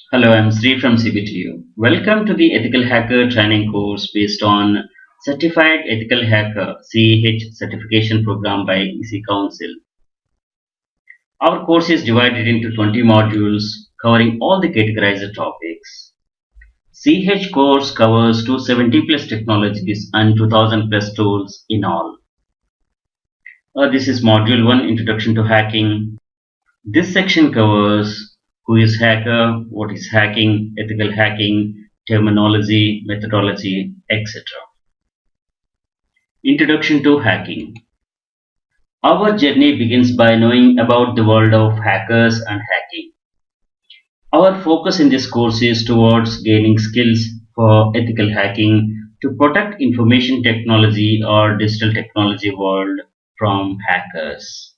Hello, I'm Sri from CBTU. Welcome to the Ethical Hacker training course based on Certified Ethical Hacker CEH certification program by EC Council. Our course is divided into 20 modules covering all the categorized topics. CEH course covers 270 plus technologies and 2000 plus tools in all. This is module 1, Introduction to Hacking. This section covers who is hacker, what is hacking, ethical hacking, terminology, methodology, etc. Introduction to hacking. Our journey begins by knowing about the world of hackers and hacking. Our focus in this course is towards gaining skills for ethical hacking to protect information technology or digital technology world from hackers.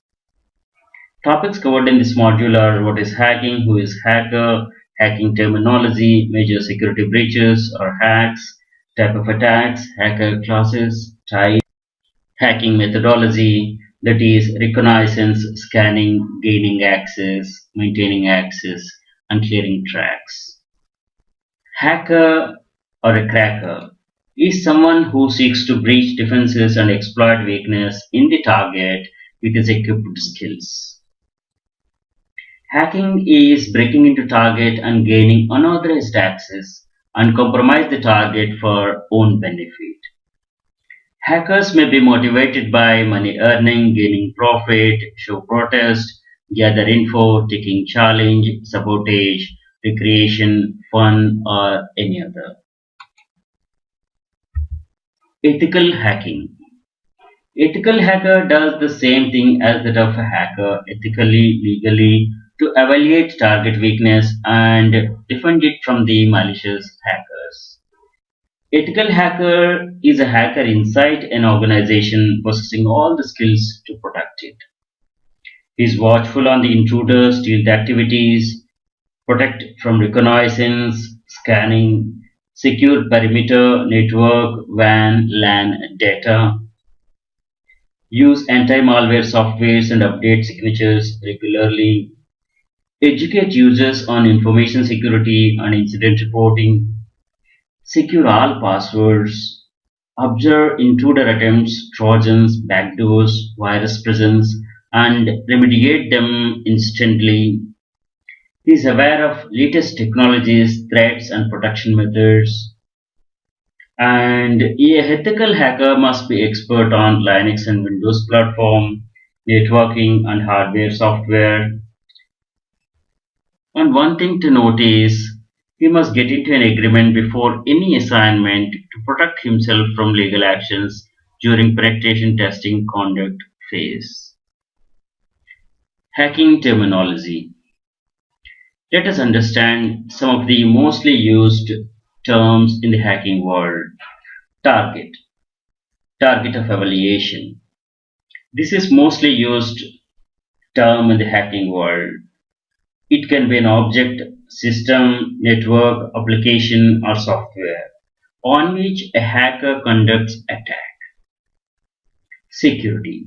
Topics covered in this module are what is hacking, who is hacker, hacking terminology, major security breaches or hacks, type of attacks, hacker classes, type, hacking methodology, that is reconnaissance, scanning, gaining access, maintaining access, and clearing tracks. Hacker or a cracker is someone who seeks to breach defenses and exploit weakness in the target with his equipped skills. Hacking is breaking into target and gaining unauthorized access and compromise the target for own benefit. Hackers may be motivated by money earning, gaining profit, show protest, gather info, taking challenge, sabotage, recreation, fun, or any other. Ethical hacking. Ethical hacker does the same thing as that of a hacker, ethically, legally, to evaluate target weakness and defend it from the malicious hackers. Ethical hacker is a hacker inside an organization possessing all the skills to protect it. He is watchful on the intruder, stealth activities, protect from reconnaissance, scanning, secure perimeter, network, WAN, LAN data, use anti-malware softwares and update signatures regularly, educate users on information security and incident reporting, secure all passwords, observe intruder attempts, trojans, backdoors, virus presence, and remediate them instantly. He is aware of latest technologies, threats, and protection methods. And a ethical hacker must be expert on Linux and Windows platform, networking, and hardware software. And one thing to note is he must get into an agreement before any assignment to protect himself from legal actions during penetration testing conduct phase. Hacking terminology. Let us understand some of the mostly used terms in the hacking world. Target. Target of evaluation. This is mostly used term in the hacking world. It can be an object, system, network, application, or software on which a hacker conducts attack. Security.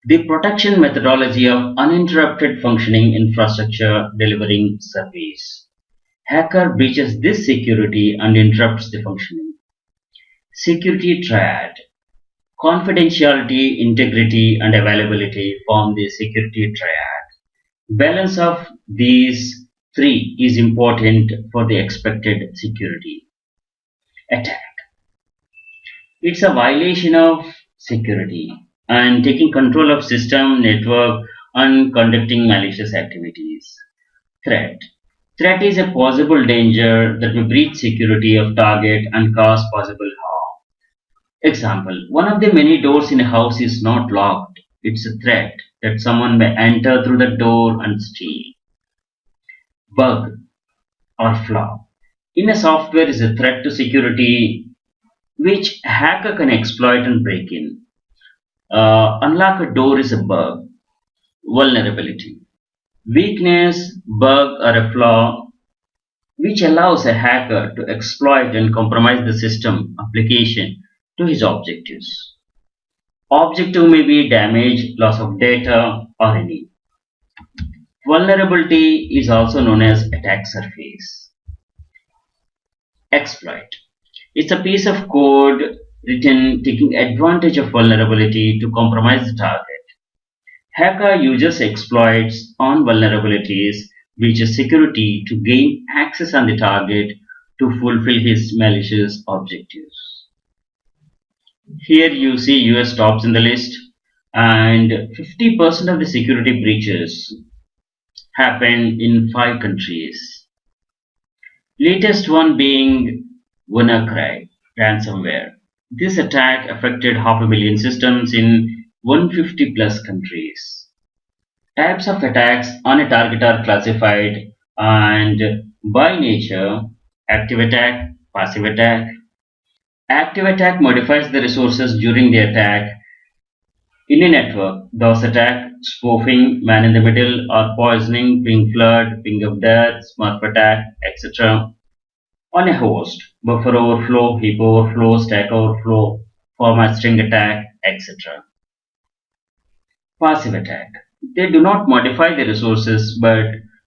The protection methodology of uninterrupted functioning infrastructure delivering service. Hacker breaches this security and interrupts the functioning. Security triad. Confidentiality, integrity, and availability form the security triad. Balance of these three is important for the expected security. Attack. It's a violation of security and taking control of system, network, and conducting malicious activities. Threat. Threat is a possible danger that may breach security of target and cause possible harm. Example, one of the many doors in a house is not locked. It's a threat that someone may enter through the door and steal. Bug or flaw in a software is a threat to security which a hacker can exploit and break in. Unlock a door is a bug. Vulnerability. Weakness, bug, or a flaw which allows a hacker to exploit and compromise the system application to his objectives. Objective may be damage, loss of data, or any. Vulnerability is also known as attack surface. Exploit. It's a piece of code written taking advantage of vulnerability to compromise the target. Hacker uses exploits on vulnerabilities, breaches security to gain access on the target to fulfill his malicious objectives. Here you see US tops in the list, and 50% of the security breaches happened in 5 countries. Latest one being WannaCry ransomware. This attack affected half a million systems in 150 plus countries. Types of attacks on a target are classified and by nature: active attack, passive attack. Active attack modifies the resources during the attack. In a network, DOS attack, spoofing, man in the middle, or poisoning, ping flood, ping of death, smurf attack, etc. On a host, buffer overflow, heap overflow, stack overflow, format string attack, etc. Passive attack. They do not modify the resources but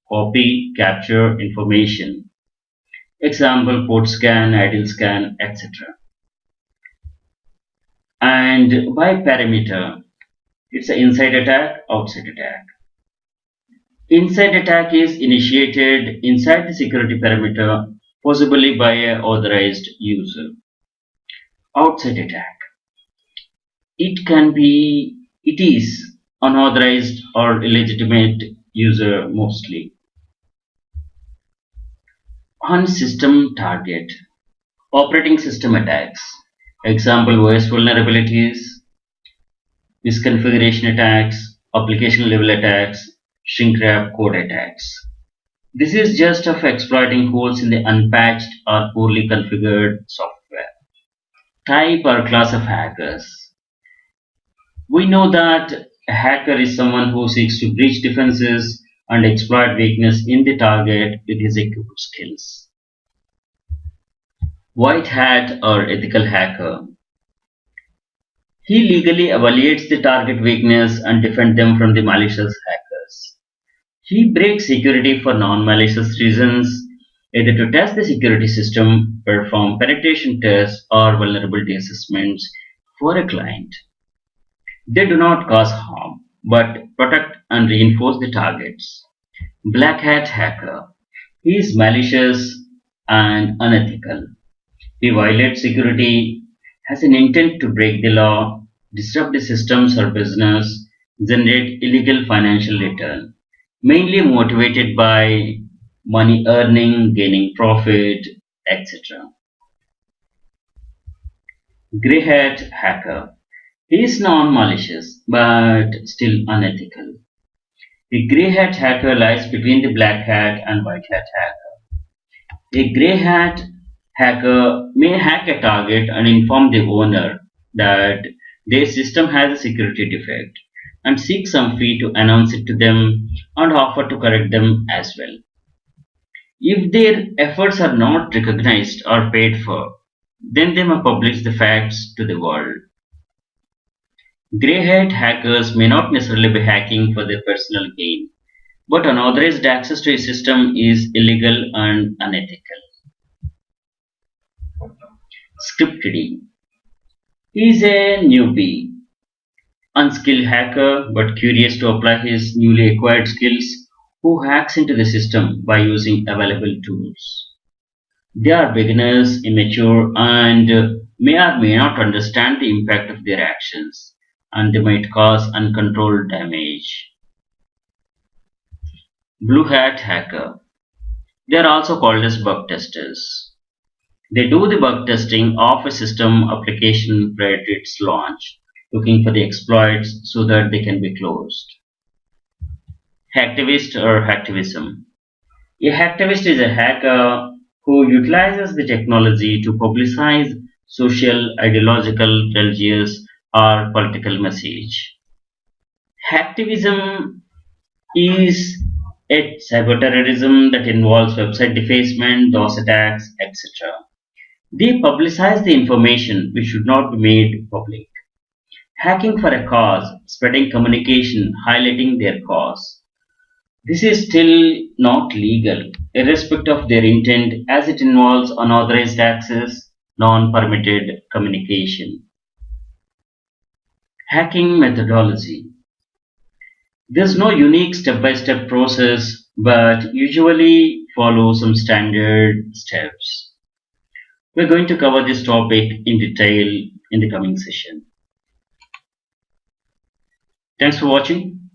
copy, capture information. Example: port scan, idle scan, etc. And by perimeter, it's an inside attack, outside attack. Inside attack is initiated inside the security perimeter, possibly by an authorized user. Outside attack. It is unauthorized or illegitimate user mostly. On system target. Operating system attacks. Example: OS vulnerabilities, misconfiguration attacks, application level attacks, shrink wrap code attacks. This is just of exploiting holes in the unpatched or poorly configured software. Type or class of hackers. We know that a hacker is someone who seeks to breach defenses and exploit weakness in the target with his equipped skills. White hat or ethical hacker. He legally evaluates the target weakness and defends them from the malicious hackers. He breaks security for non-malicious reasons, either to test the security system, perform penetration tests, or vulnerability assessments for a client. They do not cause harm, but protect and reinforce the targets. Black hat hacker. He is malicious and unethical. He violates security, has an intent to break the law, disrupt the systems or business, generate illegal financial return, mainly motivated by money earning, gaining profit, etc. Grey hat hacker. He is non-malicious but still unethical. The grey hat hacker lies between the black hat and white hat hacker. A grey hat hacker may hack a target and inform the owner that their system has a security defect and seek some fee to announce it to them and offer to correct them as well. If their efforts are not recognized or paid for, then they may publish the facts to the world. Grey hat hackers may not necessarily be hacking for their personal gain, but unauthorized access to a system is illegal and unethical. Scripted. He is a newbie, unskilled hacker but curious to apply his newly acquired skills, who hacks into the system by using available tools. They are beginners, immature, and may or may not understand the impact of their actions, and they might cause uncontrolled damage. Blue hat hacker. They are also called as bug testers. They do the bug testing of a system application prior to its launch, looking for the exploits so that they can be closed. Hacktivist or hacktivism. A hacktivist is a hacker who utilizes the technology to publicize social, ideological, religious, or political message. Hacktivism is a cyberterrorism that involves website defacement, DOS attacks, etc. They publicize the information which should not be made public. Hacking for a cause, spreading communication, highlighting their cause. This is still not legal, irrespective of their intent, as it involves unauthorized access, non-permitted communication. Hacking methodology. There's no unique step-by-step process, but usually follow some standard steps. We're going to cover this topic in detail in the coming session. Thanks for watching.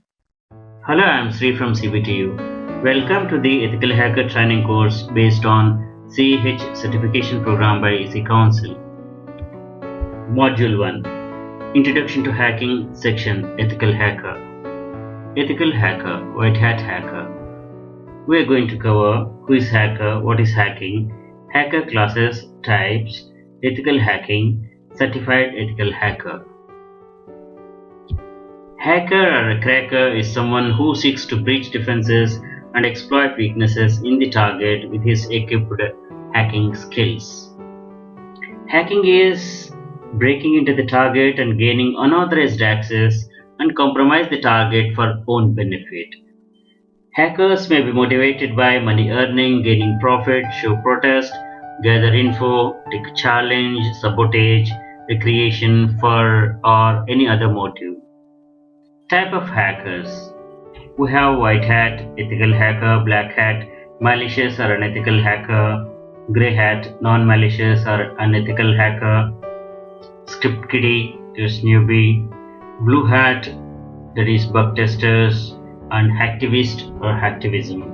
Hello, I'm Sri from CBTU. Welcome to the Ethical Hacker training course based on CH certification program by EC Council. Module 1, Introduction to Hacking, section Ethical Hacker. Ethical Hacker, White Hat Hacker. We are going to cover who is hacker, what is hacking, hacker classes, types, ethical hacking, certified ethical hacker. Hacker or a cracker is someone who seeks to breach defenses and exploit weaknesses in the target with his equipped hacking skills. Hacking is breaking into the target and gaining unauthorized access and compromise the target for own benefit. Hackers may be motivated by money earning, gaining profit, show protest, gather info, take a challenge, sabotage, recreation, for or any other motive. Type of hackers. We have white hat, ethical hacker, black hat, malicious or unethical hacker, grey hat, non-malicious or unethical hacker, script kiddie, is newbie, blue hat, that is bug testers, and hacktivist or hacktivism.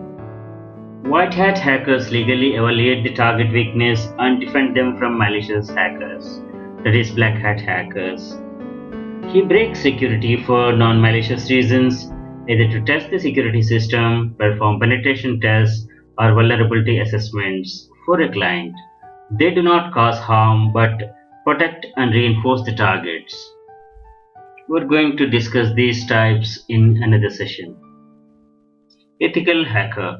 White hat hackers legally evaluate the target weakness and defend them from malicious hackers, that is black hat hackers. He breaks security for non-malicious reasons, either to test the security system, perform penetration tests, or vulnerability assessments for a client. They do not cause harm but protect and reinforce the targets. We're going to discuss these types in another session. Ethical hacker.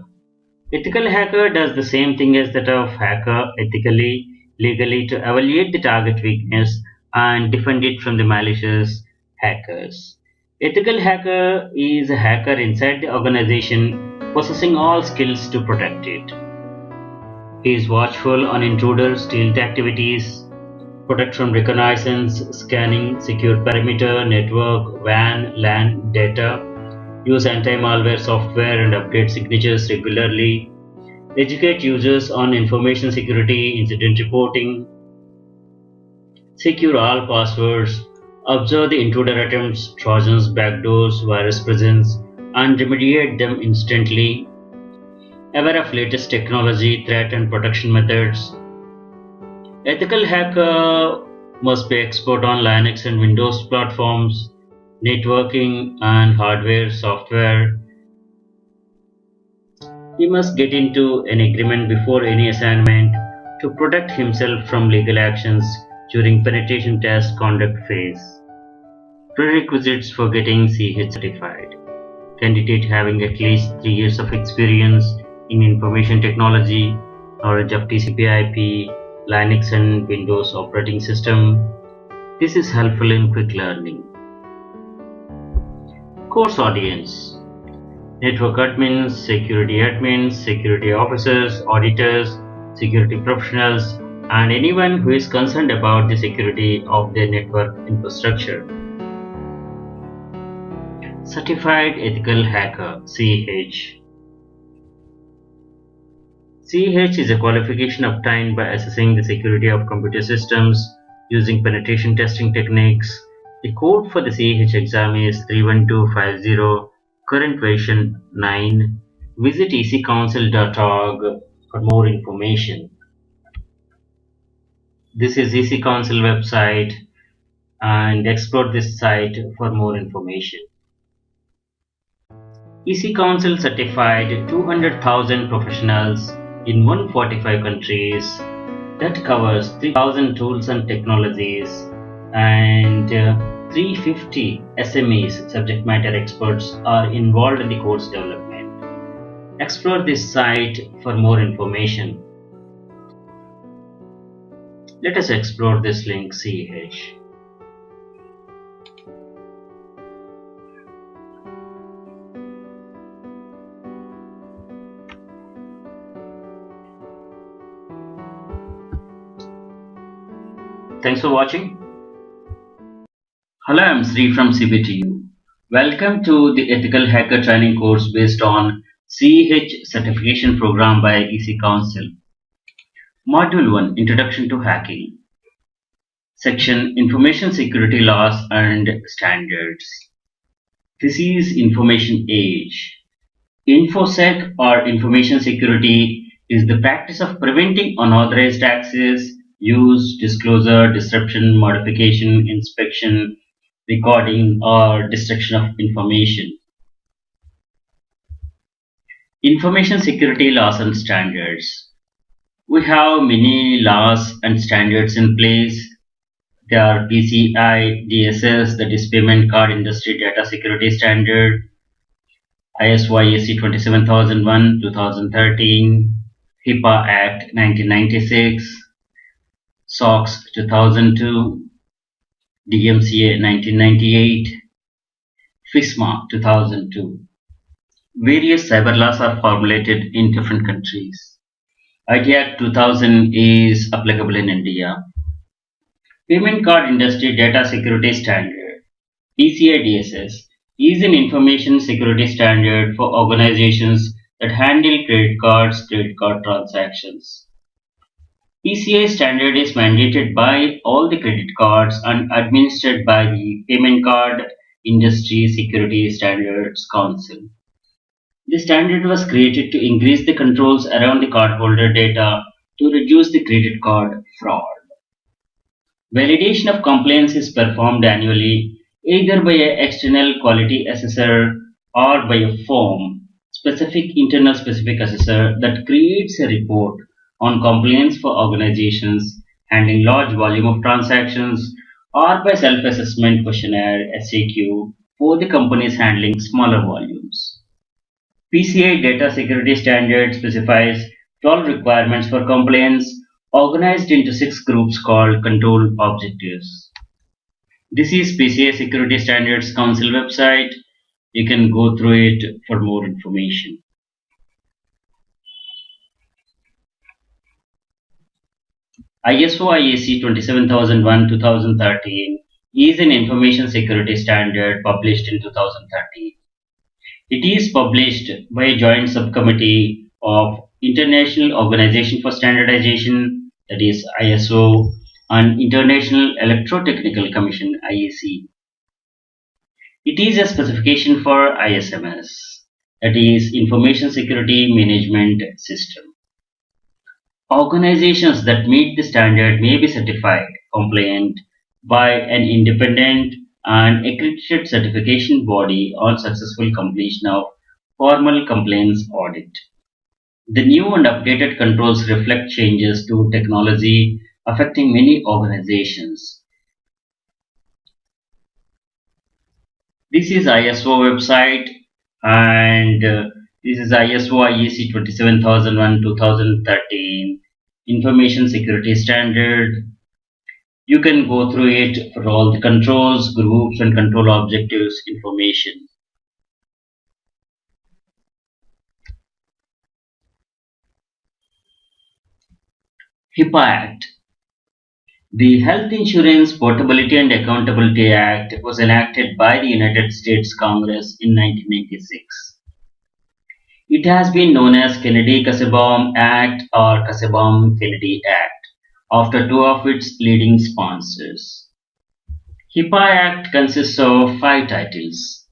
Ethical hacker does the same thing as that of hacker ethically, legally to evaluate the target weakness and defend it from the malicious hackers. Ethical hacker is a hacker inside the organization possessing all skills to protect it. He is watchful on intruders, stealth activities, protect from reconnaissance, scanning, secure perimeter, network, WAN, LAN, data, use anti-malware software and update signatures regularly, educate users on information security, incident reporting, secure all passwords, observe the intruder attempts, trojans, backdoors, virus presence, and remediate them instantly, aware of latest technology, threat and protection methods. Ethical hacker must be expert on Linux and Windows platforms, networking and hardware, software. He must get into an agreement before any assignment to protect himself from legal actions during penetration test conduct phase. Prerequisites for getting CH certified. Candidate having at least 3 years of experience in information technology, knowledge of TCP/IP, Linux and Windows operating system. This is helpful in quick learning. Course audience. Network admins, security officers, auditors, security professionals, and anyone who is concerned about the security of their network infrastructure. Certified Ethical Hacker (CH). CH is a qualification obtained by assessing the security of computer systems using penetration testing techniques. The code for the CH exam is 31250, current version 9. Visit ecouncil.org for more information. This is EC Council website and explore this site for more information. EC Council certified 200,000 professionals in 145 countries. That covers 3,000 tools and technologies and 350 SMEs, subject matter experts, are involved in the course development. Explore this site for more information. Let us explore this link CH. thanks for watching. Hello, I'm Sri from CBTU. Welcome to the Ethical Hacker Training course based on CH certification program by EC Council. Module 1, Introduction to Hacking. Section, Information Security Laws and Standards. This is Information Age. Infosec or Information Security is the practice of preventing unauthorized access, use, disclosure, disruption, modification, inspection, recording, or destruction of information. Information security laws and standards. We have many laws and standards in place. There are PCI DSS, that is Payment Card Industry Data Security Standard, ISO IEC 27001 2013, HIPAA Act 1996, SOX 2002, DMCA 1998, FISMA 2002. Various cyber laws are formulated in different countries. IT Act 2000 is applicable in India. Payment Card Industry Data Security Standard (PCI DSS) is an information security standard for organizations that handle credit card transactions. PCI standard is mandated by all the credit cards and administered by the Payment Card Industry Security Standards Council. The standard was created to increase the controls around the cardholder data to reduce the credit card fraud. Validation of compliance is performed annually either by an external quality assessor or by a firm, internal specific assessor that creates a report on compliance for organizations handling large volume of transactions, or by self-assessment questionnaire (SAQ) for the companies handling smaller volumes. PCI Data Security Standard specifies 12 requirements for compliance organized into 6 groups called control objectives. This is PCI Security Standards Council website. You can go through it for more information. ISO IEC 27001 2013 is an information security standard published in 2013. It is published by a joint subcommittee of International Organization for Standardization, that is ISO, and International Electrotechnical Commission (IEC). It is a specification for ISMS, that is Information Security Management System. Organizations that meet the standard may be certified compliant by an independent and accredited certification body on successful completion of formal compliance audit. The new and updated controls reflect changes to technology affecting many organizations. This is ISO website, and this is ISO IEC 27001 2013 Information Security Standard. You can go through it for all the controls, groups, and control objectives information. HIPAA Act. The Health Insurance Portability and Accountability Act was enacted by the United States Congress in 1996. It has been known as Kennedy-Kassebaum Act or Kassebaum-Kennedy Act, after two of its leading sponsors. HIPAA Act consists of 5 titles.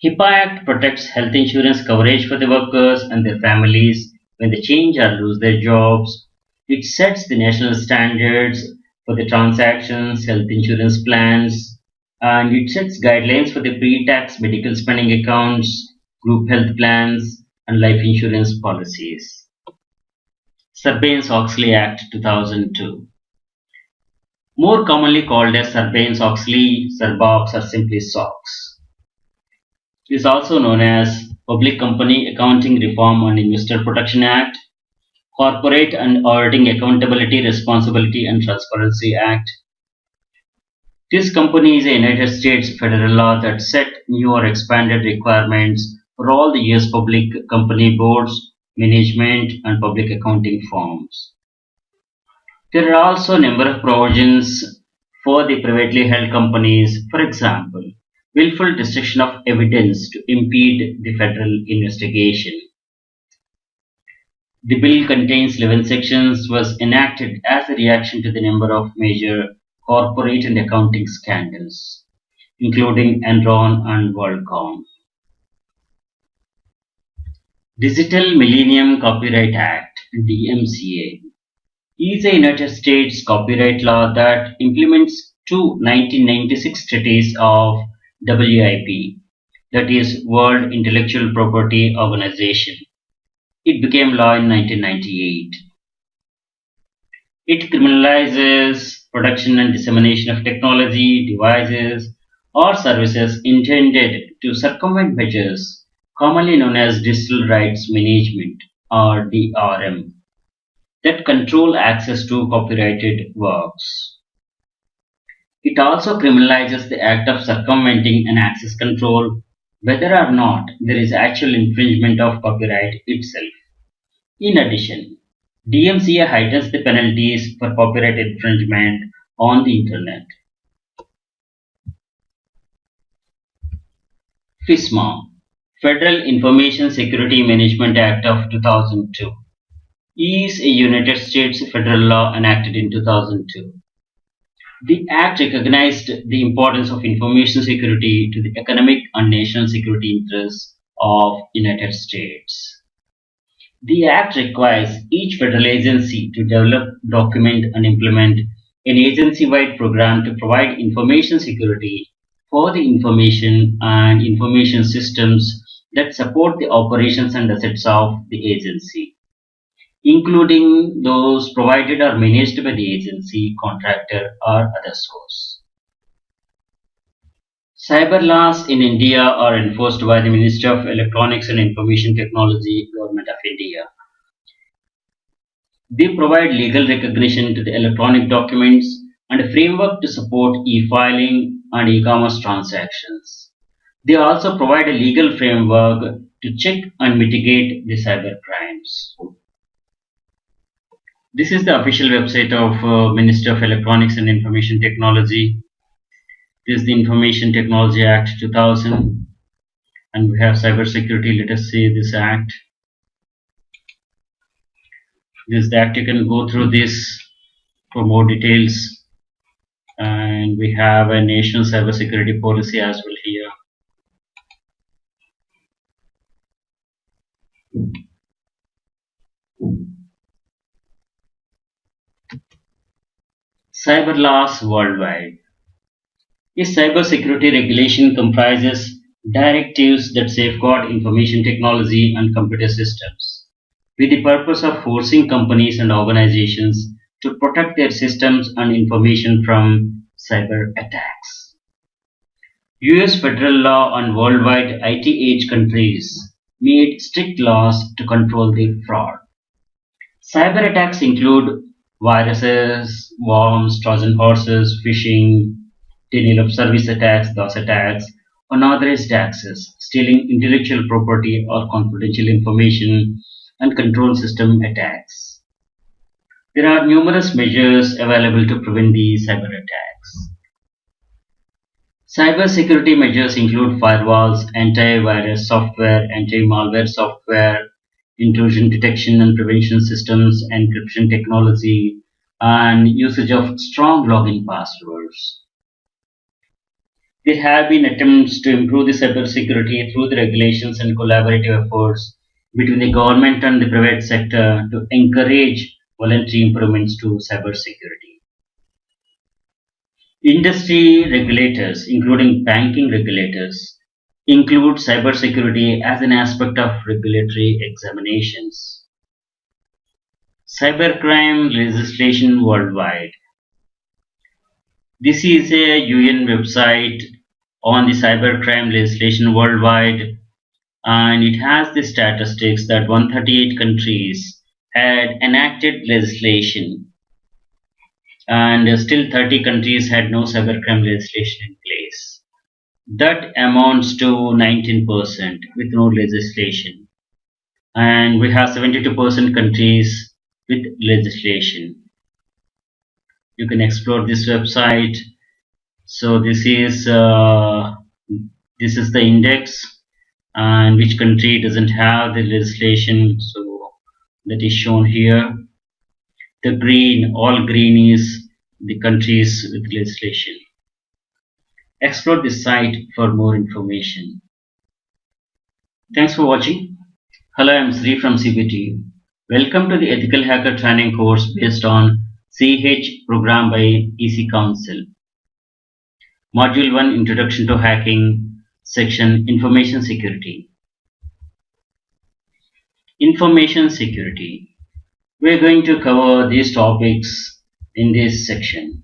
HIPAA Act protects health insurance coverage for the workers and their families when they change or lose their jobs. It sets the national standards for the transactions, health insurance plans, and it sets guidelines for the pre-tax medical spending accounts, group health plans, and life insurance policies. Sarbanes-Oxley Act 2002. More commonly called as Sarbanes-Oxley, Sarbox, or simply SOX. It is also known as Public Company Accounting Reform and Investor Protection Act, Corporate and Auditing Accountability, Responsibility and Transparency Act. This company is a United States federal law that set new or expanded requirements for all the US public company boards, management, and public accounting firms. There are also a number of provisions for the privately held companies, for example, willful destruction of evidence to impede the federal investigation. The bill contains 11 sections, was enacted as a reaction to the number of major corporate and accounting scandals, including Enron and WorldCom. Digital Millennium Copyright Act (DMCA) is a United States copyright law that implements two 1996 treaties of WIP, that is World Intellectual Property Organization. It became law in 1998. It criminalizes production and dissemination of technology, devices, or services intended to circumvent measures commonly known as digital rights management or DRM that control access to copyrighted works. It also criminalizes the act of circumventing an access control, whether or not there is actual infringement of copyright itself. In addition, DMCA heightens the penalties for copyright infringement on the Internet. FISMA, Federal Information Security Management Act of 2002, is a United States federal law enacted in 2002. The Act recognized the importance of information security to the economic and national security interests of United States. The Act requires each federal agency to develop, document, and implement an agency-wide program to provide information security for the information and information systems that support the operations and assets of the agency, including those provided or managed by the agency, contractor, or other source. Cyber laws in India are enforced by the Ministry of Electronics and Information Technology, Government of India. They provide legal recognition to the electronic documents and a framework to support e-filing and e-commerce transactions. They also provide a legal framework to check and mitigate the cyber crimes. This is the official website of Ministry of Electronics and Information Technology. This is the Information Technology Act 2000, and we have cybersecurity. Let us see this act. This is the act. You can go through this for more details. And we have a national cybersecurity policy as well here. Cyber laws worldwide. A cybersecurity regulation comprises directives that safeguard information technology and computer systems, with the purpose of forcing companies and organizations to protect their systems and information from cyber attacks. US federal law and worldwide IT-age countries made strict laws to control the fraud. Cyber attacks include viruses, worms, Trojan horses, phishing, denial of service attacks, DOS attacks, unauthorized access, stealing intellectual property or confidential information, and control system attacks. There are numerous measures available to prevent these cyber attacks. Cybersecurity measures include firewalls, antivirus software, anti-malware software, intrusion detection and prevention systems, encryption technology, and usage of strong login passwords. There have been attempts to improve the cybersecurity through the regulations and collaborative efforts between the government and the private sector to encourage voluntary improvements to cybersecurity. Industry regulators, including banking regulators, include cybersecurity as an aspect of regulatory examinations. Cybercrime legislation worldwide. This is a UN website on the cybercrime legislation worldwide, and it has the statistics that 138 countries had enacted legislation, and still 30 countries had no cybercrime legislation in place. That amounts to 19% with no legislation, and we have 72% countries with legislation. You can explore this website So this is the index, and which country doesn't have the legislation. So that is shown here. The green, all green is the countries with legislation. Explore this site for more information. Thanks for watching. Hello, I'm Sri from CBT. Welcome to the Ethical Hacker Training course based on CH program by EC Council. Module 1 Introduction to Hacking, section Information Security. Information Security. We're going to cover these topics in this section.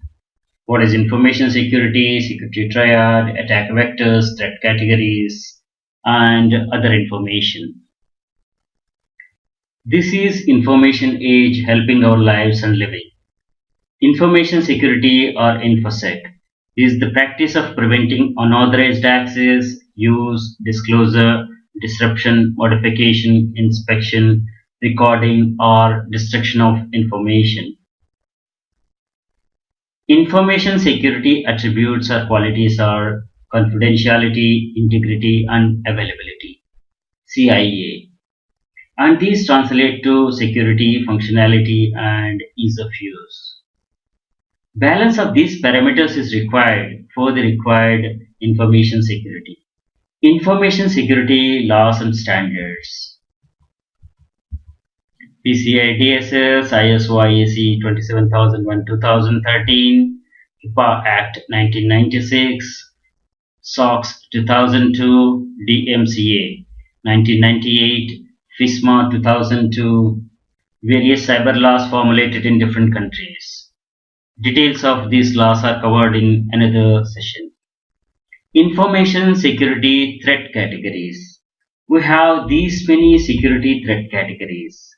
What is information security, security triad, attack vectors, threat categories, and other information. This is information age helping our lives and living. Information security or Infosec is the practice of preventing unauthorized access, use, disclosure, disruption, modification, inspection, recording, or destruction of information. Information security attributes or qualities are confidentiality, integrity, and availability, CIA. And these translate to security, functionality, and ease of use. Balance of these parameters is required for the required information security. Information security laws and standards. PCI DSS, ISO IEC 27001-2013, HIPAA Act 1996, SOX 2002, DMCA 1998, FISMA 2002, various cyber laws formulated in different countries. Details of these laws are covered in another session. Information security threat categories. We have these many security threat categories.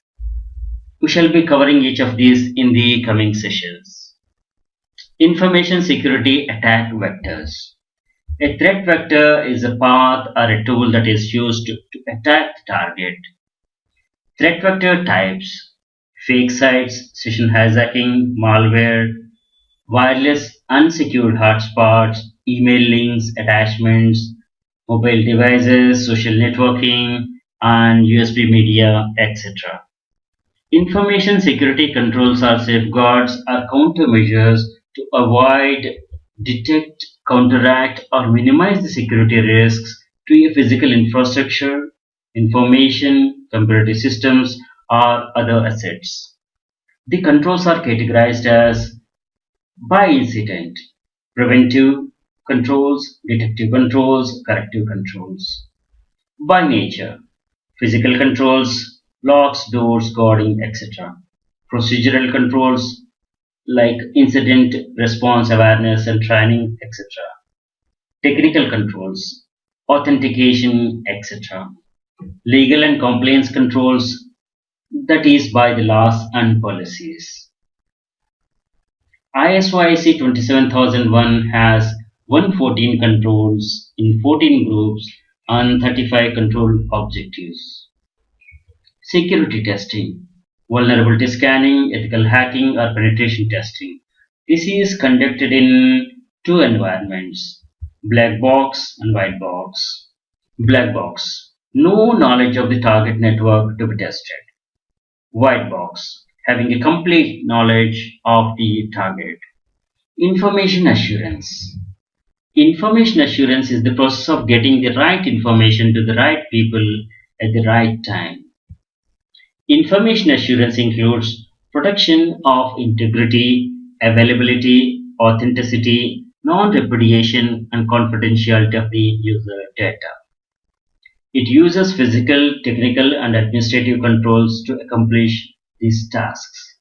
We shall be covering each of these in the coming sessions. Information security attack vectors. A threat vector is a path or a tool that is used to attack the target. Threat vector types: fake sites, session hijacking, malware, wireless unsecured hotspots, email links, attachments, mobile devices, social networking, and USB media, etc. Information security controls are safeguards or countermeasures to avoid, detect, counteract, or minimize the security risks to a physical infrastructure, information, computer systems, or other assets. The controls are categorized as by incident, preventive controls, detective controls, corrective controls. By nature, physical controls, locks, doors, guarding, etc. Procedural controls like incident response awareness and training, etc. Technical controls, authentication, etc. Legal and compliance controls, that is by the laws and policies. ISO IEC 27001 has 114 controls in 14 groups and 35 control objectives. Security testing, vulnerability scanning, ethical hacking, or penetration testing. This is conducted in two environments, black box and white box. Black box, no knowledge of the target network to be tested. White box, having a complete knowledge of the target. Information assurance. Information assurance is the process of getting the right information to the right people at the right time. Information assurance includes protection of integrity, availability, authenticity, non-repudiation, and confidentiality of the user data. It uses physical, technical, and administrative controls to accomplish these tasks.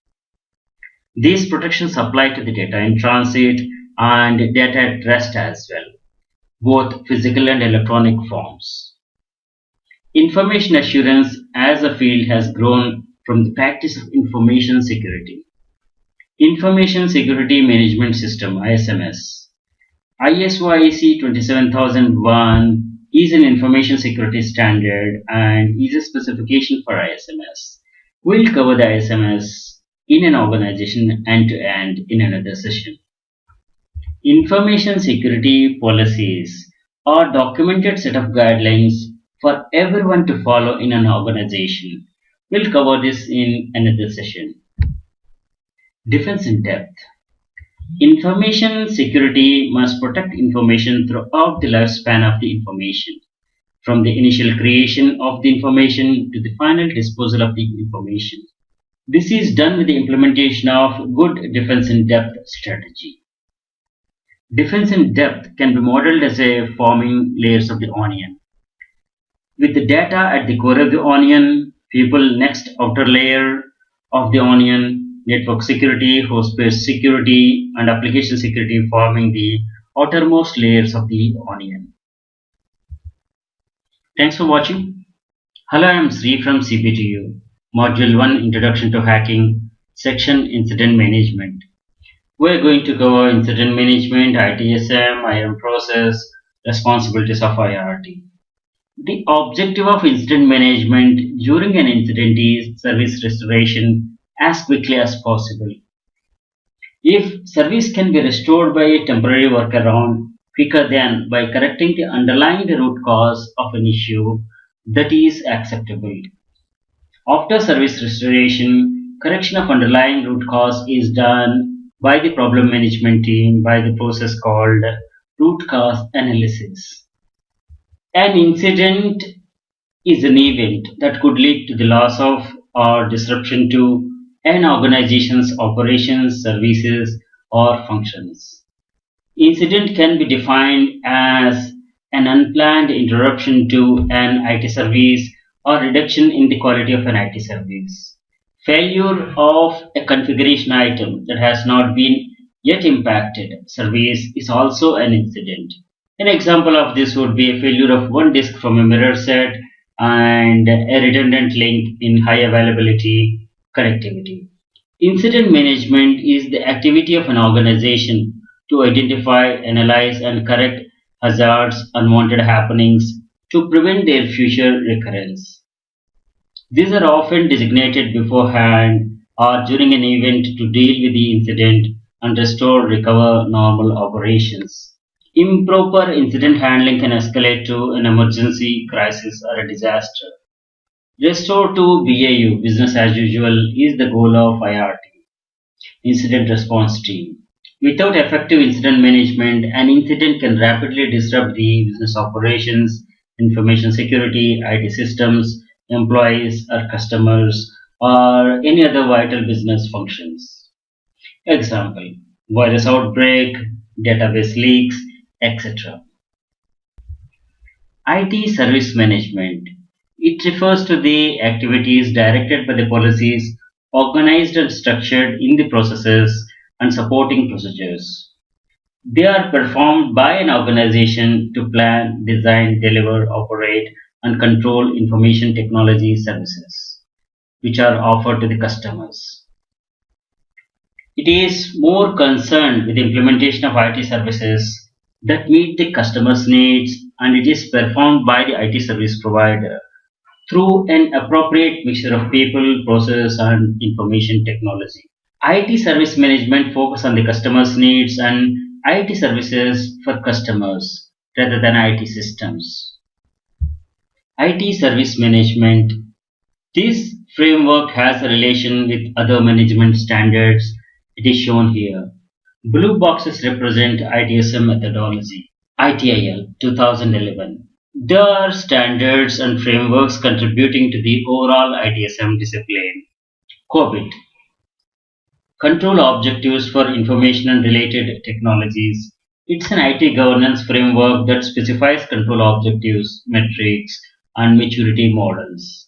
These protections apply to the data in transit and data at rest as well, both physical and electronic forms. Information assurance as a field has grown from the practice of information security. Information Security Management System (ISMS). ISO IEC 27001 is an information security standard and is a specification for ISMS. We'll cover the ISMS in an organization end to end in another session. Information security policies are documented set of guidelines for everyone to follow in an organization. We'll cover this in another session. Defense in depth. Information security must protect information throughout the lifespan of the information, from the initial creation of the information to the final disposal of the information. This is done with the implementation of good defense in depth strategy. Defense in depth can be modeled as a forming layers of the onion. With the data at the core of the onion, people next outer layer of the onion, network security, host-based security, and application security forming the outermost layers of the onion. Thanks for watching. Hello, I am Sri from CPTU, Module 1 Introduction to Hacking, Section Incident Management. We're going to cover incident management, ITSM, IAM process, responsibilities of IRT. The objective of incident management during an incident is service restoration as quickly as possible. If service can be restored by a temporary workaround quicker than by correcting the underlying root cause of an issue, that is acceptable. After service restoration, correction of underlying root cause is done by the problem management team by the process called root cause analysis. An incident is an event that could lead to the loss of or disruption to an organization's operations, services, or functions. Incident can be defined as an unplanned interruption to an IT service or reduction in the quality of an IT service. Failure of a configuration item that has not been yet impacted service is also an incident. An example of this would be a failure of one disk from a mirror set and a redundant link in high availability connectivity. Incident management is the activity of an organization to identify, analyze, and correct hazards, unwanted happenings to prevent their future recurrence. These are often designated beforehand or during an event to deal with the incident and restore recover normal operations. Improper incident handling can escalate to an emergency, crisis, or a disaster. Restore to BAU, business as usual, is the goal of IRT, Incident Response Team. Without effective incident management, an incident can rapidly disrupt the business operations, information security, IT systems, employees or customers, or any other vital business functions. Example, virus outbreak, database leaks, etc. IT service management. It refers to the activities directed by the policies, organized and structured in the processes and supporting procedures. They are performed by an organization to plan, design, deliver, operate, and control information technology services, which are offered to the customers. It is more concerned with the implementation of IT services that meet the customer's needs, and it is performed by the IT service provider through an appropriate mixture of people, process, and information technology. IT service management focus on the customer's needs and IT services for customers rather than IT systems. IT service management. This framework has a relation with other management standards. It is shown here. Blue boxes represent ITSM methodology. ITIL 2011. There are standards and frameworks contributing to the overall ITSM discipline. COBIT. Control Objectives for Information and Related Technologies. It's an IT governance framework that specifies control objectives, metrics, and maturity models.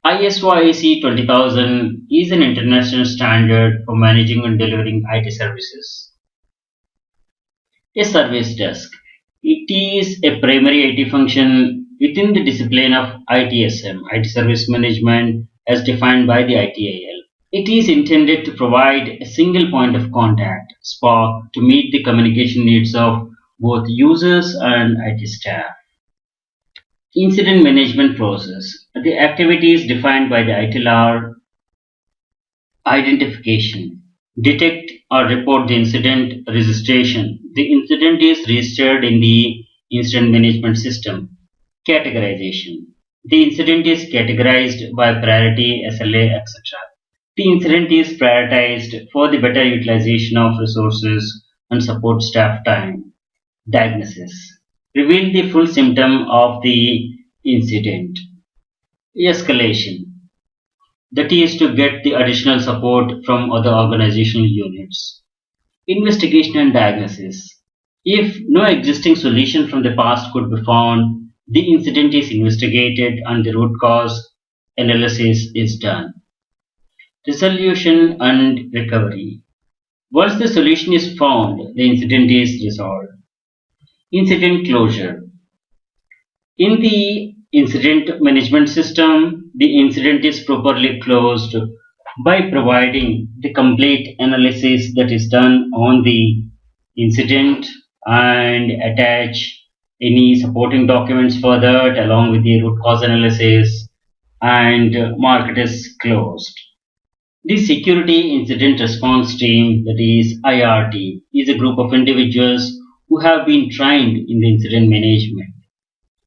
ISO IEC 20000 is an international standard for managing and delivering IT services. A service desk. It is a primary IT function within the discipline of ITSM, IT service management, as defined by the ITIL. It is intended to provide a single point of contact, SPOC, to meet the communication needs of both users and IT staff. Incident management process. The activities defined by the ITIL are identification, detect or report the incident, registration, The incident is registered in the incident management system. Categorization. The incident is categorized by priority, SLA, etc. The incident is prioritized for the better utilization of resources and support staff time. Diagnosis. Reveal the full symptom of the incident. Escalation. That is to get the additional support from other organizational units. Investigation and diagnosis. If no existing solution from the past could be found, the incident is investigated and the root cause analysis is done. Resolution and recovery. Once the solution is found, the incident is resolved. Incident closure. In the incident management system, the incident is properly closed by providing the complete analysis that is done on the incident and attach any supporting documents for that along with the root cause analysis and mark it as closed. The Security Incident Response Team, that is IRT, is a group of individuals who have been trained in the incident management,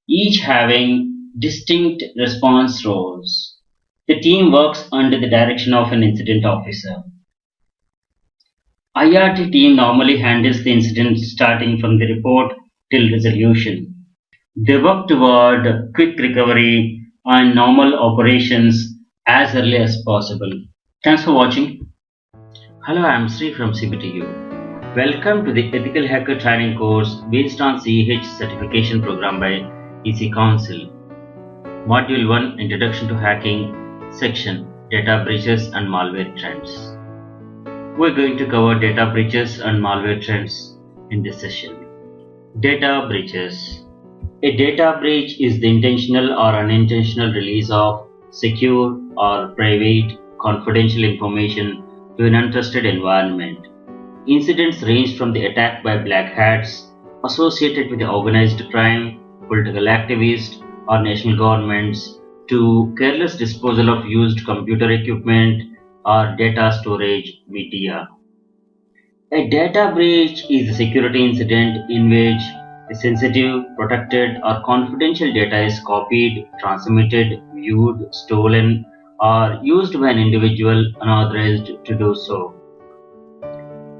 each having distinct response roles. The team works under the direction of an incident officer. IRT team normally handles the incident starting from the report till resolution. They work toward quick recovery and normal operations as early as possible. Thanks for watching. Hello, I am Sri from CBTU. Welcome to the Ethical Hacker Training course based on CEH certification program by EC Council. Module 1 Introduction to Hacking, Section Data Breaches and Malware Trends. We're going to cover data breaches and malware trends in this session. Data breaches. A data breach is the intentional or unintentional release of secure or private confidential information to an untrusted environment. Incidents range from the attack by black hats associated with the organized crime, political activists, or national governments to careless disposal of used computer equipment or data storage media. A data breach is a security incident in which a sensitive, protected, or confidential data is copied, transmitted, viewed, stolen, or used by an individual unauthorized to do so.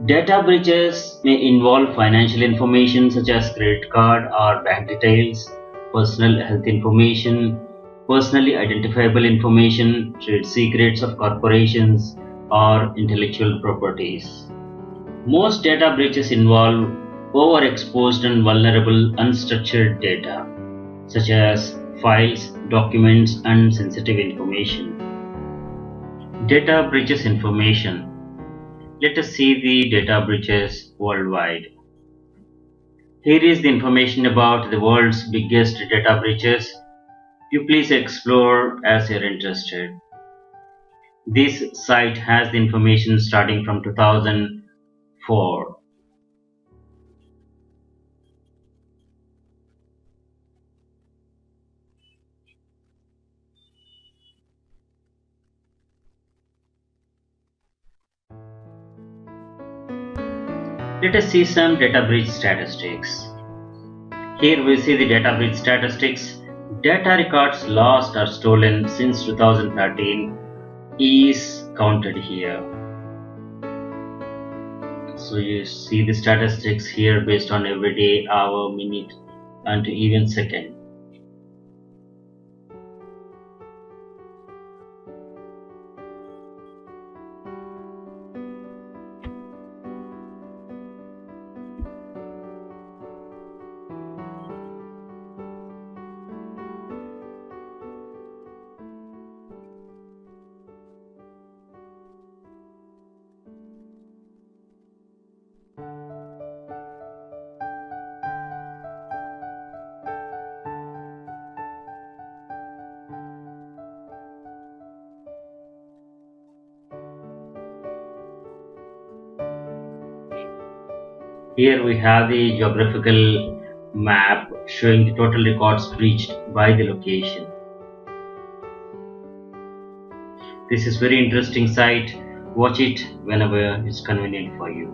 Data breaches may involve financial information such as credit card or bank details, personal health information, personally identifiable information, trade secrets of corporations, or intellectual properties. Most data breaches involve overexposed and vulnerable unstructured data, such as files, documents, and sensitive information. Data breaches information. Let us see the data breaches worldwide. Here is the information about the world's biggest data breaches. You please explore as you are interested. This site has the information starting from 2004. Let us see some data breach statistics. Here we see the data breach statistics. Data records lost or stolen since 2013 is counted here. So you see the statistics here based on every day, hour, minute, and even second. Here we have the geographical map showing the total records breached by the location. This is very interesting site. Watch it whenever it's convenient for you.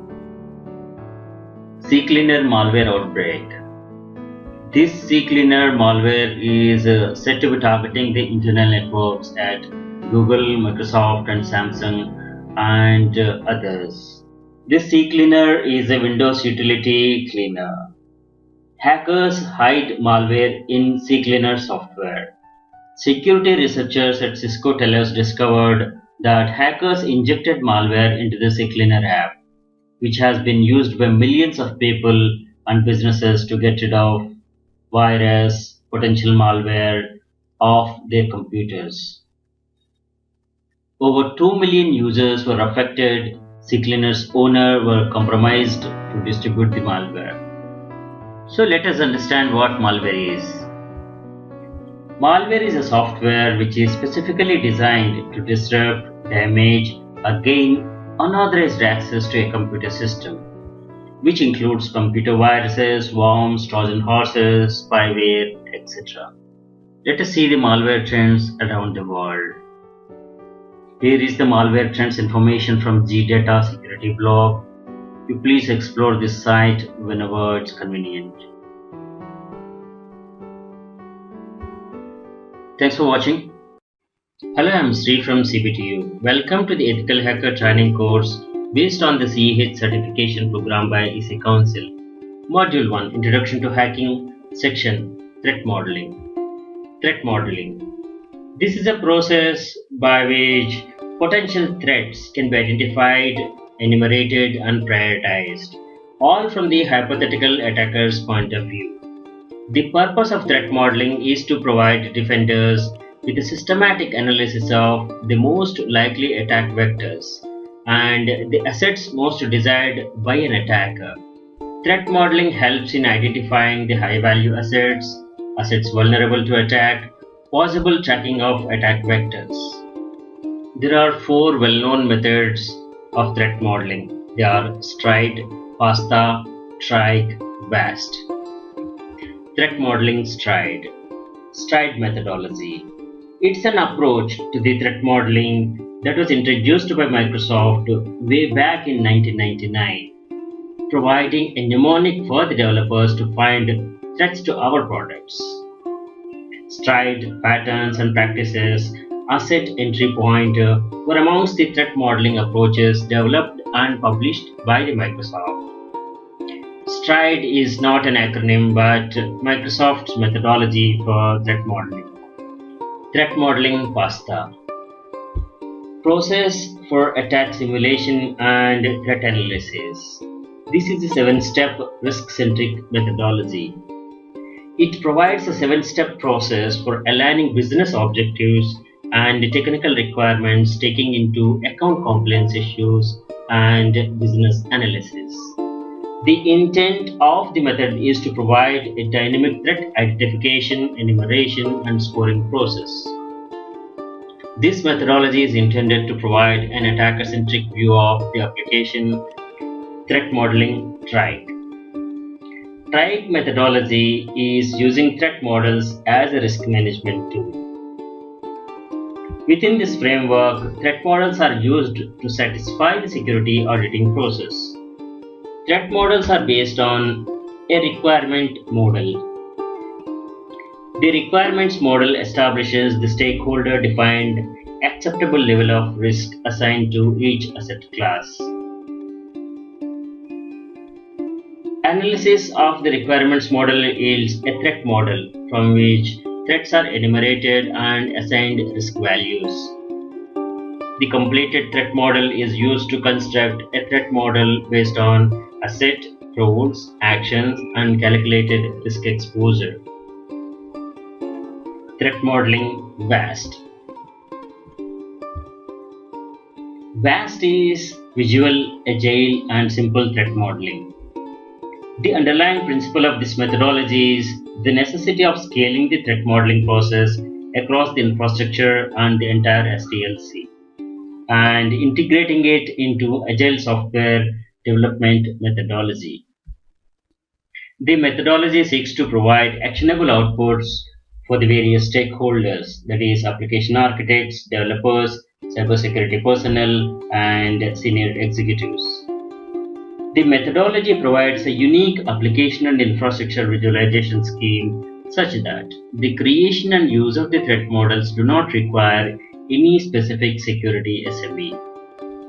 CCleaner malware outbreak. This CCleaner malware is said to be targeting the internal networks at Google, Microsoft, and Samsung, and others. This CCleaner is a Windows utility cleaner. Hackers hide malware in CCleaner software. Security researchers at Cisco Telos discovered that hackers injected malware into the CCleaner app, which has been used by millions of people and businesses to get rid of virus, potential malware off their computers. Over 2 million users were affected. CCleaner's owner were compromised to distribute the malware. So let us understand what malware is. Malware is a software which is specifically designed to disrupt, damage, or gain unauthorized access to a computer system, which includes computer viruses, worms, Trojan horses, spyware, etc. Let us see the malware trends around the world. Here is the malware trends information from Datasecurity blog. You please explore this site whenever it's convenient. Thanks for watching. Hello, I'm Sri from CPTU. Welcome to the Ethical Hacker training course based on the CEH certification program by EC Council. Module 1, Introduction to Hacking, Section, Threat Modeling. Threat Modeling. This is a process by which potential threats can be identified, enumerated, and prioritized, all from the hypothetical attacker's point of view. The purpose of threat modeling is to provide defenders with a systematic analysis of the most likely attack vectors and the assets most desired by an attacker. Threat modeling helps in identifying the high-value assets, assets vulnerable to attack, possible tracking of attack vectors. There are 4 well-known methods of threat modeling. They are STRIDE, PASTA, TRIKE, VAST. Threat modeling STRIDE. STRIDE methodology. It's an approach to the threat modeling that was introduced by Microsoft way back in 1999, providing a mnemonic for the developers to find threats to our products. STRIDE patterns and practices, asset entry point were amongst the threat modeling approaches developed and published by the Microsoft. STRIDE is not an acronym but Microsoft's methodology for threat modeling. Threat modeling PASTA. Process for attack simulation and threat analysis. This is a 7-step risk-centric methodology. It provides a 7-step process for aligning business objectives and technical requirements, taking into account compliance issues and business analysis. The intent of the method is to provide a dynamic threat identification, enumeration, and scoring process. This methodology is intended to provide an attacker-centric view of the application. Threat modeling TRIKE. TRIKE methodology is using threat models as a risk management tool. Within this framework, threat models are used to satisfy the security auditing process. Threat models are based on a requirement model. The requirements model establishes the stakeholder-defined acceptable level of risk assigned to each asset class. Analysis of the requirements model yields a threat model from which threats are enumerated and assigned risk values. The completed threat model is used to construct a threat model based on asset, roles, actions, and calculated risk exposure. Threat modeling VAST. VAST is visual, agile, and simple threat modeling. The underlying principle of this methodology is the necessity of scaling the threat modeling process across the infrastructure and the entire SDLC, and integrating it into agile software development methodology. The methodology seeks to provide actionable outputs for the various stakeholders, that is, application architects, developers, cybersecurity personnel, and senior executives. The methodology provides a unique application and infrastructure visualization scheme such that the creation and use of the threat models do not require any specific security SME,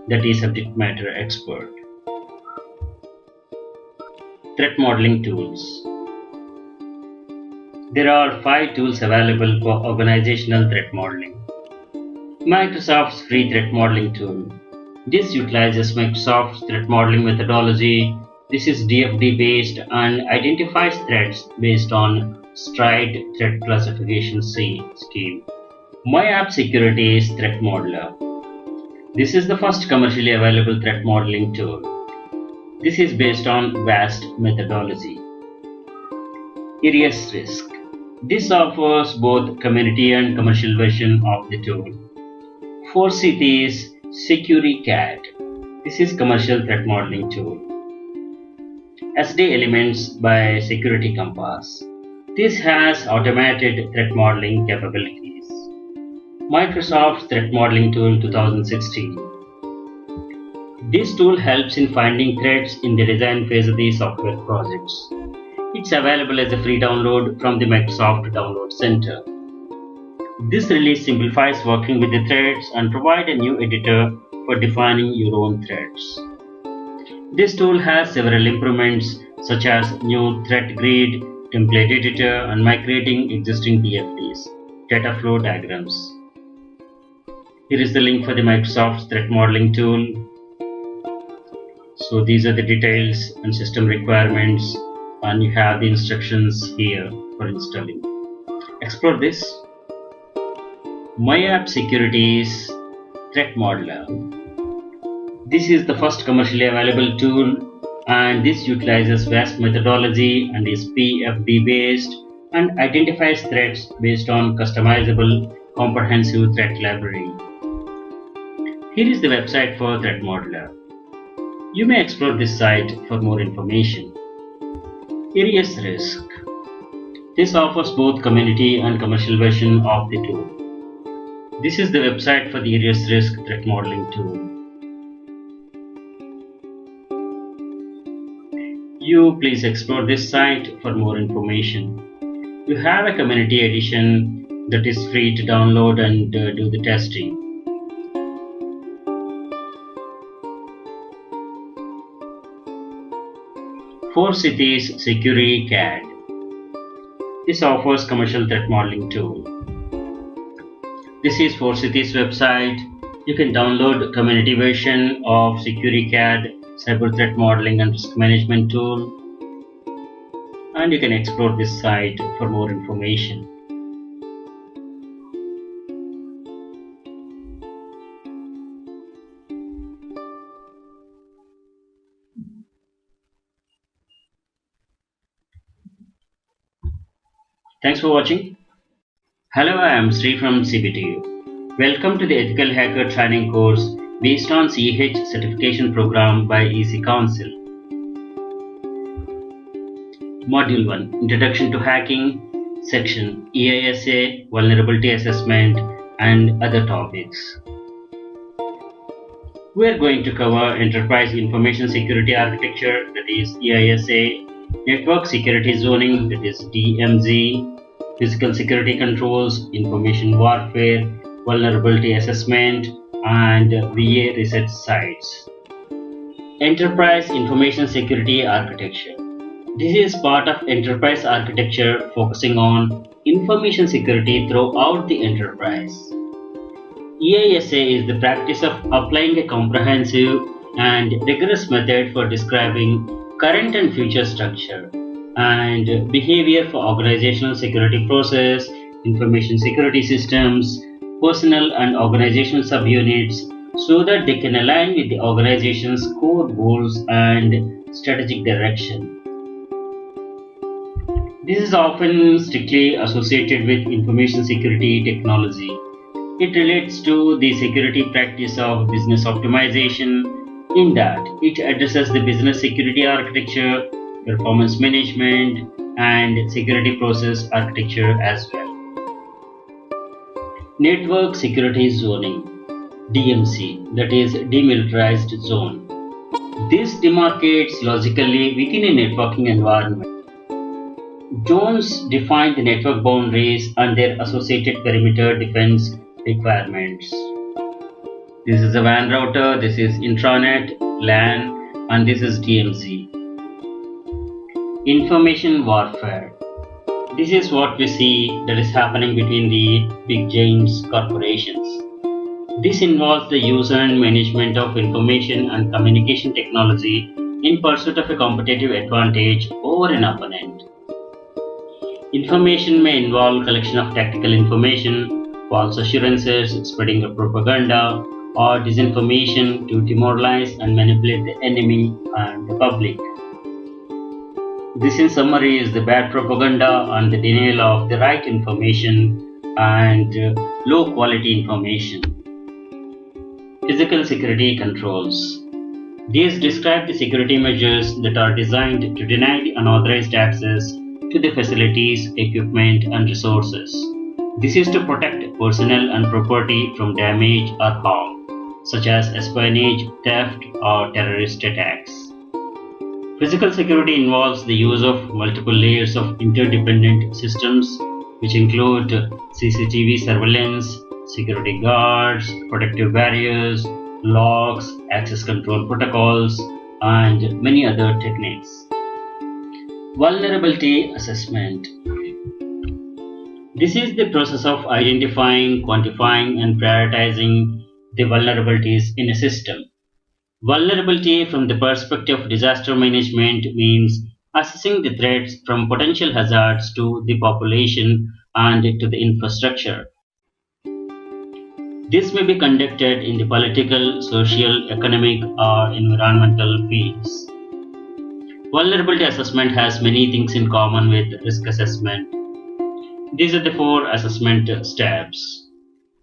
that is subject matter expert. Threat modeling tools. There are 5 tools available for organizational threat modeling. Microsoft's free threat modeling tool. This utilizes Microsoft's threat modeling methodology. This is DFD based and identifies threats based on STRIDE threat classification scheme. MyAppSecurity's threat modeler. This is the first commercially available threat modeling tool. This is based on VAST methodology. Irius Risk. This offers both community and commercial version of the tool. 4Cities SecuriCAD. This is commercial threat modeling tool. SD Elements by Security Compass. This has automated threat modeling capabilities. Microsoft Threat Modeling Tool 2016. This tool helps in finding threats in the design phase of the software projects. It's available as a free download from the Microsoft Download Center. This release simplifies working with the threats and provides a new editor for defining your own threats. This tool has several improvements such as new threat grid, template editor, and migrating existing DFDs, data flow diagrams. Here is the link for the Microsoft Threat Modeling tool. So these are the details and system requirements, and you have the instructions here for installing. Explore this. MyAppSecurity's Threat Modeler. This is the first commercially available tool, and this utilizes VAST methodology and is PFD based and identifies threats based on customizable comprehensive threat library. Here is the website for Threat Modeler. You may explore this site for more information. Irius Risk. This offers both community and commercial version of the tool. This is the website for the Irius Risk threat modeling tool. You please explore this site for more information. You have a community edition that is free to download and do the testing. 4Cities SecuriCAD. This offers commercial threat modeling tool. This is 4Cities website. You can download community version of SecuriCAD, cyber threat modeling and risk management tool, and you can explore this site for more information. Thanks for watching. Hello, I am Sri from CBTU. Welcome to the Ethical Hacker training course based on CH certification program by EC Council. Module 1, Introduction to Hacking, Section EISA, Vulnerability Assessment and other topics. We are going to cover Enterprise Information Security Architecture, that is EISA, Network Security Zoning, that is DMZ, Physical Security Controls, Information Warfare, Vulnerability Assessment, and VA Reset Sites. Enterprise Information Security Architecture. This is part of enterprise architecture focusing on information security throughout the enterprise. EISA is the practice of applying a comprehensive and rigorous method for describing current and future structure and behavior for organizational security process, information security systems, personnel and organizational subunits so that they can align with the organization's core goals and strategic direction. This is often strictly associated with information security technology. It relates to the security practice of business optimization in that it addresses the business security architecture, performance management, and security process architecture as well. Network Security Zoning, DMZ, that is Demilitarized Zone. This demarcates logically within a networking environment. Zones define the network boundaries and their associated perimeter defense requirements. This is a WAN router, this is intranet, LAN, and this is DMZ. Information warfare. This is what we see that is happening between the big giants corporations. This involves the use and management of information and communication technology in pursuit of a competitive advantage over an opponent. Information may involve collection of tactical information, false assurances, spreading of propaganda, or disinformation to demoralize and manipulate the enemy and the public. This in summary is the bad propaganda and the denial of the right information and low quality information. Physical security controls. These describe the security measures that are designed to deny the unauthorized access to the facilities, equipment, and resources. This is to protect personnel and property from damage or harm, such as espionage, theft, or terrorist attacks. Physical security involves the use of multiple layers of interdependent systems, which include CCTV surveillance, security guards, protective barriers, locks, access control protocols, and many other techniques. Vulnerability assessment. This is the process of identifying, quantifying, and prioritizing the vulnerabilities in a system. Vulnerability from the perspective of disaster management means assessing the threats from potential hazards to the population and to the infrastructure. This may be conducted in the political, social, economic, or environmental fields. Vulnerability assessment has many things in common with risk assessment. These are the 4 assessment steps: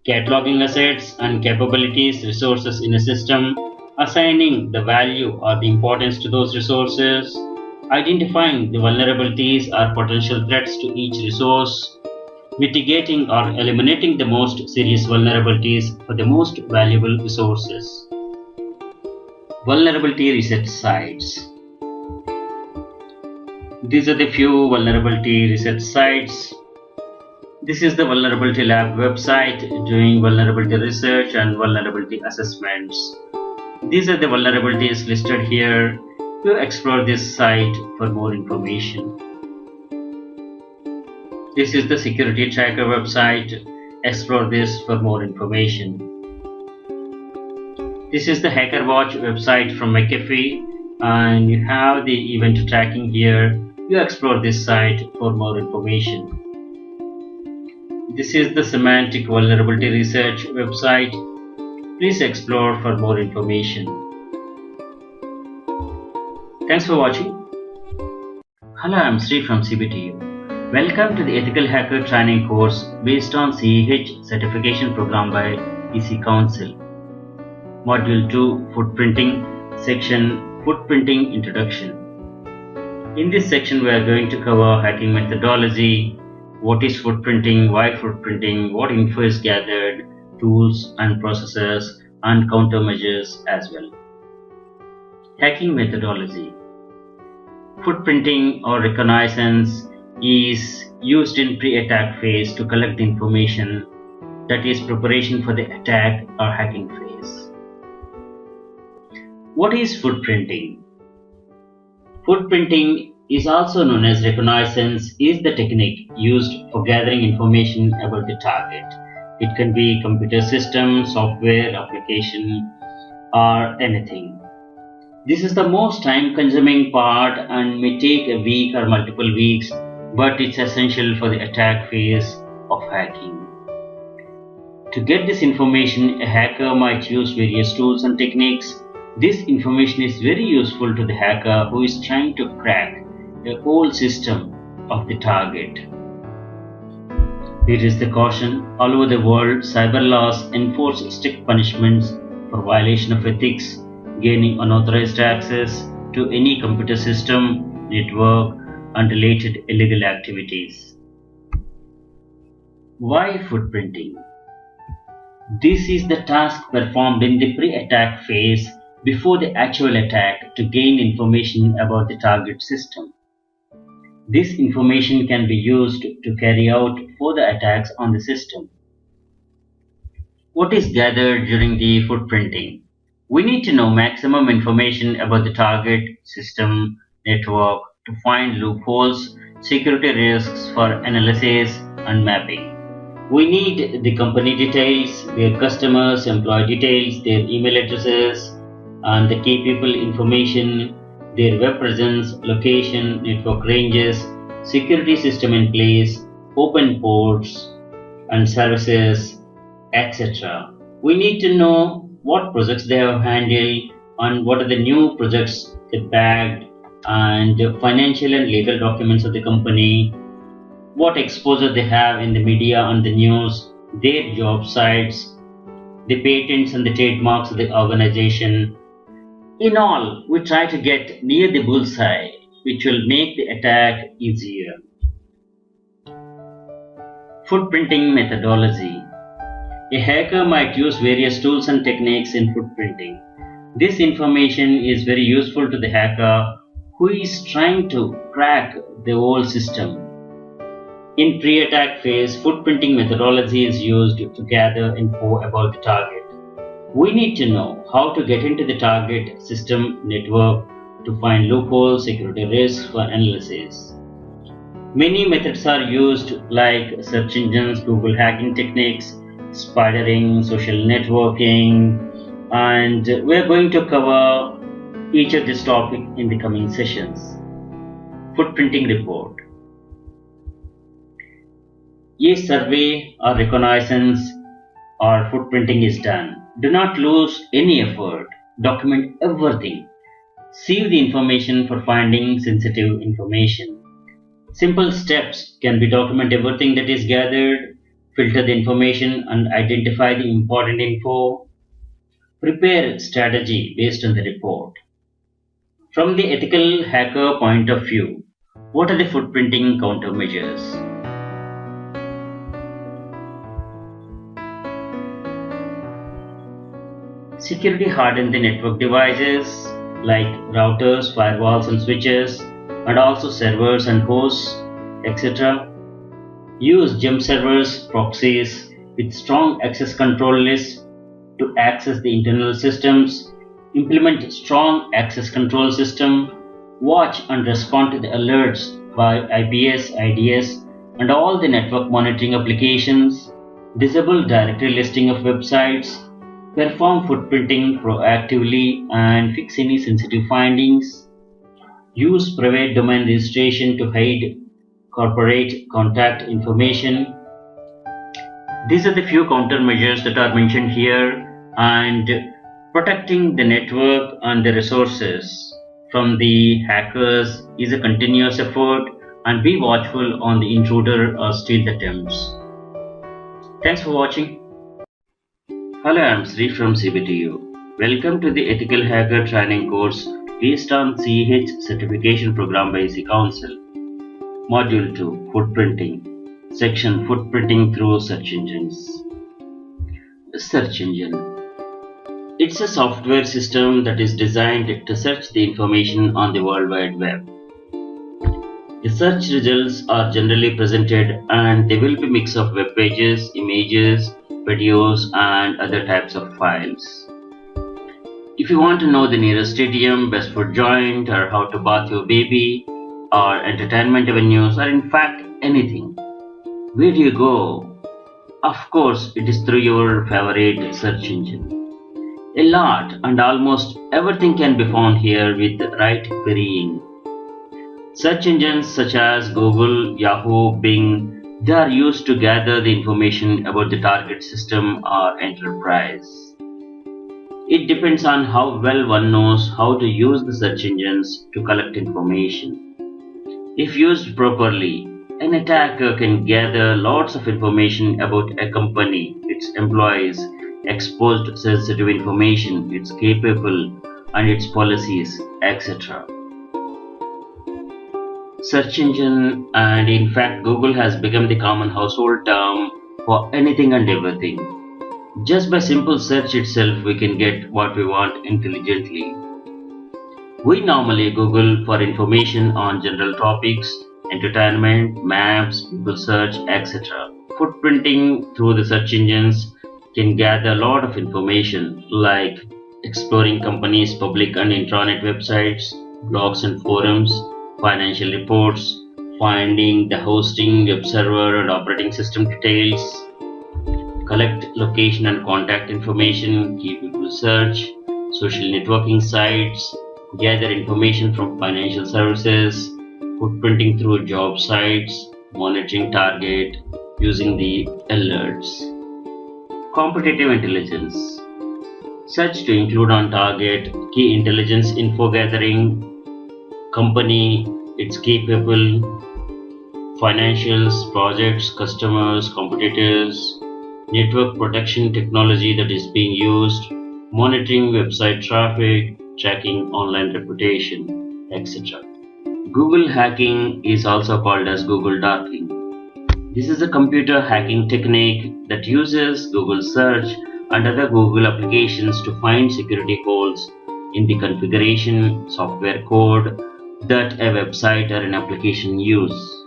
cataloging assets and capabilities, resources in a system, assigning the value or the importance to those resources, identifying the vulnerabilities or potential threats to each resource, mitigating or eliminating the most serious vulnerabilities for the most valuable resources. Vulnerability reset sites. These are the few vulnerability reset sites. This is the Vulnerability Lab website doing vulnerability research and vulnerability assessments. These are the vulnerabilities listed here. To explore this site for more information. This is the Security Tracker website. Explore this for more information. This is the HackerWatch website from McAfee, and you have the event tracking here. You explore this site for more information. This is the Semantic Vulnerability Research website. Please explore for more information. Thanks for watching. Hello, I'm Sri from CBTU. Welcome to the Ethical Hacker Training course based on CEH certification program by EC Council. Module 2 Footprinting, section Footprinting Introduction. In this section we are going to cover hacking methodology, what is footprinting, why footprinting, what info is gathered, tools and processes, and countermeasures as well. Hacking methodology. Footprinting or reconnaissance is used in pre-attack phase to collect information, that is preparation for the attack or hacking phase. What is footprinting? Footprinting is also known as reconnaissance, is the technique used for gathering information about the target. It can be computer system, software, application, or anything. This is the most time-consuming part and may take a week or multiple weeks, but it's essential for the attack phase of hacking. To get this information, a hacker might use various tools and techniques. This information is very useful to the hacker who is trying to crack the whole system of the target. Here is the caution. All over the world, cyber laws enforce strict punishments for violation of ethics, gaining unauthorized access to any computer system, network, and related illegal activities. Why footprinting? This is the task performed in the pre-attack phase before the actual attack to gain information about the target system. This information can be used to carry out further attacks on the system. What is gathered during the footprinting? We need to know maximum information about the target system network to find loopholes, security risks for analysis and mapping. We need the company details, their customers, employee details, their email addresses, and the key people information, their web presence, location, network ranges, security system in place, open ports and services, etc. We need to know what projects they have handled and what are the new projects they bagged, and financial and legal documents of the company, what exposure they have in the media and the news, their job sites, the patents and the trademarks of the organization. In all, we try to get near the bullseye, which will make the attack easier. Footprinting methodology. A hacker might use various tools and techniques in footprinting. This information is very useful to the hacker who is trying to crack the whole system. In pre-attack phase, footprinting methodology is used to gather info about the target. We need to know how to get into the target system network to find loopholes, security risks for analysis. Many methods are used like search engines, Google hacking techniques, spidering, social networking, and we're going to cover each of these topics in the coming sessions. Footprinting report. A survey or reconnaissance or footprinting is done. Do not lose any effort. Document everything. Save the information for finding sensitive information. Simple steps can be document everything that is gathered, filter the information and identify the important info. Prepare strategy based on the report. From the ethical hacker point of view, what are the footprinting countermeasures? Security harden the network devices like routers, firewalls and switches, and also servers and hosts, etc. Use gem servers, proxies with strong access control lists to access the internal systems. Implement strong access control system. Watch and respond to the alerts by IPS, IDS, and all the network monitoring applications. Disable directory listing of websites. Perform footprinting proactively and fix any sensitive findings. Use private domain registration to hide corporate contact information. These are the few countermeasures that are mentioned here, and protecting the network and the resources from the hackers is a continuous effort, and be watchful on the intruder or steal attempts. Thanks for watching. Hello, I'm Sri from CBTU. Welcome to the Ethical Hacker Training course based on CH certification program by EC Council. Module 2, Footprinting. Section, Footprinting through search engines. Search engine. It's a software system that is designed to search the information on the World Wide Web. The search results are generally presented, and they will be a mix of web pages, images, videos and other types of files. If you want to know the nearest stadium, best food joint, or how to bath your baby, or entertainment avenues, or in fact anything, where do you go? Of course, it is through your favorite search engine. A lot and almost everything can be found here with the right querying. Search engines such as Google, Yahoo, Bing, they are used to gather the information about the target system or enterprise. It depends on how well one knows how to use the search engines to collect information. If used properly, an attacker can gather lots of information about a company, its employees, exposed sensitive information, its capable and its policies, etc. Search engine, and in fact Google has become the common household term for anything and everything. Just by simple search itself, we can get what we want intelligently. We normally Google for information on general topics, entertainment, maps, Google search, etc. Footprinting through the search engines can gather a lot of information like exploring companies' public and intranet websites, blogs and forums, financial reports, finding the hosting, web server and operating system details, collect location and contact information, key people search, social networking sites, gather information from financial services, footprinting through job sites, monitoring target using the alerts. Competitive intelligence. Search to include on target, key intelligence info gathering, company, its key people, financials, projects, customers, competitors, network protection technology that is being used, monitoring website traffic, tracking online reputation, etc. Google hacking is also called as Google darking. This is a computer hacking technique that uses Google search and other Google applications to find security holes in the configuration software code that a website or an application use.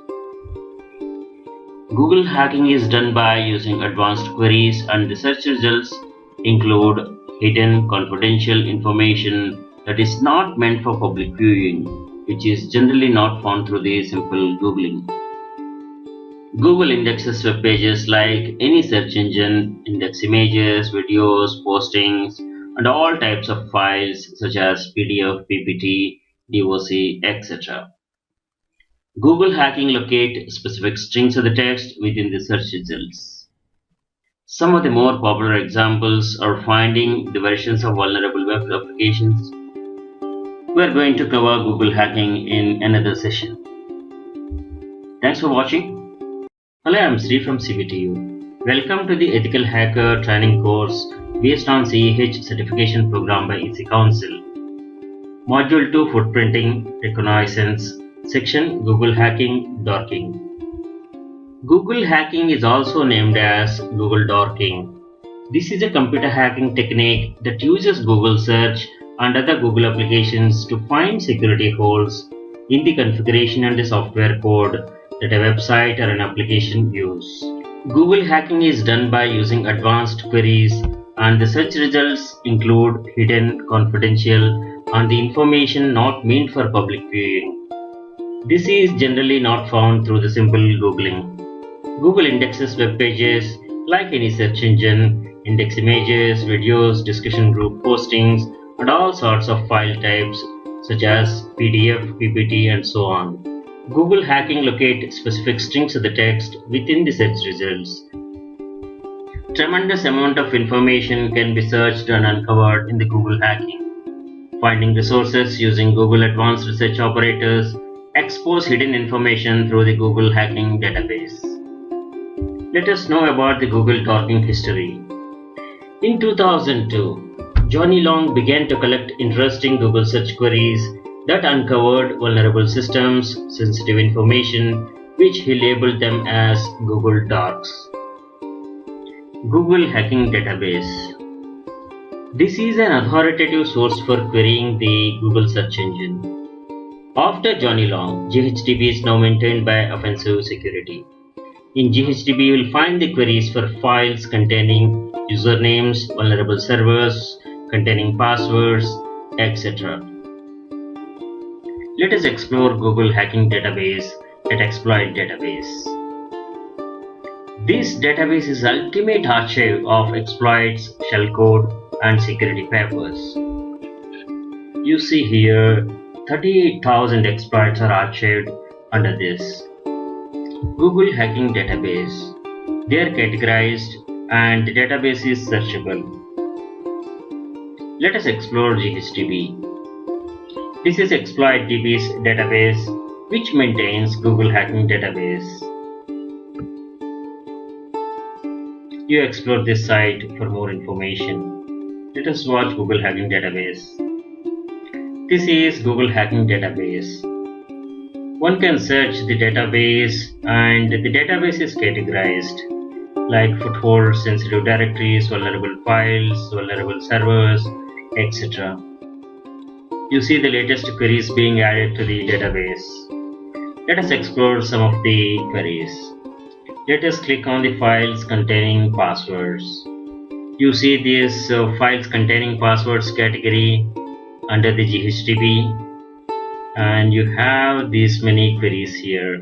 Google hacking is done by using advanced queries, and the search results include hidden confidential information that is not meant for public viewing, which is generally not found through the simple Googling. Google indexes web pages like any search engine, index images, videos, postings, and all types of files such as PDF, PPT, DOC, etc. Google hacking locate specific strings of the text within the search results. Some of the more popular examples are finding the versions of vulnerable web applications. We are going to cover Google hacking in another session. Thanks for watching. Hello, I am Sri from CBTU. Welcome to the Ethical Hacker training course based on CEH certification program by EC Council. Module 2 Footprinting Reconnaissance Section Google Hacking Darking. Google hacking is also named as Google darking. This is a computer hacking technique that uses Google search and other Google applications to find security holes in the configuration and the software code that a website or an application use. Google hacking is done by using advanced queries, and the search results include hidden, confidential, and the information not meant for public viewing. This is generally not found through the simple Googling. Google indexes web pages like any search engine, index images, videos, discussion group postings, and all sorts of file types such as PDF, PPT, and so on. Google hacking locate specific strings of the text within the search results. Tremendous amount of information can be searched and uncovered in the Google hacking. Finding resources using Google Advanced Search Operators expose hidden information through the Google hacking database. Let us know about the Google darking history. In 2002, Johnny Long began to collect interesting Google search queries that uncovered vulnerable systems, sensitive information, which he labeled them as Google Darks. Google Hacking Database. This is an authoritative source for querying the Google search engine. After Johnny Long, GHDB is now maintained by Offensive Security. In GHDB, you will find the queries for files containing usernames, vulnerable servers, containing passwords, etc. Let us explore Google Hacking Database at Exploit Database. This database is ultimate archive of exploits, shellcode, and security papers. You see here 38,000 exploits are archived under this. Google Hacking Database. They are categorized and the database is searchable. Let us explore GHDB. This is ExploitDB's database, which maintains Google Hacking Database. You explore this site for more information. Let us watch Google Hacking Database. This is Google Hacking Database. One can search the database and the database is categorized. like foothold sensitive directories, vulnerable files, vulnerable servers, etc. You see the latest queries being added to the database. Let us explore some of the queries. Let us click on the files containing passwords. You see this files containing passwords category under the GHTB, and you have these many queries here.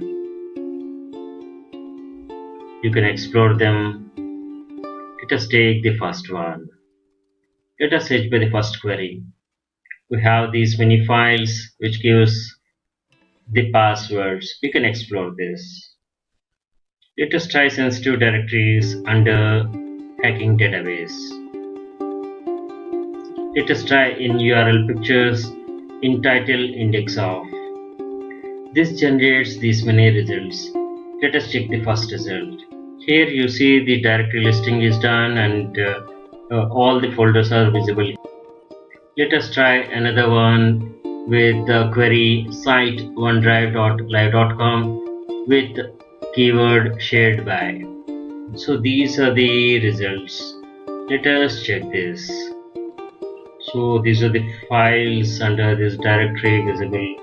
You can explore them. Let us take the first one. Let us search by the first query. We have these many files which gives the passwords. We can explore this. Let us try sensitive directories under hacking database. Let us try in URL pictures in title index of. This generates these many results. Let us check the first result. Here you see the directory listing is done and all the folders are visible. Let us try another one with the query site onedrive.live.com with keyword shared by. So these are the results. Let us check this. So these are the files under this directory visible.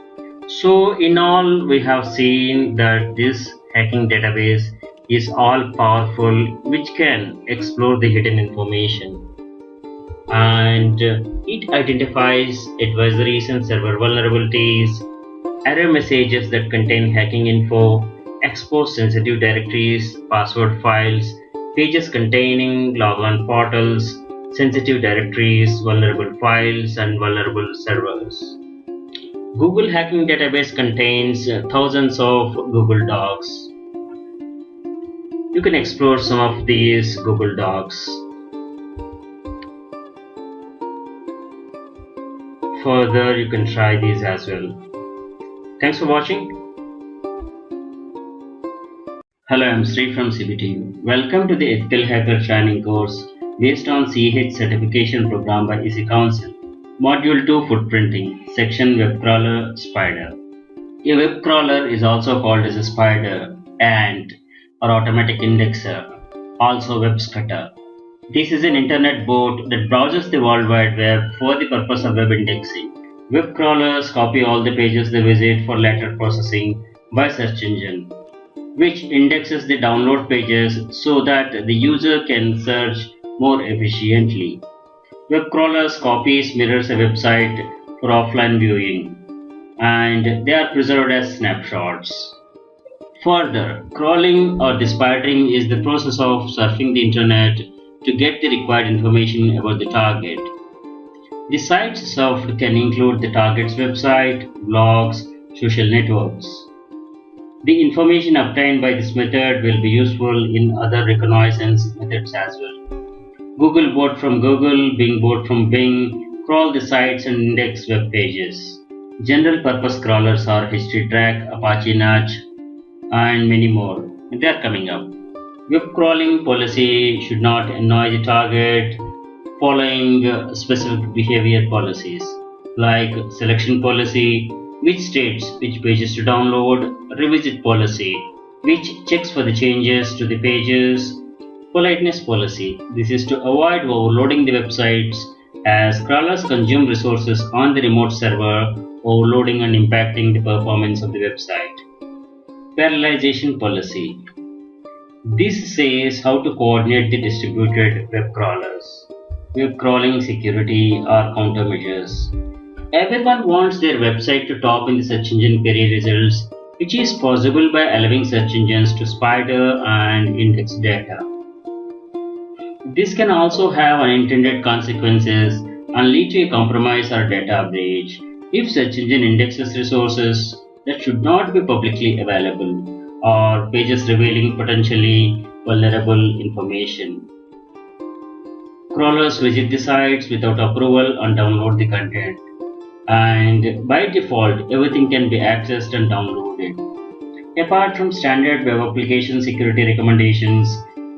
So in all, we have seen that this hacking database is all powerful, which can explore the hidden information, and it identifies advisories and server vulnerabilities, error messages that contain hacking info, expose sensitive directories, password files, pages containing logon portals, sensitive directories, vulnerable files, and vulnerable servers. Google Hacking Database contains thousands of Google Docs. You can explore some of these Google Docs. Further, you can try these as well. Thanks for watching. Hello, I'm Sri from CBT. Welcome to the Ethical Hacker Training course based on CH certification program by EC Council. Module 2 Footprinting, Section Web Crawler Spider. A web crawler is also called as a spider, ant, or automatic indexer, also web scutter. This is an internet bot that browses the World Wide Web for the purpose of web indexing. Web crawlers copy all the pages they visit for later processing by search engine, which indexes the download pages so that the user can search more efficiently. Web crawlers copies mirrors a website for offline viewing, and they are preserved as snapshots. Further, crawling or spidering is the process of surfing the internet to get the required information about the target. The sites surfed can include the target's website, blogs, social networks. The information obtained by this method will be useful in other reconnaissance methods as well. Google bot from Google, Bing bot from Bing crawl the sites and index web pages. General purpose crawlers are HistoryTrack, Apache Notch, and many more. They are coming up. Web crawling policy should not annoy the target, following specific behavior policies like selection policy, which states which pages to download, revisit policy, which checks for the changes to the pages, politeness policy. This is to avoid overloading the websites as crawlers consume resources on the remote server, overloading and impacting the performance of the website. Parallelization policy. This says how to coordinate the distributed web crawlers. Web crawling security or countermeasures. Everyone wants their website to top in the search engine query results, which is possible by allowing search engines to spider and index data. This can also have unintended consequences and lead to a compromise or data breach if search engine indexes resources that should not be publicly available or pages revealing potentially vulnerable information. Crawlers visit the sites without approval and download the content, and by default everything can be accessed and downloaded. Apart from standard web application security recommendations,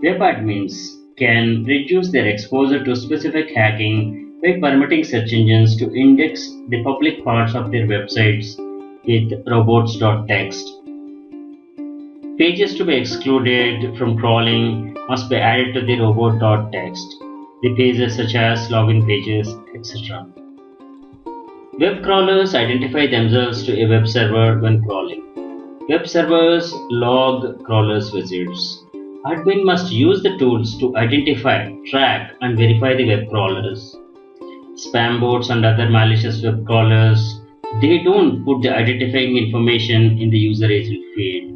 web admins can reduce their exposure to specific hacking by permitting search engines to index the public parts of their websites with robots.txt. Pages to be excluded from crawling must be added to the robot.txt, the pages such as login pages, etc. Web crawlers identify themselves to a web server when crawling. Web servers log crawlers' visits. Admin must use the tools to identify, track, and verify the web crawlers. Spam bots and other malicious web crawlers, they don't put the identifying information in the user agent field.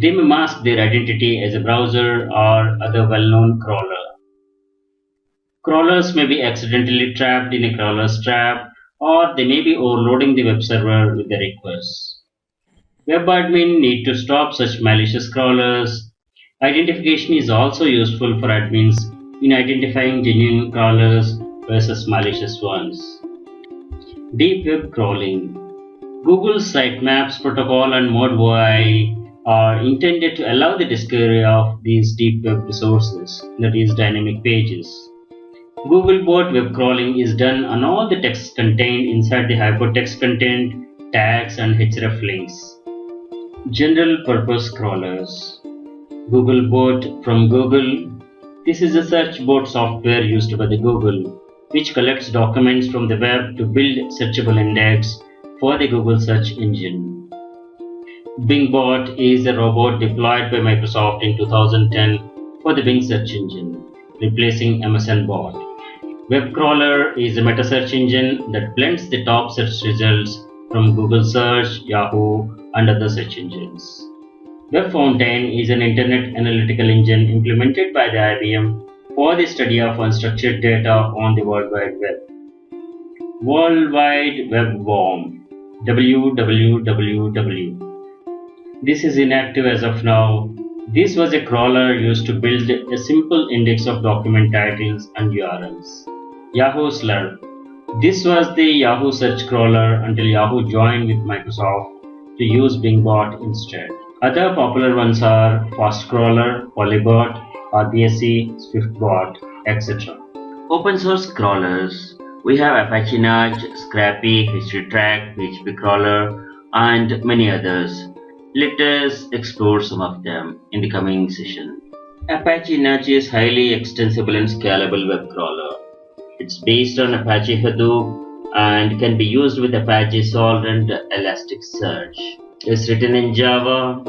They may mask their identity as a browser or other well-known crawler. Crawlers may be accidentally trapped in a crawler's trap, or they may be overloading the web server with the requests. Web admin need to stop such malicious crawlers. Identification is also useful for admins in identifying genuine crawlers versus malicious ones. Deep web crawling. Google's sitemaps protocol and ModWI are intended to allow the discovery of these deep web resources, that is, dynamic pages. Googlebot web crawling is done on all the text contained inside the hypertext content, tags, and href links. General purpose crawlers. Googlebot from Google. This is a search bot software used by the Google, which collects documents from the web to build searchable index for the Google search engine. BingBot is a robot deployed by Microsoft in 2010 for the Bing search engine, replacing MSN Bot. WebCrawler is a meta search engine that blends the top search results from Google Search, Yahoo, and other search engines. WebFountain is an internet analytical engine implemented by the IBM for the study of unstructured data on the World Wide Web. World Wide Web Worm, WWW. This is inactive as of now. This was a crawler used to build a simple index of document titles and URLs. Yahoo Slurp. This was the Yahoo search crawler until Yahoo joined with Microsoft to use BingBot instead. Other popular ones are FastCrawler, Polybot, RBSC, SwiftBot, etc. Open source crawlers. We have Apache Nudge, Scrappy, HistoryTrack, PHP Crawler, and many others. Let us explore some of them in the coming session. Apache Nudge is highly extensible and scalable web crawler. It's based on Apache Hadoop and can be used with Apache Salt and Elasticsearch. It's written in Java.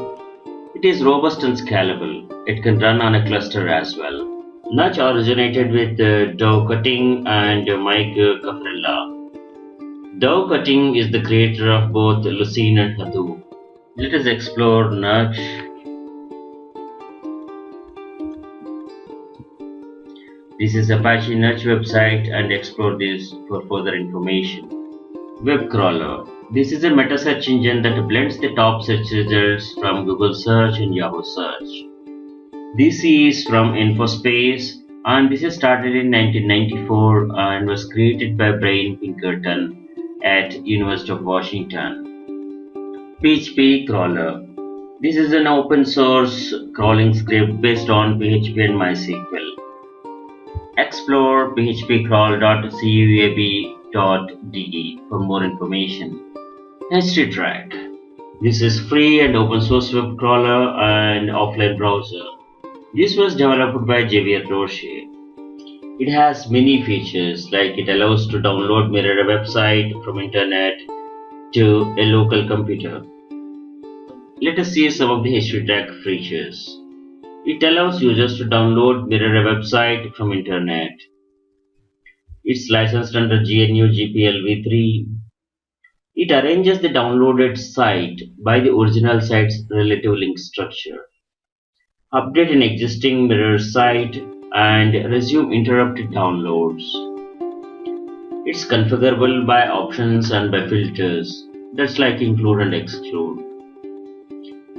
It is robust and scalable. It can run on a cluster as well. Nudge originated with Dow Cutting and Mike Caprella. Dow Cutting is the creator of both Lucene and Hadoop. Let us explore Nudge. This is Apache Nudge website and explore this for further information. Web crawler. This is a meta search engine that blends the top search results from Google Search and Yahoo Search. This is from Infospace and this is started in 1994 and was created by Brian Pinkerton at University of Washington. PHP crawler. This is an open source crawling script based on PHP and MySQL. Explore phpcrawl.cuab.de for more information. HTTrack. This is free and open source web crawler and offline browser. This was developed by Javier Roche. It has many features like it allows to download mirror a website from internet to a local computer. Let us see some of the HTTrack features. It allows users to download mirror a website from internet. It's licensed under GNU GPL v3. It arranges the downloaded site by the original site's relative link structure. Update an existing mirror site and resume interrupted downloads. It's configurable by options and by filters. That's like include and exclude.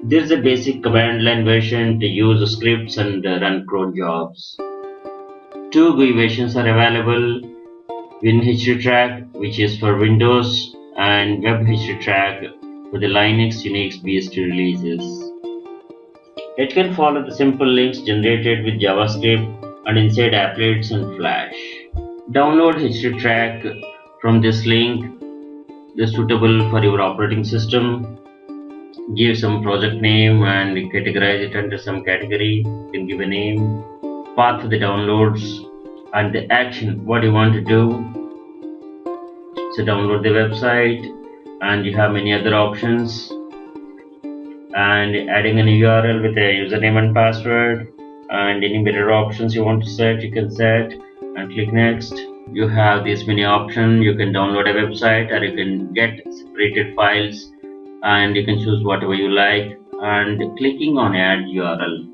There is a basic command line version to use scripts and run cron jobs. Two GUI versions are available: WinHTTrack, which is for Windows, and WebHTTrack for the Linux, Unix, BSD releases. It can follow the simple links generated with JavaScript and inside applets and Flash. Download HTTrack from this link. They're suitable for your operating system. Give some project name and categorize it under some category. You can give a name, path for the downloads, and the action, what you want to do. So download the website, and you have many other options, and adding an URL with a username and password, and any better options you want to set, you can set, and click next. You have these many options. You can download a website, or you can get separated files, and you can choose whatever you like, and clicking on add URL.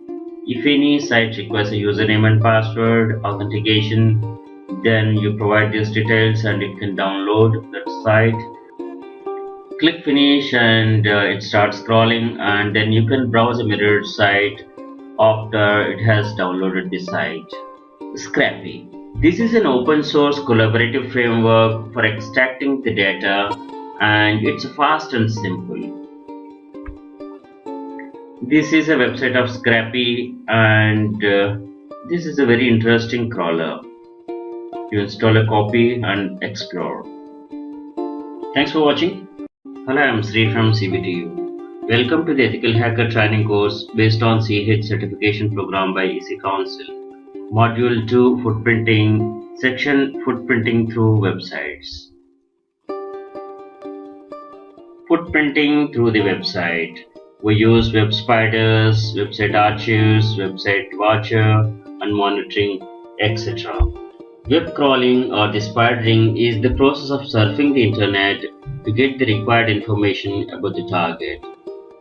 If any site requires a username and password authentication, then you provide these details and it can download that site. Click finish, and it starts scrolling, and then you can browse a mirrored site after it has downloaded the site. Scrappy. This is an open source collaborative framework for extracting the data, and it's fast and simple. This is a website of Scrappy, and this is a very interesting crawler. You install a copy and explore. Thanks for watching. Hello, I'm Sri from CBTU. Welcome to the Ethical Hacker training course based on CH certification program by EC Council. Module 2 Footprinting, section Footprinting through websites. Footprinting through the website. We use web spiders, website archives, website watcher, and monitoring, etc. Web crawling or the spidering is the process of surfing the internet to get the required information about the target.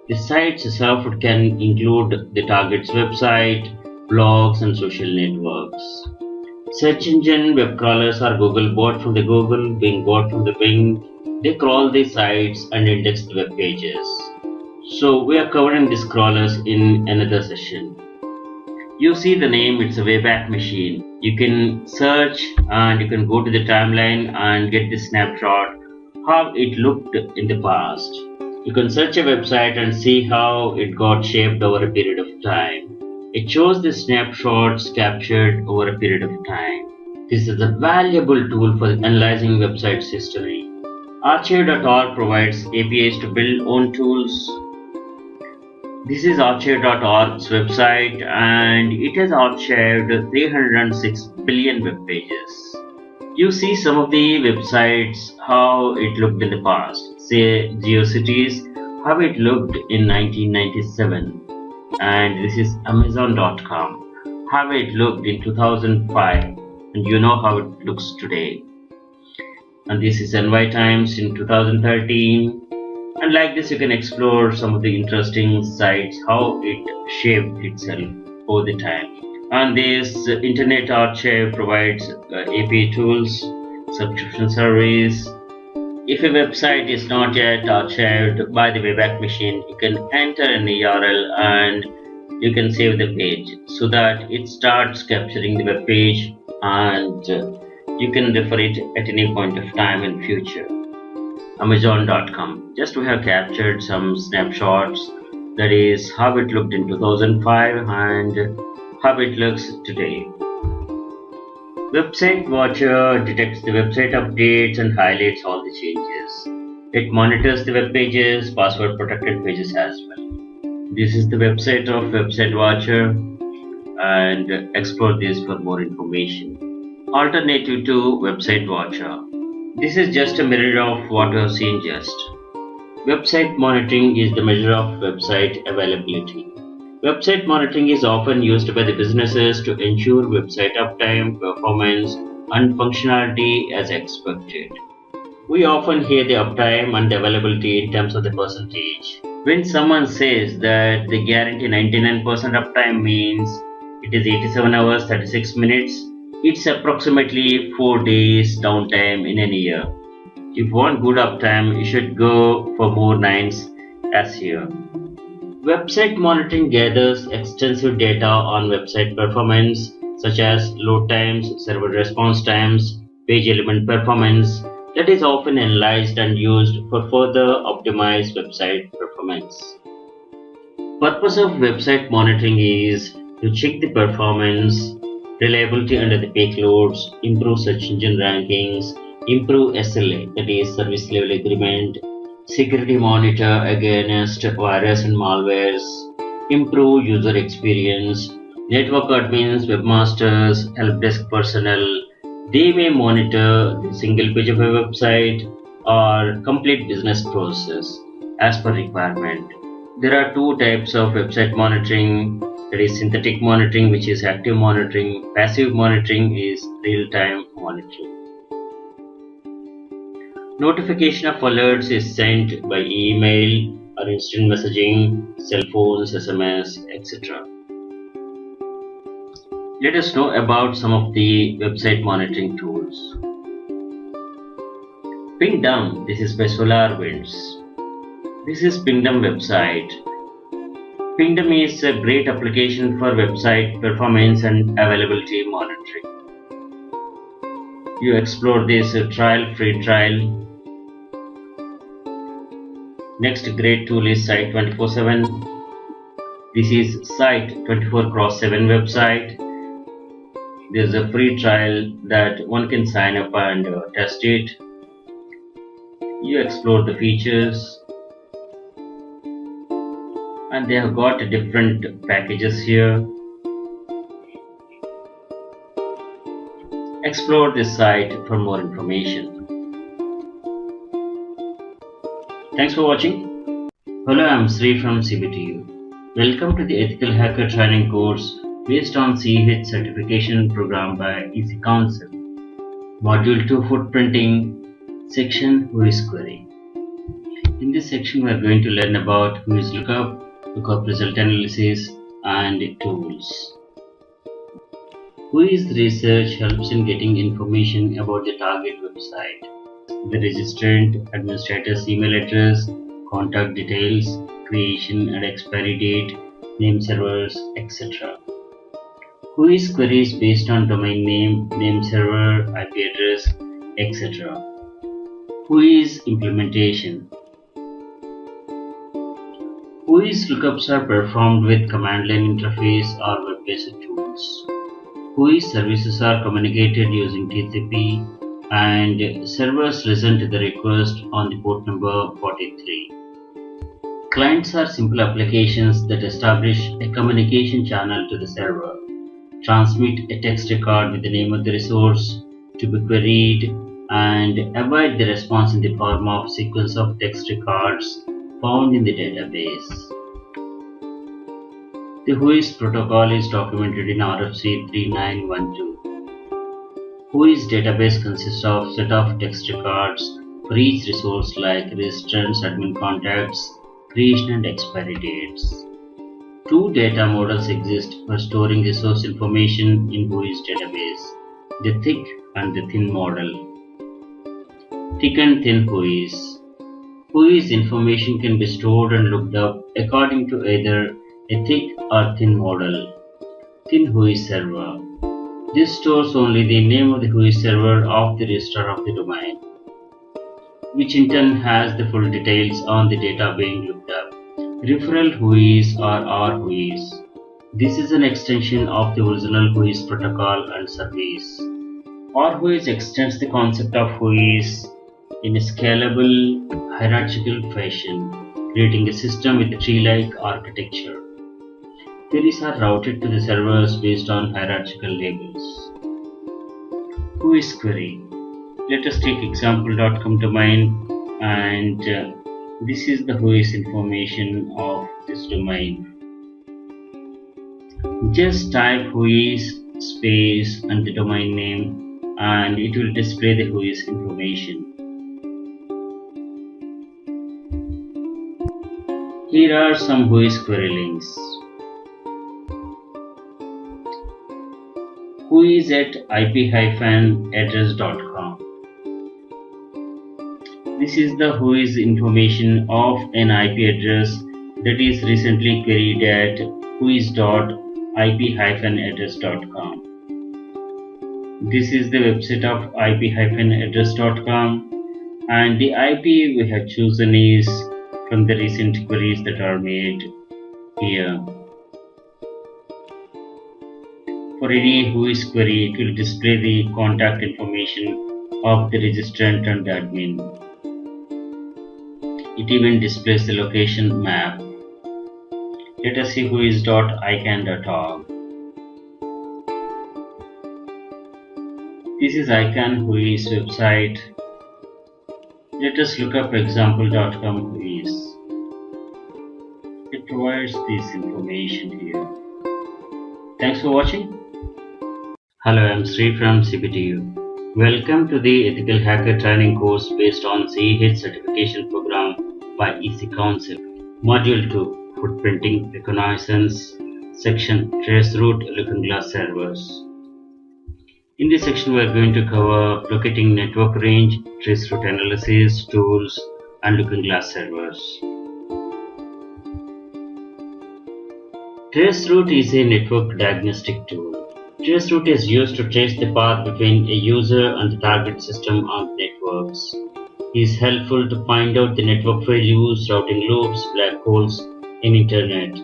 The sites surfed can include the target's website, blogs, and social networks. Search engine web crawlers are Google bot from the Google, Bing bot from the Bing. They crawl the sites and index the web pages. So we are covering these crawlers in another session. You see the name, it's a Wayback Machine. You can search and you can go to the timeline and get the snapshot how it looked in the past. You can search a website and see how it got shaped over a period of time. It shows the snapshots captured over a period of time. This is a valuable tool for analyzing websites history. Archive.org provides APIs to build own tools. This is archive.org's website, and it has archived 306 billion web pages. You see some of the websites how it looked in the past. Say GeoCities, how it looked in 1997. And this is Amazon.com, how it looked in 2005, and you know how it looks today. And this is NY Times in 2013. And like this, you can explore some of the interesting sites, how it shaped itself over the time. And this Internet Archive provides API tools, subscription service. If a website is not yet archived by the Wayback Machine, you can enter an URL and you can save the page so that it starts capturing the web page, and you can refer it at any point of time in future. Amazon.com. Just we have captured some snapshots, that is how it looked in 2005 and how it looks today. Website Watcher detects the website updates and highlights all the changes. It monitors the web pages, password protected pages as well. This is the website of Website Watcher, and explore this for more information. Alternative to Website Watcher. This is just a mirror of what we have seen just. Website monitoring is the measure of website availability. Website monitoring is often used by the businesses to ensure website uptime, performance, and functionality as expected. We often hear the uptime and availability in terms of the percentage. When someone says that they guarantee 99% uptime means it is 87 hours 36 minutes, it's approximately 4 days downtime in a year. If you want good uptime, you should go for more nines as here. Website monitoring gathers extensive data on website performance, such as load times, server response times, page element performance, that is often analyzed and used for further optimized website performance. Purpose of website monitoring is to check the performance, reliability under the peak loads, improve search engine rankings, improve SLA, that is service level agreement, security monitor against virus and malwares, improve user experience, network admins, webmasters, help desk personnel. They may monitor the single page of a website or complete business process as per requirement. There are two types of website monitoring. That is synthetic monitoring, which is active monitoring. Passive monitoring is real-time monitoring. Notification of alerts is sent by email or instant messaging, cell phones, SMS, etc. Let us know about some of the website monitoring tools. Pingdom, this is by SolarWinds. This is Pingdom website. Pingdom is a great application for website performance and availability monitoring. You explore this free trial. Next great tool is Site 24/7. This is Site 24/7 website. There's a free trial that one can sign up and test it. You explore the features, and they have got different packages here. Explore this site for more information. Thanks for watching. Hello, I'm Sri from CBTU. Welcome to the Ethical Hacker Training course based on CH certification program by EC Council. Module 2 Footprinting, section Who is Query. In this section, we are going to learn about who is lookup result analysis, and tools. Who is research helps in getting information about the target website, the registrant, administrator's email address, contact details, creation and expiry date, name servers, etc. Who is queries based on domain name server, IP address, etc. Who is implementation. Who is lookups are performed with command line interface or web-based tools. Who is services are communicated using TCP and servers listen to the request on the port number 43. Clients are simple applications that establish a communication channel to the server, transmit a text record with the name of the resource to be queried, and await the response in the form of sequence of text records found in the database. The WHOIS protocol is documented in RFC 3912. WHOIS database consists of set of text records for each resource like registrants, admin contacts, creation and expiry dates. Two data models exist for storing resource information in WHOIS database, the thick and the thin model. Thick and thin WHOIS. WHOIS information can be stored and looked up according to either a thick or thin model. Thin WHOIS server. This stores only the name of the WHOIS server of the registrar of the domain, which in turn has the full details on the data being looked up. Referral WHOIS or RWHOIS. This is an extension of the original WHOIS protocol and service. RWHOIS extends the concept of WHOIS in a scalable, hierarchical fashion, creating a system with a tree-like architecture. Queries are routed to the servers based on hierarchical labels. Who is query? Let us take example.com domain, and this is the WHOIS information of this domain. Just type WHOIS space and the domain name, and it will display the WHOIS information. Here are some WHOIS query links. WHOIS at ip-address.com. This is the WHOIS information of an IP address that is recently queried at whois.ip-address.com. This is the website of ip-address.com, and the IP we have chosen is from the recent queries that are made here. For any WHOIS query, it will display the contact information of the registrant and the admin. It even displays the location map. Let us see who is .ican.org. This is ICANN whois website. Let us look up example.com whois. It provides this information here. Thanks for watching. Hello, I am Sri from CPTU. Welcome to the Ethical Hacker Training course based on CEH certification program by EC Council. Module 2, Footprinting Reconnaissance, Section Traceroute Looking Glass Servers. In this section, we are going to cover locating network range, traceroute analysis, tools, and looking glass servers. Traceroute is a network diagnostic tool. Traceroute is used to trace the path between a user and the target system on networks. It is helpful to find out the network failures, routing loops, black holes in Internet.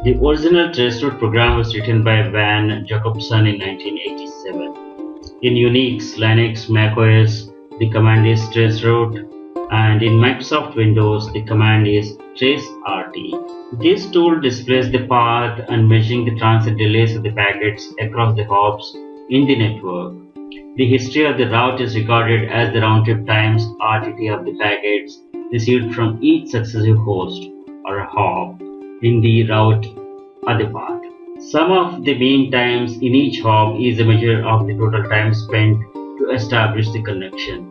The original traceroute program was written by Van Jacobson in 1987. In Unix, Linux, macOS, the command is traceroute, and in Microsoft Windows, the command is traceRT. This tool displays the path and measuring the transit delays of the packets across the hops in the network. The history of the route is recorded as the round trip times RTT of the packets received from each successive host or hop in the route or the path. Sum of the mean times in each hop is a measure of the total time spent to establish the connection.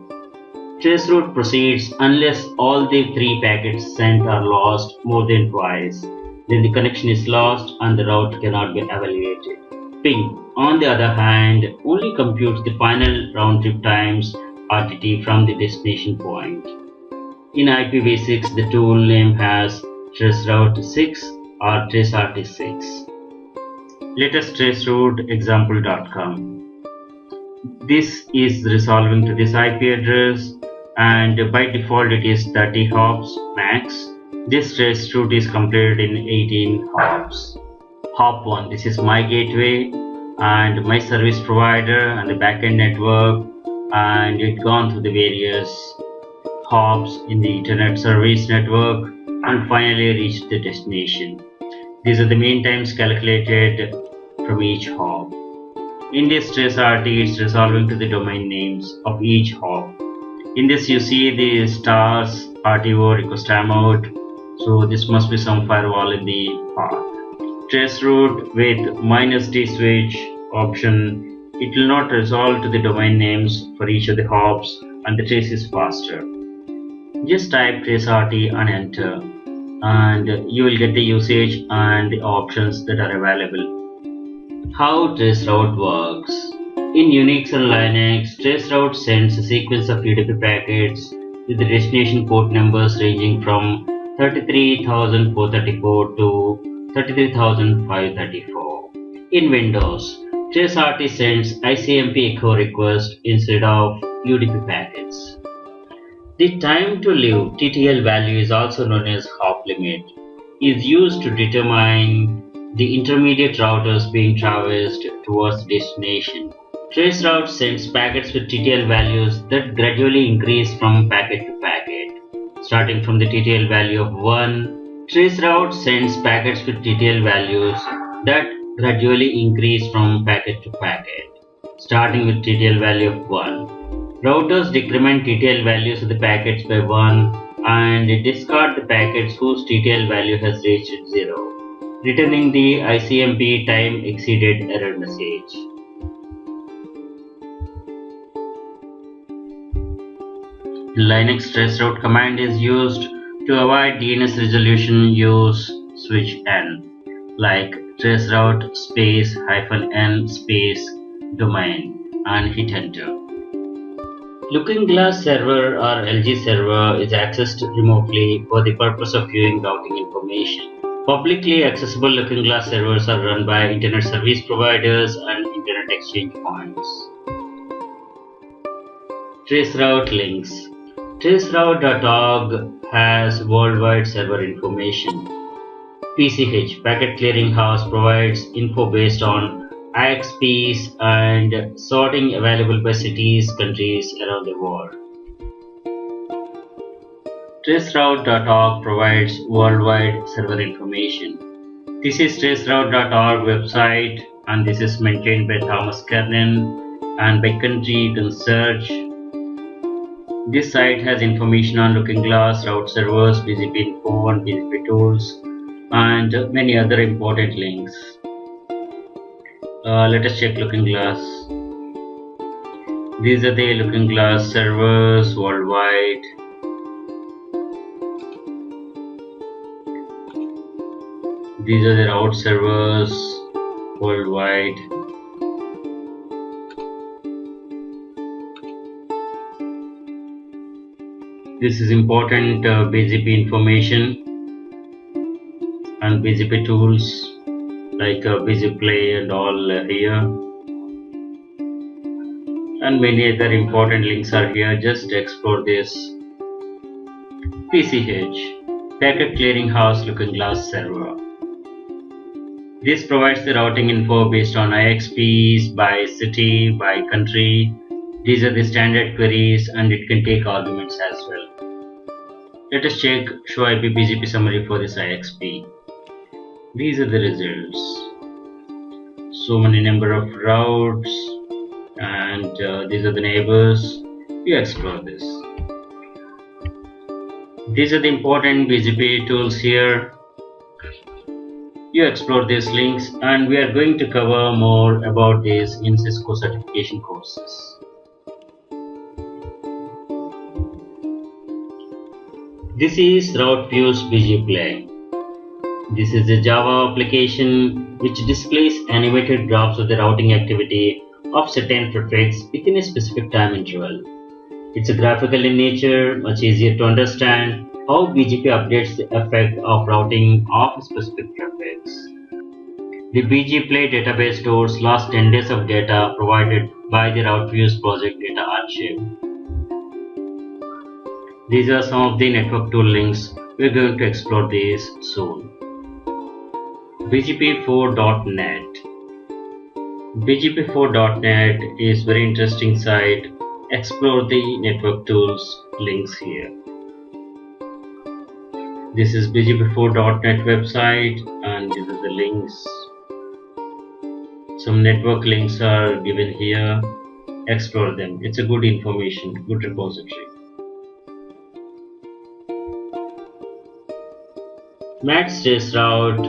Traceroute proceeds unless all the 3 packets sent are lost more than twice. Then the connection is lost and the route cannot be evaluated. Ping, on the other hand, only computes the final round trip times RTT from the destination point. In IPv6, the tool name has traceroute6 or traceRT6. Let us traceroute example.com. This is resolving to this IP address, and by default it is 30 hops max. This traceroute is completed in 18 hops. Hop 1, this is my gateway and my service provider and the backend network, and it gone through the various hops in the internet service network and finally reached the destination. These are the mean times calculated from each hop. In this traceRT, it's resolving to the domain names of each hop. In this, you see the stars RTO request timeout, so this must be some firewall in the path. Traceroute with -D switch option, it will not resolve to the domain names for each of the hops, and the trace is faster. Just type traceRT and enter, and you will get the usage and the options that are available. How traceroute works. In Unix and Linux, traceroute sends a sequence of UDP packets with the destination port numbers ranging from 33,434 to 33,534. In Windows, traceRT sends ICMP echo request instead of UDP packets. The time to live TTL value is also known as hop limit, is used to determine the intermediate routers being traversed towards the destination. Traceroute sends packets with TTL values that gradually increase from packet to packet. Starting from the TTL value of 1, traceroute sends packets with TTL values that gradually increase from packet to packet. Starting with TTL value of 1. Routers decrement TTL values of the packets by 1 and discard the packets whose TTL value has reached 0, returning the ICMP time exceeded error message. Linux traceroute command is used to avoid DNS resolution. Use switch n, like traceroute space -n space domain, and hit enter. Looking glass server or LG server is accessed remotely for the purpose of viewing routing information. Publicly accessible looking glass servers are run by internet service providers and internet exchange points. Traceroute links. Traceroute.org has worldwide server information. PCH, Packet Clearing House, provides info based on IXPs and sorting available by cities, countries around the world. Traceroute.org provides worldwide server information. This is traceroute.org website, and this is maintained by Thomas Kernan, and by country you can search. This site has information on Looking Glass, route servers, BGP info and BGP tools, and many other important links. Let us check Looking Glass. These are the Looking Glass servers worldwide. These are the route servers worldwide. This is important BGP information and BGP tools like BGP Play and all here. And many other important links are here. Just explore this. PCH, Packet Clearing House Looking Glass Server. This provides the routing info based on IXPs by city, by country. These are the standard queries, and it can take arguments as well. Let us check Show IP BGP summary for this IXP. These are the results. So many number of routes, and these are the neighbors. You explore this. These are the important BGP tools here. You explore these links, and we are going to cover more about this in Cisco certification courses. This is RouteViews BG Play. This is a Java application which displays animated graphs of the routing activity of certain traffics within a specific time interval. It's graphical in nature, much easier to understand how BGP updates the effect of routing of specific traffics. The BG Play database stores last 10 days of data provided by the RouteViews project data archive. These are some of the network tool links. We're going to explore these soon. BGP4.net. BGP4.net is very interesting site. Explore the network tools links here. This is BGP4.net website, and these are the links. Some network links are given here. Explore them. It's a good information, good repository. Max Traceroute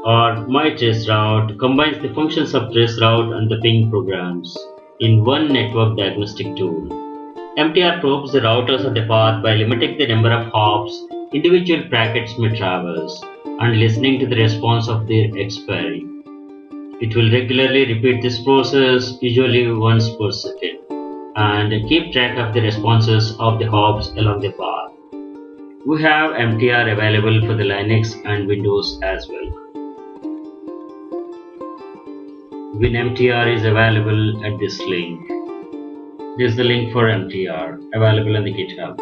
or My Traceroute combines the functions of Traceroute and the ping programs in one network diagnostic tool. MTR probes the routers of the path by limiting the number of hops individual packets may traverse and listening to the response of their expiry. It will regularly repeat this process, usually once per second, and keep track of the responses of the hops along the path. We have MTR available for the Linux and Windows as well. WinMTR is available at this link. This is the link for MTR available on the GitHub.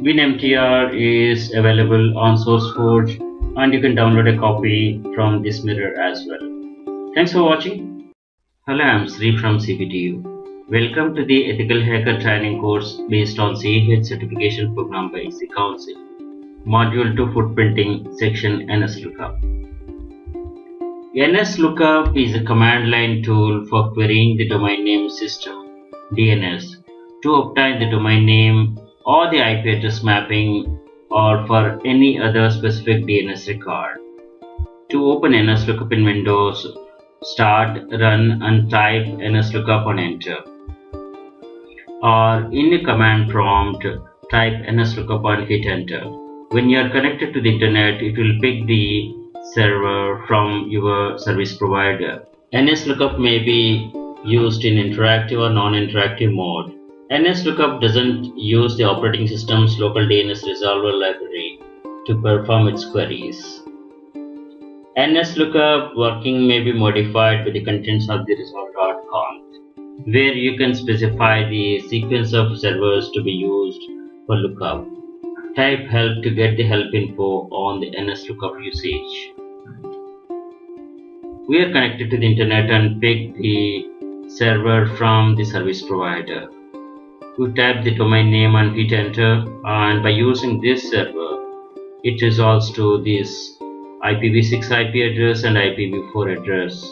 WinMTR is available on SourceForge, and you can download a copy from this mirror as well. Thanks for watching. Hello, I'm Sri from CPTU. Welcome to the Ethical Hacker Training course based on CAH certification program by EC Council. Module 2 Footprinting, Section NSLookup. NSLookup is a command line tool for querying the domain name system (DNS) to obtain the domain name or the IP address mapping or for any other specific DNS record. To open NSLookup in Windows, start, run and type NSLookup and enter. Or in the command prompt, type NSLookup and hit enter. When you are connected to the internet, it will pick the server from your service provider. NSLookup may be used in interactive or non-interactive mode. NSLookup doesn't use the operating system's local DNS resolver library to perform its queries. NSLookup working may be modified by the contents of the resolve.conf, where you can specify the sequence of servers to be used for lookup. Type help to get the help info on the NSLookup usage. We are connected to the internet and pick the server from the service provider. You type the domain name and hit enter, and by using this server, it resolves to this IPv6 IP address and IPv4 address.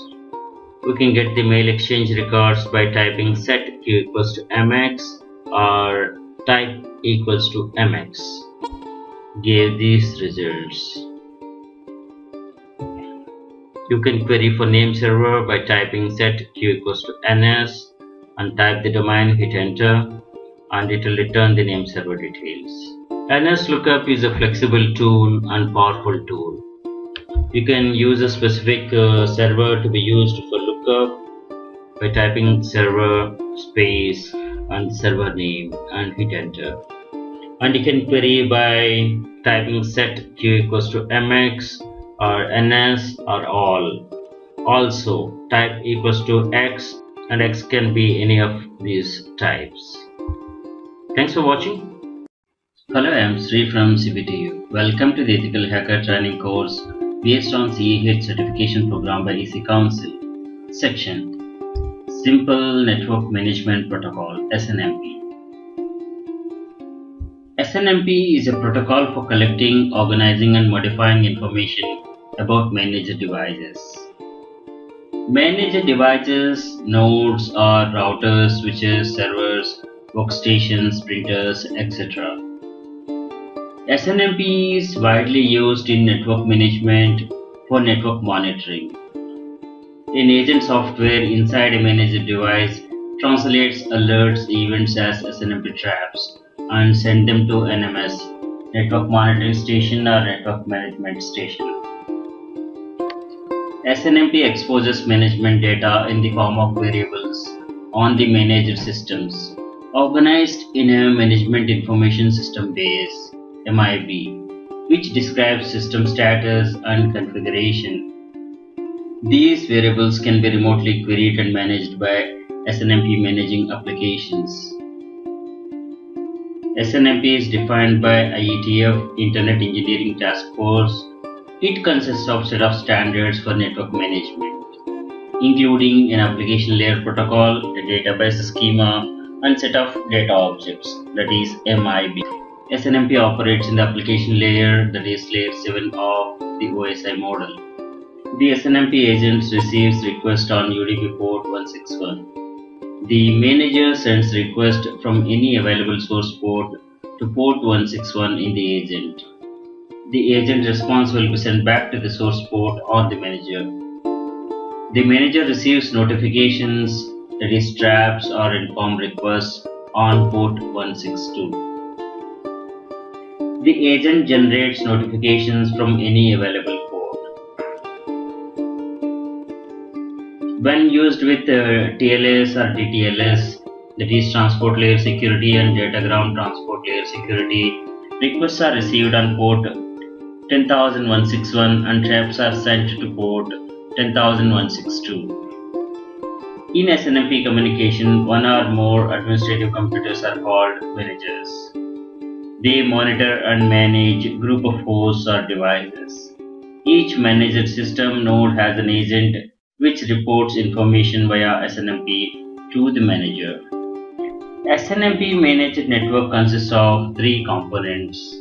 We can get the mail exchange records by typing set q equals to mx or type equals to mx. Give these results. You can query for name server by typing set q equals to ns and type the domain, hit enter, and it will return the name server details. NS lookup is a flexible tool and powerful tool. You can use a specific server to be used for lookup by typing server space and server name and hit enter. And you can query by typing set q equals to mx or ns or all. Also type equals to x, and x can be any of these types. Thanks for watching. Hello, I am Sri from CBTU. Welcome to the Ethical Hacker Training course based on CAH certification program by EC Council. Section Simple Network Management Protocol (SNMP). SNMP is a protocol for collecting, organizing and modifying information about managed devices. Managed devices, nodes are routers, switches, servers, workstations, printers, etc. SNMP is widely used in network management for network monitoring. An agent software inside a managed device translates alerts events as SNMP traps and send them to NMS, Network Monitoring Station or Network Management Station. SNMP exposes management data in the form of variables on the managed systems, organized in a Management Information System base (MIB), which describes system status and configuration. These variables can be remotely queried and managed by SNMP managing applications. SNMP is defined by IETF Internet Engineering Task Force. It consists of a set of standards for network management, including an application layer protocol, a database schema, and set of data objects, that is MIB. SNMP operates in the application layer, that is layer 7 of the OSI model. The SNMP agent receives request on UDP port 161. The manager sends request from any available source port to port 161 in the agent. The agent response will be sent back to the source port on the manager. The manager receives notifications, that is traps or inform requests, on port 162. The agent generates notifications from any available port. When used with TLS or DTLS, that is Transport Layer Security and Datagram Transport Layer Security, requests are received on port 10,161 and traps are sent to port 10,162. In SNMP communication, one or more administrative computers are called managers. They monitor and manage a group of hosts or devices. Each managed system node has an agent which reports information via SNMP to the manager. SNMP managed network consists of three components: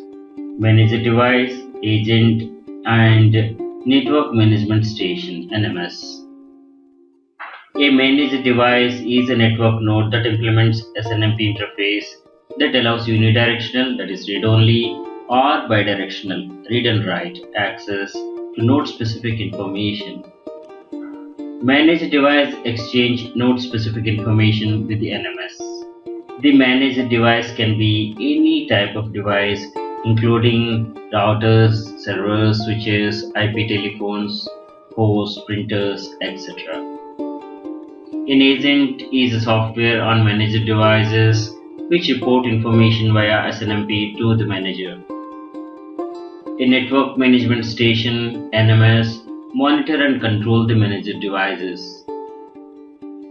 managed device, agent, and network management station (NMS). A managed device is a network node that implements SNMP interface that allows unidirectional, that is read-only, or bidirectional, read and write, access to node-specific information. Managed device exchange node-specific information with the NMS. The managed device can be any type of device, including routers, servers, switches, IP telephones, hosts, printers, etc. An agent is a software on managed devices which report information via SNMP to the manager. A network management station (NMS) monitor and control the managed devices.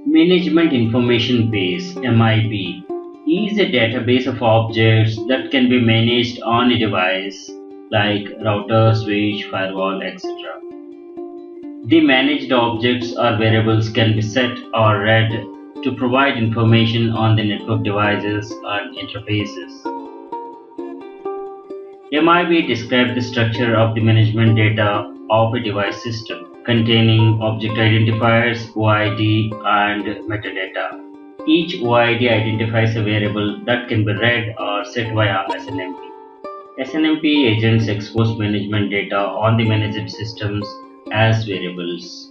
Management Information Base (MIB) is a database of objects that can be managed on a device like router, switch, firewall, etc. The managed objects or variables can be set or read to provide information on the network devices and interfaces. MIB describes the structure of the management data of a device system containing object identifiers, OID, and metadata. Each OID identifies a variable that can be read or set via SNMP. SNMP agents expose management data on the managed systems as variables.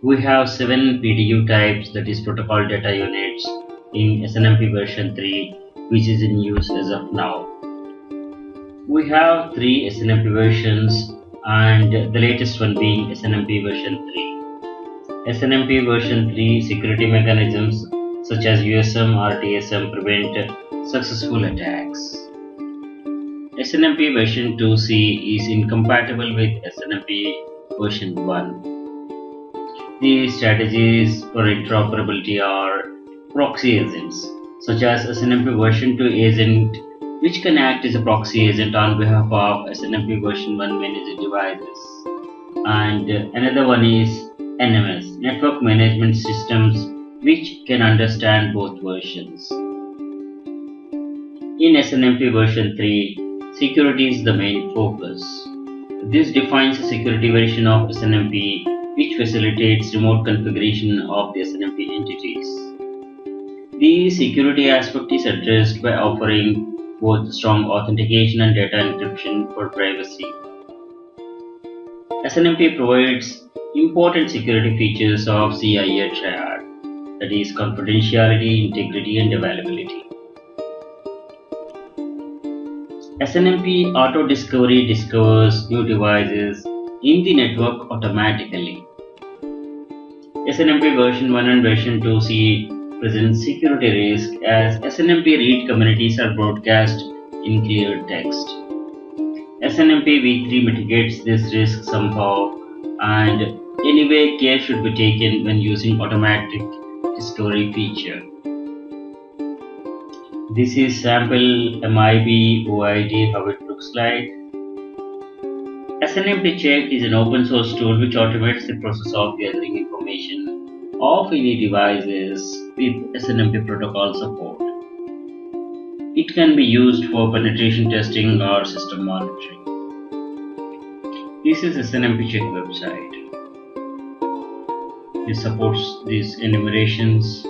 We have 7 PDU types, that is protocol data units, in SNMP version 3, which is in use as of now. We have 3 SNMP versions, and the latest one being SNMP version 3. SNMP version 3 security mechanisms such as USM or TSM prevent successful attacks. SNMP version 2C is incompatible with SNMP version 1. The strategies for interoperability are proxy agents, such as SNMP version 2 agent, which can act as a proxy agent on behalf of SNMP version 1 managed devices. And another one is NMS, Network Management Systems, which can understand both versions. In SNMP version 3, security is the main focus. This defines a security version of SNMP which facilitates remote configuration of the SNMP entities. The security aspect is addressed by offering both strong authentication and data encryption for privacy. SNMP provides important security features of CIA triad, that is confidentiality, integrity, and availability. SNMP auto discovery discovers new devices in the network automatically. SNMP version 1 and version 2C present security risk as SNMP read communities are broadcast in clear text. SNMP v3 mitigates this risk somehow, and anyway care should be taken when using automatic discovery feature. This is sample MIB OID, how it looks like. SNMP check is an open source tool which automates the process of gathering information of any devices with SNMP protocol support. It can be used for penetration testing or system monitoring. This is SNMP check website. It supports these enumerations,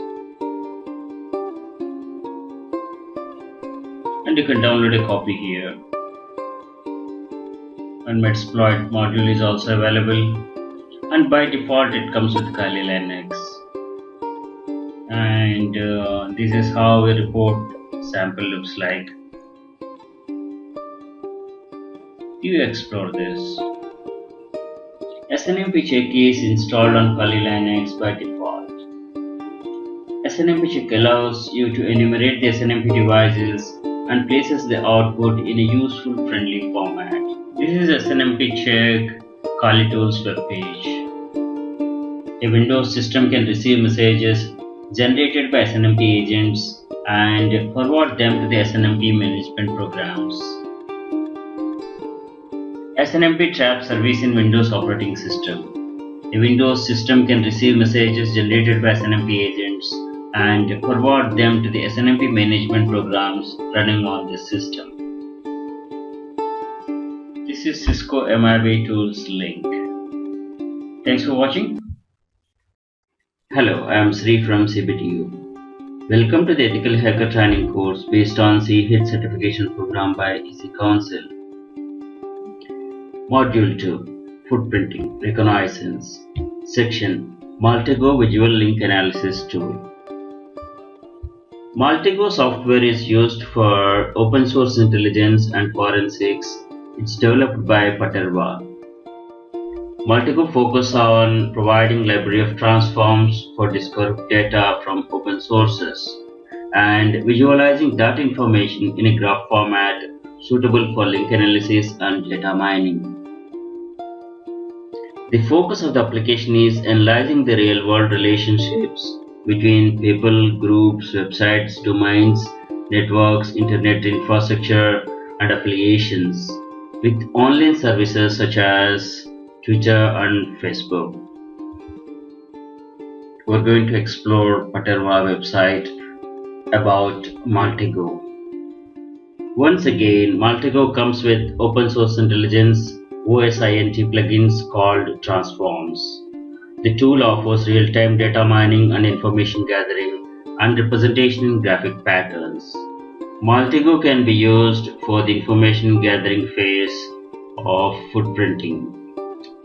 and you can download a copy here. And Metasploit module is also available, and by default it comes with Kali Linux. And this is how a report sample looks like. You explore this. SNMP check is installed on Kali Linux by default. SNMP check allows you to enumerate the SNMP devices and places the output in a useful friendly format. This is SNMP check Kali Tools webpage. A Windows system can receive messages generated by SNMP agents and forward them to the SNMP management programs. SNMP traps service in Windows operating system. A Windows system can receive messages generated by SNMP agents and forward them to the SNMP management programs running on this system. This is Cisco MIB Tools link. Thanks for watching. Hello, I am Sri from CBTU. Welcome to the Ethical Hacker Training course based on CHIT certification program by EC Council. Module 2, Footprinting, Reconnaissance. Section, Maltego Visual Link Analysis Tool. Maltego software is used for open source intelligence and forensics. It's developed by Paterwa. Maltego focuses on providing library of transforms for discovered data from open sources and visualizing that information in a graph format suitable for link analysis and data mining. The focus of the application is analyzing the real-world relationships between people, groups, websites, domains, networks, internet infrastructure, and affiliations with online services such as Twitter and Facebook. we're going to explore Paterma website about Maltego. Once again, Maltego comes with open source intelligence OSINT plugins called Transforms. The tool offers real-time data mining and information gathering and representation in graphic patterns. Maltego can be used for the information gathering phase of footprinting.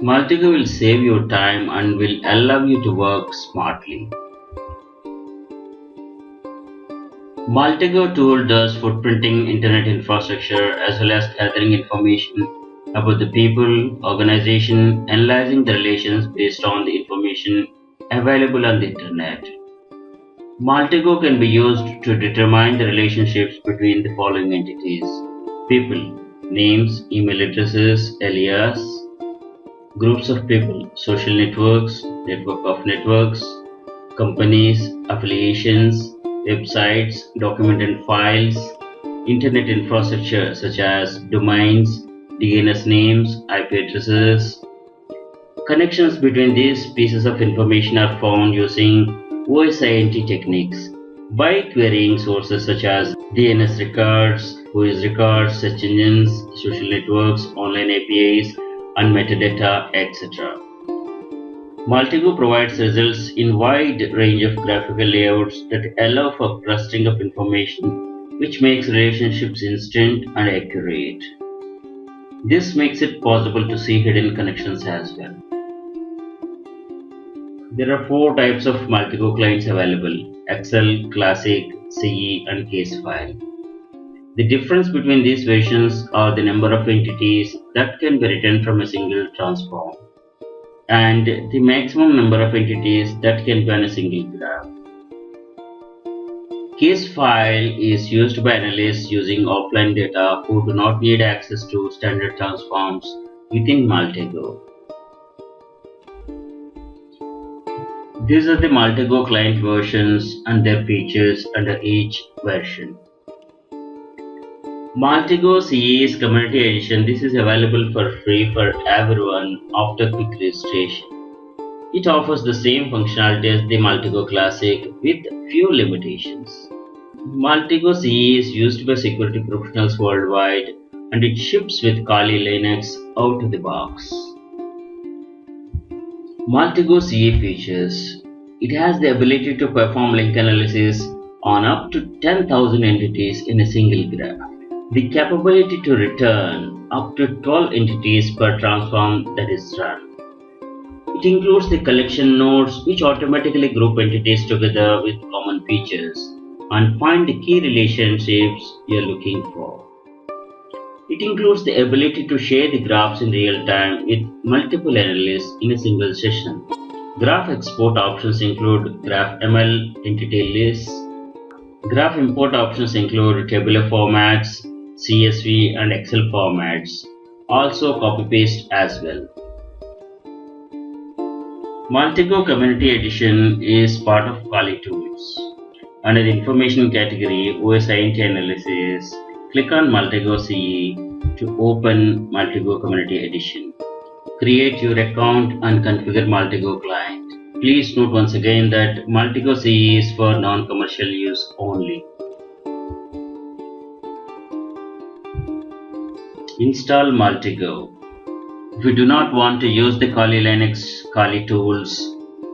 Maltego will save you time and will allow you to work smartly. Maltego tool does footprinting internet infrastructure as well as gathering information about the people, organization, analyzing the relations based on the information available on the internet. Maltego can be used to determine the relationships between the following entities: people, names, email addresses, alias, groups of people, social networks, network of networks, companies, affiliations, websites, document and files, internet infrastructure such as domains, DNS names, IP addresses. Connections between these pieces of information are found using OSINT techniques by querying sources such as DNS records, whois records, search engines, social networks, online APIs, and metadata, etc. Maltego provides results in wide range of graphical layouts that allow for clustering of information, which makes relationships instant and accurate. This makes it possible to see hidden connections as well. There are 4 types of Maltego clients available: Excel, Classic, CE, and Casefile. The difference between these versions are the number of entities that can be written from a single transform and the maximum number of entities that can be on a single graph. Casefile is used by analysts using offline data who do not need access to standard transforms within Maltego. These are the Maltego client versions and their features under each version. Maltego CE is Community Edition. This is available for free for everyone after quick registration. It offers the same functionality as the Maltego Classic with few limitations. Maltego CE is used by security professionals worldwide and it ships with Kali Linux out of the box. Maltego CE features: it has the ability to perform link analysis on up to 10,000 entities in a single graph. The capability to return up to 12 entities per transform that is run. It includes the collection nodes which automatically group entities together with common features and find the key relationships you are looking for. It includes the ability to share the graphs in real time with multiple analysts in a single session. Graph export options include GraphML entity lists. Graph import options include tabular formats, CSV and Excel formats, also copy-paste as well. Maltego Community Edition is part of Kali Tools. Under the Information category, OSINT Analysis, click on Maltego CE to open Maltego Community Edition. Create your account and configure Maltego client. Please note once again that Maltego CE is for non-commercial use only. Install Maltego. If you do not want to use the Kali Linux Kali tools,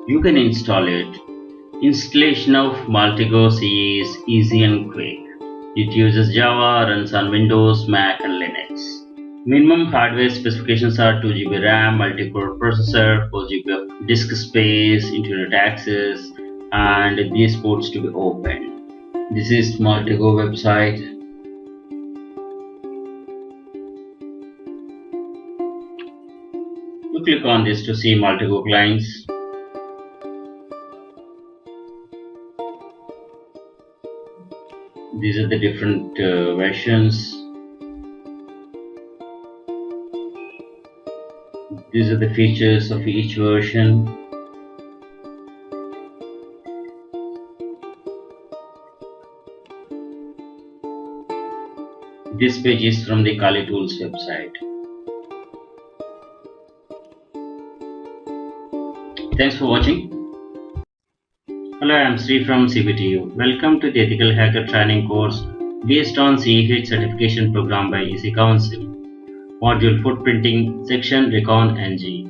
you can install it. Installation of Maltego CE is easy and quick. It uses Java, runs on Windows, Mac and Linux. Minimum hardware specifications are 2 GB RAM, multi-core processor, 4 GB of disk space, internet access, and these ports to be opened. This is Maltego website. You click on this to see Maltego clients. These are the different versions. These are the features of each version. This page is from the Kali Tools website. Thanks for watching. Hello, I am Sri from CBTU. Welcome to the Ethical Hacker Training course based on CEH certification program by EC Council. Module Footprinting, Section ReconNG.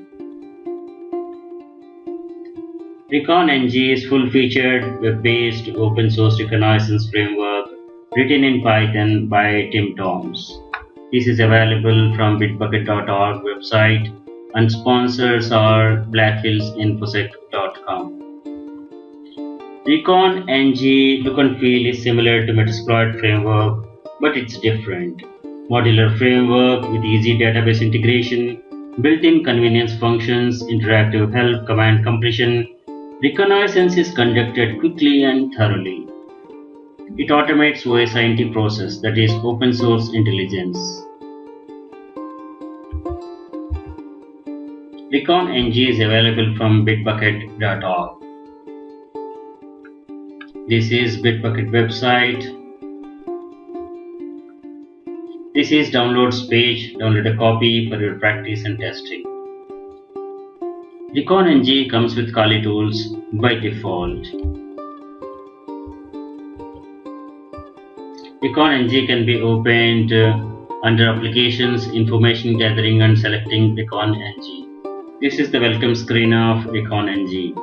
ReconNG is full-featured, web-based, open-source reconnaissance framework written in Python by Tim Toms. This is available from bitbucket.org website and sponsors are blackhillsinfosec.com. ReconNG look and feel is similar to Metasploit framework, but it's different. Modular framework with easy database integration, built-in convenience functions, interactive help, command completion. Reconnaissance is conducted quickly and thoroughly. It automates OSINT process, that is open source intelligence. ReconNG is available from bitbucket.org. This is Bitbucket website. This is downloads page. Download a copy for your practice and testing. ReconNG comes with Kali tools by default. ReconNG can be opened under Applications, Information Gathering and selecting ReconNG. This is the welcome screen of ReconNG.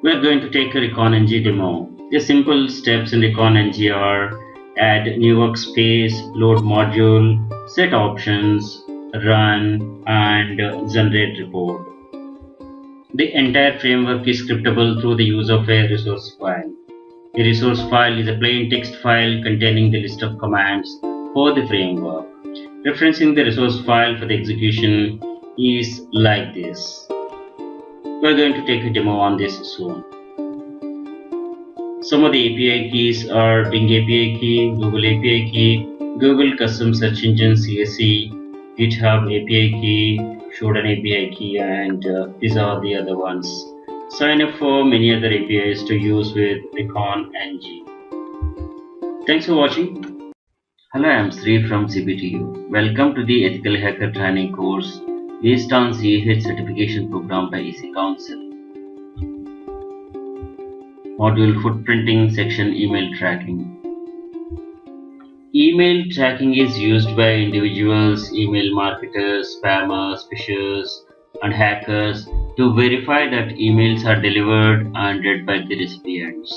We are going to take a ReconNG demo. The simple steps in ReconNG are add new workspace, load module, set options, run, and generate report. The entire framework is scriptable through the use of a resource file. A resource file is a plain text file containing the list of commands for the framework. Referencing the resource file for the execution is like this. We are going to take a demo on this soon. Some of the API keys are Bing API key, Google API key, Google Custom Search Engine CSE, GitHub API key, Shodan API key, and these are the other ones. Sign up for many other APIs to use with ReconNG. Thanks for watching. Hello, I am Sri from CBTU. Welcome to the Ethical Hacker Training course based on CEH certification program by EC Council. Module Footprinting, Section Email Tracking. Email tracking is used by individuals, email marketers, spammers, phishers, and hackers to verify that emails are delivered and read by the recipients.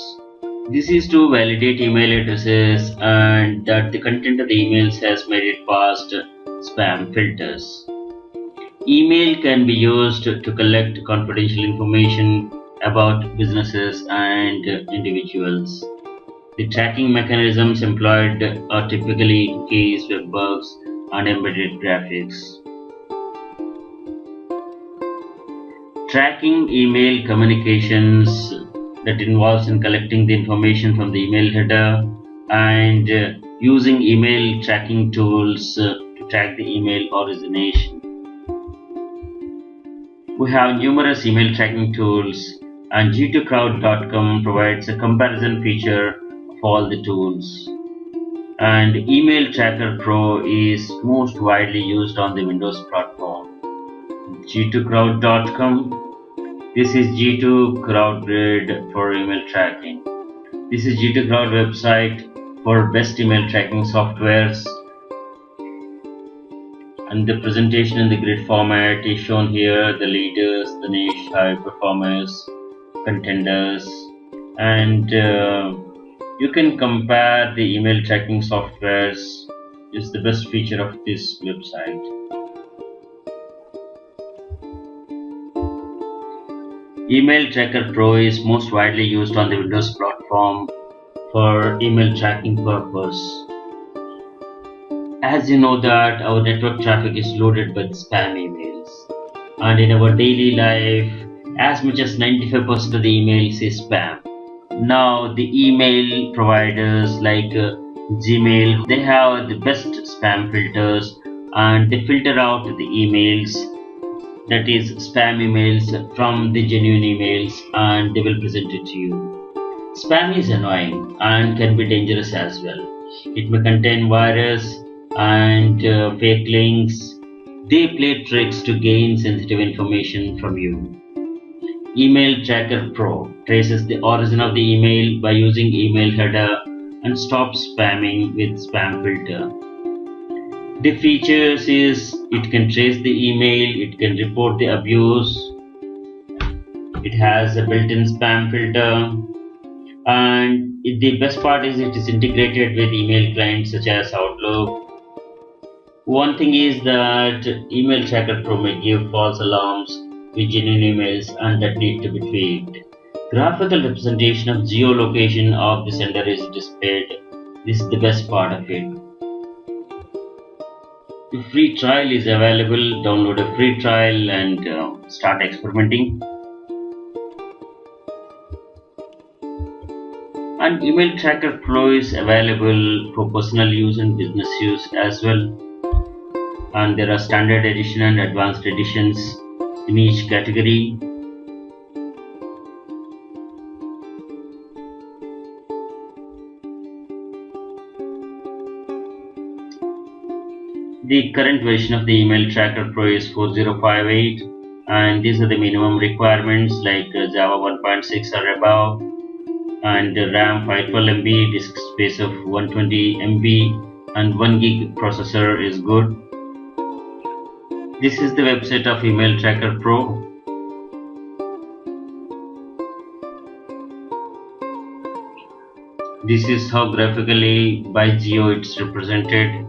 This is to validate email addresses and that the content of the emails has made it past spam filters. Email can be used to collect confidential information about businesses and individuals. The tracking mechanisms employed are typically cookies, web bugs, and embedded graphics. Tracking email communications that involves in collecting the information from the email header and using email tracking tools to track the email origination. We have numerous email tracking tools, and G2Crowd.com provides a comparison feature of all the tools. And Email Tracker Pro is most widely used on the Windows platform. G2Crowd.com. This is G2 Crowd Grid for email tracking. This is G2 Crowd website for best email tracking softwares. And the presentation in the grid format is shown here, the leaders, the niche, high performers, contenders, and you can compare the email tracking softwares. Is the best feature of this website. Email Tracker Pro is most widely used on the Windows platform for email tracking purpose. As you know that our network traffic is loaded with spam emails, and in our daily life as much as 95% of the emails is spam. Now the email providers like Gmail, they have the best spam filters and they filter out the emails, that is spam emails, from the genuine emails, and they will present it to you. Spam is annoying and can be dangerous as well. It may contain virus and fake links. They play tricks to gain sensitive information from you. Email Tracker Pro traces the origin of the email by using email header and stops spamming with spam filter. The features is it can trace the email, it can report the abuse, it has a built-in spam filter, and the best part is it is integrated with email clients such as Outlook. One thing is that Email Tracker Pro may give false alarms with genuine emails and that need to be tweaked. Graphical representation of geolocation of the sender is displayed. This is the best part of it. The free trial is available. Download a free trial and start experimenting. And Email Tracker Pro is available for personal use and business use as well. And there are standard edition and advanced editions in each category. The current version of the Email Tracker Pro is 4058, and these are the minimum requirements like Java 1.6 or above, and RAM 512 MB, disk space of 120 MB, and 1 gig processor is good. This is the website of Email Tracker Pro. This is how graphically by geo it's represented.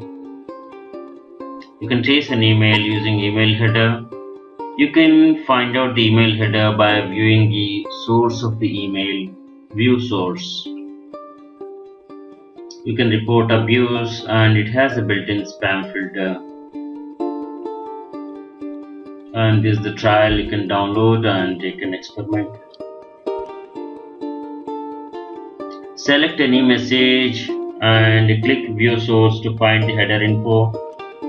You can trace an email using email header. You can find out the email header by viewing the source of the email, view source. You can report abuse and it has a built-in spam filter. And this is the trial you can download and you can experiment. Select any message and click view source to find the header info.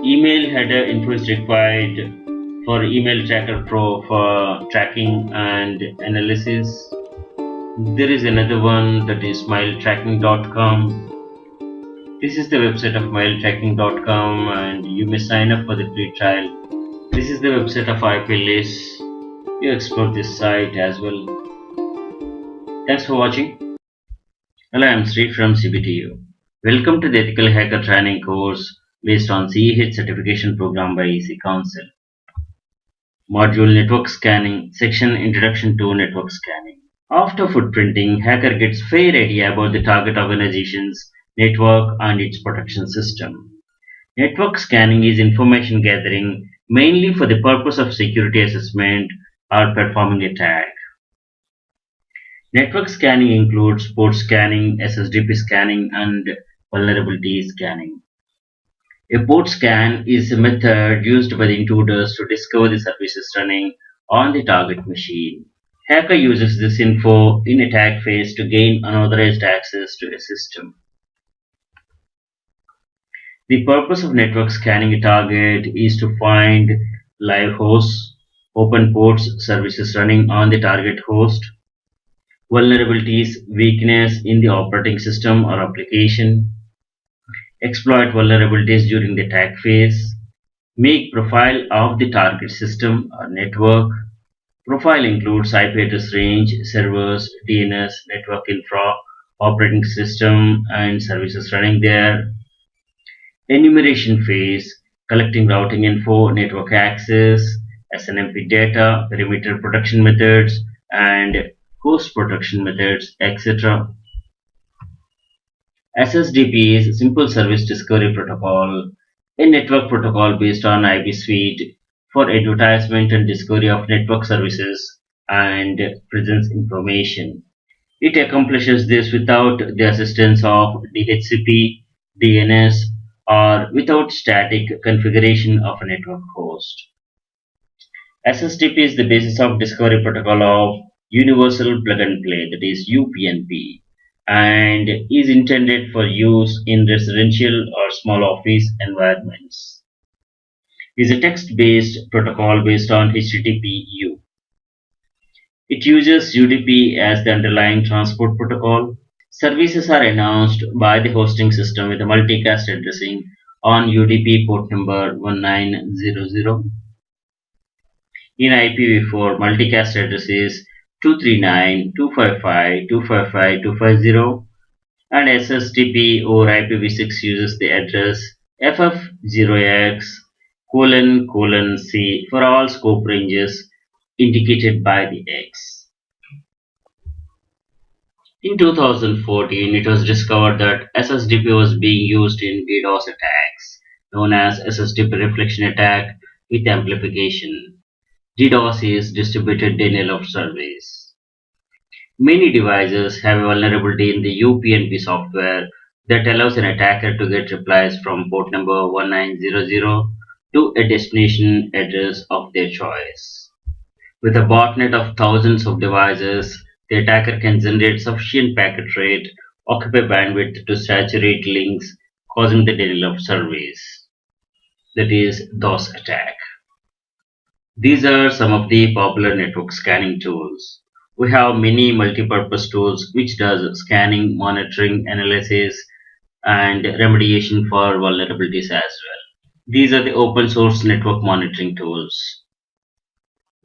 Email header info is required for Email Tracker Pro for tracking and analysis. There is another one that is mailtracking.com. This is the website of mailtracking.com and you may sign up for the free trial. This is the website of IPList. You explore this site as well. Thanks for watching. Hello, I am Sri from CBTU. Welcome to the Ethical Hacker Training course based on CEH certification program by EC Council. Module Network Scanning, Section Introduction to Network Scanning. After footprinting, hacker gets fair idea about the target organization's network and its protection system. Network scanning is information gathering mainly for the purpose of security assessment or performing attack. Network scanning includes port scanning, SSDP scanning, and vulnerability scanning. A port scan is a method used by the intruders to discover the services running on the target machine. Hacker uses this info in attack phase to gain unauthorized access to a system. The purpose of network scanning a target is to find live hosts, open ports, services running on the target host, vulnerabilities, weakness in the operating system or application, exploit vulnerabilities during the attack phase, make profile of the target system or network. Profile includes IP address range, servers, DNS, network infra, operating system, and services running there. Enumeration phase, collecting routing info, network access, SNMP data, perimeter protection methods, and host protection methods, etc. SSDP is Simple Service Discovery Protocol, a network protocol based on IB suite for advertisement and discovery of network services and presence information. It accomplishes this without the assistance of DHCP, DNS, or without static configuration of a network host. SSDP is the basis of discovery protocol of Universal Plug and Play, that is UPnP, and is intended for use in residential or small office environments. It is a text-based protocol based on HTTP/U. It uses UDP as the underlying transport protocol. Services are announced by the hosting system with a multicast addressing on UDP port number 1900. In IPv4, multicast address is 239.255.255.250, and SSTP or IPv6 uses the address FF0X::C for all scope ranges indicated by the X. In 2014, it was discovered that SSDP was being used in DDoS attacks, known as SSDP reflection attack with amplification. DDoS is distributed denial of service. Many devices have a vulnerability in the UPnP software that allows an attacker to get replies from port number 1900 to a destination address of their choice. With a botnet of thousands of devices, the attacker can generate sufficient packet rate, occupy bandwidth to saturate links, causing the denial of service. That is DOS attack. These are some of the popular network scanning tools. We have many multi-purpose tools which does scanning, monitoring, analysis, and remediation for vulnerabilities as well. These are the open source network monitoring tools: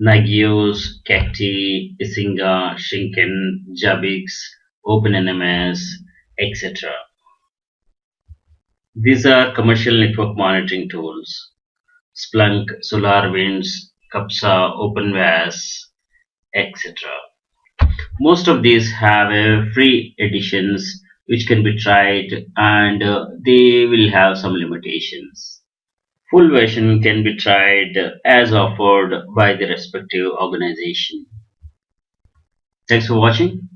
Nagios, Cacti, Isinga, Shinken, Jabix, OpenNMS, etc. These are commercial network monitoring tools: Splunk, SolarWinds, Capsa, OpenVAS, etc. Most of these have free editions which can be tried, and they will have some limitations. Full version can be tried as offered by the respective organization. Thanks for watching.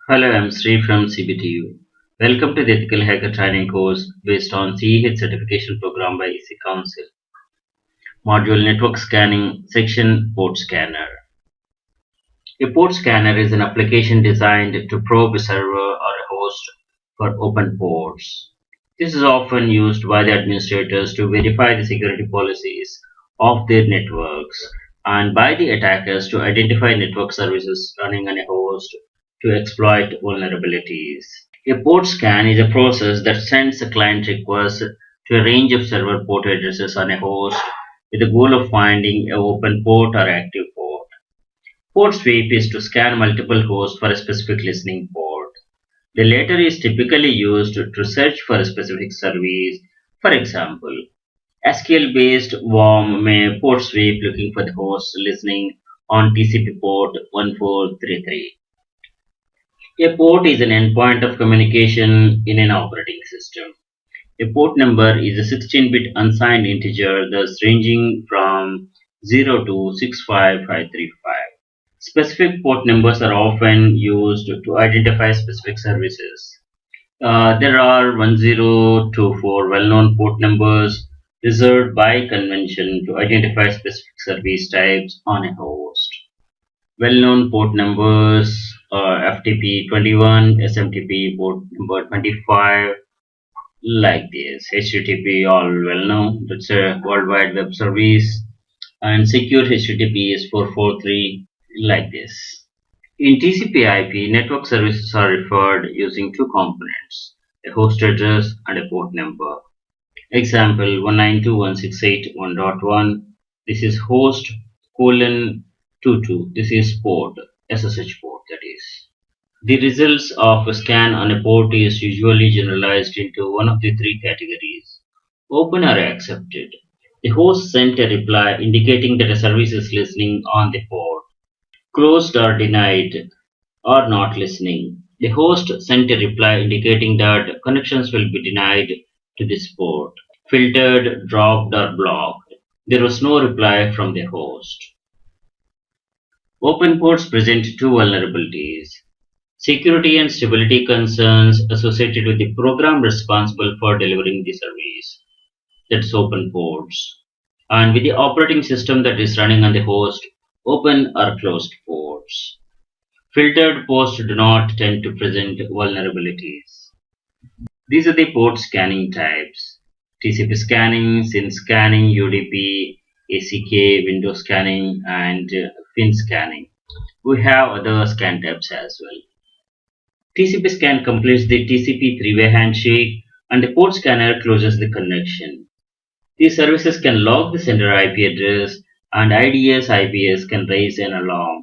Hello, I'm Sri from CBTU. Welcome to the Ethical Hacker Training course based on CEH certification program by EC Council. Module Network Scanning, Section Port Scanner. A port scanner is an application designed to probe a server or a host for open ports. This is often used by the administrators to verify the security policies of their networks, and by the attackers to identify network services running on a host to exploit vulnerabilities. A port scan is a process that sends a client request to a range of server port addresses on a host with the goal of finding an open port or active port. Port sweep is to scan multiple hosts for a specific listening port. The latter is typically used to search for a specific service. For example, SQL-based worm may port sweep looking for the host listening on TCP port 1433. A port is an endpoint of communication in an operating system. A port number is a 16-bit unsigned integer, thus ranging from 0 to 65535. Specific port numbers are often used to identify specific services. There are 1024 well-known port numbers reserved by convention to identify specific service types on a host. Well-known port numbers are FTP 21, SMTP port number 25, like this. HTTP, all well known, that's a World Wide Web Service, and secure HTTP is 443, like this. In TCP/IP, network services are referred using two components: a host address and a port number. Example 192.168.1.1. This is host :22. This is port, SSH port, that is. The results of a scan on a port is usually generalized into one of the three categories: open or accepted. The host sent a reply indicating that a service is listening on the port. Closed or denied or not listening. The host sent a reply indicating that connections will be denied to this port. Filtered, dropped, or blocked. There was no reply from the host. Open ports present two vulnerabilities: security and stability concerns associated with the program responsible for delivering the service, that's open ports, and with the operating system that is running on the host, open or closed ports. Filtered ports do not tend to present vulnerabilities. These are the port scanning types: TCP scanning, SYN scanning, UDP, ACK, window scanning, and FIN scanning. We have other scan types as well. TCP scan completes the TCP three-way handshake, and the port scanner closes the connection. These services can log the sender IP address, and IDS IPS can raise an alarm.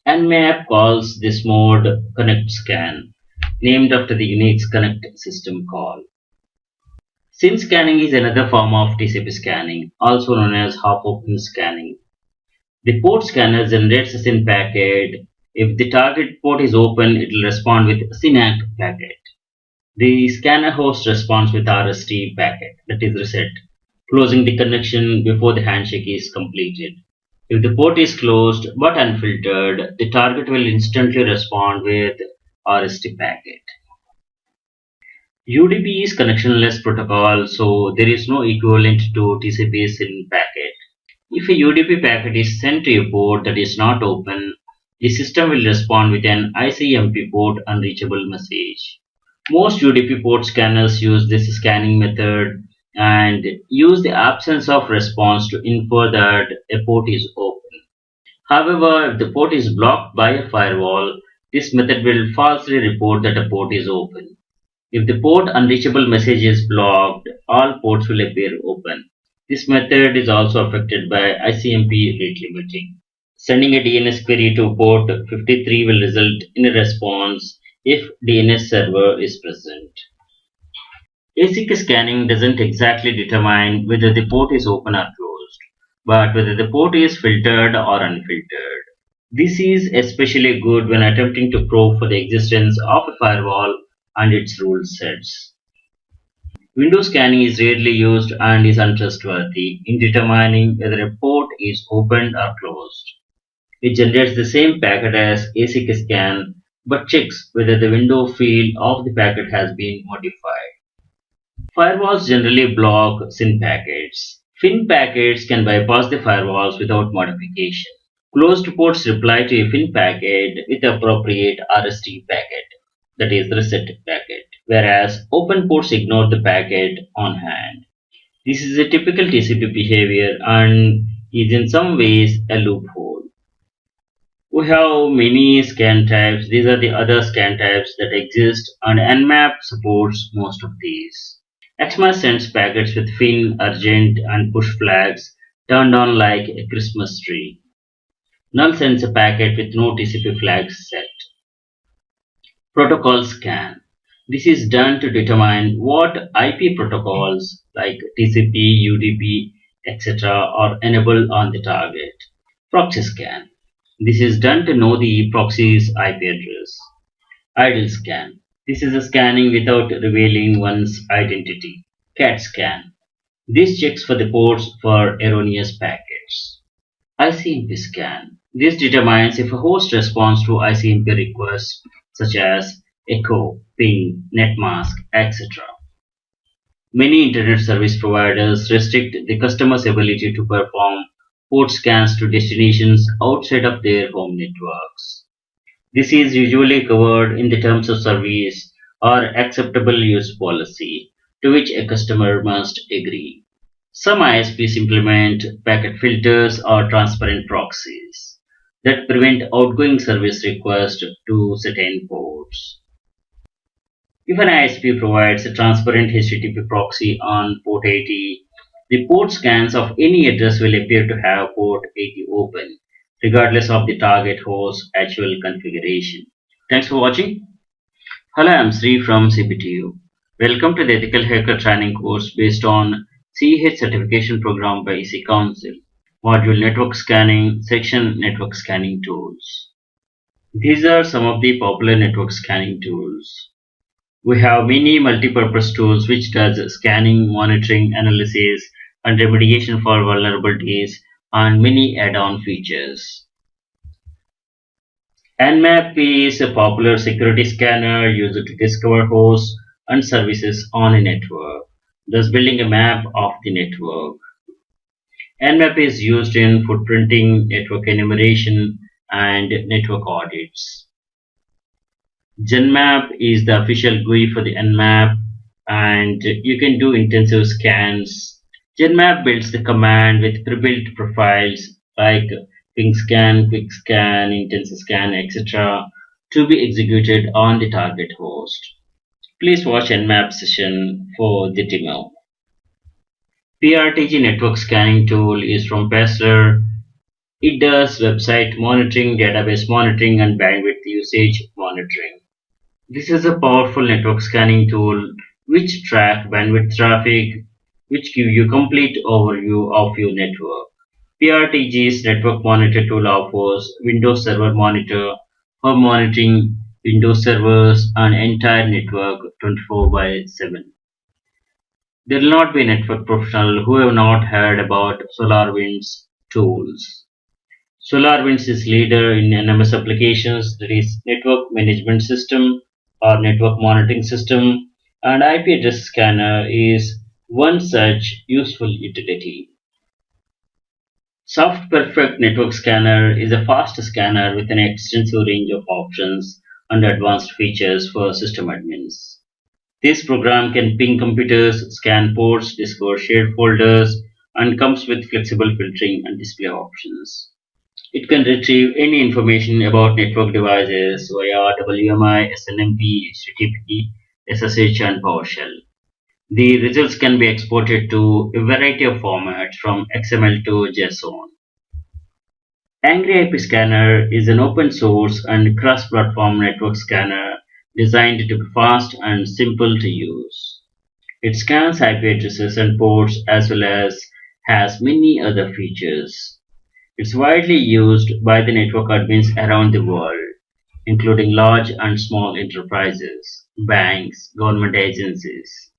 Nmap calls this mode Connect Scan, named after the Unix Connect system call. SYN scanning is another form of TCP scanning, also known as half-open scanning. The port scanner generates a SYN packet. If the target port is open, it will respond with a SYN-ACK packet. The scanner host responds with RST packet, that is reset, closing the connection before the handshake is completed. If the port is closed but unfiltered, the target will instantly respond with RST packet. UDP is connectionless protocol, so there is no equivalent to TCP SYN packet. If a UDP packet is sent to a port that is not open, the system will respond with an ICMP port unreachable message. Most UDP port scanners use this scanning method and use the absence of response to infer that a port is open. However, if the port is blocked by a firewall, this method will falsely report that a port is open. If the port unreachable message is blocked, all ports will appear open. This method is also affected by ICMP rate limiting. Sending a DNS query to port 53 will result in a response if DNS server is present. ASIC scanning doesn't exactly determine whether the port is open or closed, but whether the port is filtered or unfiltered. This is especially good when attempting to probe for the existence of a firewall and its rule sets. Window scanning is rarely used and is untrustworthy in determining whether a port is opened or closed. It generates the same packet as ASIC scan but checks whether the window field of the packet has been modified. Firewalls generally block SYN packets. FIN packets can bypass the firewalls without modification. Closed ports reply to a FIN packet with the appropriate RST packet, that is the reset packet, whereas open ports ignore the packet on hand. This is a typical TCP behavior and is in some ways a loophole. We have many scan types. These are the other scan types that exist, and Nmap supports most of these. Xmas sends packets with FIN, urgent, and push flags turned on like a Christmas tree. Null sends a packet with no TCP flags set. Protocol scan. This is done to determine what IP protocols like TCP, UDP, etc. are enabled on the target. Proxy scan. This is done to know the proxy's IP address. Idle scan. This is a scanning without revealing one's identity. Cat scan. This checks for the ports for erroneous packets. ICMP scan. This determines if a host responds to ICMP requests such as echo, ping, netmask, etc. Many internet service providers restrict the customer's ability to perform port scans to destinations outside of their home networks. This is usually covered in the terms of service or acceptable use policy, to which a customer must agree. Some ISPs implement packet filters or transparent proxies that prevent outgoing service requests to certain ports. If an ISP provides a transparent HTTP proxy on port 80, the port scans of any address will appear to have port 80 open, regardless of the target host's actual configuration. Thanks for watching. Hello, I'm Sri from CBTU. Welcome to the Ethical Hacker Training course based on CEH certification program by EC Council, module Network Scanning, section Network Scanning Tools. These are some of the popular network scanning tools. We have many multi-purpose tools which does scanning, monitoring, analysis, and remediation for vulnerabilities, and many add-on features. Nmap is a popular security scanner used to discover hosts and services on a network, thus building a map of the network. Nmap is used in footprinting, network enumeration, and network audits. GenMap is the official GUI for the Nmap, and you can do intensive scans. GenMap builds the command with pre-built profiles like ping scan, quick scan, intensive scan, etc. to be executed on the target host. Please watch Nmap session for the demo. PRTG network scanning tool is from Pessler. It does website monitoring, database monitoring, and bandwidth usage monitoring. This is a powerful network scanning tool which track bandwidth traffic, which give you complete overview of your network. PRTG's network monitor tool offers Windows Server Monitor for monitoring Windows servers and entire network 24 by 7. There will not be a network professional who have not heard about SolarWinds tools. SolarWinds is leader in NMS applications, that is Network Management System or Network Monitoring System, and IP address scanner is one such useful utility. Soft Perfect Network Scanner is a fast scanner with an extensive range of options and advanced features for system admins. This program can ping computers, scan ports, discover shared folders, and comes with flexible filtering and display options. It can retrieve any information about network devices via WMI, SNMP, HTTP, SSH, and PowerShell. The results can be exported to a variety of formats from XML to JSON. Angry IP Scanner is an open source and cross-platform network scanner designed to be fast and simple to use. It scans IP addresses and ports as well as has many other features. It's widely used by the network admins around the world, including large and small enterprises, banks, government agencies.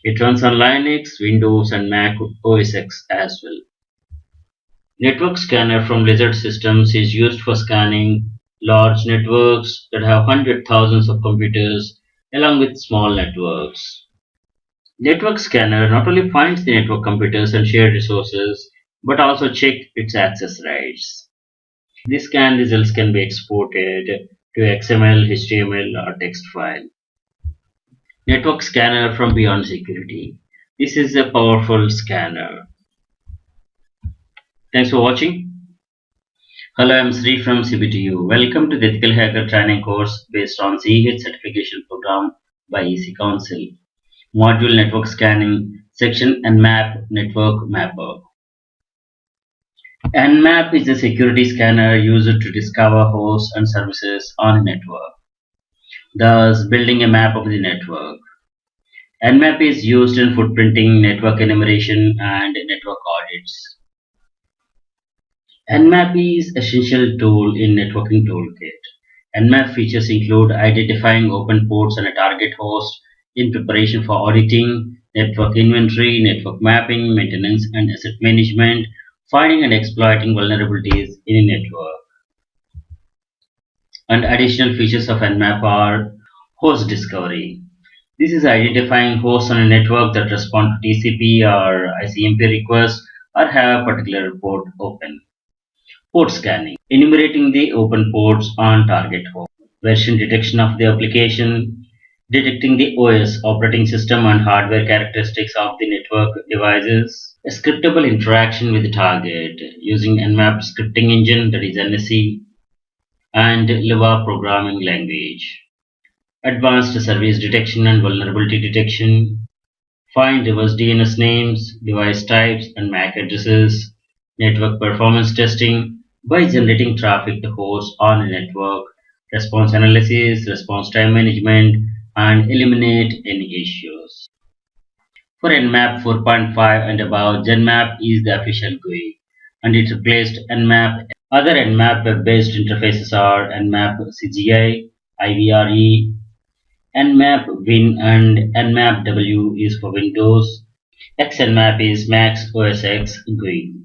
It runs on Linux, Windows, and Mac OS X as well. Network scanner from Lizard Systems is used for scanning large networks that have hundreds thousands of computers along with small networks. Network scanner not only finds the network computers and shared resources but also check its access rights. The scan results can be exported to XML, HTML, or text file. Network scanner from Beyond Security. This is a powerful scanner. Thanks for watching. Hello, I'm Sri from CBTU. Welcome to the Ethical Hacker training course based on CEH certification program by EC Council. Module Network Scanning, Section Nmap Network Mapper. Nmap is a security scanner used to discover hosts and services on a network, thus building a map of the network. Nmap is used in footprinting, network enumeration, and network audits. Nmap is an essential tool in networking toolkit. Nmap features include identifying open ports and a target host in preparation for auditing, network inventory, network mapping, maintenance and asset management, finding and exploiting vulnerabilities in a network. And additional features of Nmap are host discovery. This is identifying hosts on a network that respond to TCP or ICMP requests or have a particular port open. Port scanning, enumerating the open ports on target host. Version detection of the application, detecting the OS operating system and hardware characteristics of the network devices. A scriptable interaction with the target using Nmap scripting engine, that is NSE, and Lua programming language. Advanced service detection and vulnerability detection. Find reverse DNS names, device types, and MAC addresses. Network performance testing by generating traffic to hosts on a network. Response analysis, response time management, and eliminate any issues. For Nmap 4.5 and above, GenMap is the official GUI, and it replaced Nmap. Other Nmap web-based interfaces are Nmap CGI, IVRE, Nmap Win, and Nmap W is for Windows. XNmap is Mac OS X GUI.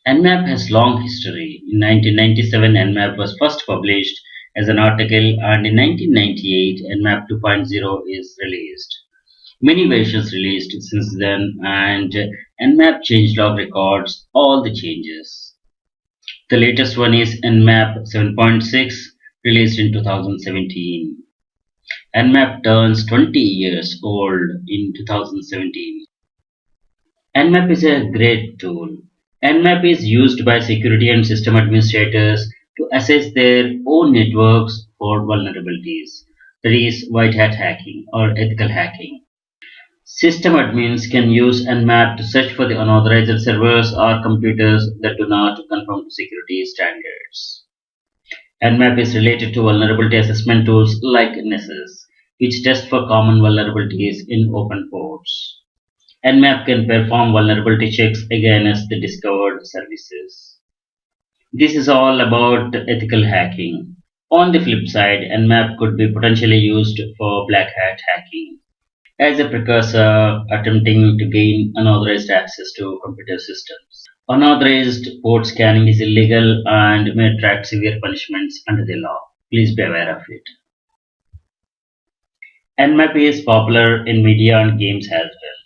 Nmap has long history. In 1997, Nmap was first published as an article, and in 1998, Nmap 2.0 is released. Many versions released since then, and Nmap changelog records all the changes. The latest one is Nmap 7.6, released in 2017. Nmap turns 20 years old in 2017. Nmap is a great tool. Nmap is used by security and system administrators to assess their own networks for vulnerabilities. That is white hat hacking or ethical hacking. System admins can use Nmap to search for the unauthorized servers or computers that do not conform to security standards. Nmap is related to vulnerability assessment tools like Nessus, which test for common vulnerabilities in open ports. Nmap can perform vulnerability checks against the discovered services. This is all about ethical hacking. On the flip side, Nmap could be potentially used for black hat hacking as a precursor attempting to gain unauthorized access to computer systems. Unauthorized port scanning is illegal and may attract severe punishments under the law. Please be aware of it. Nmap is popular in media and games as well.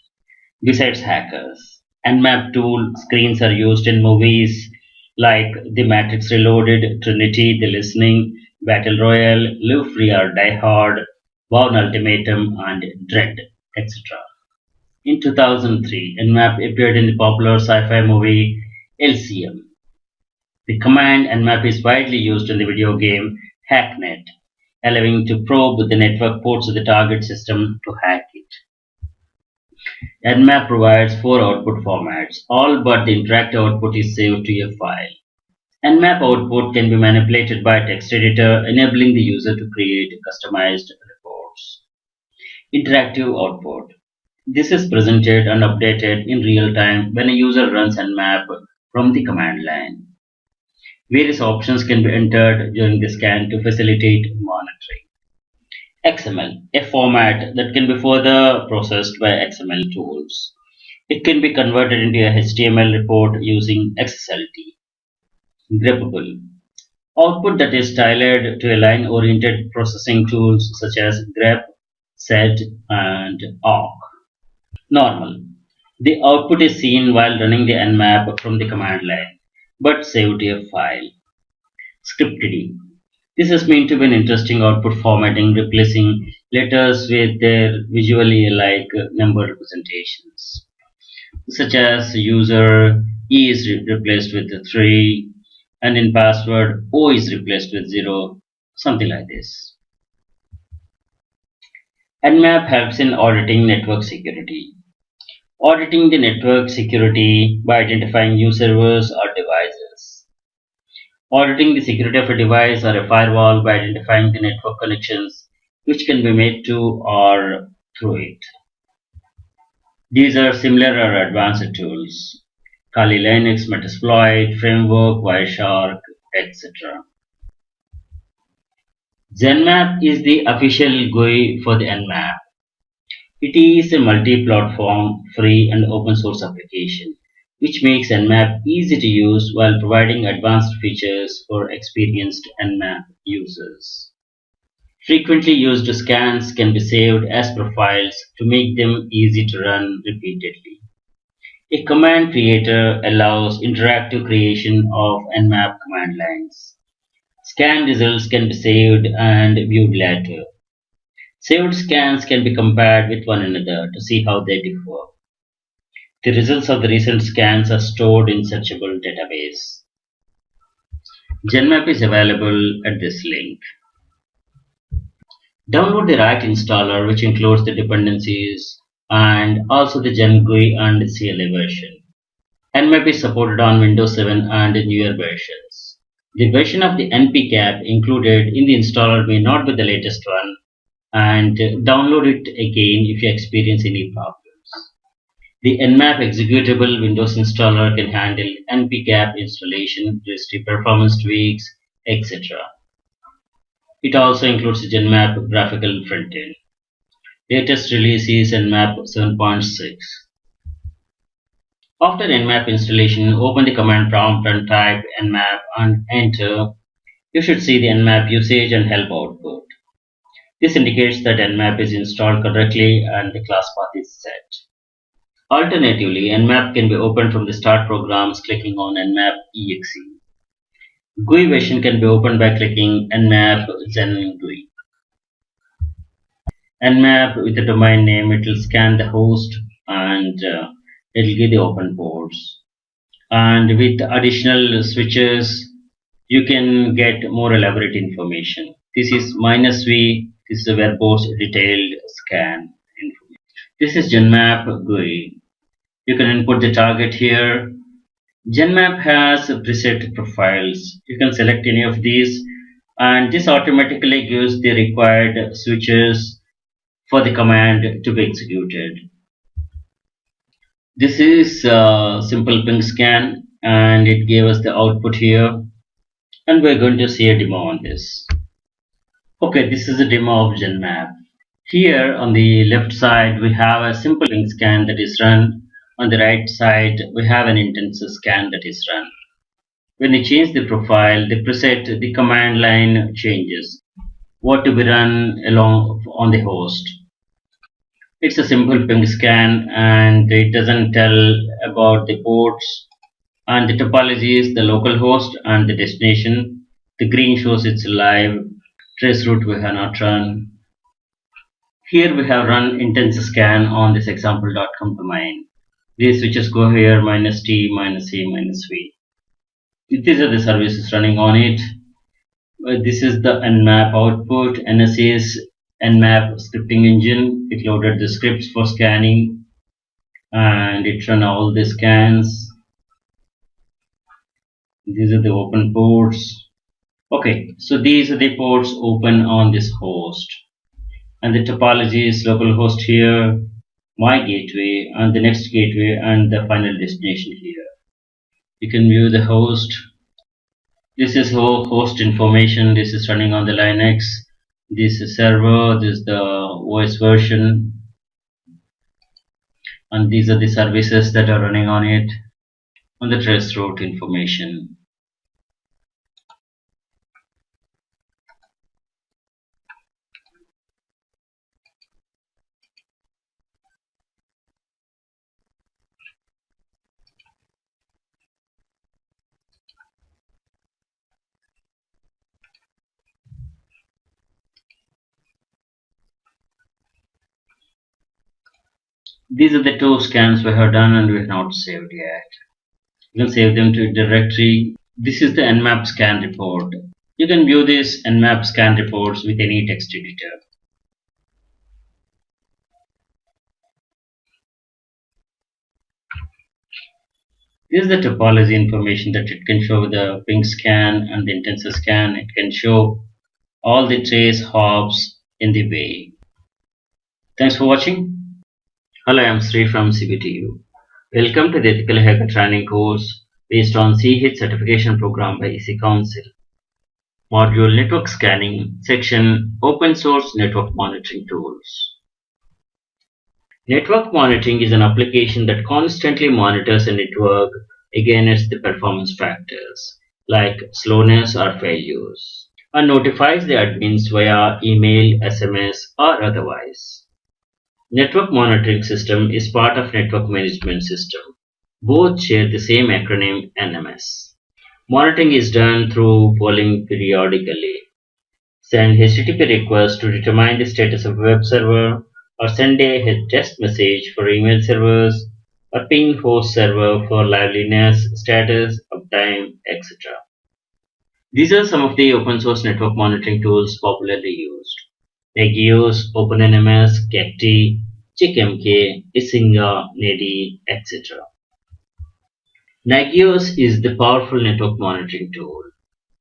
Besides hackers, Nmap tool screens are used in movies like The Matrix Reloaded, Trinity, The Listening, Battle Royale, Live Free or Die Hard, Bourne Ultimatum, and Dread, etc. In 2003, Nmap appeared in the popular sci-fi movie LCM. The command Nmap is widely used in the video game Hacknet, allowing to probe the network ports of the target system to hack it. Nmap provides four output formats, all but the interactive output is saved to a file. Nmap output can be manipulated by a text editor, enabling the user to create customized reports. Interactive output. This is presented and updated in real time when a user runs Nmap from the command line. Various options can be entered during the scan to facilitate monitoring. XML, a format that can be further processed by XML tools. It can be converted into a HTML report using XSLT. Greppable, output that is tailored to a line-oriented processing tools such as grep, sed, and awk. Normal, the output is seen while running the Nmap from the command line, but saved to a file. Scripted, this is meant to be an interesting output formatting, replacing letters with their visually alike number representations, such as user E is replaced with 3, and in password O is replaced with 0, something like this. Nmap helps in auditing network security. Auditing the network security by identifying new servers or devices. Auditing the security of a device or a firewall by identifying the network connections which can be made to or through it. These are similar or advanced tools. Kali Linux, Metasploit, Framework, Wireshark, etc. ZenMap is the official GUI for the Nmap. It is a multi-platform, free and open source application, which makes Nmap easy to use while providing advanced features for experienced Nmap users. Frequently used scans can be saved as profiles to make them easy to run repeatedly. A command creator allows interactive creation of Nmap command lines. Scan results can be saved and viewed later. Saved scans can be compared with one another to see how they differ. The results of the recent scans are stored in searchable database. ZenMap is available at this link. Download the right installer, which includes the dependencies and also the GenGUI and CLA version. Nmap is supported on Windows 7 and newer versions. The version of the npcap included in the installer may not be the latest one, and download it again if you experience any problems. The Nmap executable Windows installer can handle npcap installation, registry performance tweaks, etc. It also includes the GenMap graphical frontend. Latest release is Nmap 7.6. After Nmap installation, open the command prompt and type Nmap and enter. You should see the Nmap usage and help output. This indicates that Nmap is installed correctly and the class path is set. Alternatively, Nmap can be opened from the start programs clicking on Nmap exe. GUI version can be opened by clicking Nmap Zen GUI. Nmap with the domain name, it will scan the host and it will give the open ports. And with additional switches, you can get more elaborate information. This is -v, this is a web ports detailed scan information. This is GenMap GUI. You can input the target here. GenMap has preset profiles. You can select any of these, and this automatically gives the required switches for the command to be executed. This is a simple ping scan, and it gave us the output here, and we're going to see a demo on this. Okay, this is a demo of GenMap. Here on the left side we have a simple ping scan that is run. On the right side we have an intensive scan that is run. When you change the profile, the preset, the command line changes. What to be run along on the host. It's a simple ping scan, and it doesn't tell about the ports, and the topology is the local host and the destination. The green shows it's live. Trace route we have not run. Here we have run intensive scan on this example.com domain. These switches go here -T, -C, -V. These are the services running on it. This is the Nmap output. NSA's Nmap scripting engine. It loaded the scripts for scanning, and it ran all the scans. These are the open ports. Okay, so these are the ports open on this host, and the topology is localhost here, my gateway, and the next gateway, and the final destination here. You can view the host. This is host information. This is running on the Linux. This is server. This is the OS version, and these are the services that are running on it. On the trace route information. These are the two scans we have done, and we have not saved yet. You can save them to a directory. This is the Nmap scan report. You can view this Nmap scan reports with any text editor. This is the topology information that it can show with the ping scan and the intensive scan. It can show all the trace hops in the way. Thanks for watching. Hello, I am Sri from CBTU. Welcome to the Ethical Hacker Training course based on CH certification program by EC Council. Module Network Scanning, section Open Source Network Monitoring Tools. Network monitoring is an application that constantly monitors a network against the performance factors like slowness or failures, and notifies the admins via email, SMS, or otherwise. Network monitoring system is part of network management system. Both share the same acronym NMS. Monitoring is done through polling periodically. Send HTTP request to determine the status of a web server, or send a test message for email servers, or ping host server for liveliness, status, uptime, etc. These are some of the open source network monitoring tools popularly used. Nagios, OpenNMS, CACT, CheckMK, Isinga, Nedi, etc. Nagios is the powerful network monitoring tool.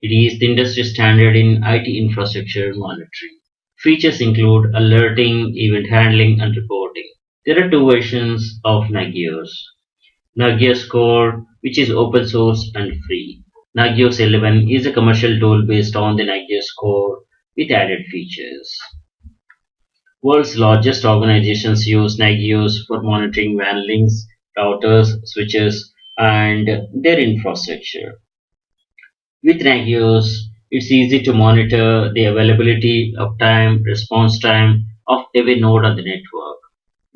It is the industry standard in IT infrastructure monitoring. Features include alerting, event handling, and reporting. There are two versions of Nagios. Nagios Core, which is open source and free. Nagios 11 is a commercial tool based on the Nagios Core with added features. World's largest organizations use Nagios for monitoring WAN links, routers, switches, and their infrastructure. With Nagios, it's easy to monitor the availability, uptime, response time of every node on the network.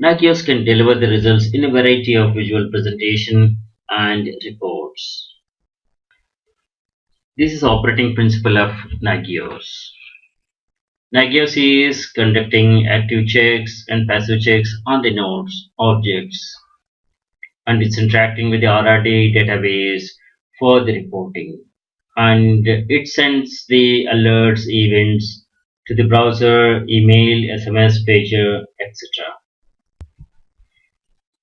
Nagios can deliver the results in a variety of visual presentation and reports. This is operating principle of Nagios. Nagios is conducting active checks and passive checks on the nodes, objects, and it's interacting with the RRD database for the reporting. And it sends the alerts, events to the browser, email, SMS, pager, etc.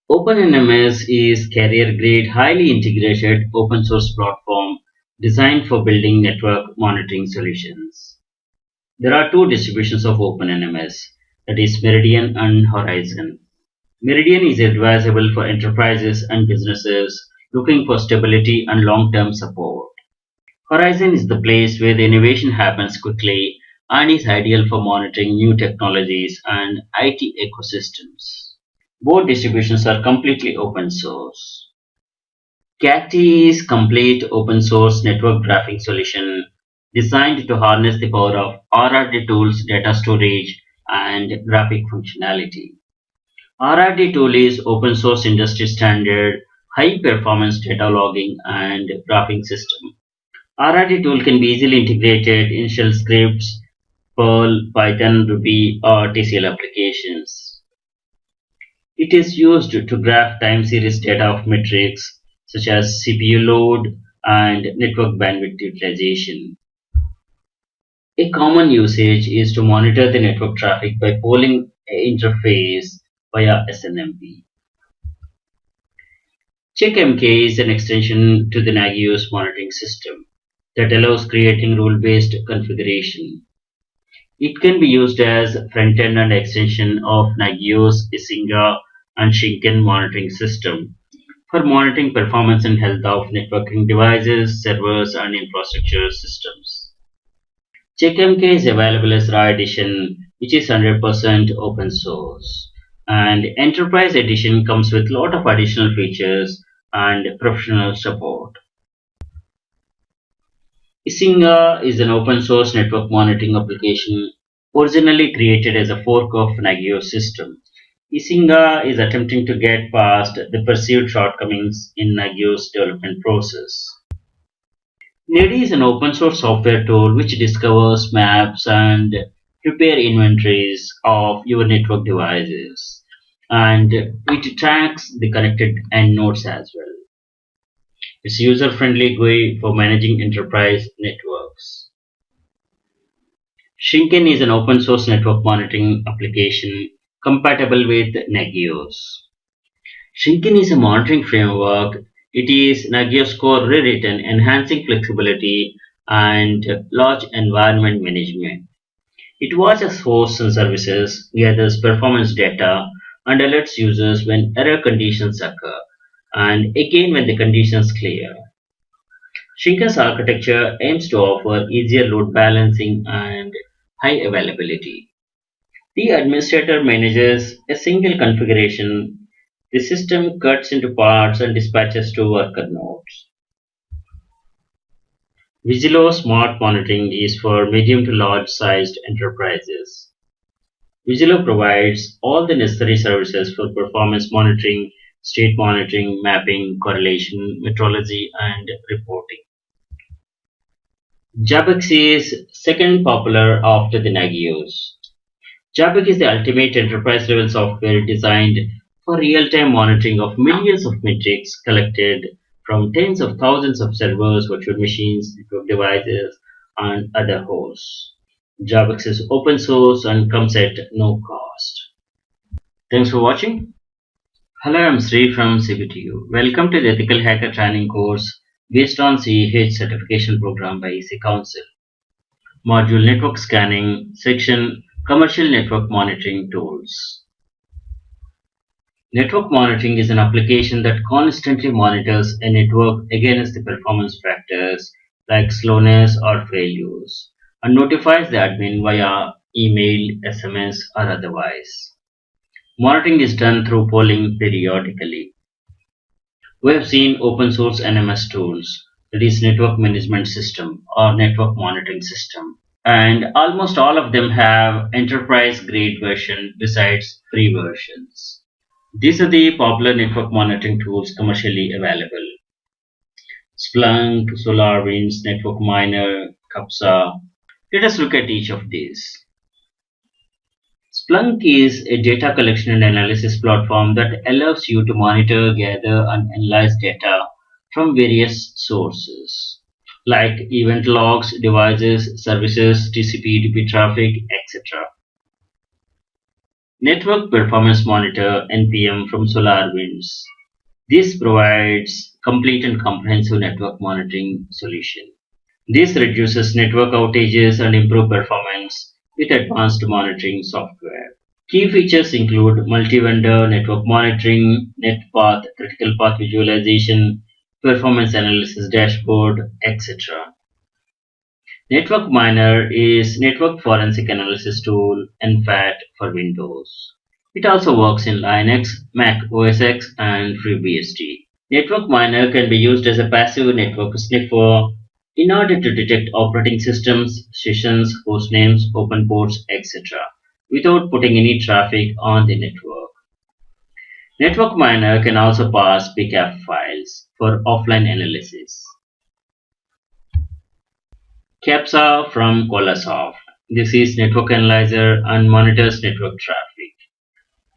OpenNMS is carrier-grade, highly integrated open source platform designed for building network monitoring solutions. There are two distributions of OpenNMS, that is Meridian and Horizon. Meridian is advisable for enterprises and businesses looking for stability and long-term support. Horizon is the place where the innovation happens quickly and is ideal for monitoring new technologies and IT ecosystems. Both distributions are completely open source. CACT is complete open source network graphing solution designed to harness the power of RRD tools, data storage, and graphic functionality. RRD tool is open source industry standard, high performance data logging and graphing system. RRD tool can be easily integrated in shell scripts, Perl, Python, Ruby, or TCL applications. It is used to graph time series data of metrics such as CPU load and network bandwidth utilization. A common usage is to monitor the network traffic by polling interface via SNMP. CheckMK is an extension to the Nagios monitoring system that allows creating rule-based configuration. It can be used as front-end and extension of Nagios, Isinga, and Shinken monitoring system for monitoring performance and health of networking devices, servers, and infrastructure systems. CheckMK is available as Raw Edition, which is 100% open source, and Enterprise Edition comes with a lot of additional features and professional support. Isinga is an open source network monitoring application originally created as a fork of Nagios system. Isinga is attempting to get past the perceived shortcomings in Nagios development process. NEDI is an open source software tool which discovers maps and prepare inventories of your network devices, and it tracks the connected end nodes as well. It's user-friendly GUI for managing enterprise networks. Shinken is an open source network monitoring application compatible with Nagios. Shinken is a monitoring framework. It is Nagios core rewritten, enhancing flexibility and large environment management. It watches hosts and services, gathers performance data, and alerts users when error conditions occur, and again when the conditions clear. Shinken's architecture aims to offer easier load balancing and high availability. The administrator manages a single configuration. The system cuts into parts and dispatches to worker nodes. Vigilo Smart Monitoring is for medium to large sized enterprises. Vigilo provides all the necessary services for performance monitoring, state monitoring, mapping, correlation, metrology, and reporting. Jabbok is second popular after the Nagios. Jabbok is the ultimate enterprise-level software designed for real-time monitoring of millions of metrics collected from tens of thousands of servers, virtual machines, network devices, and other hosts. Jabbok is open source and comes at no cost. Thanks for watching. Hello, I'm Sri from CBTU. Welcome to the Ethical Hacker Training course based on CEH certification program by EC Council. Module Network Scanning, section Commercial Network Monitoring Tools. Network monitoring is an application that constantly monitors a network against the performance factors like slowness or failures and notifies the admin via email, SMS, or otherwise. Monitoring is done through polling periodically. We have seen open source NMS tools, that is Network Management System or Network Monitoring System, and almost all of them have enterprise grade version besides free versions. These are the popular network monitoring tools commercially available: Splunk, SolarWinds, Network Miner, Capsa. Let us look at each of these. Splunk is a data collection and analysis platform that allows you to monitor, gather, and analyze data from various sources like event logs, devices, services, TCP/UDP traffic, etc. Network Performance Monitor (NPM) from SolarWinds. This provides complete and comprehensive network monitoring solution. This reduces network outages and improves performance with advanced monitoring software. Key features include multi-vendor network monitoring, net path, critical path visualization, performance analysis dashboard, etc. Network Miner is network forensic analysis tool and FAT for Windows. It also works in Linux, Mac OS X, and FreeBSD. Network Miner can be used as a passive network sniffer in order to detect operating systems, sessions, hostnames, open ports, etc. without putting any traffic on the network. Network Miner can also parse PCAP files for offline analysis. CAPSA from Colasoft. This is network analyzer and monitors network traffic.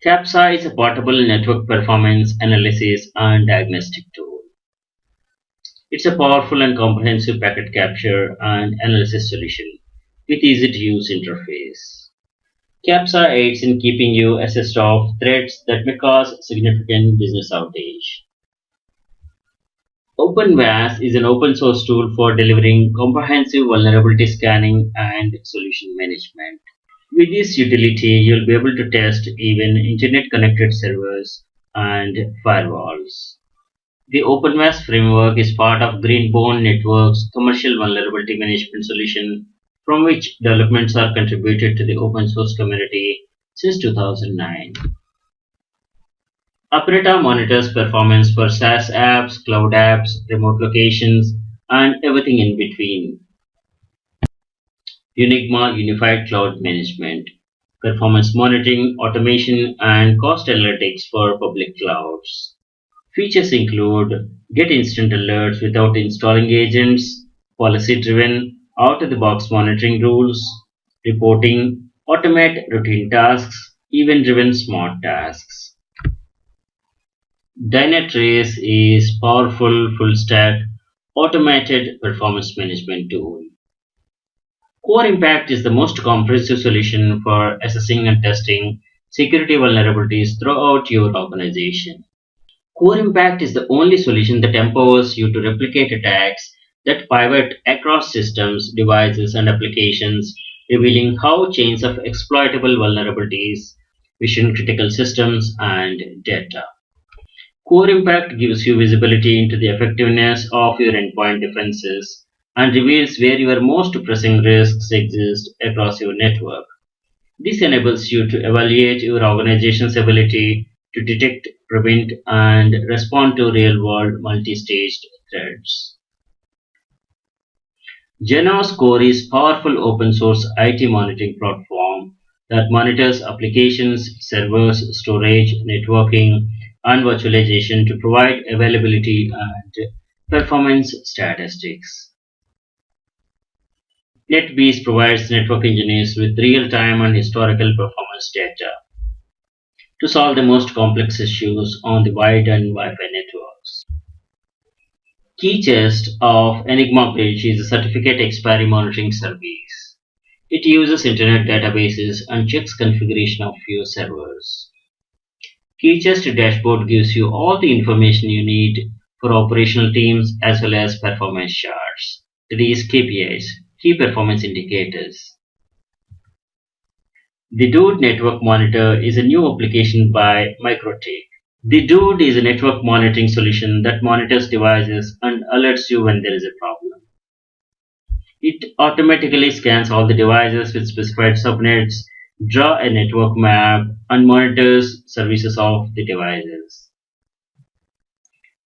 CAPSA is a portable network performance analysis and diagnostic tool. It's a powerful and comprehensive packet capture and analysis solution with easy-to-use interface. CAPSA aids in keeping you assessed of threats that may cause significant business outage. OpenVAS is an open source tool for delivering comprehensive vulnerability scanning and solution management. With this utility, you'll be able to test even internet-connected servers and firewalls. The OpenVAS framework is part of Greenbone Network's commercial vulnerability management solution, from which developments are contributed to the open source community since 2009. Aperta monitors performance for SaaS apps, cloud apps, remote locations, and everything in between. Unigma Unified Cloud Management, performance monitoring, automation, and cost analytics for public clouds. Features include get instant alerts without installing agents, policy-driven, out-of-the-box monitoring rules, reporting, automate routine tasks, event-driven smart tasks. Dynatrace is powerful full-stack automated performance management tool. Core Impact is the most comprehensive solution for assessing and testing security vulnerabilities throughout your organization. Core Impact is the only solution that empowers you to replicate attacks that pivot across systems, devices, and applications, revealing how chains of exploitable vulnerabilities vision critical systems and data. Core Impact gives you visibility into the effectiveness of your endpoint defenses and reveals where your most pressing risks exist across your network. This enables you to evaluate your organization's ability to detect, prevent, and respond to real-world multi-staged threats. Genos Core is a powerful open-source IT monitoring platform that monitors applications, servers, storage, networking, and virtualization to provide availability and performance statistics. NetBeast provides network engineers with real-time and historical performance data to solve the most complex issues on the wide and Wi-Fi networks. KeyChest of Enigma Bridge is a certificate expiry monitoring service. It uses internet databases and checks configuration of your servers. KeyChest dashboard gives you all the information you need for operational teams as well as performance charts, that is KPIs, key performance indicators. The Dude Network Monitor is a new application by MikroTik. The Dude is a network monitoring solution that monitors devices and alerts you when there is a problem. It automatically scans all the devices with specified subnets, draw a network map, and monitors services of the devices.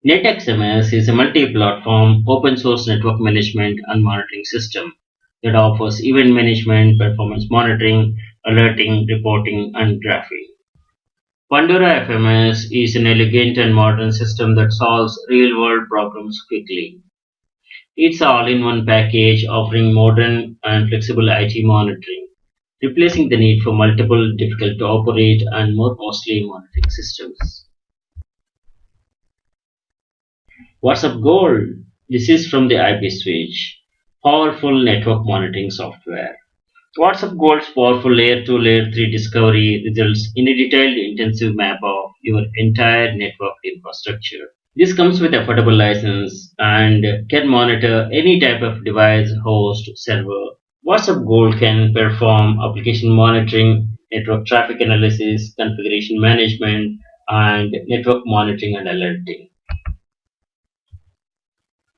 NetXMS is a multi-platform open source network management and monitoring system that offers event management, performance monitoring, alerting, reporting, and graphing. Pandora FMS is an elegant and modern system that solves real-world problems quickly. It's an all-in-one package offering modern and flexible IT monitoring, replacing the need for multiple difficult-to-operate and more costly monitoring systems. What's up, Gold? This is from the IP Switch, powerful network monitoring software. WhatsApp Gold's powerful layer 2, layer 3 discovery results in a detailed intensive map of your entire network infrastructure. This comes with affordable license and can monitor any type of device, host, server. WhatsApp Gold can perform application monitoring, network traffic analysis, configuration management, and network monitoring and alerting.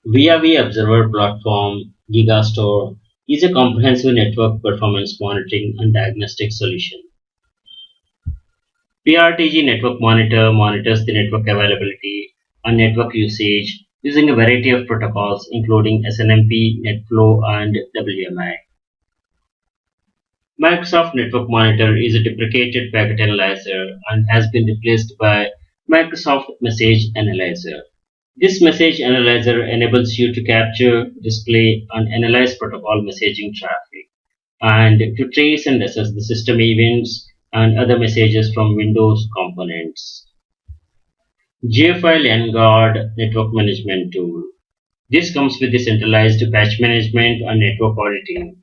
VIA Observer Platform Gigastore is a comprehensive network performance monitoring and diagnostic solution. PRTG Network Monitor monitors the network availability and network usage using a variety of protocols including SNMP, NetFlow, and WMI. Microsoft Network Monitor is a deprecated packet analyzer and has been replaced by Microsoft Message Analyzer. This message analyzer enables you to capture, display, and analyze protocol messaging traffic, and to trace and assess the system events and other messages from Windows components. JFile Guard Network Management Tool. This comes with the centralized patch management and network auditing.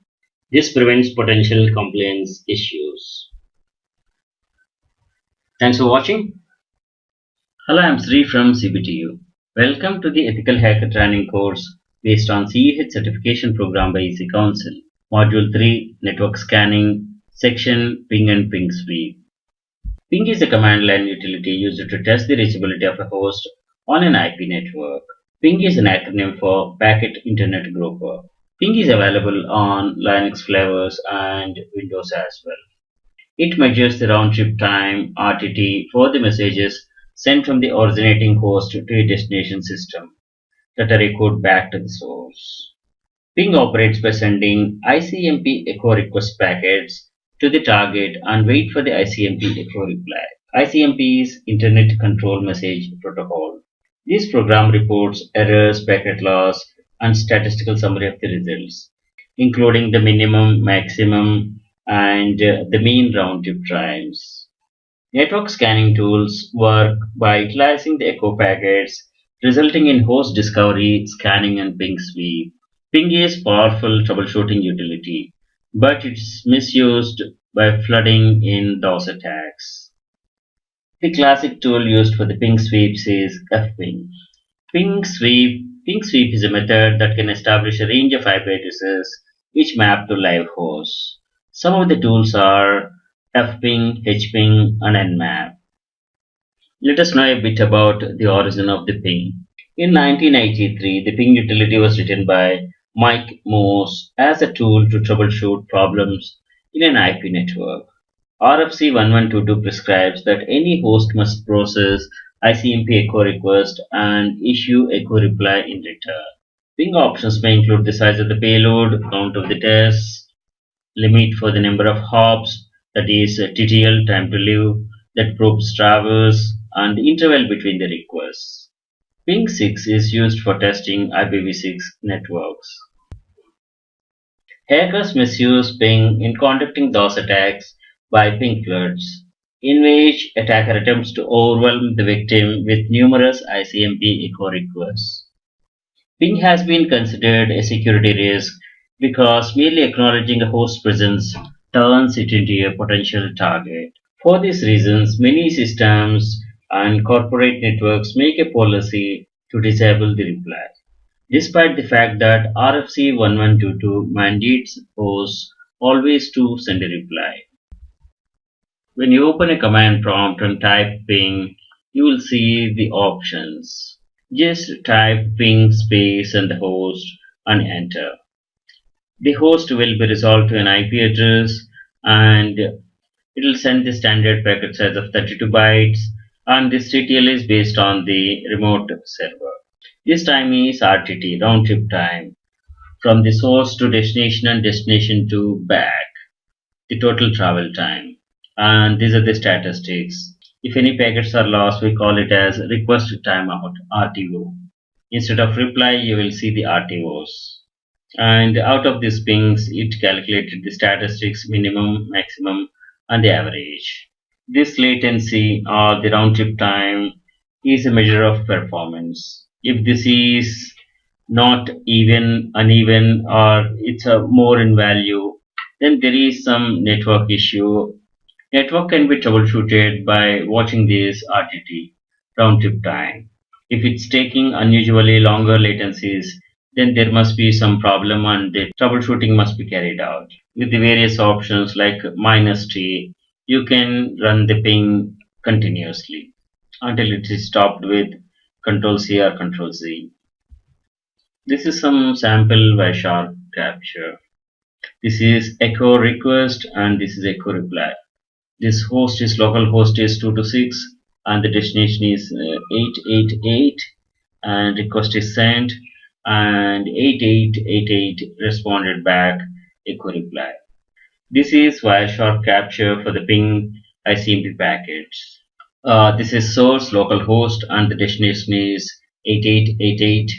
This prevents potential compliance issues. Thanks for watching. Hello, I'm Sri from CBTU. Welcome to the Ethical Hacker Training course based on CEH certification program by EC Council. Module 3 Network Scanning, Section Ping and Ping Sweep. Ping is a command line utility used to test the reachability of a host on an IP network. Ping is an acronym for Packet Internet Grouper. Ping is available on Linux flavors and Windows as well. It measures the round trip time (RTT) for the messages sent from the originating host to a destination system that are echoed back to the source. Ping operates by sending ICMP echo request packets to the target and wait for the ICMP echo reply. ICMP is Internet Control Message Protocol. This program reports errors, packet loss, and statistical summary of the results, including the minimum, maximum, and the mean round trip times. Network scanning tools work by utilizing the echo packets, resulting in host discovery, scanning, and ping sweep. Ping is powerful troubleshooting utility, but it's misused by flooding in DOS attacks. The classic tool used for the ping sweeps is fping. Ping sweep is a method that can establish a range of IP addresses which map to live hosts. Some of the tools are fping, hping, and nmap. Let us know a bit about the origin of the ping. In 1983, the ping utility was written by Mike Morse as a tool to troubleshoot problems in an IP network. RFC 1122 prescribes that any host must process ICMP echo request and issue echo reply in return. Ping options may include the size of the payload, count of the tests, limit for the number of hops, that is TTL, time to live, that probes traverse, and the interval between the requests. Ping 6 is used for testing IPv6 networks. Hackers misuse ping in conducting DOS attacks by ping floods, in which attacker attempts to overwhelm the victim with numerous ICMP echo requests. Ping has been considered a security risk because merely acknowledging a host presence turns it into a potential target. For these reasons, many systems and corporate networks make a policy to disable the reply, despite the fact that RFC 1122 mandates hosts always to send a reply. When you open a command prompt and type ping, you will see the options. Just type ping space and the host and enter. The host will be resolved to an IP address and it will send the standard packet size of 32 bytes, and this TTL is based on the remote server. This time is RTT, round trip time, from the source to destination and destination to back, the total travel time. And these are the statistics. If any packets are lost, we call it as request timeout, RTO. Instead of reply, you will see the RTOs. And out of these pings, it calculated the statistics, minimum, maximum, and the average. This latency or the round trip time is a measure of performance. If this is not even, uneven, or it's a more in value, Then there is some network issue. Network can be troubleshooted by watching this RTT, round trip time. If it's taking unusually longer latencies, then there must be some problem and the troubleshooting must be carried out. With the various options like -T, you can run the ping continuously until it is stopped with Control C or Control Z. This is some sample Wireshark capture. This is echo request and this is echo reply. This host is local host is 226 and the destination is 888 and request is sent and 8888 responded back echo reply. This is Wireshark capture for the ping ICMP packets. This is source localhost and the destination is 8888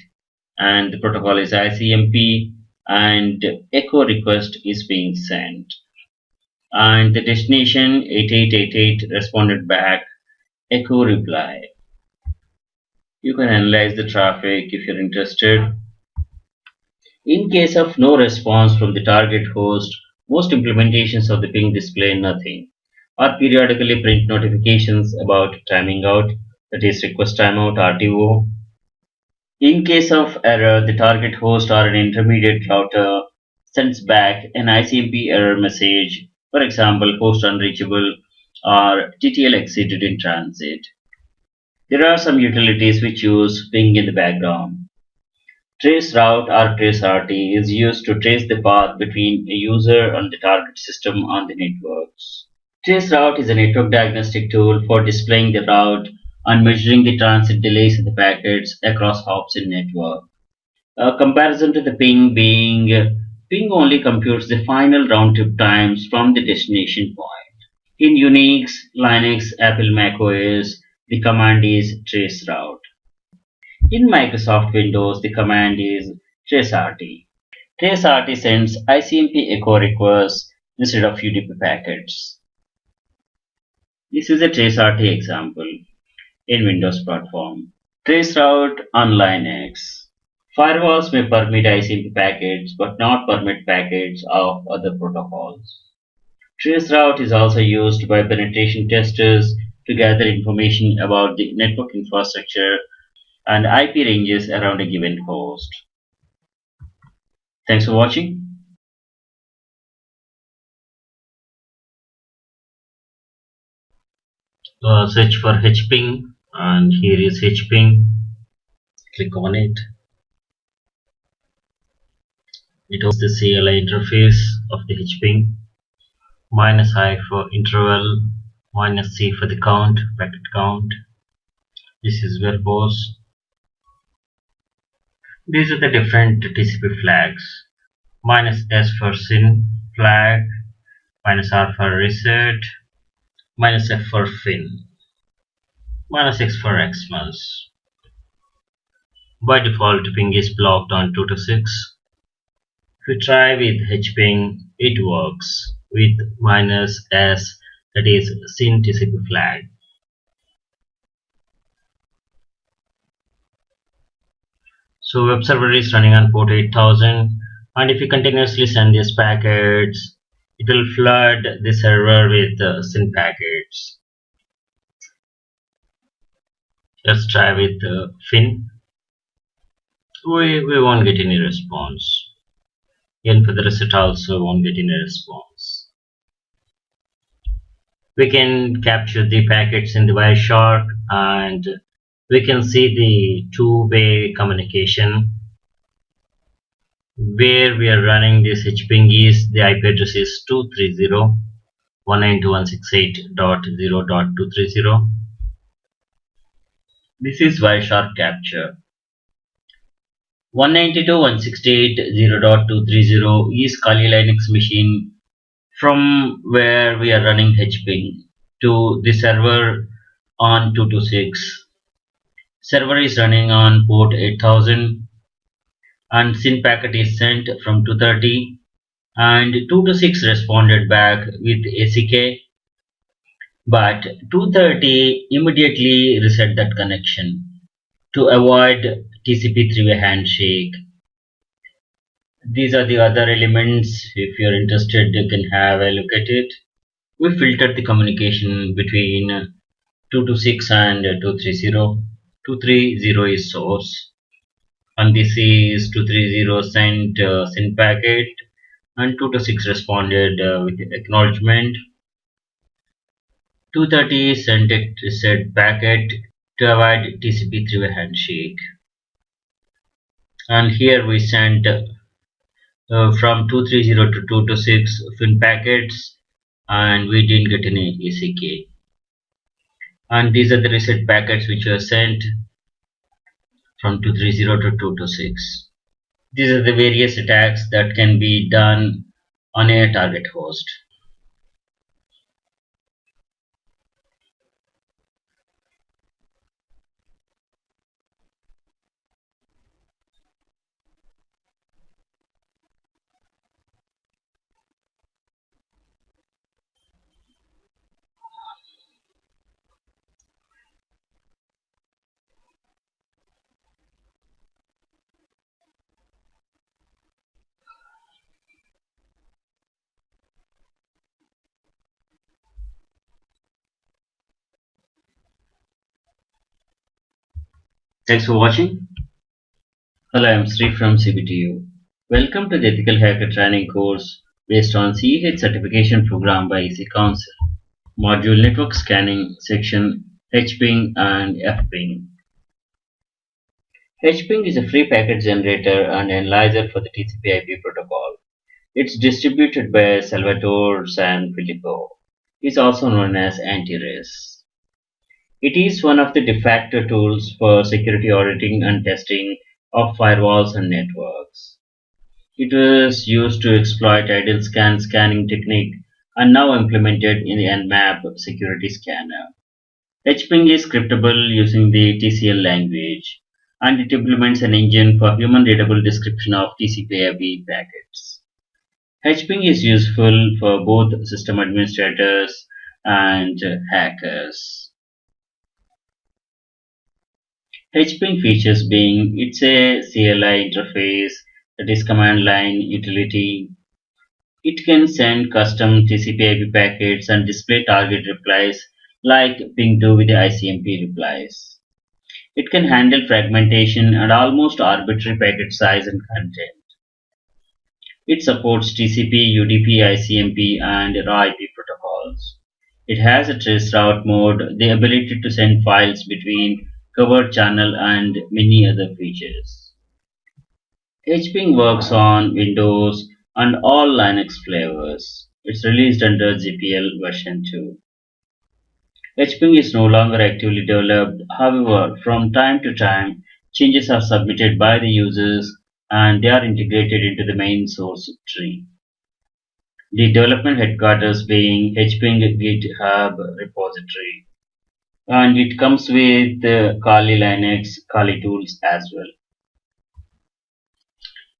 and the protocol is ICMP and echo request is being sent and the destination 8888 responded back echo reply. You can analyze the traffic if you're interested. In case of no response from the target host, most implementations of the ping display nothing or periodically print notifications about timing out, that is request timeout RTO. In case of error, the target host or an intermediate router sends back an ICMP error message, for example, host unreachable or TTL exceeded in transit. There are some utilities which use ping in the background. Traceroute or traceRT is used to trace the path between a user and the target system on the networks. Traceroute is a network diagnostic tool for displaying the route and measuring the transit delays in the packets across hops in network. A comparison to the ping being ping only computes the final round trip times from the destination point. In Unix, Linux, Apple macOS, the command is traceroute. In Microsoft Windows, the command is traceRT. TraceRT sends ICMP echo requests instead of UDP packets. This is a TraceRT example in Windows platform. Traceroute on Linux. Firewalls may permit ICMP packets but not permit packets of other protocols. Traceroute is also used by penetration testers to gather information about the network infrastructure and IP ranges around a given host. Thanks for watching. Search for hping and here is hping. Click on it. It opens the CLI interface of the hping. -I for interval, -C for the count, packet count. This is verbose. These are the different TCP flags. -S for SYN flag, -R for reset, -F for fin, -X for Xmas. By default, ping is blocked on 226. If we try with hping, it works with -S, that is SYN TCP flag. So web server is running on port 8000 and if you continuously send these packets, it will flood the server with SYN packets. Let's try with fin. We won't get any response. Even for the reset also won't get any response. We can capture the packets in the Wireshark and we can see the two-way communication. Where we are running this hping is the IP address is 230.192.168.0.230. This is Wireshark capture. 192.168.0.230 is Kali Linux machine from where we are running hping to the server on 226. Server is running on port 8000 and SYN packet is sent from 230 and 226 responded back with ACK, but 230 immediately reset that connection to avoid TCP three-way handshake. These are the other elements. If you're interested, you can have a look at it. We filtered the communication between 226 and 230. 230 is source, and this is 230 sent packet, and 226 responded with acknowledgement. 230 sent it said packet to avoid TCP three-way handshake, and here we sent from 230 to 226 fin packets, and we didn't get any ACK. And these are the reset packets which were sent from 230 to 226. These are the various attacks that can be done on a target host. Thanks for watching. Hello, I'm Sri from CBTU. Welcome to the Ethical Hacker Training course based on CEH certification program by EC Council. Module Network Scanning section HPing and FPing. HPing is a free packet generator and analyzer for the TCP/IP protocol. It's distributed by Salvatore Sanfilippo. It's also known as anti-res. It is one of the de facto tools for security auditing and testing of firewalls and networks. It was used to exploit idle scanning technique and now implemented in the Nmap security scanner. HPing is scriptable using the TCL language, and it implements an engine for human readable description of TCP/IP packets. HPing is useful for both system administrators and hackers. HPing features being it's a CLI interface, that is command line utility. It can send custom TCP/IP packets and display target replies like ping2 with the ICMP replies. It can handle fragmentation and almost arbitrary packet size and content. It supports TCP, UDP, ICMP, and raw IP protocols. It has a traceroute mode, the ability to send files between covered channel, and many other features. HPing works on Windows and all Linux flavors. It's released under GPL version 2. HPing is no longer actively developed. However, from time to time, changes are submitted by the users and they are integrated into the main source tree. The development headquarters being HPing GitHub repository, and it comes with Kali Linux, Kali tools as well.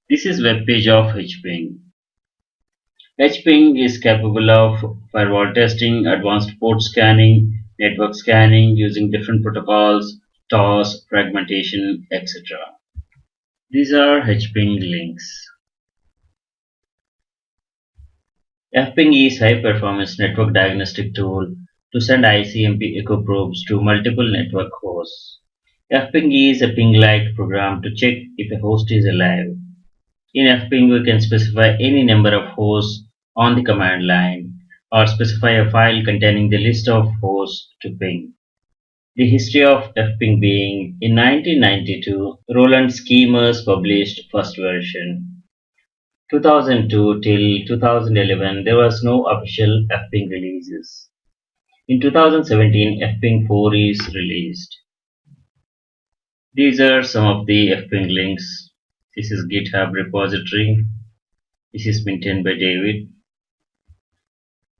This is web page of HPing. HPing is capable of firewall testing, advanced port scanning, network scanning using different protocols, TOS, fragmentation, etc. These are HPing links. FPing is high performance network diagnostic tool to send ICMP echo probes to multiple network hosts. FPing is a ping-like program to check if a host is alive. In FPing, we can specify any number of hosts on the command line or specify a file containing the list of hosts to ping. The history of FPing being in 1992, Roland Schemers published first version. 2002 till 2011, there was no official FPing releases. In 2017, FPing 4 is released. These are some of the FPing links. This is GitHub repository. This is maintained by David.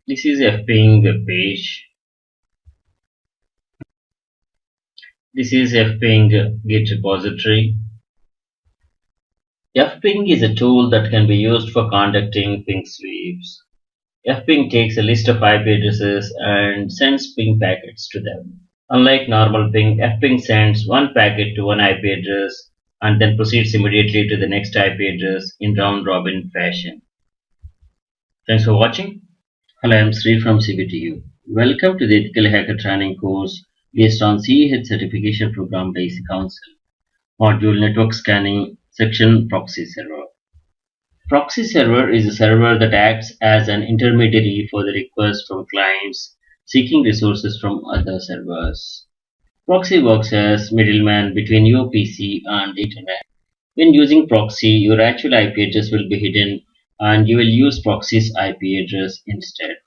This is FPing web page. This is FPing Git repository. FPing is a tool that can be used for conducting ping sweeps. FPing takes a list of IP addresses and sends ping packets to them. Unlike normal ping, FPing sends one packet to one IP address and then proceeds immediately to the next IP address in round robin fashion. Thanks for watching. Hello, I'm Sri from CBTU. Welcome to the Ethical Hacker Training course based on CEH certification program by EC Council. Module Network Scanning, Section Proxy Server. Proxy server is a server that acts as an intermediary for the request from clients seeking resources from other servers. Proxy works as middleman between your PC and the internet. When using proxy, your actual IP address will be hidden and you will use proxy's IP address instead.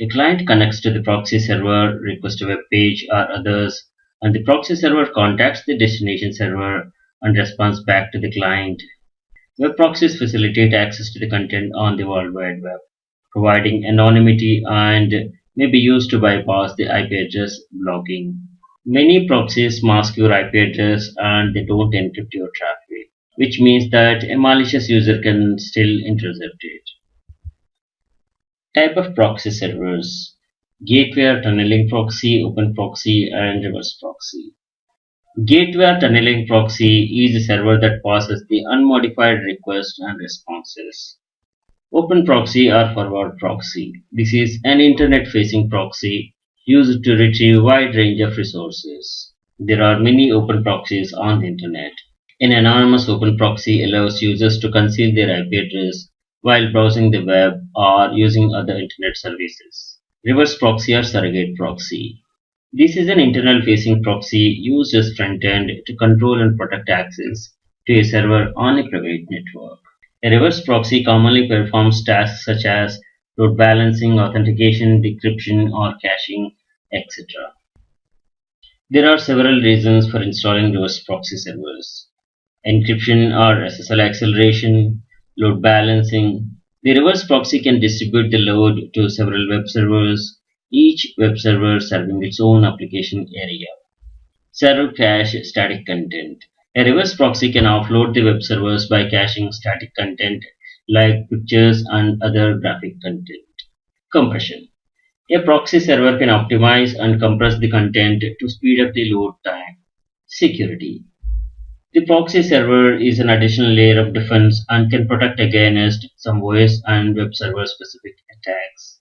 A client connects to the proxy server, requests a web page or others, and the proxy server contacts the destination server and responds back to the client. Web proxies facilitate access to the content on the World Wide Web, providing anonymity and may be used to bypass the IP address blocking. Many proxies mask your IP address and they don't encrypt your traffic, which means that a malicious user can still intercept it. Type of proxy servers: gateway or tunneling proxy, open proxy, and reverse proxy. Gateway or tunneling proxy is a server that passes the unmodified requests and responses. Open proxy or forward proxy. This is an internet-facing proxy used to retrieve a wide range of resources. There are many open proxies on the internet. An anonymous open proxy allows users to conceal their IP address while browsing the web or using other internet services. Reverse proxy or surrogate proxy. This is an internal-facing proxy used as front-end to control and protect access to a server on a private network. A reverse proxy commonly performs tasks such as load balancing, authentication, decryption, or caching, etc. There are several reasons for installing reverse proxy servers: encryption or SSL acceleration, load balancing. The reverse proxy can distribute the load to several web servers, each web server serving its own application area. Server cache static content. A reverse proxy can offload the web servers by caching static content like pictures and other graphic content. Compression. A proxy server can optimize and compress the content to speed up the load time. Security. The proxy server is an additional layer of defense and can protect against some OS and web server specific attacks.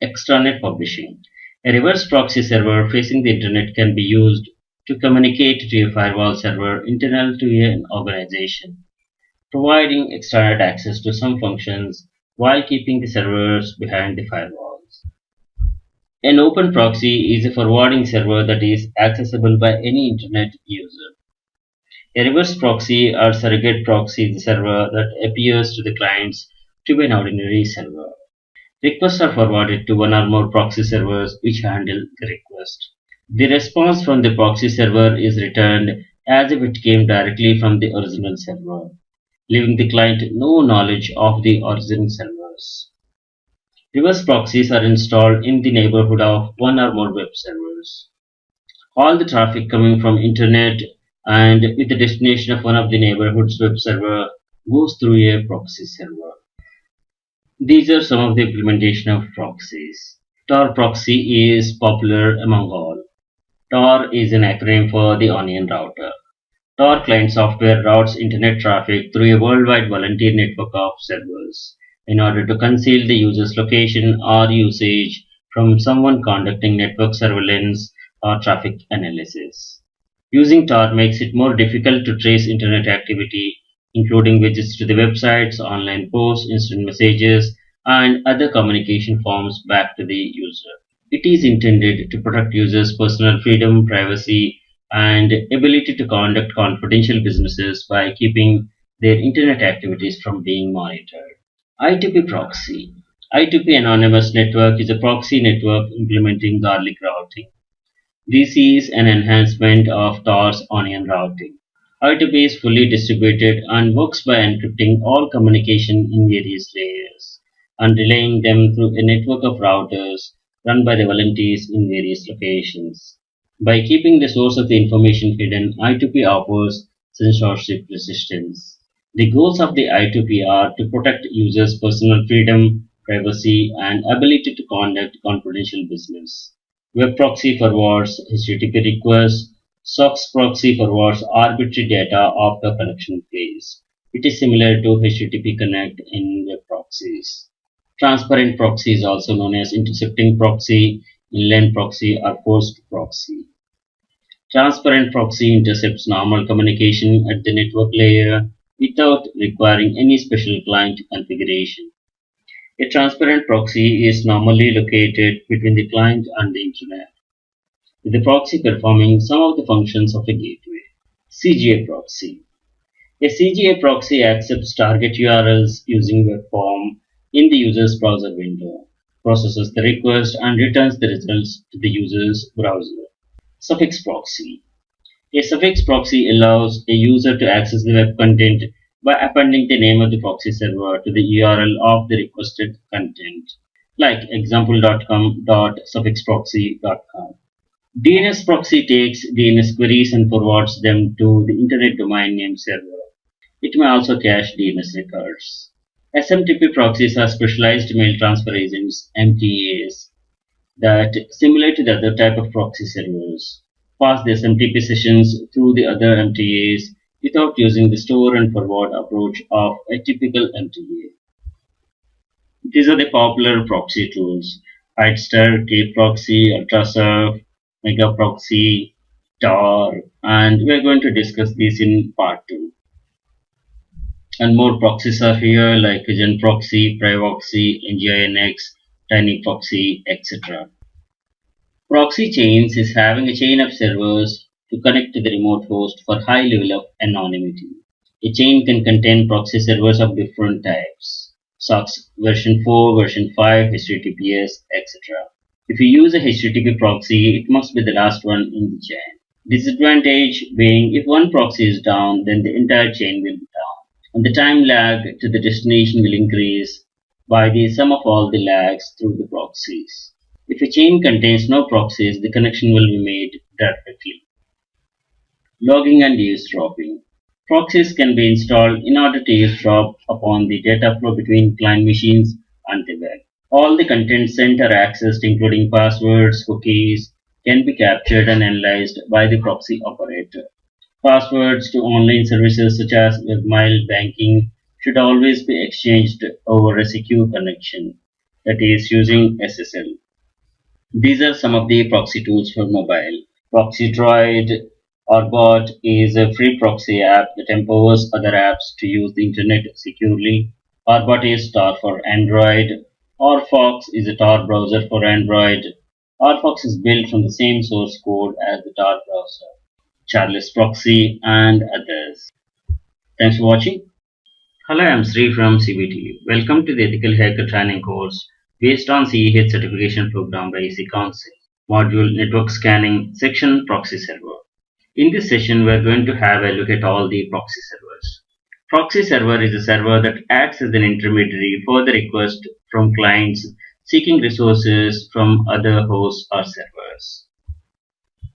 Extranet publishing. A reverse proxy server facing the internet can be used to communicate to a firewall server internal to an organization, providing extranet access to some functions while keeping the servers behind the firewalls. An open proxy is a forwarding server that is accessible by any internet user. A reverse proxy or surrogate proxy is a server that appears to the clients to be an ordinary server. Requests are forwarded to one or more proxy servers which handle the request. The response from the proxy server is returned as if it came directly from the original server, leaving the client no knowledge of the origin servers. Reverse proxies are installed in the neighborhood of one or more web servers. All the traffic coming from internet and with the destination of one of the neighborhood's web server goes through a proxy server. These are some of the implementation of proxies. Tor proxy is popular among all. Tor is an acronym for the Onion Router. Tor client software routes internet traffic through a worldwide volunteer network of servers in order to conceal the user's location or usage from someone conducting network surveillance or traffic analysis. Using Tor makes it more difficult to trace internet activity, including visits to the websites, online posts, instant messages, and other communication forms back to the user. It is intended to protect users' personal freedom, privacy, and ability to conduct confidential businesses by keeping their internet activities from being monitored. I2P proxy. I2P Anonymous Network is a proxy network implementing garlic routing. This is an enhancement of Tor's onion routing. I2P is fully distributed and works by encrypting all communication in various layers and relaying them through a network of routers run by the volunteers in various locations. By keeping the source of the information hidden, I2P offers censorship resistance. The goals of the I2P are to protect users' personal freedom, privacy, and ability to conduct confidential business. Web proxy forwards HTTP requests SOX proxy forwards arbitrary data after connection fails. It is similar to HTTP Connect in web proxies. Transparent proxy is also known as intercepting proxy, inline proxy, or forced proxy. Transparent proxy intercepts normal communication at the network layer without requiring any special client configuration. A transparent proxy is normally located between the client and the internet, with the proxy performing some of the functions of a gateway. CGA proxy. A CGA proxy accepts target URLs using web form in the user's browser window, processes the request, and returns the results to the user's browser. Suffix proxy. A suffix proxy allows a user to access the web content by appending the name of the proxy server to the URL of the requested content, like example.com.suffixproxy.com. DNS proxy takes DNS queries and forwards them to the Internet Domain Name Server. It may also cache DNS records. SMTP proxies are specialized mail transfer agents, MTAs, that, similar to the other type of proxy servers, pass the SMTP sessions through the other MTAs without using the store and forward approach of a typical MTA. These are the popular proxy tools: Hidester, kproxy, ultrasurf, megaproxy, tor, and we are going to discuss these in part 2. And more proxies are here like genproxy, privoxy, nginx, tinyproxy, etc. Proxy chains is having a chain of servers to connect to the remote host for high level of anonymity. A chain can contain proxy servers of different types: SOX version 4, version 5, HTTPS, etc. If you use a HTTP proxy, it must be the last one in the chain. Disadvantage being, if one proxy is down, then the entire chain will be down, and the time lag to the destination will increase by the sum of all the lags through the proxies. If a chain contains no proxies, the connection will be made directly. Logging and eavesdropping. Proxies can be installed in order to eavesdrop upon the data flow between client machines and the web. All the content sent or accessed, including passwords, cookies, can be captured and analyzed by the proxy operator. Passwords to online services such as webmail, banking should always be exchanged over a secure connection, that is, using SSL. These are some of the proxy tools for mobile. ProxyDroid or Bot is a free proxy app that empowers other apps to use the internet securely. Orbot is Tor for Android. Orfox is a Tor browser for Android. Orfox is built from the same source code as the Tor browser. Charles Proxy, and others. Thanks for watching. Hello, I'm Sri from CBT. Welcome to the Ethical Hacker Training course based on CEH certification program by EC Council. Module Network Scanning, section Proxy Server. In this session, we are going to have a look at all the proxy servers. Proxy server is a server that acts as an intermediary for the request from clients seeking resources from other hosts or servers.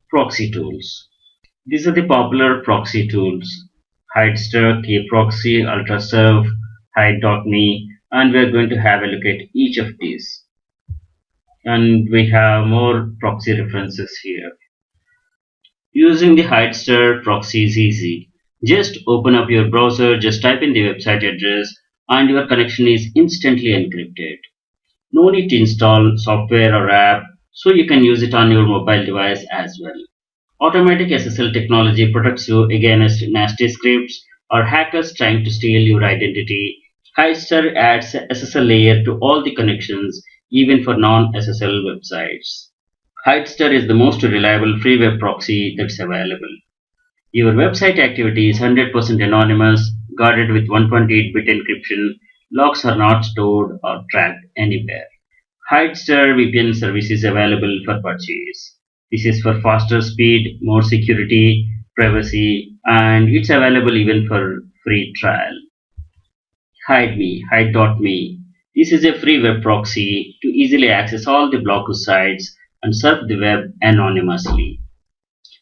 Proxy tools. These are the popular proxy tools: Hidester, kproxy, ultrasurf, hide.me, and we are going to have a look at each of these. And we have more proxy references here. Using the Hidester proxy is easy. Just open up your browser, just type in the website address, and your connection is instantly encrypted. No need to install software or app, so you can use it on your mobile device as well. Automatic SSL technology protects you against nasty scripts or hackers trying to steal your identity. Hidester adds a SSL layer to all the connections, even for non-SSL websites. Hidester is the most reliable free web proxy that's available. Your website activity is 100% anonymous, guarded with 128-bit encryption. Logs are not stored or tracked anywhere. Hidester VPN service is available for purchase. This is for faster speed, more security, privacy, and it's available even for free trial. Hide.me. This is a free web proxy to easily access all the blocked sites and surf the web anonymously.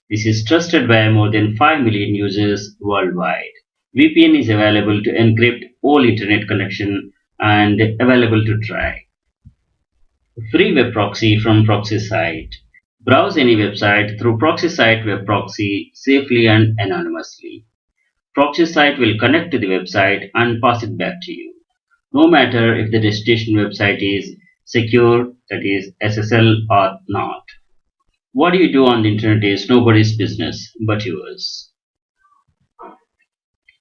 This is trusted by more than 5 million users worldwide. VPN is available to encrypt all internet connection and available to try. Free web proxy from proxy site. Browse any website through proxy site web proxy safely and anonymously. Proxy site will connect to the website and pass it back to you, no matter if the destination website is secure, that is SSL, or not. What you do on the internet is nobody's business but yours.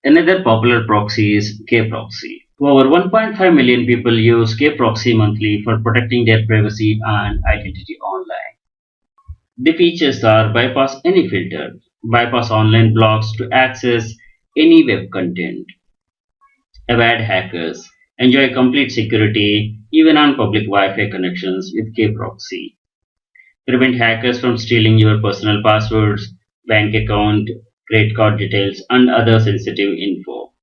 Another popular proxy is kproxy. Over 1.5 million people use kproxy monthly for protecting their privacy and identity online. The features are bypass any filter, bypass online blocks to access any web content, avoid hackers, enjoy complete security even on public Wi-Fi connections with kproxy, prevent hackers from stealing your personal passwords, bank account, credit card details, and other sensitive info.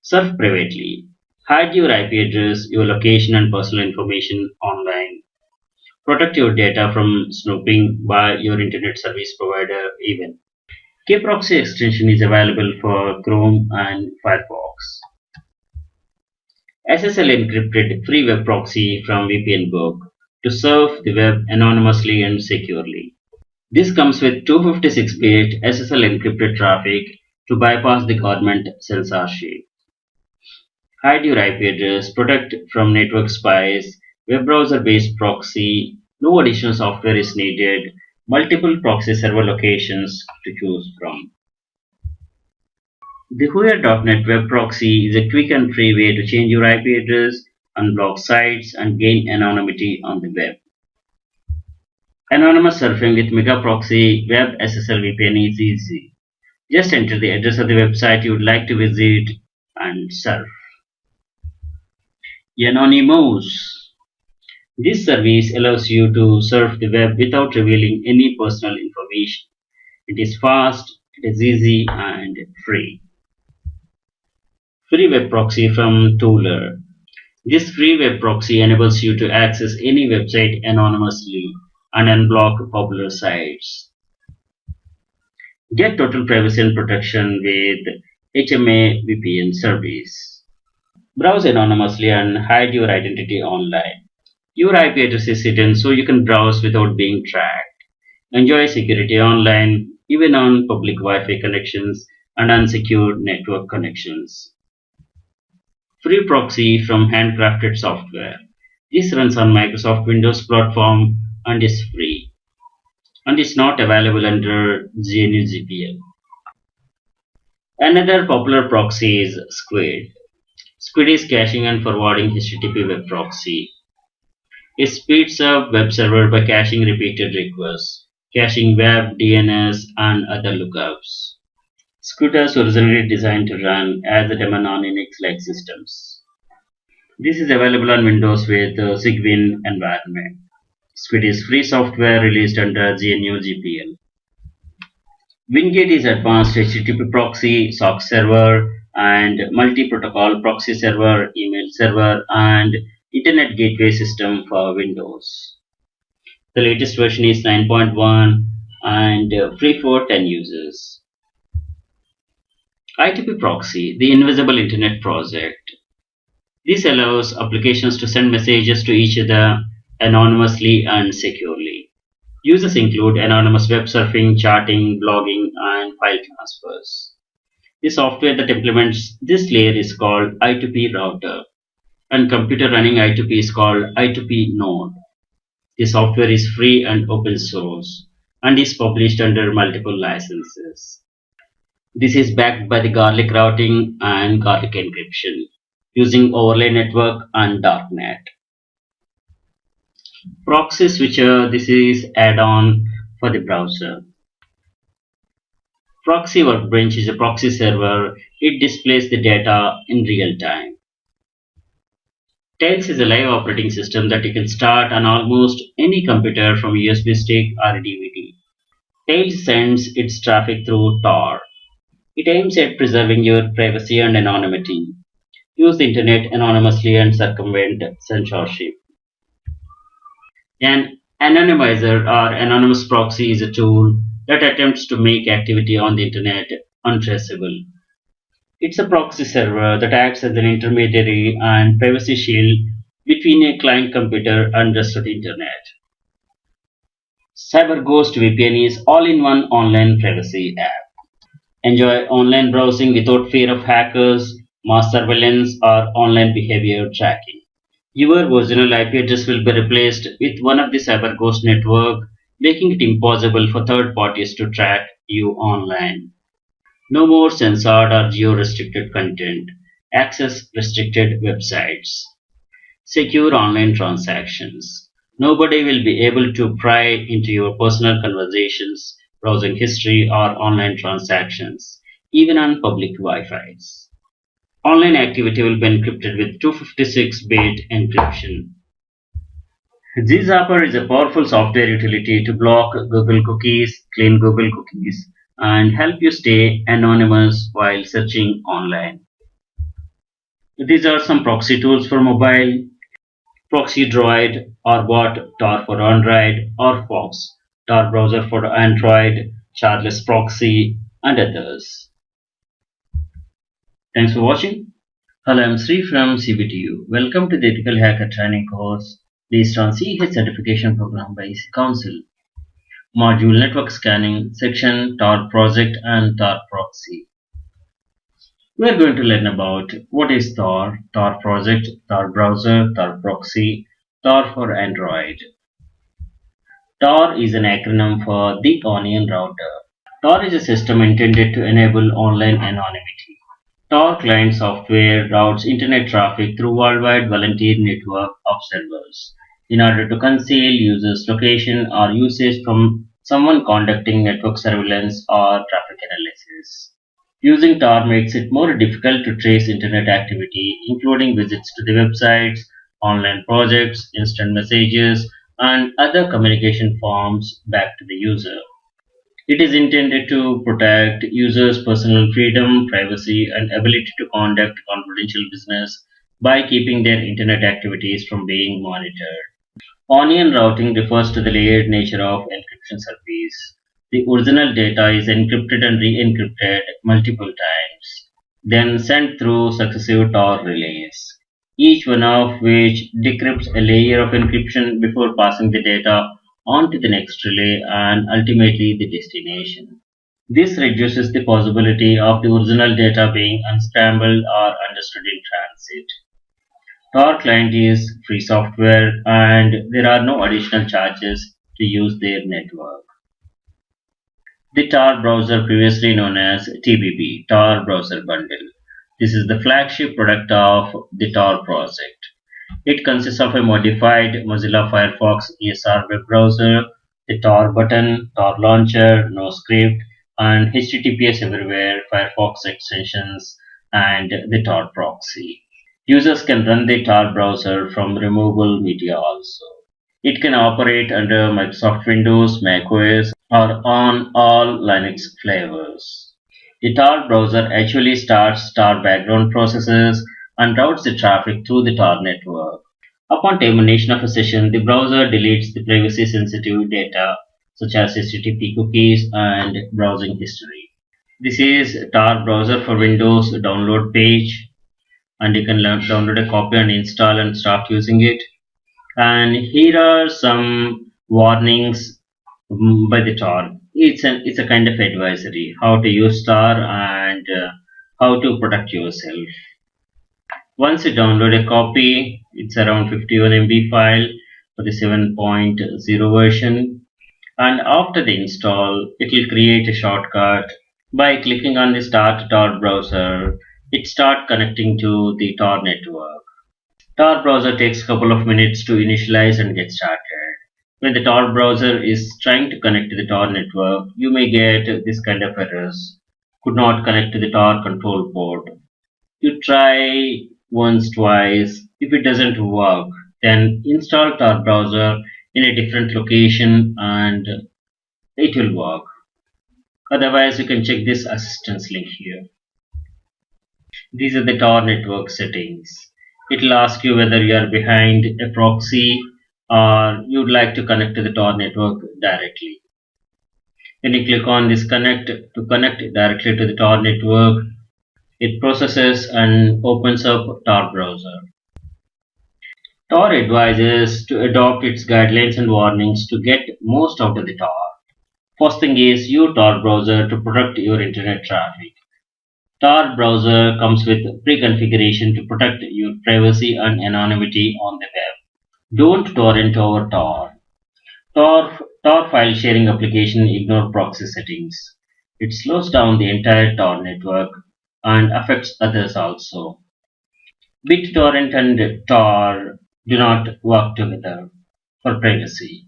Surf privately. Hide your IP address, your location, and personal information online. Protect your data from snooping by your internet service provider even. Kproxy extension is available for Chrome and Firefox. SSL encrypted free web proxy from VPN Book to surf the web anonymously and securely. This comes with 256-bit SSL encrypted traffic to bypass the government censorship. Hide your IP address, protect from network spies, web browser-based proxy, no additional software is needed, multiple proxy server locations to choose from. The Whoya.net web proxy is a quick and free way to change your IP address, unblock sites, and gain anonymity on the web. Anonymous surfing with megaproxy web SSL VPN is easy. Just enter the address of the website you would like to visit and surf. Anonymous. This service allows you to surf the web without revealing any personal information. It is fast, it is easy, and free. Free web proxy from Tooler. This free web proxy enables you to access any website anonymously and unblock popular sites. Get total privacy and protection with HMA VPN service. Browse anonymously and hide your identity online. Your IP address is hidden so you can browse without being tracked. Enjoy security online, even on public Wi-Fi connections and unsecured network connections. Free proxy from handcrafted software. This runs on Microsoft Windows platform and is free. And is not available under GNU GPL. Another popular proxy is Squid. Squid is caching and forwarding HTTP web proxy. It speeds up web server by caching repeated requests, caching web, DNS, and other lookups. Squid was originally designed to run as a daemon on Unix-like systems. This is available on Windows with Cygwin environment. Squid is free software released under GNU GPL. Wingate is advanced HTTP proxy, SOC server, and multi-protocol proxy server, email server, and Internet gateway system for Windows. The latest version is 9.1 and free for 10 users. I2P proxy, the Invisible Internet Project. This allows applications to send messages to each other anonymously and securely. Users include anonymous web surfing, chatting, blogging, and file transfers. The software that implements this layer is called I2P router, and computer running I2P is called I2P node. The software is free and open source and is published under multiple licenses. This is backed by the garlic routing and garlic encryption using overlay network and darknet. Proxy switcher, this is add-on for the browser. Proxy Workbench is a proxy server. It displays the data in real time. Tails is a live operating system that you can start on almost any computer from a USB stick or a DVD. Tails sends its traffic through Tor. It aims at preserving your privacy and anonymity. Use the internet anonymously and circumvent censorship. An anonymizer or anonymous proxy is a tool that attempts to make activity on the internet untraceable. It's a proxy server that acts as an intermediary and privacy shield between a client computer and the rest of the internet. CyberGhost VPN is all-in-one online privacy app. Enjoy online browsing without fear of hackers, mass surveillance, or online behavior tracking. Your original IP address will be replaced with one of the CyberGhost network, making it impossible for third parties to track you online. No more censored or geo-restricted content. Access restricted websites. Secure online transactions. Nobody will be able to pry into your personal conversations, browsing history, or online transactions, even on public Wi-Fi's. Online activity will be encrypted with 256-bit encryption. Gzapper is a powerful software utility to block Google cookies, clean Google cookies, and help you stay anonymous while searching online. These are some proxy tools for mobile: Proxy Droid, Orbot, Tor for Android, or Fox, Tor browser for Android, Charles Proxy, and others. Thanks for watching. Hello, I'm Sri from CBTU. Welcome to the Ethical Hacker Training course based on CH certification program by EC Council. Module Network Scanning, Section Tor Project and Tor Proxy. We are going to learn about what is Tor, Tor Project, Tor Browser, Tor Proxy, Tor for Android. Tor is an acronym for the Onion Router. Tor is a system intended to enable online anonymity. Tor client software routes internet traffic through worldwide volunteer network of servers in order to conceal users' location or usage from someone conducting network surveillance or traffic analysis. Using Tor makes it more difficult to trace internet activity, including visits to the websites, online projects, instant messages, and other communication forms back to the user. It is intended to protect users' personal freedom, privacy, and ability to conduct confidential business by keeping their internet activities from being monitored. Onion routing refers to the layered nature of encryption service. The original data is encrypted and re-encrypted multiple times, then sent through successive Tor relays, each one of which decrypts a layer of encryption before passing the data on to the next relay and ultimately the destination. This reduces the possibility of the original data being unscrambled or understood in transit. Tor client is free software and there are no additional charges to use their network. The Tor browser, previously known as TBB, Tor Browser Bundle. This is the flagship product of the Tor project. It consists of a modified Mozilla Firefox ESR web browser, the Tor button, Tor launcher, no script, and HTTPS everywhere, Firefox extensions, and the Tor proxy. Users can run the Tor browser from removable media also. It can operate under Microsoft Windows, macOS, or on all Linux flavors. The Tor browser actually starts Tor background processes and routes the traffic through the Tor network. Upon termination of a session, the browser deletes the privacy-sensitive data such as HTTP cookies and browsing history. This is Tor browser for Windows download page, and you can download a copy and install and start using it. And here are some warnings by the Tor. It's a kind of advisory how to use Tor and how to protect yourself. Once you download a copy, it's around 51 MB file for the 7.0 version, and after the install, it will create a shortcut. By clicking on the Start Tor browser, it starts connecting to the Tor network. Tor browser takes a couple of minutes to initialize and get started. When the Tor browser is trying to connect to the Tor network, you may get this kind of errors. Could not connect to the Tor control port. You try once, twice. If it doesn't work, then install Tor browser in a different location and it will work. Otherwise, you can check this assistance link here. These are the Tor network settings. It will ask you whether you are behind a proxy or you would like to connect to the Tor network directly. When you click on this connect to connect directly to the Tor network, it processes and opens up Tor browser. Tor advises to adopt its guidelines and warnings to get most out of the Tor. First thing is use Tor browser to protect your internet traffic. Tor browser comes with pre-configuration to protect your privacy and anonymity on the web. Don't torrent over Tor. Tor file sharing application ignore proxy settings. It slows down the entire Tor network and affects others also. BitTorrent and Tor do not work together for privacy.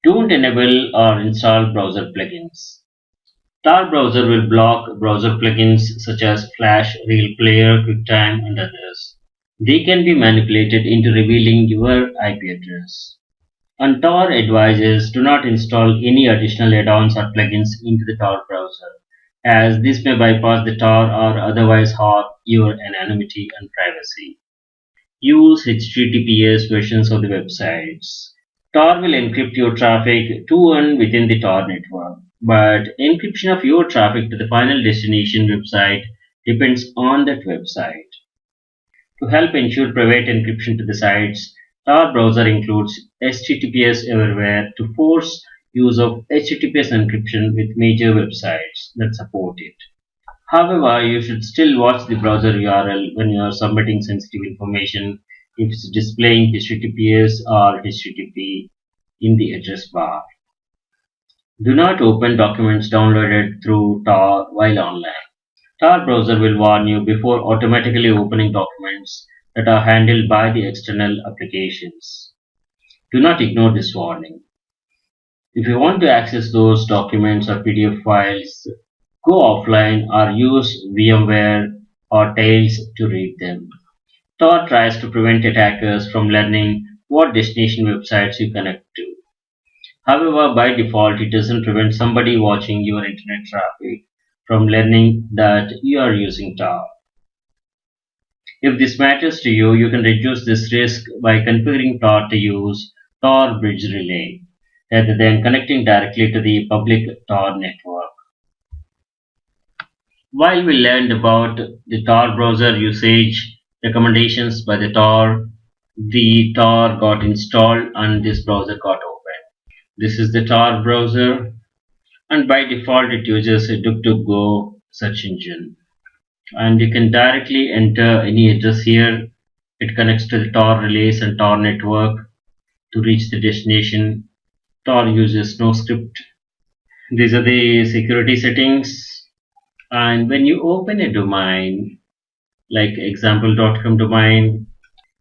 Don't enable or install browser plugins. Tor browser will block browser plugins such as Flash, Real Player, QuickTime, and others. They can be manipulated into revealing your IP address. And Tor advises do not install any additional add-ons or plugins into the Tor browser, as this may bypass the Tor or otherwise harm your anonymity and privacy. Use HTTPS versions of the websites. Tor will encrypt your traffic to and within the Tor network, but encryption of your traffic to the final destination website depends on that website. To help ensure private encryption to the sites, Tor browser includes HTTPS Everywhere to force use of HTTPS encryption with major websites that support it. However, you should still watch the browser URL when you are submitting sensitive information if it's displaying HTTPS or HTTP in the address bar. Do not open documents downloaded through Tor while online. Tor browser will warn you before automatically opening documents that are handled by the external applications. Do not ignore this warning. If you want to access those documents or PDF files, go offline or use VMware or Tails to read them. Tor tries to prevent attackers from learning what destination websites you connect to. However, by default, it doesn't prevent somebody watching your internet traffic from learning that you are using Tor. If this matters to you, you can reduce this risk by configuring Tor to use Tor Bridge Relay rather than connecting directly to the public Tor network. While we learned about the Tor browser usage recommendations by the Tor got installed and this browser got open. This is the Tor browser, and by default it uses a DuckDuckGo search engine. And you can directly enter any address here. It connects to the Tor relays and Tor network to reach the destination. Tor uses no script. These are the security settings. And when you open a domain like example.com domain,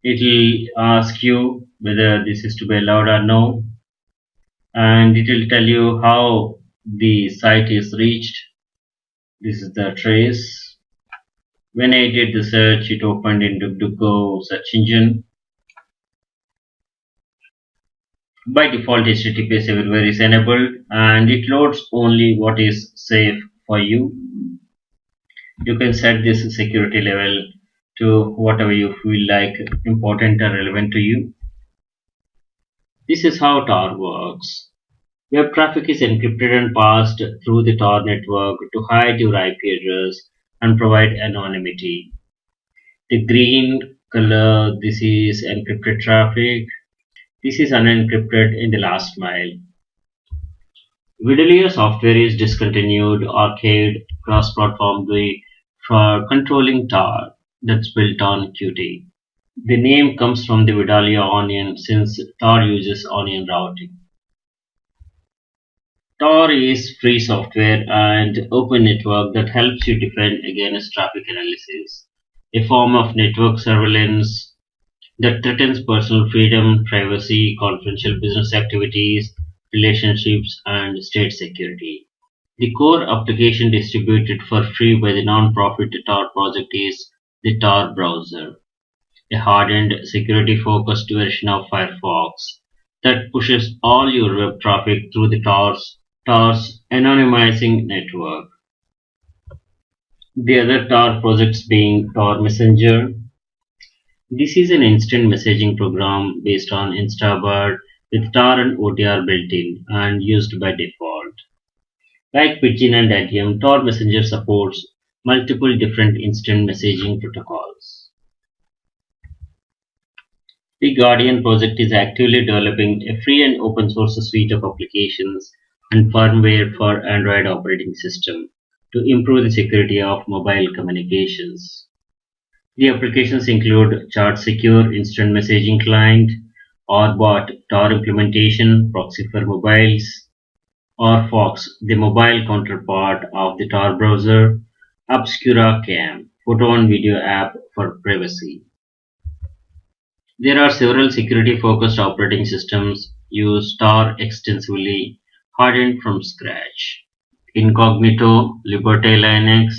it will ask you whether this is to be allowed or no, and it will tell you how the site is reached. This is the trace. When I did the search, it opened in DuckDuckGo search engine. By default, HTTPS everywhere is enabled and it loads only what is safe for you. You can set this security level to whatever you feel like important or relevant to you. This is how Tor works. Web traffic is encrypted and passed through the Tor network to hide your IP address and provide anonymity. The green color, this is encrypted traffic. This is unencrypted in the last mile. Vidalier software is discontinued, archived, cross-platform GUI for controlling Tor that's built on Qt. The name comes from the Vidalia onion since Tor uses onion routing. Tor is free software and open network that helps you defend against traffic analysis, a form of network surveillance that threatens personal freedom, privacy, confidential business activities, relationships, and state security. The core application distributed for free by the non-profit Tor project is the Tor browser, a hardened, security-focused version of Firefox that pushes all your web traffic through the Tor's anonymizing network. The other Tor projects being Tor Messenger. This is an instant messaging program based on Instabird with Tor and OTR built in and used by default. Like Pidgin and Adium, Tor Messenger supports multiple different instant messaging protocols. The Guardian project is actively developing a free and open source suite of applications and firmware for Android operating system to improve the security of mobile communications. The applications include ChartSecure Instant Messaging Client, ORBot Tor implementation, proxy for mobiles, or Fox, the mobile counterpart of the Tor browser, Obscura Cam, photo and video app for privacy. There are several security-focused operating systems use Tor extensively, hardened from scratch. Incognito, Liberty Linux,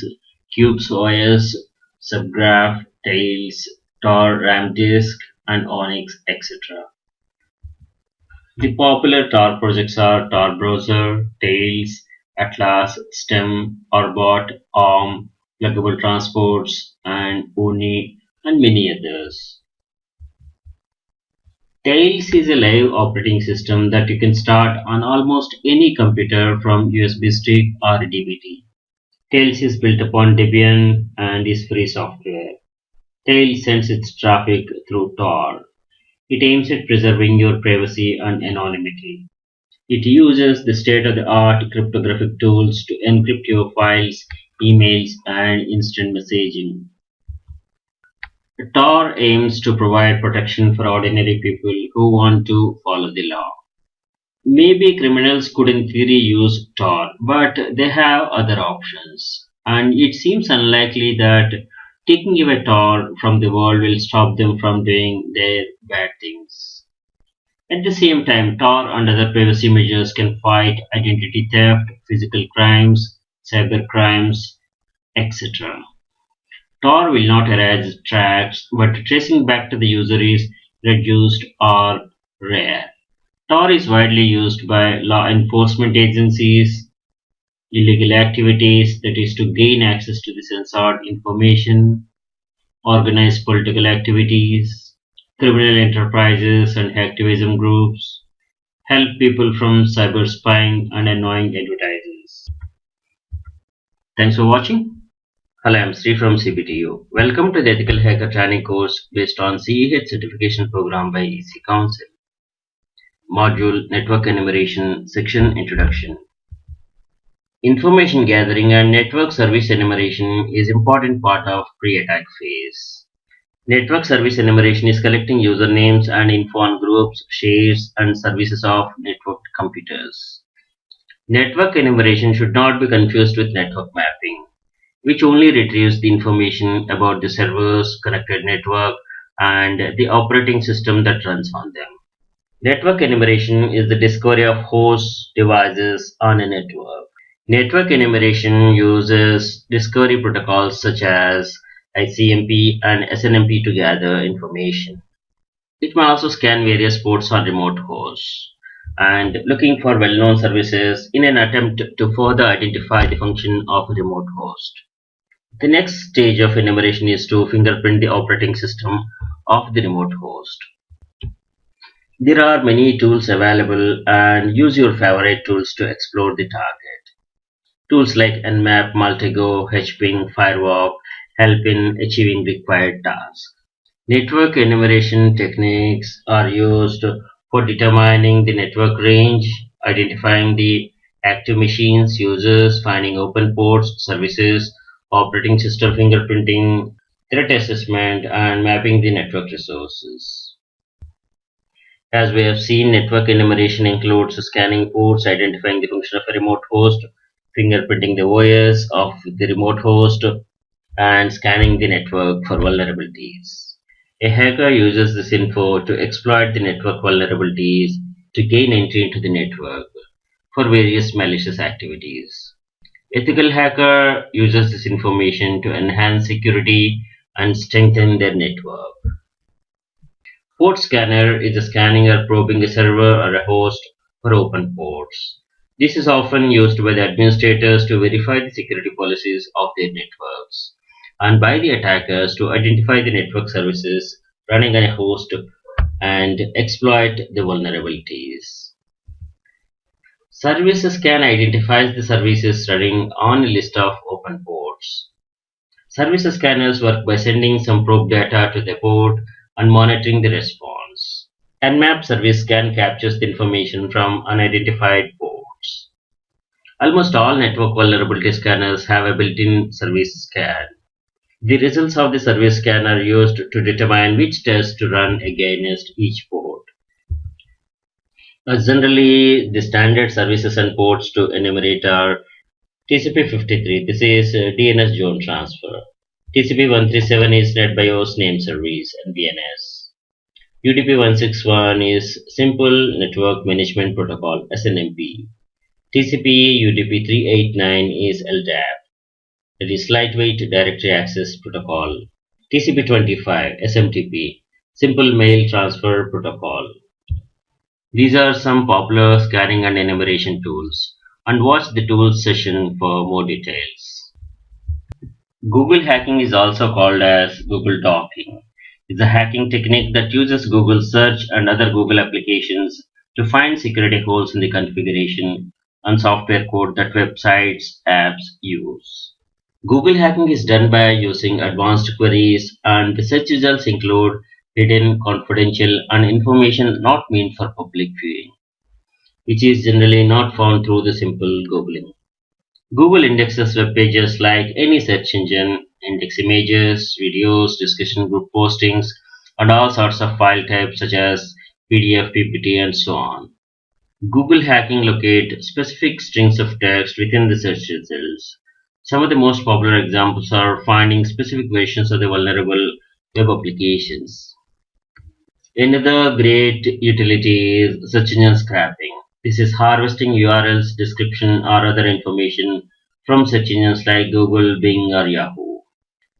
CubesOS, Subgraph, Tails, Tor Ramdisk, and Onyx, etc. The popular Tor projects are Tor Browser, Tails, Atlas, Stem, Orbot, ARM, Pluggable Transports, and Uni, and many others. Tails is a live operating system that you can start on almost any computer from USB stick or DVD. Tails is built upon Debian and is free software. Tails sends its traffic through Tor. It aims at preserving your privacy and anonymity. It uses the state-of-the-art cryptographic tools to encrypt your files, emails, and instant messaging. Tor aims to provide protection for ordinary people who want to follow the law. Maybe criminals could in theory use Tor, but they have other options. And it seems unlikely that taking away Tor from the world will stop them from doing their bad things. At the same time, Tor and other privacy measures can fight identity theft, physical crimes, cyber crimes, etc. Tor will not erase tracks, but tracing back to the user is reduced or rare. Tor is widely used by law enforcement agencies, illegal activities, that is to gain access to the censored information, organized political activities, criminal enterprises and hacktivism groups, help people from cyber spying and annoying advertisers. Thanks for watching. Hello, I'm Sri from CBTU. Welcome to the Ethical Hacker Training course based on CEH certification program by EC Council. Module Network Enumeration, Section Introduction. Information gathering and network service enumeration is important part of pre-attack phase. Network service enumeration is collecting usernames and info on groups, shares, and services of networked computers. Network enumeration should not be confused with network mapping, which only retrieves the information about the servers, connected network, and the operating system that runs on them. Network enumeration is the discovery of host devices on a network. Network enumeration uses discovery protocols such as ICMP and SNMP to gather information. It may also scan various ports on remote hosts and looking for well-known services in an attempt to further identify the function of a remote host. The next stage of enumeration is to fingerprint the operating system of the remote host. There are many tools available, and use your favorite tools to explore the target. Tools like Nmap, Multigo, Hping, Firewalk help in achieving required tasks. Network enumeration techniques are used for determining the network range, identifying the active machines, users, finding open ports, services, operating system fingerprinting, threat assessment, and mapping the network resources. As we have seen, network enumeration includes scanning ports, identifying the function of a remote host, fingerprinting the OS of the remote host, and scanning the network for vulnerabilities. A hacker uses this info to exploit the network vulnerabilities to gain entry into the network for various malicious activities. Ethical hacker uses this information to enhance security and strengthen their network. Port scanner is a scanning or probing a server or a host for open ports. This is often used by the administrators to verify the security policies of their networks, and by the attackers to identify the network services running on a host and exploit the vulnerabilities. Service scan identifies the services running on a list of open ports. Service scanners work by sending some probe data to the port and monitoring the response. Nmap service scan captures the information from unidentified ports. Almost all network vulnerability scanners have a built-in service scan. The results of the service scan are used to determine which test to run against each port. Generally, the standard services and ports to enumerate are TCP/53. This is DNS zone transfer. TCP/137 is NetBIOS name service and DNS. UDP/161 is Simple Network Management Protocol (SNMP). TCP/UDP/389 is LDAP, that is Lightweight Directory Access Protocol. TCP/25 SMTP, Simple Mail Transfer Protocol. These are some popular scanning and enumeration tools, and watch the tools session for more details. Google hacking is also called as Google docking. It's a hacking technique that uses Google search and other Google applications to find security holes in the configuration and software code that websites, apps use. Google hacking is done by using advanced queries, and the search results include hidden, confidential, and information not meant for public viewing, which is generally not found through the simple Googling. Google indexes web pages like any search engine, index images, videos, discussion group postings, and all sorts of file types such as PDF, PPT, and so on. Google hacking locate specific strings of text within the search results. Some of the most popular examples are finding specific versions of the vulnerable web applications. Another great utility is search engine scraping. This is harvesting URLs, description, or other information from search engines like Google, Bing, or Yahoo.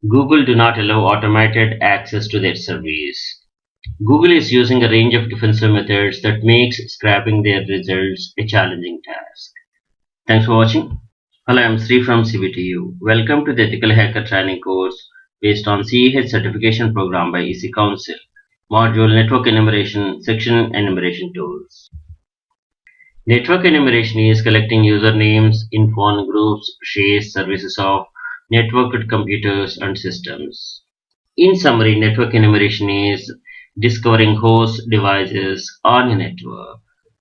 Google do not allow automated access to their service. Google is using a range of defensive methods that makes scraping their results a challenging task. Thanks for watching. Hello, I'm Sri from CBTU. Welcome to the Ethical Hacker Training course based on CEH certification program by EC Council. Module Network Enumeration, Section Enumeration Tools. Network enumeration is collecting usernames in phone groups, shares, services of networked computers and systems. In summary, network enumeration is discovering host devices on a network.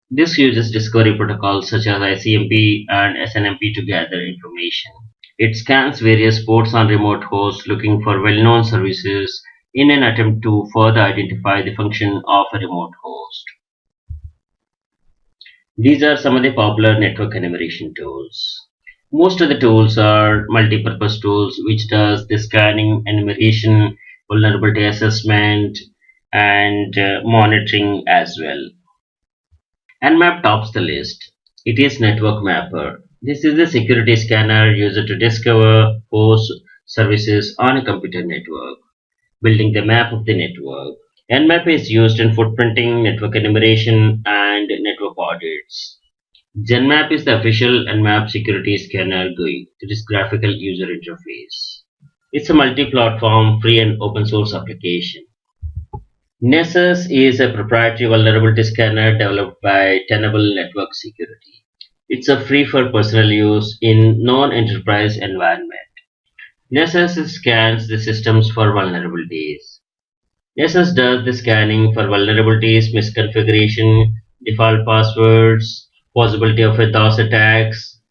This uses discovery protocols such as ICMP and SNMP to gather information. It scans various ports on remote hosts looking for well-known services in an attempt to further identify the function of a remote host. These are some of the popular network enumeration tools. Most of the tools are multi-purpose tools which does the scanning, enumeration, vulnerability assessment, and monitoring as well. Nmap tops the list. It is Network Mapper. This is a security scanner used to discover host services on a computer network, building the map of the network. Nmap is used in footprinting, network enumeration, and network audits. GenMap is the official Nmap security scanner GUI, that is graphical user interface. It's a multi-platform, free and open source application. Nessus is a proprietary vulnerability scanner developed by Tenable Networksecurity. It's a free for personal use in non-enterprise environment. Nessus scans the systems for vulnerabilities. Nessus does the scanning for vulnerabilities, misconfiguration, default passwords, possibility of a DOS attacks,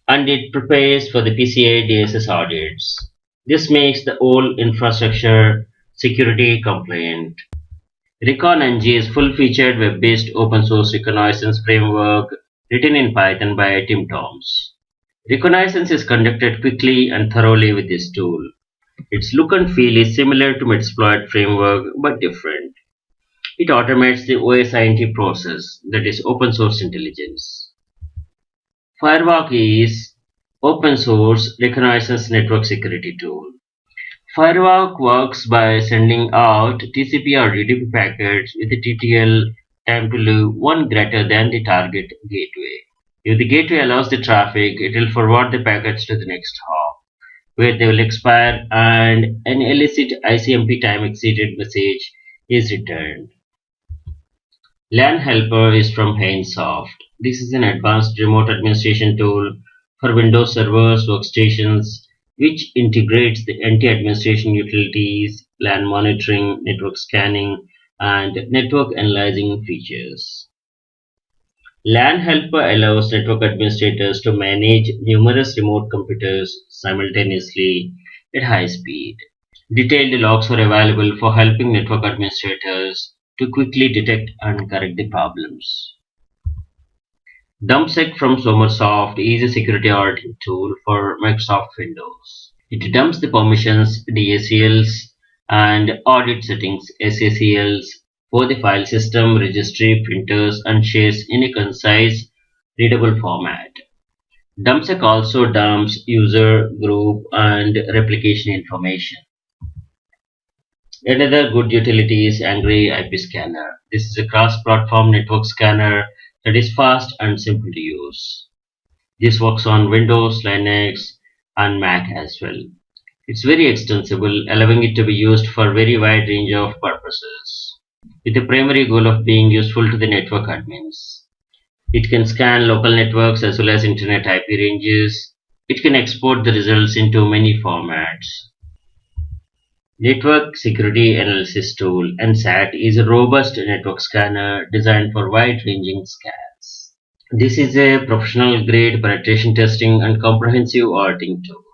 and it prepares for the PCI DSS audits. This makes the whole infrastructure security compliant. ReconNG is full-featured web-based open-source reconnaissance framework written in Python by Tim Toms. Reconnaissance is conducted quickly and thoroughly with this tool. Its look and feel is similar to Metasploit framework but different. It automates the OSINT process, that is open source intelligence. Firewalk is open source reconnaissance network security tool. Firewalk works by sending out TCP or UDP packets with a TTL time to live 1 greater than the target gateway. If the gateway allows the traffic, it will forward the packets to the next hop, where they will expire and an illicit ICMP time exceeded message is returned. LAN Helper is from Hainsoft. This is an advanced remote administration tool for Windows servers, workstations, which integrates the anti-administration utilities, LAN monitoring, network scanning, and network analyzing features. LAN Helper allows network administrators to manage numerous remote computers simultaneously at high speed. Detailed logs are available for helping network administrators to quickly detect and correct the problems. DumpSec from Somersoft is a security auditing tool for Microsoft Windows. It dumps the permissions, DACLs, and audit settings, SACLs, for the file system, registry, printers, and shares in a concise, readable format. DumpSec also dumps user, group, and replication information. Another good utility is Angry IP Scanner. This is a cross-platform network scanner that is fast and simple to use. This works on Windows, Linux, and Mac as well. It's very extensible, allowing it to be used for a very wide range of purposes, with the primary goal of being useful to the network admins. It can scan local networks as well as internet IP ranges. It can export the results into many formats. Network Security Analysis Tool (NSAT) is a robust network scanner designed for wide-ranging scans. This is a professional-grade penetration testing and comprehensive auditing tool.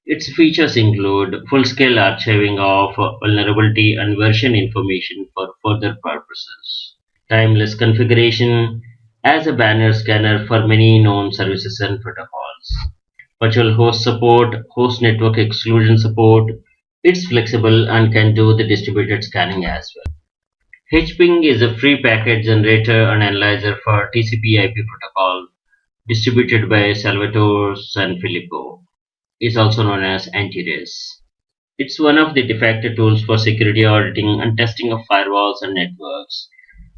Its features include full-scale archiving of vulnerability and version information for further purposes, timeless configuration as a banner scanner for many known services and protocols, virtual host support, host network exclusion support. It's flexible and can do the distributed scanning as well. HPing is a free packet generator and analyzer for TCP/IP protocol distributed by Salvatore Sanfilippo. Is also known as Anti-Res. It's one of the de facto tools for security auditing and testing of firewalls and networks,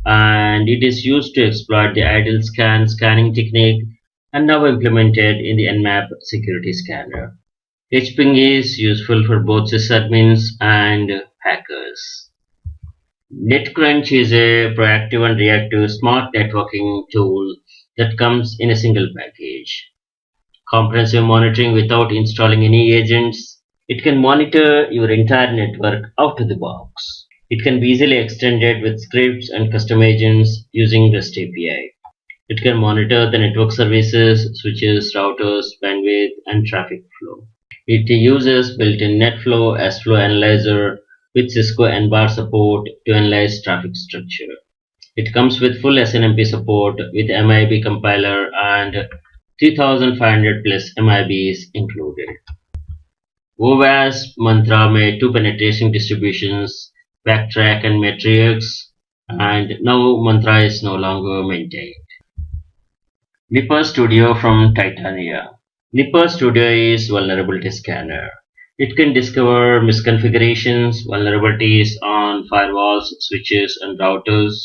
and it is used to exploit the idle scanning technique and now implemented in the Nmap security scanner. HPing is useful for both sysadmins and hackers. NetCrunch is a proactive and reactive smart networking tool that comes in a single package. Comprehensive monitoring without installing any agents. It can monitor your entire network out of the box. It can be easily extended with scripts and custom agents using REST API. It can monitor the network services, switches, routers, bandwidth, and traffic flow. It uses built-in NetFlow as flow analyzer with Cisco NBAR support to analyze traffic structure. It comes with full SNMP support with MIB compiler and 3500 plus MIBs included. OWASP Mantra made two penetration distributions, Backtrack and Matrix, and now Mantra is no longer maintained. Nipper Studio from Titania. Nipper Studio is vulnerability scanner. It can discover misconfigurations, vulnerabilities on firewalls, switches, and routers.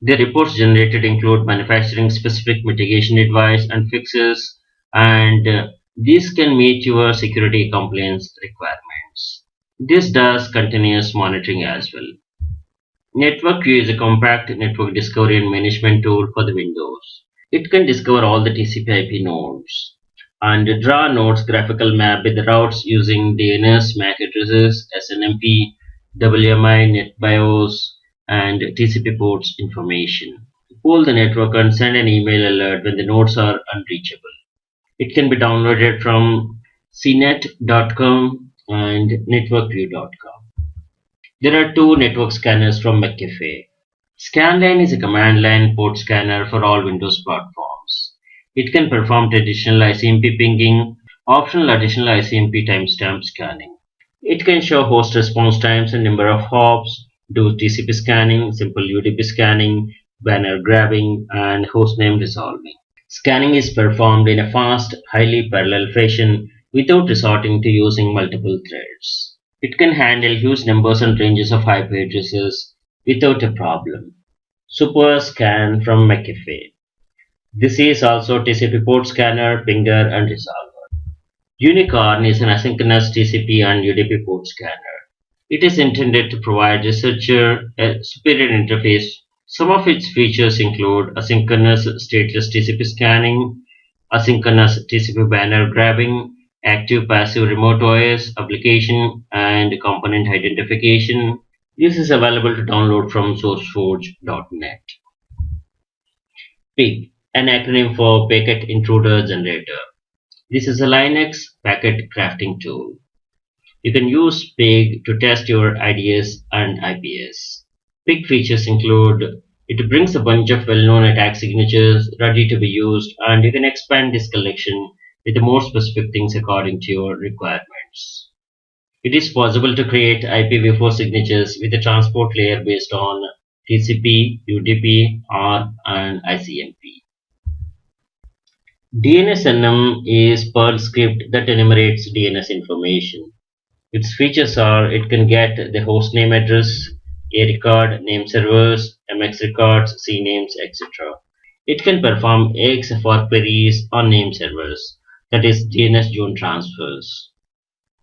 The reports generated include manufacturing-specific mitigation advice and fixes, and these can meet your security compliance requirements. This does continuous monitoring as well. NetworkView is a compact network discovery and management tool for the Windows. It can discover all the TCP/IP nodes and draw nodes graphical map with the routes using DNS, MAC addresses, SNMP, WMI, NetBIOS, and TCP ports information. Pull the network and send an email alert when the nodes are unreachable. It can be downloaded from cnet.com and networkview.com. There are two network scanners from McAfee. Scanline is a command line port scanner for all Windows platforms. It can perform traditional ICMP pinging, optional additional ICMP timestamp scanning. It can show host response times and number of hops, do TCP scanning, simple UDP scanning, banner grabbing, and hostname resolving. Scanning is performed in a fast, highly parallel fashion without resorting to using multiple threads. It can handle huge numbers and ranges of IP addresses without a problem. Super Scan from McAfee. This is also TCP port scanner, pinger, and resolver. Unicorn is an asynchronous TCP and UDP port scanner. It is intended to provide researcher a superior interface. Some of its features include asynchronous stateless TCP scanning, asynchronous TCP banner grabbing, active passive remote OS application and component identification, This is available to download from sourceforge.net. PIG, an acronym for Packet Intruder Generator. This is a Linux packet crafting tool. You can use PIG to test your IDS and IPS. PIG features include it brings a bunch of well-known attack signatures ready to be used, and you can expand this collection with more specific things according to your requirements. It is possible to create IPv4 signatures with a transport layer based on TCP, UDP, ARP, and ICMP. DNSNM is Perl script that enumerates DNS information. Its features are it can get the hostname address, A record, name servers, MX records, CNAMEs, etc. It can perform XFR queries on name servers, that is DNS zone transfers.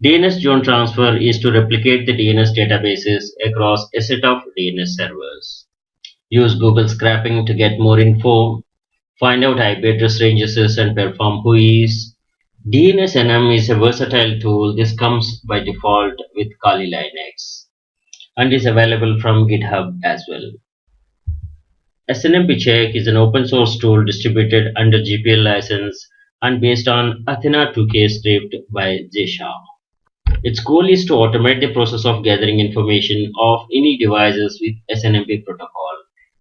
DNS zone transfer is to replicate the DNS databases across a set of DNS servers. Use Google scraping to get more info, find out IP address ranges and perform WHOIS. DNSNM is a versatile tool. This comes by default with Kali Linux and is available from GitHub as well. SNMP Check is an open source tool distributed under GPL license and based on Athena 2K script by Jay Shah. Its goal is to automate the process of gathering information of any devices with SNMP protocol,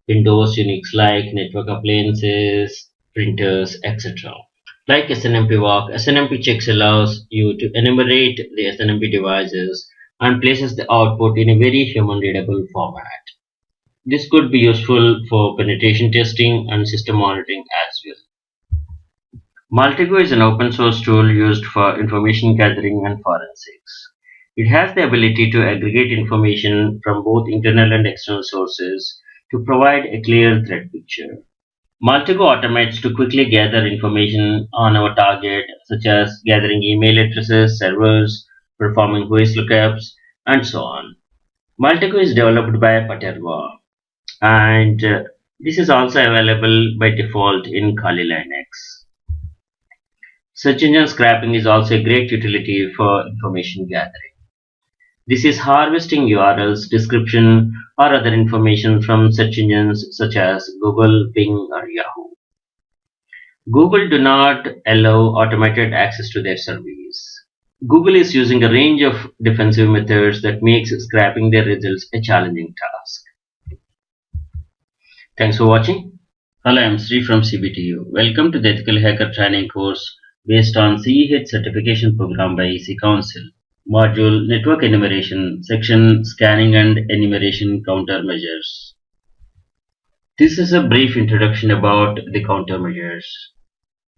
Windows, Unix-like, network appliances, printers, etc. Like SNMP Walk, SNMP Checks allows you to enumerate the SNMP devices and places the output in a very human-readable format. This could be useful for penetration testing and system monitoring as well. Maltego is an open source tool used for information gathering and forensics. It has the ability to aggregate information from both internal and external sources to provide a clear threat picture. Maltego automates to quickly gather information on our target, such as gathering email addresses, servers, performing WHOIS lookups, and so on. Maltego is developed by Paterwa, and this is also available by default in Kali Linux. Search engine scraping is also a great utility for information gathering. This is harvesting URLs, description, or other information from search engines such as Google, Bing, or Yahoo. Google do not allow automated access to their service. Google is using a range of defensive methods that makes scraping their results a challenging task. Thanks for watching. Hello, I'm Sri from CBTU. Welcome to the Ethical Hacker Training course based on CEH certification program by EC Council. Module Network Enumeration, Section Scanning and Enumeration Countermeasures. This is a brief introduction about the countermeasures.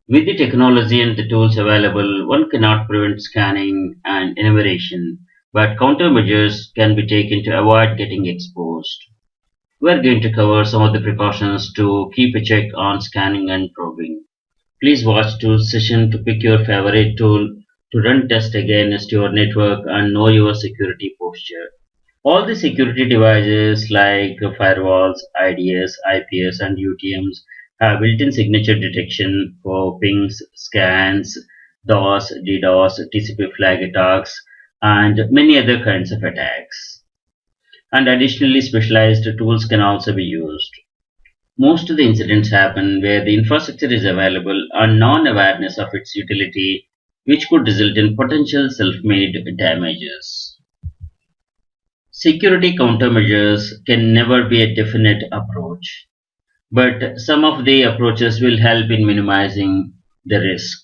With the technology and the tools available, one cannot prevent scanning and enumeration, but countermeasures can be taken to avoid getting exposed. We are going to cover some of the precautions to keep a check on scanning and probing. Please watch tools session to pick your favorite tool to run tests against your network and know your security posture. All the security devices like firewalls, IDS, IPS and UTMs have built-in signature detection for pings, scans, DOS, DDoS, TCP flag attacks and many other kinds of attacks. And additionally, specialized tools can also be used. Most of the incidents happen where the infrastructure is available and non-awareness of its utility, which could result in potential self-made damages. Security countermeasures can never be a definite approach, but some of the approaches will help in minimizing the risk.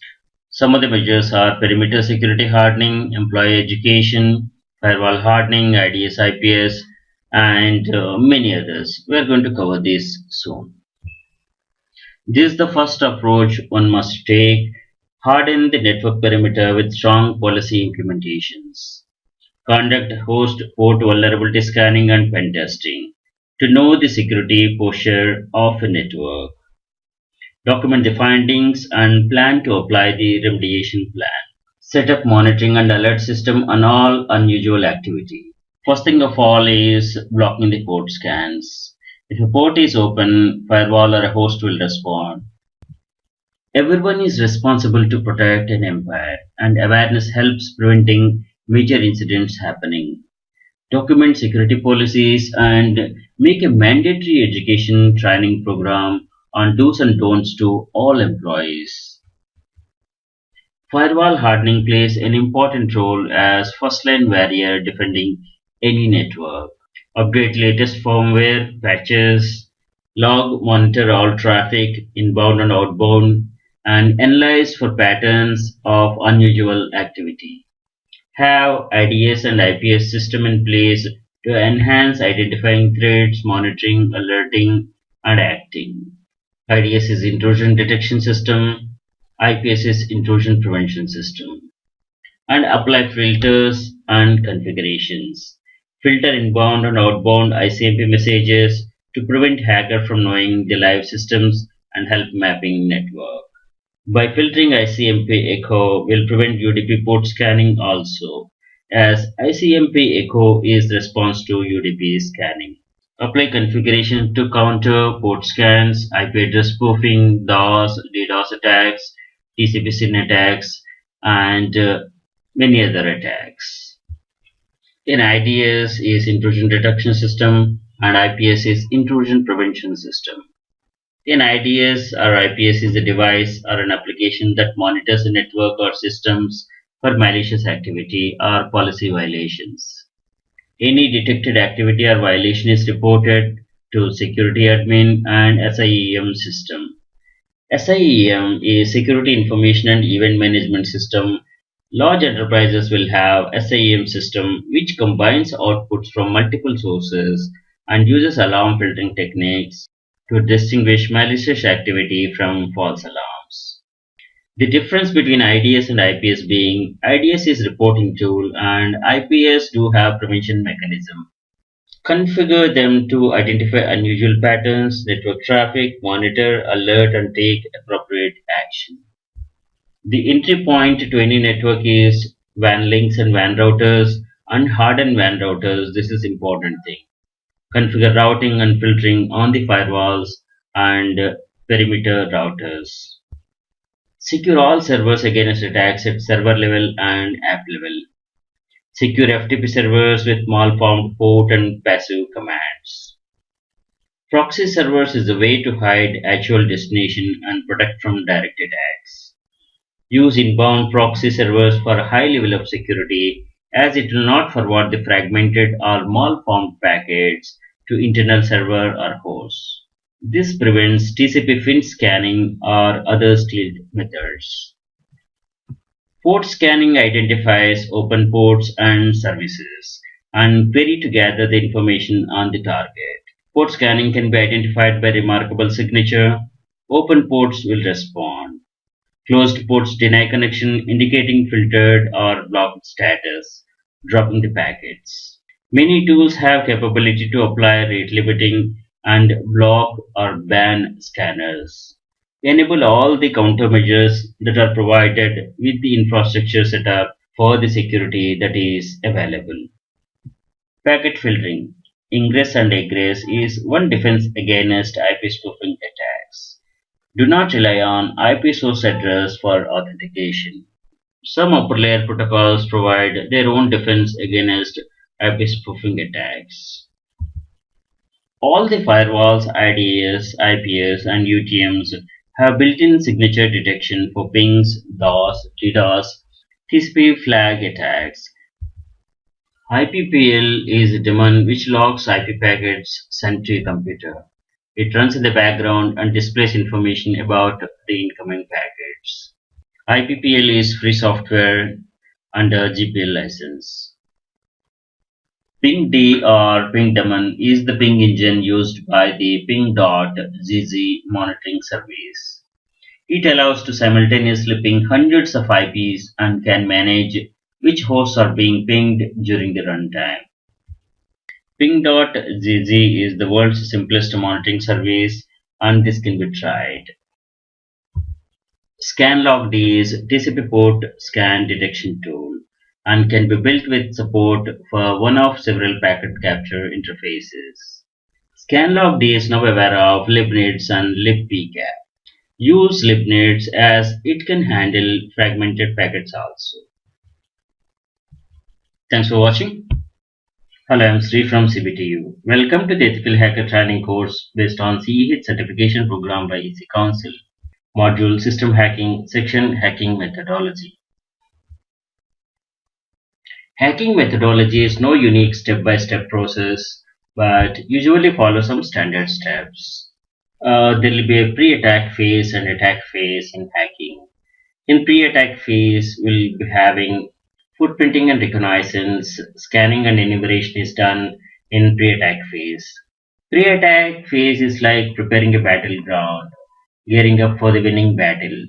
Some of the measures are perimeter security hardening, employee education, firewall hardening, IDS, IPS, and many others. We are going to cover this soon. This is the first approach one must take. Harden the network perimeter with strong policy implementations. Conduct host port vulnerability scanning and pen testing to know the security posture of a network. Document the findings and plan to apply the remediation plan. Set up monitoring and alert system on all unusual activity. First thing of all is blocking the port scans. If a port is open, firewall or a host will respond. Everyone is responsible to protect an empire, and awareness helps preventing major incidents happening. document security policies, and make a mandatory education training program on do's and don'ts to all employees. Firewall hardening plays an important role as first-line barrier defending any network. Update latest firmware patches, log monitor all traffic, inbound and outbound, and analyze for patterns of unusual activity. Have IDS and IPS system in place to enhance identifying threats, monitoring, alerting, and acting. IDS is intrusion detection system, IPS is intrusion prevention system, and apply filters and configurations. Filter inbound and outbound ICMP messages to prevent hacker from knowing the live systems and help mapping network. By filtering ICMP echo will prevent UDP port scanning also, as ICMP echo is response to UDP scanning. Apply configuration to counter port scans, IP address spoofing, DOS, DDoS attacks, TCP SYN attacks, and many other attacks. In IDS is intrusion detection system and IPS is intrusion prevention system. In IDS or IPS is a device or an application that monitors a network or systems for malicious activity or policy violations. Any detected activity or violation is reported to security admin and SIEM system. SIEM is Security Information and Event Management System. Large enterprises will have SIEM system which combines outputs from multiple sources and uses alarm filtering techniques to distinguish malicious activity from false alarms. The difference between IDS and IPS being IDS is reporting tool and IPS do have prevention mechanism. Configure them to identify unusual patterns, network traffic, monitor, alert, and take appropriate action. The entry point to any network is WAN links and WAN routers and hardened WAN routers. This is important thing. Configure routing and filtering on the firewalls and perimeter routers. Secure all servers against attacks at server level and app level. Secure FTP servers with malformed port and passive commands. Proxy servers is a way to hide actual destination and protect from direct attacks. Use inbound proxy servers for a high level of security as it will not forward the fragmented or malformed packets to internal server or host. This prevents TCP fin scanning or other stealth methods. Port scanning identifies open ports and services and query to gather the information on the target. Port scanning can be identified by remarkable signature. Open ports will respond. Closed ports deny connection, indicating filtered or blocked status, dropping the packets. Many tools have capability to apply rate limiting and block or ban scanners. Enable all the countermeasures that are provided with the infrastructure setup for the security that is available. Packet filtering, ingress and egress is one defense against IP spoofing attacks. Do not rely on IP source address for authentication. Some upper layer protocols provide their own defense against IP spoofing attacks. All the firewalls, IDS, IPS, and UTMs have built-in signature detection for pings, DOS, DDoS, TCP flag attacks. IPPL is a daemon which logs IP packets sent to a computer. It runs in the background and displays information about the incoming packets. IPPL is free software under GPL license. PingD or ping daemon is the ping engine used by the ping.gz monitoring service. It allows to simultaneously ping hundreds of IPs and can manage which hosts are being pinged during the runtime. Ping.gz is the world's simplest monitoring service and this can be tried. Scanlogd is TCP port scan detection tool and can be built with support for one of several packet capture interfaces. Scanlogd is now aware of libnets and libpcap. Use libnets as it can handle fragmented packets also. Thanks for watching. Hello, I'm Sri from CBTU. Welcome to the Ethical Hacker Training course based on CEH certification program by EC Council. Module System Hacking, Section Hacking Methodology. Hacking methodology is no unique step-by-step process, but usually follows some standard steps. There will be a pre-attack phase and attack phase in hacking. In pre-attack phase, we'll be having footprinting and reconnaissance, scanning and enumeration is done in pre-attack phase. Pre-attack phase is like preparing a battleground, gearing up for the winning battle.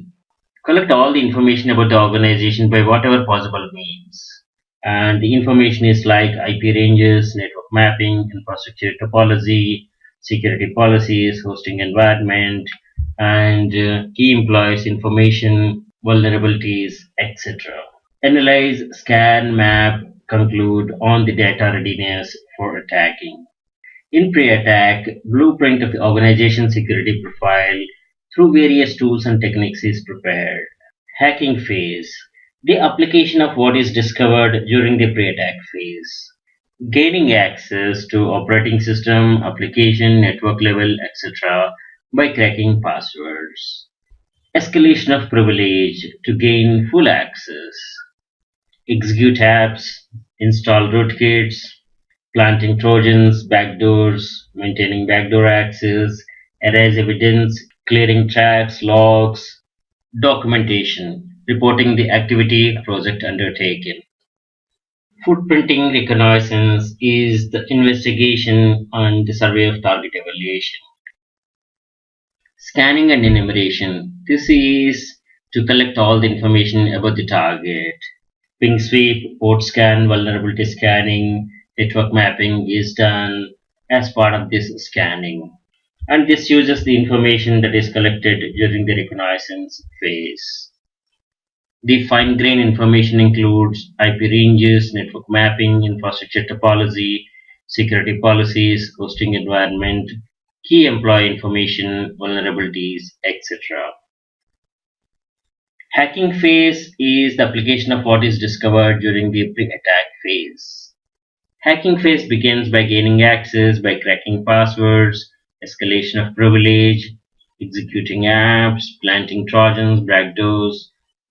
Collect all the information about the organization by whatever possible means. And the information is like IP ranges, network mapping, infrastructure topology, security policies, hosting environment, and key employees information, vulnerabilities, etc. Analyze, scan, map, conclude on the data readiness for attacking. In pre-attack, blueprint of the organization security profile through various tools and techniques is prepared. Hacking phase. The application of what is discovered during the pre-attack phase. Gaining access to operating system, application, network level, etc. by cracking passwords. Escalation of privilege to gain full access. Execute apps, install rootkits, planting trojans, backdoors, maintaining backdoor access, erase evidence, clearing tracks, logs, documentation, reporting the activity project undertaken. Footprinting reconnaissance is the investigation and the survey of target evaluation. Scanning and enumeration. This is to collect all the information about the target. Ping sweep, port scan, vulnerability scanning, network mapping is done as part of this scanning. And this uses the information that is collected during the reconnaissance phase. The fine-grained information includes IP ranges, network mapping, infrastructure topology, security policies, hosting environment, key employee information, vulnerabilities, etc. Hacking phase is the application of what is discovered during the pre-attack phase. Hacking phase begins by gaining access by cracking passwords, escalation of privilege, executing apps, planting trojans, backdoors,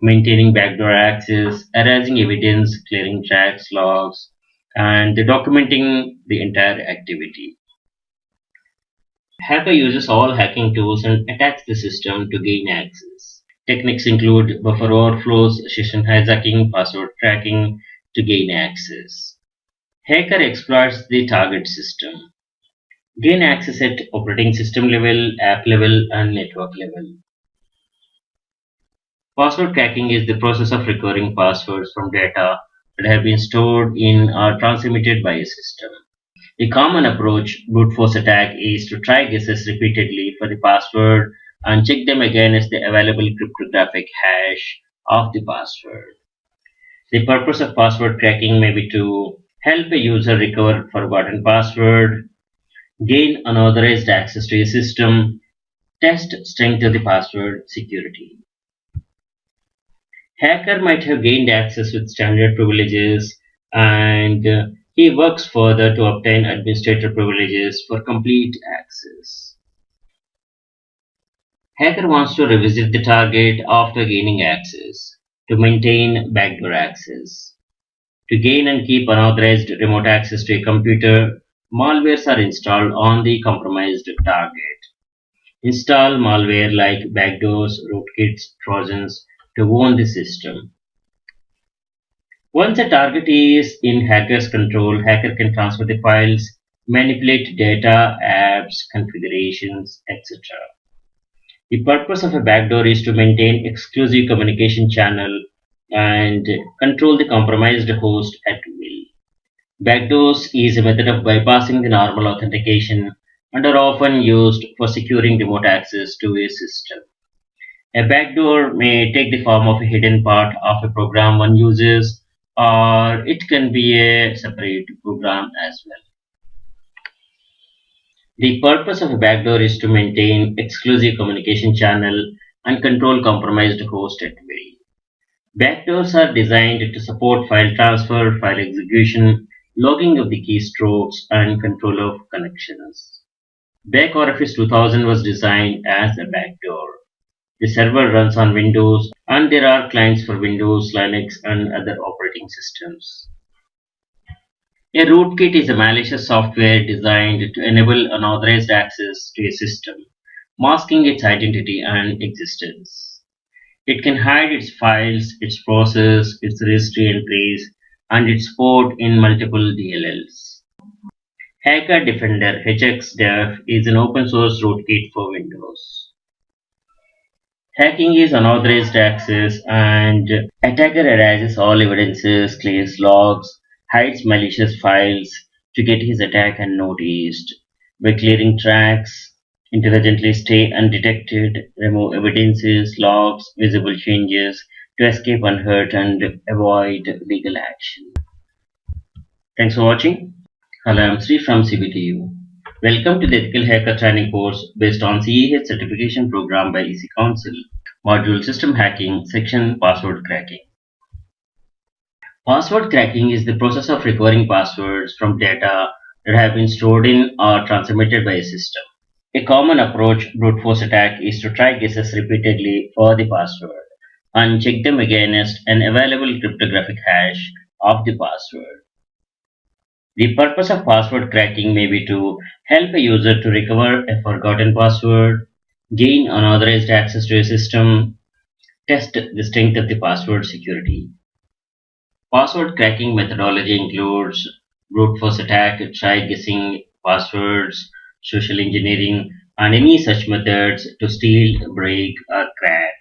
maintaining backdoor access, erasing evidence, clearing tracks, logs, and documenting the entire activity. Hacker uses all hacking tools and attacks the system to gain access. Techniques include buffer overflows, session hijacking, password cracking to gain access. Hacker exploits the target system. Gain access at operating system level, app level, and network level. Password cracking is the process of recovering passwords from data that have been stored in or transmitted by a system. The common approach brute force attack is to try guesses repeatedly for the password and check them against the available cryptographic hash of the password. The purpose of password cracking may be to help a user recover forgotten password, gain unauthorized access to a system, test strength of the password security. Hacker might have gained access with standard privileges and he works further to obtain administrator privileges for complete access. Hacker wants to revisit the target after gaining access to maintain backdoor access. To gain and keep unauthorized remote access to a computer, malwares are installed on the compromised target. Install malware like backdoors, rootkits, trojans to own the system. Once a target is in hacker's control, hacker can transfer the files, manipulate data, apps, configurations, etc. The purpose of a backdoor is to maintain exclusive communication channel and control the compromised host at will. Backdoors is a method of bypassing the normal authentication and are often used for securing remote access to a system. A backdoor may take the form of a hidden part of a program one uses, or it can be a separate program as well. The purpose of a backdoor is to maintain exclusive communication channel and control compromised host at will. Backdoors are designed to support file transfer, file execution, logging of the keystrokes, and control of connections. BackOffice 2000 was designed as a backdoor. The server runs on Windows, and there are clients for Windows, Linux, and other operating systems. A rootkit is a malicious software designed to enable unauthorized access to a system, masking its identity and existence. It can hide its files, its process, its registry entries, and its port in multiple DLLs. Hacker Defender HXDEF is an open source rootkit for Windows. Hacking is unauthorized access, and attacker erases all evidences, clears logs, hides malicious files to get his attack unnoticed. By clearing tracks, intelligently stay undetected, remove evidences, logs, visible changes to escape unhurt and avoid legal action. Thanks for watching. Hello, I'm Sri from CBTU. Welcome to the Ethical Hacker Training course based on CEH certification program by EC Council. Module System Hacking, Section Password Cracking. Password cracking is the process of recovering passwords from data that have been stored in or transmitted by a system. A common approach brute force attack is to try guesses repeatedly for the password and check them against an available cryptographic hash of the password. The purpose of password cracking may be to help a user to recover a forgotten password, gain unauthorized access to a system, test the strength of the password security. Password cracking methodology includes brute force attack, try guessing passwords, social engineering, and any such methods to steal, break, or crack.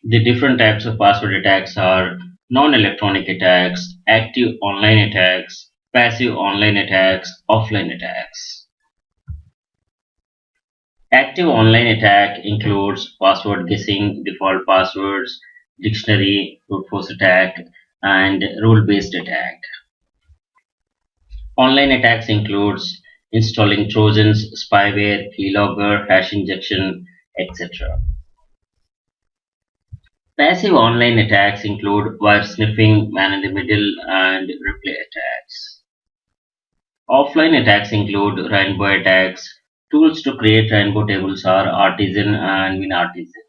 The different types of password attacks are non-electronic attacks, active online attacks, passive online attacks, offline attacks. Active online attack includes password guessing, default passwords, dictionary, brute force attack, and rule-based attack. Online attacks includes installing trojans, spyware, keylogger, hash injection, etc. Passive online attacks include wire sniffing, man-in-the-middle, and replay attacks. Offline attacks include rainbow attacks. Tools to create rainbow tables are artisan and minartisan.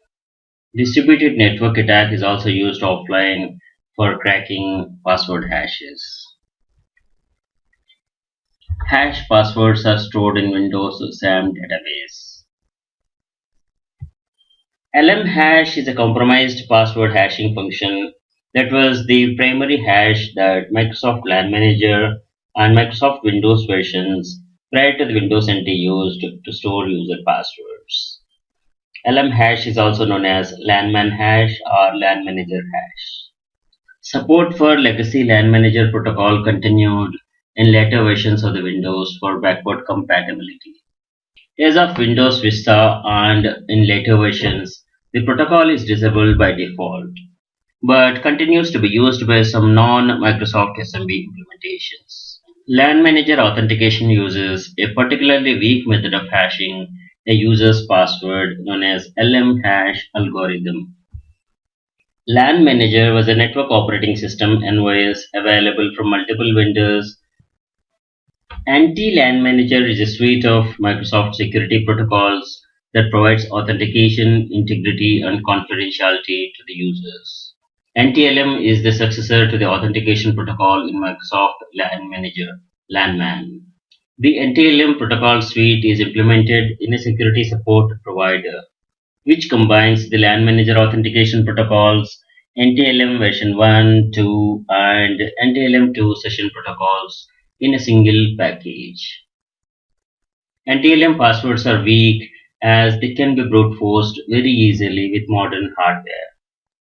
Distributed network attack is also used offline for cracking password hashes. Hash passwords are stored in Windows SAM database. LM-hash is a compromised password hashing function that was the primary hash that Microsoft LAN Manager and Microsoft Windows versions prior to the Windows NT used to store user passwords. LM-hash is also known as LANman hash or LAN Manager hash. Support for legacy LAN Manager protocol continued in later versions of the Windows for backward compatibility. As of Windows Vista and in later versions, the protocol is disabled by default, but continues to be used by some non-Microsoft SMB implementations. LAN Manager authentication uses a particularly weak method of hashing a user's password known as LM-hash algorithm. LAN Manager was a network operating system (NOS) available from multiple vendors. Anti-LAN Manager is a suite of Microsoft security protocols that provides authentication, integrity, and confidentiality to the users. NTLM is the successor to the authentication protocol in Microsoft LAN Manager, LANman. The NTLM protocol suite is implemented in a security support provider, which combines the LAN Manager authentication protocols, NTLM version 1, 2, and NTLM 2 session protocols in a single package. NTLM passwords are weak as they can be brute forced very easily with modern hardware.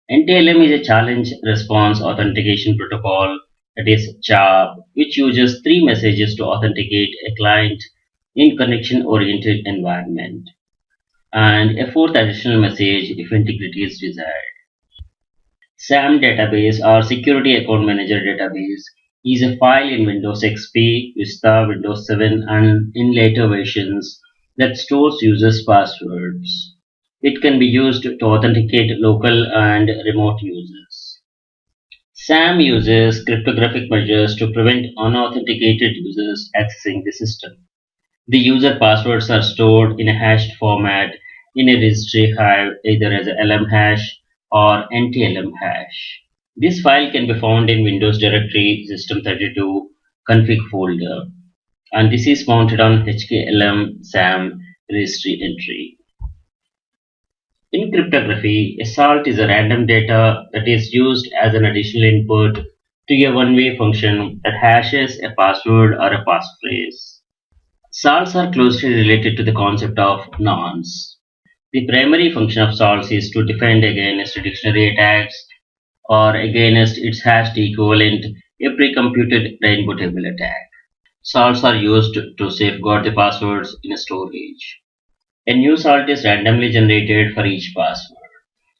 NTLM is a challenge response authentication protocol, that is CHAP, which uses 3 messages to authenticate a client in connection-oriented environment, and a 4th additional message if integrity is desired. SAM database or Security Account Manager database is a file in Windows XP, Vista, Windows 7, and in later versions that stores users' passwords. It can be used to authenticate local and remote users. SAM uses cryptographic measures to prevent unauthenticated users accessing the system. The user passwords are stored in a hashed format in a registry hive either as a LM hash or NTLM hash. This file can be found in Windows directory system32 config folder, and this is mounted on HKLM SAM registry entry. In cryptography, a salt is a random data that is used as an additional input to a one-way function that hashes a password or a passphrase. Salts are closely related to the concept of nonce. The primary function of salts is to defend against dictionary attacks or against its hashed equivalent, a pre-computed rainbow table attack. Salts are used to safeguard the passwords in storage. A new salt is randomly generated for each password.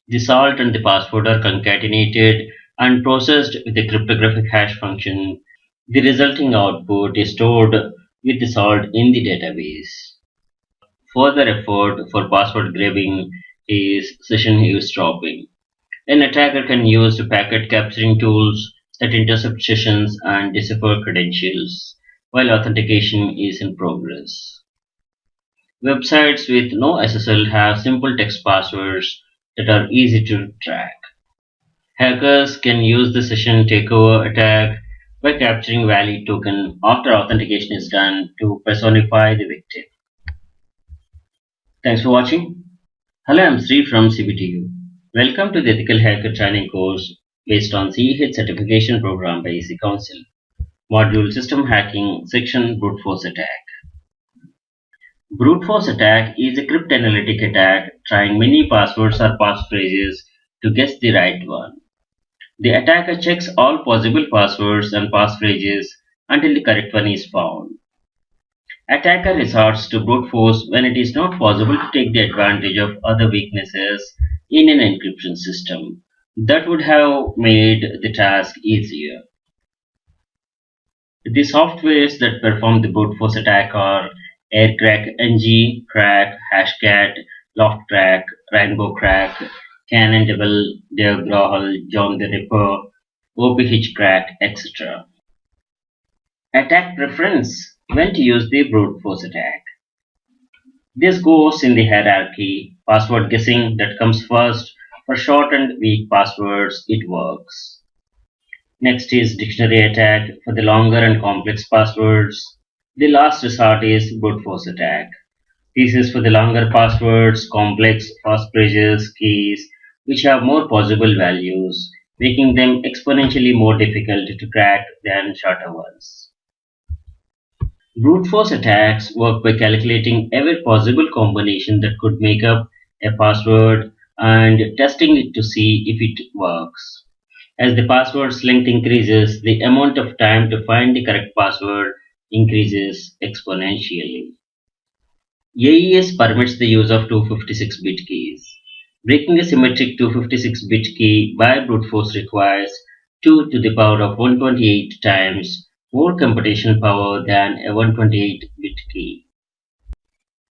The salt and the password are concatenated and processed with a cryptographic hash function. The resulting output is stored with the salt in the database. Further effort for password grabbing is session eavesdropping. An attacker can use packet capturing tools that intercept sessions and decipher credentials while authentication is in progress. Websites with no SSL have simple text passwords that are easy to track. Hackers can use the session takeover attack by capturing valid token after authentication is done to personify the victim. Thanks for watching. Hello, I'm Sri from CBTU. Welcome to the Ethical Hacker Training course based on CEH certification program by EC Council. Module System Hacking, Section Brute Force Attack. Brute force attack is a cryptanalytic attack trying many passwords or passphrases to guess the right one. The attacker checks all possible passwords and passphrases until the correct one is found. Attacker resorts to brute force when it is not possible to take the advantage of other weaknesses in an encryption system that would have made the task easier. The softwares that perform the brute force attack are AirCrack-NG, Crack, Hashcat, LoftCrack, RainbowCrack, Cannondevil, Dave Grohl, John the Ripper, Wifihacking, etc. Attack preference when to use the brute force attack. This goes in the hierarchy. Password guessing that comes first. For short and weak passwords, it works. Next is dictionary attack for the longer and complex passwords. The last resort is brute force attack. This is for the longer passwords, complex passphrases, keys, which have more possible values, making them exponentially more difficult to crack than shorter ones. Brute force attacks work by calculating every possible combination that could make up a password and testing it to see if it works. As the password's length increases, the amount of time to find the correct password increases exponentially. AES permits the use of 256-bit keys. Breaking a symmetric 256-bit key by brute force requires 2 to the power of 128 times more computational power than a 128-bit key.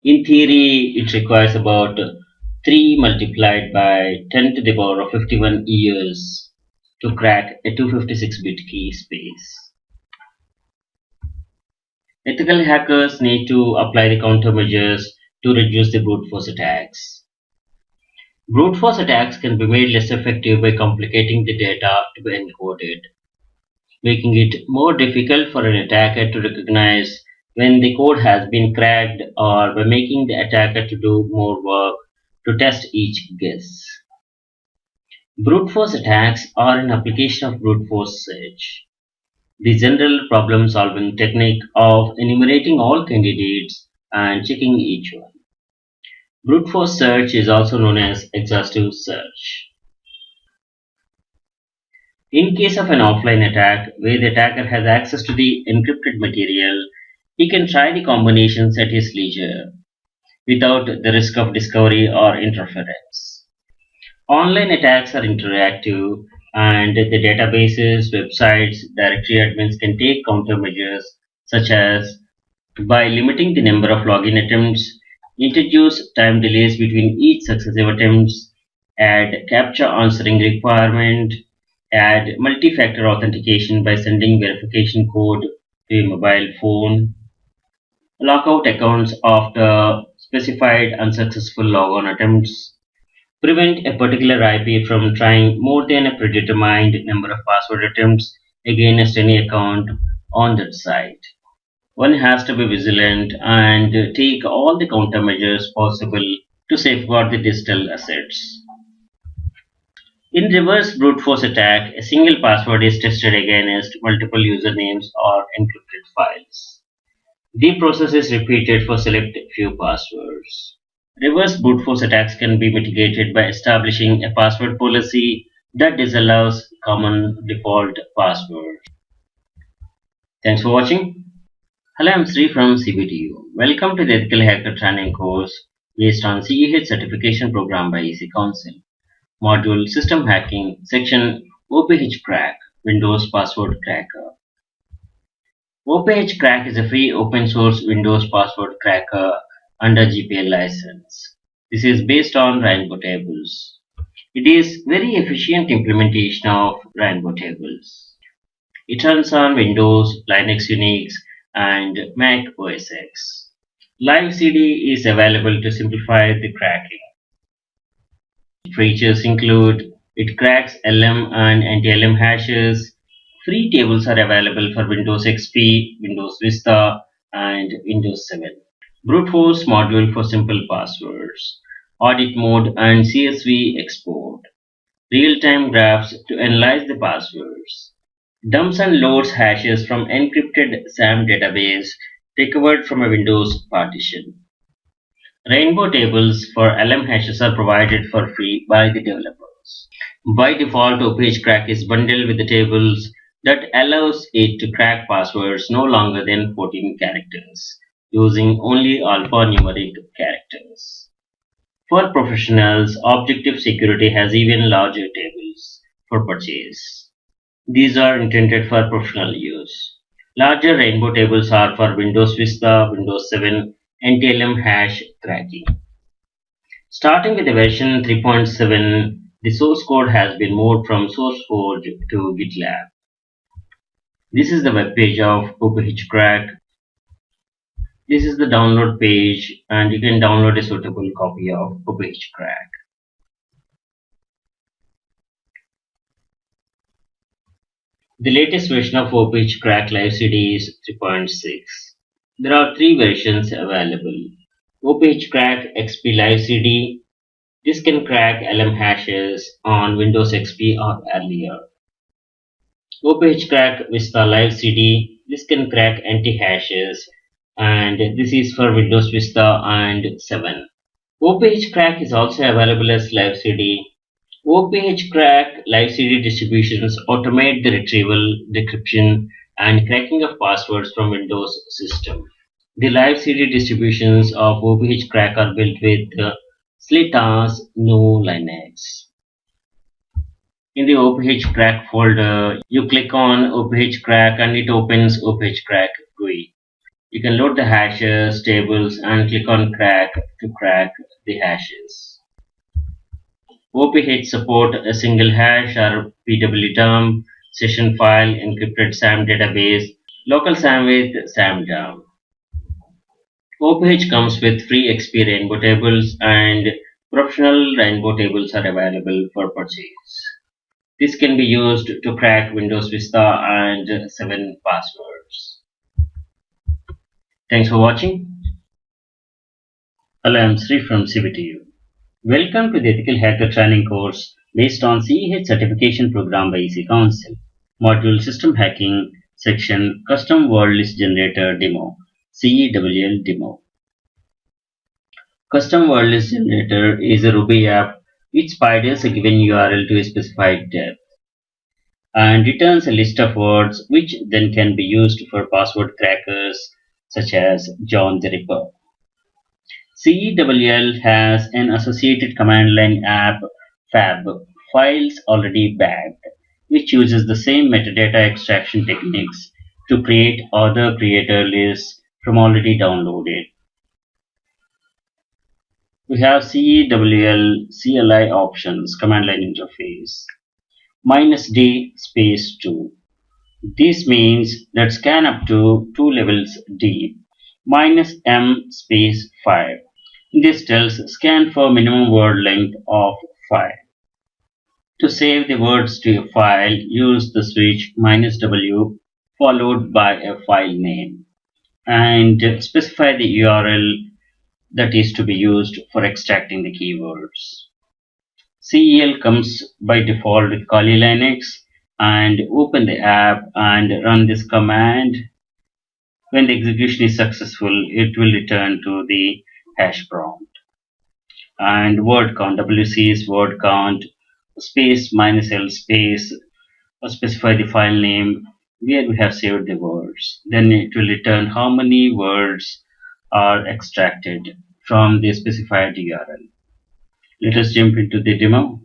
In theory, it requires about 3 multiplied by 10 to the power of 51 years to crack a 256-bit key space. Ethical hackers need to apply the countermeasures to reduce the brute force attacks. Brute force attacks can be made less effective by complicating the data to be encoded, making it more difficult for an attacker to recognize when the code has been cracked, or by making the attacker to do more work to test each guess. Brute force attacks are an application of brute force search, the general problem-solving technique of enumerating all candidates and checking each one. Brute force search is also known as exhaustive search. In case of an offline attack where the attacker has access to the encrypted material, he can try the combinations at his leisure without the risk of discovery or interference. Online attacks are interactive, and the databases, websites, directory admins can take countermeasures such as by limiting the number of login attempts, introduce time delays between each successive attempts, add captcha answering requirement, Add multi-factor authentication by sending verification code to a mobile phone. Lock out accounts after specified unsuccessful logon attempts. Prevent a particular IP from trying more than a predetermined number of password attempts against any account on that site. One has to be vigilant and take all the countermeasures possible to safeguard the digital assets. In reverse brute force attack, a single password is tested against multiple usernames or encrypted files. The process is repeated for select few passwords. Reverse brute force attacks can be mitigated by establishing a password policy that disallows common default passwords. Thanks for watching. Hello, I'm Sri from CBTU. Welcome to the Ethical Hacker Training course based on CEH certification program by EC Council. Module System Hacking, Section OPH Crack, Windows Password Cracker. OPH Crack is a free open source Windows password cracker under GPL license. This is based on Rainbow tables. It is very efficient implementation of Rainbow tables. It runs on Windows, Linux, Unix, and Mac OS X. Live CD is available to simplify the cracking. Features include it cracks LM and anti-LM hashes. Free tables are available for Windows XP, Windows Vista, and Windows 7. Brute force module for simple passwords. Audit mode and CSV export. Real-time graphs to analyze the passwords. Dumps and loads hashes from encrypted SAM database recovered from a Windows partition. Rainbow tables for LM hashes are provided for free by the developers. By default, OPH Crack is bundled with the tables that allows it to crack passwords no longer than 14 characters, using only alphanumeric characters. For professionals, Objective Security has even larger tables for purchase. These are intended for professional use. Larger rainbow tables are for Windows Vista, Windows 7, anti-LM hash cracking. Starting with the version 3.7, the source code has been moved from SourceForge to GitLab. This is the web page of OPH Crack. This is the download page, and you can download a suitable copy of OPH Crack. The latest version of OPH Crack Live CD is 3.6. There are three versions available. OPH Crack XP Live CD. This can crack LM hashes on Windows XP or earlier. OPH Crack Vista Live CD. This can crack anti-hashes, and this is for Windows Vista and 7. OPH Crack is also available as Live CD. OPH Crack Live CD distributions automate the retrieval, decryption, and cracking of passwords from Windows system. The Live CD distributions of OPH Crack are built with Slita's GNU Linux. In the OPH Crack folder, you click on OPH Crack and it opens OPH Crack GUI. You can load the hashes, tables, and click on Crack to crack the hashes. OPH support a single hash or pwdump, session file, encrypted SAM database, local SAM with SAM dump. OPH comes with free XP rainbow tables, and professional rainbow tables are available for purchase. This can be used to crack Windows Vista and 7 passwords. Thanks for watching. Hello, I'm Sri from CBTU. Welcome to the Ethical Hacker Training course based on CEH certification program by EC Council. Module System Hacking, Section Custom World List Generator Demo, CEWL Demo. Custom World List Generator is a Ruby app which spiders a given URL to a specified depth and returns a list of words which then can be used for password crackers such as John the Ripper. CEWL has an associated command line app, FAB, Files Already Bagged, which uses the same metadata extraction techniques to create other creator lists from already downloaded. We have CEWL CLI options, command line interface. minus D space 2. This means that scan up to 2 levels deep minus M space 5. This tells scan for minimum word length of 5. To save the words to a file, use the switch minus W followed by a file name and specify the URL that is to be used for extracting the keywords. CEL comes by default with Kali Linux and open the app and run this command. When the execution is successful, it will return to the hash prompt. And word count, WC is word count, space minus L space, specify the file name where we have saved the words. Then it will return how many words are extracted from the specified URL. Let us jump into the demo.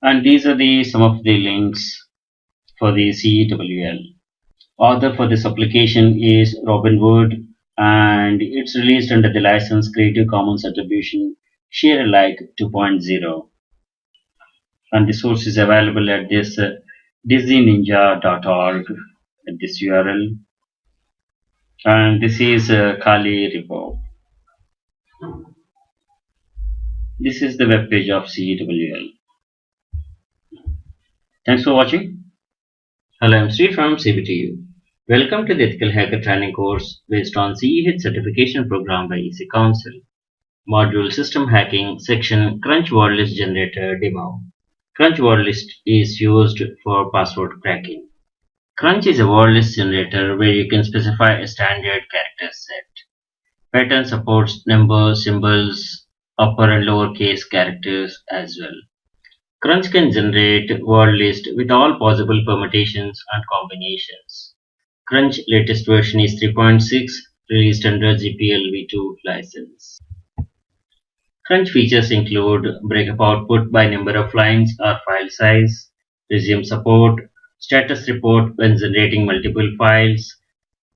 And these are the some of the links for the CEWL. Author for this application is Robin Wood, and it's released under the license Creative Commons Attribution Share Alike 2.0. And the source is available at this disneyninja.org at this URL. And this is Kali repo. This is the web page of CEWL. Thanks for watching. Hello, I'm Sri from CBTU. Welcome to the Ethical Hacker Training course based on CEH certification program by EC Council. Module System Hacking section Crunch Word List Generator demo. Crunch word list is used for password cracking. Crunch is a word list generator where you can specify a standard character set. Pattern supports numbers, symbols, upper and lower case characters as well. Crunch can generate word list with all possible permutations and combinations. Crunch latest version is 3.6, released under GPL v2 license. Crunch features include breakup output by number of lines or file size, resume support, status report when generating multiple files,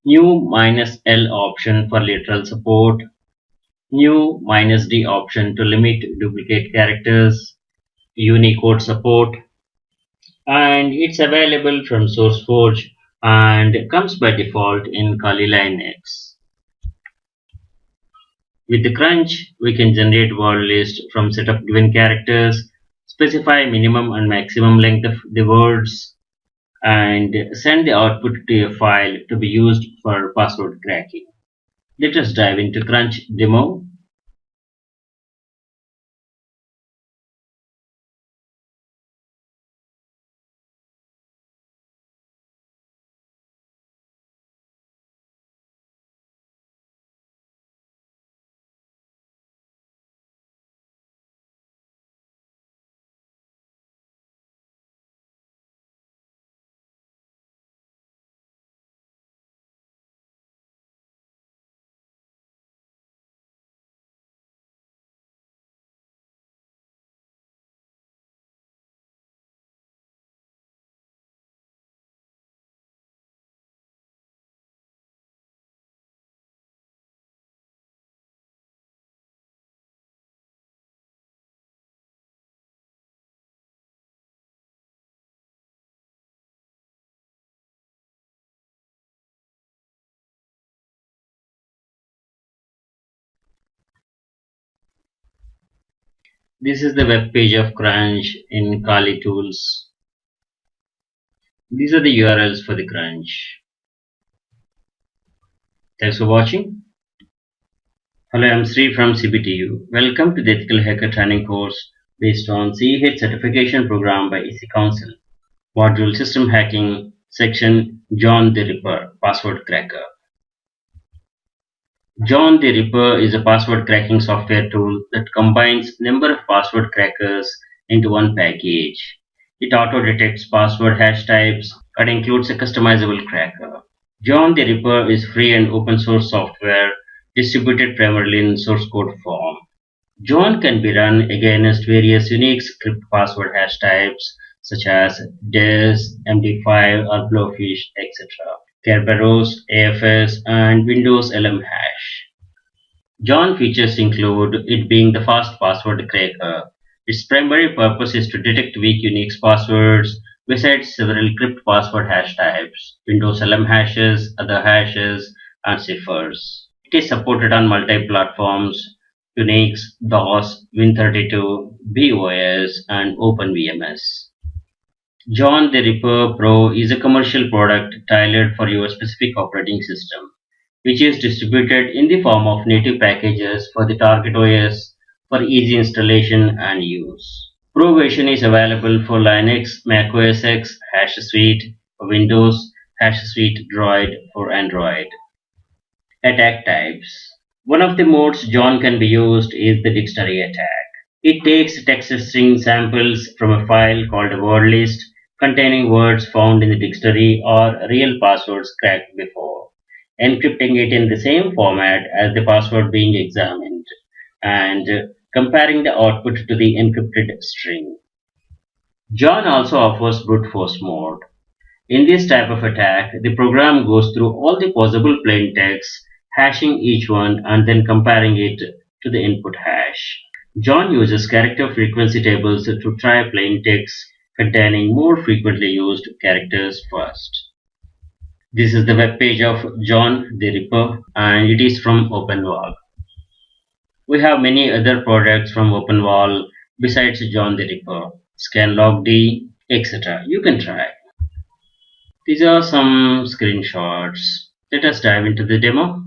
new "-l" option for literal support, new "-d" option to limit duplicate characters, Unicode support, and it's available from SourceForge and comes by default in Kali Linux. With the crunch, we can generate word list from set of given characters, specify minimum and maximum length of the words, and send the output to a file to be used for password cracking. Let us dive into crunch demo. This is the web page of Crunch in Kali Tools. These are the URLs for the Crunch. Thanks for watching. Hello, I'm Sri from CBTU. Welcome to the Ethical Hacker Training course based on CEH certification program by EC Council. Module System Hacking, section John the Ripper, Password Cracker. John the Ripper is a password cracking software tool that combines number of password crackers into one package. It auto-detects password hash types and includes a customizable cracker. John the Ripper is free and open source software distributed primarily in source code form. John can be run against various unique script password hash types such as DES, MD5 or Blowfish, etc. Kerberos, AFS, and Windows LM hash. John features include it being the fast password cracker. Its primary purpose is to detect weak Unix passwords, besides several crypt password hash types, Windows LM hashes, other hashes, and ciphers. It is supported on multi-platforms, Unix, DOS, Win32, BOS, and OpenVMS. John the Ripper Pro is a commercial product tailored for your specific operating system, which is distributed in the form of native packages for the target OS for easy installation and use. Pro version is available for Linux, Mac OS X, Hash Suite for Windows, Hash Suite Droid for Android. Attack types. One of the modes John can be used is the dictionary attack. It takes text string samples from a file called a word list containing words found in the dictionary or real passwords cracked before, encrypting it in the same format as the password being examined, and comparing the output to the encrypted string. John also offers brute force mode. In this type of attack, the program goes through all the possible plain texts, hashing each one and then comparing it to the input hash. John uses character frequency tables to try plain text containing more frequently used characters first. This is the web page of John the Ripper and it is from OpenWall. We have many other products from OpenWall besides John the Ripper, ScanLogD, etc. You can try. These are some screenshots. Let us dive into the demo.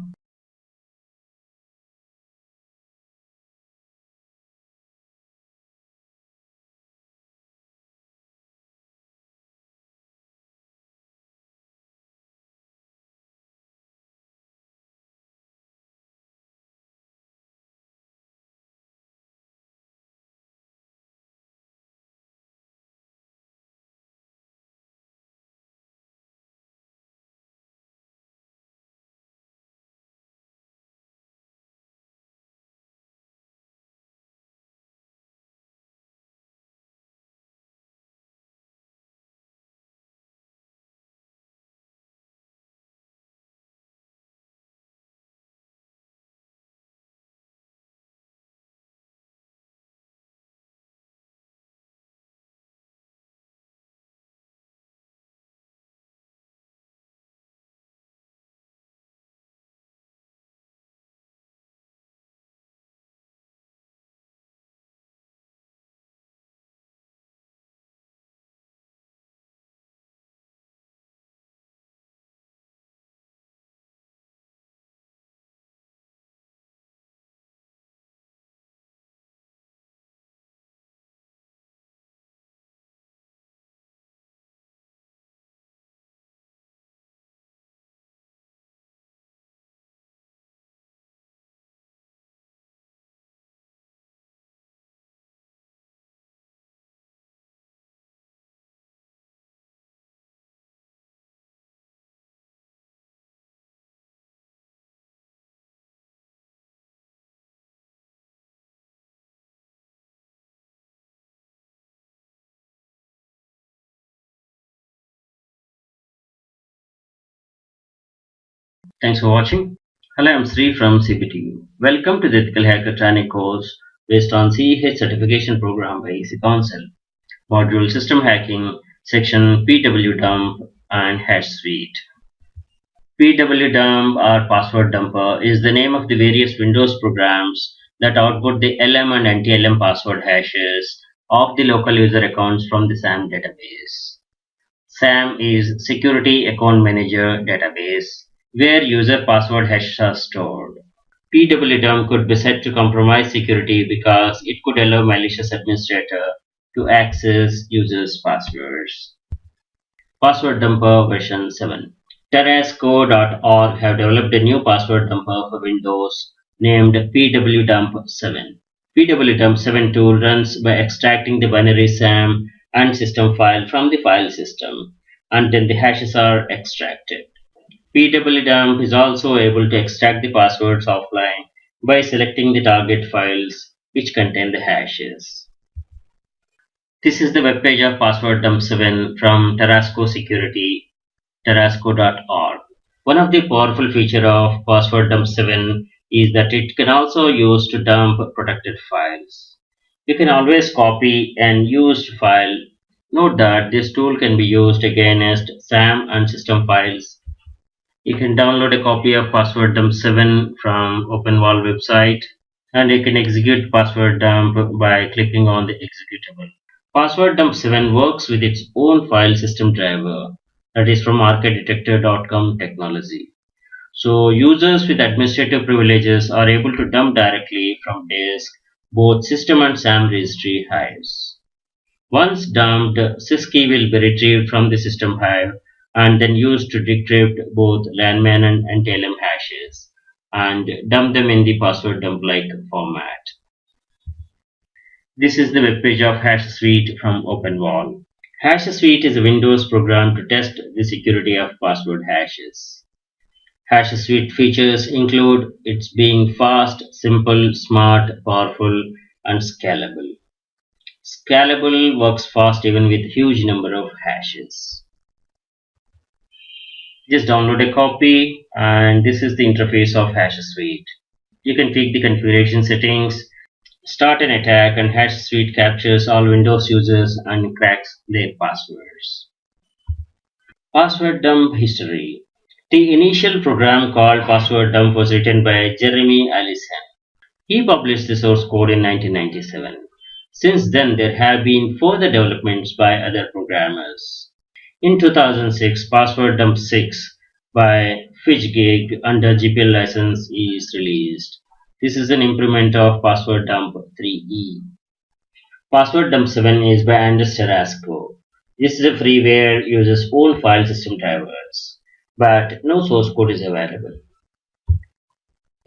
Thanks for watching. Hello, I'm Sri from CBTU. Welcome to the Ethical Hacker Training course based on CEH certification program by EC Council. Module System Hacking, section PWDump and Hash Suite. PWDump or Password Dumper is the name of the various Windows programs that output the LM and NTLM password hashes of the local user accounts from the SAM database. SAM is Security Account Manager database, where user password hashes are stored. PWDump could be set to compromise security because it could allow malicious administrator to access users' passwords. Password Dumper version 7. Terasco.org have developed a new password dumper for Windows named PWDump 7. PWDump 7 tool runs by extracting the binary SAM and system file from the file system, and then the hashes are extracted. PWDump is also able to extract the passwords offline by selecting the target files which contain the hashes. This is the web page of Password Dump 7 from Terasco Security, terasco.org. One of the powerful features of Password Dump 7 is that it can also use to dump protected files. You can always copy an used file. Note that this tool can be used against SAM and system files. You can download a copy of Password Dump 7 from OpenWall website, and you can execute Password Dump by clicking on the executable. Password Dump 7 works with its own file system driver, that is from arcadedetector.com technology. So users with administrative privileges are able to dump directly from disk both system and SAM registry hives. Once dumped, syskey will be retrieved from the system hive and then used to decrypt both landman and NTLM hashes and dump them in the password dump-like format. This is the web page of HashSuite from OpenWall. HashSuite is a Windows program to test the security of password hashes. HashSuite features include its being fast, simple, smart, powerful, and scalable. Scalable works fast even with huge number of hashes. Just download a copy, and this is the interface of HashSuite. You can tweak the configuration settings, start an attack, and HashSuite captures all Windows users and cracks their passwords. Password dump history. The initial program called Password Dump was written by Jeremy Allison. He published the source code in 1997. Since then, there have been further developments by other programmers. In 2006, Password Dump 6 by Fishgig under GPL license is released. This is an improvement of Password Dump 3e. Password Dump 7 is by Anders Terasco. This is a freeware, uses own file system drivers, but no source code is available.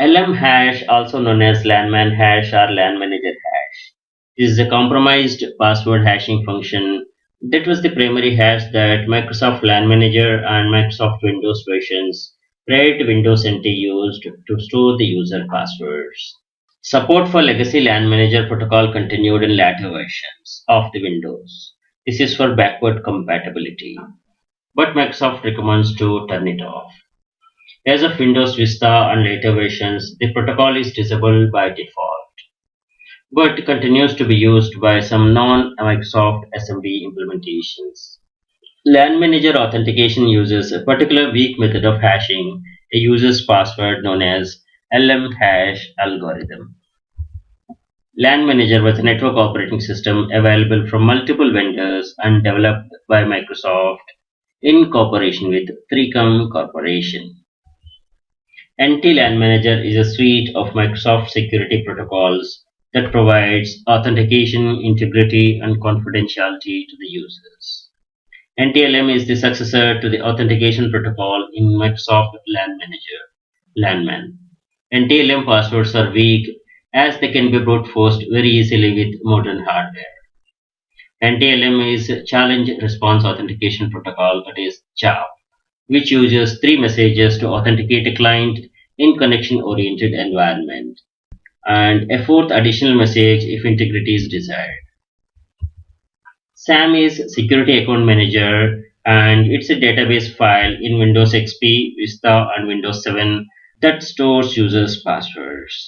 LM hash, also known as landman hash or LAN manager hash, is a compromised password hashing function that was the primary hash that Microsoft LAN Manager and Microsoft Windows versions prior to Windows NT used to store the user passwords. Support for legacy LAN Manager protocol continued in later versions of the Windows. This is for backward compatibility, but Microsoft recommends to turn it off. As of Windows Vista and later versions, the protocol is disabled by default, but continues to be used by some non-Microsoft SMB implementations. LAN Manager authentication uses a particular weak method of hashing a user's password known as LM hash algorithm. LAN Manager was a network operating system available from multiple vendors and developed by Microsoft in cooperation with 3Com Corporation. NT-LAN Manager is a suite of Microsoft security protocols that provides authentication, integrity, and confidentiality to the users. NTLM is the successor to the authentication protocol in Microsoft LAN Manager, LANman. NTLM passwords are weak as they can be brute forced very easily with modern hardware. NTLM is a challenge response authentication protocol, that is CHAO, which uses 3 messages to authenticate a client in connection-oriented environment, and a 4th additional message if integrity is desired. SAM is Security Account Manager, and it's a database file in Windows XP, Vista, and Windows 7 that stores users' passwords.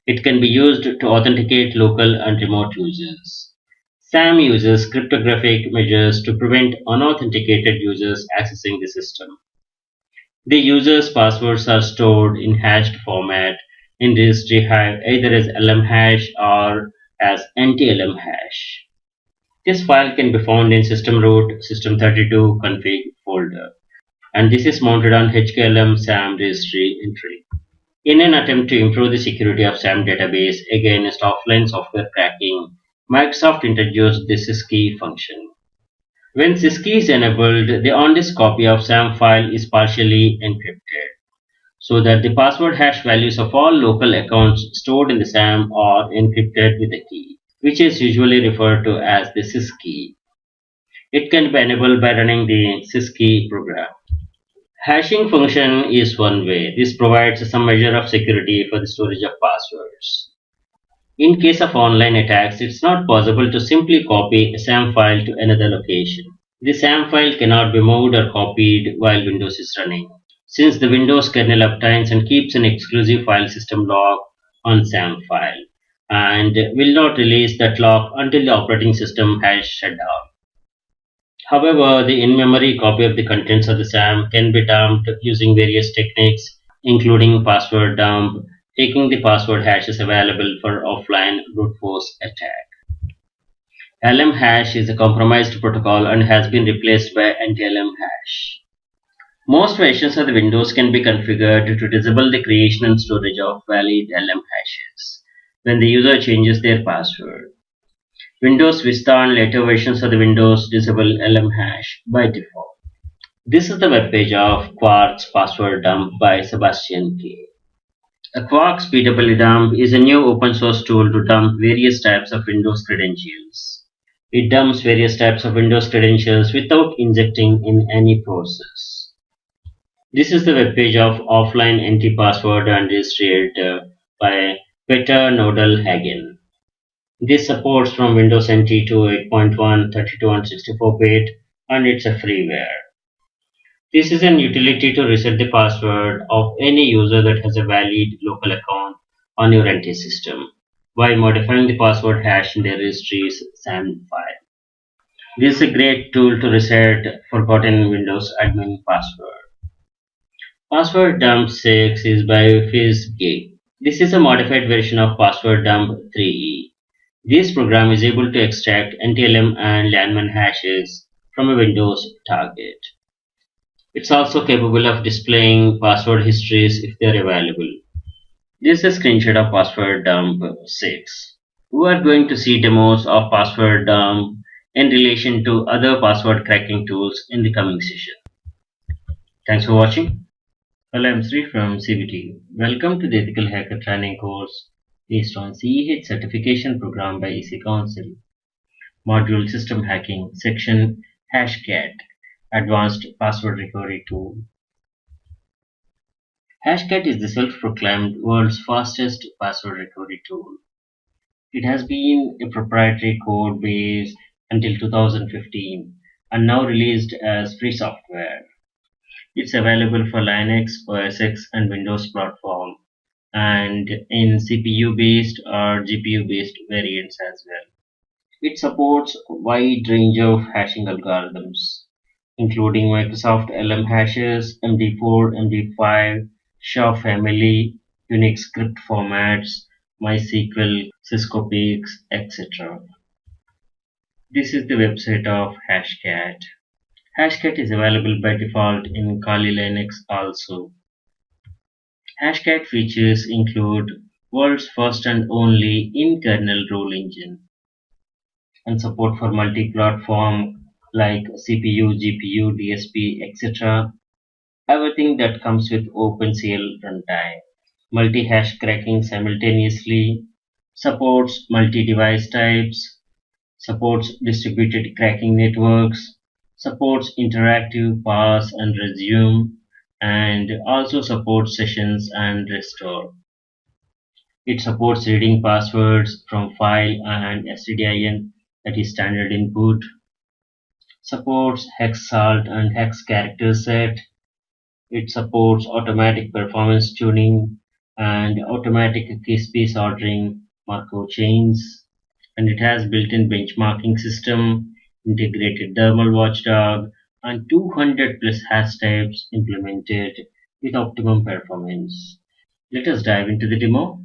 It can be used to authenticate local and remote users. SAM uses cryptographic measures to prevent unauthenticated users accessing the system. The user's passwords are stored in hashed format in registry hive either as LM hash or as anti-LM hash. This file can be found in system root system32 config folder, and this is mounted on HKLM SAM registry entry. In an attempt to improve the security of SAM database against offline software cracking, Microsoft introduced the syskey function. When syskey is enabled, the on-disk copy of SAM file is partially encrypted, so that the password hash values of all local accounts stored in the SAM are encrypted with a key, which is usually referred to as the syskey. It can be enabled by running the syskey program. Hashing function is one way. This provides some measure of security for the storage of passwords. In case of online attacks, it's not possible to simply copy a SAM file to another location. The SAM file cannot be moved or copied while Windows is running, since the Windows kernel obtains and keeps an exclusive file system lock on SAM file and will not release that lock until the operating system has shut down. However, the in-memory copy of the contents of the SAM can be dumped using various techniques, including password dump, taking the password hashes available for offline brute force attack. LM hash is a compromised protocol and has been replaced by anti-LM hash. Most versions of the Windows can be configured to disable the creation and storage of valid LM hashes when the user changes their password. Windows Vista and later versions of the Windows disable LM hash by default. This is the webpage of Quark's password dump by Sebastian K. A Quark's PW dump is a new open source tool to dump various types of Windows credentials. It dumps various types of Windows credentials without injecting in any process. This is the webpage of offline anti-password and registry editor by Peter Nodal-Hagen. This supports from Windows NT to 8.1, 32 and 64-bit, and it's a freeware. This is an utility to reset the password of any user that has a valid local account on your NT system by modifying the password hash in the registry's SAM file. This is a great tool to reset forgotten Windows admin password. Password dump 6 is by Fizzgig. This is a modified version of password dump 3e. This program is able to extract NTLM and LANMAN hashes from a Windows target. It's also capable of displaying password histories if they are available. This is a screenshot of password dump 6. We are going to see demos of password dump in relation to other password cracking tools in the coming session. Thanks for watching. Hello, I'm Sri from CBT. Welcome to the Ethical Hacker Training course based on CEH certification program by EC Council. Module System Hacking, section HashCat, Advanced Password Recovery Tool. HashCat is the self-proclaimed world's fastest password recovery tool. It has been a proprietary code base until 2015 and now released as free software. It's available for Linux, OS X and Windows platform and in CPU-based or GPU-based variants as well. It supports a wide range of hashing algorithms, including Microsoft LM hashes, MD4, MD5, SHA family, Unix script formats, MySQL, Syscopix, etc. This is the website of HashCat. HashCat is available by default in Kali Linux also. HashCat features include world's first and only in-kernel rule engine and support for multi-platform like CPU, GPU, DSP, etc. Everything that comes with OpenCL runtime. Multi-hash cracking simultaneously, supports multi-device types, supports distributed cracking networks, supports interactive pass and resume, and also supports sessions and restore. It supports reading passwords from file and stdin, that is standard input. Supports hex salt and hex character set. It supports automatic performance tuning and automatic key space ordering Markov chains. And it has built-in benchmarking system, integrated thermal watchdog, and 200 plus hash types implemented with optimum performance. Let us dive into the demo.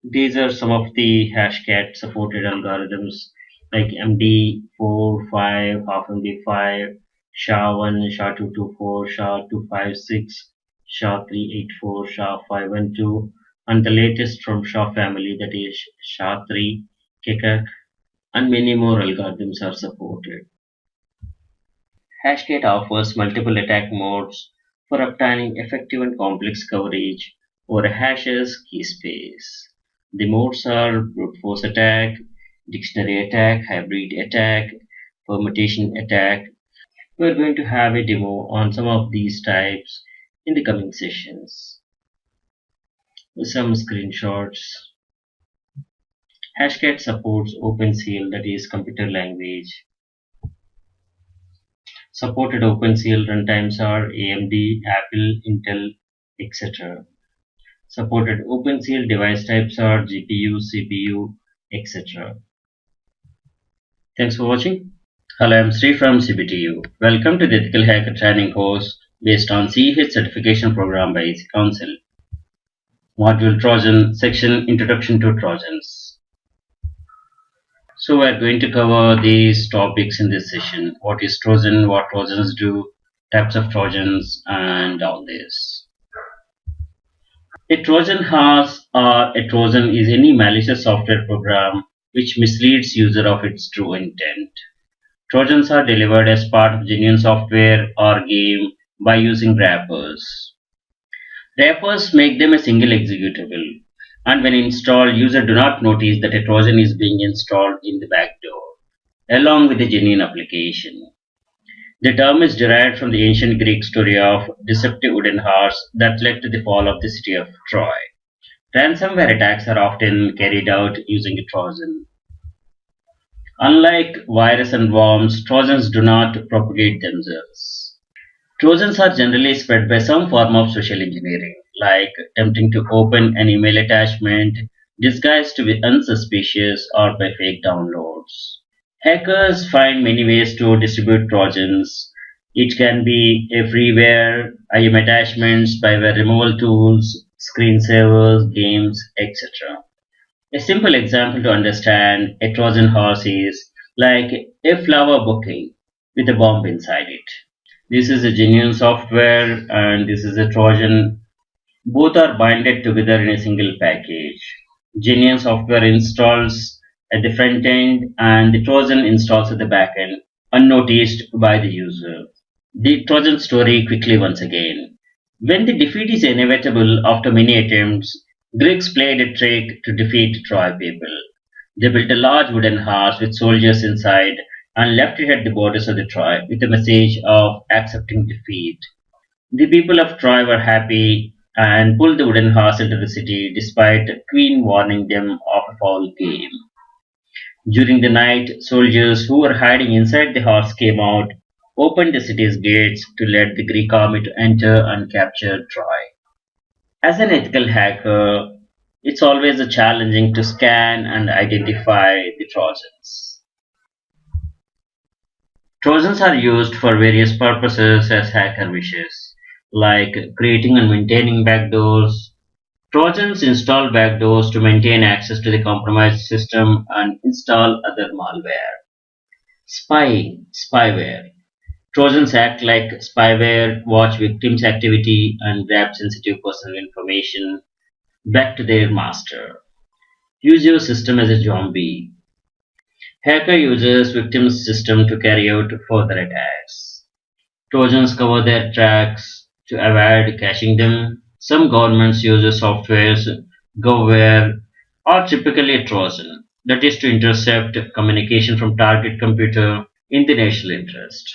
These are some of the Hashcat supported algorithms like MD45, half MD5, SHA-1, SHA-224, SHA-256, SHA-384, SHA-512, and the latest from SHA family, that is SHA-3, KEKAK, and many more algorithms are supported. Hashcat offers multiple attack modes for obtaining effective and complex coverage over a hash's key space. The modes are brute force attack, dictionary attack, hybrid attack, permutation attack. We're going to have a demo on some of these types in the coming sessions. With some screenshots. Hashcat supports OpenCL, that is computer language. Supported OpenCL runtimes are AMD, Apple, Intel, etc. Supported OpenCL device types are GPU, CPU, etc. Thanks for watching. Hello, I'm Sri from CBTU. Welcome to the Ethical Hacker Training course based on CEH certification program by EC Council. Module Trojan section Introduction to Trojans. So we're going to cover these topics in this session. What is Trojan, what Trojans do, types of Trojans, and all this. A Trojan horse or a Trojan is any malicious software program which misleads user of its true intent. Trojans are delivered as part of genuine software or game by using wrappers. Wrappers make them a single executable, and when installed, users do not notice that a Trojan is being installed in the backdoor, along with the genuine application. The term is derived from the ancient Greek story of deceptive wooden horse that led to the fall of the city of Troy. Ransomware attacks are often carried out using a Trojan. Unlike virus and worms, Trojans do not propagate themselves. Trojans are generally spread by some form of social engineering, like attempting to open an email attachment disguised to be unsuspicious or by fake downloads. Hackers find many ways to distribute Trojans. It can be a freeware, IM attachments, spyware removal tools, screensavers, games, etc. A simple example to understand a Trojan horse is like a flower bouquet with a bomb inside it. This is a genuine software and this is a Trojan. Both are binded together in a single package. Genuine software installs at the front end and the Trojan installs at the back end, unnoticed by the user. The Trojan story quickly once again. When the defeat is inevitable after many attempts, Greeks played a trick to defeat Troy people. They built a large wooden horse with soldiers inside and left it at the borders of the Troy with a message of accepting defeat. The people of Troy were happy and pulled the wooden horse into the city despite Queen warning them of a foul game. During the night, soldiers who were hiding inside the horse came out, opened the city's gates to let the Greek army to enter and capture Troy. As an ethical hacker, it's always challenging to scan and identify the Trojans. Trojans are used for various purposes as hacker wishes, like creating and maintaining backdoors. Trojans install backdoors to maintain access to the compromised system and install other malware. Spyware. Trojans act like spyware, watch victims' activity, and grab sensitive personal information back to their master. Use your system as a zombie. Hacker uses victim's system to carry out further attacks. Trojans cover their tracks to avoid catching them. Some governments use softwares, govware, or typically a Trojan, that is to intercept communication from target computer in the national interest.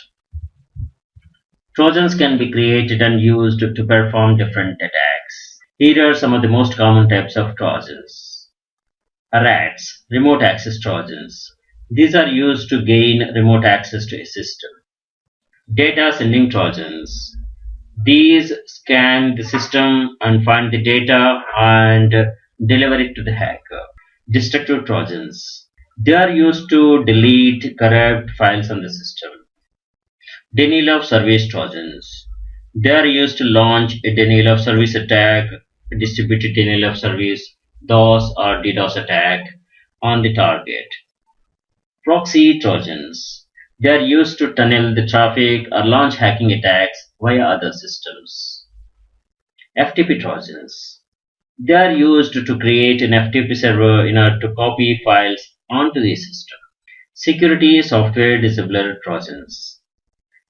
Trojans can be created and used to perform different attacks. Here are some of the most common types of Trojans. RATs, remote access Trojans. These are used to gain remote access to a system. Data sending Trojans. These scan the system and find the data and deliver it to the hacker. Destructive Trojans. They are used to delete corrupt files on the system. Denial of service Trojans. They are used to launch a denial of service attack, a distributed denial of service, DOS or DDoS attack on the target. Proxy Trojans. They are used to tunnel the traffic or launch hacking attacks via other systems. FTP Trojans. They are used to create an FTP server in order to copy files onto the system. Security Software Disabler Trojans.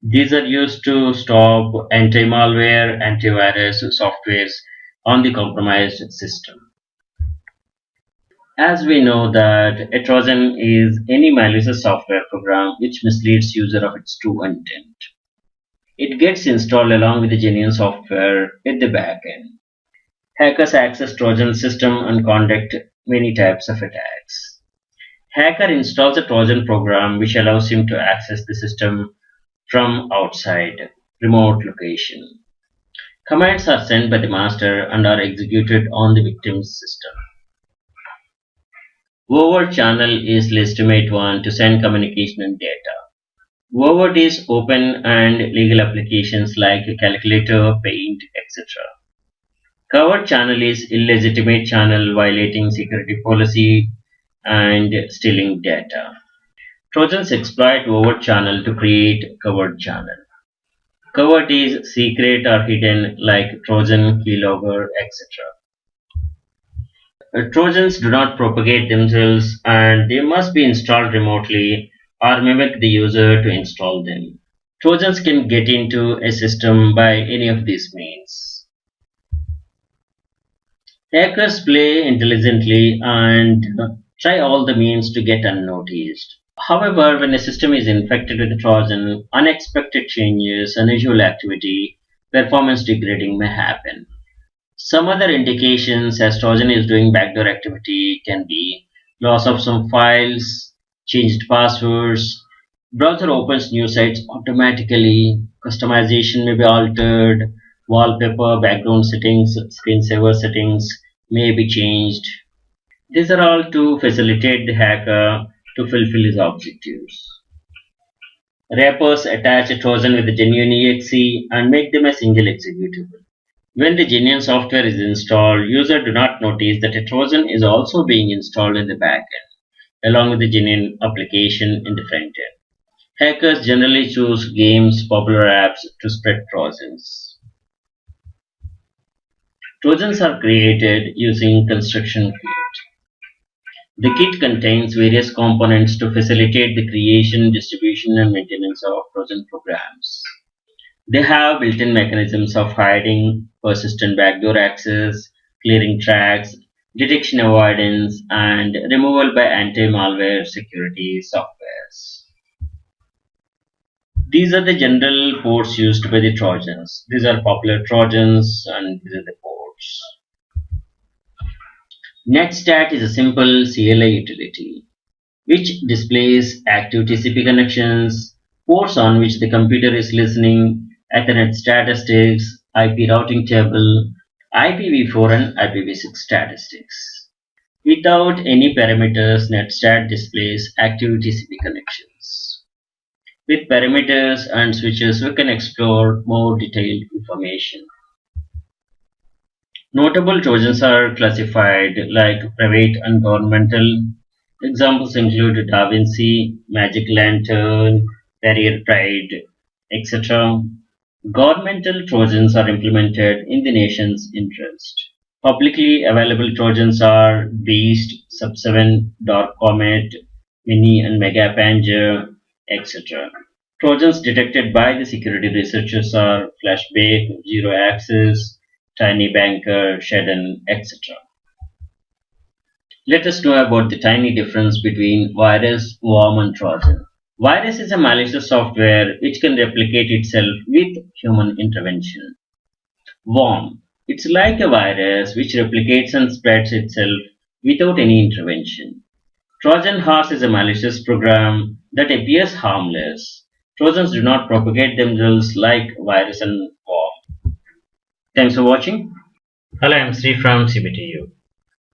These are used to stop anti-malware, antivirus softwares on the compromised system. As we know that a Trojan is any malicious software program which misleads user of its true intent. It gets installed along with the genuine software at the backend. Hackers access Trojan system and conduct many types of attacks. Hacker installs a Trojan program which allows him to access the system from outside remote location. Commands are sent by the master and are executed on the victim's system. Overt channel is the legitimate one to send communication and data. Overt is open and legal applications like a calculator, paint, etc. Covert channel is illegitimate channel violating security policy and stealing data. Trojans exploit overt channel to create covert channel. Covert is secret or hidden like Trojan, keylogger, etc. Trojans do not propagate themselves and they must be installed remotely or mimic the user to install them. Trojans can get into a system by any of these means. Hackers play intelligently and try all the means to get unnoticed. However, when a system is infected with a Trojan, unexpected changes, unusual activity, performance degrading may happen. Some other indications as Trojan is doing backdoor activity can be loss of some files, changed passwords, browser opens new sites automatically, customization may be altered, wallpaper, background settings, screensaver settings may be changed. These are all to facilitate the hacker to fulfill his objectives. Wrappers attach a Trojan with a genuine exe and make them a single executable. When the genuine software is installed, users do not notice that a Trojan is also being installed in the backend, along with the genuine application in the front end. Hackers generally choose games, popular apps to spread Trojans. Trojans are created using construction kit. The kit contains various components to facilitate the creation, distribution, and maintenance of Trojan programs. They have built-in mechanisms of hiding, persistent backdoor access, clearing tracks, detection avoidance, and removal by anti-malware security softwares. These are the general ports used by the Trojans. These are popular Trojans and these are the ports. Netstat is a simple CLI utility which displays active TCP connections, ports on which the computer is listening, Ethernet statistics, IP routing table, IPv4 and IPv6 statistics. Without any parameters, Netstat displays active TCP connections. With parameters and switches, we can explore more detailed information. Notable Trojans are classified like private and governmental. Examples include Da Vinci, Magic Lantern, Barrier Pride, etc. Governmental Trojans are implemented in the nation's interest. Publicly available Trojans are Beast, Sub7, Dark Comet, Mini and Mega Panger, etc. Trojans detected by the security researchers are Flashbake, Zero Access, Tiny Banker, Shedden, etc. Let us know about the tiny difference between virus, worm and Trojan. Virus is a malicious software which can replicate itself with human intervention. Worm. It's like a virus which replicates and spreads itself without any intervention. Trojan horse is a malicious program that appears harmless. Trojans do not propagate themselves like virus and worm. Thanks for watching. Hello, I'm Sri from CBTU.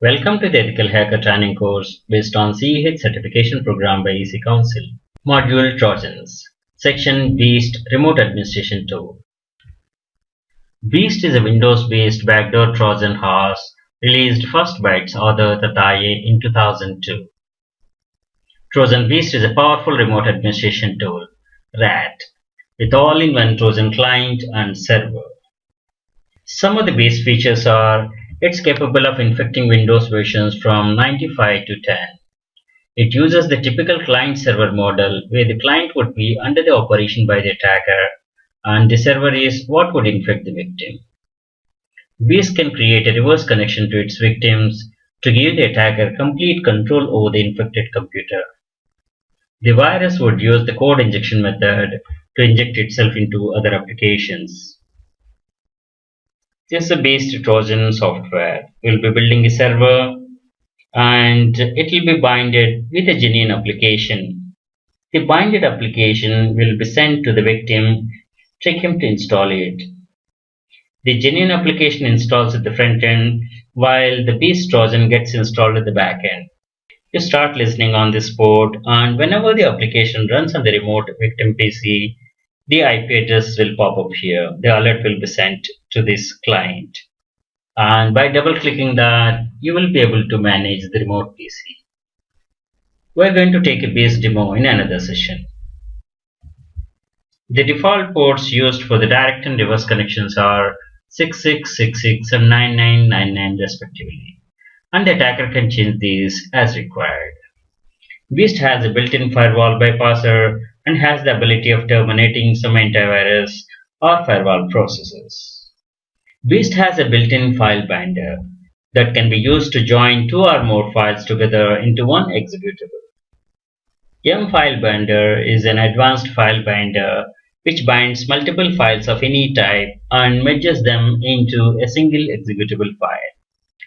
Welcome to the Ethical Hacker Training course based on CEH certification program by EC Council. Module Trojans. Section Beast Remote Administration Tool. Beast is a Windows-based backdoor Trojan horse released first by its author Tataye in 2002. Trojan Beast is a powerful remote administration tool, RAT, with all-in-one Trojan client and server. Some of the base features are: it's capable of infecting Windows versions from 95 to 10. It uses the typical client-server model where the client would be under the operation by the attacker and the server is what would infect the victim. Beast can create a reverse connection to its victims to give the attacker complete control over the infected computer. The virus would use the code injection method to inject itself into other applications. This is a Beast Trojan software. We'll be building a server and it will be binded with a genuine application. The binded application will be sent to the victim, trick him to install it. The genuine application installs at the front end while the Beast Trojan gets installed at the back end. You start listening on this port and whenever the application runs on the remote victim PC, the IP address will pop up here. The alert will be sent to this client. And by double clicking that, you will be able to manage the remote PC. We're going to take a base demo in another session. The default ports used for the direct and reverse connections are 6666 and 9999 respectively. And the attacker can change these as required. Beast has a built-in firewall bypasser and has the ability of terminating some antivirus or firewall processes. Beast has a built-in file binder that can be used to join two or more files together into one executable. M-File Binder is an advanced file binder which binds multiple files of any type and merges them into a single executable file.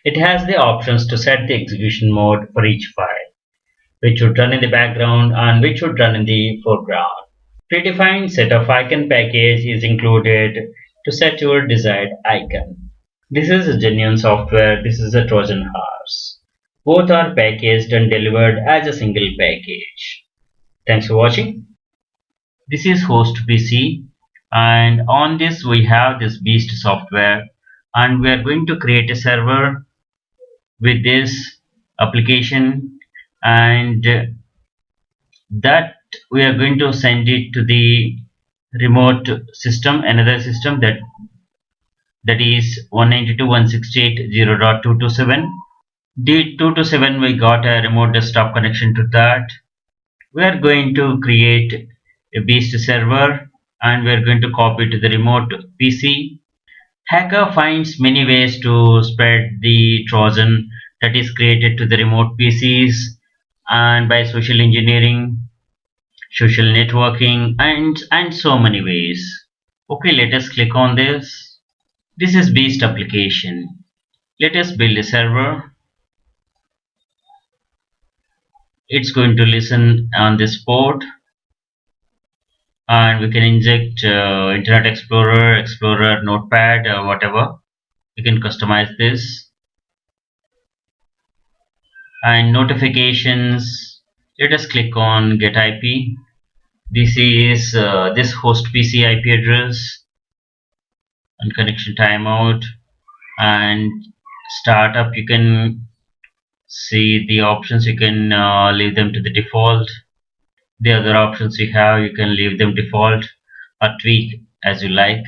It has the options to set the execution mode for each file, which would run in the background and which would run in the foreground. Predefined set of icon package is included to set your desired icon. This is a genuine software, this is a Trojan horse. Both are packaged and delivered as a single package. Thanks for watching. This is host PC and on this we have this Beast software and we are going to create a server with this application and that we are going to send it to the remote system, another system that is 192.168.0.227. The 227 we got a remote desktop connection to that. We are going to create a Beast server and we are going to copy to the remote PC. Hacker finds many ways to spread the Trojan that is created to the remote PCs and by social engineering. social networking, and so many ways. Okay, let us click on this. This is Beast application. Let us build a server. It's going to listen on this port, and we can inject Internet Explorer, Notepad, whatever. You can customize this. And notifications. Let us click on Get IP. This is this host PC IP address and connection timeout and startup. You can see the options. You can leave them to the default. The other options you have, you can leave them default or tweak as you like.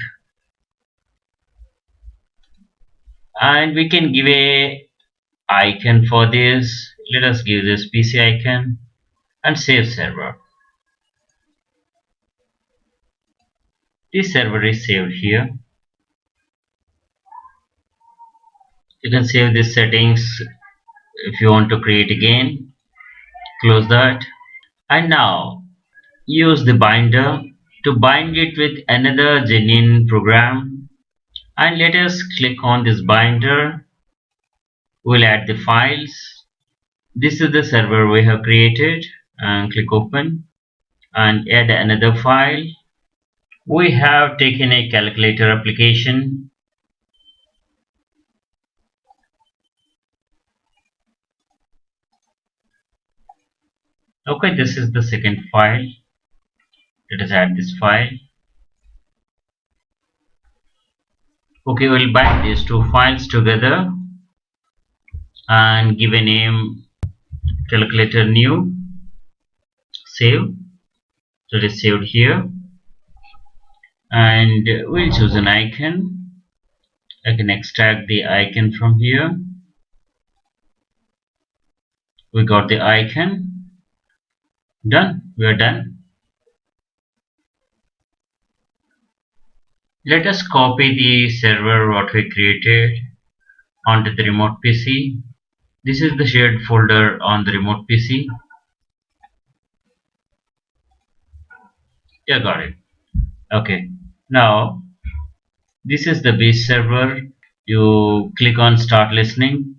And we can give a icon for this. Let us give this PC icon and save server. This server is saved here. You can save these settings if you want to create again. Close that. And now use the binder to bind it with another genuine program. And let us click on this binder. We'll add the files. This is the server we have created, and click open and add another file. We have taken a calculator application. Okay, this is the second file. Let us add this file. Okay, we'll bind these two files together and give a name calculator new. Save. So it is saved here. And we'll choose an icon. I can extract the icon from here. We got the icon. Done. We are done. Let us copy the server what we created onto the remote PC. This is the shared folder on the remote PC. Yeah, got it. Okay. Now, this is the base server. You click on start listening.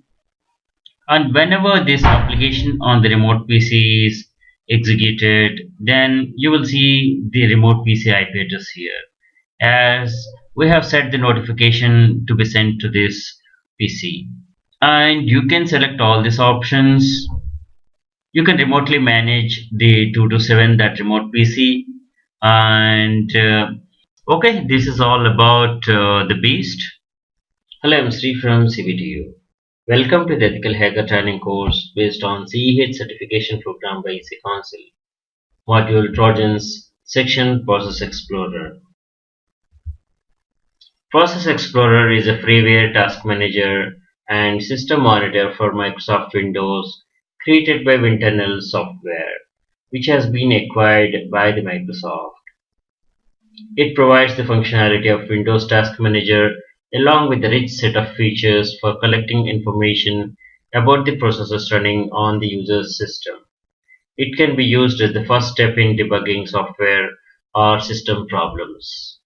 And whenever this application on the remote PC is executed, then you will see the remote PC IP address here, as we have set the notification to be sent to this PC. And you can select all these options. You can remotely manage the 227 that remote PC. And okay, this is all about the beast. Hello, I'm Sri from CBTU. Welcome to the Ethical Hacker Training course based on CEH certification program by EC Council. Module Trojans, Section Process Explorer. Process Explorer is a freeware task manager and system monitor for Microsoft Windows created by Internal Software, which has been acquired by the Microsoft. It provides the functionality of Windows Task Manager along with a rich set of features for collecting information about the processes running on the user's system. It can be used as the first step in debugging software or system problems.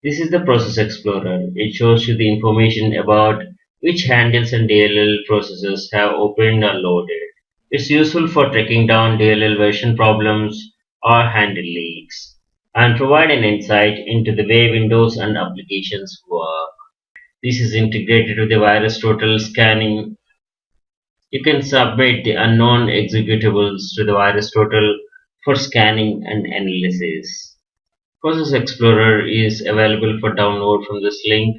This is the Process Explorer. It shows you the information about which handles and DLL processes have opened or loaded. It's useful for tracking down DLL version problems or handle leaks, and provide an insight into the way Windows and applications work. This is integrated with the virus total scanning. You can submit the unknown executables to the virus total for scanning and analysis. Process Explorer is available for download from this link,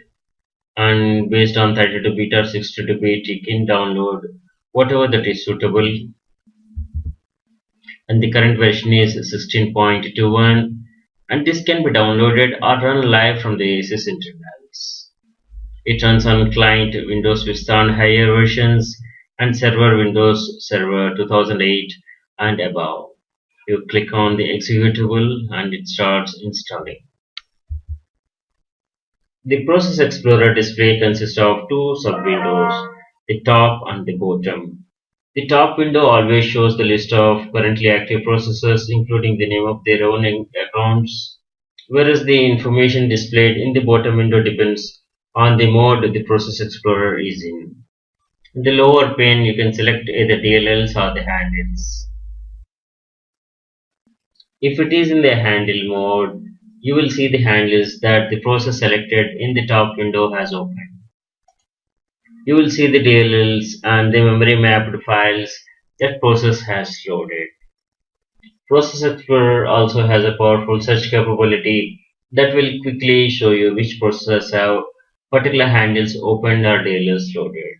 and based on 32-bit or 62-bit you can download whatever that is suitable, and the current version is 16.21, and this can be downloaded or run live from the ASUS internals. It runs on client Windows Vista and higher versions and server Windows Server 2008 and above. You click on the executable and it starts installing. The Process Explorer display consists of two sub-windows, the top and the bottom. The top window always shows the list of currently active processes, including the name of their own accounts, whereas the information displayed in the bottom window depends on the mode the process explorer is in. In the lower pane, you can select either DLLs or the handles. If it is in the handle mode, you will see the handles that the process selected in the top window has opened. You will see the DLLs and the memory mapped files that process has loaded. Process Explorer also has a powerful search capability that will quickly show you which processes have particular handles opened or DLLs loaded.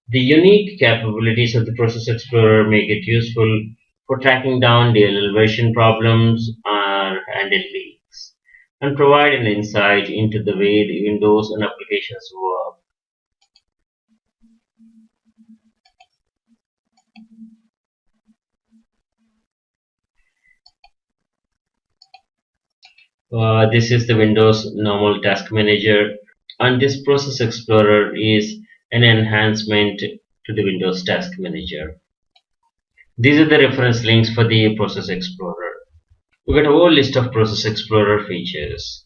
The unique capabilities of the Process Explorer make it useful for tracking down DLL version problems or handle leaks, and provide an insight into the way the Windows and applications work. This is the Windows normal task manager, and this Process Explorer is an enhancement to the Windows task manager. These are the reference links for the Process Explorer. We get a whole list of Process Explorer features.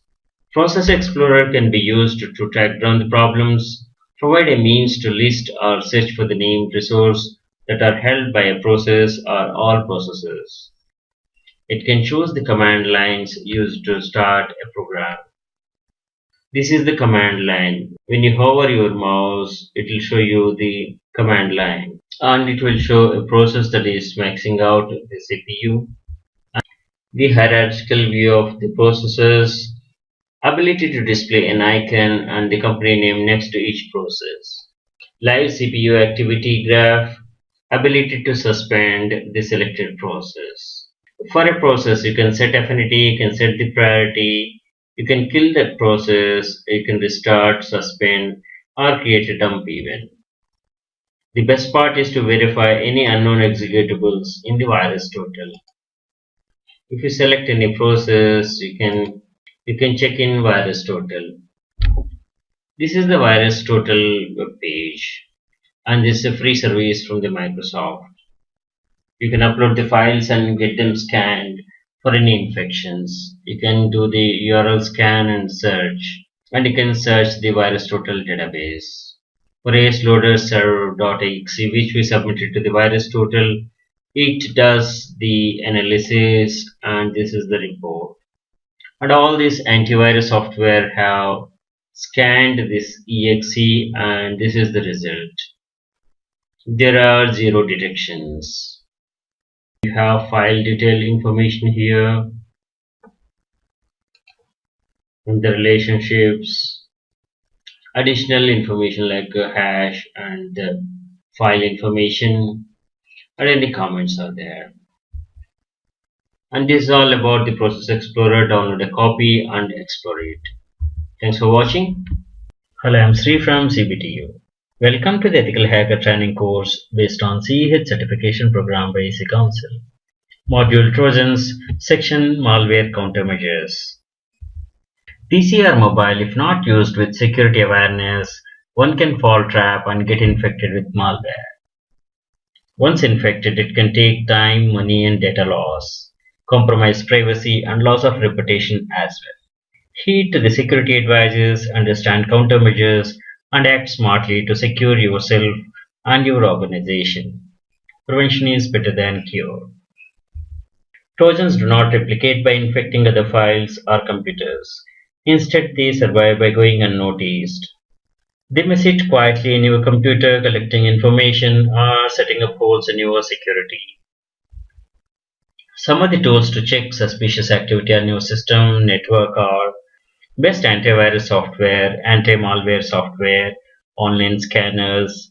Process Explorer can be used to track down the problems, provide a means to list or search for the named resource that are held by a process or all processes. It can choose the command lines used to start a program. This is the command line. When you hover your mouse, it will show you the command line, and it will show a process that is maxing out the CPU, the hierarchical view of the processes, ability to display an icon and the company name next to each process, live CPU activity graph, ability to suspend the selected process. For a process, you can set affinity, you can set the priority, you can kill that process, you can restart, suspend, or create a dump event. The best part is to verify any unknown executables in the virus total. If you select any process, you can check in virus total. This is the virus total web page, and this is a free service from the Microsoft. You can upload the files and get them scanned for any infections. You can do the URL scan and search, and you can search the virus total database. For ASLoader server.exe, which we submitted to the virus total, it does the analysis, and this is the report. And all this antivirus software have scanned this exe, and this is the result. There are 0 detections. You have file detail information here, and the relationships, additional information like hash and the file information, and any comments are there. And this is all about the Process Explorer. Download a copy and explore it. Thanks for watching. Hello, I'm Sri from CBTU. Welcome to the Ethical Hacker Training course based on CEH certification program by EC Council. Module Trojans, section Malware Countermeasures. PC or mobile, if not used with security awareness, one can fall trap and get infected with malware. Once infected, it can take time, money, and data loss, compromise privacy, and loss of reputation as well. Heed to the security advices, understand countermeasures, and act smartly to secure yourself and your organization. Prevention is better than cure. Trojans do not replicate by infecting other files or computers. Instead, they survive by going unnoticed. They may sit quietly in your computer collecting information or setting up holes in your security. Some of the tools to check suspicious activity on your system network are best antivirus software, anti-malware software, online scanners,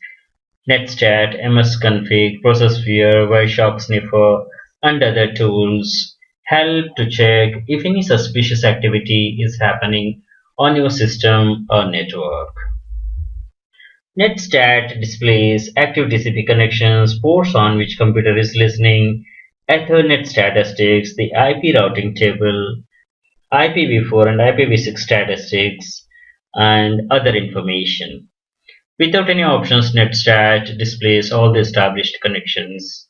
NetStat, msconfig, ProcessSphere, Wireshark Sniffer, and other tools help to check if any suspicious activity is happening on your system or network. NetStat displays active TCP connections, ports on which computer is listening, Ethernet statistics, the IP routing table, IPv4 and IPv6 statistics, and other information. Without any options, NetStat displays all the established connections,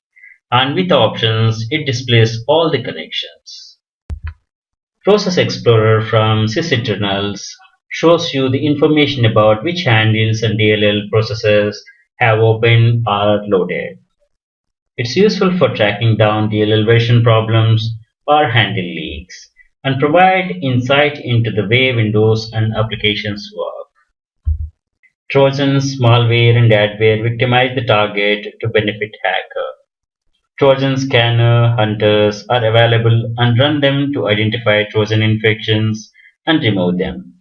and with options, it displays all the connections. Process Explorer from sysinternals shows you the information about which handles and DLL processes have opened or loaded. It's useful for tracking down DLL version problems or handle leaks and provide insight into the way Windows and applications work. Trojans, malware, and adware victimize the target to benefit hacker. Trojan scanner hunters are available and run them to identify Trojan infections and remove them.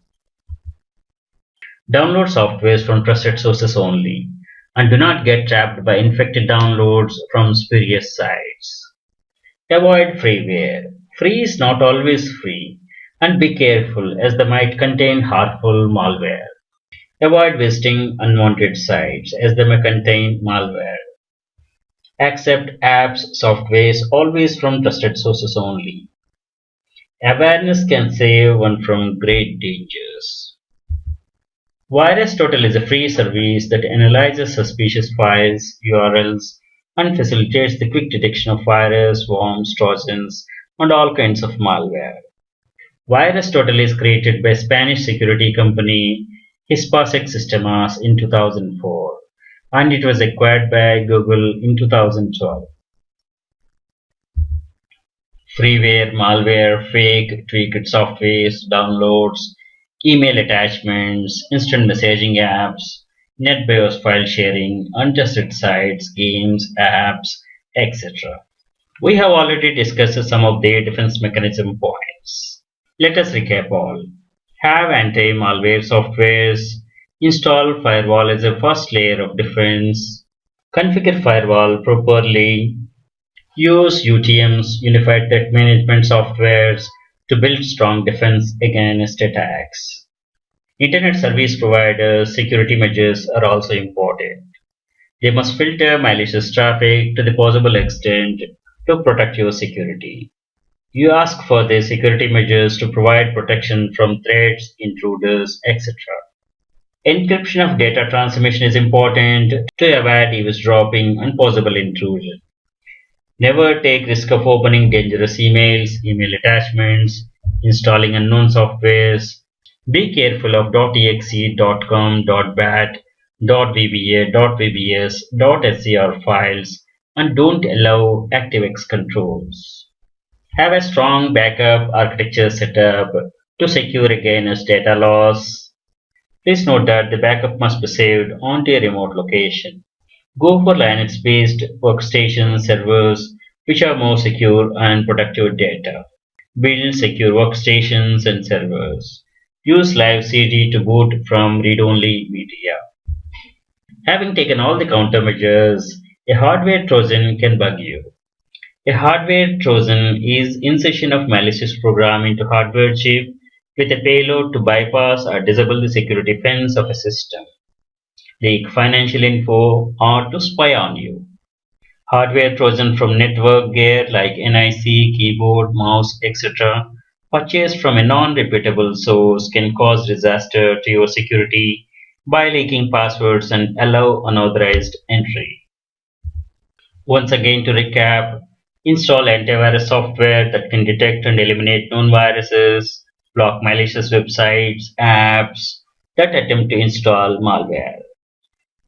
Download softwares from trusted sources only, and do not get trapped by infected downloads from spurious sites. Avoid freeware. Free is not always free, and be careful as they might contain harmful malware. Avoid visiting unwanted sites as they may contain malware. Accept apps, softwares always from trusted sources only. Awareness can save one from great dangers. VirusTotal is a free service that analyzes suspicious files, URLs, and facilitates the quick detection of virus, worms, trojans, and all kinds of malware. VirusTotal is created by Spanish security company Hispasec Sistemas in 2004, and it was acquired by Google in 2012. Freeware, malware, fake, tweaked softwares, downloads, email attachments, instant messaging apps, NetBIOS file sharing, untrusted sites, games, apps, etc. We have already discussed some of the defense mechanism points. Let us recap all. Have anti-malware softwares. Install firewall as a first layer of defense. Configure firewall properly. Use UTMs, Unified Threat Management softwares, to build strong defense against attacks. Internet service providers' security measures are also important. They must filter malicious traffic to the possible extent to protect your security. You ask for the security measures to provide protection from threats, intruders, etc. Encryption of data transmission is important to avoid eavesdropping and possible intrusion. Never take risk of opening dangerous emails, email attachments, installing unknown softwares. Be careful of .exe, .com, .bat, .vba, .vbs, .scr files, and don't allow ActiveX controls. Have a strong backup architecture setup to secure against data loss. Please note that the backup must be saved onto a remote location. Go for Linux-based workstation servers which are more secure and protect your data. Build secure workstations and servers. Use live CD to boot from read-only media. Having taken all the countermeasures, a hardware Trojan can bug you. A hardware Trojan is insertion of malicious program into hardware chip with a payload to bypass or disable the security fence of a system, leak financial info, or to spy on you. Hardware Trojan from network gear like NIC, keyboard, mouse, etc. purchased from a non-reputable source can cause disaster to your security by leaking passwords and allow unauthorized entry. Once again to recap, install antivirus software that can detect and eliminate known viruses, block malicious websites, apps that attempt to install malware.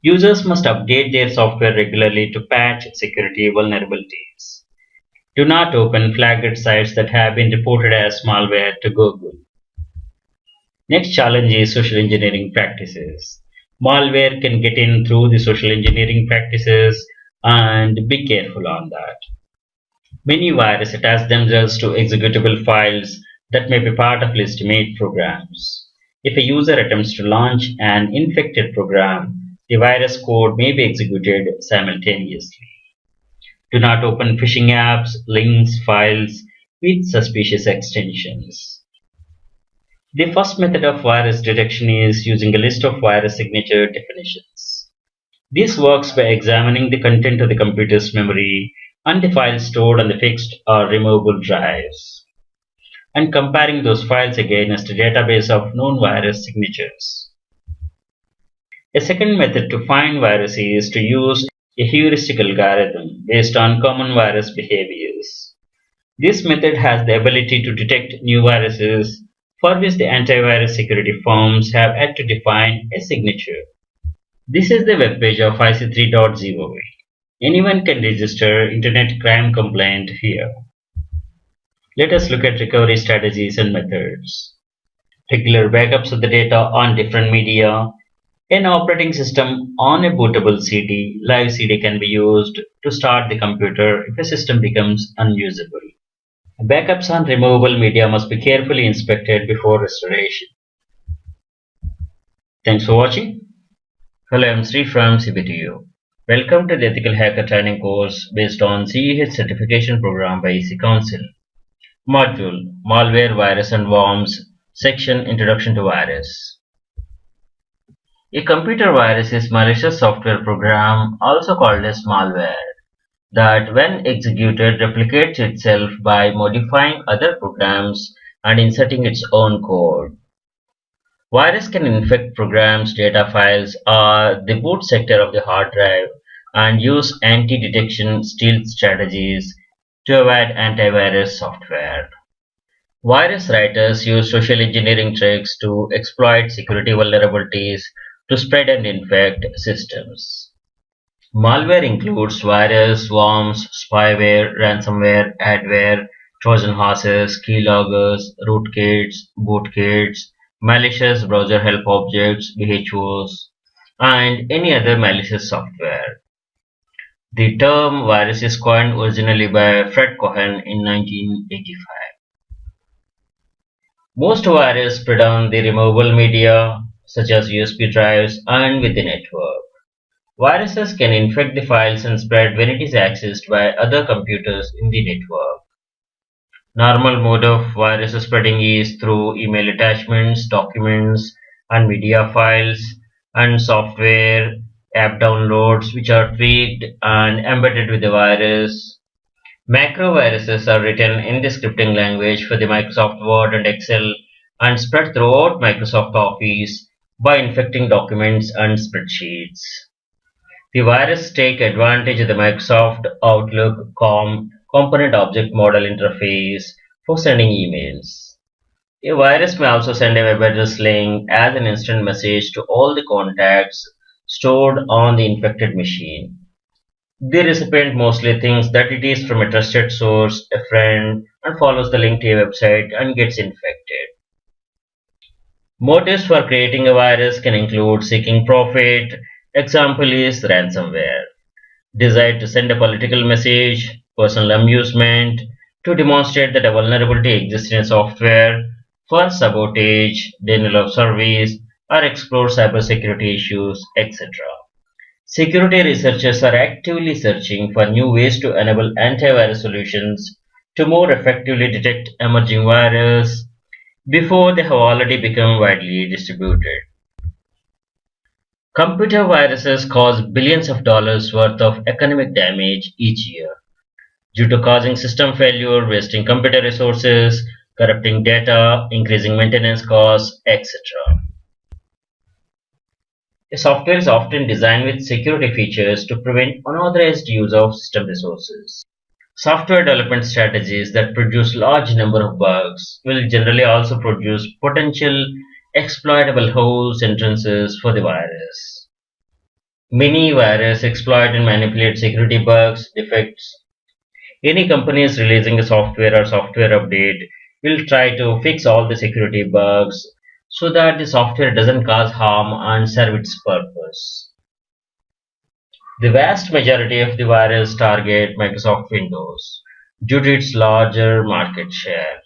Users must update their software regularly to patch security vulnerabilities. Do not open flagged sites that have been reported as malware to Google. Next challenge is social engineering practices. Malware can get in through the social engineering practices, and be careful on that. Many viruses attach themselves to executable files that may be part of legitimate programs. If a user attempts to launch an infected program, the virus code may be executed simultaneously. Do not open phishing apps, links, files with suspicious extensions. The first method of virus detection is using a list of virus signature definitions. This works by examining the content of the computer's memory and the files stored on the fixed or removable drives, and comparing those files against a database of known virus signatures. A second method to find viruses is to use a heuristic algorithm based on common virus behaviors. This method has the ability to detect new viruses for which the antivirus security firms have yet to define a signature. This is the webpage of IC3.0. Anyone can register internet crime complaint here. Let us look at recovery strategies and methods. Regular backups of the data on different media. An operating system on a bootable CD, live CD can be used to start the computer if a system becomes unusable. Backups on removable media must be carefully inspected before restoration. Thanks for watching. Hello, I'm Sri from CBTU. Welcome to the Ethical Hacker Training course based on CEH certification program by EC Council. Module Malware, Virus and Worms. Section Introduction to Virus. A computer virus is malicious software program, also called as malware, that when executed replicates itself by modifying other programs and inserting its own code. Virus can infect programs, data files, or the boot sector of the hard drive and use anti-detection stealth strategies to avoid antivirus software. Virus writers use social engineering tricks to exploit security vulnerabilities to spread and infect systems. Malware includes virus, worms, spyware, ransomware, adware, Trojan horses, keyloggers, rootkits, bootkits, malicious browser help objects, BHOs, and any other malicious software. The term virus is coined originally by Fred Cohen in 1985. Most viruses spread on the removable media, such as USB drives, and with the network. Viruses can infect the files and spread when it is accessed by other computers in the network. Normal mode of virus spreading is through email attachments, documents, and media files, and software, app downloads which are tweaked and embedded with the virus. Macroviruses are written in the scripting language for the Microsoft Word and Excel and spread throughout Microsoft Office by infecting documents and spreadsheets. The virus take advantage of the Microsoft Outlook component object model interface for sending emails. A virus may also send a web address link as an instant message to all the contacts stored on the infected machine. The recipient mostly thinks that it is from a trusted source, a friend, and follows the link to a website and gets infected. Motives for creating a virus can include seeking profit. Example is ransomware. Desire to send a political message, personal amusement, to demonstrate that a vulnerability exists in a software, for sabotage, denial of service, or explore cybersecurity issues, etc. Security researchers are actively searching for new ways to enable antivirus solutions to more effectively detect emerging viruses before they have already become widely distributed. Computer viruses cause billions of dollars worth of economic damage each year due to causing system failure, wasting computer resources, corrupting data, increasing maintenance costs, etc. A software is often designed with security features to prevent unauthorized use of system resources. Software development strategies that produce large number of bugs will generally also produce potential exploitable holes entrances for the virus. Many viruses exploit and manipulate security bugs, defects. Any company is releasing a software or software update will try to fix all the security bugs so that the software doesn't cause harm and serve its purpose. The vast majority of the virus target Microsoft Windows due to its larger market share.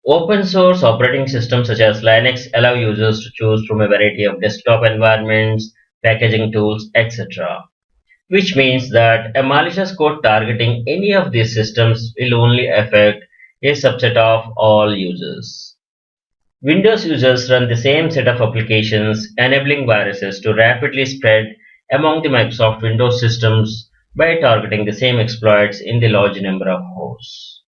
Open source operating systems such as Linux allow users to choose from a variety of desktop environments, packaging tools, etc. Which means that a malicious code targeting any of these systems will only affect a subset of all users. Windows users run the same set of applications, enabling viruses to rapidly spread among the Microsoft Windows systems by targeting the same exploits in the large number of hosts.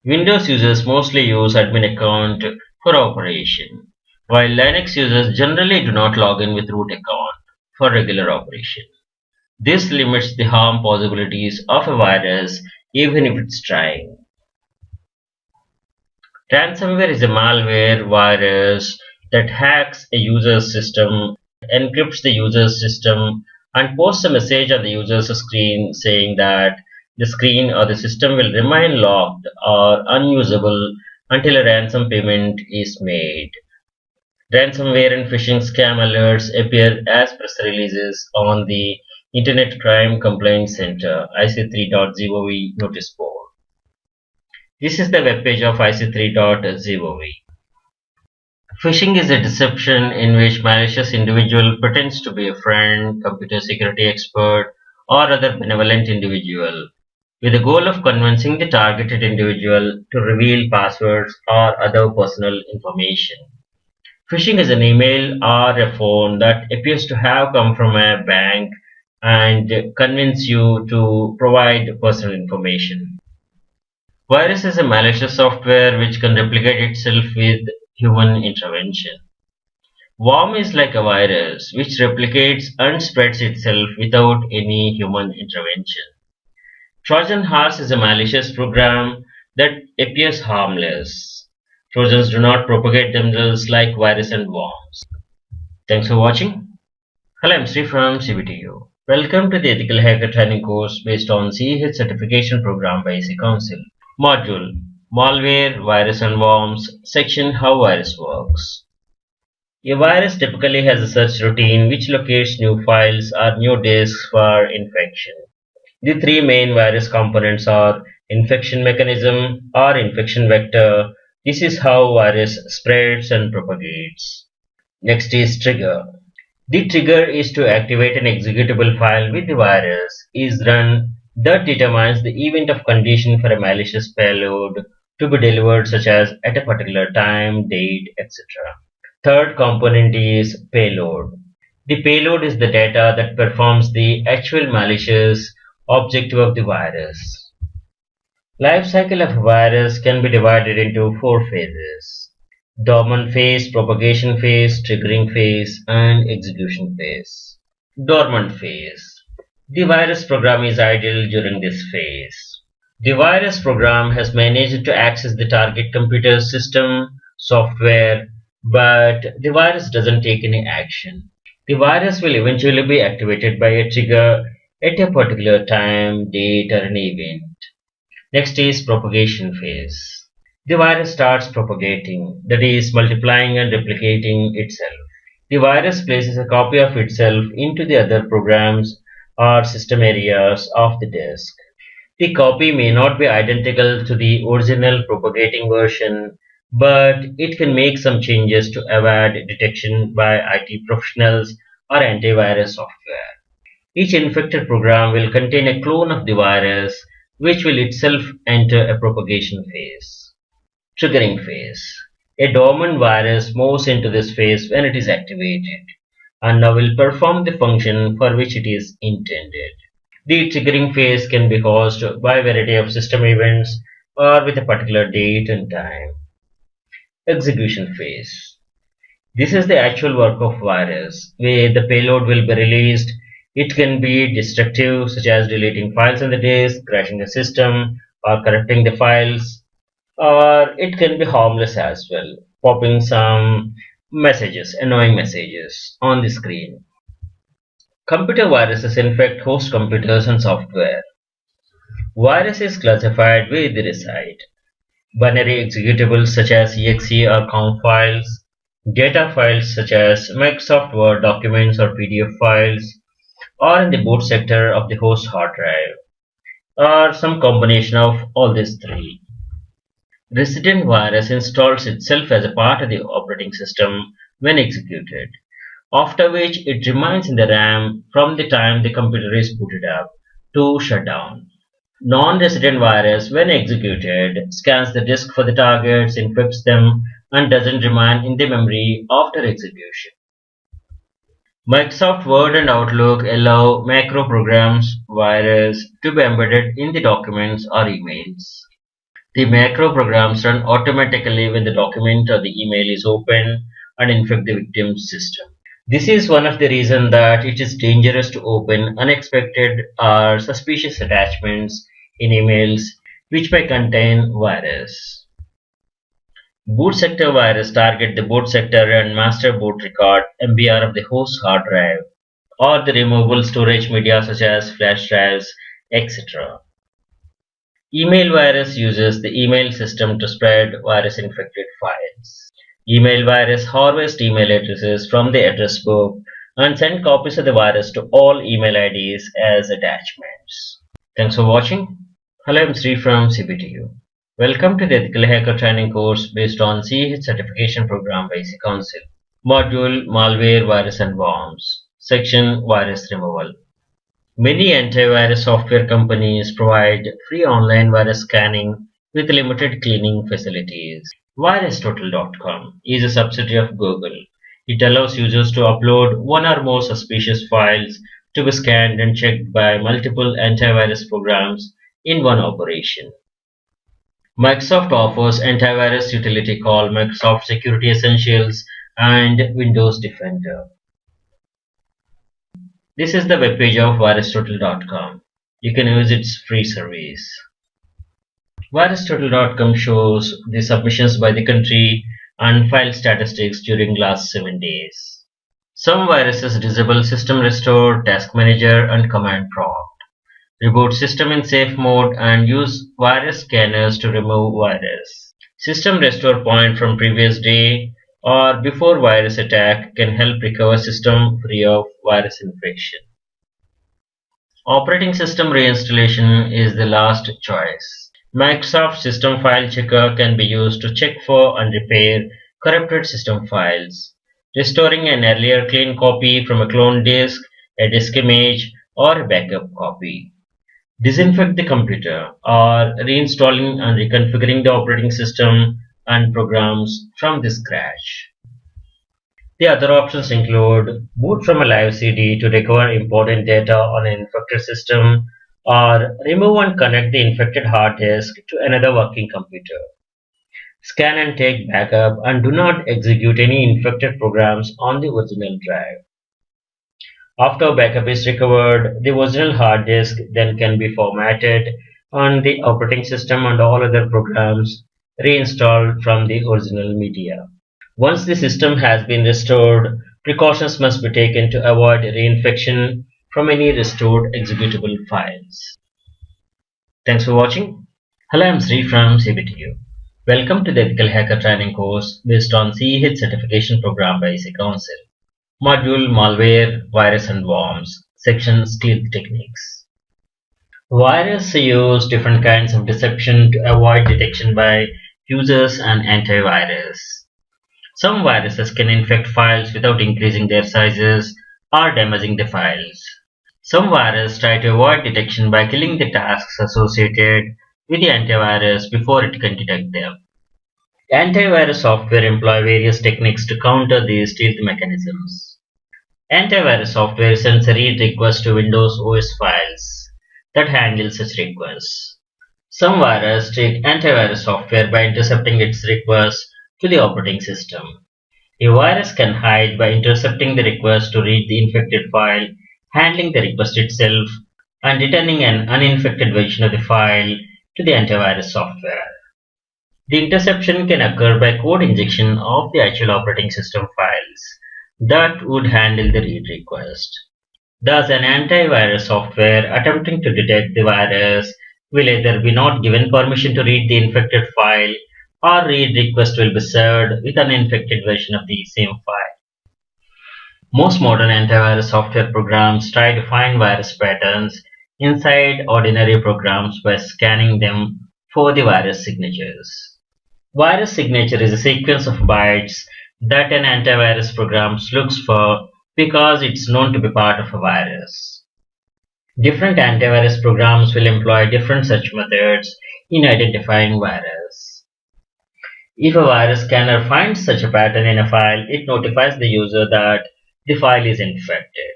Windows users mostly use admin account for operation. while Linux users generally do not log in with root account for regular operation. This limits the harm possibilities of a virus even if it's trying. Ransomware is a malware virus that hacks a user's system, encrypts the user's system, and posts a message on the user's screen saying that the screen or the system will remain locked or unusable until a ransom payment is made. Ransomware and phishing scam alerts appear as press releases on the Internet Crime Complaint Center IC3.gov notice board. This is the webpage of IC3.gov. Phishing is a deception in which malicious individual pretends to be a friend, computer security expert, or other benevolent individual with the goal of convincing the targeted individual to reveal passwords or other personal information. Phishing is an email or a phone that appears to have come from a bank and convince you to provide personal information. Virus is a malicious software which can replicate itself with human intervention. Worm is like a virus which replicates and spreads itself without any human intervention. Trojan horse is a malicious program that appears harmless. Trojans do not propagate themselves like virus and worms. Thanks for watching. Hello, I'm Sri from CBTU. Welcome to the Ethical Hacker Training course based on CEH certification program by EC Council. Module Malware, Virus and Worms. Section How Virus Works. A virus typically has a search routine which locates new files or new disks for infection. The three main virus components are infection mechanism or infection vector. This is how virus spreads and propagates. Next is trigger. The trigger is to activate an executable file with the virus is run that determines the event of condition for a malicious payload to be delivered, such as at a particular time, date, etc. Third component is payload. The payload is the data that performs the actual malicious objective of the virus. Life cycle of a virus can be divided into four phases: dormant phase, propagation phase, triggering phase, and execution phase. Dormant phase. The virus program is idle during this phase. The virus program has managed to access the target computer system software, but the virus doesn't take any action. The virus will eventually be activated by a trigger at a particular time, date, or an event. Next is propagation phase. The virus starts propagating, that is, multiplying and replicating itself. The virus places a copy of itself into the other programs or system areas of the disk. The copy may not be identical to the original propagating version, but it can make some changes to avoid detection by IT professionals or antivirus software. Each infected program will contain a clone of the virus, which will itself enter a propagation phase. Triggering phase. A dormant virus moves into this phase when it is activated, and now will perform the function for which it is intended. The triggering phase can be caused by a variety of system events or with a particular date and time. Execution phase. This is the actual work of virus, where the payload will be released. It can be destructive, such as deleting files on the disk, crashing the system, or corrupting the files, or it can be harmless as well, popping some messages, annoying messages on the screen. Computer viruses infect host computers and software. Virus is classified where they reside. Binary executables such as exe or com files, data files such as Microsoft Word documents or PDF files, or in the boot sector of the host hard drive, or some combination of all these three. Resident virus installs itself as a part of the operating system when executed, after which it remains in the RAM from the time the computer is booted up to shut down. Non-resident virus, when executed, scans the disk for the targets, infects them, and doesn't remain in the memory after execution. Microsoft Word and Outlook allow macro programs virus to be embedded in the documents or emails. The macro programs run automatically when the document or the email is open and infect the victim's system. This is one of the reasons that it is dangerous to open unexpected or suspicious attachments in emails which may contain virus. Boot sector virus target the boot sector and master boot record (MBR) of the host hard drive or the removable storage media such as flash drives, etc. Email virus uses the email system to spread virus-infected files. Email virus harvests email addresses from the address book and send copies of the virus to all email IDs as attachments. Thanks for watching. Hello, I'm Sri from CBTU. Welcome to the Ethical Hacker Training course based on CH certification program by Council. Module Malware, Virus and Worms. Section Virus Removal. Many antivirus software companies provide free online virus scanning with limited cleaning facilities. VirusTotal.com is a subsidiary of Google. It allows users to upload one or more suspicious files to be scanned and checked by multiple antivirus programs in one operation. Microsoft offers antivirus utility called Microsoft Security Essentials and Windows Defender. This is the webpage of VirusTotal.com. You can use its free service. VirusTotal.com shows the submissions by the country and file statistics during last 7 days. Some viruses disable System Restore, Task Manager and Command Prompt. Reboot system in safe mode and use virus scanners to remove virus. System Restore point from previous day or before virus attack can help recover system free of virus infection. Operating system reinstallation is the last choice. Microsoft System File Checker can be used to check for and repair corrupted system files, restoring an earlier clean copy from a cloned disk, a disk image, or a backup copy. Disinfect the computer or reinstalling and reconfiguring the operating system and programs from the scratch. The other options include boot from a live CD to recover important data on an infected system or remove and connect the infected hard disk to another working computer. Scan and take backup and do not execute any infected programs on the original drive. After backup is recovered, the original hard disk then can be formatted and the operating system and all other programs reinstalled from the original media. Once the system has been restored, precautions must be taken to avoid reinfection from any restored executable files. Thanks for watching. Hello, I'm Sri from CBTU. Welcome to the Ethical Hacker Training course based on CEH certification program by Council. Module Malware, Virus and Worms. Section Stealth Techniques. Viruses use different kinds of deception to avoid detection by users and antivirus. Some viruses can infect files without increasing their sizes or damaging the files. Some viruses try to avoid detection by killing the tasks associated with the antivirus before it can detect them. Antivirus software employ various techniques to counter these stealth mechanisms. Antivirus software sends a read request to Windows OS files that handle such requests. Some viruses trick antivirus software by intercepting its request to the operating system. A virus can hide by intercepting the request to read the infected file, handling the request itself, and returning an uninfected version of the file to the antivirus software. The interception can occur by code injection of the actual operating system files that would handle the read request. Thus, an antivirus software attempting to detect the virus will either be not given permission to read the infected file or read request will be served with an infected version of the same file. Most modern antivirus software programs try to find virus patterns inside ordinary programs by scanning them for the virus signatures. Virus signature is a sequence of bytes that an antivirus program looks for because it's known to be part of a virus. Different antivirus programs will employ different search methods in identifying virus. If a virus scanner finds such a pattern in a file, it notifies the user that the file is infected.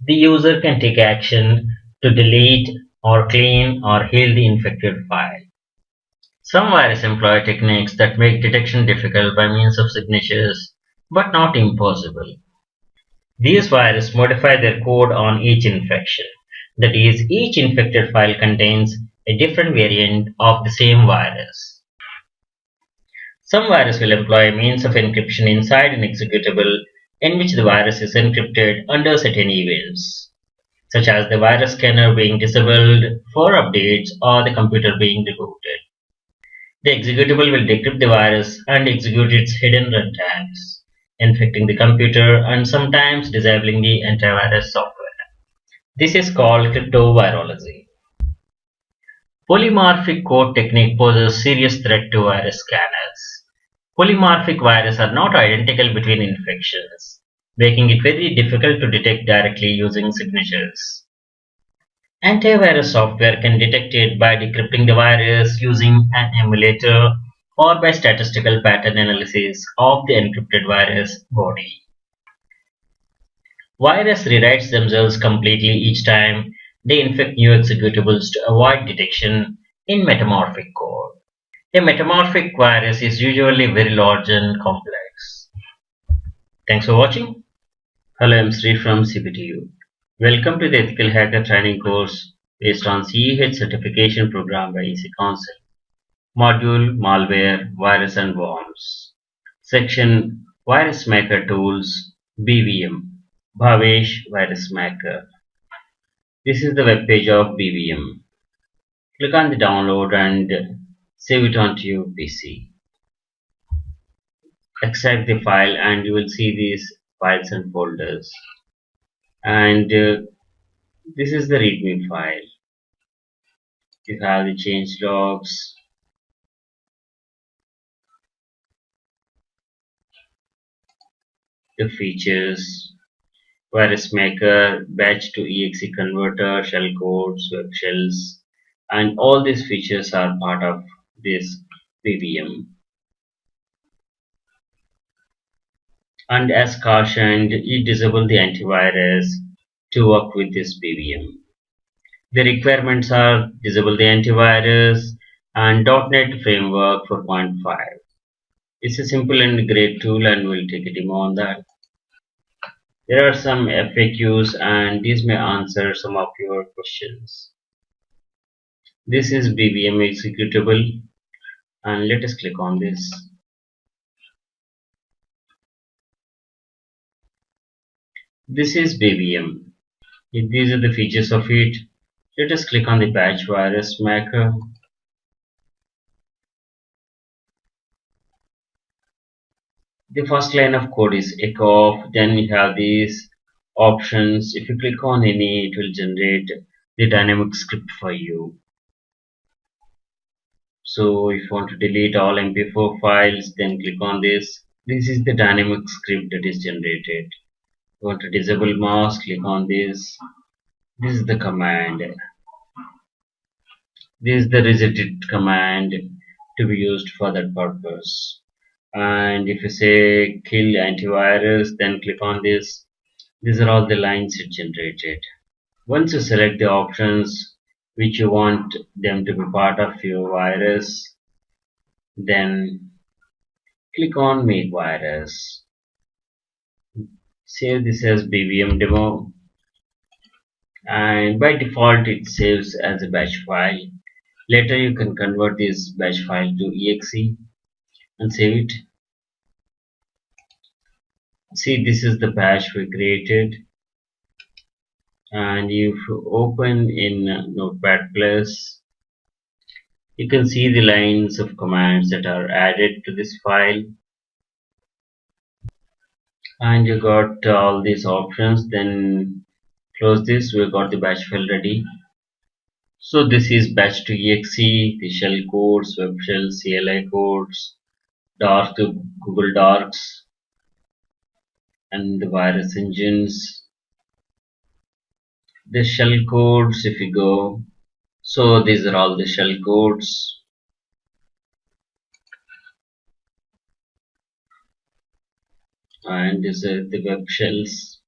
The user can take action to delete or clean or heal the infected file. Some viruses employ techniques that make detection difficult by means of signatures but not impossible. These viruses modify their code on each infection. That is, each infected file contains a different variant of the same virus. Some viruses will employ a means of encryption inside an executable in which the virus is encrypted under certain events, such as the virus scanner being disabled for updates or the computer being rebooted. The executable will decrypt the virus and execute its hidden runtimes, infecting the computer and sometimes disabling the antivirus software. This is called cryptovirology. Polymorphic code technique poses serious threat to virus scanners. Polymorphic viruses are not identical between infections, making it very difficult to detect directly using signatures. Antivirus software can detect it by decrypting the virus using an emulator or by statistical pattern analysis of the encrypted virus body. Virus rewrites themselves completely each time they infect new executables to avoid detection in metamorphic code. A metamorphic virus is usually very large and complex. Thanks for watching. Hello, I'm Sri from CPTU. Welcome to the Ethical Hacker training course based on CEH certification program by EC Council. Module Malware, Virus and Worms. Section Virus Maker Tools, BVM. Bhavesh Virus Maker. This is the web page of BVM. Click on the download and save it onto your PC. Extract the file and you will see these files and folders. And this is the readme file. You have the change logs, the features, virus maker, batch to exe converter, shell codes, web shells, and all these features are part of this BVM. And as cautioned, you disable the antivirus to work with this BVM. The requirements are disable the antivirus and .NET Framework 4.5. It's a simple and great tool and we'll take a demo on that. There are some FAQs and these may answer some of your questions. This is BVM executable and let us click on this. This is BVM. These are the features of it. Let us click on the batch virus maker. The first line of code is echo off, then you have these options. If you click on any, it will generate the dynamic script for you. So if you want to delete all MP4 files, then click on this. This is the dynamic script that is generated. If you want to disable mask, click on this. This is the command. This is the reset command to be used for that purpose. And if you say kill antivirus, then click on this. These are all the lines it generated. Once you select the options which you want them to be part of your virus, then click on make virus. Save this as BVM demo, and by default it saves as a batch file. Later you can convert this batch file to exe and save it. See, this is the batch we created, and if you open in Notepad Plus, you can see the lines of commands that are added to this file, and you got all these options. Then close this. We got the batch file ready. So this is batch to exe, the shell codes, web shells, CLI codes, dark to Google Docs, and the virus engines. The shell codes, if you go, so these are all the shell codes. And these are the web shells.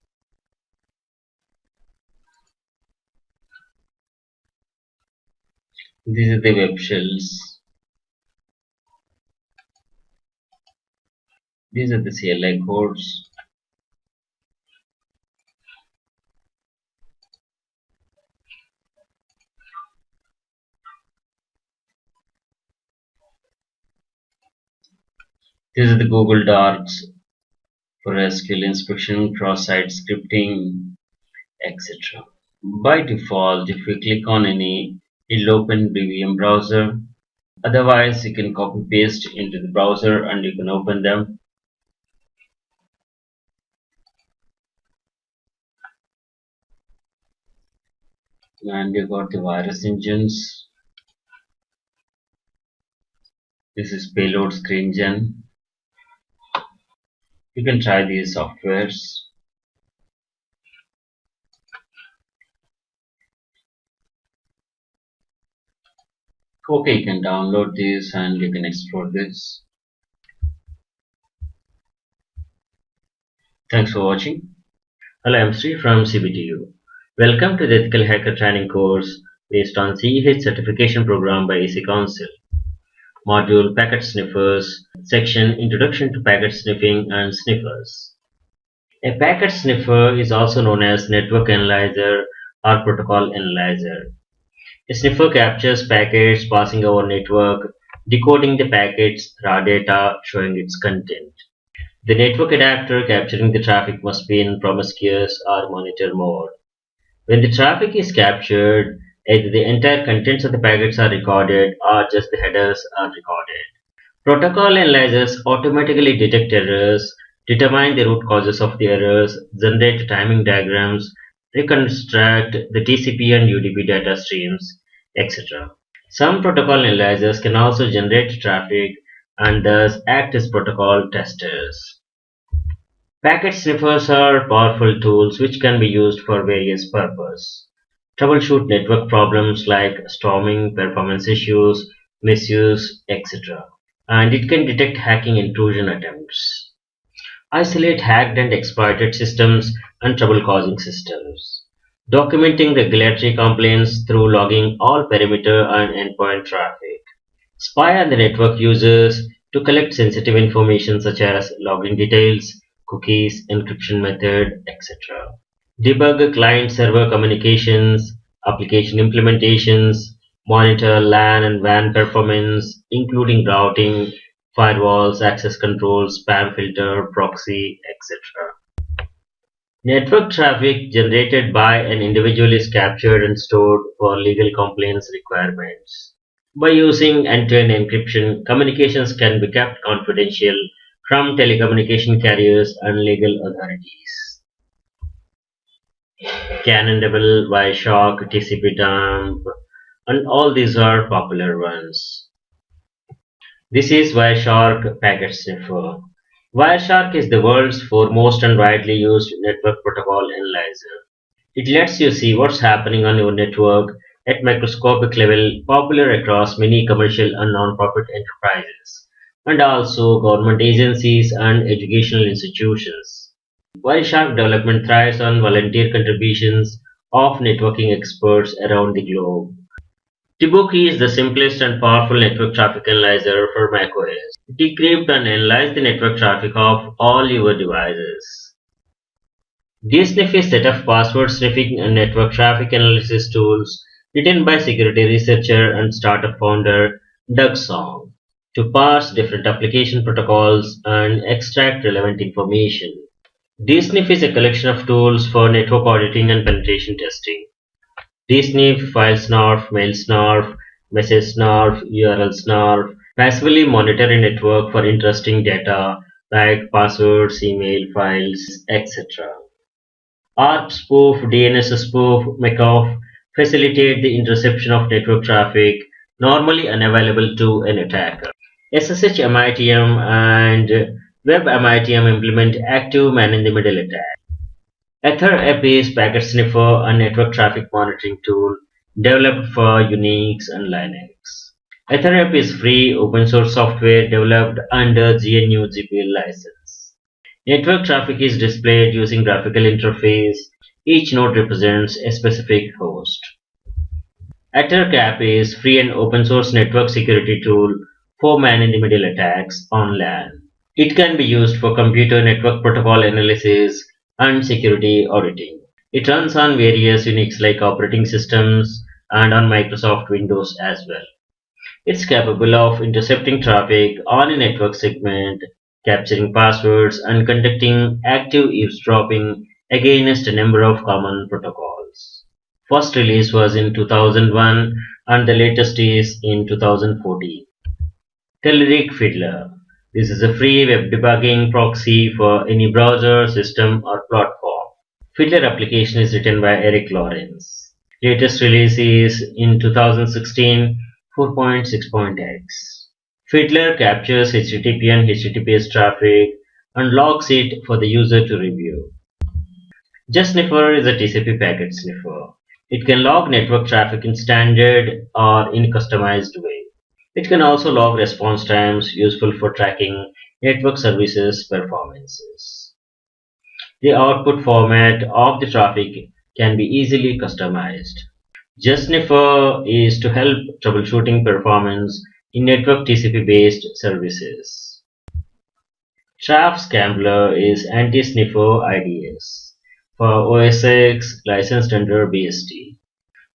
These are the web shells. These are the CLI codes. These are the Google Docs for SQL inspection, cross-site scripting, etc. By default, if we click on any, it'll open BVM browser. Otherwise, you can copy paste into the browser and you can open them. And you got the virus engines. This is payload screen gen. You can try these softwares. Okay, you can download this and you can explore this. Thanks for watching. Hello, I'm Sri from CBTU. Welcome to the Ethical Hacker Training course based on CEH certification program by EC Council. Module Packet Sniffers, section Introduction to Packet Sniffing and Sniffers. A packet sniffer is also known as network analyzer or protocol analyzer. A sniffer captures packets passing over network, decoding the packet's raw data, showing its content. The network adapter capturing the traffic must be in promiscuous or monitor mode. When the traffic is captured, either the entire contents of the packets are recorded or just the headers are recorded. Protocol analyzers automatically detect errors, determine the root causes of the errors, generate timing diagrams, reconstruct the TCP and UDP data streams, etc. Some protocol analyzers can also generate traffic and thus act as protocol testers. Packet sniffers are powerful tools which can be used for various purposes. Troubleshoot network problems like storming, performance issues, misuse, etc. And it can detect hacking intrusion attempts. Isolate hacked and exploited systems and trouble-causing systems. Documenting regulatory complaints through logging all perimeter and endpoint traffic. Spy on the network users to collect sensitive information such as login details, cookies, encryption method, etc. Debug client-server communications, application implementations, monitor LAN and WAN performance, including routing, firewalls, access control, spam filter, proxy, etc. Network traffic generated by an individual is captured and stored for legal compliance requirements. By using end-to-end encryption, communications can be kept confidential from telecommunication carriers and legal authorities. Cannonball, Wireshark, TCP dump, and all these are popular ones. This is Wireshark packet sniffer. Wireshark is the world's foremost and widely used network protocol analyzer. It lets you see what's happening on your network at microscopic level, popular across many commercial and non-profit enterprises, and also government agencies and educational institutions. Wireshark development thrives on volunteer contributions of networking experts around the globe. Tibuki is the simplest and powerful network traffic analyzer for macOS. It decrypts and analyzes the network traffic of all your devices. DSNIF is a set of password sniffing and network traffic analysis tools written by security researcher and startup founder Doug Song to parse different application protocols and extract relevant information. DSNIF is a collection of tools for network auditing and penetration testing. DSNIF, file snarf, mail snarf, message snarf, URL snarf, passively monitor a network for interesting data like passwords, email files, etc. ARP spoof, DNS spoof, McAuff facilitate the interception of network traffic normally unavailable to an attacker. SSH MITM and Web MITM implement active man-in-the-middle attack. EtherApp is packet sniffer and network traffic monitoring tool developed for Unix and Linux. EtherApp is free open source software developed under GNU GPL license. Network traffic is displayed using graphical interface. Each node represents a specific host. EtherCap is free and open source network security tool for man-in-the-middle attacks on LAN. It can be used for computer network protocol analysis and security auditing. It runs on various Unix-like operating systems and on Microsoft Windows as well. It's capable of intercepting traffic on a network segment, capturing passwords, and conducting active eavesdropping against a number of common protocols. First release was in 2001 and the latest is in 2014. Telerik Fiddler. This is a free web debugging proxy for any browser, system, or platform. Fiddler application is written by Eric Lawrence. Latest release is in 2016 4.6.x. Fiddler captures HTTP and HTTPS traffic and logs it for the user to review. JSniffer is a TCP packet sniffer. It can log network traffic in standard or in customized way. It can also log response times, useful for tracking network services performances. The output format of the traffic can be easily customized. JSniffer is to help troubleshooting performance in network TCP-based services. Traf Scambler is anti-sniffer IDS for OS X licensed under BST.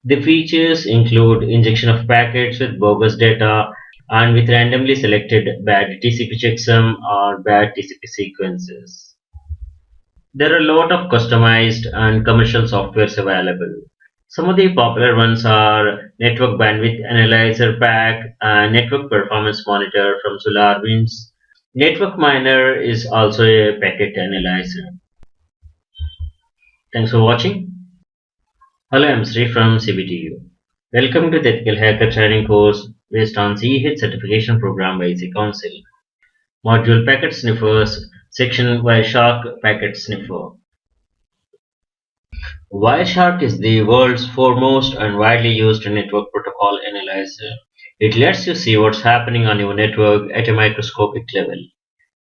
The features include injection of packets with bogus data and with randomly selected bad TCP checksum or bad TCP sequences. There are a lot of customized and commercial softwares available. Some of the popular ones are Network Bandwidth Analyzer Pack and Network Performance Monitor from SolarWinds. Network Miner is also a packet analyzer. Thanks for watching. Hello, I'm Sri from CBTU. Welcome to the Ethical Hacker training course based on CEH certification program by EC Council. Module Packet Sniffers, section Wireshark Packet Sniffer. Wireshark is the world's foremost and widely used network protocol analyzer. It lets you see what's happening on your network at a microscopic level.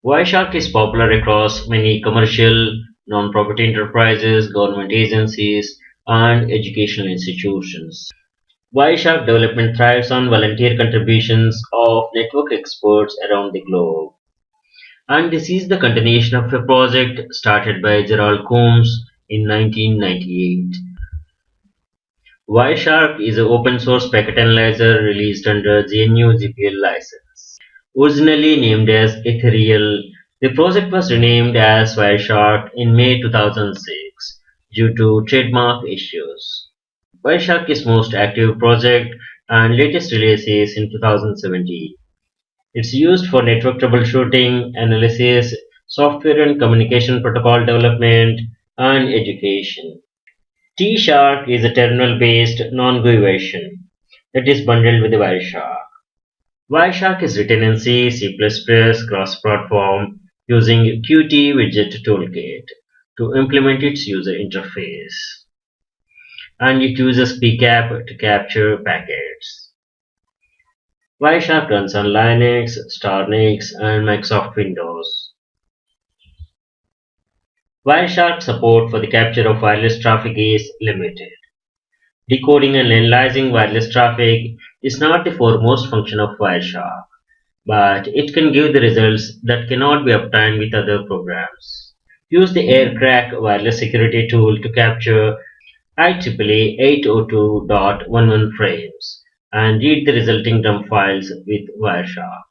Wireshark is popular across many commercial, non-profit enterprises, government agencies, and educational institutions. Wireshark development thrives on volunteer contributions of network experts around the globe. And this is the continuation of a project started by Gerald Coombs in 1998. Wireshark is an open source packet analyzer released under GNU GPL license. Originally named as Ethereal, the project was renamed as Wireshark in May 2006 due to trademark issues. Wireshark is most active project and latest release is in 2017. It's used for network troubleshooting, analysis, software and communication protocol development, and education. T-Shark is a terminal-based non-GUI version that is bundled with the Wireshark. Wireshark is written in C, C++, cross-platform using Qt widget toolkit to implement its user interface. And it uses PCAP to capture packets. Wireshark runs on Linux, Starnix, and Microsoft Windows. Wireshark support for the capture of wireless traffic is limited. Decoding and analyzing wireless traffic is not the foremost function of Wireshark, but it can give the results that cannot be obtained with other programs. Use the AirCrack wireless security tool to capture IEEE 802.11 frames and read the resulting dump files with Wireshark.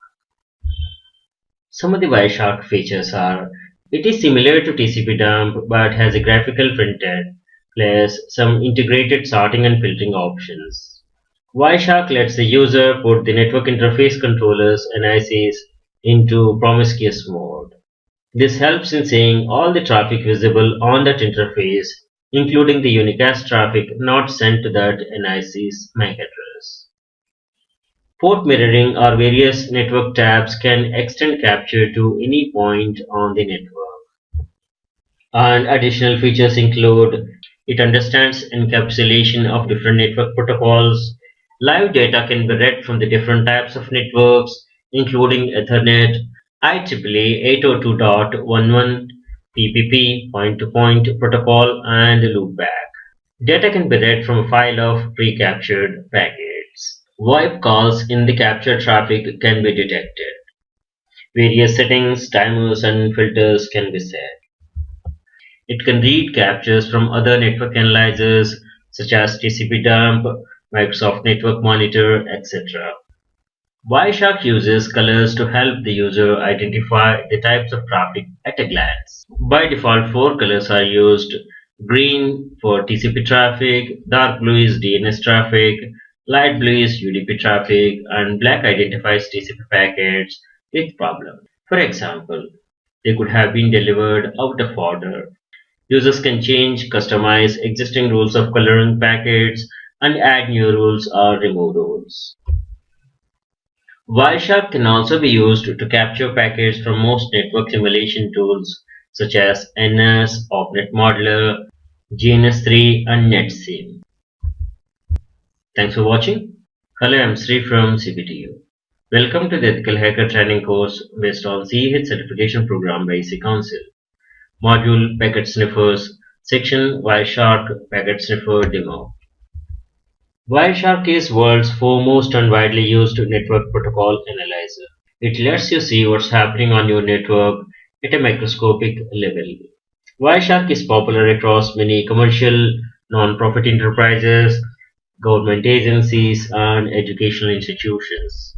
Some of the Wireshark features are: it is similar to TCP dump but has a graphical front end, plus some integrated sorting and filtering options. Wireshark lets the user put the network interface controllers NICs into promiscuous mode. This helps in seeing all the traffic visible on that interface, including the unicast traffic not sent to that NIC's MAC address. Port mirroring or various network tabs can extend capture to any point on the network. And additional features include: it understands encapsulation of different network protocols. Live data can be read from the different types of networks, including Ethernet, IEEE 802.11, PPP, point-to-point protocol, and loopback. Data can be read from a file of pre-captured packets. VoIP calls in the captured traffic can be detected. Various settings, timers, and filters can be set. It can read captures from other network analyzers such as TCP dump, Microsoft Network Monitor, etc. Wireshark uses colors to help the user identify the types of traffic at a glance. By default, four colors are used: green for TCP traffic, dark blue is DNS traffic, light blue is UDP traffic, and black identifies TCP packets with problem. For example, they could have been delivered out of order. Users can change, customize existing rules of coloring packets, and add new rules or remove rules. Wireshark can also be used to capture packets from most network simulation tools such as NS, OpNet Modeler, GNS3, and NetSim. Thanks for watching. Hello, I'm Sri from CBTU. Welcome to the Ethical Hacker Training course based on CEH certification program by EC Council. Module Packet Sniffers, Section Wireshark Packet Sniffer Demo. Wireshark is world's foremost and widely used network protocol analyzer. It lets you see what's happening on your network at a microscopic level. Wireshark is popular across many commercial, non-profit enterprises, government agencies, and educational institutions.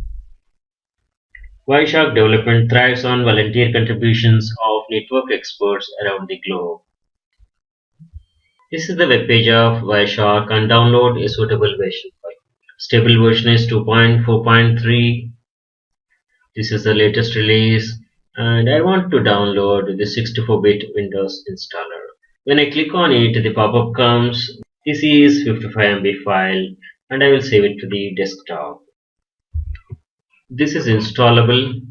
Wireshark development thrives on volunteer contributions of network experts around the globe. This is the web page of Wireshark, and download a suitable version file. Stable version is 2.4.3. This is the latest release, and I want to download the 64-bit Windows installer. When I click on it, the pop-up comes. This is 55 MB file, and I will save it to the desktop. This is installable.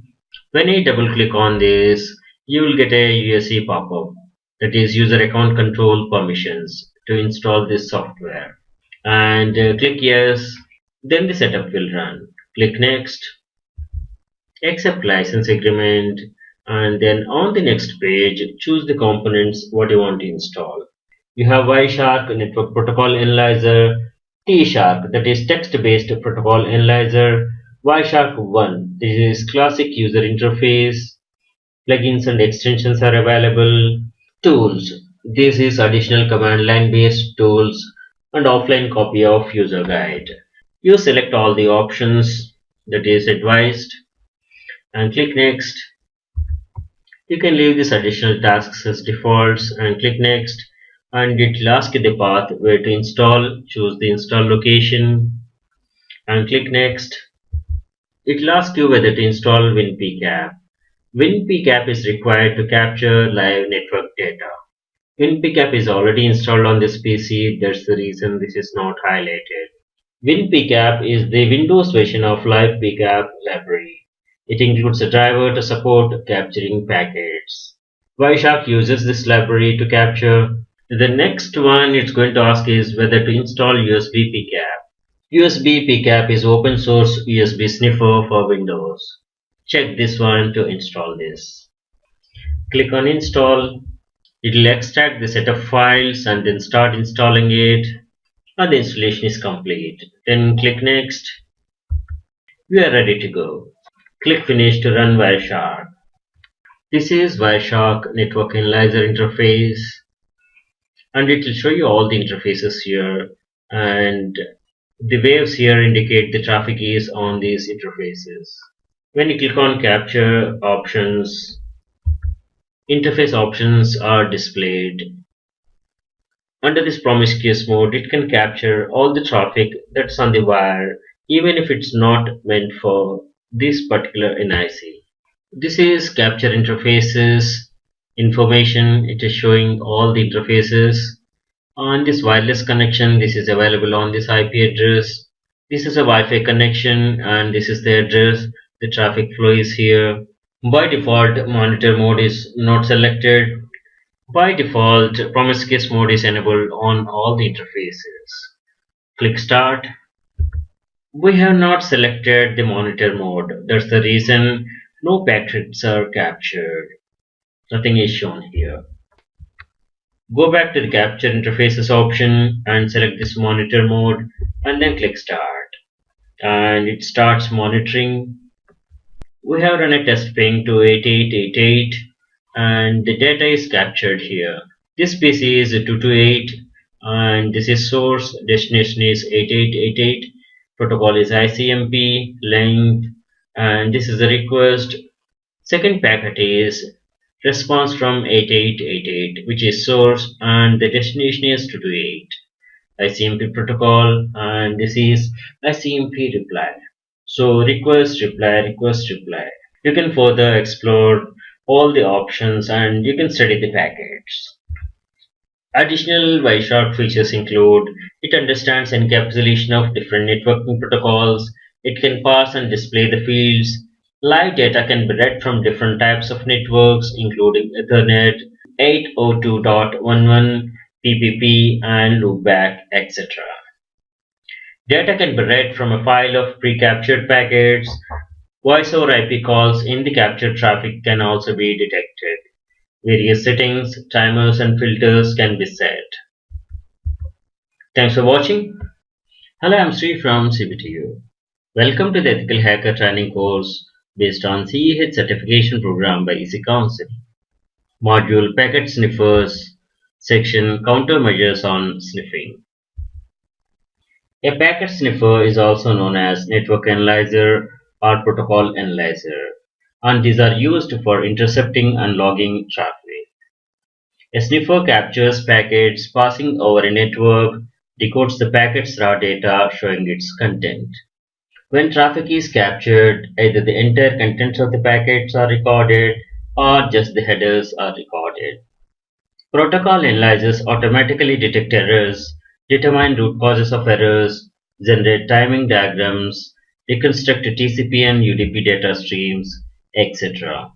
When I double click on this, you will get a USE pop-up, that is user account control permissions, to install this software. And click yes, then the setup will run. Click next, accept license agreement, and then on the next page, choose the components what you want to install. You have Wireshark Network Protocol Analyzer, T-Shark, that is text-based protocol analyzer, Wireshark 1, this is classic user interface, plugins and extensions are available, tools, this is additional command line based tools, and offline copy of user guide. You select all the options that is advised and click next. You can leave these additional tasks as defaults and click next, and it will ask you the path where to install. Choose the install location and click next. It will ask you whether to install WinPCAP. WinPCAP is required to capture live network data. WinPCAP is already installed on this PC, that's the reason this is not highlighted. WinPCAP is the Windows version of Live PCAP library. It includes a driver to support capturing packets. Wireshark uses this library to capture. The next one it's going to ask is whether to install USB PCAP. USB PCAP is open source USB sniffer for Windows. Check this one to install this. Click on install. It will extract the set of files and then start installing it. And the installation is complete. Then click next. We are ready to go. Click finish to run Wireshark. This is Wireshark Network Analyzer interface, and it will show you all the interfaces here, and the waves here indicate the traffic is on these interfaces. When you click on capture options, interface options are displayed. Under this promiscuous mode, it can capture all the traffic that's on the wire, even if it's not meant for this particular NIC. This is capture interfaces information. It is showing all the interfaces. On this wireless connection, this is available on this IP address. This is a Wi-Fi connection and this is the address. The traffic flow is here. By default, monitor mode is not selected. By default, promiscuous mode is enabled on all the interfaces. Click start. We have not selected the monitor mode. That's the reason no packets are captured. Nothing is shown here. Go back to the capture interfaces option and select this monitor mode and then click start. And it starts monitoring. We have run a test ping to 8888 and the data is captured here. This PC is 228 and this is source, destination is 8888, protocol is ICMP, length, and this is the request. Second packet is response from 8888, which is source, and the destination is 228. ICMP protocol, and this is ICMP reply. So request, reply, request, reply. You can further explore all the options and you can study the packets. Additional Wireshark features include it understands encapsulation of different networking protocols, it can parse and display the fields, live data can be read from different types of networks including Ethernet, 802.11, PPP and loopback, etc. Data can be read from a file of pre-captured packets. Voice over IP calls in the captured traffic can also be detected. Various settings, timers and filters can be set. Thanks for watching. Hello, I'm Sri from CBTU. Welcome to the Ethical Hacker Training course based on CEH certification program by EC Council. Module Packet Sniffers, section Countermeasures on Sniffing. A packet sniffer is also known as network analyzer or protocol analyzer, and these are used for intercepting and logging traffic. A sniffer captures packets passing over a network, decodes the packet's raw data showing its content. When traffic is captured, either the entire contents of the packets are recorded or just the headers are recorded. Protocol analyzers automatically detect errors, determine root causes of errors, generate timing diagrams, reconstruct TCP and UDP data streams, etc.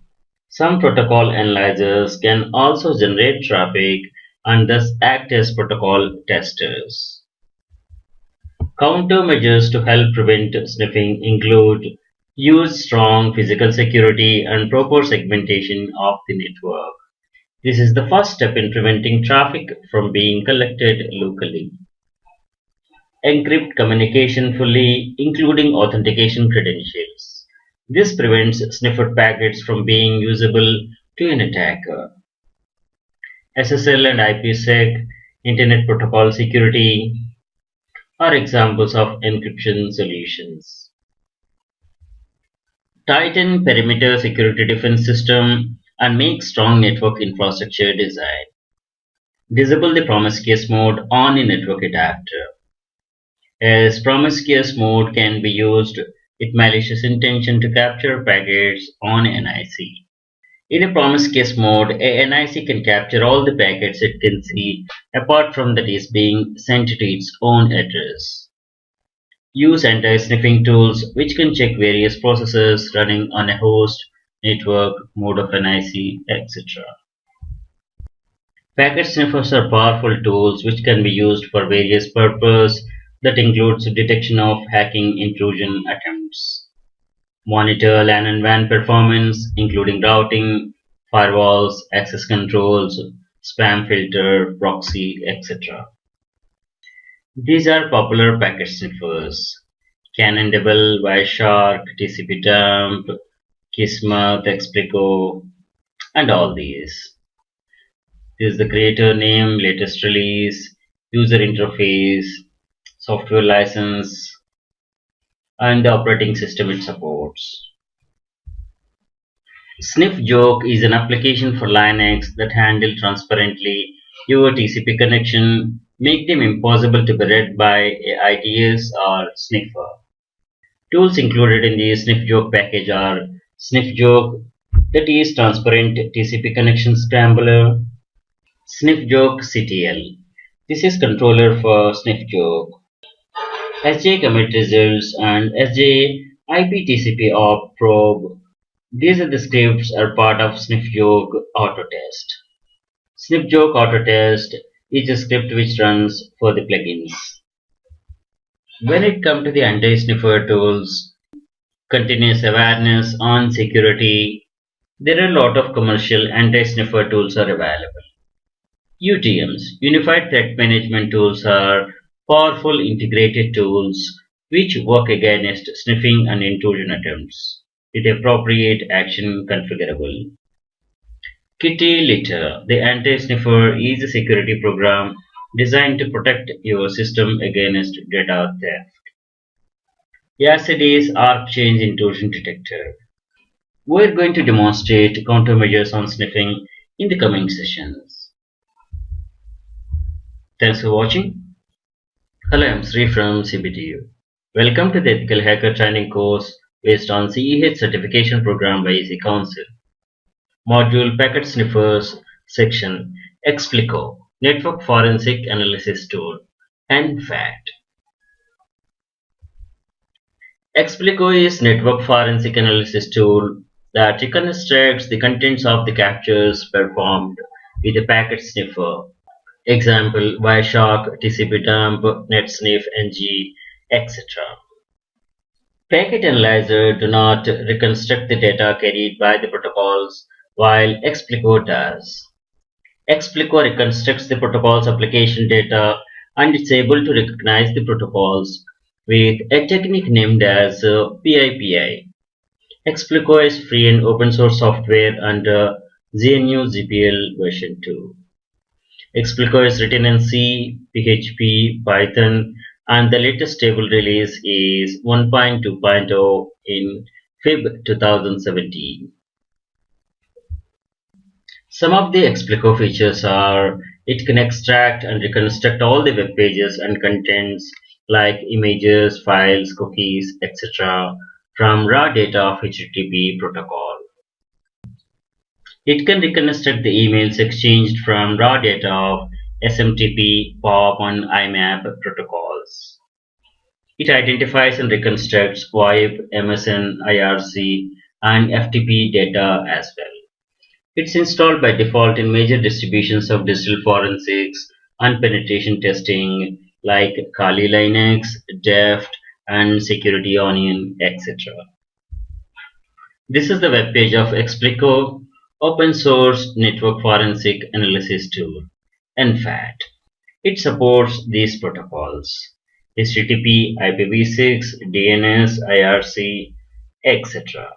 Some protocol analyzers can also generate traffic and thus act as protocol testers. Countermeasures to help prevent sniffing include use strong physical security and proper segmentation of the network. This is the first step in preventing traffic from being collected locally. Encrypt communication fully, including authentication credentials. This prevents sniffer packets from being usable to an attacker. SSL and IPsec, Internet Protocol Security, are examples of encryption solutions. Tighten perimeter security defense system and make strong network infrastructure design. Disable the promiscuous mode on a network adapter. As promiscuous mode can be used with malicious intention to capture packets on NIC. In a promiscuous mode, a NIC can capture all the packets it can see apart from that is being sent to its own address. Use anti-sniffing tools which can check various processes running on a host, network, mode of NIC, etc. Packet sniffers are powerful tools which can be used for various purposes that includes detection of hacking intrusion attempts. Monitor LAN and WAN performance including routing, firewalls, access controls, spam filter, proxy, etc. These are popular packet sniffers. Cannondable, Wireshark, TCP-Dump, Kismet, Explico, and all these. This is the creator name, latest release, user interface, software license, and the operating system it supports. SniffJoke is an application for Linux that handle transparently your TCP connection, make them impossible to be read by a IDS or sniffer. Tools included in the SniffJoke package are SniffJoke, that is transparent TCP connection scrambler, SniffJoke CTL. This is controller for SniffJoke. SJ commit results and SJ IPTCP op probe. These are the scripts are part of SniffJoke Autotest. SniffJoke Autotest is a script which runs for the plugins. When it comes to the anti-sniffer tools, continuous awareness on security, there are a lot of commercial anti-sniffer tools are available. UTMs, Unified Threat Management Tools, are powerful integrated tools which work against sniffing and intrusion attempts. with appropriate action configurable. Kitty Litter, the anti-sniffer, is a security program designed to protect your system against data theft. Yesterday's Arc Change Intrusion Detector. We're going to demonstrate countermeasures on sniffing in the coming sessions. Thanks for watching. Hello, I'm Sri from CBTU. Welcome to the Ethical Hacker Training course based on CEH certification program by EC Council. Module Packet Sniffers section Explico Network Forensic Analysis Tool and FACT. Explico is network forensic analysis tool that reconstructs the contents of the captures performed with a packet sniffer. Example: Wireshark, TCP dump, NetSniff, NG, etc. Packet analyzer do not reconstruct the data carried by the protocols, while Explico does. Explico reconstructs the protocol's application data and it's able to recognize the protocols with a technique named as PIPI. Explico is free and open source software under GNU GPL version 2. Explico is written in C, PHP, Python, and the latest stable release is 1.2.0 in Feb 2017. Some of the Explico features are: it can extract and reconstruct all the web pages and contents like images, files, cookies, etc. from raw data of HTTP protocol. It can reconstruct the emails exchanged from raw data of SMTP, POP, and IMAP protocols. It identifies and reconstructs VoIP, MSN, IRC, and FTP data as well. It's installed by default in major distributions of digital forensics and penetration testing like Kali Linux, Deft, and Security Onion, etc. This is the web page of Explico, open source network forensic analysis tool. In fact, it supports these protocols: HTTP, IPv6, DNS, IRC, etc.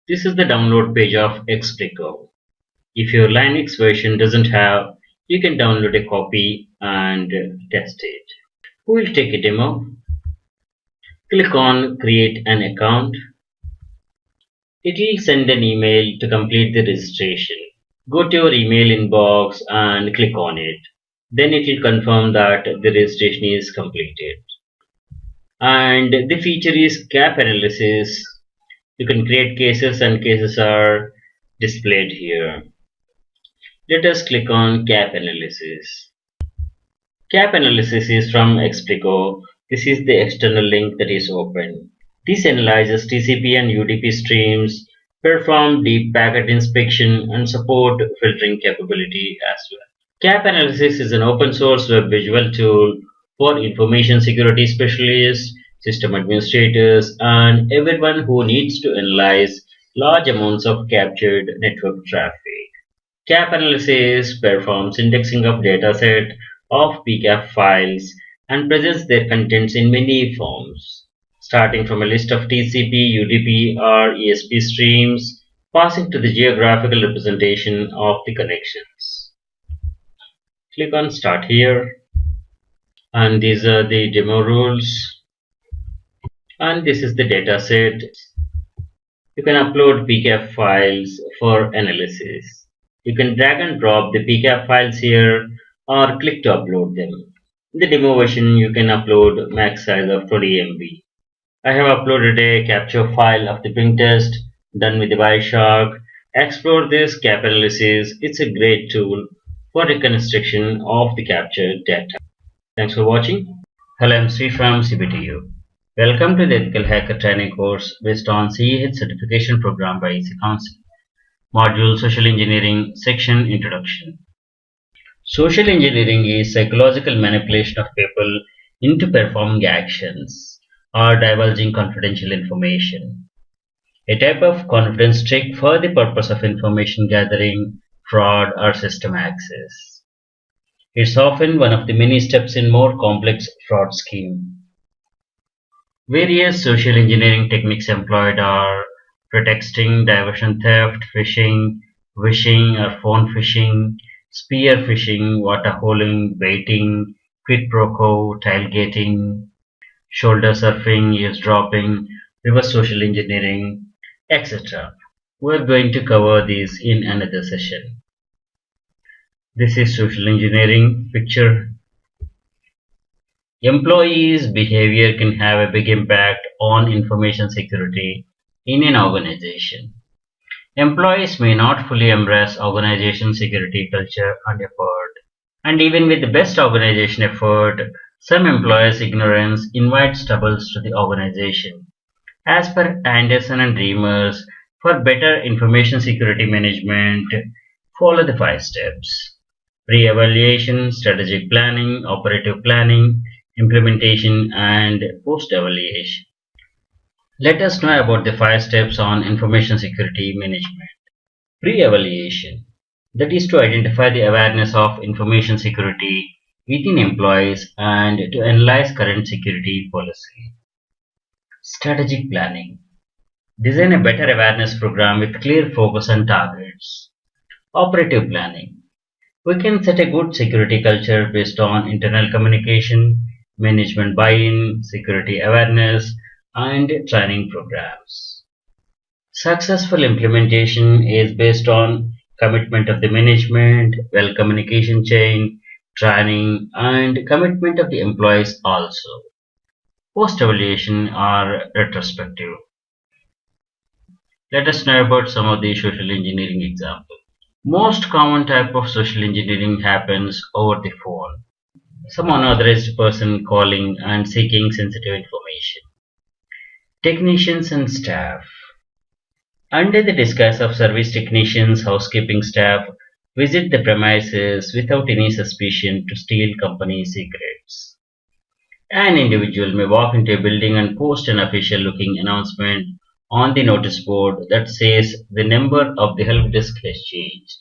This is the download page of Explico. If your Linux version doesn't have, you can download a copy and test it. We will take a demo. Click on Create an Account. It will send an email to complete the registration. Go to your email inbox and click on it. Then it will confirm that the registration is completed. And the feature is gap analysis. You can create cases and cases are displayed here. Let us click on gap analysis. Gap analysis is from Explico. This is the external link that is open. This analyzes TCP and UDP streams, perform deep packet inspection, and support filtering capability as well. Gap analysis is an open source web visual tool for information security specialists, system administrators, and everyone who needs to analyze large amounts of captured network traffic. Gap analysis performs indexing of dataset of PCAP files and presents their contents in many forms, starting from a list of TCP, UDP, or ESP streams, passing to the geographical representation of the connections. Click on Start here, and these are the demo rules, and this is the dataset. You can upload PCAP files for analysis. You can drag and drop the PCAP files here or click to upload them. In the demo version, you can upload max size of 20 MB. I have uploaded a capture file of the ping test done with the Wireshark. Explore this gap analysis. It's a great tool for reconstruction of the captured data. Thanks for watching. Hello, I'm Sri from CBTU. Welcome to the Ethical Hacker Training course based on CEH certification program by EC Council. Module Social Engineering section Introduction. Social engineering is psychological manipulation of people into performing actions or divulging confidential information. A type of confidence trick for the purpose of information gathering, fraud, or system access. It's often one of the many steps in more complex fraud scheme. Various social engineering techniques employed are pretexting, diversion theft, phishing, wishing or phone phishing, spear phishing, water holing, baiting, quid pro quo, tailgating, shoulder surfing, eavesdropping, reverse social engineering, etc. We're going to cover these in another session. This is social engineering picture. Employees' behavior can have a big impact on information security in an organization. Employees may not fully embrace organization security culture and effort, and even with the best organization effort, some employees' ignorance invites troubles to the organization. As per Anderson and Reimers, for better information security management, follow the 5 steps: pre-evaluation, strategic planning, operative planning, implementation, and post-evaluation. Let us know about the 5 steps on information security management. Pre-evaluation, that is to identify the awareness of information security within employees and to analyze current security policy. Strategic planning, design a better awareness program with clear focus and targets. Operative planning, we can set a good security culture based on internal communication, management buy-in, security awareness, and training programs. Successful implementation is based on commitment of the management, well communication chain, training, and commitment of the employees also. Post-evaluation or retrospective. Let us know about some of the social engineering examples. Most common type of social engineering happens over the phone. Some unauthorized person calling and seeking sensitive information. Technicians and staff. Under the disguise of service technicians, housekeeping staff visit the premises without any suspicion to steal company secrets. An individual may walk into a building and post an official looking announcement on the notice board that says the number of the help desk has changed.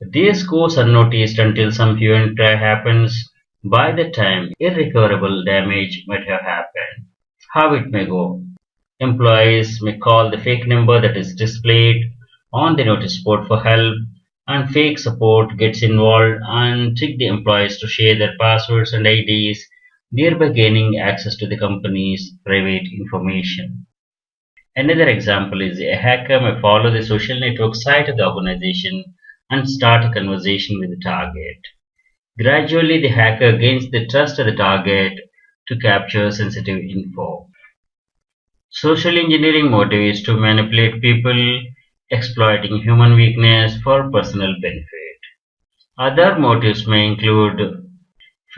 This goes unnoticed until some event happens. By the time, irrecoverable damage might have happened. How it may go. Employees may call the fake number that is displayed on the notice board for help, and fake support gets involved and trick the employees to share their passwords and IDs, thereby gaining access to the company's private information. Another example is a hacker may follow the social network site of the organization and start a conversation with the target. Gradually, the hacker gains the trust of the target to capture sensitive info. Social engineering motive is to manipulate people, exploiting human weakness for personal benefit. Other motives may include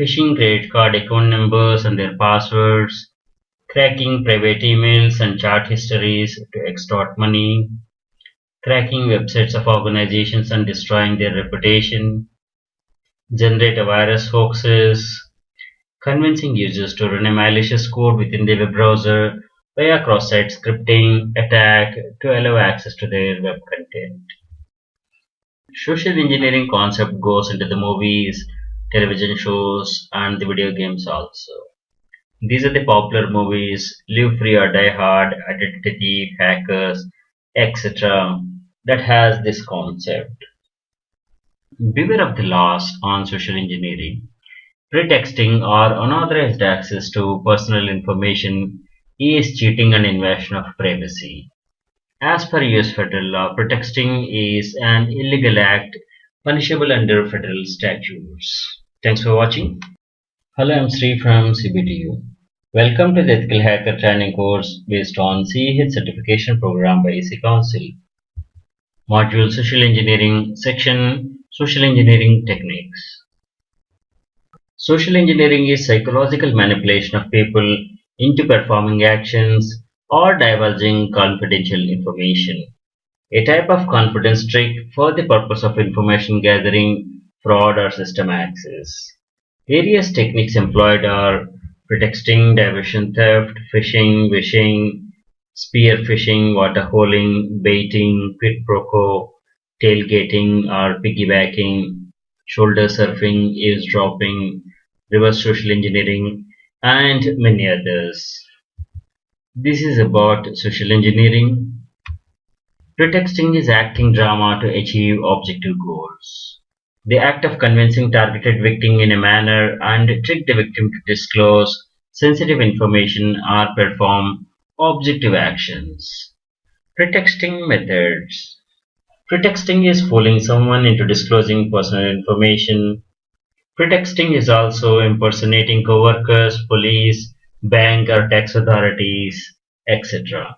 phishing credit card account numbers and their passwords, cracking private emails and chat histories to extort money, cracking websites of organizations and destroying their reputation, generate a virus hoaxes, convincing users to run a malicious code within the web browser via cross-site scripting attack to allow access to their web content. Social engineering concept goes into the movies, television shows, and the video games also. These are the popular movies: Live Free or Die Hard, Identity Thief, Hackers, etc. that has this concept. Beware of the loss on social engineering. Pretexting or unauthorized access to personal information is cheating and invasion of privacy. As per US federal law, pretexting is an illegal act punishable under federal statutes. Thanks for watching. Hello, I'm Sri from CBTU. Welcome to the Ethical Hacker training course based on CEH certification program by EC Council. Module Social Engineering, Section Social Engineering Techniques. Social engineering is psychological manipulation of people into performing actions or divulging confidential information. A type of confidence trick for the purpose of information gathering, fraud, or system access. Various techniques employed are pretexting, diversion theft, phishing, wishing, spear phishing, water holing, baiting, quid pro quo, tailgating or piggybacking, shoulder surfing, eavesdropping, reverse social engineering, and many others. This is about social engineering. Pretexting is acting drama to achieve objective goals. The act of convincing targeted victim in a manner and trick the victim to disclose sensitive information or perform objective actions. Pretexting methods. Pretexting is fooling someone into disclosing personal information. Pretexting is also impersonating coworkers, police, bank or tax authorities, etc.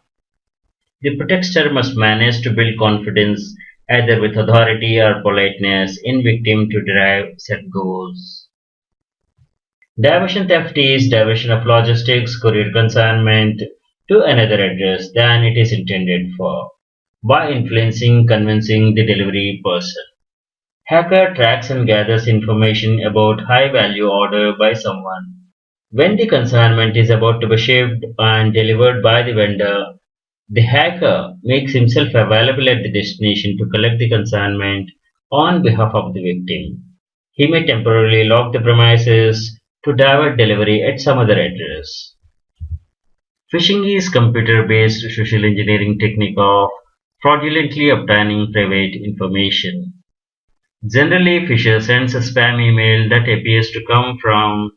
The pretexter must manage to build confidence either with authority or politeness in victim to derive set goals. Diversion theft is diversion of logistics, courier consignment to another address than it is intended for by influencing, convincing the delivery person. Hacker tracks and gathers information about high value order by someone. When the consignment is about to be shipped and delivered by the vendor, the hacker makes himself available at the destination to collect the consignment on behalf of the victim. He may temporarily lock the premises to divert delivery at some other address. Phishing is computer-based social engineering technique of fraudulently obtaining private information. Generally, Fisher sends a spam email that appears to come from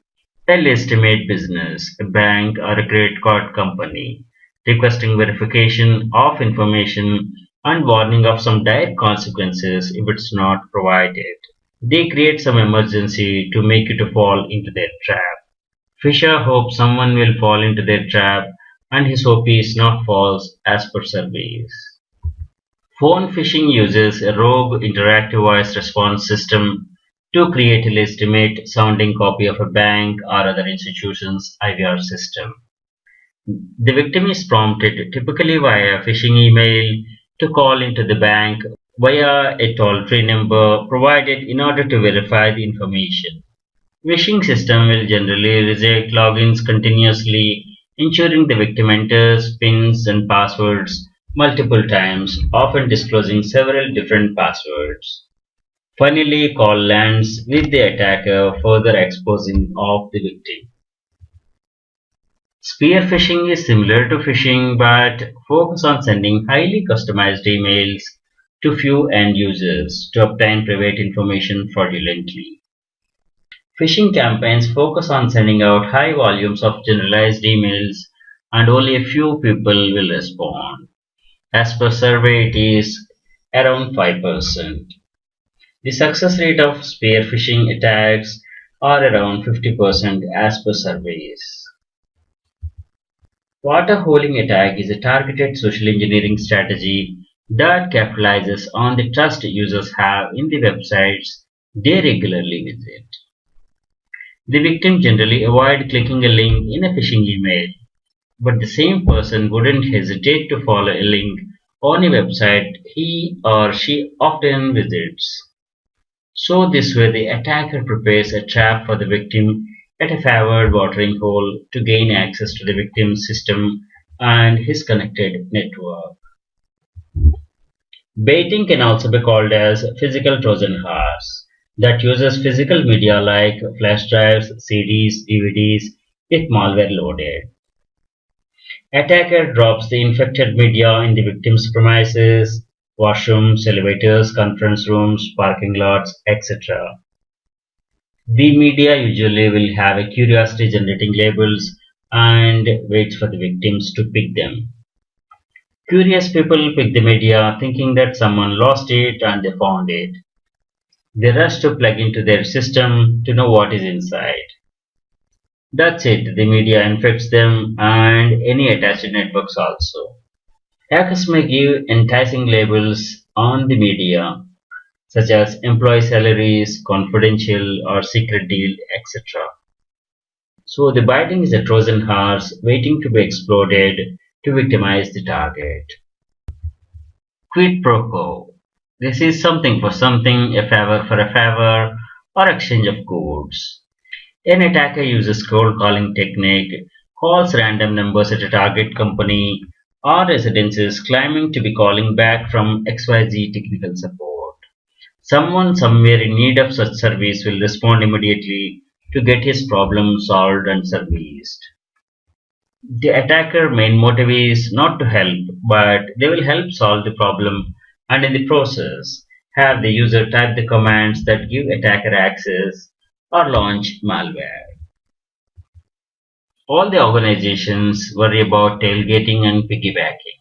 a legitimate business, a bank, or a credit card company, requesting verification of information and warning of some dire consequences if it's not provided. They create some emergency to make you to fall into their trap. Fisher hopes someone will fall into their trap, and his hope is not false as per surveys. Phone phishing uses a rogue interactive voice response system to create a legitimate sounding copy of a bank or other institution's IVR system. The victim is prompted, typically via phishing email, to call into the bank via a toll-free number provided in order to verify the information. Phishing system will generally reject logins continuously, ensuring the victim enters pins and passwords multiple times, often disclosing several different passwords. Finally, call lands with the attacker further exposing of the victim. Spear phishing is similar to phishing but focus on sending highly customized emails to few end users to obtain private information fraudulently. Phishing campaigns focus on sending out high volumes of generalized emails and only a few people will respond. As per survey, it is around 5%. The success rate of spear phishing attacks are around 50% as per surveys. Waterholing attack is a targeted social engineering strategy that capitalizes on the trust users have in the websites they regularly visit. The victim generally avoid clicking a link in a phishing email, but the same person wouldn't hesitate to follow a link on a website he or she often visits. So this way the attacker prepares a trap for the victim at a favored watering hole to gain access to the victim's system and his connected network. Baiting can also be called as physical Trojan horse that uses physical media like flash drives, CDs, DVDs with malware loaded. Attacker drops the infected media in the victim's premises, washrooms, elevators, conference rooms, parking lots, etc. The media usually will have a curiosity generating labels and waits for the victims to pick them. Curious people pick the media thinking that someone lost it and they found it. They rush to plug into their system to know what is inside. That's it, the media infects them and any attached networks also. Hackers may give enticing labels on the media, such as employee salaries, confidential or secret deal, etc. So the biting is a Trojan horse waiting to be exploded to victimize the target. Quid pro quo. This is something for something, a favor for a favor, or exchange of goods. An attacker uses cold calling technique, calls random numbers at a target company or residences claiming to be calling back from XYZ technical support. Someone somewhere in need of such service will respond immediately to get his problem solved and serviced. The attacker main motive is not to help, but they will help solve the problem and in the process have the user type the commands that give attacker access or launch malware. All the organizations worry about tailgating and piggybacking.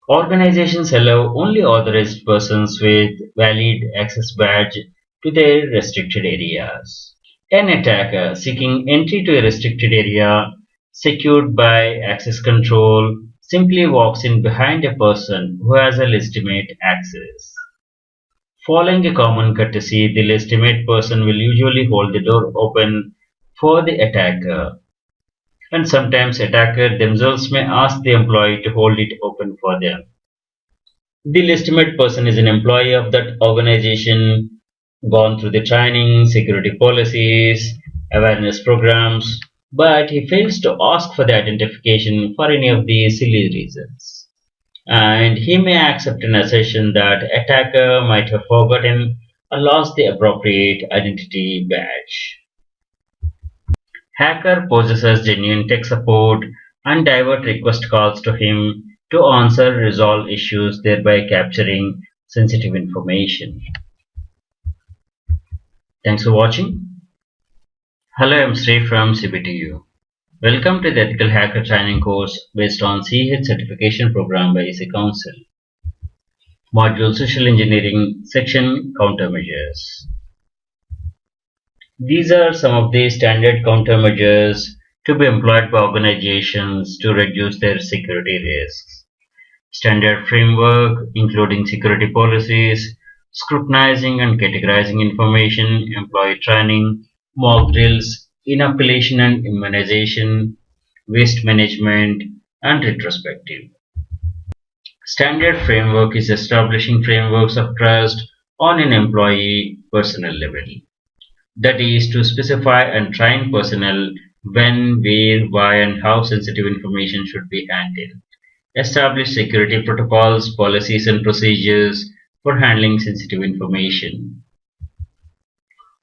Organizations allow only authorized persons with valid access badge to their restricted areas. An attacker seeking entry to a restricted area secured by access control simply walks in behind a person who has a legitimate access. Following a common courtesy, the legitimate person will usually hold the door open for the attacker, and sometimes attacker themselves may ask the employee to hold it open for them. The legitimate person is an employee of that organization, gone through the training, security policies, awareness programs, but he fails to ask for the identification for any of these silly reasons. And he may accept an assertion that attacker might have forgotten or lost the appropriate identity badge. Hacker possesses genuine tech support and divert request calls to him to answer resolve issues, thereby capturing sensitive information. Thanks for watching. Hello, I'm Sri from CBTU. Welcome to the Ethical Hacker Training course based on CH certification program by EC Council. Module Social Engineering, Section Countermeasures. These are some of the standard countermeasures to be employed by organizations to reduce their security risks. Standard framework, including security policies, scrutinizing and categorizing information, employee training, mock drills, inoculation and immunization, waste management, and retrospective. Standard framework is establishing frameworks of trust on an employee personnel level. That is to specify and train personnel when, where, why, and how sensitive information should be handled. Establish security protocols, policies, and procedures for handling sensitive information.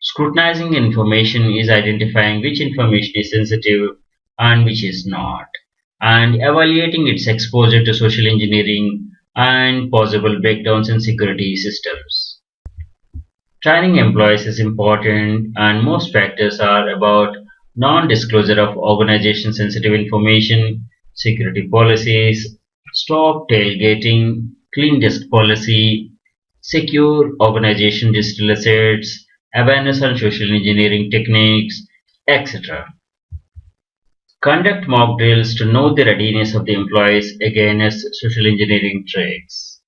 Scrutinizing information is identifying which information is sensitive and which is not, and evaluating its exposure to social engineering and possible breakdowns in security systems. Training employees is important, and most factors are about non-disclosure of organization-sensitive information, security policies, stop tailgating, clean desk policy, secure organization digital assets, awareness on social engineering techniques, etc. Conduct mock drills to know the readiness of the employees against social engineering threats.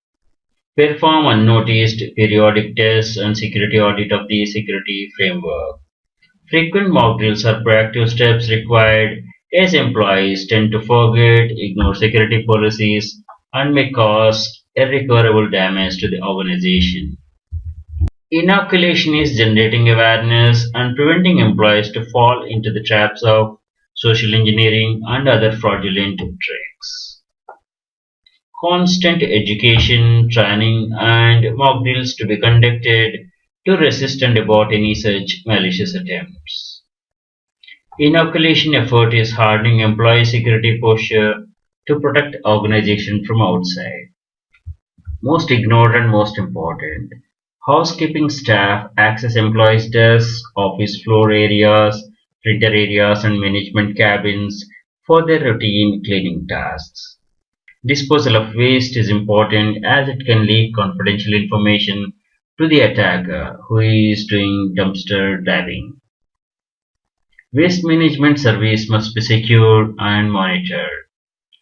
Perform unnoticed periodic tests and security audit of the security framework. Frequent mock drills are proactive steps required as employees tend to forget, ignore security policies, and may cause irrecoverable damage to the organization. Inoculation is generating awareness and preventing employees to fall into the traps of social engineering and other fraudulent tricks. Constant education, training, and mock drills to be conducted to resist and abort any such malicious attempts. Inoculation effort is hardening employee security posture to protect organization from outside. Most ignored and most important. Housekeeping staff access employees' desks, office floor areas, printer areas, and management cabins for their routine cleaning tasks. Disposal of waste is important as it can leak confidential information to the attacker who is doing dumpster diving. Waste management service must be secure and monitored.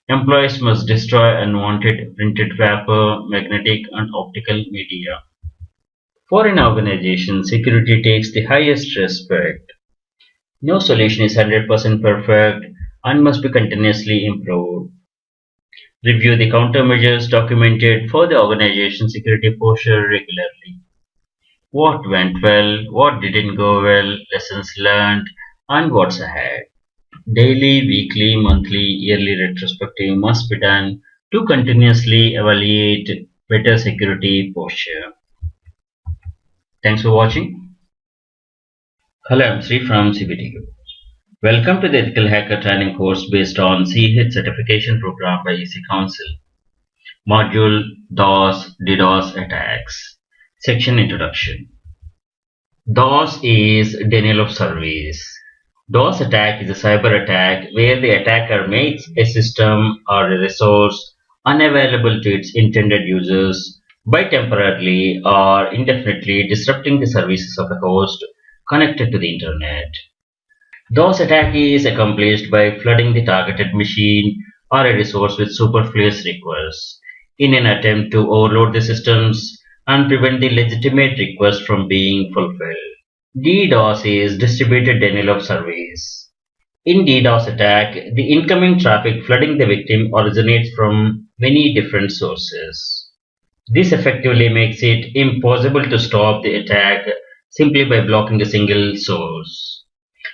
Employees must destroy unwanted printed paper, magnetic, and optical media. For an organization, security takes the highest respect. No solution is 100% perfect and must be continuously improved. Review the countermeasures documented for the organization's security posture regularly. What went well, what didn't go well, lessons learned, and what's ahead. Daily, weekly, monthly, yearly retrospective must be done to continuously evaluate better security posture. Thanks for watching. Hello, I'm Sri from CBTU. Welcome to the Ethical Hacker Training course based on CH certification program by EC Council. Module DOS attacks. Section Introduction. DOS is denial of service. DOS attack is a cyber attack where the attacker makes a system or a resource unavailable to its intended users by temporarily or indefinitely disrupting the services of a host connected to the internet. DOS attack is accomplished by flooding the targeted machine or a resource with superfluous requests in an attempt to overload the systems and prevent the legitimate request from being fulfilled. DDoS is distributed denial of service. In DDoS attack, the incoming traffic flooding the victim originates from many different sources. This effectively makes it impossible to stop the attack simply by blocking a single source.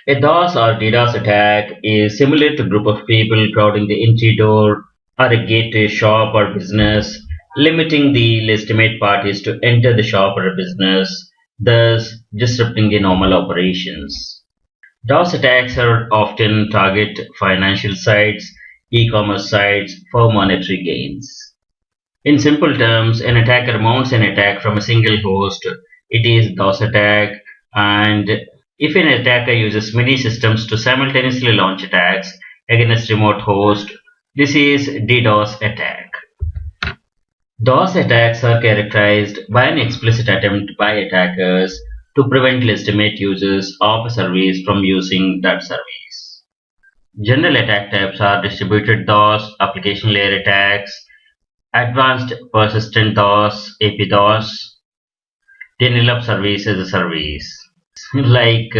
A DOS or DDoS attack is similar to a group of people crowding the entry door or a gate to a shop or business, limiting the legitimate parties to enter the shop or a business, thus disrupting the normal operations. DOS attacks are often target financial sites, e-commerce sites for monetary gains. In simple terms, an attacker mounts an attack from a single host. It is DOS attack, and if an attacker uses many systems to simultaneously launch attacks against remote host, this is DDoS attack. DOS attacks are characterized by an explicit attempt by attackers to prevent legitimate users of a service from using that service. General attack types are distributed DOS, application layer attacks, advanced persistent DOS, AP-DOS, denial of service as a service, like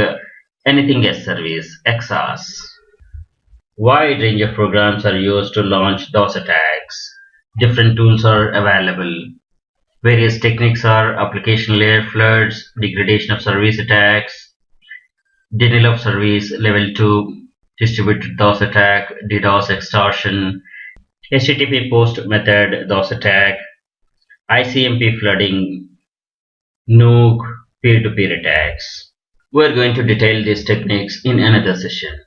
anything as service, XaaS. Wide range of programs are used to launch DOS attacks. Different tools are available. Various techniques are application layer floods, degradation of service attacks, denial of service level 2, distributed DOS attack, DDoS extortion, HTTP post method DOS attack, ICMP flooding, nuke, peer-to-peer attacks. We're going to detail these techniques in another session.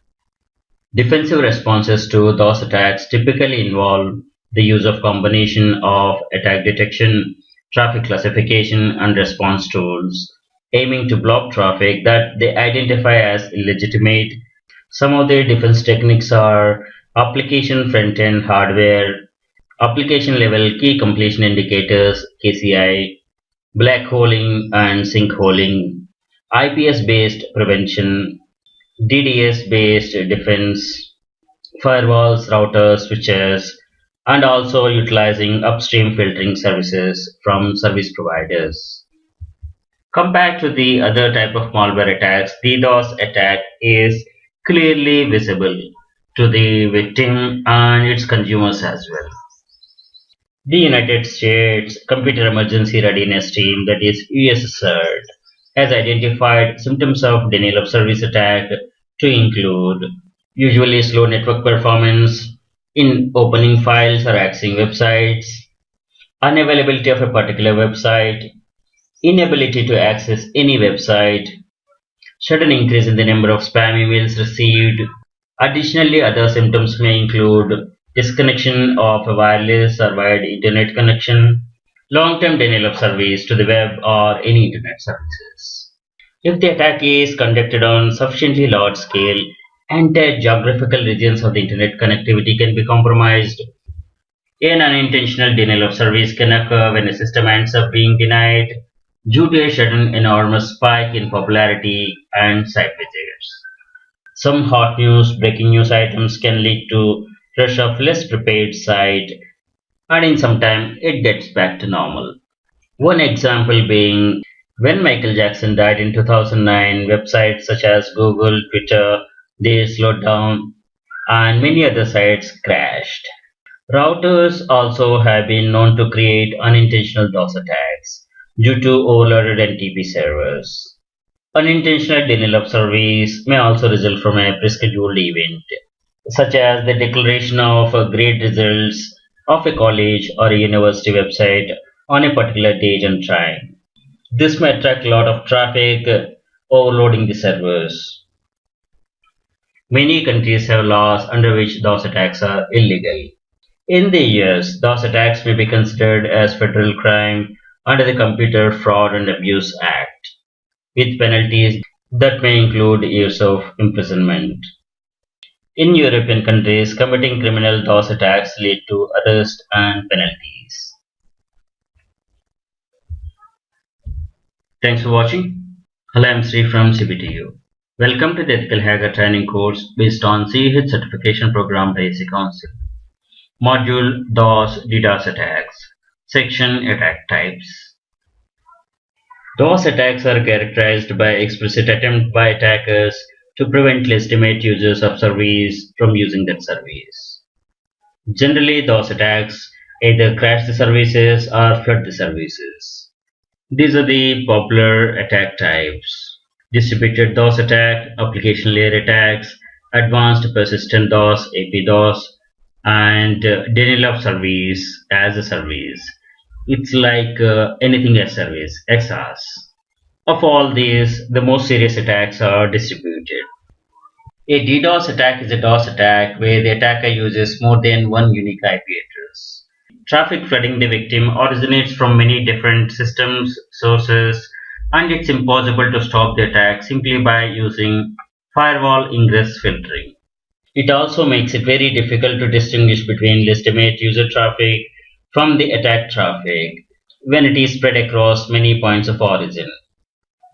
Defensive responses to DOS attacks typically involve the use of combination of attack detection, traffic classification, and response tools, aiming to block traffic that they identify as illegitimate. Some of their defense techniques are application front-end hardware, application level key completion indicators (KCI), black holing and sinkholing, IPS-based prevention, DDoS-based defense, firewalls, routers, switches, and also utilizing upstream filtering services from service providers. Compared to the other type of malware attacks, DDoS attack is clearly visible to the victim and its consumers as well. The United States Computer Emergency Readiness Team, that is USCERT, has identified symptoms of denial of service attack to include usually slow network performance in opening files or accessing websites, unavailability of a particular website, inability to access any website, sudden increase in the number of spam emails received. Additionally, other symptoms may include disconnection of a wireless or wired internet connection, long-term denial of service to the web or any internet services. If the attack is conducted on sufficiently large scale, entire geographical regions of the internet connectivity can be compromised. An unintentional denial of service can occur when a system ends up being denied due to a sudden enormous spike in popularity and site visitors. Some hot news, breaking news items can lead to rush of less prepared site, and in some time it gets back to normal. One example being when Michael Jackson died in 2009, websites such as Google, Twitter, they slowed down and many other sites crashed. Routers also have been known to create unintentional DOS attacks due to overloaded NTP servers. Unintentional denial of service may also result from a prescheduled event, such as the declaration of grade results of a college or a university website on a particular date and time. This may attract a lot of traffic, overloading the servers. Many countries have laws under which DOS attacks are illegal. In the US, DOS attacks may be considered as federal crime under the Computer Fraud and Abuse Act, with penalties that may include years of imprisonment. In European countries, committing criminal DOS attacks lead to arrest and penalties. Thanks for watching. Hello, I'm Sri from CBTU. Welcome to the Ethical Hacker Training course based on CH certification program by AC Council. Module DOS attacks. Section Attack Types. DOS attacks are characterized by explicit attempt by attackers to prevent legitimate users of service from using that service. Generally, DOS attacks either crash the services or flood the services. These are the popular attack types: distributed DOS attack, application layer attacks, advanced persistent DOS, AP-DOS, and denial of service as a service. It's like anything as service, XaaS. Of all these, the most serious attacks are distributed. A DDoS attack is a DOS attack where the attacker uses more than one unique IP address. Traffic flooding the victim originates from many different systems, sources, and it's impossible to stop the attack simply by using firewall ingress filtering. It also makes it very difficult to distinguish between legitimate user traffic from the attack traffic when it is spread across many points of origin.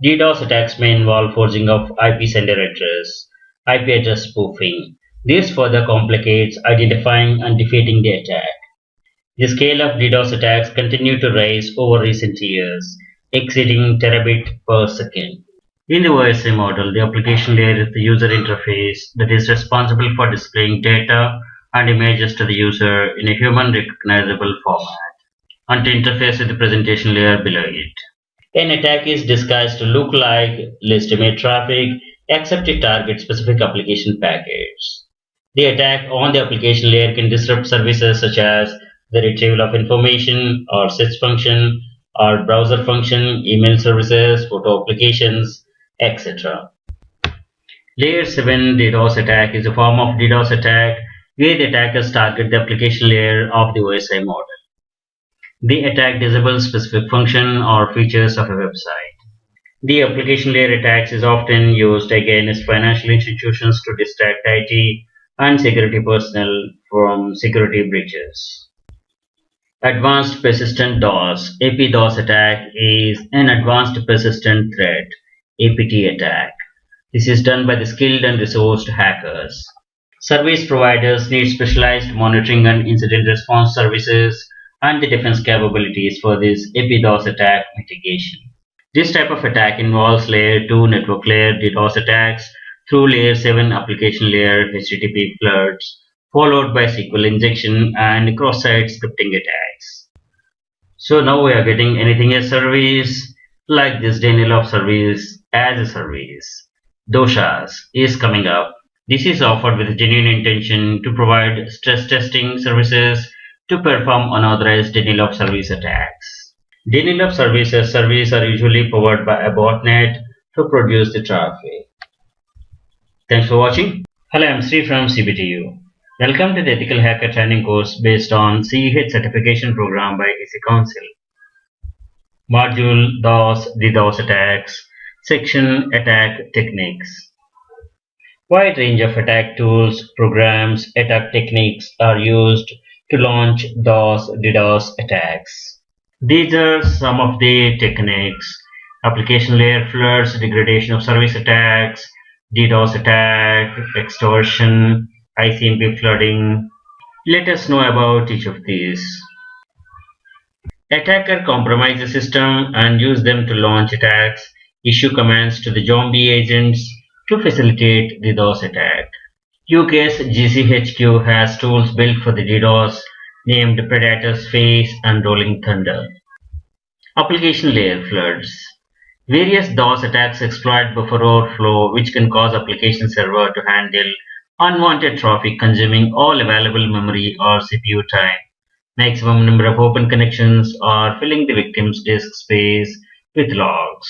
DDoS attacks may involve forging of IP sender address, IP address spoofing. This further complicates identifying and defeating the attack. The scale of DDoS attacks continue to rise over recent years, exceeding terabit per second. In the OSI model, the application layer is the user interface that is responsible for displaying data and images to the user in a human recognizable format, and to interface with the presentation layer below it. An attack is disguised to look like legitimate traffic, except it targets specific application packets. The attack on the application layer can disrupt services such as the retrieval of information, or search function, or browser function, email services, photo applications, etc. Layer 7 DDoS attack is a form of DDoS attack where the attackers target the application layer of the OSI model. The attack disables specific function or features of a website. The application layer attacks is often used against financial institutions to distract IT and security personnel from security breaches. Advanced Persistent DOS (AP-DOS) attack is an advanced persistent threat (APT) attack. This is done by the skilled and resourced hackers. Service providers need specialized monitoring and incident response services and the defense capabilities for this AP-DOS attack mitigation. This type of attack involves layer 2 network layer DDoS attacks through layer 7 application layer HTTP floods, followed by SQL injection and cross-site scripting attacks. So now we are getting anything as service, like this denial of service as a service. DOSHAS is coming up. This is offered with genuine intention to provide stress testing services to perform unauthorized denial of service attacks. Denial of services are usually powered by a botnet to produce the traffic. Thanks for watching. Hello, I'm Sri from CBTU. Welcome to the Ethical Hacker Training course based on CH certification program by AC Council. Module DOS attacks. Section Attack Techniques. Wide range of attack tools, programs, attack techniques are used to launch DOS attacks. These are some of the techniques: application layer floods, degradation of service attacks, DDoS attack, extortion, ICMP flooding. Let us know about each of these. Attacker compromise the system and use them to launch attacks, issue commands to the zombie agents to facilitate the DOS attack. UK's GCHQ has tools built for the DDoS named Predator's Face and Rolling Thunder. Application layer floods. Various DOS attacks exploit buffer overflow, which can cause application server to handle unwanted traffic consuming all available memory or CPU time, maximum number of open connections, or filling the victim's disk space with logs.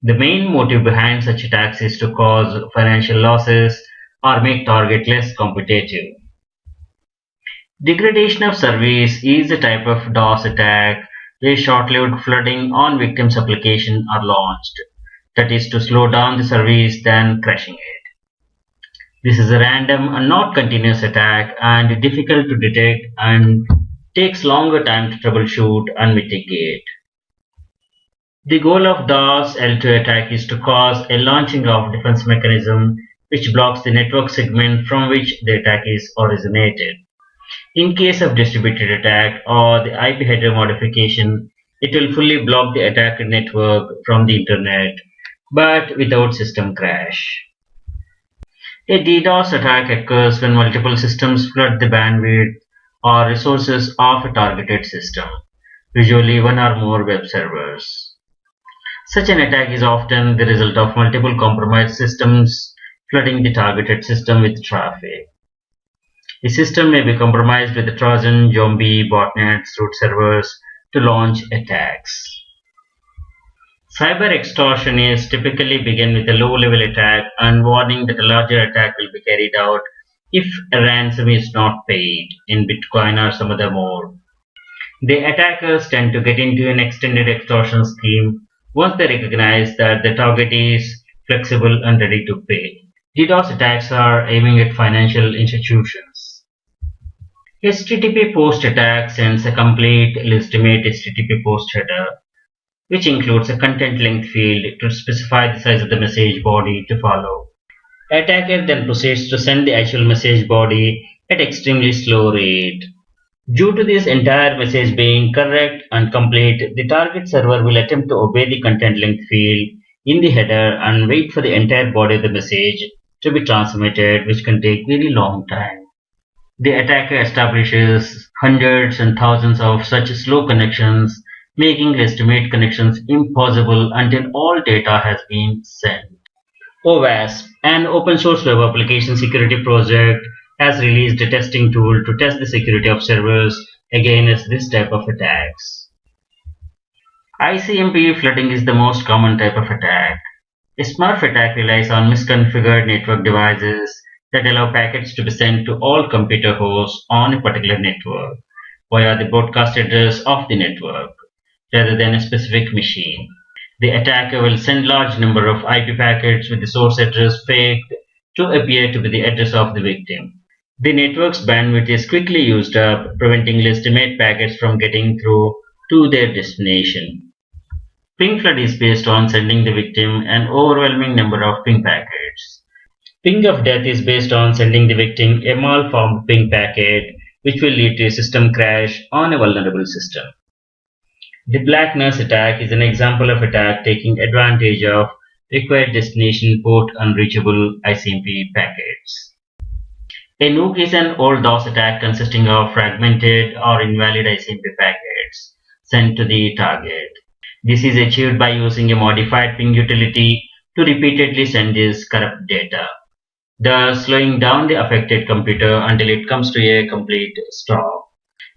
The main motive behind such attacks is to cause financial losses or make target less competitive. Degradation of service is a type of DOS attack where short-lived flooding on victim's application are launched, that is to slow down the service then crashing it. This is a random and not continuous attack and difficult to detect and takes longer time to troubleshoot and mitigate. The goal of DOS L2 attack is to cause a launching of defense mechanism which blocks the network segment from which the attack is originated. In case of distributed attack or the IP header modification, it will fully block the attacker network from the internet, but without system crash. A DDoS attack occurs when multiple systems flood the bandwidth or resources of a targeted system, usually one or more web servers. Such an attack is often the result of multiple compromised systems flooding the targeted system with traffic. The system may be compromised with a Trojan, zombie, botnets, root servers to launch attacks. Cyber extortionists typically begin with a low-level attack and warning that a larger attack will be carried out if a ransom is not paid in Bitcoin or some other mode. The attackers tend to get into an extended extortion scheme once they recognize that the target is flexible and ready to pay. DDoS attacks are aiming at financial institutions. HTTP post attack sends a complete legitimate HTTP post header, which includes a content length field to specify the size of the message body to follow. Attacker then proceeds to send the actual message body at extremely slow rate. Due to this entire message being correct and complete, the target server will attempt to obey the content length field in the header and wait for the entire body of the message to be transmitted, which can take very long time. The attacker establishes hundreds and thousands of such slow connections, making legitimate connections impossible until all data has been sent. OWASP, an open source web application security project, has released a testing tool to test the security of servers against this type of attacks. ICMP flooding is the most common type of attack. A Smurf attack relies on misconfigured network devices that allow packets to be sent to all computer hosts on a particular network via the broadcast address of the network, rather than a specific machine. The attacker will send large number of IP packets with the source address faked to appear to be the address of the victim. The network's bandwidth is quickly used up, preventing legitimate packets from getting through to their destination. Ping flood is based on sending the victim an overwhelming number of ping packets. Ping of death is based on sending the victim a malformed ping packet, which will lead to a system crash on a vulnerable system. The Black Nurse attack is an example of attack taking advantage of required destination port unreachable ICMP packets. A nuke is an old DOS attack consisting of fragmented or invalid ICMP packets sent to the target. This is achieved by using a modified ping utility to repeatedly send this corrupt data, thus slowing down the affected computer until it comes to a complete stop.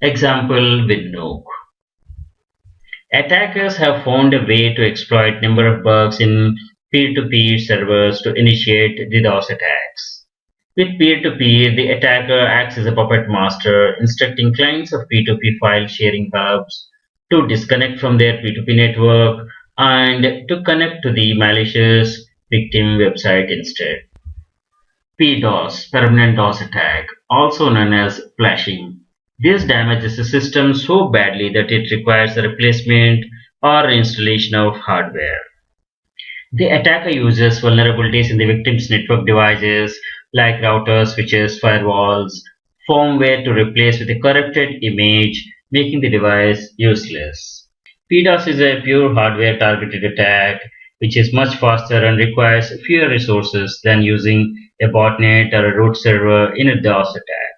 Example with nuke. Attackers have found a way to exploit number of bugs in peer-to-peer servers to initiate DDoS attacks. With peer-to-peer, the attacker acts as a puppet master, instructing clients of P2P file sharing hubs to disconnect from their P2P network and to connect to the malicious victim website instead. PDoS, permanent DOS attack, also known as flashing. This damages the system so badly that it requires a replacement or installation of hardware. The attacker uses vulnerabilities in the victim's network devices like routers, switches, firewalls, firmware to replace with a corrupted image, making the device useless. PDoS is a pure hardware targeted attack which is much faster and requires fewer resources than using a botnet or a root server in a DOS attack.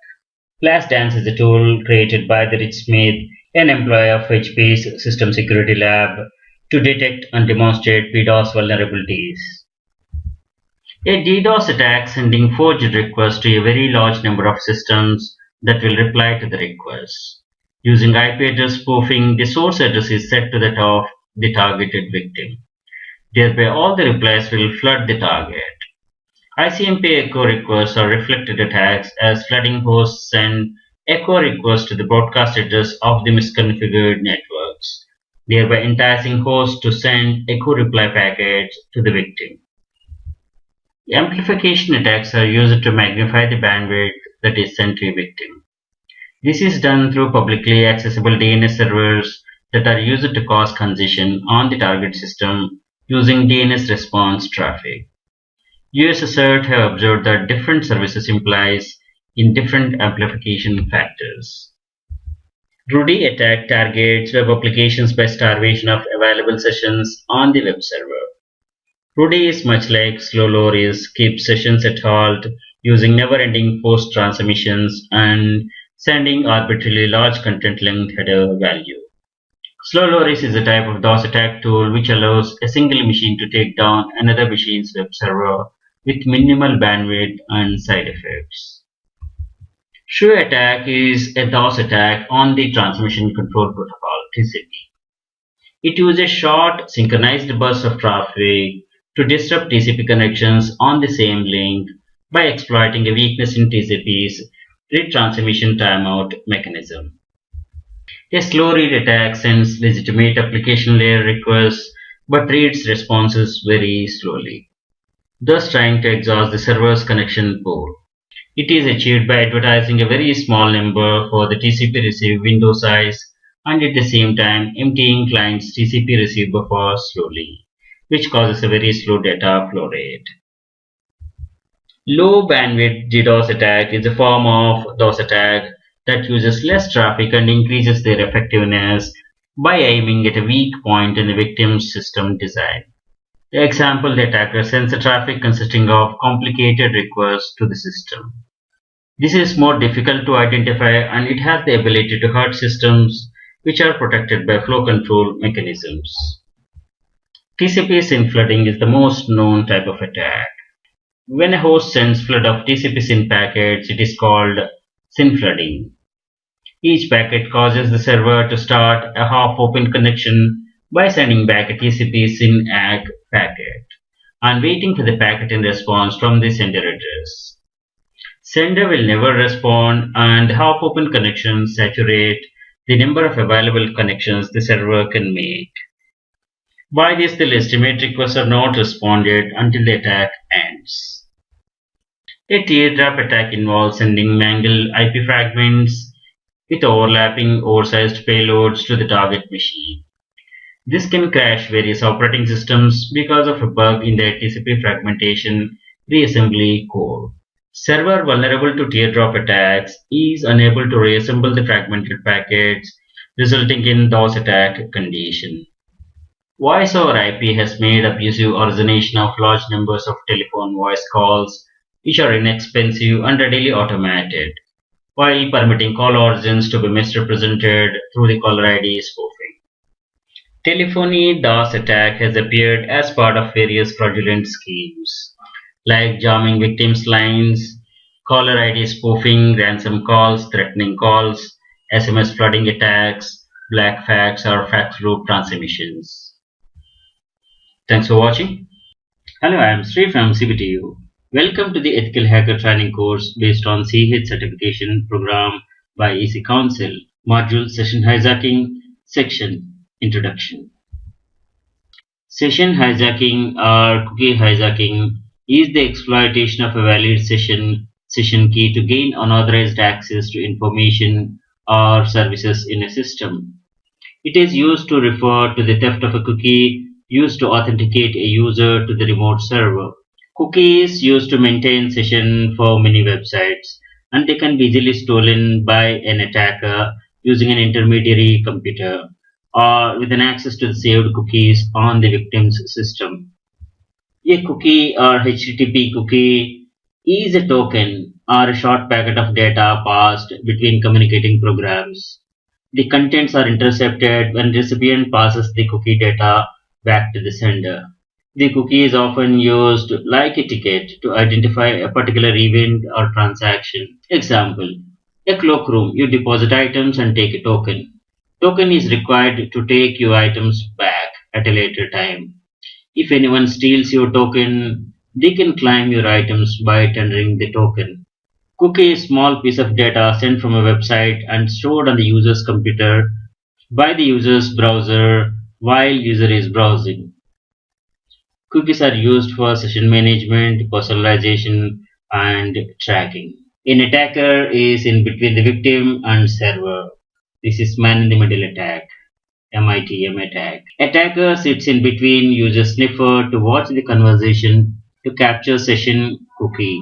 Flashdance is a tool created by the Rich Smith, an employee of HP's System Security Lab, to detect and demonstrate PDoS vulnerabilities. A DDoS attack sending forged requests to a very large number of systems that will reply to the request. Using IP address spoofing, the source address is set to that of the targeted victim. Thereby all the replies will flood the target. ICMP echo requests are reflected attacks as flooding hosts send echo requests to the broadcast address of the misconfigured networks, thereby enticing hosts to send echo reply packets to the victim. Amplification attacks are used to magnify the bandwidth that is sent to a victim. This is done through publicly accessible DNS servers that are used to cause congestion on the target system using DNS response traffic. US assert have observed that different services implies in different amplification factors. Rudy attack targets web applications by starvation of available sessions on the web server. Rudy is much like slow loris, keeps sessions at halt using never-ending post transmissions and sending arbitrarily large content-length header value. Slow loris is a type of DOS attack tool which allows a single machine to take down another machine's web server with minimal bandwidth and side effects. Shoe attack is a DOS attack on the Transmission Control Protocol (TCP). It uses short, synchronized bursts of traffic to disrupt TCP connections on the same link by exploiting a weakness in TCP's retransmission timeout mechanism. A slow read attack sends legitimate application layer requests but reads responses very slowly, thus trying to exhaust the server's connection pool. It is achieved by advertising a very small number for the TCP receive window size and at the same time emptying client's TCP receive buffer slowly, which causes a very slow data flow rate. Low bandwidth DDoS attack is a form of DOS attack that uses less traffic and increases their effectiveness by aiming at a weak point in the victim's system design. The example, the attacker sends a traffic consisting of complicated requests to the system. This is more difficult to identify and it has the ability to hurt systems which are protected by flow control mechanisms. TCP SYN flooding is the most known type of attack. When a host sends flood of TCP SYN packets, it is called SYN flooding. Each packet causes the server to start a half-open connection by sending back a TCP SYN ACK packet and waiting for the packet in response from the sender address. Sender will never respond and half-open connections saturate the number of available connections the server can make. By this, the legitimate requests are not responded until the attack ends. A teardrop attack involves sending mangled IP fragments with overlapping oversized payloads to the target machine. This can crash various operating systems because of a bug in their TCP fragmentation reassembly code. Server vulnerable to teardrop attacks is unable to reassemble the fragmented packets, resulting in DOS attack condition. Voice over IP has made abusive origination of large numbers of telephone voice calls, which are inexpensive and readily automated, while permitting call origins to be misrepresented through the caller ID spoofing. Telephony DOS attack has appeared as part of various fraudulent schemes, like jamming victims' lines, caller ID spoofing, ransom calls, threatening calls, SMS flooding attacks, black fax or fax loop transmissions. Thanks for watching. Hello, I am Sri from CBTU. Welcome to the Ethical Hacker Training course based on CH certification program by EC Council, module Session Hijacking, section Introduction. Session hijacking or cookie hijacking is the exploitation of a valid session key to gain unauthorized access to information or services in a system. It is used to refer to the theft of a cookie used to authenticate a user to the remote server. Cookies used to maintain session for many websites, and they can be easily stolen by an attacker using an intermediary computer or with an access to the saved cookies on the victim's system. A cookie or HTTP cookie is a token or a short packet of data passed between communicating programs. The contents are intercepted when the recipient passes the cookie data back to the sender. The cookie is often used like a ticket to identify a particular event or transaction. Example, a cloakroom, you deposit items and take a token. Token is required to take your items back at a later time. If anyone steals your token, They can claim your items by tendering the token. Cookie is a small piece of data sent from a website and stored on the user's computer by the user's browser while user is browsing. Cookies are used for session management, personalization, and tracking. An attacker is in between the victim and server. This is man-in-the-middle attack, MITM attack. Attacker sits in between, uses sniffer to watch the conversation to capture session cookie.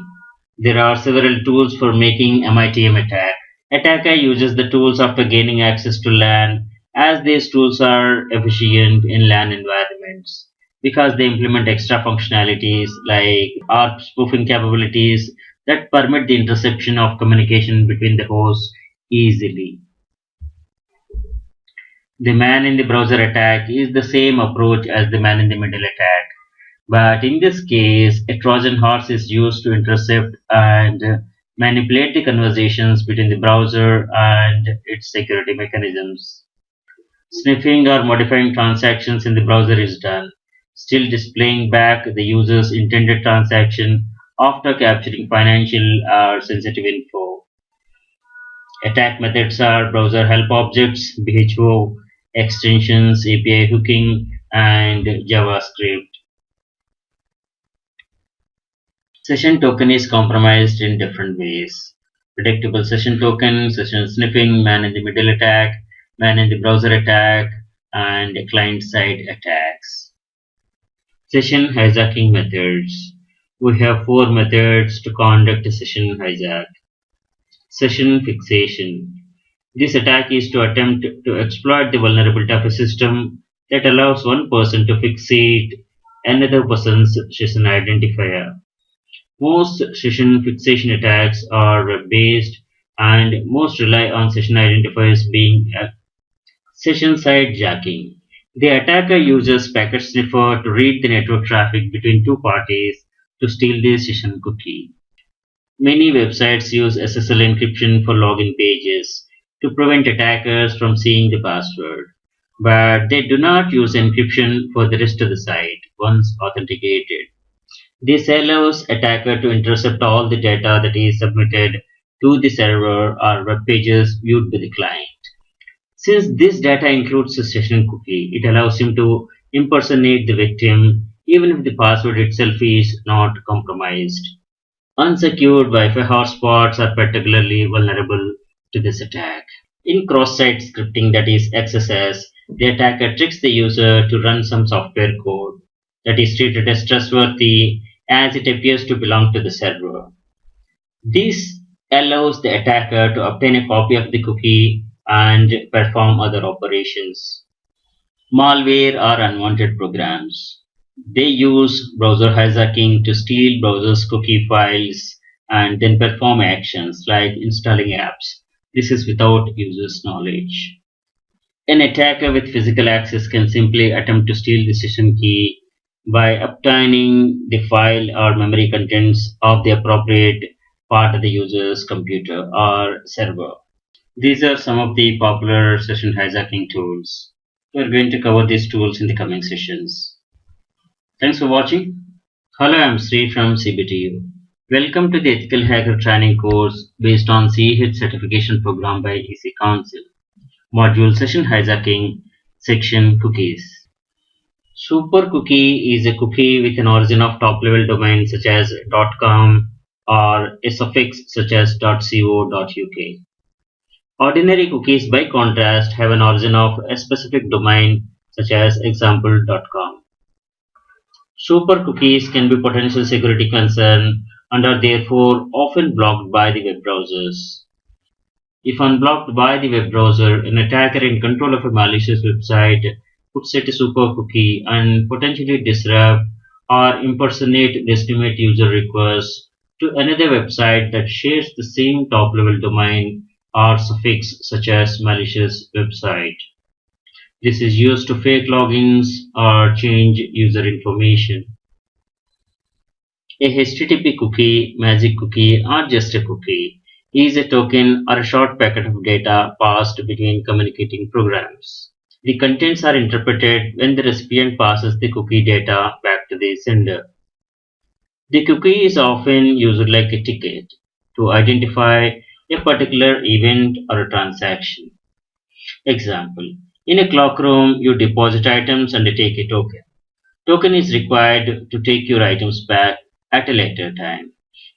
There are several tools for making MITM attack. Attacker uses the tools after gaining access to LAN, as these tools are efficient in LAN environments because they implement extra functionalities like ARP spoofing capabilities that permit the interception of communication between the hosts easily. The man in the browser attack is the same approach as the man in the middle attack, but in this case, a Trojan horse is used to intercept and manipulate the conversations between the browser and its security mechanisms. Sniffing or modifying transactions in the browser is done, still displaying back the user's intended transaction after capturing financial or sensitive info. Attack methods are browser help objects, BHO, extensions, API hooking, and JavaScript. Session token is compromised in different ways. Predictable session token, session sniffing, man in the middle attack, man in the browser attack, and client-side attacks. Session hijacking methods. We have 4 methods to conduct a session hijack. Session fixation. This attack is to attempt to exploit the vulnerability of a system that allows one person to fixate another person's session identifier. Most session fixation attacks are web-based and most rely on session identifiers being session-side jacking. The attacker uses packet sniffer to read the network traffic between two parties to steal the session cookie. Many websites use SSL encryption for login pages to prevent attackers from seeing the password, but they do not use encryption for the rest of the site once authenticated. This allows attacker to intercept all the data that is submitted to the server or web pages viewed by the client. Since this data includes a session cookie, it allows him to impersonate the victim even if the password itself is not compromised. Unsecured Wi-Fi hotspots are particularly vulnerable to this attack. In cross-site scripting, that is XSS, the attacker tricks the user to run some software code that is treated as trustworthy as it appears to belong to the server. This allows the attacker to obtain a copy of the cookie and perform other operations. Malware are unwanted programs. They use browser hijacking to steal browser's cookie files and then perform actions like installing apps. This is without user's knowledge. An attacker with physical access can simply attempt to steal the session key by obtaining the file or memory contents of the appropriate part of the user's computer or server. These are some of the popular session hijacking tools. We're going to cover these tools in the coming sessions. Thanks for watching. Hello, I'm Sri from CBTU. Welcome to the Ethical Hacker Training course based on CEH certification program by EC Council. Module Session Hijacking, Section Cookies. Super cookie is a cookie with an origin of top-level domain such as .com or a suffix such as .co.uk. Ordinary cookies, by contrast, have an origin of a specific domain such as example.com. Super cookies can be potential security concern and are therefore often blocked by the web browsers. If unblocked by the web browser, an attacker in control of a malicious website could set a super cookie and potentially disrupt or impersonate legitimate user requests to another website that shares the same top-level domain or suffix such as malicious website. This is used to fake logins or change user information. A HTTP cookie, magic cookie, or just a cookie is a token or a short packet of data passed between communicating programs. The contents are interpreted when the recipient passes the cookie data back to the sender. The cookie is often used like a ticket to identify a particular event or a transaction. Example, in a clock room, you deposit items and take a token. Token is required to take your items back at a later time.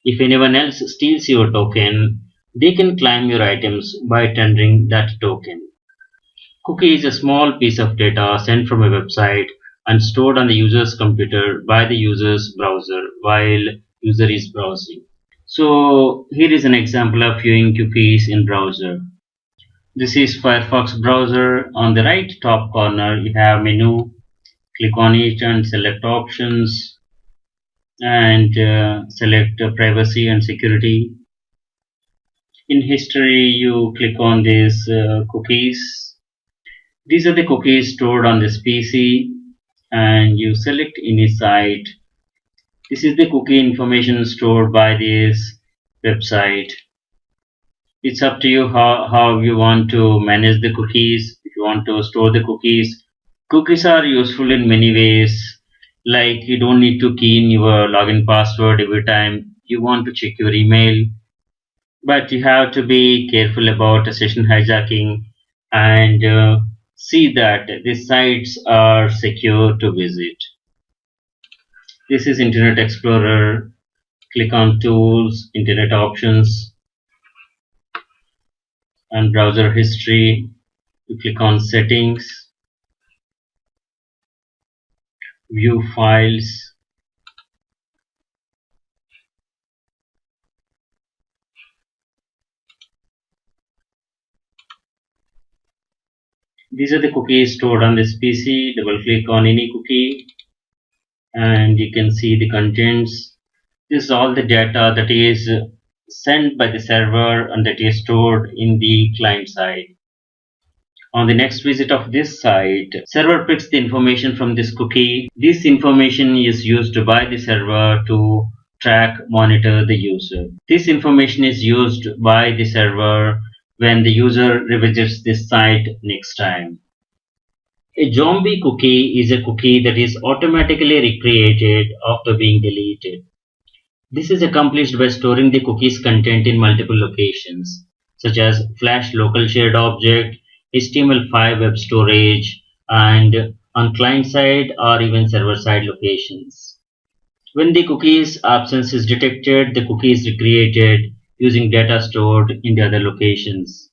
If anyone else steals your token, they can claim your items by tendering that token. Cookie is a small piece of data sent from a website and stored on the user's computer by the user's browser while user is browsing. So here is an example of viewing cookies in browser. This is Firefox browser. On the right top corner you have menu. Click on it and select options and select privacy and security. In history you click on these cookies. These are the cookies stored on this PC and you select any site. This is the cookie information stored by this website. It's up to you how you want to manage the cookies. If you want to store the cookies, cookies are useful in many ways. Like you don't need to key in your login password every time you want to check your email. But you have to be careful about session hijacking and see that these sites are secure to visit. This is Internet Explorer. Click on Tools, Internet Options, and Browser History. You click on Settings, View Files. These are the cookies stored on this PC. Double click on any cookie and you can see the contents. This is all the data that is sent by the server and that is stored in the client side. On the next visit of this site, server picks the information from this cookie. This information is used by the server to track, monitor the user. This information is used by the server when the user revisits this site next time. A zombie cookie is a cookie that is automatically recreated after being deleted. This is accomplished by storing the cookie's content in multiple locations, such as Flash local shared object, HTML5 web storage, and on client side or even server side locations. When the cookie's absence is detected, the cookie is recreated using data stored in the other locations.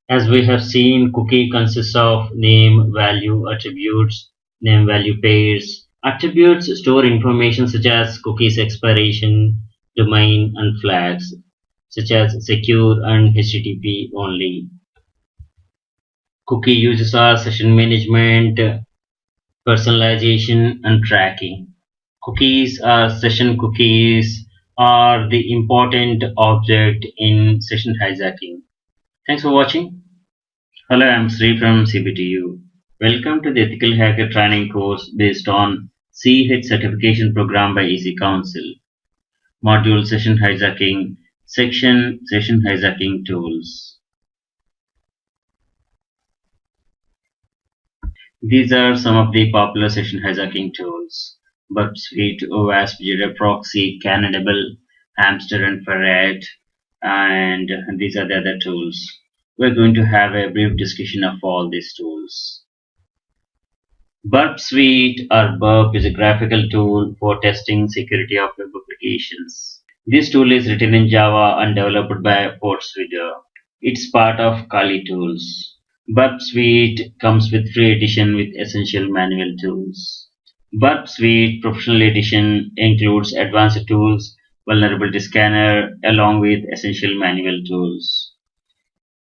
As we have seen, cookie consists of name, value, attributes, name, value pairs. Attributes store information such as cookies expiration, domain, and flags, such as secure and HTTP only. Cookie uses are session management, personalization, and tracking. Cookies are session cookies are the important object in session hijacking. Thanks for watching. Hello, I'm Sri from CBTU. Welcome to the Ethical Hacker Training course based on CH certification program by EC Council. Module Session Hijacking, Section Session Hijacking Tools. These are some of the popular session hijacking tools: Bugbounty, OWASP, Dataprotection, Cannibal, Hamster, and Ferret, and these are the other tools. We're going to have a brief discussion of all these tools. Burp Suite or Burp is a graphical tool for testing security of web applications. This tool is written in Java and developed by Portswigger. It's part of Kali tools. Burp Suite comes with free edition with essential manual tools. Burp Suite Professional Edition includes advanced tools, vulnerability scanner, along with essential manual tools.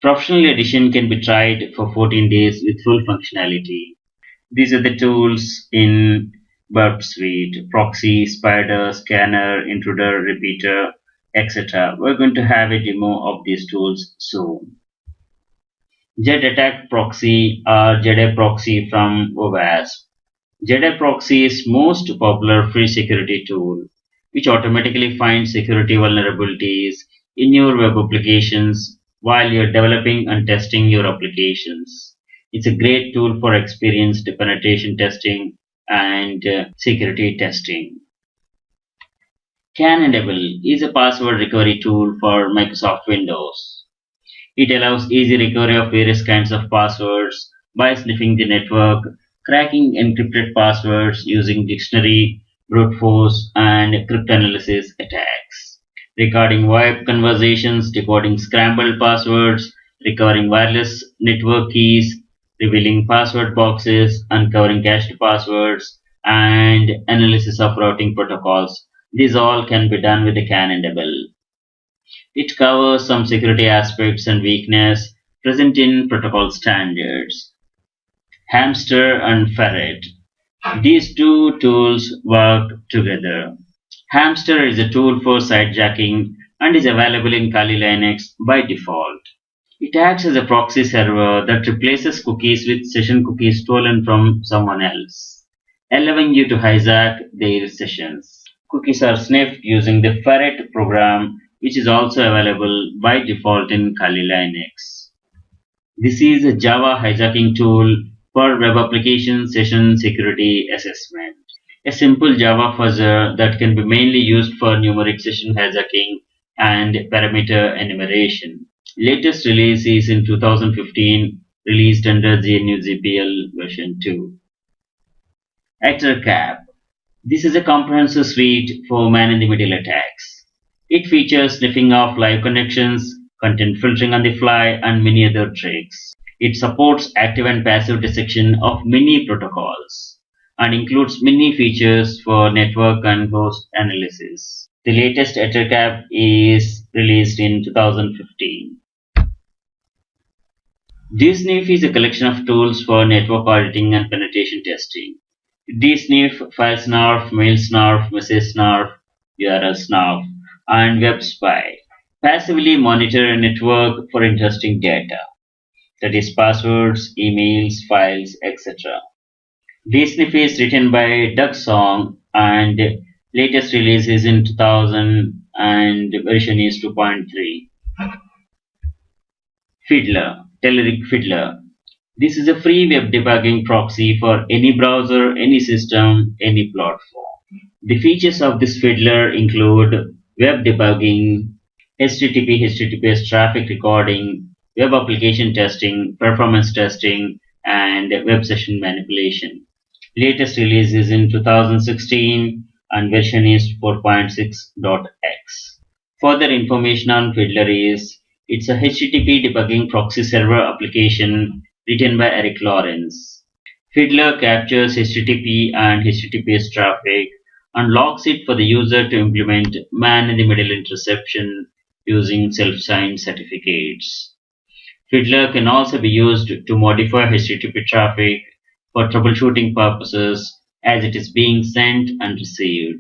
Professional Edition can be tried for 14 days with full functionality. These are the tools in Burp Suite: proxy, spider, scanner, intruder, repeater, etc. We're going to have a demo of these tools soon. Jet proxy or Proxy from OWASP. Proxy is most popular free security tool, which automatically finds security vulnerabilities in your web applications while you're developing and testing your applications. It's a great tool for experienced penetration testing and security testing. Cannondable is a password recovery tool for Microsoft Windows. It allows easy recovery of various kinds of passwords by sniffing the network, cracking encrypted passwords using dictionary, brute force, and cryptanalysis attacks, recording VoIP conversations, decoding scrambled passwords, recovering wireless network keys, revealing password boxes, uncovering cached passwords, and analysis of routing protocols. These all can be done with the Cannondable. It covers some security aspects and weakness present in protocol standards. Hamster and Ferret. These two tools work together. Hamster is a tool for sitejacking and is available in Kali Linux by default. It acts as a proxy server that replaces cookies with session cookies stolen from someone else, allowing you to hijack their sessions. Cookies are sniffed using the Ferret program, which is also available by default in Kali Linux. This is a Java hijacking tool for web application session security assessment. A simple Java fuzzer that can be mainly used for numeric session hijacking and parameter enumeration. Latest release is in 2015, released under GNU GPL version 2. ActorCap. This is a comprehensive suite for man-in-the-middle attacks. It features sniffing of live connections, content filtering on the fly, and many other tricks. It supports active and passive dissection of many protocols and includes many features for network and host analysis. The latest ActorCap is released in 2015. DSNIF is a collection of tools for network auditing and penetration testing. DSNIF, file snarf, mail snarf, message snarf, URL snarf, and web spy passively monitor a network for interesting data, that is passwords, emails, files, etc. DSNIF is written by Doug Song and latest release is in 2000 and version is 2.3. Fiddler, Telerik Fiddler. This is a free web debugging proxy for any browser, any system, any platform. The features of this fiddler include web debugging, HTTP, HTTPS traffic recording, web application testing, performance testing, and web session manipulation. Latest release is in 2016 and version is 4.6.x. Further information on Fiddler is it's a HTTP debugging proxy server application written by Eric Lawrence. Fiddler captures HTTP and HTTPS traffic and logs it for the user to implement man-in-the-middle interception using self-signed certificates. Fiddler can also be used to modify HTTP traffic for troubleshooting purposes as it is being sent and received.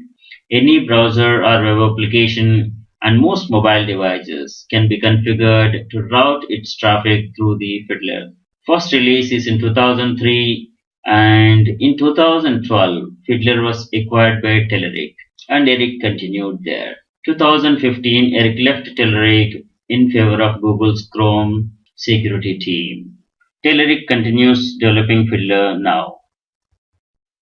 Any browser or web application and most mobile devices can be configured to route its traffic through the Fiddler. First release is in 2003 and in 2012 Fiddler was acquired by Telerik and Eric continued there. 2015 Eric left Telerik in favor of Google's Chrome security team. Telerik continues developing Fiddler now.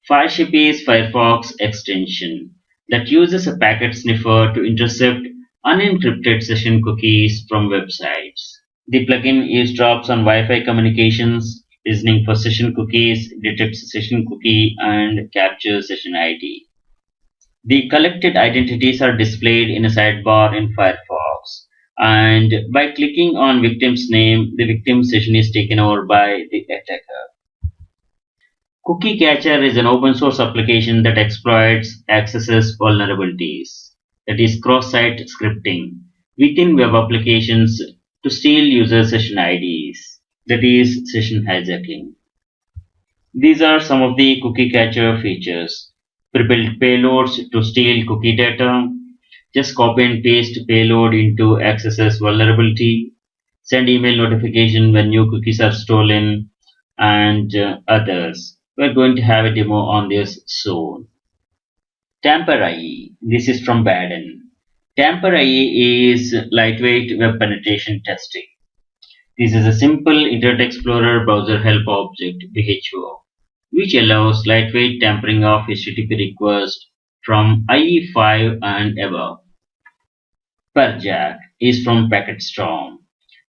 Fireship is Firefox extension that uses a packet sniffer to intercept unencrypted session cookies from websites. The plugin eavesdrops on Wi-Fi communications, listening for session cookies, detects a session cookie, and captures session ID. The collected identities are displayed in a sidebar in Firefox, and by clicking on victim's name, the victim session is taken over by the attacker. Cookie Catcher is an open source application that exploits accesses vulnerabilities, that is cross-site scripting, within web applications to steal user session IDs, that is session hijacking. These are some of the Cookie Catcher features. Pre-built payloads to steal cookie data, just copy and paste payload into accesses vulnerability, send email notification when new cookies are stolen, and others. We're going to have a demo on this soon. Tamper IE. This is from Baden. Tamper IE is lightweight web penetration testing. This is a simple Internet Explorer browser help object, WHO. which allows lightweight tampering of HTTP requests from IE5 and above. Perjack is from Packetstorm.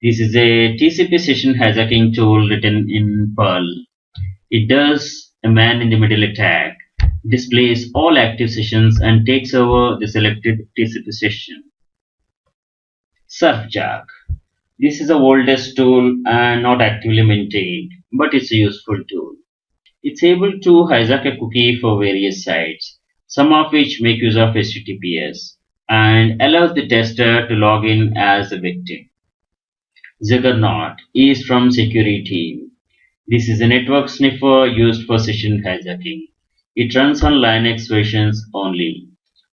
This is a TCP session hijacking tool written in Perl. It does a man-in-the-middle attack, displays all active sessions and takes over the selected TCP session. Surfjack. This is the oldest tool and not actively maintained, but it's a useful tool. It's able to hijack a cookie for various sites, some of which make use of HTTPS, and allows the tester to log in as a victim. Juggernaut is from Security. This is a network sniffer used for session hijacking. It runs on Linux versions only.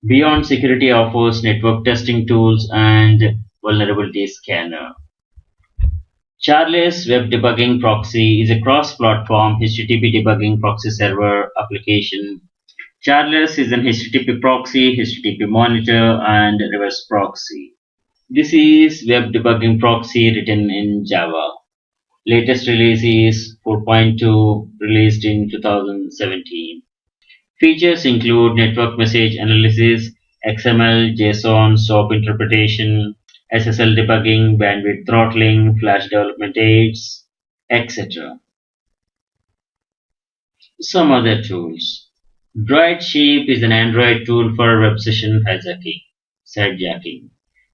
Beyond Security offers network testing tools and vulnerability scanner. Charles Web Debugging Proxy is a cross-platform HTTP debugging proxy server application. Charles is an HTTP proxy, HTTP monitor, and reverse proxy. This is Web Debugging Proxy written in Java. Latest release is 4.2, released in 2017. Features include network message analysis, XML, JSON, SOAP interpretation, SSL debugging, bandwidth throttling, flash development aids, etc. Some other tools. Droid is an Android tool for web session hijacking, sidejacking,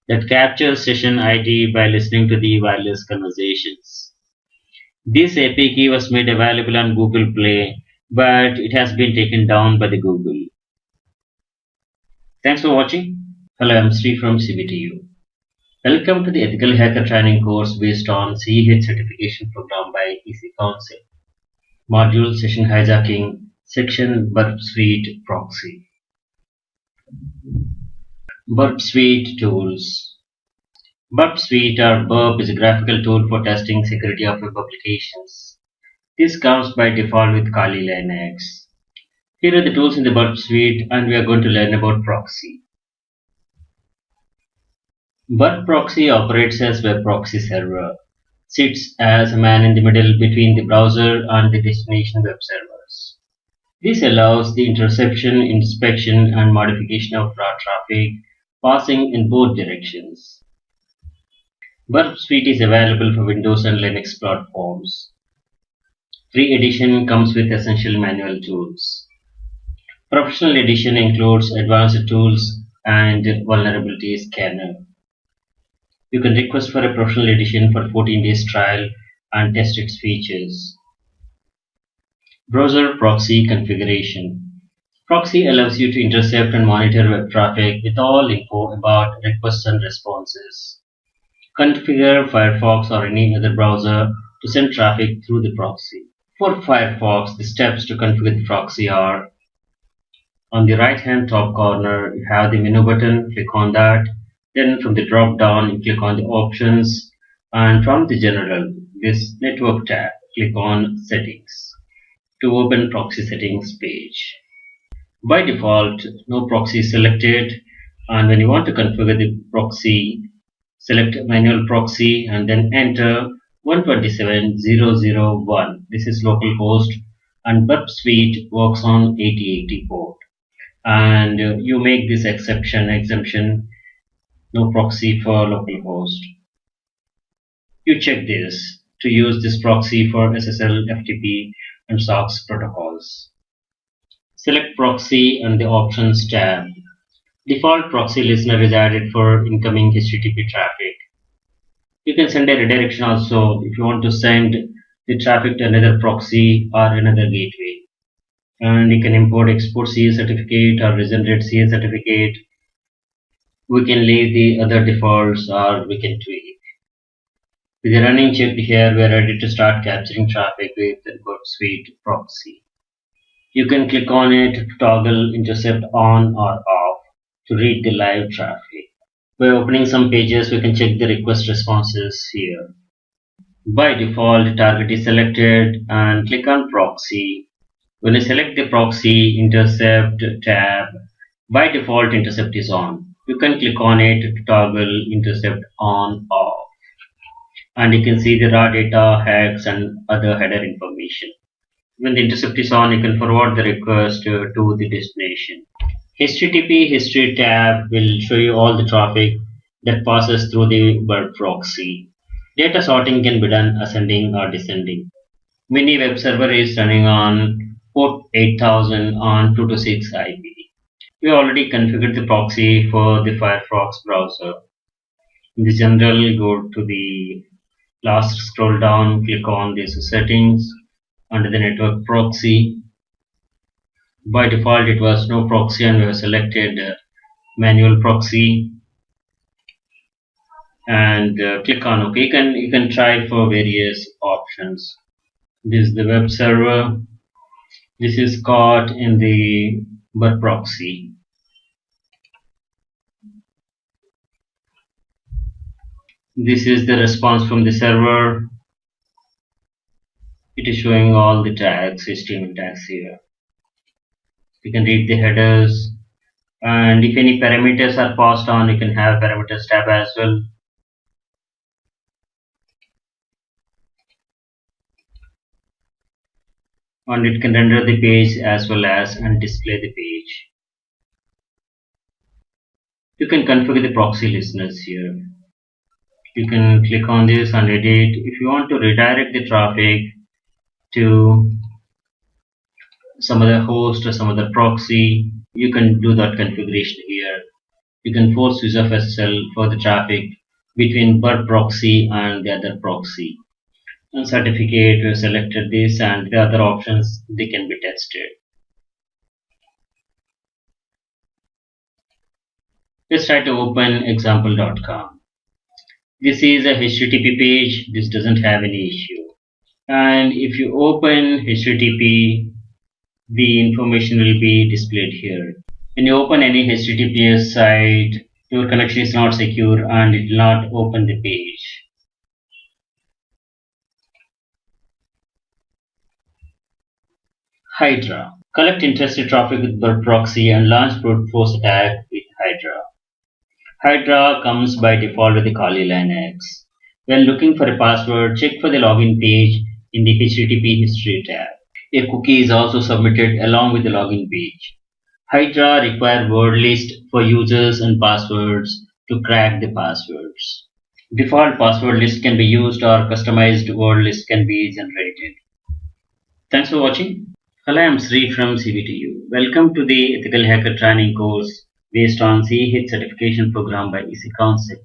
that captures session ID by listening to the wireless conversations. This API key was made available on Google Play, but it has been taken down by the Google. Thanks for watching. Hello, I'm Sri from CBTU. Welcome to the Ethical Hacker Training course based on CEH certification program by EC Council. Module Session Hijacking, Section Burp Suite Proxy. Burp Suite Tools. Burp Suite or Burp is a graphical tool for testing security of web applications. This comes by default with Kali Linux. Here are the tools in the Burp Suite, and we are going to learn about proxy. Burp Proxy operates as web proxy server, sits as a man in the middle between the browser and the destination web servers. This allows the interception, inspection, and modification of raw traffic passing in both directions. Burp Suite is available for Windows and Linux platforms. Free edition comes with essential manual tools. Professional edition includes advanced tools and vulnerability scanner. You can request for a professional edition for 14 days trial and test its features. Browser proxy configuration. Proxy allows you to intercept and monitor web traffic with all info about requests and responses. Configure Firefox or any other browser to send traffic through the proxy. For Firefox, the steps to configure the proxy are: on the right hand top corner, you have the menu button, click on that. Then from the drop down, you click on the options, and from the general, this network tab, click on settings to open proxy settings page. By default, no proxy is selected, and when you want to configure the proxy, select manual proxy and then enter 127.0.0.1. This is localhost, and Burp Suite works on 8080 port. And you make this exemption, no proxy for localhost. You check this to use this proxy for SSL, FTP, and SOX protocols. Select proxy and the options tab. Default proxy listener is added for incoming HTTP traffic. You can send a redirection also if you want to send the traffic to another proxy or another gateway. And you can import export CS certificate or regenerate CS certificate. We can leave the other defaults or we can tweak. With the running checked here, we are ready to start capturing traffic with the Burp Suite proxy. You can click on it to toggle intercept on or off to read the live traffic. By opening some pages, we can check the request responses here. By default, target is selected and click on proxy. When you select the proxy intercept tab, by default intercept is on. You can click on it to toggle intercept on off. And you can see the raw data, hacks, and other header information. When the intercept is on, you can forward the request to the destination. HTTP history tab will show you all the traffic that passes through the web proxy. Data sorting can be done ascending or descending. Mini web server is running on port 8000 on 226 IP. We already configured the proxy for the Firefox browser. In the general, go to the last scroll down, click on this settings under the network proxy. By default, it was no proxy, and we have selected manual proxy and click on OK. You can try for various options. This is the web server. This is caught in the web proxy. This is the response from the server. It is showing all the tags, HTML tags here. You can read the headers, and if any parameters are passed on, you can have parameters tab as well. And it can render the page as well as and display the page. You can configure the proxy listeners here. You can click on this and edit. If you want to redirect the traffic to some other host or some other proxy, you can do that configuration here. You can force use of SSL for the traffic between web proxy and the other proxy. And certificate, we selected this, and the other options, they can be tested. Let's try to open example.com. This is a HTTP page. This doesn't have any issue. And if you open HTTP, the information will be displayed here. When you open any HTTPS site, your connection is not secure and it will not open the page. Hydra. Collect interested traffic with web proxy and launch brute force attack with Hydra. Hydra comes by default with the Kali Linux. When looking for a password, check for the login page in the HTTP history tab. A cookie is also submitted along with the login page. Hydra require word list for users and passwords to crack the passwords. Default password list can be used or customized word list can be generated. Thanks for watching. Hello, I'm Sri from CBTU. Welcome to the Ethical Hacker Training course based on CH certification program by Ethicalhacking.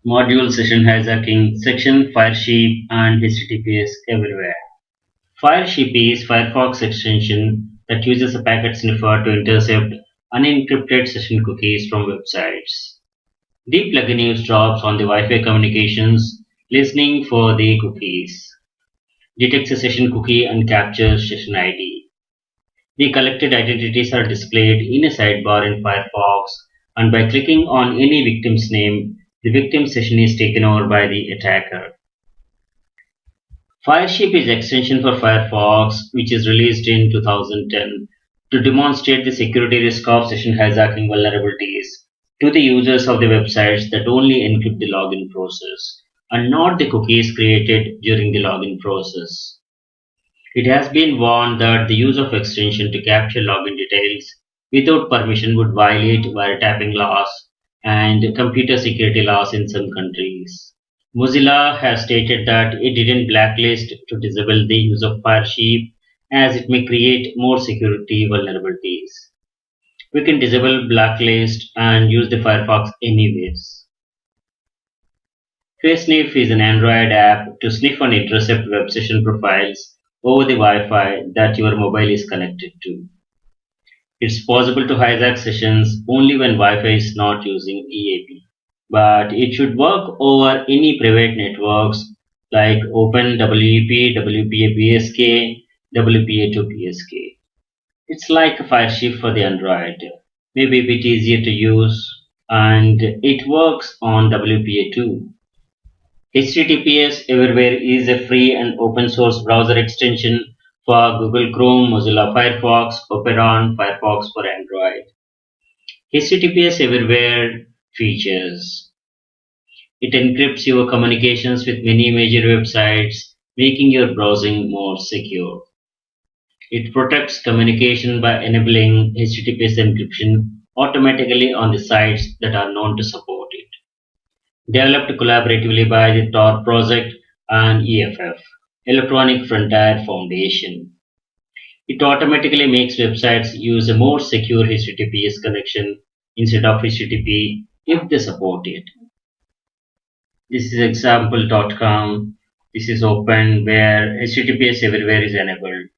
Module session hijacking, section Firesheep and HTTPS everywhere. Firesheep is Firefox extension that uses a packet sniffer to intercept unencrypted session cookies from websites. The plugin eavesdrops on the Wi-Fi communications, listening for the cookies. Detects a session cookie and captures session ID. The collected identities are displayed in a sidebar in Firefox, and by clicking on any victim's name, the victim session is taken over by the attacker. Firesheep is extension for Firefox, which is released in 2010 to demonstrate the security risk of session hijacking vulnerabilities to the users of the websites that only encrypt the login process and not the cookies created during the login process. It has been warned that the use of extension to capture login details without permission would violate wiretapping laws and computer security laws in some countries. Mozilla has stated that it didn't blacklist to disable the use of Firesheep as it may create more security vulnerabilities. We can disable blacklist and use the Firefox anyways. FaceSniff is an Android app to sniff and intercept web session profiles over the Wi-Fi that your mobile is connected to. It's possible to hijack sessions only when Wi-Fi is not using EAP, but it should work over any private networks like Open WEP, WPA-BSK, WPA2-BSK. It's like a Firesheep for the Android, maybe a bit easier to use, and it works on WPA2. HTTPS Everywhere is a free and open source browser extension for Google Chrome, Mozilla Firefox, Opera, Firefox for Android. HTTPS Everywhere features. It encrypts your communications with many major websites, making your browsing more secure. It protects communication by enabling HTTPS encryption automatically on the sites that are known to support it. Developed collaboratively by the Tor project and EFF, Electronic Frontier Foundation. It automatically makes websites use a more secure HTTPS connection instead of HTTP if they support it. This is example.com. This is open where HTTPS everywhere is enabled.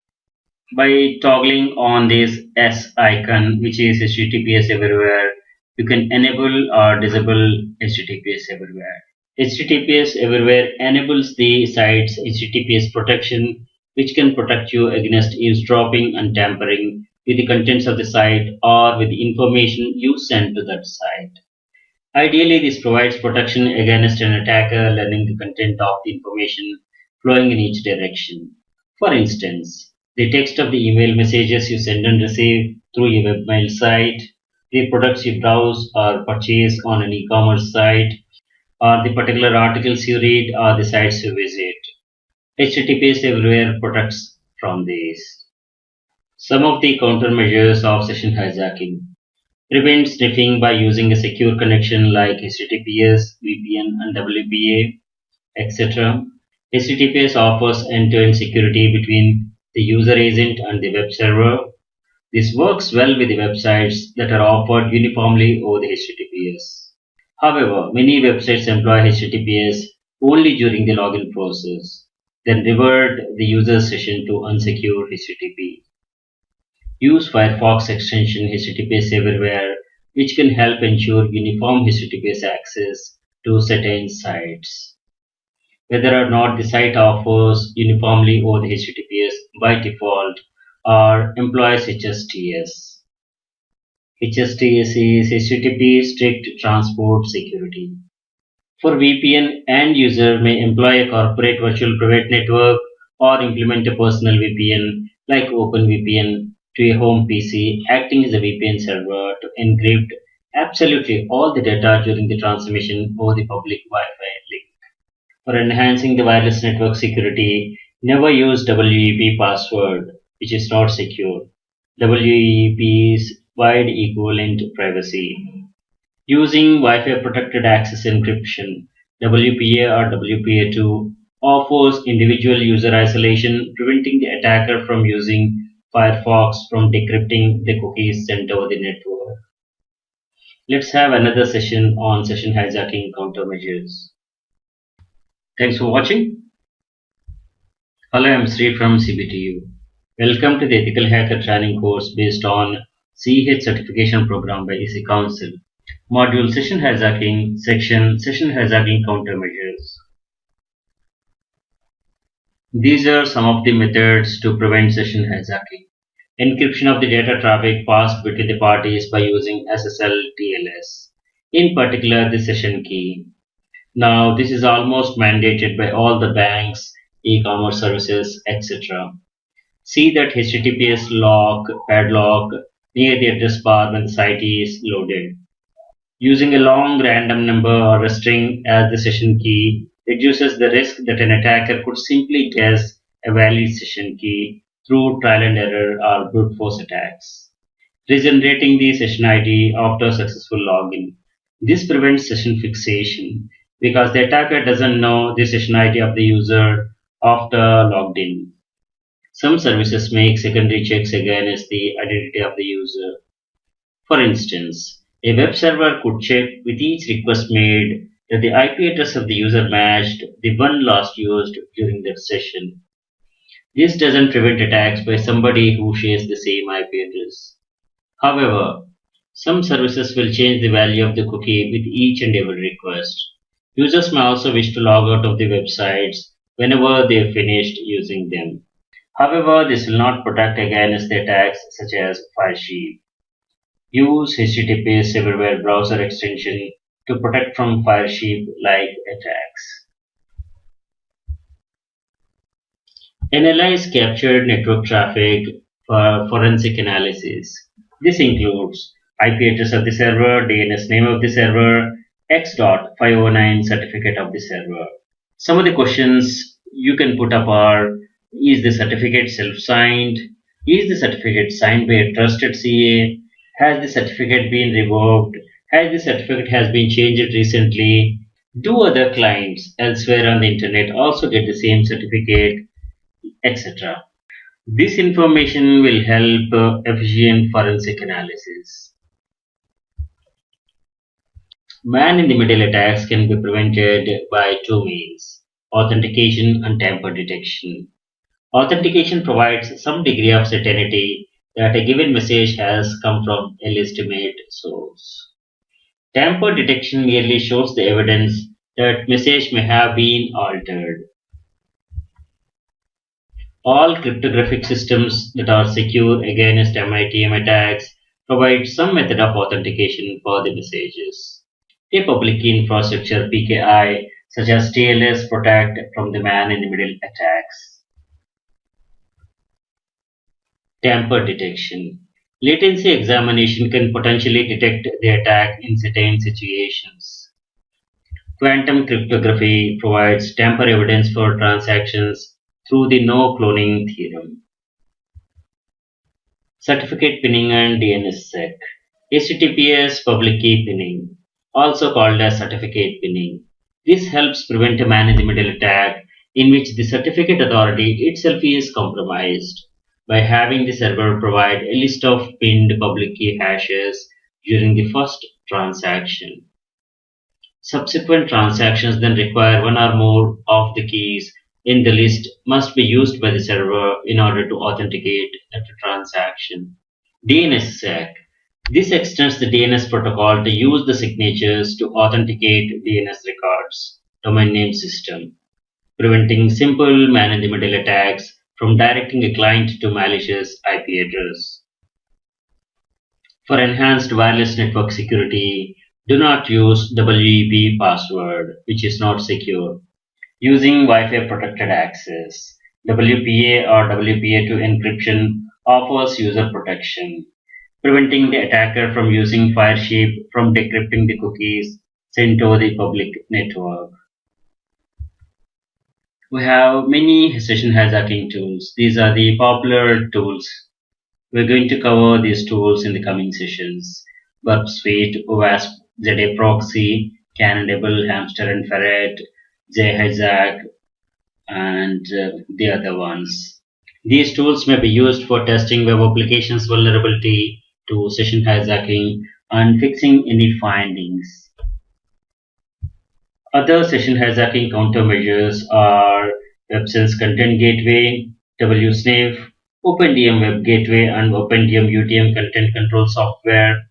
By toggling on this S icon, which is HTTPS everywhere, you can enable or disable HTTPS everywhere. HTTPS everywhere enables the site's HTTPS protection, which can protect you against eavesdropping and tampering with the contents of the site or with the information you send to that site. Ideally, this provides protection against an attacker learning the content of the information flowing in each direction. For instance, the text of the email messages you send and receive through your webmail site, the products you browse or purchase on an e-commerce site, or the particular articles you read or the sites you visit. HTTPS everywhere protects from these. Some of the countermeasures of session hijacking. Prevent sniffing by using a secure connection like HTTPS, VPN, and WPA, etc. HTTPS offers end-to-end security between the user agent and the web server. This works well with the websites that are offered uniformly over the HTTPS. However, many websites employ HTTPS only during the login process, then revert the user session to unsecured HTTP. Use Firefox extension HTTPS everywhere, which can help ensure uniform HTTPS access to certain sites. Whether or not the site offers uniformly over the HTTPS by default or employs HSTS. HSTS is HTTP Strict Transport Security. For VPN, end user may employ a corporate virtual private network or implement a personal VPN like OpenVPN to a home PC, acting as a VPN server to encrypt absolutely all the data during the transmission over the public Wi-Fi link. For enhancing the wireless network security, never use WEP password, which is not secure. WEP is wide equivalent privacy. Using Wi-Fi protected access encryption, WPA or WPA2 offers individual user isolation, preventing the attacker from using Firefox from decrypting the cookies sent over the network. Let's have another session on session hijacking countermeasures. Thanks for watching. Hello, I'm Sri from CBTU. Welcome to the Ethical Hacker training course based on CH certification program by EC Council. Module Session Hijacking, Section Session Hijacking Countermeasures. These are some of the methods to prevent session hijacking. Encryption of the data traffic passed between the parties by using SSL TLS, in particular the session key. Now, this is almost mandated by all the banks, e-commerce services, etc. See that HTTPS lock, padlock near the address bar when the site is loaded. Using a long random number or a string as the session key reduces the risk that an attacker could simply guess a valid session key through trial and error or brute force attacks, regenerating the session ID after successful login. This prevents session fixation because the attacker doesn't know the session ID of the user after logged in. Some services make secondary checks against the identity of the user. For instance, a web server could check with each request made that the IP address of the user matched the one last used during that session. This doesn't prevent attacks by somebody who shares the same IP address. However, some services will change the value of the cookie with each and every request. Users may also wish to log out of the websites whenever they have finished using them. However, this will not protect against the attacks such as Phishing. Use HTTPS everywhere browser extension to protect from Phishing-like attacks. Analyze captured network traffic for forensic analysis. This includes IP address of the server, DNS name of the server, X.509 certificate of the server. Some of the questions you can put up are: is the certificate self-signed? Is the certificate signed by a trusted CA? Has the certificate been revoked? Has the certificate has been changed recently? Do other clients elsewhere on the internet also get the same certificate, etc.? This information will help efficient forensic analysis. Man-in-the-middle attacks can be prevented by two means: authentication and tamper detection. Authentication provides some degree of certainty that a given message has come from a legitimate source. Tamper detection merely shows the evidence that message may have been altered. All cryptographic systems that are secure against MITM attacks provide some method of authentication for the messages. A public key infrastructure PKI such as TLS protect from the man-in-the-middle attacks. Tamper detection. Latency examination can potentially detect the attack in certain situations. Quantum cryptography provides tamper evidence for transactions through the no cloning theorem. Certificate pinning and DNSSEC. HTTPS public key pinning, also called as certificate pinning. This helps prevent a man-in-the-middle attack in which the certificate authority itself is compromised by having the server provide a list of pinned public key hashes during the first transaction. Subsequent transactions then require one or more of the keys in the list must be used by the server in order to authenticate a transaction. DNSSEC. This extends the DNS protocol to use the signatures to authenticate DNS records, domain name system, preventing simple man-in-the-middle attacks from directing a client to malicious IP address. For enhanced wireless network security, do not use WEP password, which is not secure. Using Wi-Fi protected access, WPA or WPA2 encryption offers user protection, preventing the attacker from using Firesheep from decrypting the cookies sent over the public network. We have many session hijacking tools. These are the popular tools. We're going to cover these tools in the coming sessions. Burp Suite, OWASP, ZA Proxy, Cannonable, Hamster and Ferret, JHijack, and the other ones. These tools may be used for testing web applications vulnerability to session hijacking and fixing any findings. Other session hijacking countermeasures are WebSense Content Gateway, WSNIF, OpenDM Web Gateway, and OpenDM UTM Content Control Software.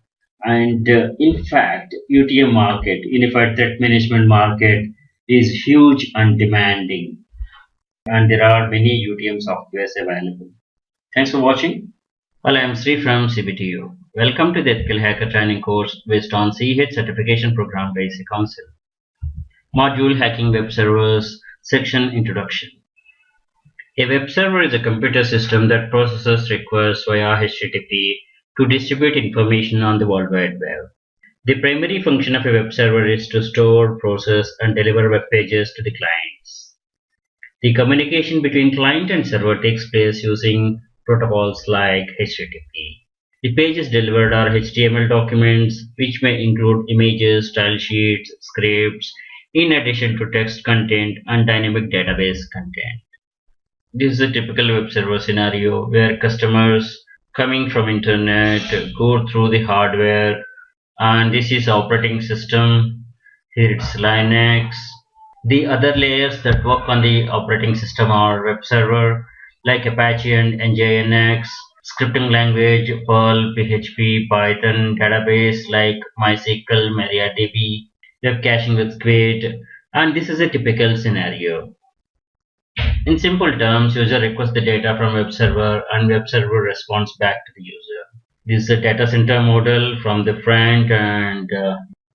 And in fact, UTM market, Unified Threat Management market, is huge and demanding. And there are many UTM softwares available. Thanks for watching. Well, I am Sri from CBTU. Welcome to the Ethical Hacker Training course based on CH certification program by IC Council. Module Hacking Web Servers, Section Introduction. A web server is a computer system that processes requests via HTTP to distribute information on the World Wide Web. The primary function of a web server is to store, process, and deliver web pages to the clients. The communication between client and server takes place using protocols like HTTP. The pages delivered are HTML documents, which may include images, style sheets, scripts, in addition to text content and dynamic database content. This is a typical web server scenario where customers coming from internet go through the hardware, and this is operating system. Here it's Linux. The other layers that work on the operating system are web server like Apache and Nginx, scripting language Perl, PHP, Python, database like MySQL, MariaDB, web caching with Squid, and this is a typical scenario. In simple terms, user requests the data from web server and web server responds back to the user. This is a data center model from the front, and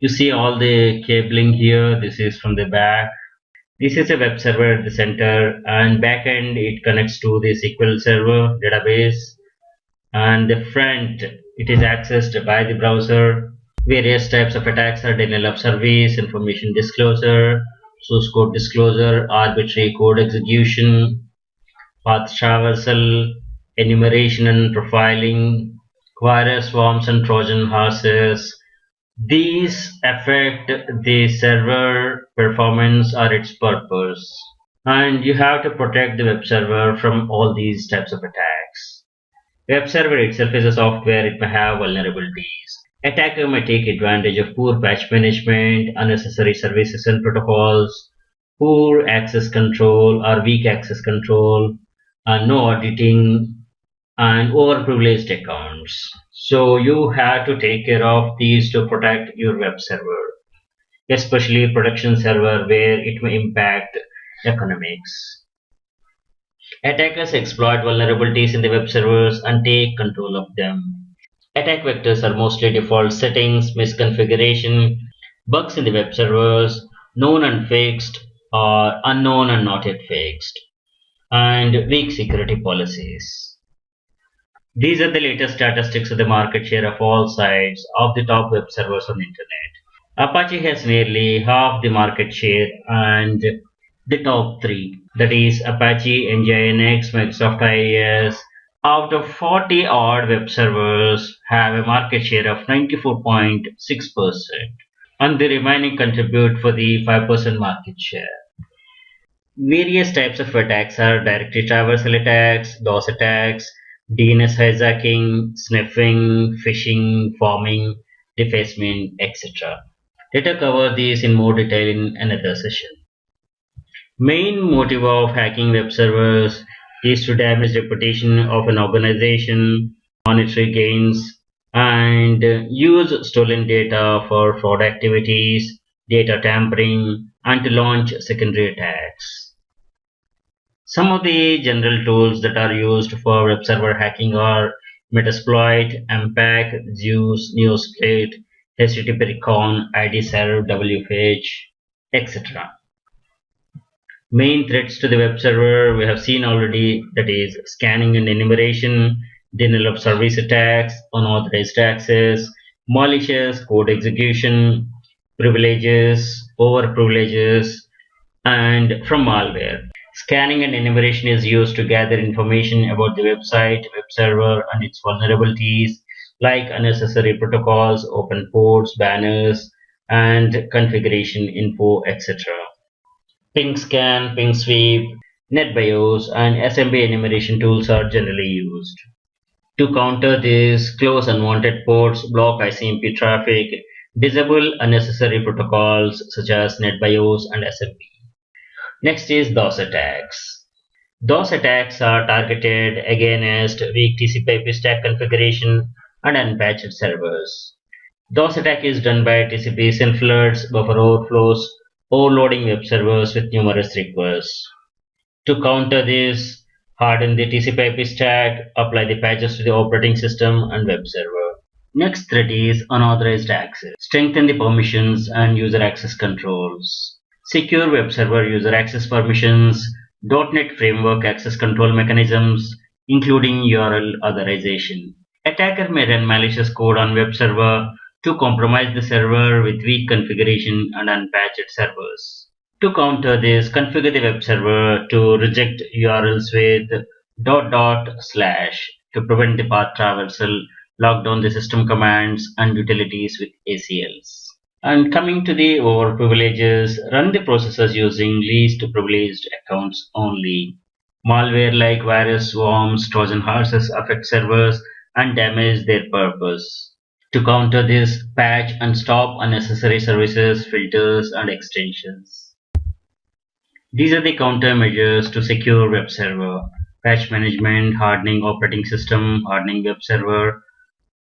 you see all the cabling here. This is from the back. This is a web server at the center, and back end it connects to the SQL Server database, and the front it is accessed by the browser. Various types of attacks are denial of service, information disclosure, source code disclosure, arbitrary code execution, path traversal, enumeration and profiling, virus swarms and Trojan horses. These affect the server performance or its purpose. And you have to protect the web server from all these types of attacks. Web server itself is a software, it may have vulnerabilities. Attacker may take advantage of poor patch management, unnecessary services and protocols, poor access control or weak access control, no auditing, and overprivileged accounts. So you have to take care of these to protect your web server, especially production server where it may impact economics. Attackers exploit vulnerabilities in the web servers and take control of them. Attack vectors are mostly default settings, misconfiguration, bugs in the web servers, known and fixed, or unknown and not yet fixed, and weak security policies. These are the latest statistics of the market share of all sites of the top web servers on the internet. Apache has nearly half the market share, and the top three, that is Apache, Nginx, Microsoft IIS, out of 40 odd web servers have a market share of 94.6%, and the remaining contribute for the 5% market share. Various types of attacks are directory traversal attacks, DOS attacks, DNS hijacking, sniffing, phishing, farming, defacement, etc. Let us cover these in more detail in another session. Main motive of hacking web servers is to damage reputation of an organization, monetary gains, and use stolen data for fraud activities, data tampering, and to launch secondary attacks. Some of the general tools that are used for web server hacking are Metasploit, Mpac, Zeus, Neosplit, HTTP Recon, IDServe, WFH, etc. Main threats to the web server we have seen already, that is scanning and enumeration, denial of service attacks, unauthorized access, malicious code execution, privileges, over privileges, and from malware. Scanning and enumeration is used to gather information about the website, web server, and its vulnerabilities, like unnecessary protocols, open ports, banners, and configuration info, etc. Ping scan, ping sweep, NetBIOS, and SMB enumeration tools are generally used. To counter this, close unwanted ports, block ICMP traffic, disable unnecessary protocols such as NetBIOS and SMB. Next is DOS attacks. DOS attacks are targeted against weak TCP/IP stack configuration and unpatched servers. DOS attack is done by TCP SYN floods, buffer overflows, overloading web servers with numerous requests. To counter this, harden the TCP/IP stack, apply the patches to the operating system and web server. Next threat is unauthorized access. Strengthen the permissions and user access controls. Secure web server user access permissions, .NET Framework access control mechanisms, including URL authorization. Attacker may run malicious code on web server to compromise the server with weak configuration and unpatched servers. To counter this, configure the web server to reject URLs with // to prevent the path traversal, lock down the system commands and utilities with ACLs. And coming to the overprivileges, run the processes using least privileged accounts only. Malware like virus swarms, Trojan horses affect servers and damage their purpose. To counter this, patch and stop unnecessary services, filters, and extensions. These are the countermeasures to secure web server: patch management, hardening operating system, hardening web server,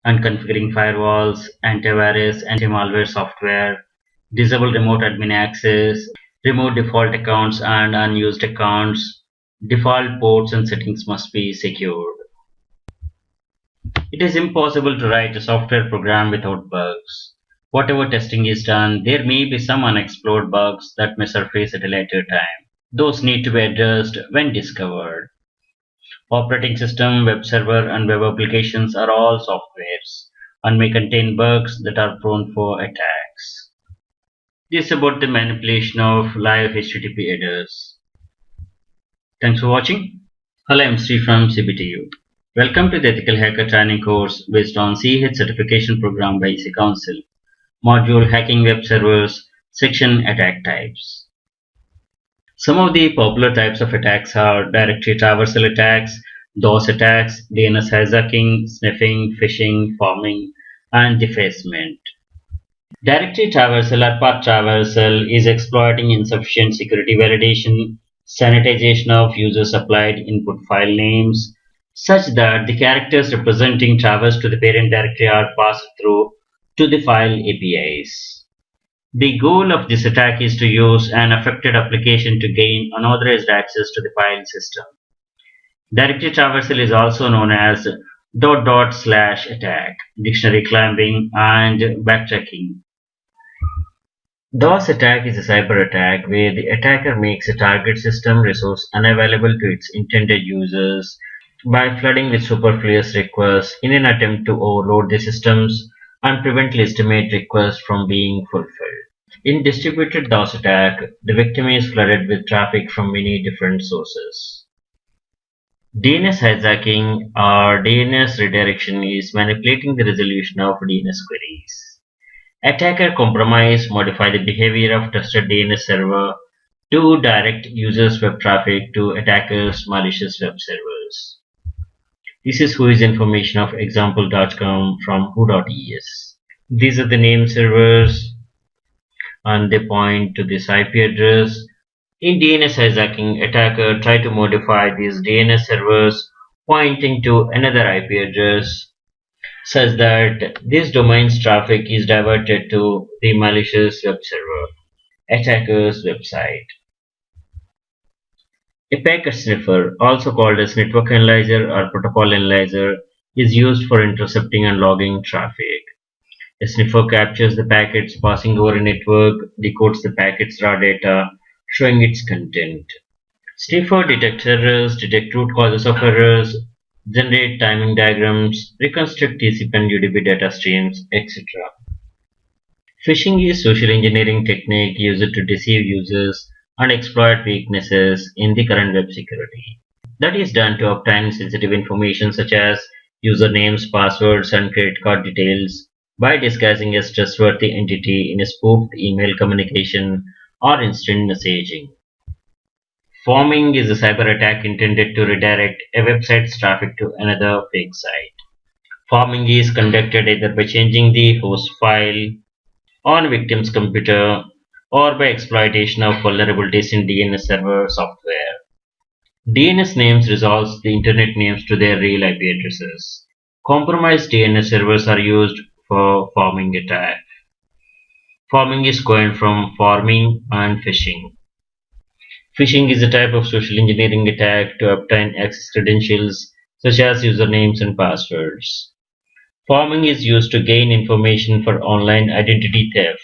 and configuring firewalls, antivirus, anti-malware software, disable remote admin access, remove default accounts and unused accounts, default ports and settings must be secured. It is impossible to write a software program without bugs. Whatever testing is done, there may be some unexplored bugs that may surface at a later time. Those need to be addressed when discovered. Operating system, web server, and web applications are all softwares and may contain bugs that are prone for attacks. This is about the manipulation of live HTTP headers. Thanks for watching. Hello, I'm Sri from CBTU. Welcome to the Ethical Hacker Training course based on CH certification program by EC Council. Module Hacking Web Servers, Section Attack Types. Some of the popular types of attacks are directory traversal attacks, DOS attacks, DNS hijacking, sniffing, phishing, farming, and defacement. Directory traversal or path traversal is exploiting insufficient security validation, sanitization of user-supplied input file names, such that the characters representing traverse to the parent directory are passed through to the file APIs. The goal of this attack is to use an affected application to gain unauthorized access to the file system. Directory traversal is also known as /attack, dictionary climbing, and backtracking. DOS attack is a cyber attack where the attacker makes a target system resource unavailable to its intended users by flooding with superfluous requests in an attempt to overload the systems and prevent legitimate requests from being fulfilled. In distributed DOS attack, the victim is flooded with traffic from many different sources. DNS hijacking or DNS redirection is manipulating the resolution of DNS queries. Attacker compromise modify the behavior of trusted DNS server to direct users' web traffic to attackers' malicious web servers. This is who is information of example.com from who.es. These are the name servers and they point to this IP address. In DNS hijacking, attacker try to modify these DNS servers pointing to another IP address such that this domain's traffic is diverted to the malicious web server, attacker's website. A packet sniffer, also called as network analyzer or protocol analyzer, is used for intercepting and logging traffic. A sniffer captures the packets passing over a network, decodes the packet's raw data, showing its content. Sniffer detects errors, detect root causes of errors, generate timing diagrams, reconstruct TCP and UDP data streams, etc. Phishing is social engineering technique used to deceive users and exploit weaknesses in the current web security. That is done to obtain sensitive information such as usernames, passwords, and credit card details by disguising as trustworthy entity in a spoofed email communication or instant messaging. Pharming is a cyber attack intended to redirect a website's traffic to another fake site. Pharming is conducted either by changing the host file on a victim's computer or by exploitation of vulnerabilities in DNS server software. DNS names resolves the internet names to their real IP addresses. Compromised DNS servers are used for pharming attack. Pharming is coined from farming and phishing. Phishing is a type of social engineering attack to obtain access credentials such as usernames and passwords. Pharming is used to gain information for online identity theft.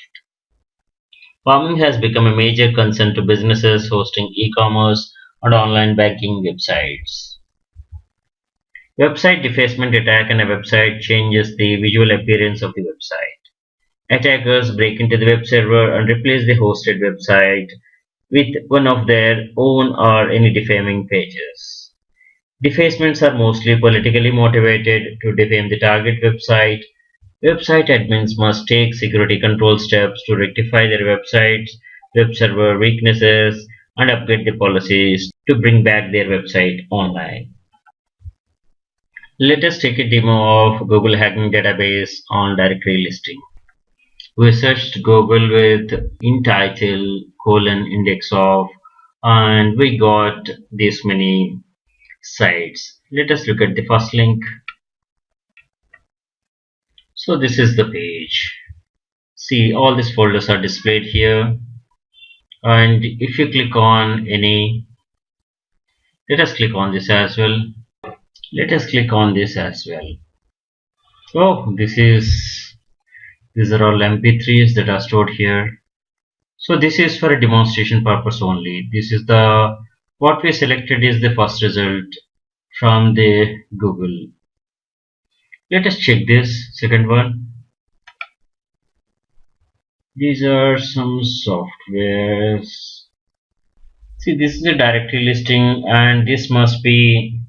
Pharming has become a major concern to businesses hosting e-commerce and online banking websites. Website defacement attack on a website changes the visual appearance of the website. Attackers break into the web server and replace the hosted website with one of their own or any defaming pages. Defacements are mostly politically motivated to defame the target website. Website admins must take security control steps to rectify their websites, web server weaknesses, and upgrade the policies to bring back their website online. Let us take a demo of Google Hacking database on directory listing. We searched Google with in title :index of and we got this many sites. Let us look at the first link. So this is the page. See, all these folders are displayed here, and if you click on any, let us click on this as well. Let us click on this as well. Oh, these are all MP3s that are stored here. So this is for a demonstration purpose only. This is the what we selected is the first result from the Google. Let us check this second one. These are some softwares. See, this is a directory listing and this must be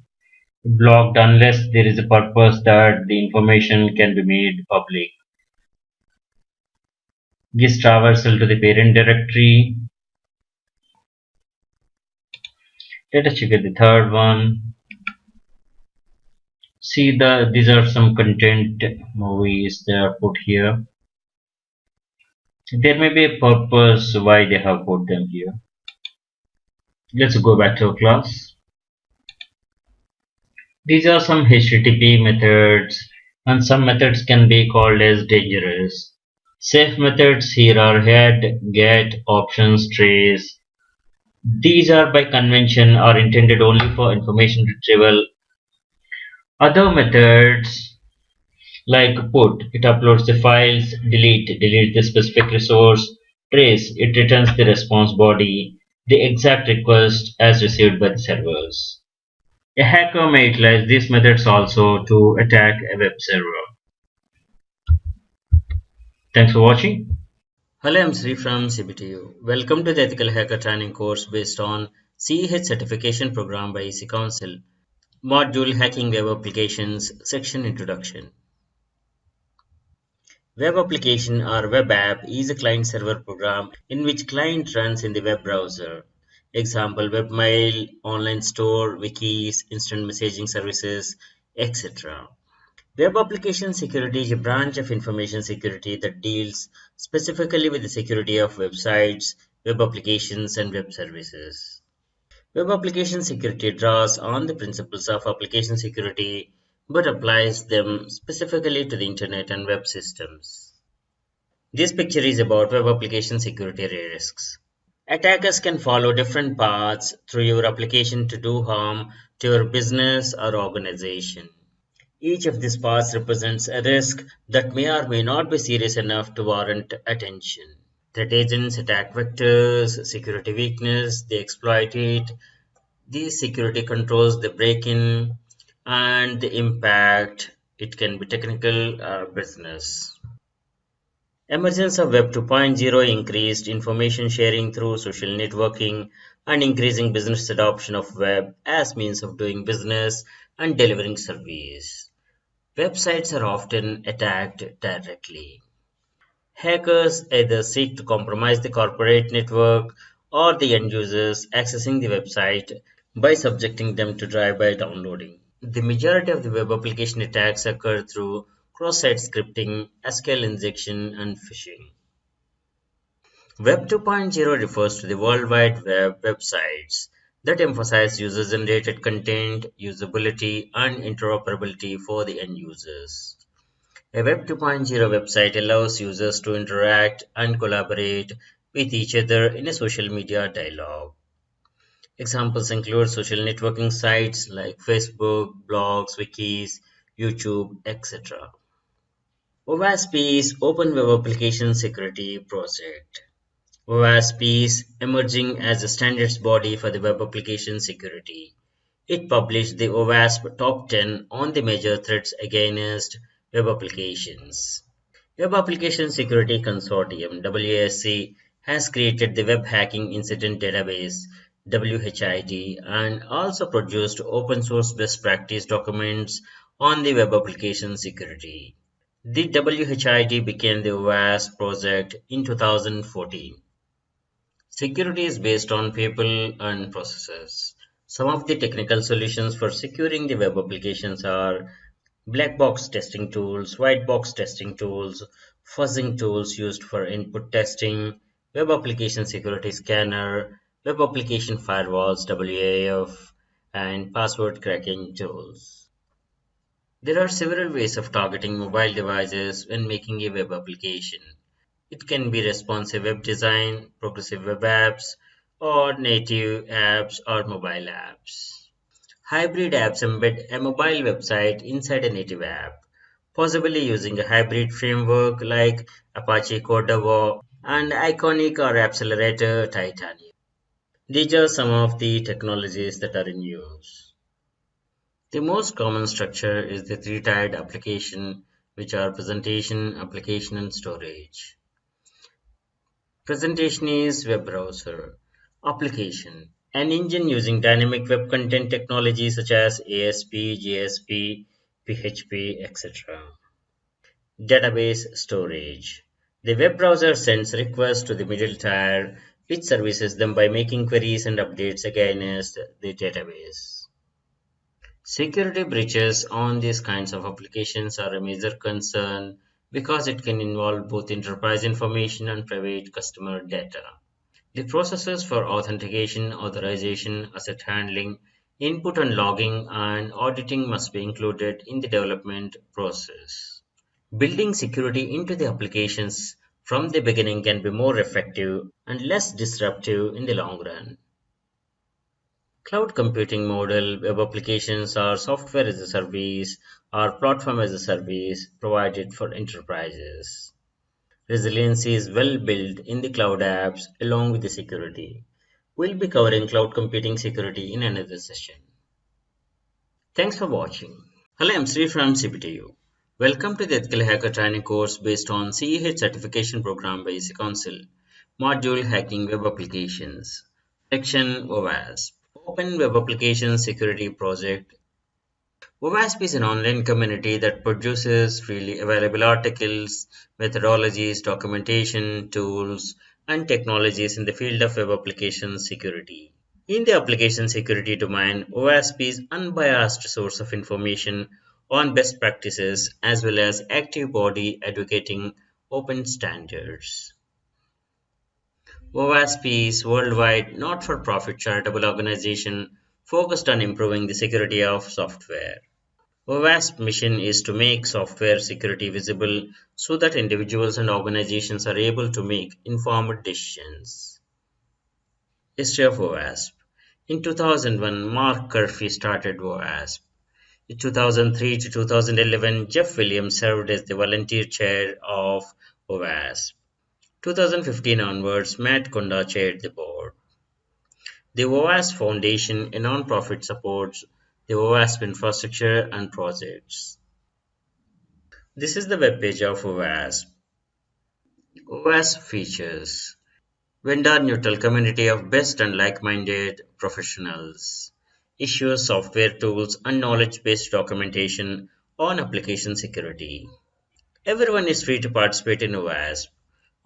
blocked unless there is a purpose that the information can be made public. Gives traversal to the parent directory. Let us check out the third one. See these are some content movies they are put here. There may be a purpose why they have put them here. Let's go back to our class. These are some HTTP methods, and some methods can be called as dangerous. Safe methods here are head, get, options, trace. These are by convention are intended only for information retrieval. Other methods like put, it uploads the files, delete the specific resource, trace, it returns the response body, the exact request as received by the servers. A hacker may utilize these methods also to attack a web server. Thanks for watching. Hello, I'm Sri from CBTU. Welcome to the Ethical Hacker Training course based on CEH certification program by EC Council. Module Hacking Web Applications, Section Introduction. Web application or web app is a client-server program in which client runs in the web browser. Example, webmail, online store, wikis, instant messaging services, etc. Web application security is a branch of information security that deals specifically with the security of websites, web applications, and web services. Web application security draws on the principles of application security but applies them specifically to the internet and web systems. This picture is about web application security risks. Attackers can follow different paths through your application to do harm to your business or organization. Each of these paths represents a risk that may or may not be serious enough to warrant attention. Threat agents attack vectors, security weakness, they exploit it, these security controls they break in, and the impact, it can be technical or business. Emergence of Web 2.0 increased information sharing through social networking and increasing business adoption of web as means of doing business and delivering service. Websites are often attacked directly. Hackers either seek to compromise the corporate network or the end users accessing the website by subjecting them to drive-by downloading. The majority of the web application attacks occur through cross-site scripting, SQL injection, and phishing. Web 2.0 refers to the World Wide Web websites that emphasize user-generated content, usability, and interoperability for the end users. A Web 2.0 website allows users to interact and collaborate with each other in a social media dialogue. Examples include social networking sites like Facebook, blogs, wikis, YouTube, etc. OWASP is Open Web Application Security Project. OWASP is emerging as a standards body for the web application security. It published the OWASP Top 10 on the major threats against web applications. Web Application Security Consortium (WASC) has created the Web Hacking Incident Database (WHID) and also produced open source best practice documents on the web application security. The WHID became the OWASP project in 2014. Security is based on people and processes. Some of the technical solutions for securing the web applications are black box testing tools, white box testing tools, fuzzing tools used for input testing, web application security scanner, web application firewalls (WAF), and password cracking tools. There are several ways of targeting mobile devices when making a web application. It can be responsive web design, progressive web apps, or native apps or mobile apps. Hybrid apps embed a mobile website inside a native app, possibly using a hybrid framework like Apache Cordova and Iconic or Accelerator Titanium. These are some of the technologies that are in use. The most common structure is the three-tiered application, which are presentation, application, and storage. Presentation is web browser. Application. an engine using dynamic web content technology such as ASP, JSP, PHP, etc. Database storage. The web browser sends requests to the middle tier, which services them by making queries and updates against the database. Security breaches on these kinds of applications are a major concern because it can involve both enterprise information and private customer data. The processes for authentication, authorization, asset handling, input and logging, and auditing must be included in the development process. Building security into the applications from the beginning can be more effective and less disruptive in the long run. Cloud computing model, web applications are software as a service or platform as a service provided for enterprises. Resiliency is well built in the cloud apps along with the security. We'll be covering cloud computing security in another session. Thanks for watching. Hello, I'm Sri from CPTU. Welcome to the Ethical Hacker training course based on CEH certification program by EC Council. Module Hacking Web Applications. Section OWASP. Open Web Application Security Project. OWASP is an online community that produces freely available articles, methodologies, documentation, tools, and technologies in the field of web application security. In the application security domain, OWASP is an unbiased source of information on best practices as well as active body advocating open standards. OWASP is worldwide not-for-profit charitable organization focused on improving the security of software. OWASP mission is to make software security visible so that individuals and organizations are able to make informed decisions. History of OWASP. In 2001, Mark Curphey started OWASP. In 2003 to 2011, Jeff Williams served as the volunteer chair of OWASP. 2015 onwards, Matt Kunda chaired the board. The OWASP Foundation, a non-profit, supports the OWASP infrastructure and projects. This is the web page of OWASP. OWASP features vendor-neutral community of best and like-minded professionals. Issues software tools and knowledge-based documentation on application security. Everyone is free to participate in OWASP.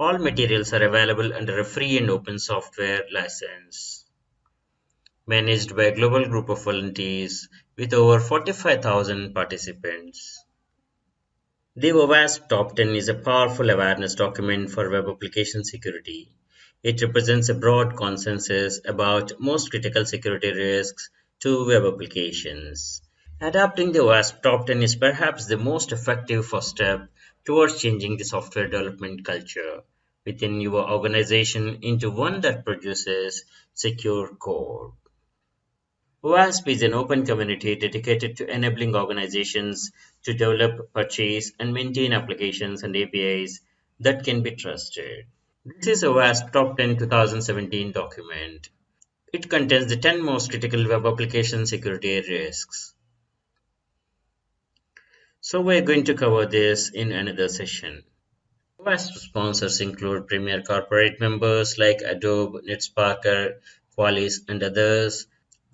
All materials are available under a free and open software license. Managed by a global group of volunteers with over 45,000 participants. The OWASP Top 10 is a powerful awareness document for web application security. It represents a broad consensus about most critical security risks to web applications. Adapting the OWASP Top 10 is perhaps the most effective first step towards changing the software development culture within your organization into one that produces secure code. OWASP is an open community dedicated to enabling organizations to develop, purchase, and maintain applications and APIs that can be trusted. This is OWASP Top 10 2017 document. It contains the 10 most critical web application security risks. So we're going to cover this in another session. OWASP sponsors include premier corporate members like Adobe, NetSparker, Qualys, and others.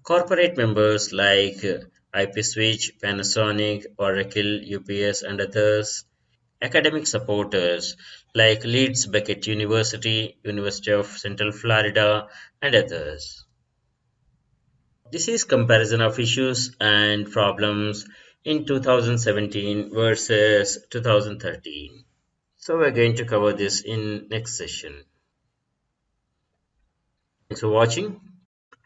Corporate members like IPSwitch, Panasonic, Oracle, UPS, and others. Academic supporters like Leeds Beckett University, University of Central Florida, and others. This is comparison of issues and problems in 2017 versus 2013. So we're going to cover this in next session. Thanks for watching.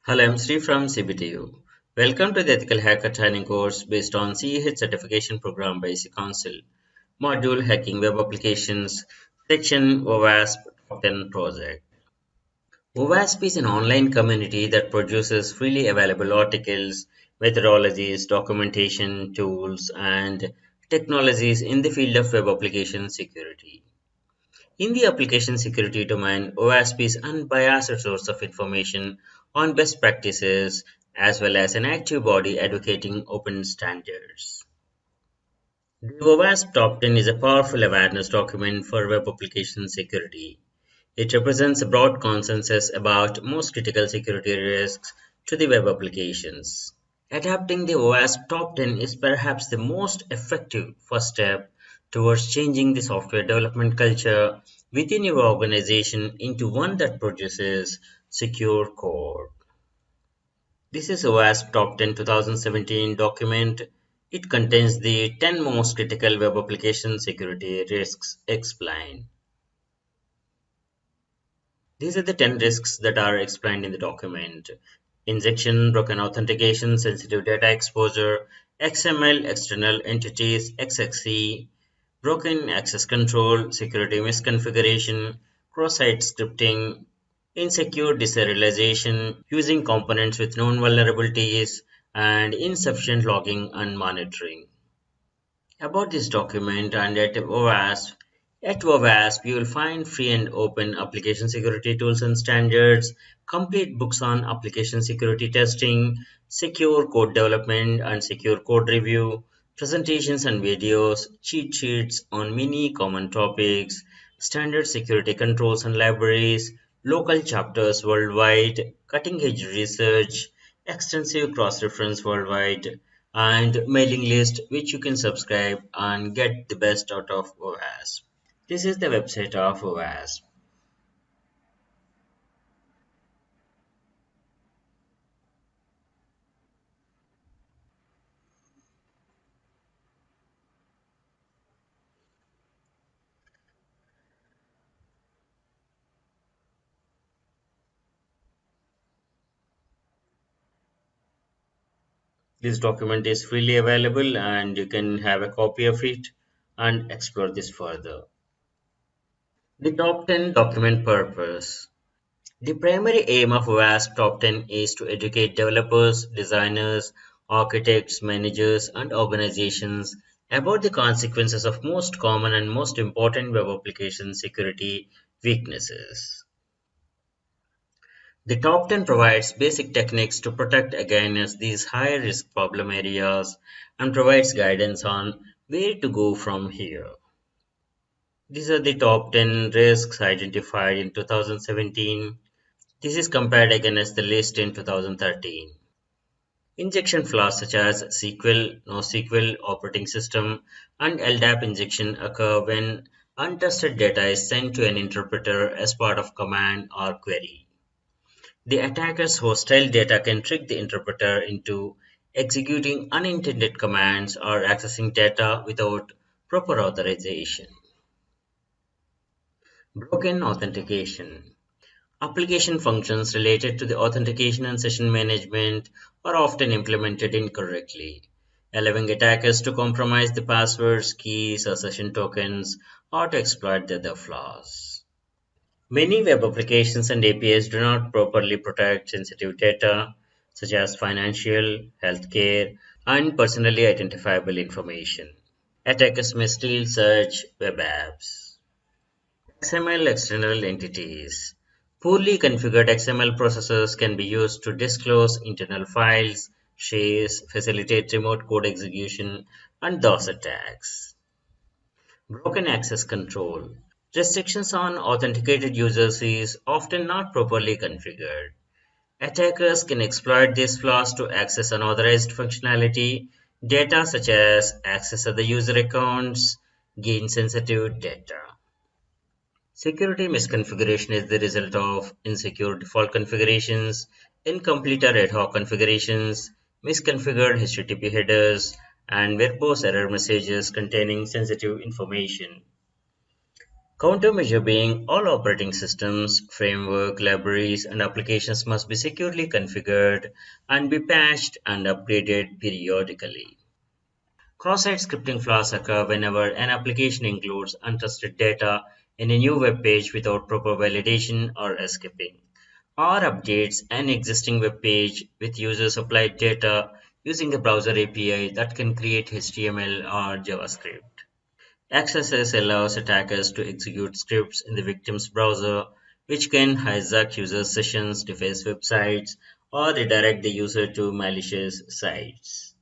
Hello, I'm Sri from CBTU. Welcome to the Ethical Hacker training course based on CEH certification program by EC Council. Module Hacking Web Applications, Section OWASP Top 10 Project. OWASP is an online community that produces freely available articles, methodologies, documentation, tools, and technologies in the field of web application security. In the application security domain, OWASP is an unbiased source of information on best practices as well as an active body advocating open standards. The OWASP Top 10 is a powerful awareness document for web application security. It represents a broad consensus about most critical security risks to the web applications. Adapting the OWASP Top 10 is perhaps the most effective first step towards changing the software development culture within your organization into one that produces secure code. This is OWASP Top 10 2017 document. It contains the 10 most critical web application security risks explained. These are the 10 risks that are explained in the document: injection, broken authentication, sensitive data exposure, XML, external entities, XXE, broken access control, security misconfiguration, cross-site scripting, insecure deserialization, using components with known vulnerabilities, and insufficient logging and monitoring. About this document and at OWASP you will find free and open application security tools and standards, complete books on application security testing, secure code development and secure code review, presentations and videos, cheat sheets on many common topics, standard security controls and libraries, local chapters worldwide, cutting-edge research, extensive cross-reference worldwide, and mailing list which you can subscribe and get the best out of OWASP. This is the website of OWASP. This document is freely available and you can have a copy of it and explore this further. The top 10 document purpose. The primary aim of OWASP Top 10 is to educate developers, designers, architects, managers, and organizations about the consequences of most common and most important web application security weaknesses. The top 10 provides basic techniques to protect against these high-risk problem areas and provides guidance on where to go from here. These are the top 10 risks identified in 2017. This is compared against the list in 2013. Injection flaws such as SQL, NoSQL, operating system, and LDAP injection occur when untrusted data is sent to an interpreter as part of command or query. The attacker's hostile data can trick the interpreter into executing unintended commands or accessing data without proper authorization. Broken authentication. Application functions related to the authentication and session management are often implemented incorrectly, allowing attackers to compromise the passwords, keys, or session tokens, or to exploit the other flaws. Many web applications and APIs do not properly protect sensitive data, such as financial, healthcare, and personally identifiable information. Attackers may steal such web apps. XML external entities. Poorly configured XML processors can be used to disclose internal files, shares, facilitate remote code execution, and DOS attacks. Broken access control. Restrictions on authenticated users is often not properly configured. Attackers can exploit these flaws to access unauthorized functionality, data such as access other user accounts, gain sensitive data. Security misconfiguration is the result of insecure default configurations, incomplete or ad hoc configurations, misconfigured HTTP headers, and verbose error messages containing sensitive information. Countermeasure being all operating systems, framework, libraries, and applications must be securely configured and be patched and updated periodically. Cross-site scripting flaws occur whenever an application includes untrusted data in a new web page without proper validation or escaping, or updates an existing web page with user-supplied data using a browser API that can create HTML or JavaScript. XSS allows attackers to execute scripts in the victim's browser, which can hijack user sessions, deface websites, or redirect the user to malicious sites.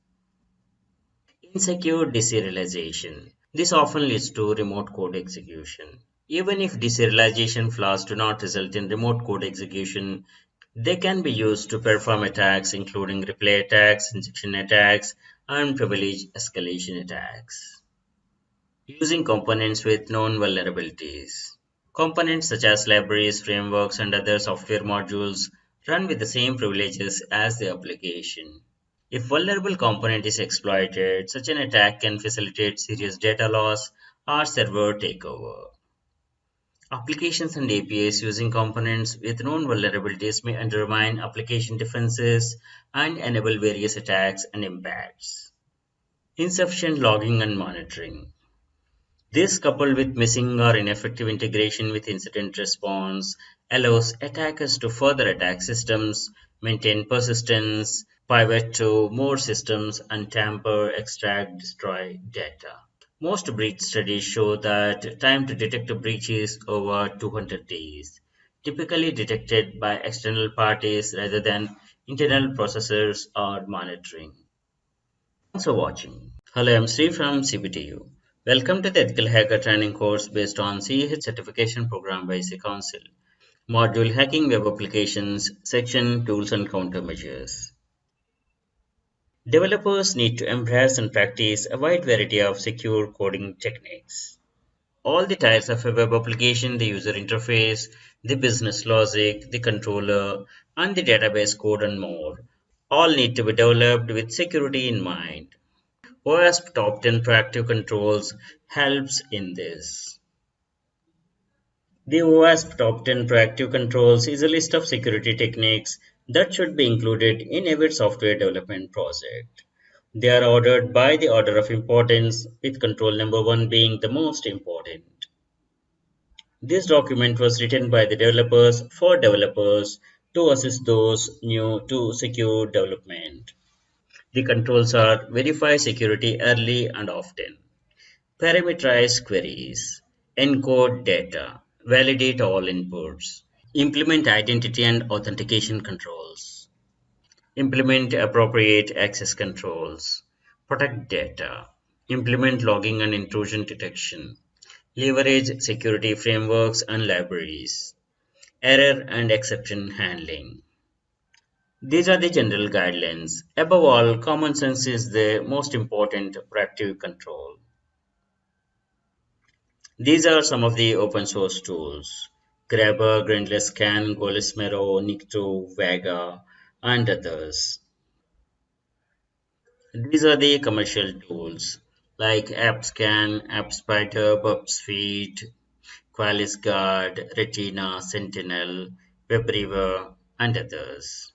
Insecure deserialization. This often leads to remote code execution. Even if deserialization flaws do not result in remote code execution, they can be used to perform attacks including replay attacks, injection attacks, and privilege escalation attacks. Using components with known vulnerabilities. Components such as libraries, frameworks, and other software modules run with the same privileges as the application. If vulnerable component is exploited, such an attack can facilitate serious data loss or server takeover. Applications and APIs using components with known vulnerabilities may undermine application defenses and enable various attacks and impacts. Insufficient logging and monitoring. This, coupled with missing or ineffective integration with incident response, allows attackers to further attack systems, maintain persistence, pivot to more systems, and tamper, extract, destroy data. Most breach studies show that time to detect a breach is over 200 days, typically detected by external parties rather than internal processors or monitoring. Thanks for watching. Hello, I'm Sri from CBTU. Welcome to the Ethical Hacker Training course based on CEH certification program by C Council. Module Hacking Web Applications, Section Tools and Countermeasures. Developers need to embrace and practice a wide variety of secure coding techniques. All the tiers of a web application, the user interface, the business logic, the controller, and the database code and more, all need to be developed with security in mind. OWASP Top 10 Proactive Controls helps in this. The OWASP Top 10 Proactive Controls is a list of security techniques that should be included in every software development project. They are ordered by the order of importance, with control number 1 being the most important. This document was written by the developers for developers to assist those new to secure development. The controls are verify security early and often, parameterize queries, encode data, validate all inputs, implement identity and authentication controls, implement appropriate access controls, protect data, implement logging and intrusion detection, leverage security frameworks and libraries, error and exception handling. These are the general guidelines. Above all, common sense is the most important proactive control. These are some of the open source tools: Grabber, Grindless Scan, Golismero, Nicto, Vega, and others. These are the commercial tools like AppScan, AppSpider, BubSuite, QualisGuard, Retina, Sentinel, WebRiver, and others.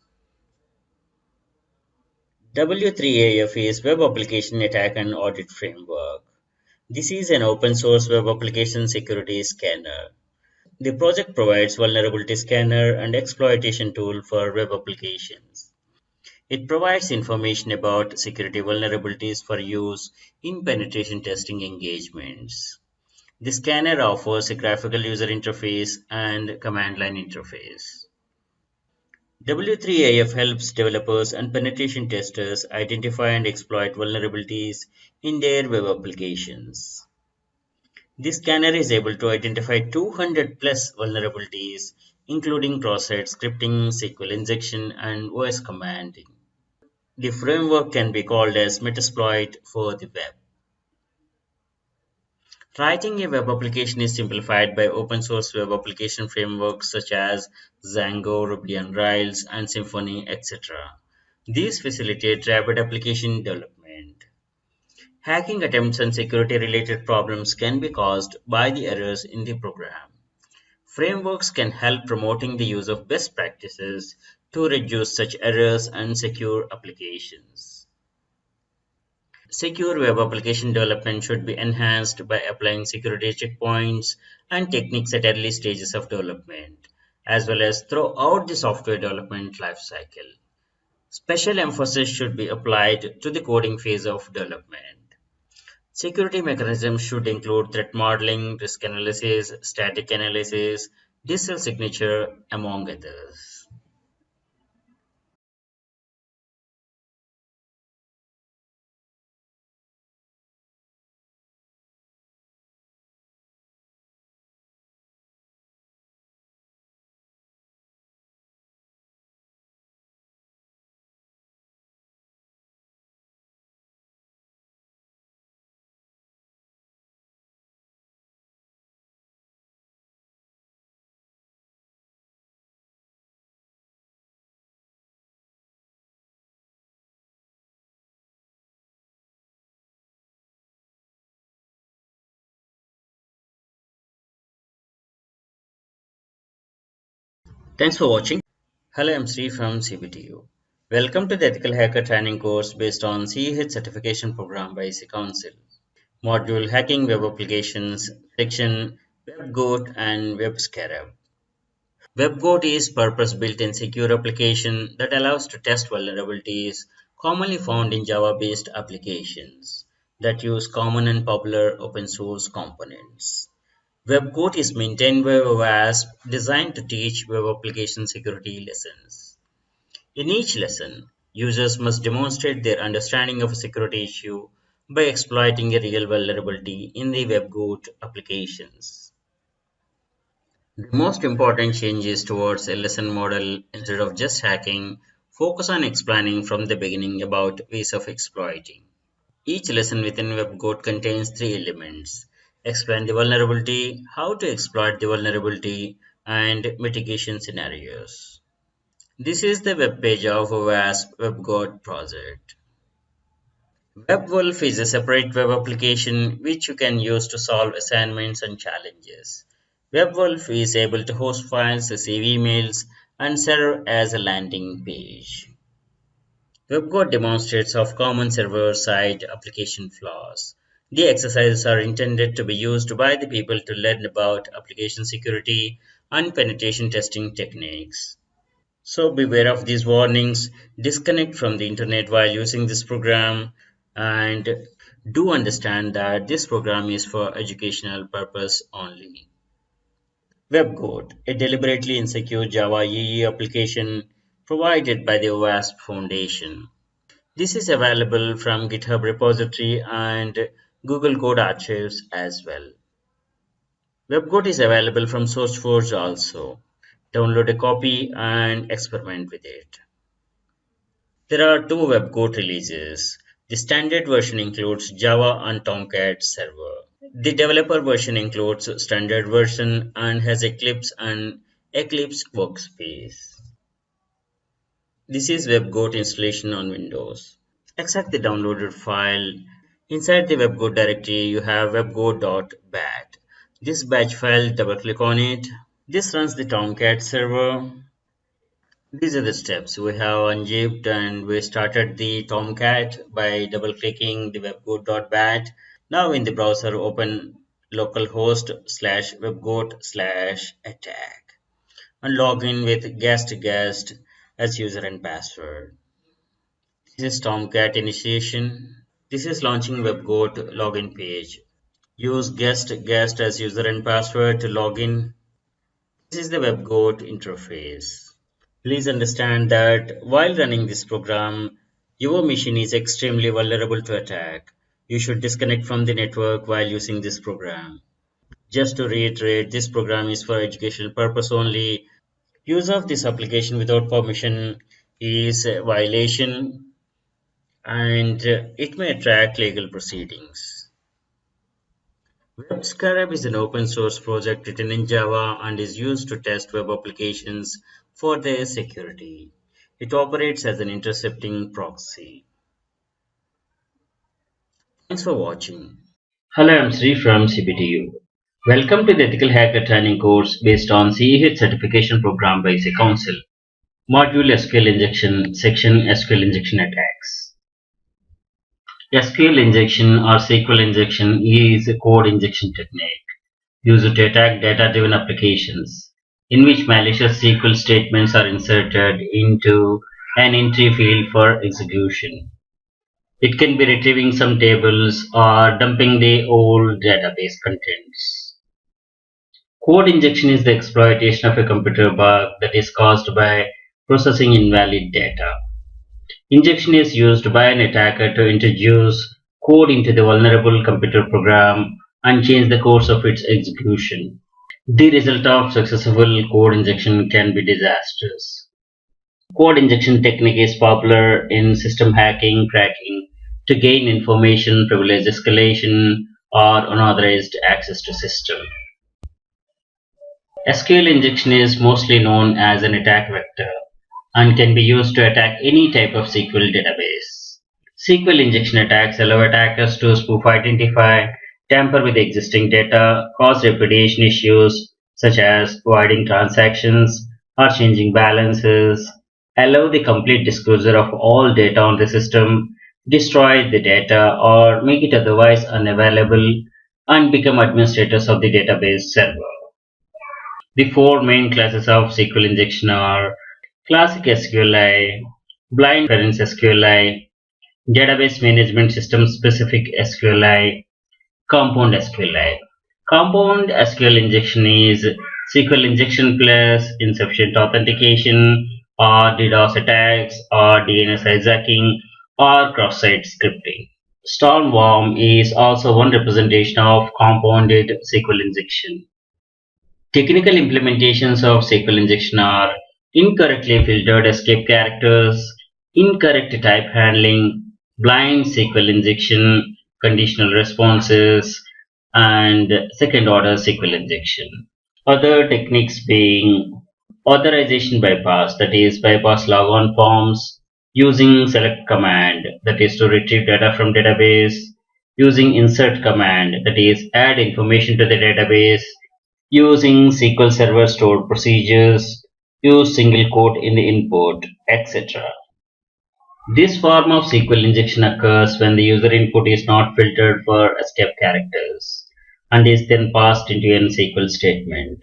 W3AF is Web Application Attack and Audit Framework. This is an open source web application security scanner. The project provides vulnerability scanner and exploitation tool for web applications. It provides information about security vulnerabilities for use in penetration testing engagements. The scanner offers a graphical user interface and command line interface. W3AF helps developers and penetration testers identify and exploit vulnerabilities in their web applications. This scanner is able to identify 200 plus vulnerabilities, including cross-site scripting, SQL injection, and OS commanding. The framework can be called as Metasploit for the web. Writing a web application is simplified by open source web application frameworks such as Django, Ruby on Rails, and Symfony, etc. These facilitate rapid application development. Hacking attempts and security-related problems can be caused by the errors in the program. Frameworks can help promoting the use of best practices to reduce such errors and secure applications. Secure web application development should be enhanced by applying security checkpoints and techniques at early stages of development, as well as throughout the software development lifecycle. Special emphasis should be applied to the coding phase of development. Security mechanisms should include threat modeling, risk analysis, static analysis, digital signature, among others. Thanks for watching. Hello, I'm Sri from CBTU. Welcome to the Ethical Hacker Training course based on CEH certification program by IC Council. Module Hacking Web Applications, Section WebGoat and WebScarab. WebGoat is purpose-built and secure application that allows to test vulnerabilities commonly found in Java-based applications that use common and popular open-source components. WebGoat is maintained by WASP, designed to teach web application security lessons. In each lesson, users must demonstrate their understanding of a security issue by exploiting a real vulnerability in the WebGoat applications. The most important change is towards a lesson model. Instead of just hacking, focus on explaining from the beginning about ways of exploiting. Each lesson within WebGoat contains three elements: explain the vulnerability, how to exploit the vulnerability, and mitigation scenarios. This is the web page of a WASP WebGoat project. WebWolf is a separate web application which you can use to solve assignments and challenges. WebWolf is able to host files, receive emails, and serve as a landing page. WebGoat demonstrates of common server-side application flaws. The exercises are intended to be used by the people to learn about application security and penetration testing techniques. So beware of these warnings, disconnect from the internet while using this program, and do understand that this program is for educational purpose only. WebGoat, a deliberately insecure Java EE application provided by the WASP Foundation. This is available from GitHub repository and Google Code Archives as well. WebGoat is available from SourceForge also. Download a copy and experiment with it. There are two WebGoat releases. The standard version includes Java and Tomcat server. The developer version includes standard version and has Eclipse and Eclipse workspace. This is WebGoat installation on Windows. Extract the downloaded file. Inside the WebGoat directory, you have webgoat.bat. This batch file, double-click on it. This runs the Tomcat server. These are the steps. We have unzipped and we started the Tomcat by double-clicking the webgoat.bat. Now in the browser, open localhost/webgoat/attack and log in with guest as user and password. This is Tomcat initiation. This is launching WebGoat login page. Use guest as user and password to log in. This is the WebGoat interface. Please understand that while running this program, your machine is extremely vulnerable to attack. You should disconnect from the network while using this program. Just to reiterate, this program is for educational purpose only. Use of this application without permission is a violation and it may attract legal proceedings. WebScarab is an open source project written in Java and is used to test web applications for their security. It operates as an intercepting proxy. Thanks for watching. Hello, I'm Sri from CBTU. Welcome to the Ethical Hacker Training course based on CEH certification program by IC Council. Module SQL Injection, Section SQL Injection Attacks. SQL injection or SQL injection is a code injection technique used to attack data-driven applications in which malicious SQL statements are inserted into an entry field for execution. It can be retrieving some tables or dumping the old database contents. Code injection is the exploitation of a computer bug that is caused by processing invalid data. Injection is used by an attacker to introduce code into the vulnerable computer program and change the course of its execution. The result of successful code injection can be disastrous. Code injection technique is popular in system hacking, cracking to gain information, privilege escalation, or unauthorized access to system. SQL injection is mostly known as an attack vector and can be used to attack any type of SQL database. SQL injection attacks allow attackers to spoof, identify, tamper with existing data, cause reputation issues such as voiding transactions, or changing balances, allow the complete disclosure of all data on the system, destroy the data, or make it otherwise unavailable, and become administrators of the database server. The four main classes of SQL injection are classic SQLi, blind inference SQLi, database management system specific SQLi, compound SQLi. Compound SQL injection is SQL injection plus insufficient authentication or DDoS attacks or DNS hijacking or cross-site scripting. Stormworm is also one representation of compounded SQL injection. Technical implementations of SQL injection are incorrectly filtered escape characters, incorrect type handling, blind SQL injection, conditional responses, and second order SQL injection. Other techniques being authorization bypass, that is bypass logon forms, using select command, that is to retrieve data from database, using insert command, that is add information to the database, using SQL Server stored procedures, use single quote in the input, etc. This form of SQL injection occurs when the user input is not filtered for escape characters and is then passed into an SQL statement.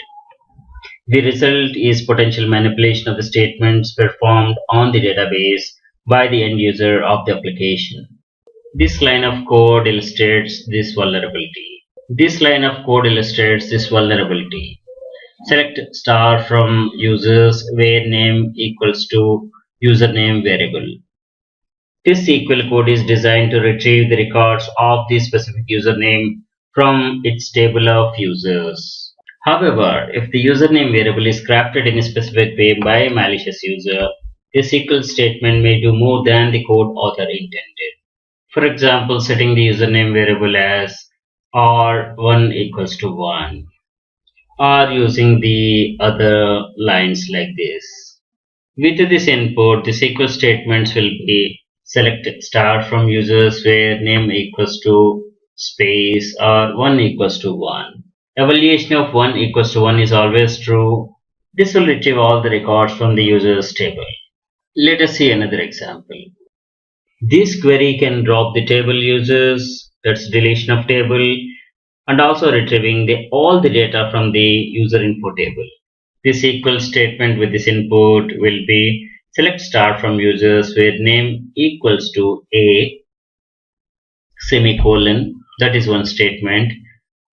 The result is potential manipulation of the statements performed on the database by the end user of the application. This line of code illustrates this vulnerability. Select star from users where name equals to username variable. This SQL code is designed to retrieve the records of the specific username from its table of users. However, if the username variable is crafted in a specific way by a malicious user, the SQL statement may do more than the code author intended. For example, setting the username variable as r1 equals to 1, or using the other lines like this. With this input, the SQL statements will be select star from users where name equals to space or 1 equals to 1. Evaluation of 1 equals to 1 is always true. This will retrieve all the records from the users table. Let us see another example. This query can drop the table users, that's deletion of table, and also retrieving all the data from the user info table. The SQL statement with this input will be select star from users where name equals to a semicolon, that is one statement,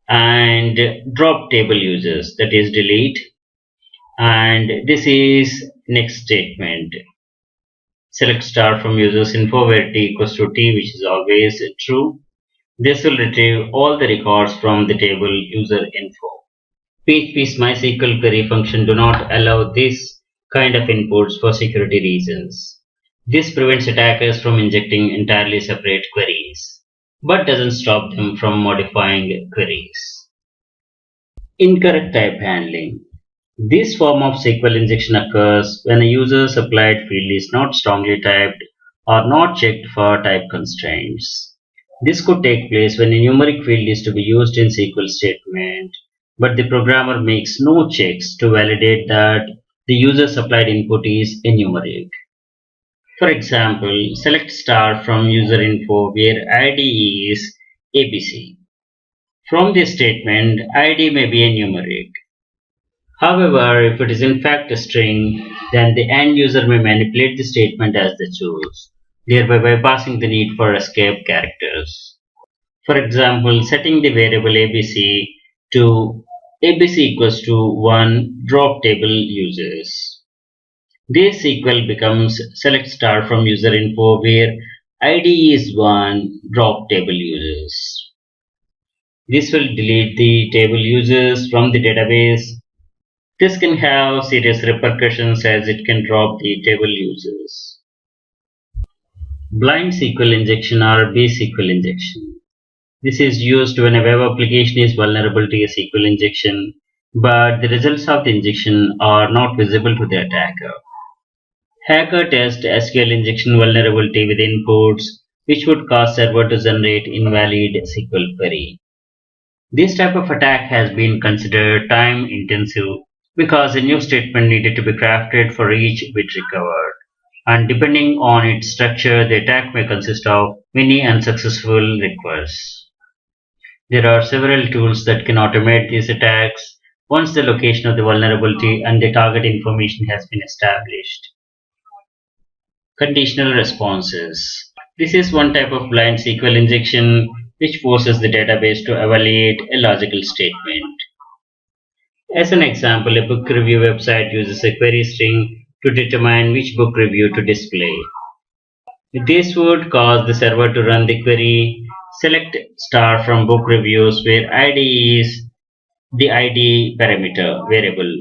and drop table users, that is delete, and this is next statement. Select star from users info where t equals to t, which is always true. This will retrieve all the records from the table user info. PHP's MySQL query function do not allow this kind of inputs for security reasons. This prevents attackers from injecting entirely separate queries, but doesn't stop them from modifying queries. Incorrect type handling. This form of SQL injection occurs when a user's applied field is not strongly typed or not checked for type constraints. This could take place when a numeric field is to be used in SQL statement, but the programmer makes no checks to validate that the user's applied input is a numeric. For example, select star from user info where ID is ABC. From this statement, ID may be a numeric. However, if it is in fact a string, then the end user may manipulate the statement as they choose, thereby bypassing the need for escape characters. For example, setting the variable ABC to ABC equals to 1 drop table users. This SQL becomes select star from user info where ID is 1 drop table users. This will delete the table users from the database. This can have serious repercussions as it can drop the table users. Blind SQL injection or BSQL injection. This is used when a web application is vulnerable to a SQL injection, but the results of the injection are not visible to the attacker. Hacker test SQL injection vulnerability with inputs which would cause server to generate invalid SQL query. This type of attack has been considered time intensive because a new statement needed to be crafted for each bit recovered. And depending on its structure, the attack may consist of many unsuccessful requests. There are several tools that can automate these attacks once the location of the vulnerability and the target information has been established. Conditional responses. This is one type of blind SQL injection which forces the database to evaluate a logical statement. As an example, a book review website uses a query string to determine which book review to display. This would cause the server to run the query select star from book reviews where ID is the ID parameter variable.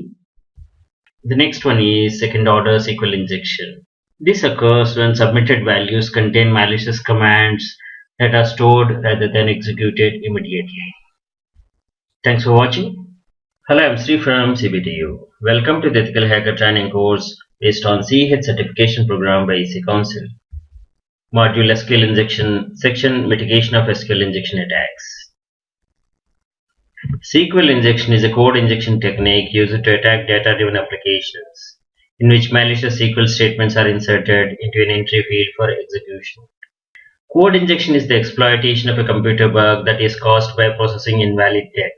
The next one is second order SQL injection. This occurs when submitted values contain malicious commands that are stored rather than executed immediately. Thanks for watching. Hello, I'm Sri from CBTU. Welcome to the Ethical Hacker Training course based on CH certification program by EC Council. Module SQL injection, section mitigation of SQL injection attacks. SQL injection is a code injection technique used to attack data-driven applications, in which malicious SQL statements are inserted into an entry field for execution. Code injection is the exploitation of a computer bug that is caused by processing invalid data.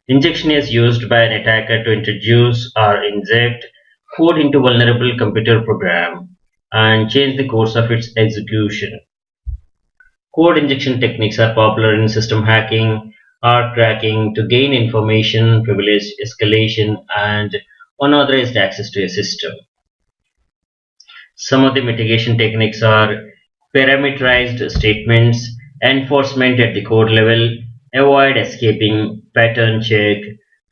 Injection is used by an attacker to introduce or inject code into a vulnerable computer program and change the course of its execution. Code injection techniques are popular in system hacking or cracking to gain information, privilege escalation, and unauthorized access to a system. Some of the mitigation techniques are parameterized statements, enforcement at the code level, avoid escaping, pattern check,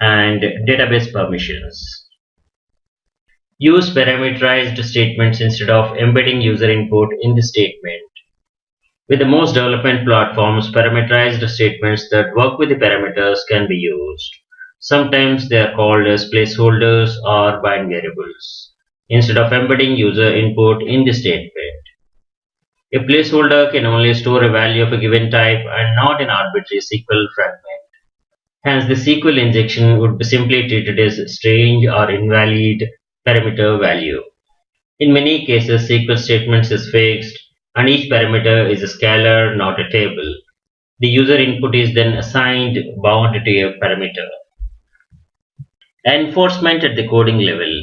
and database permissions. Use parameterized statements instead of embedding user input in the statement. With the most development platforms, parameterized statements that work with the parameters can be used. Sometimes they are called as placeholders or bind variables, instead of embedding user input in the statement. A placeholder can only store a value of a given type and not an arbitrary SQL fragment. Hence, the SQL injection would be simply treated as strange or invalid parameter value. In many cases, SQL statements is fixed and each parameter is a scalar, not a table. The user input is then assigned bound to a parameter. Enforcement at the coding level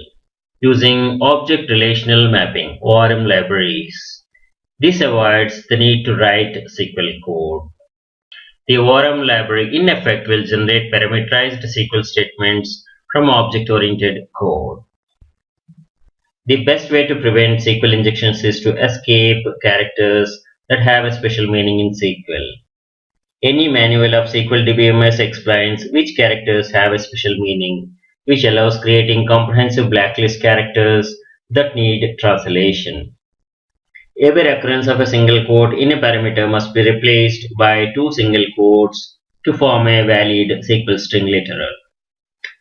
using object relational mapping ORM libraries. This avoids the need to write SQL code. The ORM library in effect will generate parameterized SQL statements from object-oriented code. The best way to prevent SQL injections is to escape characters that have a special meaning in SQL. Any manual of SQL DBMS explains which characters have a special meaning, which allows creating comprehensive blacklist characters that need translation. Every occurrence of a single quote in a parameter must be replaced by two single quotes to form a valid SQL string literal.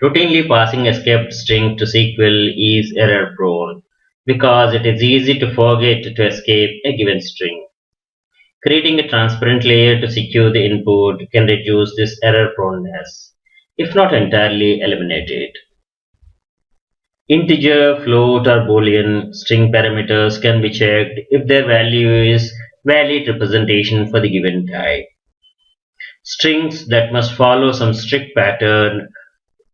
Routinely passing escaped string to SQL is error-prone because it is easy to forget to escape a given string. Creating a transparent layer to secure the input can reduce this error-proneness, if not entirely eliminate it. Integer, float, or boolean string parameters can be checked if their value is valid representation for the given type. Strings that must follow some strict pattern,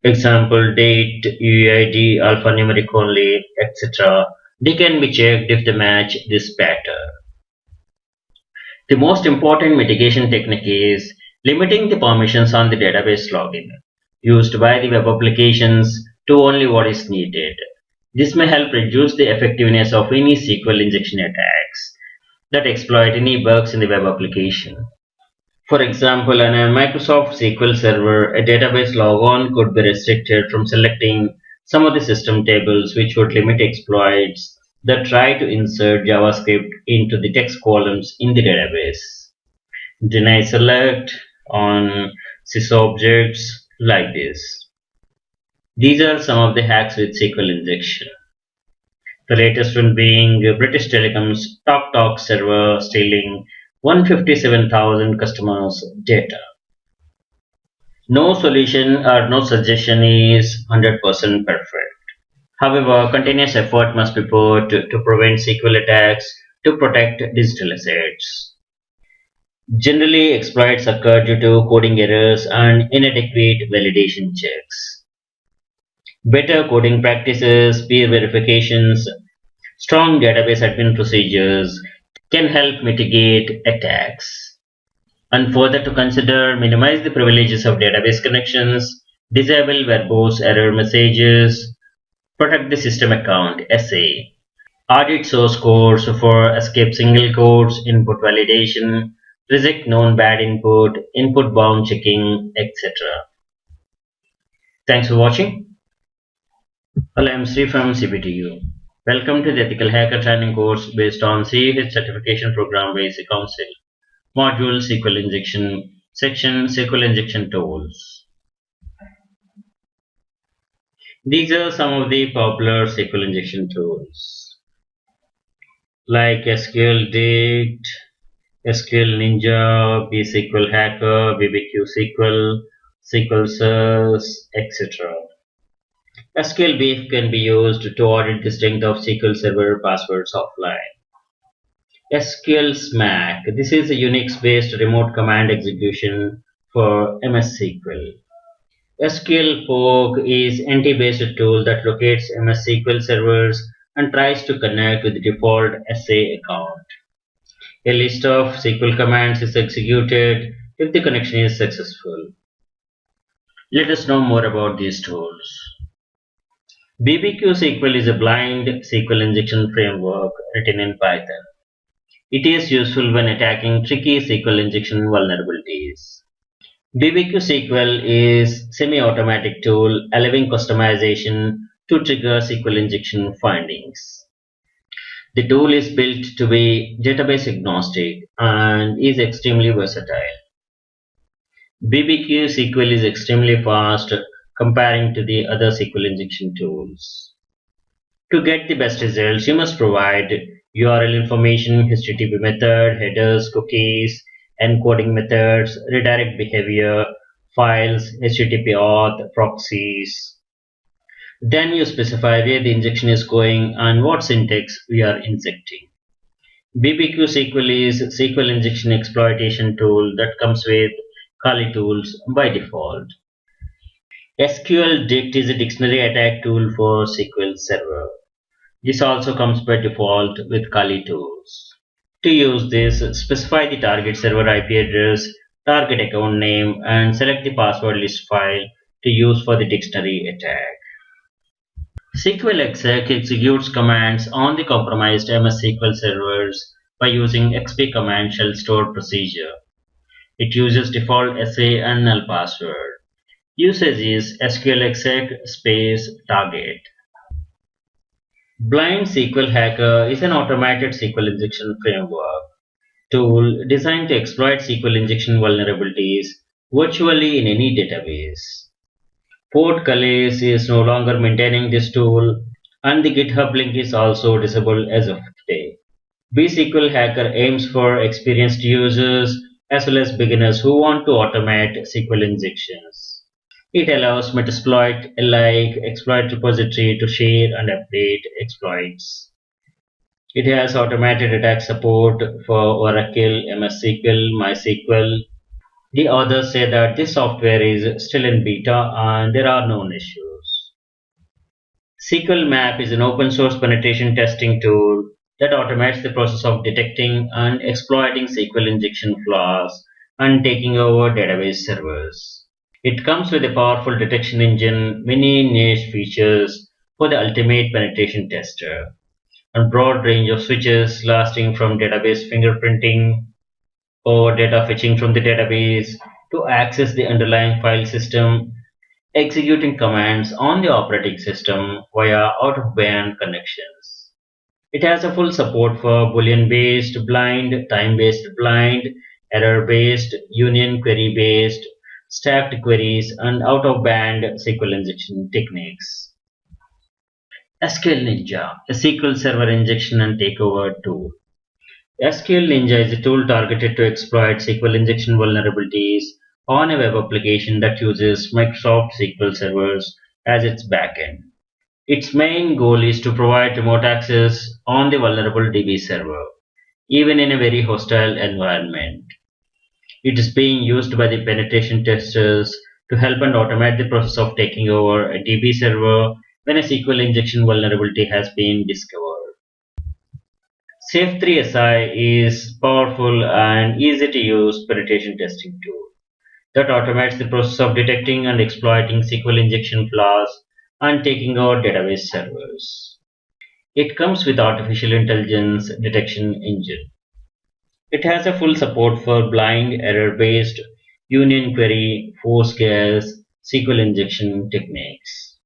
example date, UID, alphanumeric only, etc., they can be checked if they match this pattern. The most important mitigation technique is limiting the permissions on the database login used by the web applications to only what is needed. This may help reduce the effectiveness of any SQL injection attacks that exploit any bugs in the web application. For example, on a Microsoft SQL Server, a database logon could be restricted from selecting some of the system tables, which would limit exploits that try to insert JavaScript into the text columns in the database. Deny select on sysobjects like this. These are some of the hacks with SQL injection. The latest one being British Telecom's TalkTalk server stealing 157,000 customers' data. No solution or no suggestion is 100% perfect. However, continuous effort must be put to prevent SQL attacks to protect digital assets. Generally, exploits occur due to coding errors and inadequate validation checks. Better coding practices, peer verifications, strong database admin procedures can help mitigate attacks. And further to consider, minimize the privileges of database connections, disable verbose error messages, protect the system account (SA), audit source codes for escape single quotes, input validation, reject known bad input, input bound checking, etc. Thanks for watching. Well, I'm Sri from CPTU. Welcome to the Ethical Hacker Training course based on CEH Certification Program Basic Council. Module SQL Injection, Section SQL Injection Tools. These are some of the popular SQL injection tools like SQL Dict, SQL Ninja, BSQL Hacker, BBQ SQL, SQL Source, etc. SQL Beef can be used to audit the strength of SQL Server passwords offline. SQL SMAC. This is a Unix-based remote command execution for MS SQL. SQL Poke is NT-based tool that locates MS SQL servers and tries to connect with the default SA account. A list of SQL commands is executed if the connection is successful. Let us know more about these tools. BBQ SQL is a blind SQL injection framework written in Python. It is useful when attacking tricky SQL injection vulnerabilities. BBQ SQL is semi-automatic tool allowing customization to trigger SQL injection findings. The tool is built to be database agnostic and is extremely versatile. BBQ SQL is extremely fast comparing to the other SQL injection tools. To get the best results, you must provide URL information, HTTP method, headers, cookies, encoding methods, redirect behavior, files, HTTP auth, proxies. Then you specify where the injection is going and what syntax we are injecting. BBQ SQL is SQL injection exploitation tool that comes with Kali tools by default. SQL Dict is a dictionary attack tool for SQL Server. This also comes by default with Kali tools. To use this, specify the target server IP address, target account name, and select the password list file to use for the dictionary attack. SQL exec executes commands on the compromised MS SQL servers by using XP command shell store procedure. It uses default SA and null password. Usage is SQL exec space target. Blind SQL Hacker is an automated SQL injection framework tool designed to exploit SQL injection vulnerabilities virtually in any database. Port Calais is no longer maintaining this tool, and the GitHub link is also disabled as of today. BSQL Hacker aims for experienced users as well as beginners who want to automate SQL injections. It allows Metasploit-like exploit repository to share and update exploits. It has automated attack support for Oracle, MS SQL, MySQL. The authors say that this software is still in beta and there are known issues. SQL Map is an open source penetration testing tool that automates the process of detecting and exploiting SQL injection flaws and taking over database servers. It comes with a powerful detection engine, many niche features for the ultimate penetration tester, and broad range of switches lasting from database fingerprinting or data fetching from the database to access the underlying file system, executing commands on the operating system via out-of-band connections. It has a full support for Boolean-based blind, time-based blind, error-based, union query-based, stacked queries, and out-of-band SQL injection techniques. SQL Ninja, a SQL Server injection and takeover tool. SQL Ninja is a tool targeted to exploit SQL injection vulnerabilities on a web application that uses Microsoft SQL servers as its backend. Its main goal is to provide remote access on the vulnerable DB server, even in a very hostile environment. It is being used by the penetration testers to help and automate the process of taking over a DB server when a SQL injection vulnerability has been discovered. Safe3SI is powerful and easy to use penetration testing tool that automates the process of detecting and exploiting SQL injection flaws and taking over database servers. It comes with artificial intelligence detection engine. It has a full support for blind error-based union query, force gas, SQL injection techniques.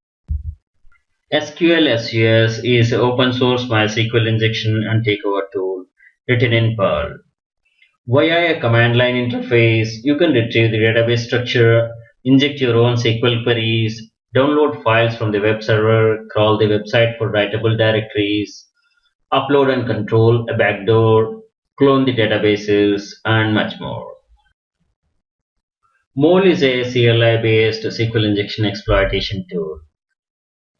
SQL-SUS is an open source MySQL injection and takeover tool written in Perl. Via a command line interface, you can retrieve the database structure, inject your own SQL queries, download files from the web server, crawl the website for writable directories, upload and control a backdoor, clone the databases, and much more. Mole is a CLI-based SQL injection exploitation tool.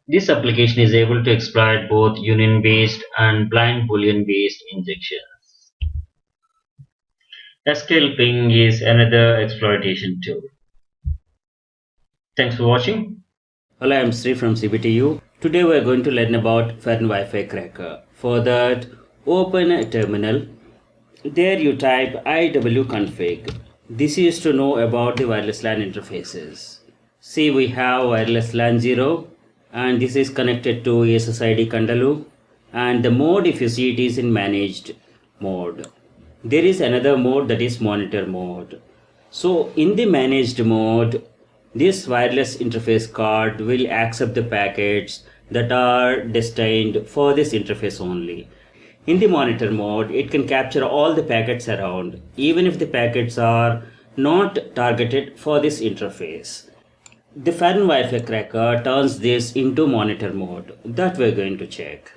This application is able to exploit both union-based and blind boolean-based injections. SQL ping is another exploitation tool. Thanks for watching. Hello, I'm Sri from CBTU. Today we are going to learn about Fern Wi-Fi cracker. For that, open a terminal. There you type iwconfig. This is to know about the wireless LAN interfaces. See, we have wireless LAN 0 and this is connected to SSID Kandalu, and the mode, if you see, it is in managed mode. There is another mode, that is monitor mode. So in the managed mode, this wireless interface card will accept the packets that are destined for this interface only. In the monitor mode, it can capture all the packets around, even if the packets are not targeted for this interface. The Fern Wi-Fi cracker turns this into monitor mode. That we're going to check.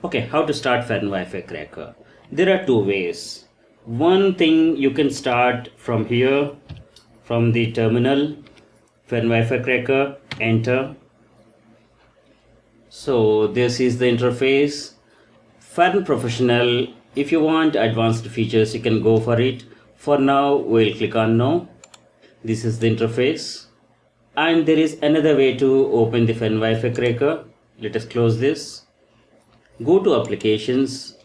Okay, how to start Fern Wi-Fi cracker? There are two ways. One thing, you can start from here, from the terminal, Fern Wi-Fi cracker, enter. So this is the interface. Fern Professional, if you want advanced features, you can go for it. For now, we'll click on no. This is the interface. And there is another way to open the Fern Wi-Fi cracker. Let us close this. Go to applications,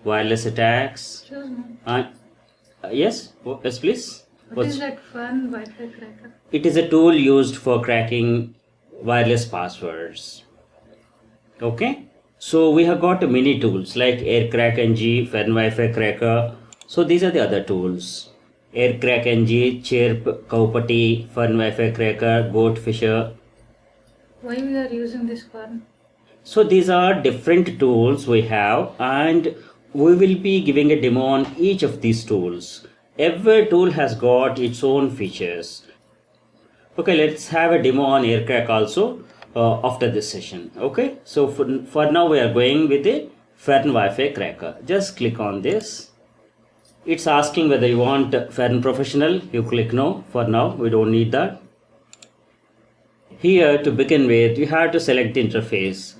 wireless attacks. Yes, yes please. What is that Fern Wi-Fi cracker? It is a tool used for cracking wireless passwords. Okay. So we have got many tools like AirCrackNG, Fern Wi-Fi cracker. So these are the other tools. AirCrackNG, Chirp, Cowpatty, Fern Wi-Fi cracker, Goatfisher. Why we are using this Fern? So these are different tools we have, and we will be giving a demo on each of these tools. Every tool has got its own features. Okay, let's have a demo on AirCrack also after this session. Okay, so for now we are going with the Fern Wi-Fi cracker. Just click on this. It's asking whether you want Fern Professional. You click no. For now we don't need that. Here, to begin with, you have to select the interface.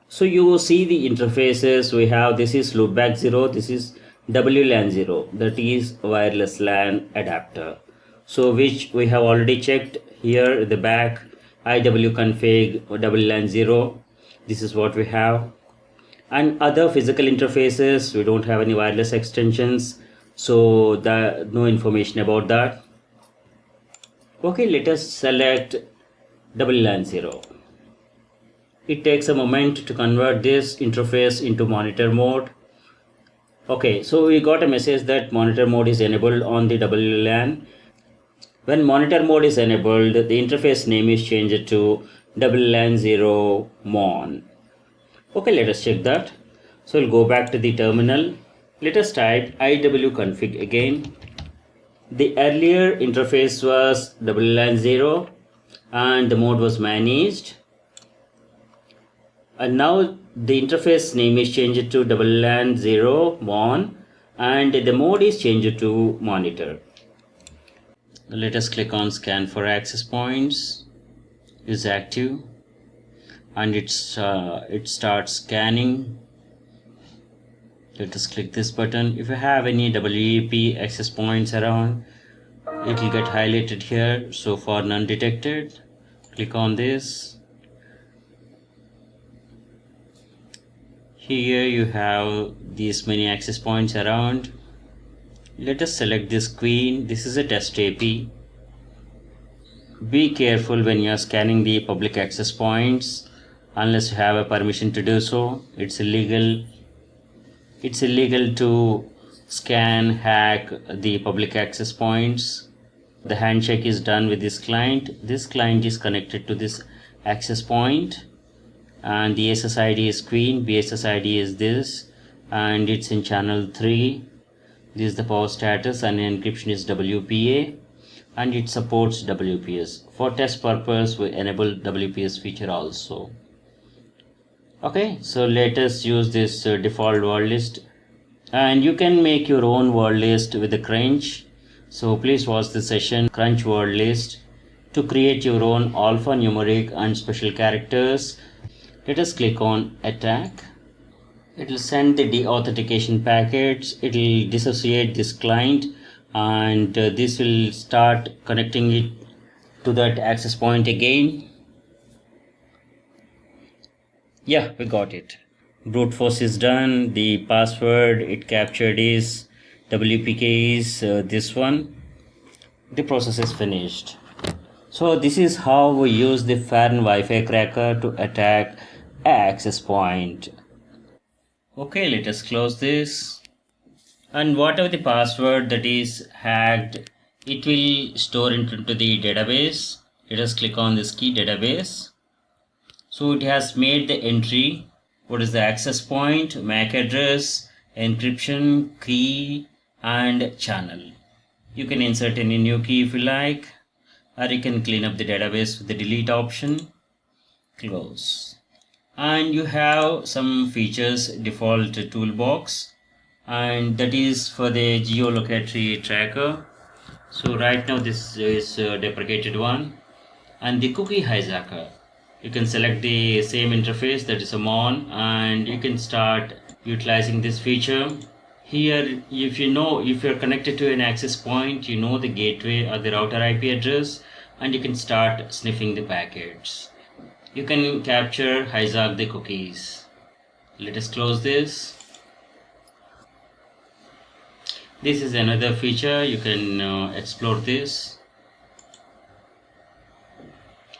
So you see the interfaces we have. This is loopback 0, this is WLAN 0, that is wireless LAN adapter. So which we have already checked here at the back, iwconfig WLAN 0, this is what we have. And other physical interfaces, we don't have any wireless extensions, so no information about that. Okay, let us select WLAN 0. It takes a moment to convert this interface into monitor mode. Okay, so we got a message that monitor mode is enabled on the WLAN. When monitor mode is enabled, the interface name is changed to WLAN 0 mon. Okay, let us check that. So we'll go back to the terminal. Let us type iwconfig again. The earlier interface was WLAN 0 and the mode was managed. And now the interface name is changed to WLAN 0 mon and the mode is changed to monitor. Let us click on scan for access points is active, and it starts scanning. Let us click this button. If you have any WEP access points around, it will get highlighted here. So far none detected. Click on this. Here you have these many access points around. Let us select this queen. This is a test AP. Be careful when you are scanning the public access points unless you have a permission to do so. It's illegal. It's illegal to scan, hack the public access points. The handshake is done with this client. This client is connected to this access point, and the SSID is queen, BSSID is this, and it's in channel 3. This is the power status, and encryption is WPA, and it supports WPS. For test purpose, we enable WPS feature also. Okay, so let us use this default word list, and you can make your own word list with the crunch. So please watch the session crunch word list to create your own alphanumeric and special characters. Let us click on attack. It will send the deauthentication packets. It will dissociate this client, and this will start connecting it to that access point again. Yeah, we got it. Brute force is done. The password it captured is WPK is this one. The process is finished. So this is how we use the FARN Wi-Fi cracker to attack an access point. Okay, let us close this. And whatever the password that is hacked, it will store into the database. Let us click on this key database. So it has made the entry. What is the access point, MAC address, encryption, key, and channel. You can insert any new key if you like, or you can clean up the database with the delete option. Close. And you have some features default toolbox, and that is for the geolocatory tracker. So right now this is deprecated one, and the cookie hijacker. You can select the same interface, that is a mon, and you can start utilizing this feature. Here, if you're connected to an access point, you know the gateway or the router IP address, and you can start sniffing the packets. You can capture, hijack the cookies. Let us close this. This is another feature. You can explore this.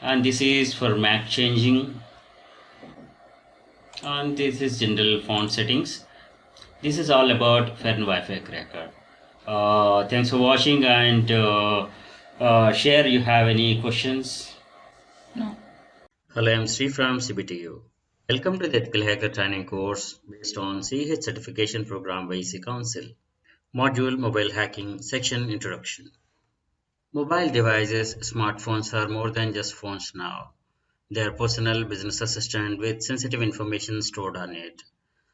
And this is for MAC changing. And this is general font settings. This is all about FARN Wi-Fi cracker. Thanks for watching, and share you have any questions. No. Hello, I am Sri from CBTU. Welcome to the Ethical Hacker Training course based on CH certification program by EC Council. Module Mobile Hacking, Section Introduction. Mobile devices, smartphones are more than just phones now. They are personal business assistant with sensitive information stored on it.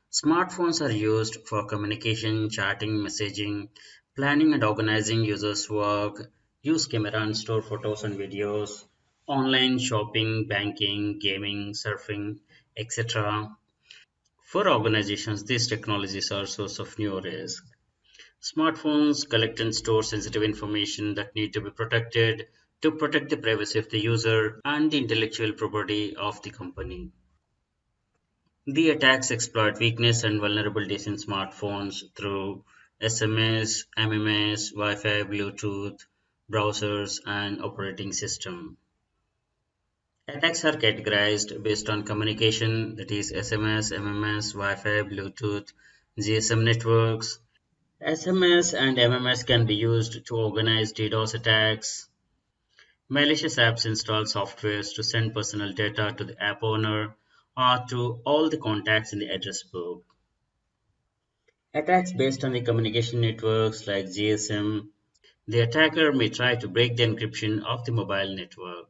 Smartphones are used for communication, chatting, messaging, planning and organizing users' work, use camera and store photos and videos, online shopping, banking, gaming, surfing, etc. For organizations, these technologies are a source of new risk. Smartphones collect and store sensitive information that need to be protected to protect the privacy of the user and the intellectual property of the company. The attacks exploit weakness and vulnerabilities in smartphones through SMS, MMS, Wi-Fi, Bluetooth, browsers, and operating system. Attacks are categorized based on communication, that is SMS, MMS, Wi-Fi, Bluetooth, GSM networks. SMS and MMS can be used to organize DDoS attacks. Malicious apps install softwares to send personal data to the app owner or to all the contacts in the address book. Attacks based on the communication networks like GSM. The attacker may try to break the encryption of the mobile network.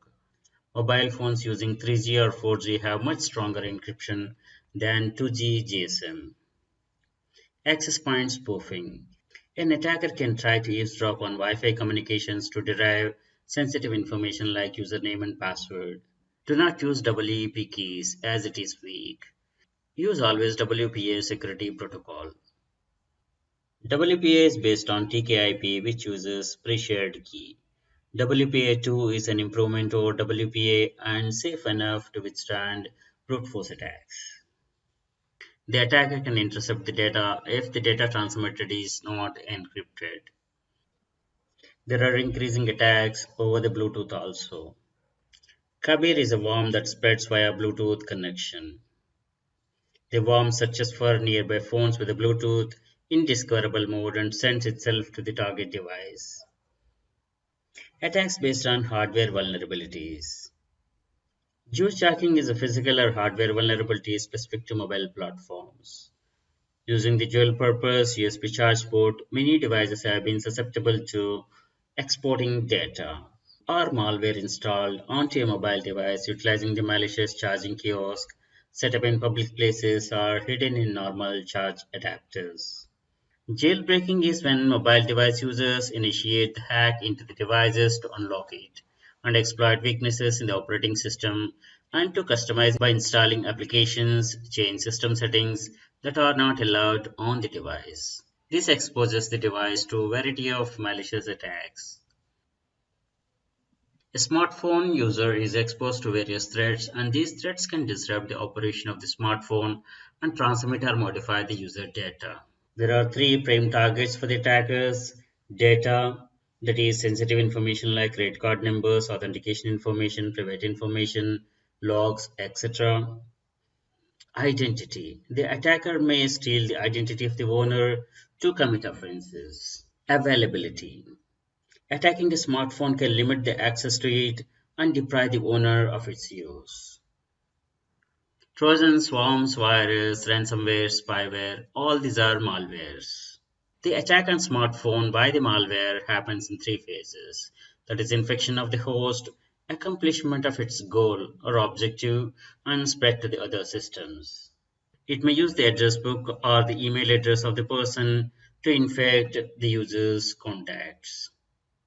Mobile phones using 3G or 4G have much stronger encryption than 2G GSM. Access point spoofing. An attacker can try to eavesdrop on Wi-Fi communications to derive sensitive information like username and password. Do not use WEP keys as it is weak. Use always WPA security protocol. WPA is based on TKIP, which uses pre-shared key. WPA2 is an improvement over WPA and safe enough to withstand brute force attacks. The attacker can intercept the data if the data transmitted is not encrypted. There are increasing attacks over the Bluetooth also. Kabir is a worm that spreads via Bluetooth connection. The worm searches for nearby phones with a Bluetooth in discoverable mode and sends itself to the target device. Attacks based on hardware vulnerabilities. Juice jacking is a physical or hardware vulnerability specific to mobile platforms. Using the dual purpose USB charge port, many devices have been susceptible to exporting data or malware installed onto a mobile device utilizing the malicious charging kiosk set up in public places or hidden in normal charge adapters. Jailbreaking is when mobile device users initiate the hack into the devices to unlock it and exploit weaknesses in the operating system and to customize by installing applications, change system settings that are not allowed on the device. This exposes the device to a variety of malicious attacks. A smartphone user is exposed to various threats, and these threats can disrupt the operation of the smartphone and transmit or modify the user data. There are three prime targets for the attackers: data, that is sensitive information like credit card numbers, authentication information, private information, logs, etc. Identity. The attacker may steal the identity of the owner to commit offenses. Availability. Attacking a smartphone can limit the access to it and deprive the owner of its use. Trojans, swarms, virus, ransomware, spyware, all these are malwares. The attack on smartphone by the malware happens in three phases. That is infection of the host, accomplishment of its goal or objective, and spread to the other systems. It may use the address book or the email address of the person to infect the user's contacts.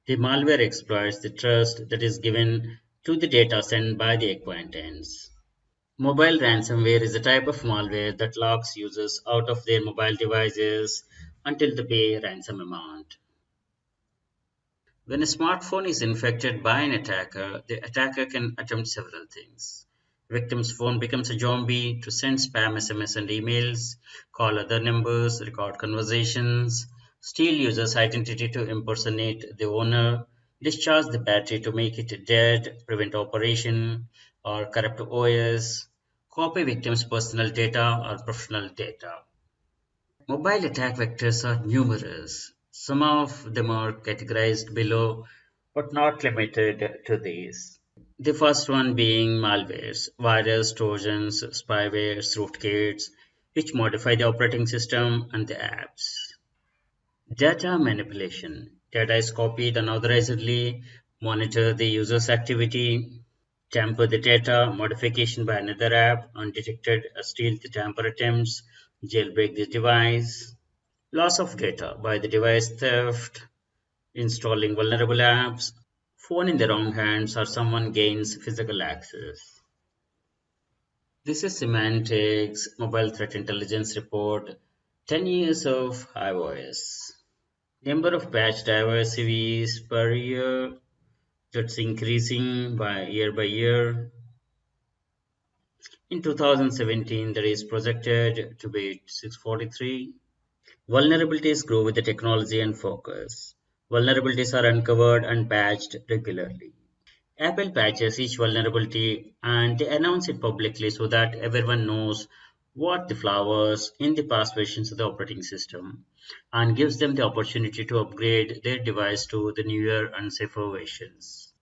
The malware exploits the trust that is given to the data sent by the acquaintance. Mobile ransomware is a type of malware that locks users out of their mobile devices until they pay a ransom amount. When a smartphone is infected by an attacker, the attacker can attempt several things. Victim's phone becomes a zombie to send spam SMS and emails, call other numbers, record conversations, steal user's identity to impersonate the owner, discharge the battery to make it dead, prevent operation, or corrupt OS, copy victim's personal data or professional data. Mobile attack vectors are numerous. Some of them are categorized below, but not limited to these. The first one being malwares, virus, trojans, spywares, rootkits, which modify the operating system and the apps. Data manipulation. Data is copied unauthorizedly, monitor the user's activity, tamper the data, modification by another app, undetected, steal the tamper attempts, jailbreak the device. Loss of data by the device theft, installing vulnerable apps, phone in the wrong hands, or someone gains physical access. This is Semantics Mobile Threat Intelligence Report, 10 years of iOS. Number of patched iOS CVEs per year, that's increasing by year. In 2017, that is projected to be 643. Vulnerabilities grow with the technology and focus. Vulnerabilities are uncovered and patched regularly. Apple patches each vulnerability and they announce it publicly so that everyone knows what the flaw was in the past versions of the operating system and gives them the opportunity to upgrade their device to the newer and safer versions.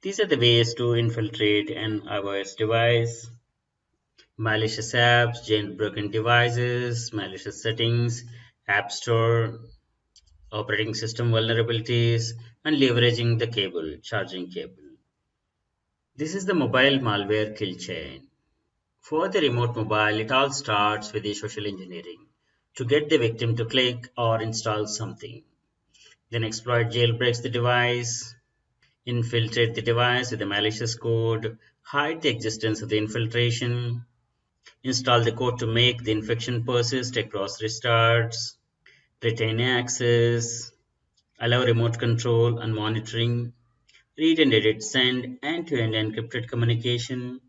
These are the ways to infiltrate an iOS device: malicious apps, jailbroken devices, malicious settings, App Store, operating system vulnerabilities, and leveraging the charging cable. This is the mobile malware kill chain. For the remote mobile, it all starts with the social engineering. to get the victim to click or install something. Then exploit jailbreaks the device, infiltrate the device with a malicious code, hide the existence of the infiltration, install the code to make the infection persist across restarts, retain access, allow remote control and monitoring, read and edit, send end-to-end encrypted communication,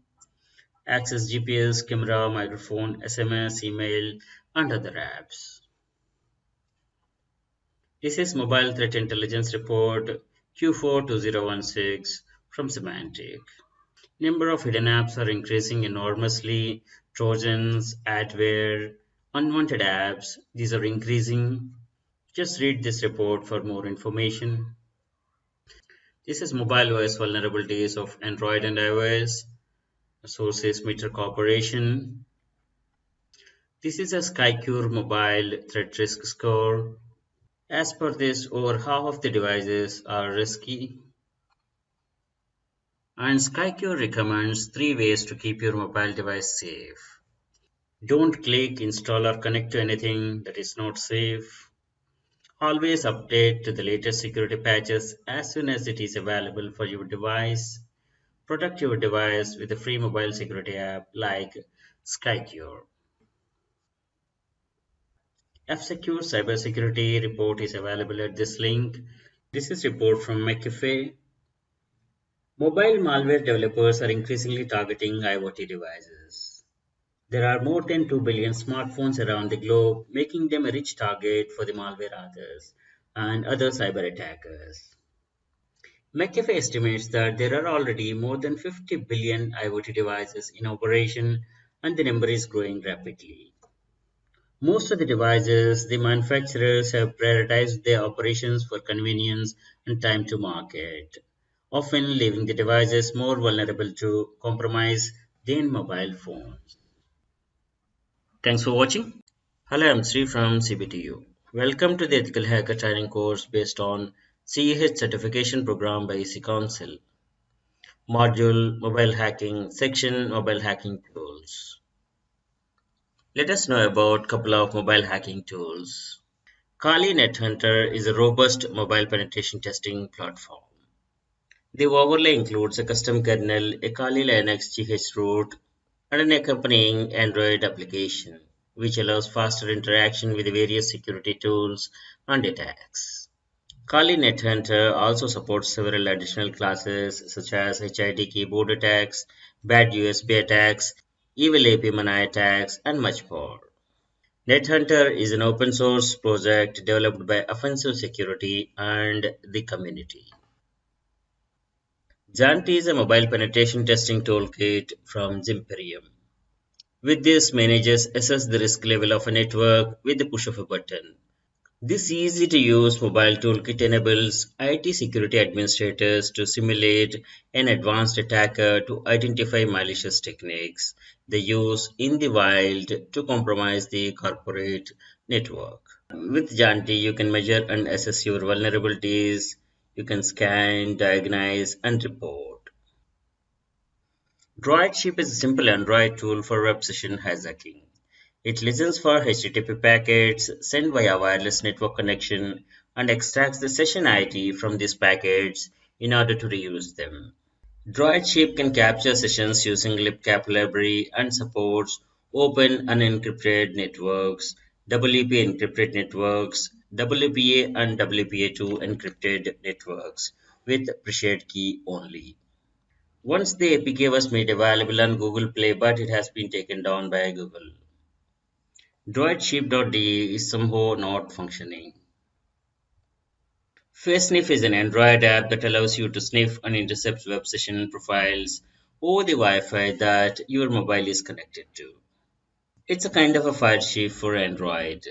access GPS, camera, microphone, SMS, email, and other apps. This is Mobile Threat Intelligence Report Q4 2016 from Symantec. Number of hidden apps are increasing enormously. Trojans, adware, unwanted apps, these are increasing. Just read this report for more information. This is mobile OS vulnerabilities of Android and iOS. Source is Meter Corporation. This is a Skycure mobile threat risk score. As per this, over half of the devices are risky. And Skycure recommends 3 ways to keep your mobile device safe. Don't click, install or connect to anything that is not safe. Always update to the latest security patches as soon as it is available for your device. Protect your device with a free mobile security app like Skycure. F-Secure Cybersecurity report is available at this link. This is report from McAfee. Mobile malware developers are increasingly targeting IoT devices. There are more than 2 billion smartphones around the globe, making them a rich target for the malware authors and other cyber attackers. McAfee estimates that there are already more than 50 billion IoT devices in operation, and the number is growing rapidly. Most of the devices, the manufacturers have prioritized their operations for convenience and time to market, often leaving the devices more vulnerable to compromise than mobile phones. Thanks for watching. Hello, I'm Sri from CBTU. Welcome to the Ethical Hacker Training course based on CEH certification program by EC Council. Module Mobile Hacking, section Mobile Hacking Tools. Let us know about a couple of mobile hacking tools. Kali NetHunter is a robust mobile penetration testing platform. The overlay includes a custom kernel, a Kali Linux chroot, and an accompanying Android application, which allows faster interaction with the various security tools and attacks. Kali NetHunter also supports several additional classes such as HID keyboard attacks, bad USB attacks, evil AP Mana attacks, and much more. NetHunter is an open source project developed by Offensive Security and the community. Janti is a mobile penetration testing toolkit from Zimperium. With this, managers assess the risk level of a network with the push of a button. This easy-to-use mobile toolkit enables IT security administrators to simulate an advanced attacker to identify malicious techniques they use in the wild to compromise the corporate network. With Janti, you can measure and assess your vulnerabilities. You can scan, diagnose, and report. DroidShip is a simple Android tool for web session hijacking. It listens for HTTP packets sent via wireless network connection and extracts the session ID from these packets in order to reuse them. DroidShip can capture sessions using libcap library and supports open unencrypted networks, WEP encrypted networks, WPA and WPA2 encrypted networks with pre-shared key only. Once the APK was made available on Google Play, but it has been taken down by Google. DroidShip.de is somehow not functioning. FaceSniff is an Android app that allows you to sniff and intercept web session profiles over the Wi-Fi that your mobile is connected to. It's a kind of a file shift for Android.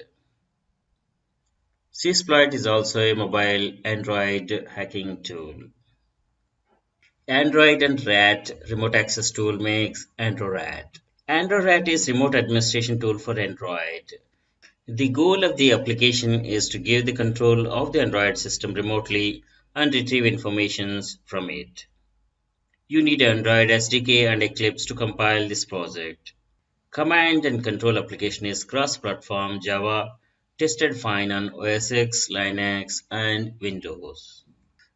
Metasploit is also a mobile Android hacking tool. Android and RAT remote access tool makes AndroRat. AndroRat is remote administration tool for Android. The goal of the application is to give the control of the Android system remotely and retrieve information from it. You need Android SDK and Eclipse to compile this project. Command and control application is cross-platform Java, tested fine on OS X, Linux, and Windows.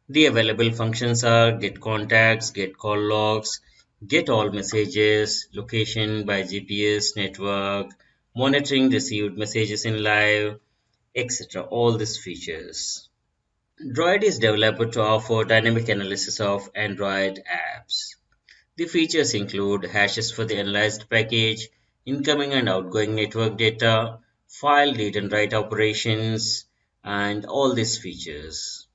The available functions are get contacts, get call logs, get all messages, location by GPS network, monitoring received messages in live, etc. All these features. Droid is developed to offer dynamic analysis of Android apps. The features include hashes for the analyzed package, incoming and outgoing network data, file read and write operations, and all these features.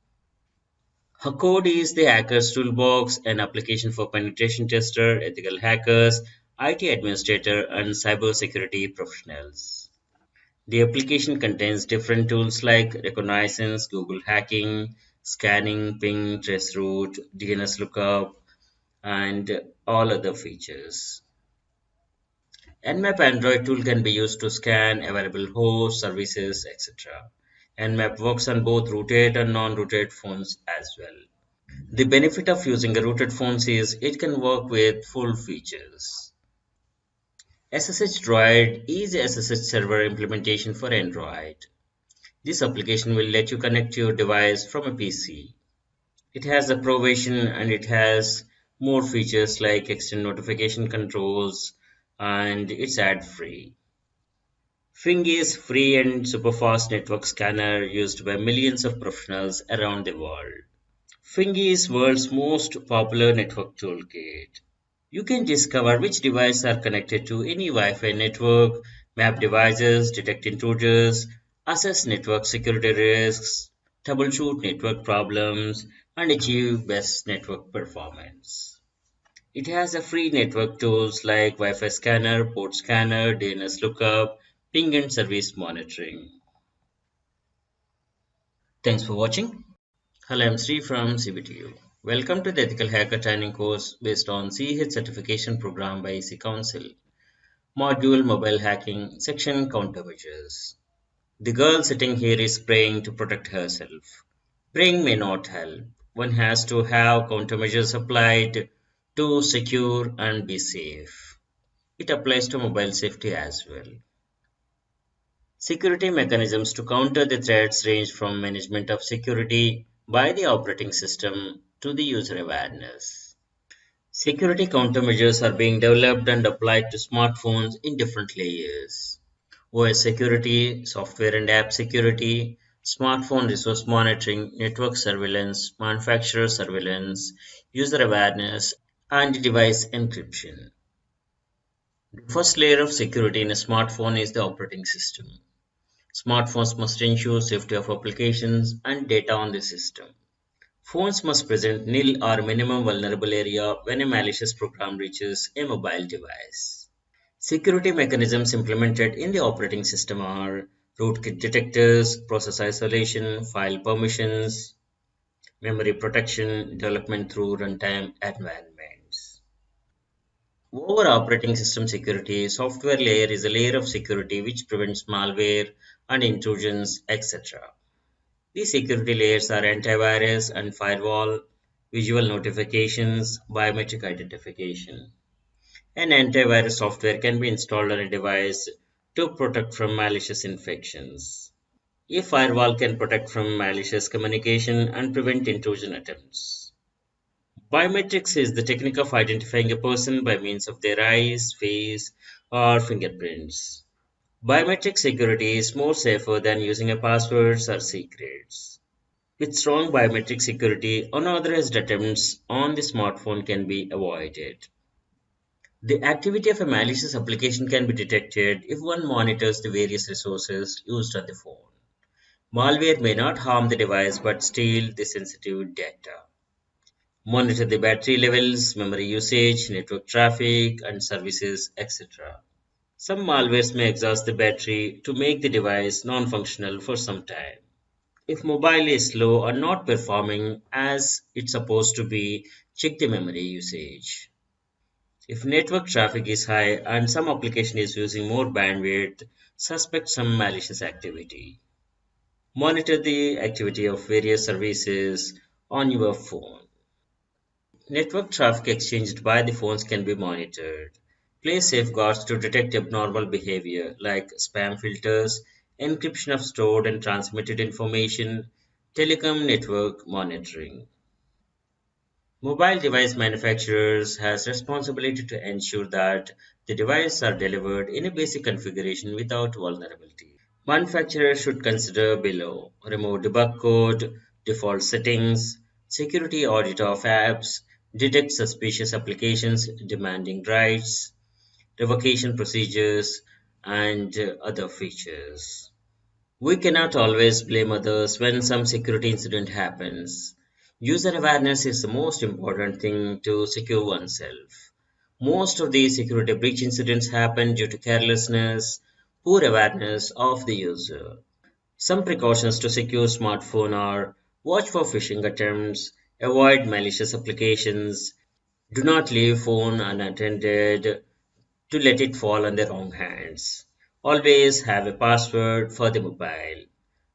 HaCode is the Hackers Toolbox, an application for penetration tester, ethical hackers, IT administrator, and cybersecurity professionals. The application contains different tools like reconnaissance, Google hacking, scanning, ping, traceroute, DNS lookup, and all other features. Nmap Android tool can be used to scan available hosts, services, etc. Nmap works on both rooted and non-rooted phones as well. The benefit of using a rooted phone is it can work with full features. SSH Droid is a SSH server implementation for Android. This application will let you connect your device from a PC. It has a pro version and it has more features like extend notification controls and it's ad-free. Fing is free and super-fast network scanner used by millions of professionals around the world. Fing is world's most popular network toolkit. You can discover which devices are connected to any Wi-Fi network, map devices, detect intruders, assess network security risks, troubleshoot network problems, and achieve best network performance. It has a free network tools like Wi-Fi scanner, port scanner, DNS lookup, ping and service monitoring. Thanks for watching. Hello, I'm Sri from CBTU. Welcome to the Ethical Hacker Training course based on CH certification program by EC Council. Module Mobile Hacking, section Countermeasures. The girl sitting here is praying to protect herself. Praying may not help. One has to have countermeasures applied to secure and be safe. It applies to mobile safety as well. Security mechanisms to counter the threats range from management of security by the operating system to the user awareness. Security countermeasures are being developed and applied to smartphones in different layers. OS security, software and app security, smartphone resource monitoring, network surveillance, manufacturer surveillance, user awareness, and device encryption. The first layer of security in a smartphone is the operating system. Smartphones must ensure safety of applications and data on the system. Phones must present nil or minimum vulnerable area when a malicious program reaches a mobile device. Security mechanisms implemented in the operating system are rootkit detectors, process isolation, file permissions, memory protection, development through runtime environments. Over operating system security, software layer is a layer of security which prevents malware and intrusions, etc. These security layers are antivirus and firewall, visual notifications, biometric identification. An antivirus software can be installed on a device to protect from malicious infections. A firewall can protect from malicious communication and prevent intrusion attempts. Biometrics is the technique of identifying a person by means of their eyes, face, or fingerprints. Biometric security is more safer than using a passwords or secrets. With strong biometric security, unauthorized attempts on the smartphone can be avoided. The activity of a malicious application can be detected if one monitors the various resources used on the phone. Malware may not harm the device but steal the sensitive data. Monitor the battery levels, memory usage, network traffic, and services, etc. Some malwares may exhaust the battery to make the device non-functional for some time. If mobile is slow or not performing as it's supposed to be, check the memory usage. If network traffic is high and some application is using more bandwidth, suspect some malicious activity. Monitor the activity of various services on your phone. Network traffic exchanged by the phones can be monitored. Place safeguards to detect abnormal behavior like spam filters, encryption of stored and transmitted information, telecom network monitoring. Mobile device manufacturers has responsibility to ensure that the devices are delivered in a basic configuration without vulnerability. Manufacturers should consider below: remove debug code, default settings, security audit of apps, detect suspicious applications demanding writes, revocation procedures, and other features. We cannot always blame others when some security incident happens. User awareness is the most important thing to secure oneself. Most of these security breach incidents happen due to carelessness, poor awareness of the user. Some precautions to secure smartphone are: watch for phishing attempts, avoid malicious applications, do not leave phone unattended to let it fall on the wrong hands. Always have a password for the mobile.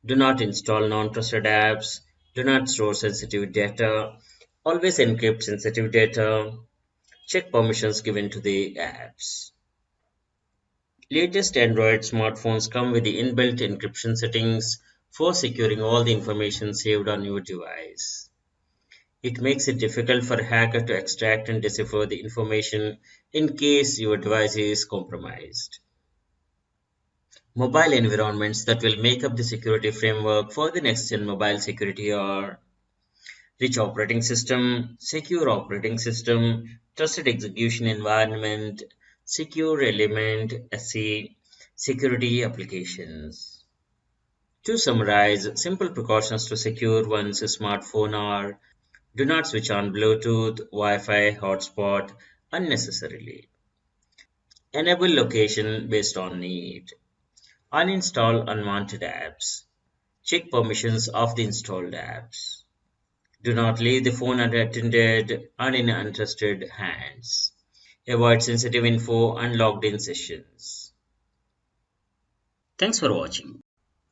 Do not install non-trusted apps. Do not store sensitive data. Always encrypt sensitive data. Check permissions given to the apps. Latest Android smartphones come with the inbuilt encryption settings for securing all the information saved on your device. It makes it difficult for a hacker to extract and decipher the information in case your device is compromised. Mobile environments that will make up the security framework for the next-gen mobile security are: rich operating system, secure operating system, trusted execution environment, secure element SE, security applications. To summarize, simple precautions to secure one's smartphone are: do not switch on Bluetooth, Wi-Fi, hotspot unnecessarily. Enable location based on need. Uninstall unwanted apps. Check permissions of the installed apps. Do not leave the phone unattended and in untrusted hands. Avoid sensitive info and logged in sessions. Thanks for watching.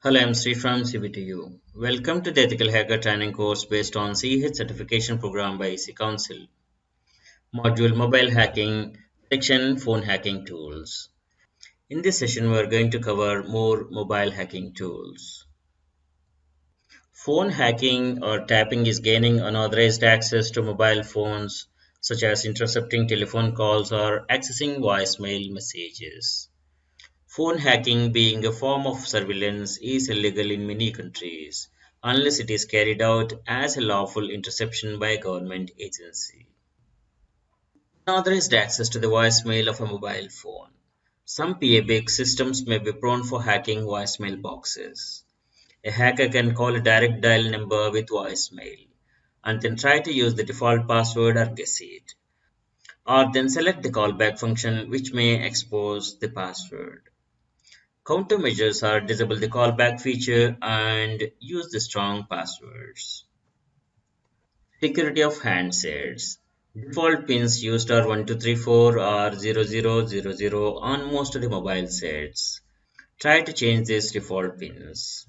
Hello, I'm Sri from CBTU. Welcome to the Ethical Hacker Training course based on CH certification program by EC Council. Module Mobile Hacking, section Phone Hacking Tools. In this session, we are going to cover more mobile hacking tools. Phone hacking or tapping is gaining unauthorized access to mobile phones, such as intercepting telephone calls or accessing voicemail messages. Phone hacking, being a form of surveillance, is illegal in many countries unless it is carried out as a lawful interception by a government agency. Unauthorized access to the voicemail of a mobile phone. Some PABX systems may be prone for hacking voicemail boxes. A hacker can call a direct dial number with voicemail and then try to use the default password or guess it, or then select the callback function, which may expose the password. Countermeasures are: disable the callback feature and use the strong passwords. Security of handsets. Default pins used are 1234 or 0000 on most of the mobile sets. Try to change these default pins.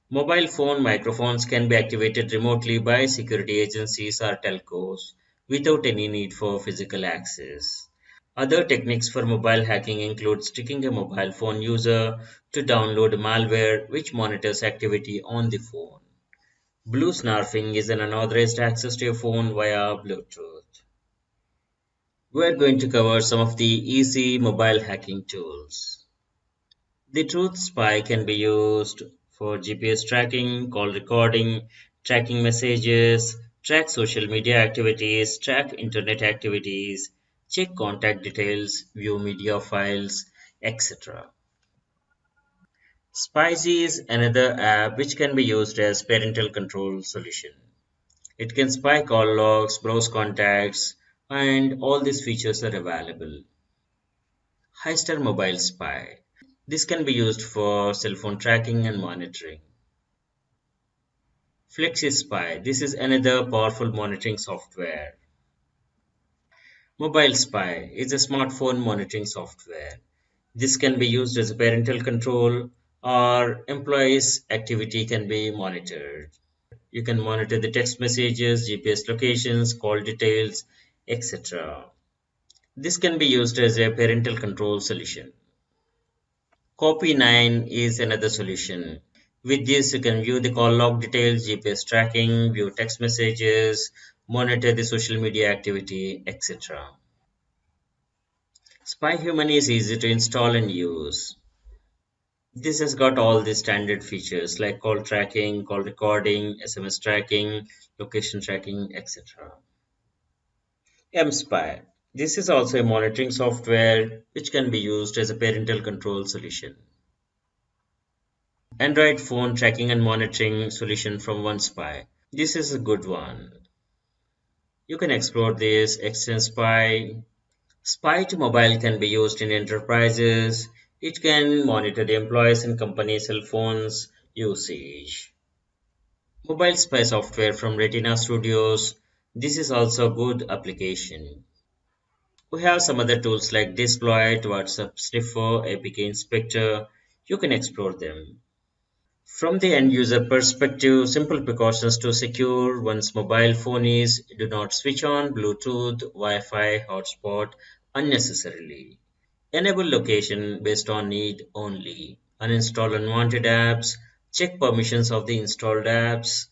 Mobile phone microphones can be activated remotely by security agencies or telcos without any need for physical access. Other techniques for mobile hacking include tricking a mobile phone user to download malware which monitors activity on the phone. Blue snarfing is an unauthorized access to your phone via Bluetooth. We are going to cover some of the easy mobile hacking tools. The Truth Spy can be used for GPS tracking, call recording, tracking messages, track social media activities, track internet activities, check contact details, view media files, etc. Spicy is another app which can be used as parental control solution. It can spy call logs, browse contacts, and all these features are available. Hyster Mobile Spy. This can be used for cell phone tracking and monitoring. FlexiSpy. This is another powerful monitoring software. Mobile Spy is a smartphone monitoring software. This can be used as a parental control or employees' activity can be monitored. You can monitor the text messages, GPS locations, call details, etc. This can be used as a parental control solution. Copy 9 is another solution. With this, you can view the call log details, GPS tracking, view text messages, monitor the social media activity, etc. SpyHuman is easy to install and use. This has got all the standard features like call tracking, call recording, SMS tracking, location tracking, etc. MSpy. This is also a monitoring software which can be used as a parental control solution. Android phone tracking and monitoring solution from OneSpy. This is a good one. You can explore this XtenSpy. Spy to mobile can be used in enterprises. It can monitor the employees and company cell phones usage. Mobile spy software from Retina Studios. This is also a good application. We have some other tools like Metasploit, WhatsApp Sniffer, APK Inspector. You can explore them. From the end user perspective, simple precautions to secure one's mobile phone is do not switch on Bluetooth, Wi-Fi, hotspot unnecessarily. Enable location based on need only. Uninstall unwanted apps. Check permissions of the installed apps.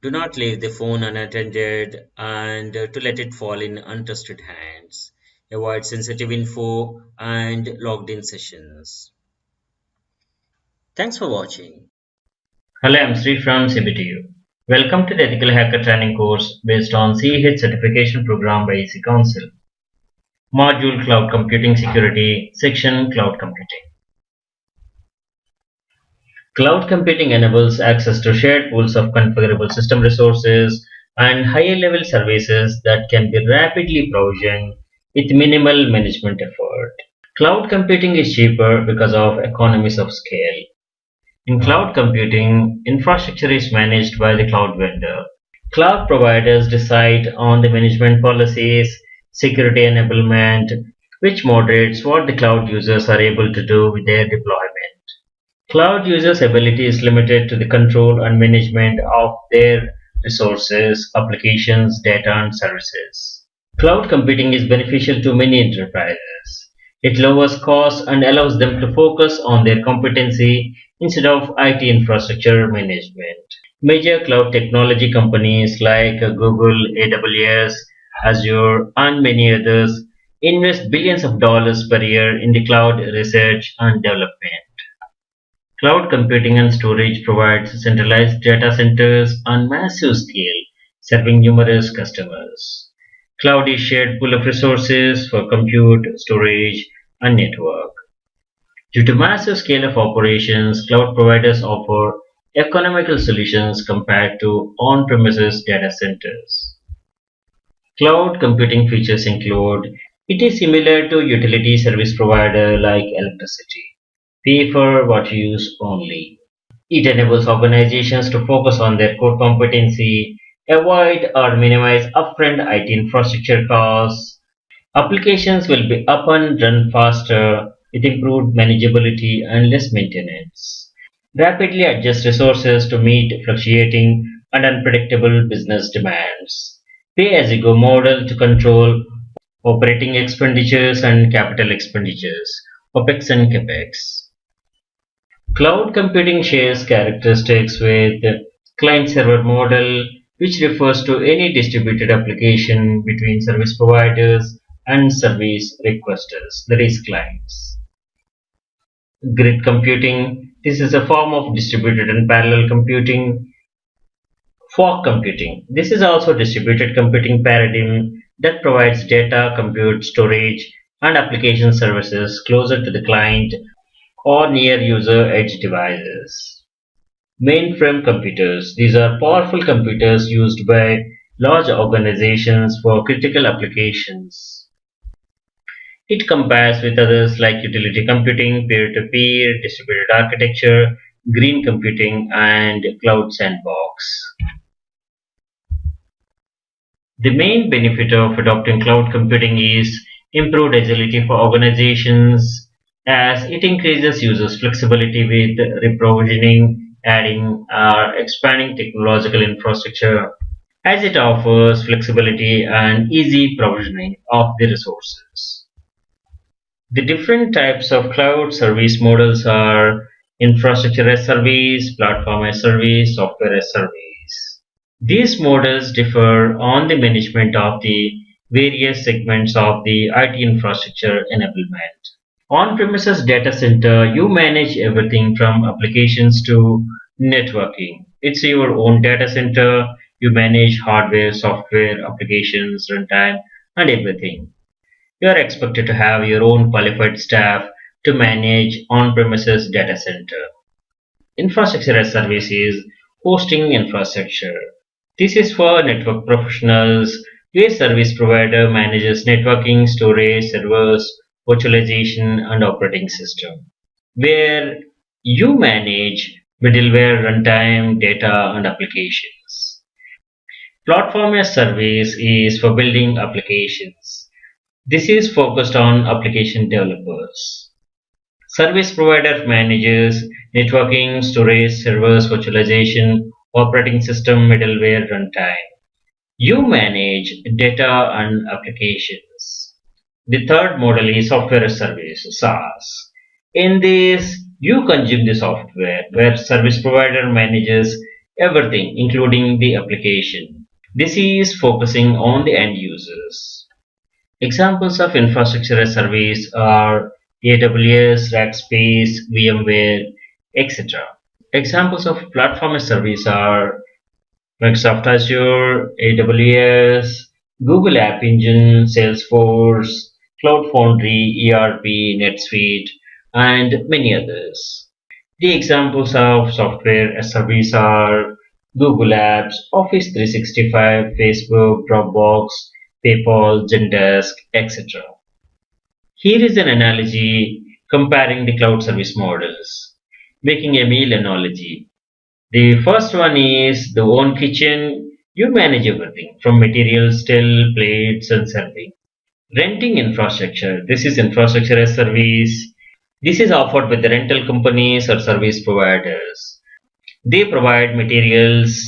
Do not leave the phone unattended and to let it fall in untrusted hands. Avoid sensitive info and logged in sessions. Thanks for watching. Hello, I'm Sri from CBTU. Welcome to the Ethical Hacker Training course based on CEH certification program by EC Council. Module Cloud Computing Security, Section Cloud Computing. Cloud computing enables access to shared pools of configurable system resources and higher level services that can be rapidly provisioned with minimal management effort. Cloud computing is cheaper because of economies of scale. In cloud computing, infrastructure is managed by the cloud vendor. Cloud providers decide on the management policies, security enablement, which moderates what the cloud users are able to do with their deployment. Cloud users' ability is limited to the control and management of their resources, applications, data, and services. Cloud computing is beneficial to many enterprises. It lowers costs and allows them to focus on their competency instead of IT infrastructure management. Major cloud technology companies like Google, AWS, Azure, and many others invest billions of dollars per year in the cloud research and development. Cloud computing and storage provides centralized data centers on massive scale, serving numerous customers. Cloud is shared pool of resources for compute, storage, and network. Due to massive scale of operations, cloud providers offer economical solutions compared to on-premises data centers. Cloud computing features include it is similar to utility service provider like electricity. Pay for what you use only. It enables organizations to focus on their core competency, avoid or minimize upfront IT infrastructure costs. Applications will be up and run faster with improved manageability and less maintenance. Rapidly adjust resources to meet fluctuating and unpredictable business demands. Pay-as-you-go model to control operating expenditures and capital expenditures, OPEX and CAPEX. Cloud computing shares characteristics with client-server model, which refers to any distributed application between service providers and service requesters, that is clients. Grid computing, this is a form of distributed and parallel computing. Fog computing, this is also a distributed computing paradigm that provides data, compute, storage, and application services closer to the client or near user edge devices. Mainframe computers. These are powerful computers used by large organizations for critical applications. It compares with others like utility computing, peer-to-peer, distributed architecture, green computing, and cloud sandbox. The main benefit of adopting cloud computing is improved agility for organizations as it increases users' flexibility with reprovisioning, adding or expanding technological infrastructure. as it offers flexibility and easy provisioning of the resources. The different types of cloud service models are infrastructure as service, platform as service, software as service. These models differ on the management of the various segments of the IT infrastructure enablement. On-premises data center, you manage everything from applications to networking. It's your own data center. You manage hardware, software, applications, runtime, and everything. You are expected to have your own qualified staff to manage on-premises data center. Infrastructure as service is hosting infrastructure. This is for network professionals where service provider manages networking, storage, servers, virtualization, and operating system. Where you manage middleware, runtime, data, and applications. Platform as service is for building applications. This is focused on application developers. Service provider manages networking, storage, servers, virtualization, operating system, middleware, runtime. You manage data and applications. The third model is software as service, SaaS. In this, you consume the software where service provider manages everything, including the application. This is focusing on the end users. Examples of infrastructure as service are AWS, Rackspace, VMware, etc. Examples of platform as service are Microsoft Azure, AWS, Google App Engine, Salesforce, Cloud Foundry, ERP, NetSuite, and many others. The examples of software as service are Google Apps, Office 365, Facebook, Dropbox, PayPal, Zendesk, etc. Here is an analogy comparing the cloud service models, making a meal analogy. The first one is the own kitchen. You manage everything from materials till plates and serving. Renting infrastructure. This is infrastructure as service. This is offered by the rental companies or service providers. They provide materials,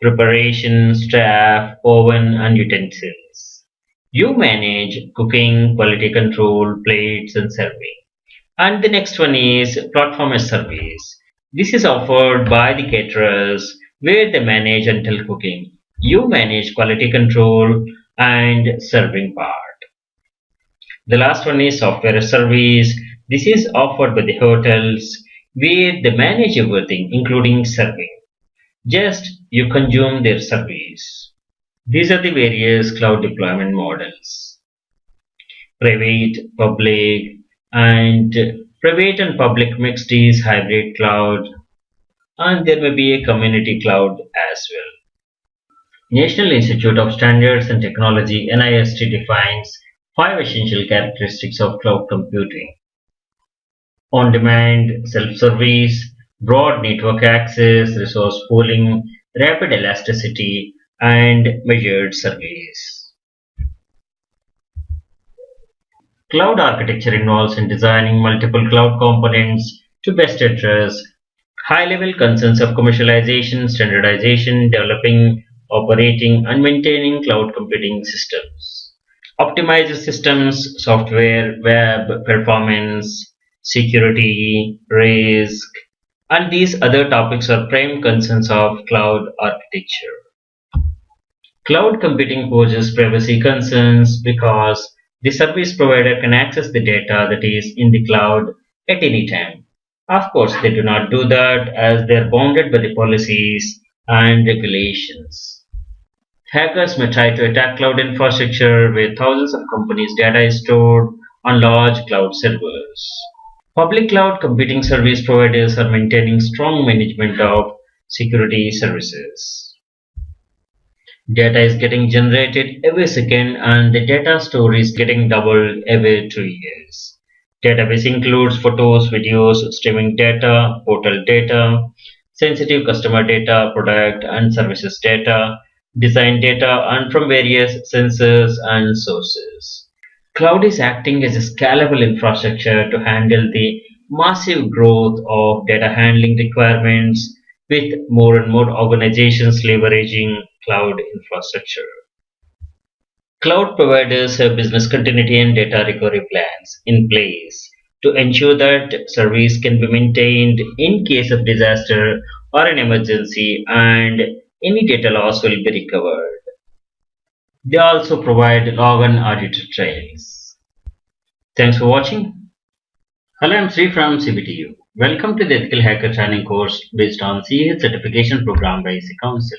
preparation, staff, oven, and utensils. You manage cooking, quality control, plates, and serving. And the next one is platform as service. This is offered by the caterers where they manage until cooking. You manage quality control and serving part. The last one is software as service. This is offered by the hotels where they manage everything including serving. Just you consume their service. These are the various cloud deployment models. Private, public, and private and public mixed is hybrid cloud, and there may be a community cloud as well. National Institute of Standards and Technology NIST defines 5 essential characteristics of cloud computing. On-demand, self-service, broad network access, resource pooling, rapid elasticity, and measured service. Cloud architecture involves in designing multiple cloud components to best address high-level concerns of commercialization, standardization, developing, operating, and maintaining cloud computing systems. Optimize systems, software, web, performance, security, risk, and these other topics are prime concerns of cloud architecture. Cloud computing poses privacy concerns because the service provider can access the data that is in the cloud at any time. Of course, they do not do that as they are bounded by the policies and regulations. Hackers may try to attack cloud infrastructure where thousands of companies' data is stored on large cloud servers. Public cloud computing service providers are maintaining strong management of security services. Data is getting generated every second and the data store is getting doubled every 2 years. Database includes photos, videos, streaming data, portal data, sensitive customer data, product and services data, design data, and from various sensors and sources. Cloud is acting as a scalable infrastructure to handle the massive growth of data handling requirements with more and more organizations leveraging cloud infrastructure. Cloud providers have business continuity and data recovery plans in place to ensure that service can be maintained in case of disaster or an emergency and any data loss will be recovered. They also provide log and auditor trails. Thanks for watching. Hello, I'm Sri from CBTU. Welcome to the Ethical Hacker Training course based on CA certification program by IC Council.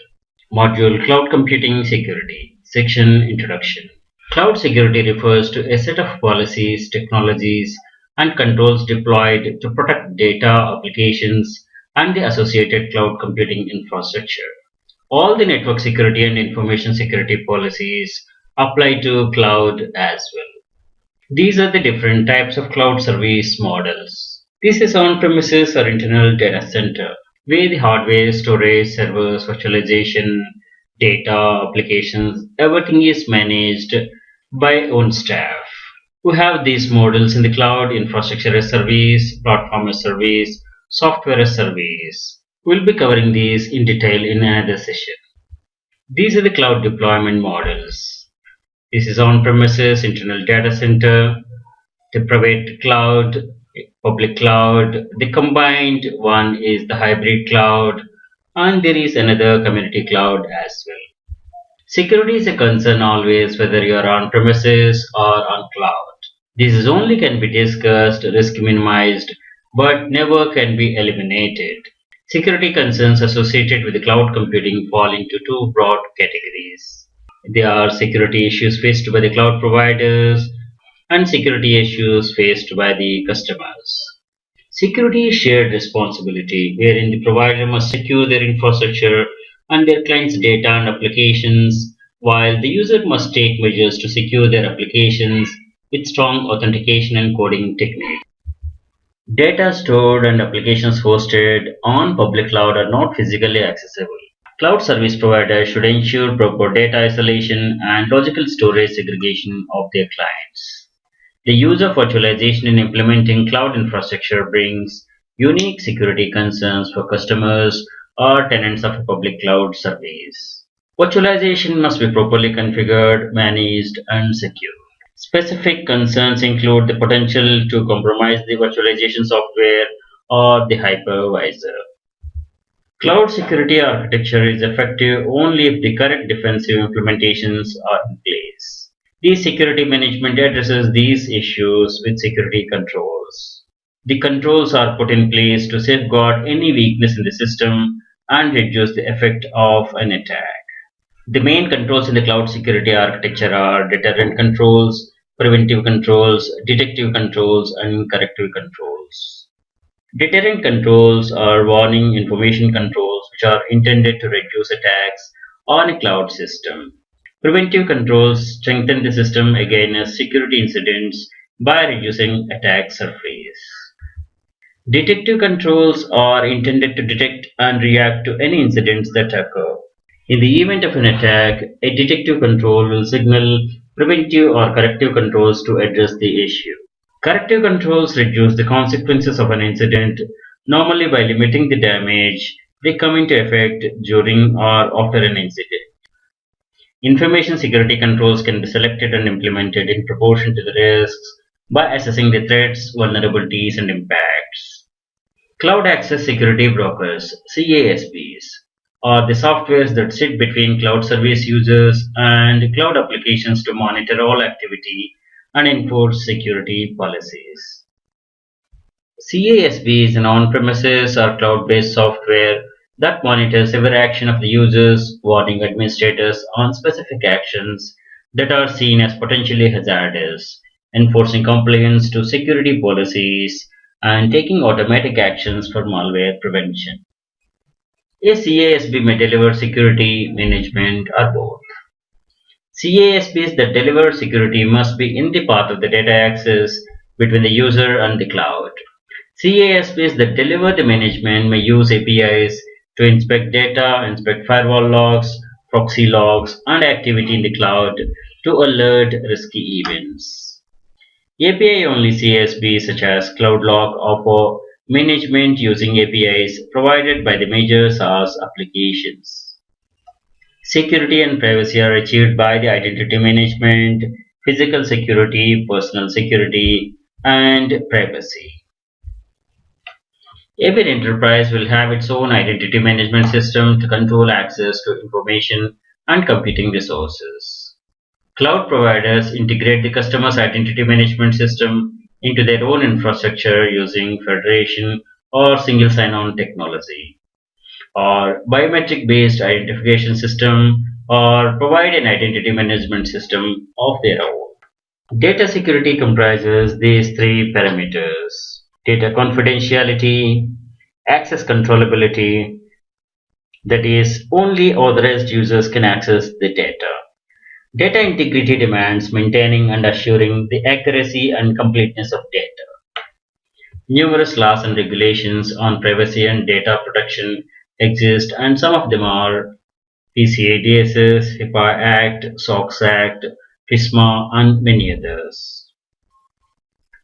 Module Cloud Computing Security. Section Introduction. Cloud security refers to a set of policies, technologies, and controls deployed to protect data, applications, and the associated cloud computing infrastructure. All the network security and information security policies apply to cloud as well. These are the different types of cloud service models. This is on-premises or internal data center, where the hardware, storage, servers, virtualization, data, applications, everything is managed by own staff. We have these models in the cloud: infrastructure as service, platform as service, software as service. We'll be covering these in detail in another session. These are the cloud deployment models. This is on-premises, internal data center, the private cloud, public cloud. The combined one is the hybrid cloud, and there is another community cloud as well. Security is a concern always, whether you are on premises or on cloud. This is only can be discussed, risk minimized, but never can be eliminated. Security concerns associated with the cloud computing fall into two broad categories. They are security issues faced by the cloud providers and security issues faced by the customers. Security is shared responsibility, wherein the provider must secure their infrastructure and their clients' data and applications, while the user must take measures to secure their applications with strong authentication and coding techniques. Data stored and applications hosted on public cloud are not physically accessible. Cloud service providers should ensure proper data isolation and logical storage segregation of their clients. The use of virtualization in implementing cloud infrastructure brings unique security concerns for customers or tenants of a public cloud service. Virtualization must be properly configured, managed, and secure. Specific concerns include the potential to compromise the virtualization software or the hypervisor. Cloud security architecture is effective only if the correct defensive implementations are in place. The security management addresses these issues with security controls. The controls are put in place to safeguard any weakness in the system and reduce the effect of an attack. The main controls in the cloud security architecture are deterrent controls, preventive controls, detective controls, and corrective controls. Deterrent controls are warning information controls which are intended to reduce attacks on a cloud system. Preventive controls strengthen the system against security incidents by reducing attack surface. Detective controls are intended to detect and react to any incidents that occur. In the event of an attack, a detective control will signal preventive or corrective controls to address the issue. Corrective controls reduce the consequences of an incident, normally by limiting the damage they come into effect during or after an incident. Information security controls can be selected and implemented in proportion to the risks by assessing the threats, vulnerabilities, and impacts. Cloud Access Security Brokers (CASBs) are the softwares that sit between cloud service users and cloud applications to monitor all activity and enforce security policies. CASB is an on-premises or cloud-based software that monitors every action of the users, warning administrators on specific actions that are seen as potentially hazardous, enforcing compliance to security policies, and taking automatic actions for malware prevention. A CASB may deliver security management or both. CASBs that deliver security must be in the path of the data access between the user and the cloud. CASBs that deliver the management may use APIs to inspect data, inspect firewall logs, proxy logs, and activity in the cloud to alert risky events. API-only CASBs such as CloudLock offer management using APIs provided by the major SaaS applications. Security and privacy are achieved by the identity management, physical security, personal security, and privacy. Every enterprise will have its own identity management system to control access to information and computing resources. Cloud providers integrate the customer's identity management system into their own infrastructure using federation or single sign-on technology, or biometric-based identification system, or provide an identity management system of their own. Data security comprises these three parameters: data confidentiality, access controllability, that is, only authorized users can access the data. Data integrity demands maintaining and assuring the accuracy and completeness of data. Numerous laws and regulations on privacy and data protection exist, and some of them are PCI DSS, HIPAA Act, SOX Act, FISMA, and many others.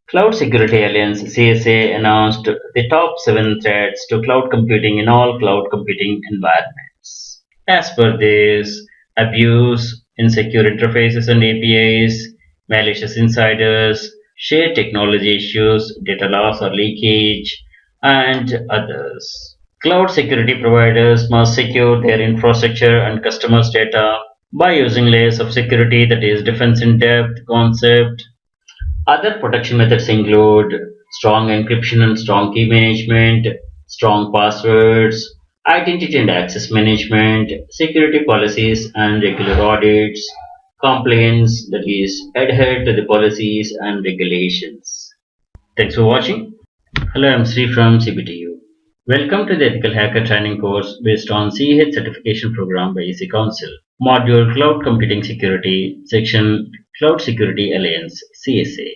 Cloud Security Alliance (CSA) announced the top 7 threats to cloud computing in all cloud computing environments. As per this, abuse, insecure interfaces and APIs, malicious insiders, shared technology issues, data loss or leakage, and others. Cloud security providers must secure their infrastructure and customers' data by using layers of security, that is, defense in depth concept. Other protection methods include strong encryption and strong key management, strong passwords, identity and access management, security policies and regular audits, compliance, that is, adhere to the policies and regulations. Thanks for watching. Hello, I'm Sri from CBTU. Welcome to the Ethical Hacker Training course based on CEH certification program by EC Council. Module Cloud Computing Security, Section Cloud Security Alliance (CSA).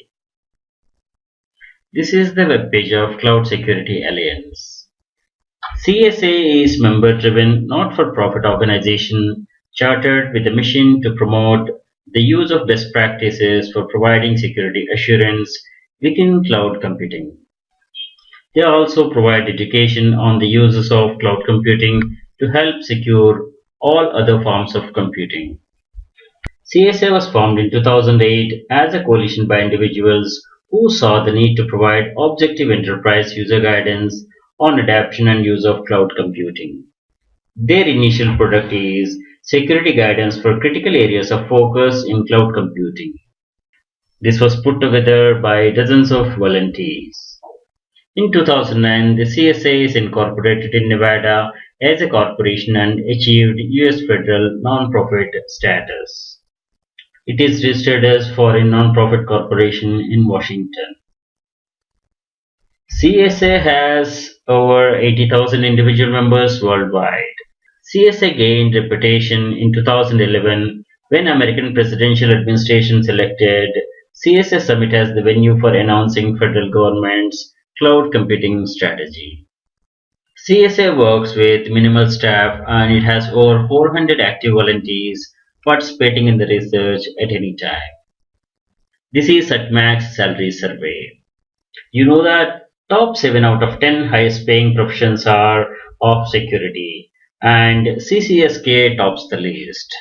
This is the web page of Cloud Security Alliance. CSA is member-driven, not-for-profit organization chartered with a mission to promote the use of best practices for providing security assurance within cloud computing. They also provide education on the uses of cloud computing to help secure all other forms of computing. CSA was formed in 2008 as a coalition by individuals who saw the need to provide objective enterprise user guidance on adoption and use of cloud computing. Their initial product is security guidance for critical areas of focus in cloud computing. This was put together by dozens of volunteers. In 2009, the CSA is incorporated in Nevada as a corporation and achieved US federal non-profit status. It is registered as foreign non-profit corporation in Washington. CSA has over 80,000 individual members worldwide. CSA gained reputation in 2011 when American presidential administration selected CSA Summit as the venue for announcing federal government's cloud computing strategy. CSA works with minimal staff and it has over 400 active volunteers participating in the research at any time. This is at max salary survey. You know that top 7 out of 10 highest paying professions are of security, and CCSK tops the list.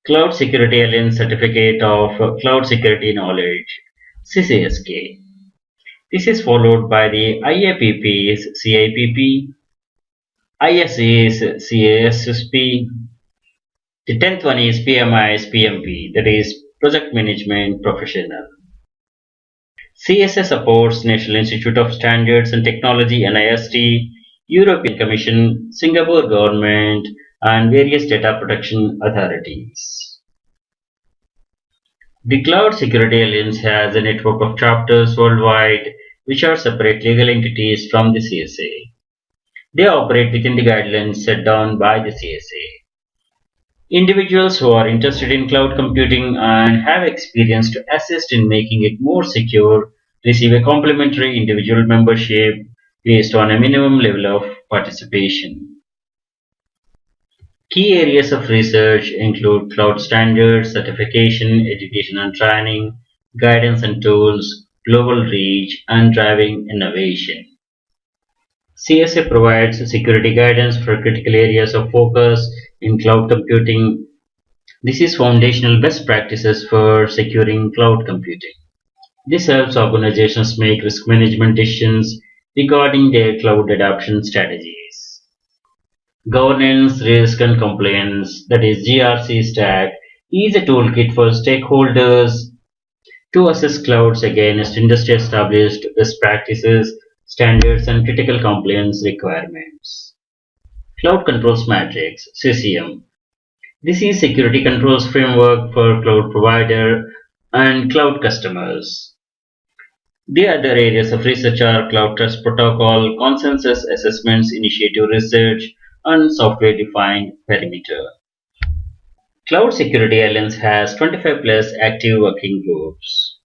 Cloud Security Alliance Certificate of Cloud Security Knowledge, CCSK. This is followed by the IAPP's CIPP, ISA's CASSP. The 10th one is PMI's PMP, that is Project Management Professional. CSA supports National Institute of Standards and Technology (NIST), European Commission, Singapore government, and various data protection authorities. The Cloud Security Alliance has a network of chapters worldwide which are separate legal entities from the CSA. They operate within the guidelines set down by the CSA. Individuals who are interested in cloud computing and have experience to assist in making it more secure receive a complimentary individual membership based on a minimum level of participation. Key areas of research include cloud standards, certification, education and training, guidance and tools, global reach, and driving innovation. CSA provides security guidance for critical areas of focus in cloud computing. This is foundational best practices for securing cloud computing. This helps organizations make risk management decisions regarding their cloud adoption strategies. Governance, risk and compliance, that is GRC stack, is a toolkit for stakeholders to assess clouds against industry established best practices, standards and critical compliance requirements. Cloud Controls Matrix, CCM. This is security controls framework for cloud provider and cloud customers. The other areas of research are Cloud Trust Protocol, Consensus Assessments, Initiative Research, and Software-Defined Perimeter. Cloud Security Alliance has 25 plus active working groups.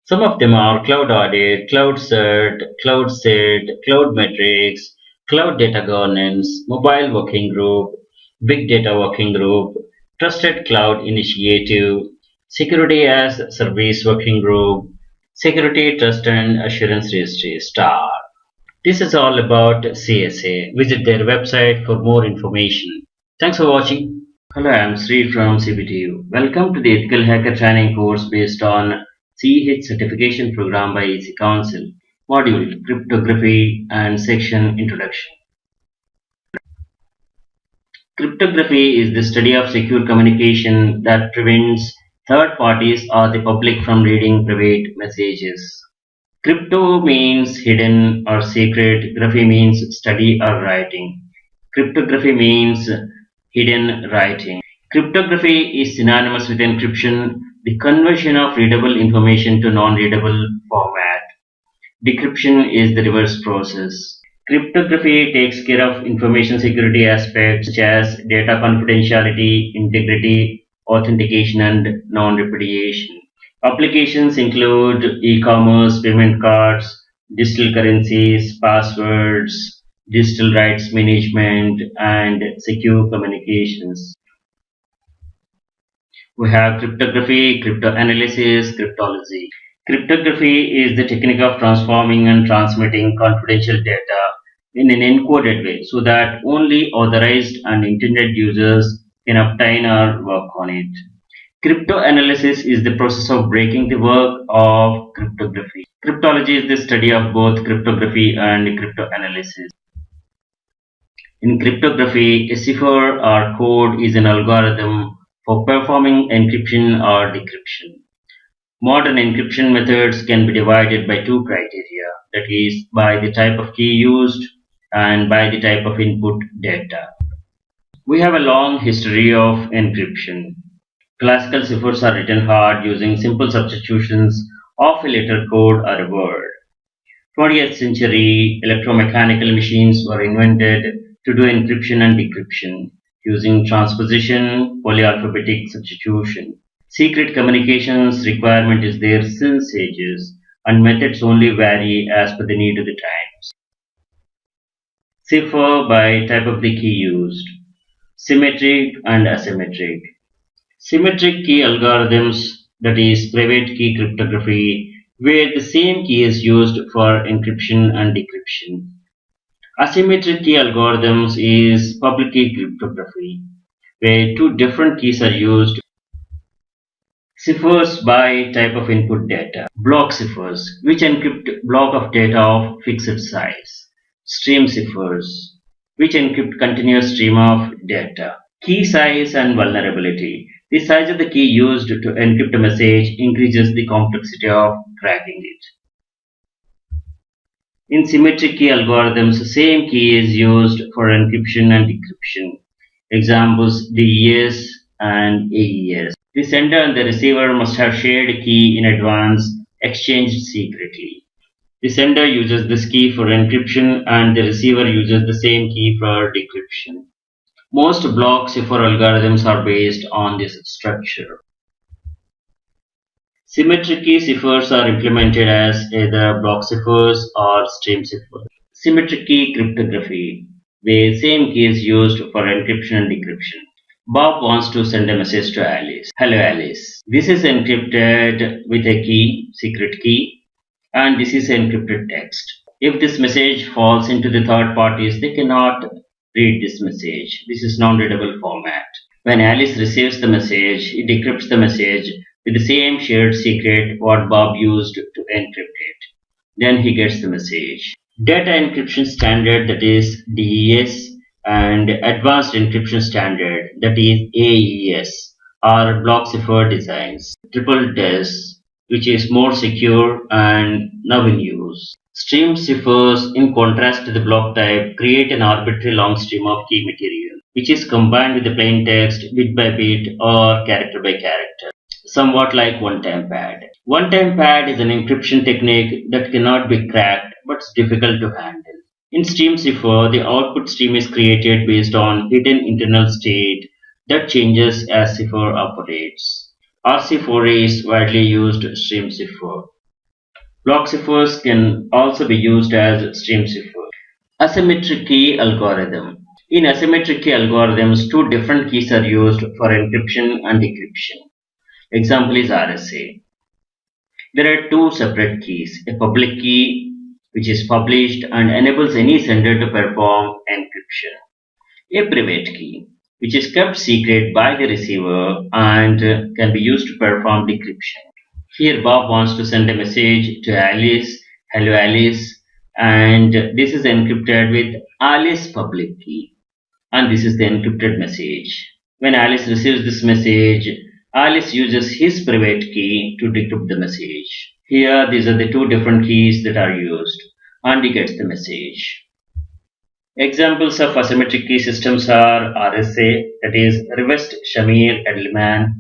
Some of them are Cloud Audit, Cloud Cert, Cloud SID, Cloud Metrics, Cloud Data Governance, Mobile Working Group, Big Data Working Group, Trusted Cloud Initiative, Security as Service Working Group, Security Trust and Assurance Registry STAR. This is all about CSA. Visit their website for more information. Thanks for watching. Hello, I am Sri from CBTU. Welcome to the Ethical Hacker Training course based on CH certification program by EC Council. Module Cryptography and Section Introduction. Cryptography is the study of secure communication that prevents third parties or the public from reading private messages. Crypto means hidden or secret. Graphy means study or writing. Cryptography means hidden writing. Cryptography is synonymous with encryption, the conversion of readable information to non-readable format. Decryption is the reverse process. Cryptography takes care of information security aspects such as data confidentiality, integrity, authentication, and non-repudiation. Applications include e-commerce, payment cards, digital currencies, passwords, digital rights management, and secure communications. We have cryptography, cryptanalysis, cryptology. Cryptography is the technique of transforming and transmitting confidential data in an encoded way so that only authorized and intended users can obtain or work on it. Cryptanalysis is the process of breaking the work of cryptography. Cryptology is the study of both cryptography and cryptanalysis. In cryptography, a cipher or code is an algorithm for performing encryption or decryption. Modern encryption methods can be divided by two criteria, that is, by the type of key used and by the type of input data. We have a long history of encryption. Classical ciphers are written hard using simple substitutions of a letter code or a word. 20th century electromechanical machines were invented to do encryption and decryption using transposition, polyalphabetic substitution. Secret communications requirement is there since ages, and methods only vary as per the need of the times. Cipher by type of the key used. Symmetric and asymmetric. Symmetric key algorithms, that is private key cryptography, where the same key is used for encryption and decryption. Asymmetric key algorithms is public key cryptography, where two different keys are used. Ciphers by type of input data. Block ciphers, which encrypt block of data of fixed size. Stream ciphers, which encrypt continuous stream of data. Key size and vulnerability. The size of the key used to encrypt a message increases the complexity of cracking it. In symmetric key algorithms, the same key is used for encryption and decryption. Examples DES and AES. The sender and the receiver must have shared a key in advance, exchanged secretly. The sender uses this key for encryption and the receiver uses the same key for decryption. Most block cipher algorithms are based on this structure. Symmetric key ciphers are implemented as either block ciphers or stream ciphers. Symmetric key cryptography, where same key is used for encryption and decryption. Bob wants to send a message to Alice. Hello Alice. This is encrypted with a key, secret key, and this is encrypted text. If this message falls into the third parties, they cannot read this message. This is non-readable format. When Alice receives the message, he decrypts the message with the same shared secret what Bob used to encrypt it. Then he gets the message. Data encryption standard, that is DES, and advanced encryption standard, that is AES, are block cipher designs. Triple DES, which is more secure and now in use. Stream ciphers, in contrast to the block type, create an arbitrary long stream of key material, which is combined with the plain text bit by bit or character by character, somewhat like one-time pad. One-time pad is an encryption technique that cannot be cracked but is difficult to handle. In stream cipher, the output stream is created based on hidden internal state that changes as cipher operates. RC4A is widely used stream cipher. Block ciphers can also be used as stream cipher. Asymmetric key algorithm. In asymmetric key algorithms, two different keys are used for encryption and decryption. Example is RSA. There are two separate keys, a public key which is published and enables any sender to perform encryption, a private key which is kept secret by the receiver and can be used to perform decryption. Here Bob wants to send a message to Alice, hello Alice, and this is encrypted with Alice public key, and this is the encrypted message. When Alice receives this message, Alice uses his private key to decrypt the message. Here, these are the two different keys that are used, and he gets the message. Examples of asymmetric key systems are RSA, that is Reversed Shamir Edelman,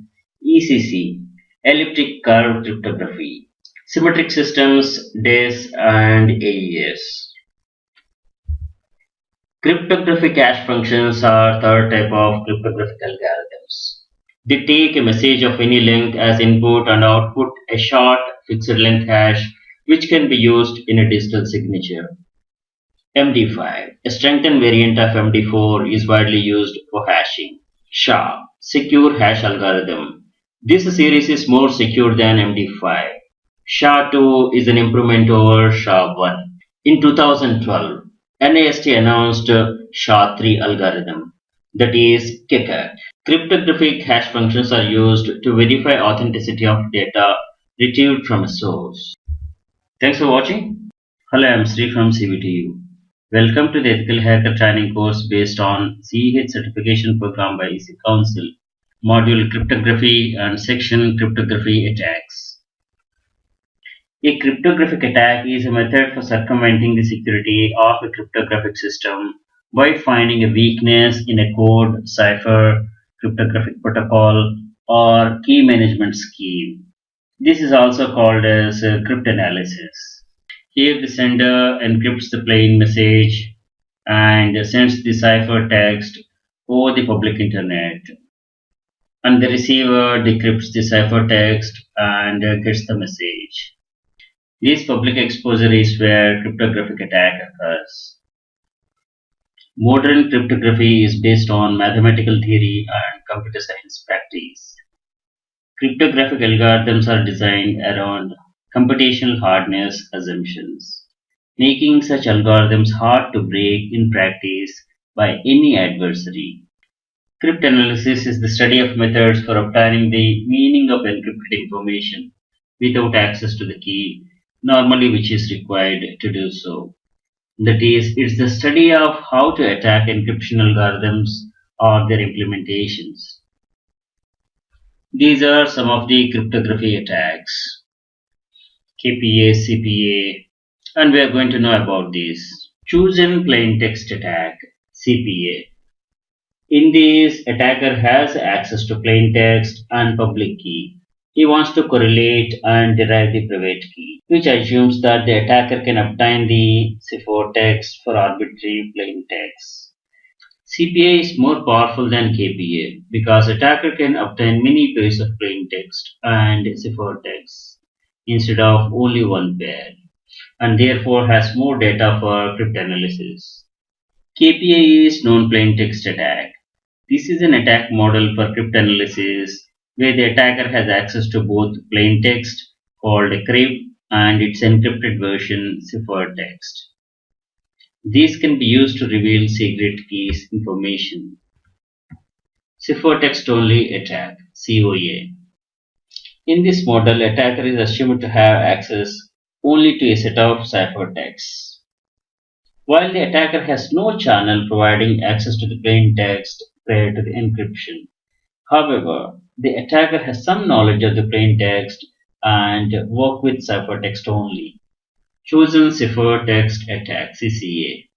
ECC, Elliptic Curve Cryptography, Symmetric Systems, DES, and AES. Cryptographic hash functions are third type of cryptographic algorithms. They take a message of any length as input and output a short fixed length hash which can be used in a digital signature. MD5, a strengthened variant of MD4, is widely used for hashing. SHA, secure hash algorithm. This series is more secure than MD5. SHA-2 is an improvement over SHA-1. In 2012, NIST announced SHA-3 algorithm, that is KECAT. Cryptographic hash functions are used to verify authenticity of data retrieved from a source. Thanks for watching. Hello, I am Sri from CVTU. Welcome to the Ethical Hacker training course based on CEH certification program by EC Council, module Cryptography and section Cryptography Attacks. A cryptographic attack is a method for circumventing the security of a cryptographic system by finding a weakness in a code, cipher, cryptographic protocol, or key management scheme. This is also called as cryptanalysis. Here the sender encrypts the plain message and sends the cipher text over the public internet, and the receiver decrypts the cipher text and gets the message. This public exposure is where cryptographic attack occurs. Modern cryptography is based on mathematical theory and computer science practice. Cryptographic algorithms are designed around computational hardness assumptions, making such algorithms hard to break in practice by any adversary. Cryptanalysis is the study of methods for obtaining the meaning of encrypted information without access to the key, normally which is required to do so. That is, it's the study of how to attack encryption algorithms or their implementations. These are some of the cryptography attacks: KPA, CPA, and we are going to know about these. Chosen plain text attack, CPA. In this, attacker has access to plain text and public key. He wants to correlate and derive the private key, which assumes that the attacker can obtain the cipher text for arbitrary plain text. CPA is more powerful than KPA because attacker can obtain many pairs of plain text and cipher text instead of only one pair, and therefore has more data for cryptanalysis. KPA is known plain text attack. This is an attack model for cryptanalysis where the attacker has access to both plain text called a crypt and its encrypted version cipher text. These can be used to reveal secret keys information. Cipher text only attack (COA). In this model, attacker is assumed to have access only to a set of ciphertexts, while the attacker has no channel providing access to the plain text prior to the encryption. However, the attacker has some knowledge of the plain text and work with ciphertext only. Chosen Cipher Text Attack (CCA).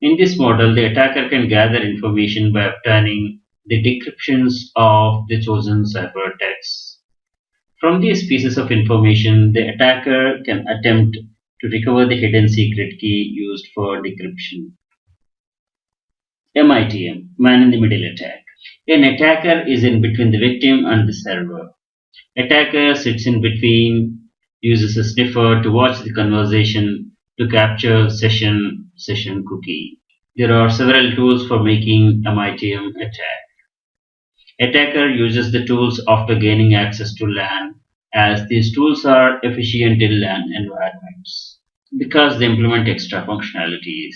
In this model, the attacker can gather information by obtaining the decryptions of the chosen ciphertexts. From these pieces of information, the attacker can attempt to recover the hidden secret key used for decryption. MITM, Man in the Middle Attack. An attacker is in between the victim and the server. Attacker sits in between, uses a sniffer to watch the conversation to capture session cookie. There are several tools for making MITM attack. Attacker uses the tools after gaining access to LAN, as these tools are efficient in LAN environments because they implement extra functionalities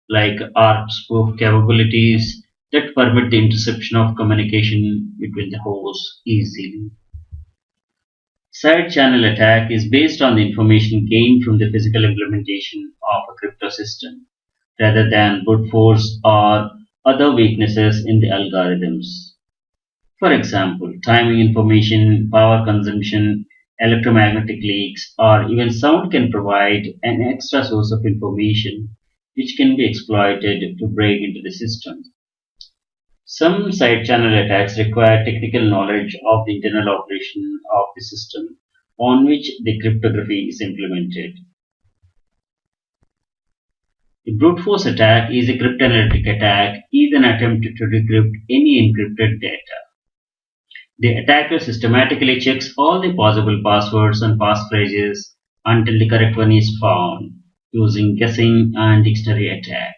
like ARP spoof capabilities that permit the interception of communication between the hosts easily. Side channel attack is based on the information gained from the physical implementation of a crypto system rather than brute force or other weaknesses in the algorithms. For example, timing information, power consumption, electromagnetic leaks, or even sound can provide an extra source of information which can be exploited to break into the system. Some side channel attacks require technical knowledge of the internal operation of the system on which the cryptography is implemented. A brute force attack is a cryptanalytic attack, is an attempt to decrypt any encrypted data. The attacker systematically checks all the possible passwords and passphrases until the correct one is found, using guessing and dictionary attack.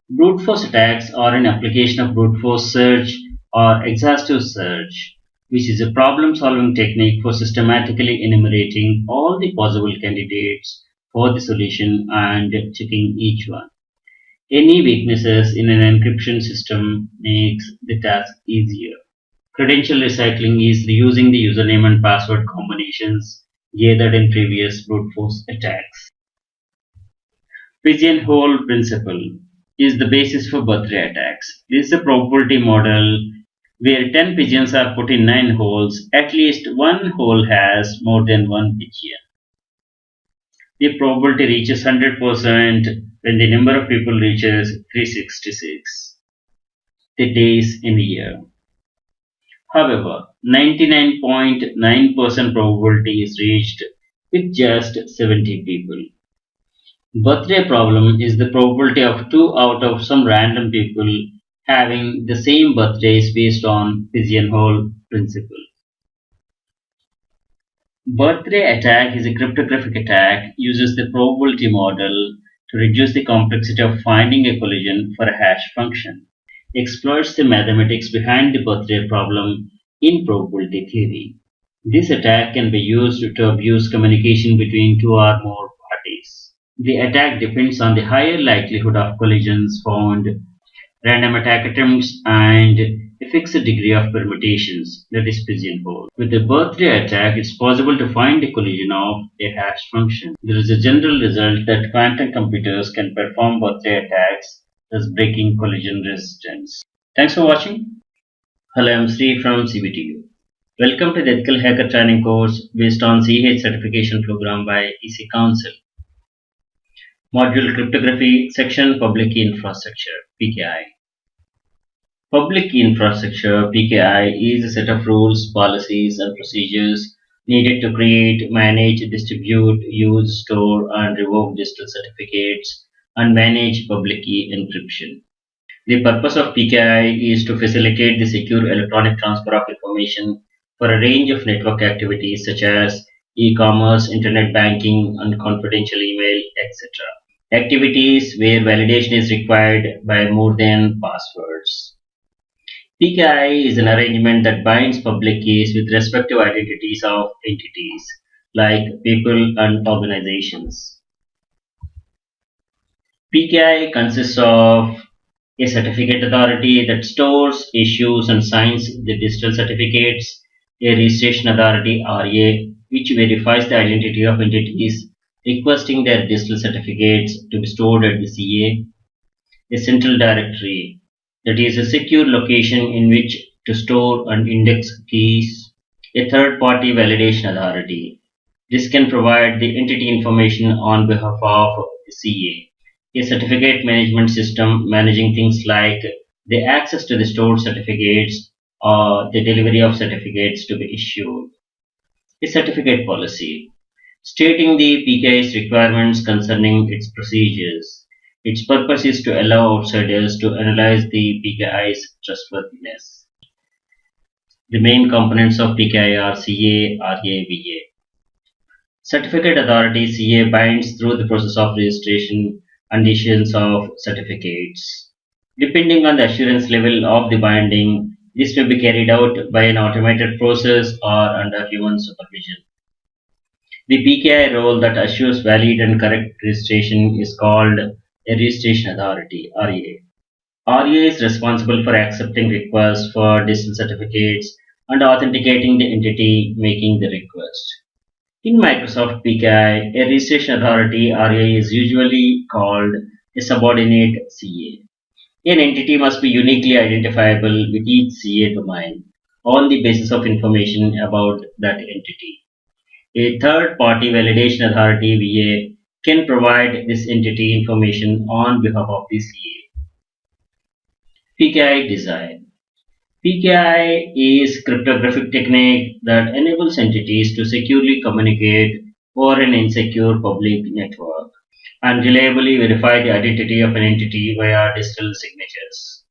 Brute force attacks are an application of brute force search or exhaustive search, which is a problem-solving technique for systematically enumerating all the possible candidates for the solution and checking each one. Any weaknesses in an encryption system makes the task easier. Credential recycling is reusing the username and password combinations gathered in previous brute force attacks. Pigeonhole principle is the basis for birthday attacks. This is a probability model where 10 pigeons are put in 9 holes. At least one hole has more than one pigeon. The probability reaches 100% when the number of people reaches 366, the days in a year. However, 99.9% probability is reached with just 70 people. Birthday problem is the probability of 2 out of some random people having the same birthdays based on pigeonhole principle. Birthday attack is a cryptographic attack, uses the probability model to reduce the complexity of finding a collision for a hash function, exploits the mathematics behind the birthday problem in probability theory. This attack can be used to abuse communication between 2 or more parties. The attack depends on the higher likelihood of collisions found, random attack attempts, and a fixed degree of permutations, that is pigeonhole. With the birthday attack, it's possible to find a collision of a hash function. There is a general result that quantum computers can perform birthday attacks, thus breaking collision resistance. Thanks for watching. Hello, I'm Sri from CBTU. Welcome to the Ethical Hacker Training course based on CH certification program by EC Council. Module Cryptography, Section Public Key Infrastructure, PKI. Public Key Infrastructure, PKI, is a set of rules, policies, and procedures needed to create, manage, distribute, use, store, and revoke digital certificates, and manage public key encryption. The purpose of PKI is to facilitate the secure electronic transfer of information for a range of network activities such as e-commerce, internet banking, and confidential email, etc. Activities where validation is required by more than passwords. PKI is an arrangement that binds public keys with respective identities of entities, like people and organizations. PKI consists of a certificate authority that stores, issues, and signs the digital certificates, a registration authority RA, which verifies the identity of entities requesting their digital certificates to be stored at the CA, a central directory, that is a secure location in which to store and index keys, a third party validation authority. This can provide the entity information on behalf of the CA, a certificate management system managing things like the access to the stored certificates or the delivery of certificates to be issued. A certificate policy stating the PKI's requirements concerning its procedures. Its purpose is to allow outsiders to analyze the PKI's trustworthiness. The main components of PKI are CA, RA, VA. Certificate authority CA binds through the process of registration and issuance of certificates. Depending on the assurance level of the binding, this may be carried out by an automated process or under human supervision. The PKI role that assures valid and correct registration is called a registration authority (RA). RA is responsible for accepting requests for digital certificates and authenticating the entity making the request. In Microsoft PKI, a registration authority RA is usually called a subordinate CA. An entity must be uniquely identifiable with each CA domain on the basis of information about that entity. A third-party validation authority (VA) can provide this entity information on behalf of the CA. PKI design. PKI is cryptographic technique that enables entities to securely communicate over an insecure public network and reliably verify the identity of an entity via digital signatures.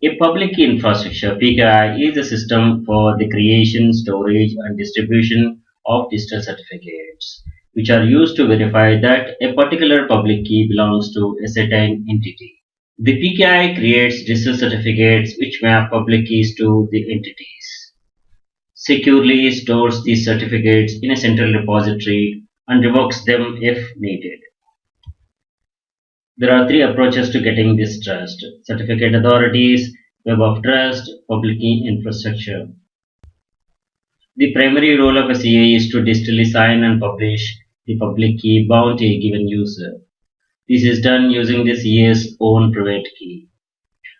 A public key infrastructure (PKI) is a system for the creation, storage, and distribution of digital certificates, which are used to verify that a particular public key belongs to a certain entity. The PKI creates digital certificates which map public keys to the entities, securely stores these certificates in a central repository, and revokes them if needed. There are three approaches to getting this trust: certificate authorities, web of trust, public key infrastructure. The primary role of a CA is to digitally sign and publish the public key bound to a given user. This is done using the CA's own private key,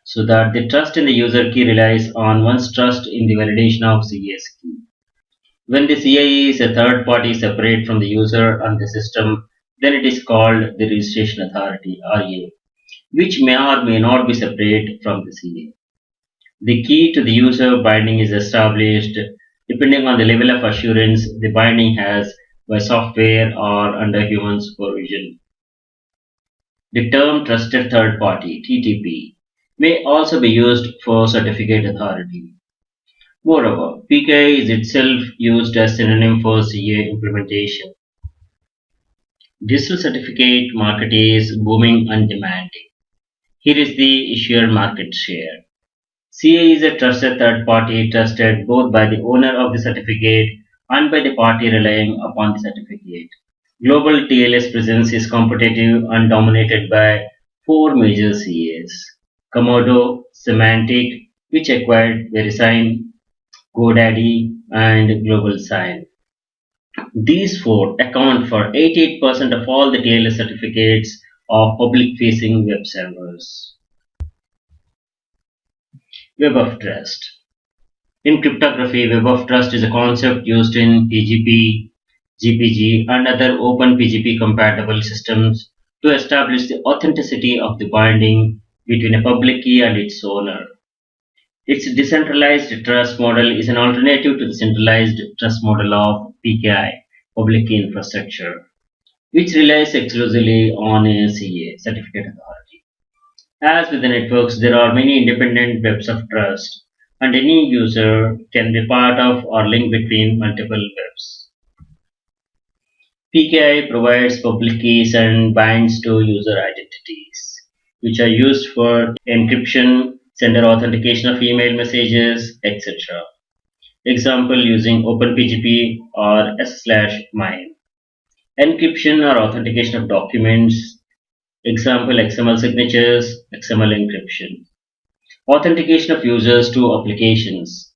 so that the trust in the user key relies on one's trust in the validation of CA's key. When the CA is a third party separate from the user and the system, then it is called the registration authority (RA), which may or may not be separate from the CA. The key to the user binding is established depending on the level of assurance the binding has by software or under human supervision. The term trusted third party (TTP) may also be used for certificate authority. Moreover, PKI is itself used as synonym for CA implementation. Digital certificate market is booming and demanding. Here is the issuer market share. CA is a trusted third party trusted both by the owner of the certificate and by the party relying upon the certificate. Global TLS presence is competitive and dominated by four major CAs: Komodo, Symantec, which acquired VeriSign, GoDaddy, and GlobalSign. These four account for 88% of all the TLS certificates of public-facing web servers. Web of Trust. In cryptography, Web of Trust is a concept used in PGP, GPG, and other open PGP compatible systems to establish the authenticity of the binding between a public key and its owner. Its decentralized trust model is an alternative to the centralized trust model of PKI, public key infrastructure, which relies exclusively on a CA, certificate authority. As with the networks, there are many independent webs of trust, and any user can be part of or link between multiple webs. PKI provides public keys and binds to user identities, which are used for encryption, sender authentication of email messages, etc. Example using OpenPGP or s/mine. Encryption or authentication of documents, Example XML signatures, XML encryption. Authentication of users to applications.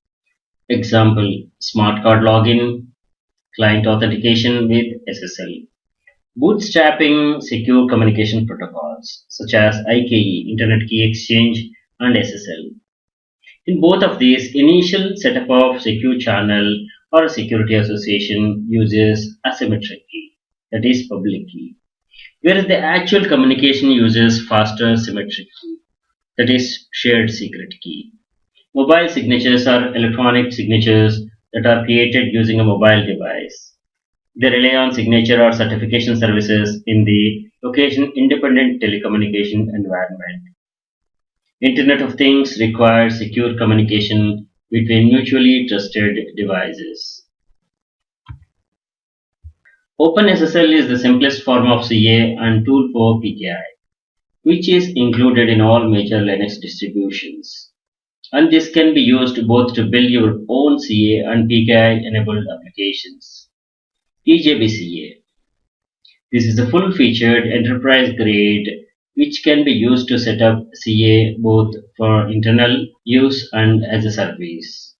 Example smart card login, client authentication with SSL. Bootstrapping secure communication protocols such as IKE, Internet Key Exchange, and SSL. In both of these, initial setup of secure channel or a security association uses asymmetric key, that is public key, whereas the actual communication uses faster symmetric key, that is shared secret key. Mobile signatures are electronic signatures that are created using a mobile device. They rely on signature or certification services in the location-independent telecommunication environment. Internet of Things requires secure communication between mutually trusted devices. OpenSSL is the simplest form of CA and tool for PKI, which is included in all major Linux distributions. And this can be used both to build your own CA and PKI-enabled applications. EJBCA. This is a full-featured enterprise grade which can be used to set up CA both for internal use and as a service.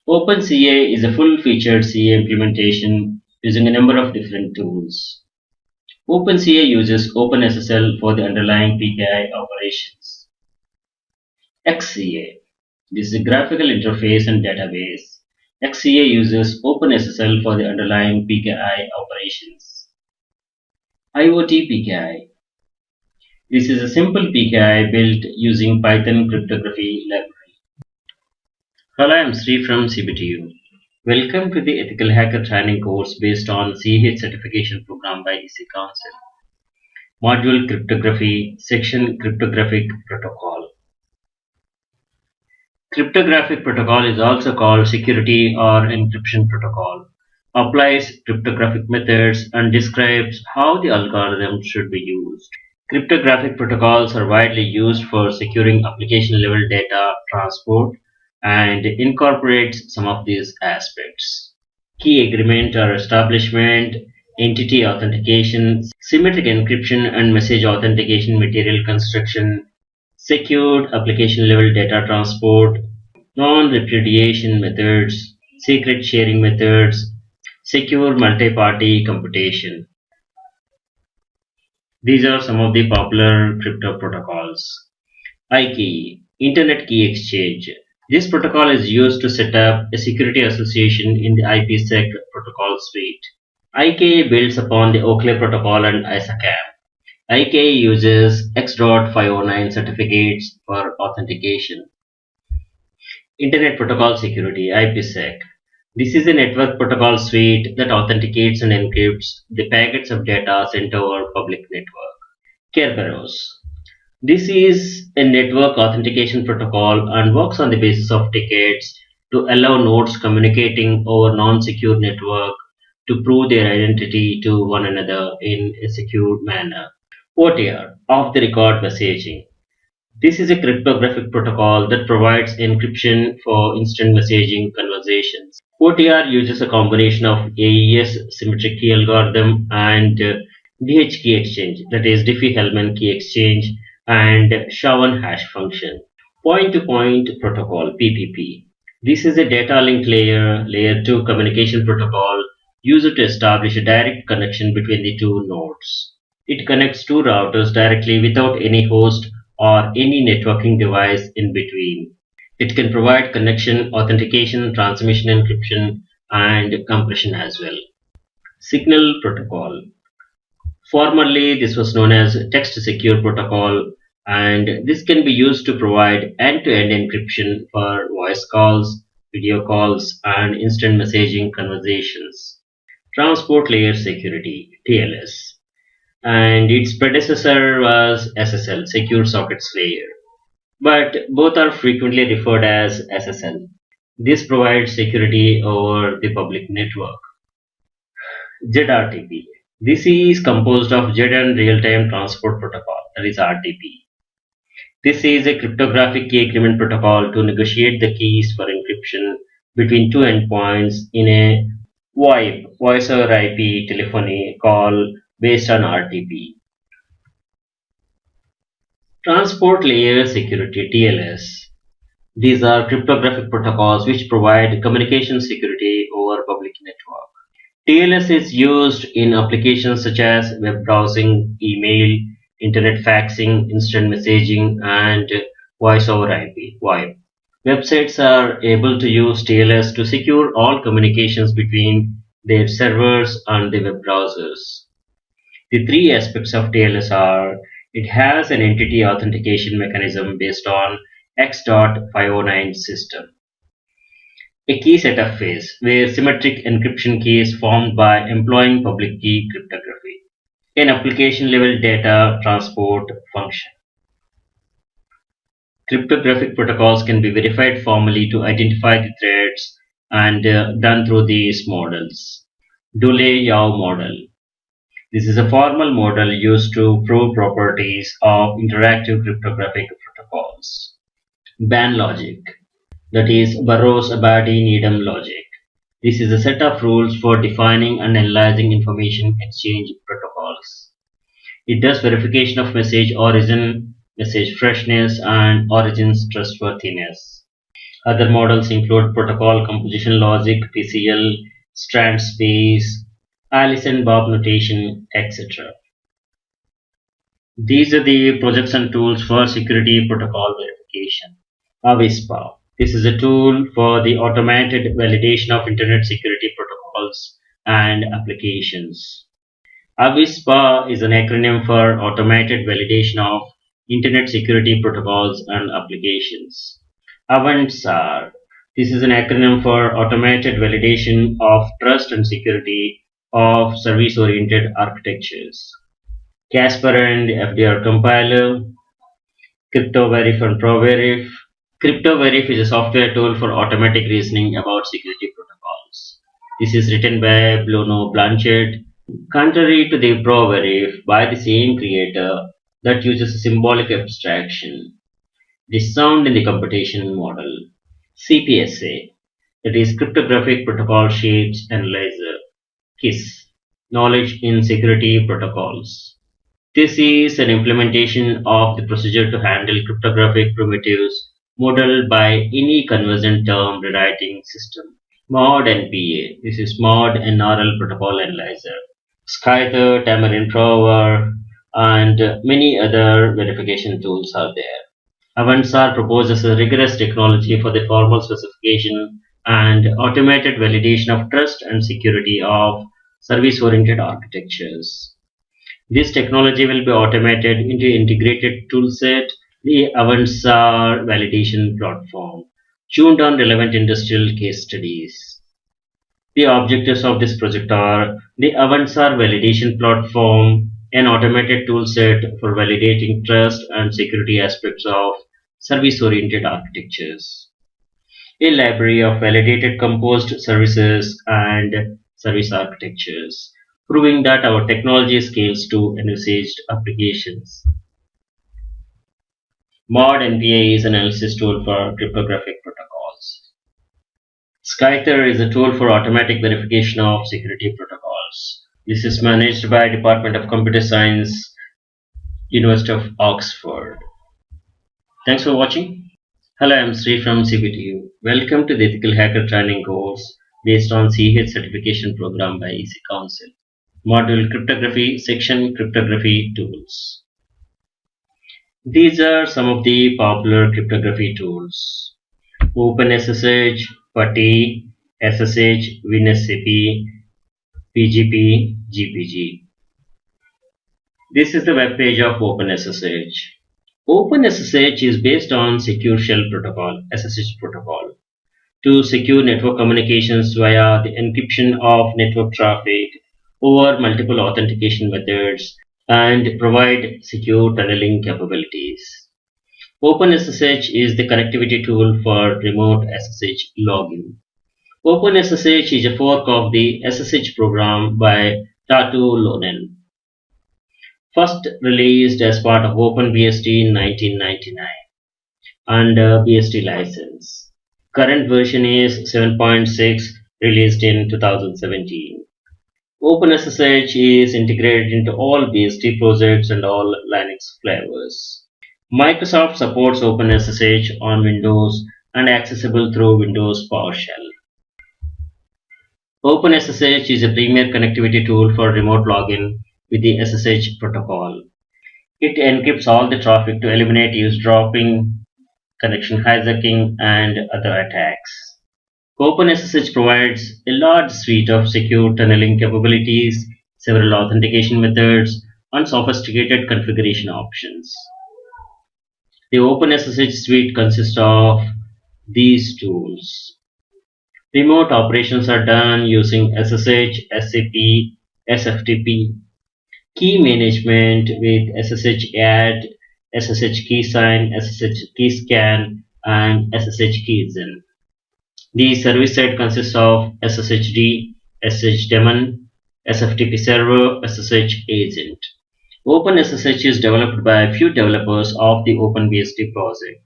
OpenCA is a full-featured CA implementation using a number of different tools. OpenCA uses OpenSSL for the underlying PKI operations. XCA. This is a graphical interface and database. XCA uses OpenSSL for the underlying PKI operations. IoT PKI. This is a simple PKI built using Python cryptography library. Hello, I am Sri from CBTU. Welcome to the Ethical Hacker Training course based on CH certification program by EC Council. Module Cryptography, Section Cryptographic Protocol. Cryptographic protocol is also called security or encryption protocol, applies cryptographic methods and describes how the algorithm should be used. Cryptographic protocols are widely used for securing application level data transport and incorporates some of these aspects. Key agreement or establishment, entity authentication, symmetric encryption and message authentication material construction, secured application level data transport, non-repudiation methods, secret sharing methods, secure multi-party computation. These are some of the popular crypto protocols. IKE, Internet Key Exchange. This protocol is used to set up a security association in the IPsec protocol suite. IKE builds upon the Oakley protocol and ISACAM. IKE uses X.509 certificates for authentication. Internet Protocol Security, IPsec. This is a network protocol suite that authenticates and encrypts the packets of data sent over public network. Kerberos. This is a network authentication protocol and works on the basis of tickets to allow nodes communicating over non-secure network to prove their identity to one another in a secure manner. OTR, off-the-record messaging. This is a cryptographic protocol that provides encryption for instant messaging conversations. OTR uses a combination of AES symmetric key algorithm and DH key exchange, that is Diffie-Hellman key exchange, and SHA-1 hash function. Point-to-point protocol, PPP. This is a data link layer 2 communication protocol used to establish a direct connection between the two nodes. It connects two routers directly without any host or any networking device in between. It can provide connection, authentication, transmission encryption, and compression as well. Signal protocol. Formerly, this was known as text secure protocol, and this can be used to provide end-to-end encryption for voice calls, video calls, and instant messaging conversations. Transport layer security, TLS, and its predecessor was SSL, secure sockets layer, but both are frequently referred as SSL. This provides security over the public network. ZRTP. This is composed of Z and real-time transport protocol, that is RTP. This is a cryptographic key agreement protocol to negotiate the keys for encryption between two endpoints in a VoIP, voice over IP telephony call based on RTP. Transport Layer Security (TLS). These are cryptographic protocols which provide communication security over public network. TLS is used in applications such as web browsing, email, internet faxing, instant messaging, and voice over IP (VoIP). Websites are able to use TLS to secure all communications between their servers and the web browsers. The three aspects of TLS are: it has an entity authentication mechanism based on X.509 system, a key setup phase where symmetric encryption key is formed by employing public key cryptography, an application level data transport function. Cryptographic protocols can be verified formally to identify the threats and done through these models. Dole-Yao model. This is a formal model used to prove properties of interactive cryptographic protocols. Ban logic, that is Burrows-Abadi-Needham logic. This is a set of rules for defining and analyzing information exchange protocols. It does verification of message origin, message freshness, and origin's trustworthiness. Other models include protocol composition logic, PCL, strand space, Alice and Bob notation, etc. These are the projects and tools for security protocol verification. Avispa. This is a tool for the automated validation of internet security protocols and applications. Avispa is an acronym for Automated Validation of Internet Security Protocols and Applications. Avantsar. This is an acronym for Automated Validation of Trust and Security of Service-Oriented Architectures. Casper and FDR Compiler. CryptoVerif and ProVerif. CryptoVerif is a software tool for automatic reasoning about security protocols. This is written by Bruno Blanchard, contrary to the ProVerif by the same creator that uses symbolic abstraction. It is sound in the computation model. CPSA, that is Cryptographic Protocol Shapes Analyzer. KISS, Knowledge in Security Protocols. This is an implementation of the procedure to handle cryptographic primitives modeled by any convergent term rewriting system. Mod NPA, this is Mod NRL Protocol Analyzer. Skyther, Tamarind Trover, and many other verification tools are there. Avantsar proposes a rigorous technology for the formal specification and automated validation of trust and security of service-oriented architectures. This technology will be automated into integrated toolset, the Avantsar validation platform, tuned on relevant industrial case studies. The objectives of this project are the Avantsar validation platform, an automated toolset for validating trust and security aspects of service-oriented architectures, a library of validated composed services and service architectures, proving that our technology scales to envisaged applications. Mod NPA is an analysis tool for cryptographic protocols. Skyther is a tool for automatic verification of security protocols. This is managed by Department of Computer Science, University of Oxford. Thanks for watching. Hello, I'm Sri from CBTU. Welcome to the Ethical Hacker Training course based on CH certification program by EC Council. Module Cryptography, Section Cryptography Tools. These are some of the popular cryptography tools: OpenSSH, PuTTY, SSH, WinSCP, PGP, GPG. This is the web page of OpenSSH. OpenSSH is based on Secure Shell Protocol, SSH protocol, to secure network communications via the encryption of network traffic over multiple authentication methods and provide secure tunneling capabilities. OpenSSH is the connectivity tool for remote SSH login. OpenSSH is a fork of the SSH program by Tatu Lonen, first released as part of OpenBSD in 1999 under BSD license. Current version is 7.6, released in 2017. OpenSSH is integrated into all BSD projects and all Linux flavors. Microsoft supports OpenSSH on Windows and accessible through Windows PowerShell. OpenSSH is a premier connectivity tool for remote login with the SSH protocol. It encrypts all the traffic to eliminate eavesdropping, connection hijacking, and other attacks. OpenSSH provides a large suite of secure tunneling capabilities, several authentication methods, and sophisticated configuration options. The OpenSSH suite consists of these tools. Remote operations are done using SSH, SCP, SFTP, key management with SSH add, SSH keysign, SSH keyscan, and SSH keygen. The service side consists of SSHD, SSH daemon, SFTP server, SSH agent. OpenSSH is developed by a few developers of the OpenBSD project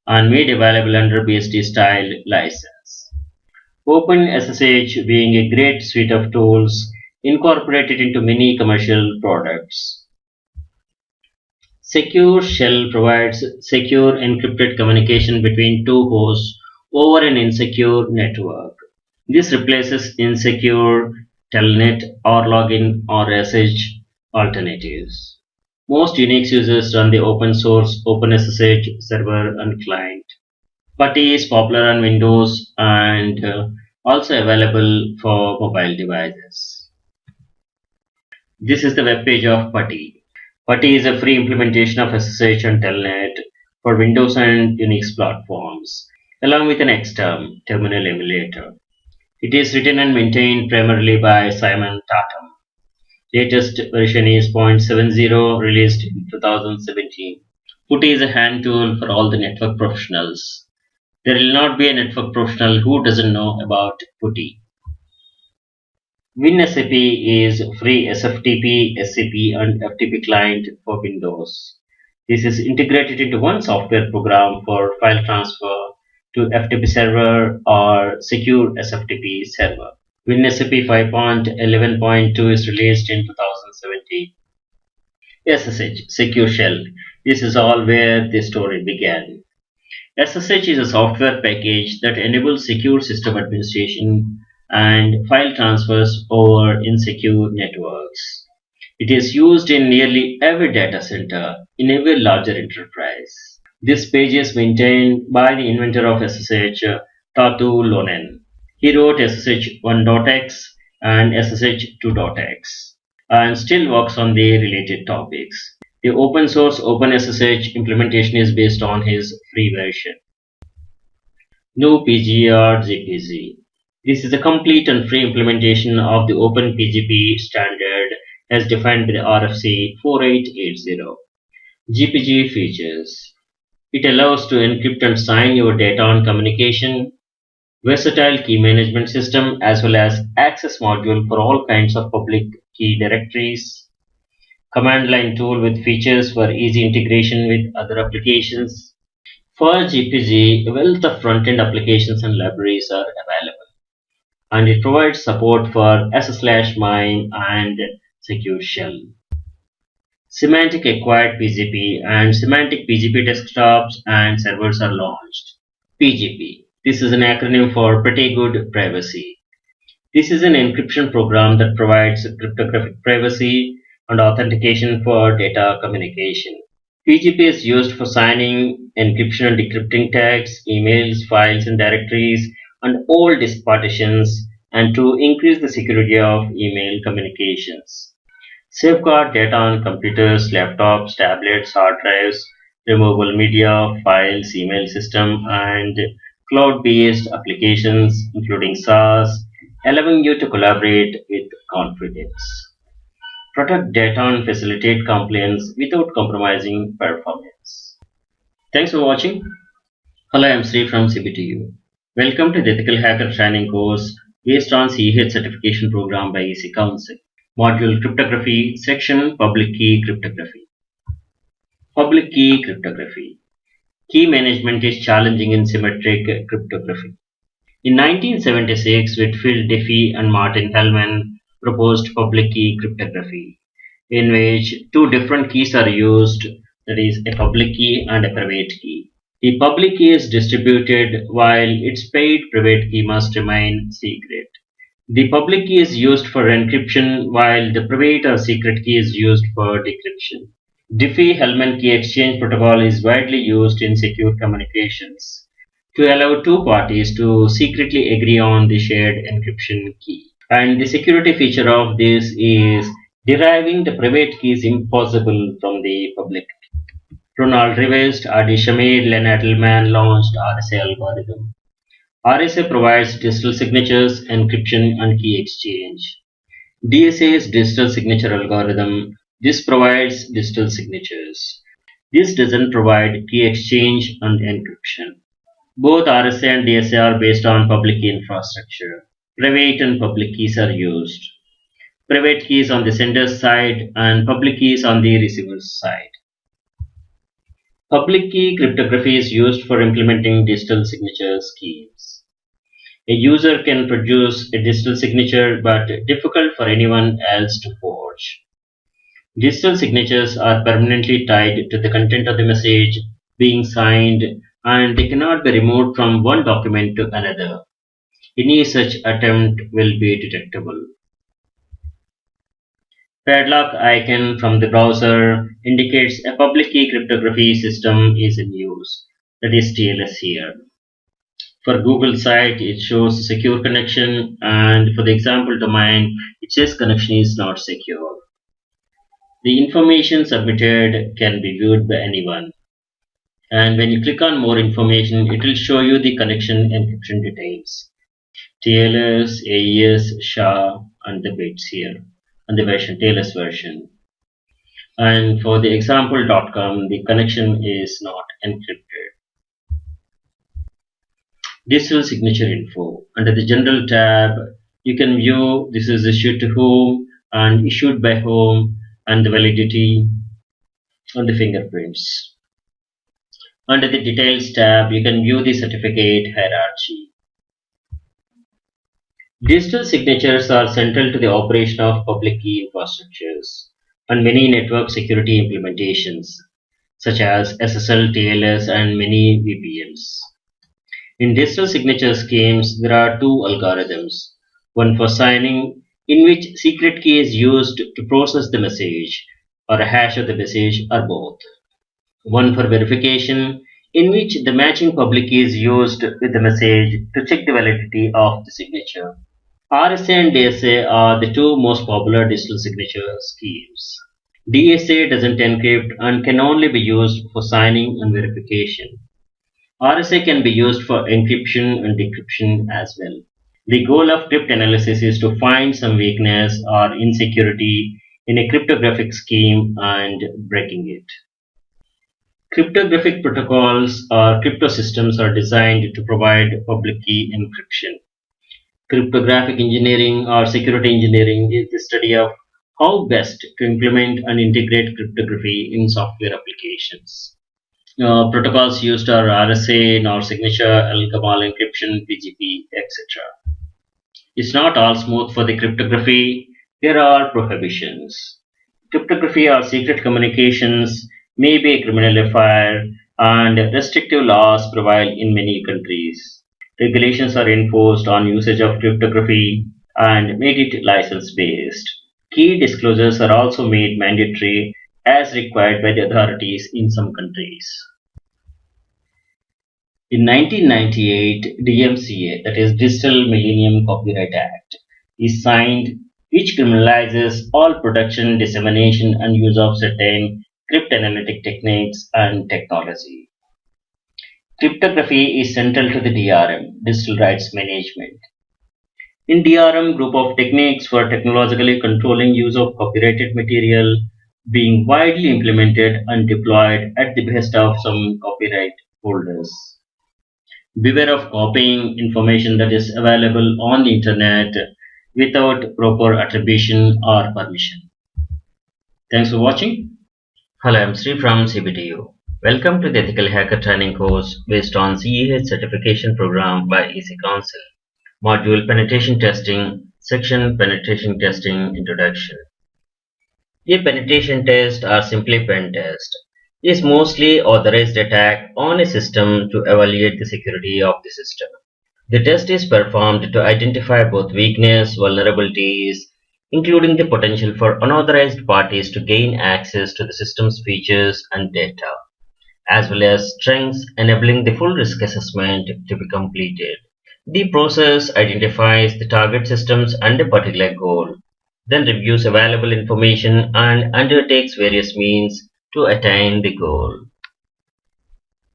and made available under BSD style license. OpenSSH being a great suite of tools incorporated into many commercial products. Secure Shell provides secure encrypted communication between two hosts over an insecure network. This replaces insecure telnet or login or SSH alternatives. Most Unix users run the open source OpenSSH server and client. PuTTY is popular on Windows and also available for mobile devices. This is the web page of PuTTY. PuTTY is a free implementation of SSH and Telnet for Windows and Unix platforms, along with an Xterm terminal emulator. It is written and maintained primarily by Simon Tatum. Latest version is 0.70, released in 2017. PuTTY is a hand tool for all the network professionals. There will not be a network professional who doesn't know about PuTTY. WinSCP is free SFTP, SCP, and FTP client for Windows. This is integrated into one software program for file transfer to FTP server or secure SFTP server. WinSCP 5.11.2 is released in 2017. SSH, Secure Shell. This is all where the story began. SSH is a software package that enables secure system administration and file transfers over insecure networks. It is used in nearly every data center in every larger enterprise. This page is maintained by the inventor of SSH, Tatu Lonen. He wrote SSH 1.x and SSH 2.x and still works on the related topics. The open source OpenSSH implementation is based on his free version. GNU PGR GPG. This is a complete and free implementation of the OpenPGP standard as defined by the RFC 4880. GPG features. It allows to encrypt and sign your data on communication, versatile key management system as well as access module for all kinds of public key directories, command line tool with features for easy integration with other applications. For GPG, a wealth of front-end applications and libraries are available, and it provides support for S/MIME and Secure Shell. Symantec acquired PGP and Symantec PGP desktops and servers are launched. PGP. This is an acronym for Pretty Good Privacy. This is an encryption program that provides cryptographic privacy and authentication for data communication. PGP is used for signing, encryption and decrypting tags, emails, files and directories, and all disk partitions, and to increase the security of email communications. Safeguard data on computers, laptops, tablets, hard drives, removable media, files, email system, and cloud-based applications, including SaaS, allowing you to collaborate with confidence. Protect data and facilitate compliance without compromising performance. Thanks for watching. Hello, I'm Sri from CBTU. Welcome to the Ethical Hacker Training course based on CEH certification program by EC Council. Module Cryptography, Section Public Key Cryptography. Public Key Cryptography. Key management is challenging in symmetric cryptography. In 1976, Whitfield Diffie and Martin Hellman proposed public key cryptography, in which two different keys are used that is a public key and a private key. The public key is distributed while its paid private key must remain secret. The public key is used for encryption while the private or secret key is used for decryption. Diffie-Hellman key exchange protocol is widely used in secure communications to allow two parties to secretly agree on the shared encryption key. And the security feature of this is deriving the private key is impossible from the public. Ronald Rivest and Shamir Len-Edelman launched RSA algorithm. RSA provides digital signatures, encryption, and key exchange. DSA is digital signature algorithm. This provides digital signatures. This doesn't provide key exchange and encryption. Both RSA and DSA are based on public key infrastructure. Private and public keys are used. Private keys on the sender's side and public keys on the receiver's side. Public key cryptography is used for implementing digital signature schemes. A user can produce a digital signature but difficult for anyone else to forge. Digital signatures are permanently tied to the content of the message being signed and they cannot be removed from one document to another. Any such attempt will be detectable. Padlock icon from the browser indicates a public key cryptography system is in use, that is TLS here. For Google site, it shows secure connection, and for the example domain, it says connection is not secure. The information submitted can be viewed by anyone. And when you click on more information, it will show you the connection encryption details. TLS, AES, SHA, and the bits here, and the version, TLS version. And for the example.com, the connection is not encrypted. Digital signature info. Under the general tab, you can view this is issued to whom and issued by whom and the validity and the fingerprints. Under the details tab, you can view the certificate hierarchy. Digital signatures are central to the operation of public key infrastructures and many network security implementations such as SSL, TLS, and many VPNs. In digital signature schemes, there are two algorithms, one for signing, in which secret key is used to process the message, or a hash of the message, or both. One for verification, in which the matching public key is used with the message to check the validity of the signature. RSA and DSA are the two most popular digital signature schemes. DSA doesn't encrypt and can only be used for signing and verification. RSA can be used for encryption and decryption as well. The goal of cryptanalysis is to find some weakness or insecurity in a cryptographic scheme and breaking it. Cryptographic protocols or cryptosystems are designed to provide public key encryption. Cryptographic engineering or security engineering is the study of how best to implement and integrate cryptography in software applications. Protocols used are RSA, NOR signature, Al-Gamal encryption, PGP, etc. It's not all smooth for the cryptography. There are prohibitions. Cryptography or secret communications may be a criminal affair, and restrictive laws prevail in many countries. Regulations are enforced on usage of cryptography and made it license-based. Key disclosures are also made mandatory as required by the authorities in some countries. In 1998, DMCA, that is Digital Millennium Copyright Act, is signed, which criminalizes all production, dissemination, and use of certain cryptanalytic techniques and technology. Cryptography is central to the DRM, Digital Rights Management. In DRM, group of techniques for technologically controlling use of copyrighted material being widely implemented and deployed at the behest of some copyright holders. Beware of copying information that is available on the internet without proper attribution or permission. Thanks for watching. Hello, I'm Sri from CBTU. Welcome to the Ethical Hacker Training course based on CEH certification program by EC Council. Module Penetration Testing, Section Penetration Testing Introduction. A penetration test or simply pen test is mostly authorized attack on a system to evaluate the security of the system. The test is performed to identify both weakness, vulnerabilities, including the potential for unauthorized parties to gain access to the system's features and data, as well as strengths, enabling the full risk assessment to be completed. The process identifies the target systems and a particular goal, then reviews available information and undertakes various means to attain the goal.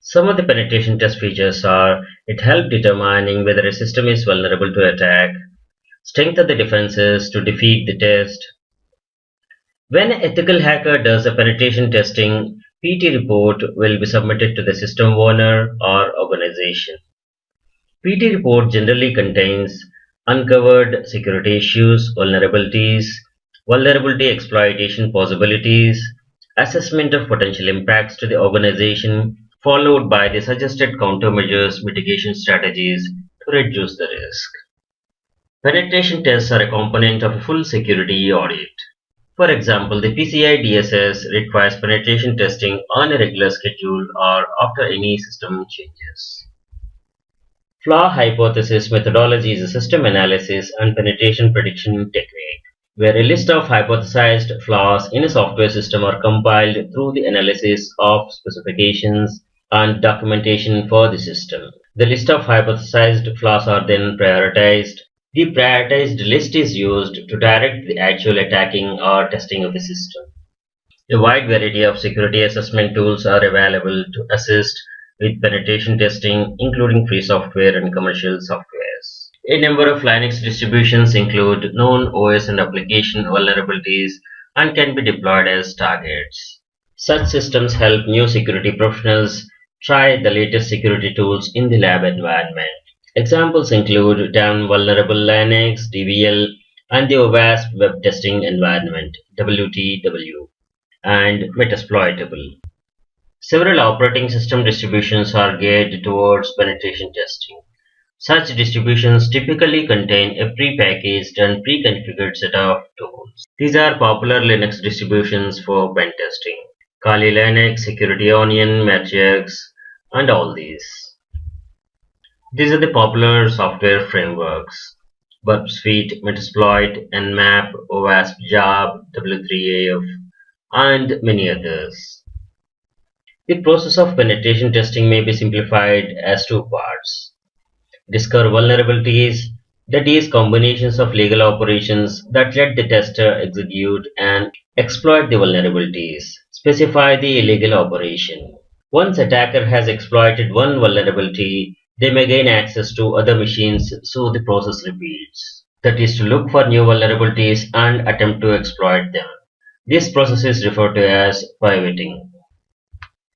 Some of the penetration test features are: it helps determining whether a system is vulnerable to attack, strengthen the defenses to defeat the test. When an ethical hacker does a penetration testing, PT report will be submitted to the system owner or organization. PT report generally contains uncovered security issues, vulnerabilities, vulnerability exploitation possibilities, assessment of potential impacts to the organization, followed by the suggested countermeasures mitigation strategies to reduce the risk. Penetration tests are a component of a full security audit. For example, the PCI DSS requires penetration testing on a regular schedule or after any system changes. Flaw hypothesis methodology is a system analysis and penetration prediction technique, where a list of hypothesized flaws in a software system are compiled through the analysis of specifications and documentation for the system. The list of hypothesized flaws are then prioritized. The prioritized list is used to direct the actual attacking or testing of the system. A wide variety of security assessment tools are available to assist with penetration testing, including free software and commercial softwares. A number of Linux distributions include known OS and application vulnerabilities and can be deployed as targets. Such systems help new security professionals try the latest security tools in the lab environment. Examples include Down Vulnerable Linux, DVL, and the OWASP Web Testing Environment, WTW, and Metasploitable. Several operating system distributions are geared towards penetration testing. Such distributions typically contain a pre-packaged and pre-configured set of tools. These are popular Linux distributions for pen testing: Kali Linux, Security Onion, Matrix, and all these. These are the popular software frameworks: Burp Suite, Metasploit, Nmap, OWASP Job, W3AF, and many others. The process of penetration testing may be simplified as two parts: discover vulnerabilities, that is, combinations of legal operations that let the tester execute and exploit the vulnerabilities. Specify the illegal operation. Once attacker has exploited one vulnerability, they may gain access to other machines, so the process repeats. That is, to look for new vulnerabilities and attempt to exploit them. This process is referred to as pivoting.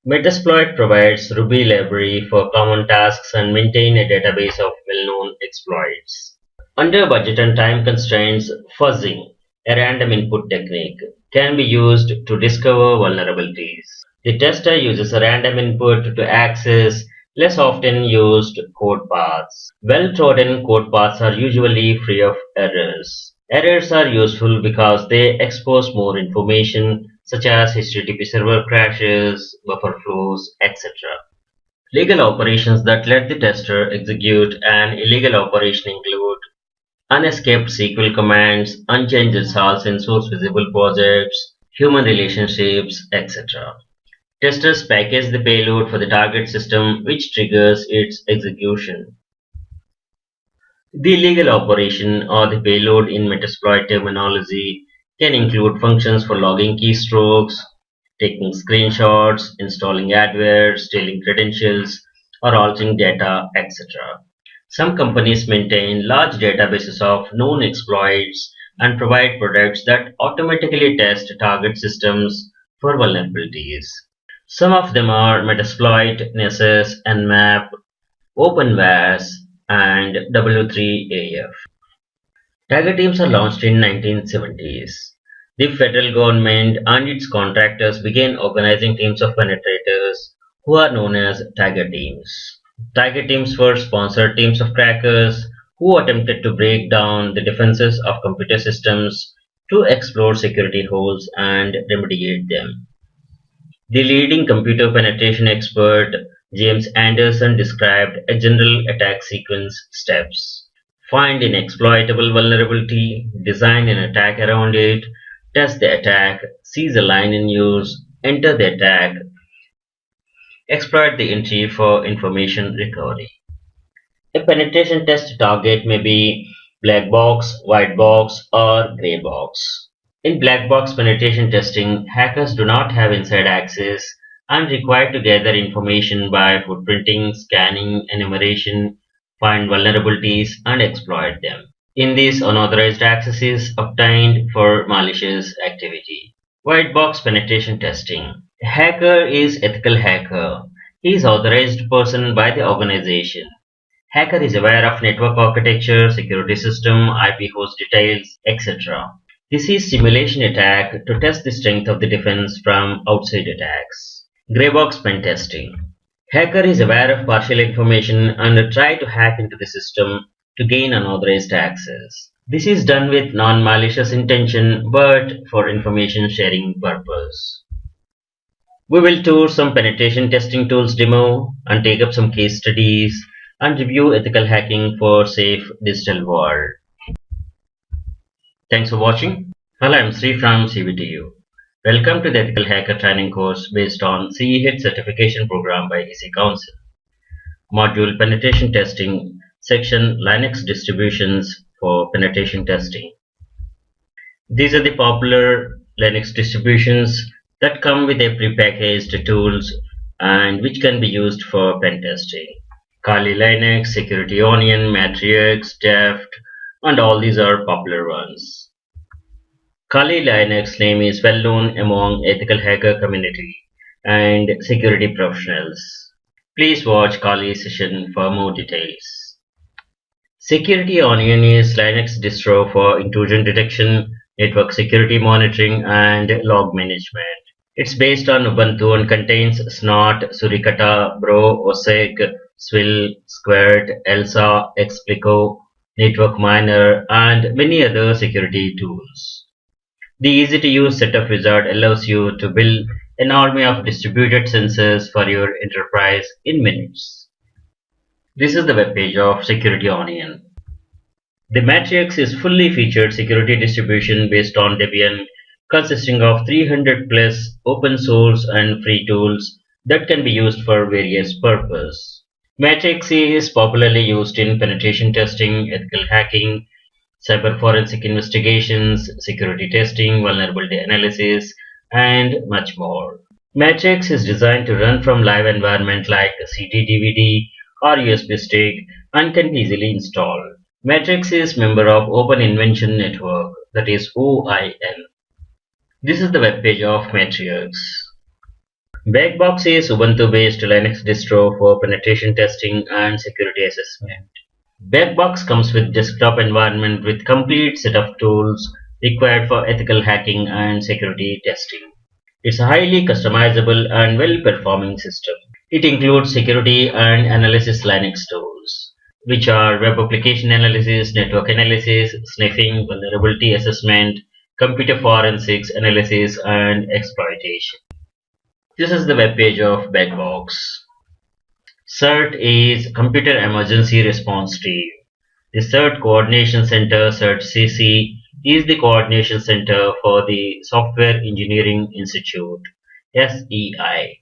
Metasploit provides Ruby library for common tasks and maintain a database of well-known exploits. Under budget and time constraints, fuzzing, a random input technique, can be used to discover vulnerabilities. The tester uses a random input to access less often used code paths. Well-trodden code paths are usually free of errors. Errors are useful because they expose more information, such as HTTP server crashes, buffer flows, etc. Legal operations that let the tester execute an illegal operation include unescaped SQL commands, unchanged results in source visible projects, human relationships, etc. Testers package the payload for the target system, which triggers its execution. The illegal operation, or the payload in Metasploit terminology, can include functions for logging keystrokes, taking screenshots, installing adware, stealing credentials, or altering data, etc. Some companies maintain large databases of known exploits and provide products that automatically test target systems for vulnerabilities. Some of them are Metasploit, Nessus, Nmap, OpenVAS, and W3AF. Tiger teams are launched in 1970s. The federal government and its contractors began organizing teams of penetrators who are known as Tiger teams. Tiger teams were sponsored teams of crackers who attempted to break down the defenses of computer systems to explore security holes and remediate them. The leading computer penetration expert, James Anderson, described a general attack sequence steps. Find an exploitable vulnerability, design an attack around it, test the attack, seize a line in use, enter the attack, exploit the entry for information recovery. A penetration test target may be black box, white box, or gray box. In black box penetration testing, hackers do not have inside access and required to gather information by footprinting, scanning, enumeration, find vulnerabilities, and exploit them. In this, unauthorized access is obtained for malicious activity. White box penetration testing. A hacker is ethical hacker. He is authorized person by the organization. Hacker is aware of network architecture, security system, IP host details, etc. This is simulation attack to test the strength of the defense from outside attacks. Grey box pen testing. Hacker is aware of partial information and try to hack into the system to gain unauthorized access. This is done with non-malicious intention but for information sharing purpose. We will tour some penetration testing tools demo and take up some case studies and review ethical hacking for safe digital world. Thanks for watching. Hello, I'm Sri from CVTU. Welcome to the Ethical Hacker Training course based on CE certification program by EC Council. Module Penetration Testing, section Linux distributions for penetration testing. These are the popular Linux distributions that come with a prepackaged tools and which can be used for pen testing. Kali Linux, Security Onion, Matrix, Deft, and all these are popular ones. Kali Linux name is well known among ethical hacker community and security professionals. Please watch Kali's session for more details. Security Onion is Linux distro for intrusion detection, network security monitoring, and log management. It's based on Ubuntu and contains Snort, Suricata, Bro, OSEC, Swill, Squirt, Elsa, Explico, Network Miner, and many other security tools. The easy-to-use setup wizard allows you to build an army of distributed sensors for your enterprise in minutes. This is the webpage of Security Onion. The Matrix is fully featured security distribution based on Debian, consisting of 300 plus open source and free tools that can be used for various purposes. Matrix is popularly used in penetration testing, ethical hacking, cyber forensic investigations, security testing, vulnerability analysis, and much more. Matrix is designed to run from live environment like CD, DVD, or USB stick and can be easily installed. Matrix is member of Open Invention Network, that is OIN. This is the webpage of Matrix. Blackbox is Ubuntu-based Linux distro for penetration testing and security assessment. Blackbox comes with desktop environment with complete set of tools required for ethical hacking and security testing. It's a highly customizable and well-performing system. It includes security and analysis Linux tools, which are web application analysis, network analysis, sniffing, vulnerability assessment, computer forensics analysis, and exploitation. This is the webpage of Blackbox. CERT is Computer Emergency Response Team. The CERT Coordination Center, CERT-CC, is the coordination center for the Software Engineering Institute, SEI.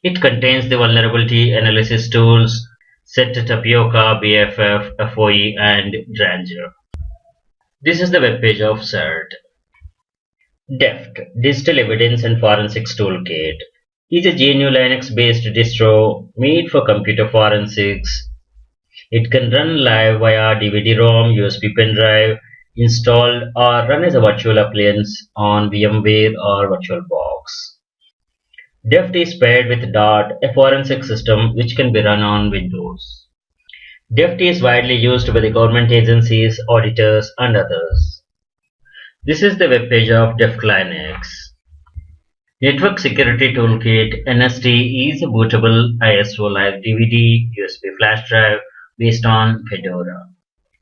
It contains the vulnerability analysis tools, SET Tapioca, BFF, FOE, and Dranger. This is the webpage of CERT. DEFT, Digital Evidence and Forensics Toolkit, is a GNU Linux-based distro made for computer forensics. It can run live via DVD-ROM, USB pen drive, installed or run as a virtual appliance on VMware or VirtualBox. DEFT is paired with Dart, a forensic system which can be run on Windows. DEFT is widely used by the government agencies, auditors, and others. This is the webpage of DEFT Linux. Network Security Toolkit NST is a bootable ISO live DVD USB flash drive based on Fedora.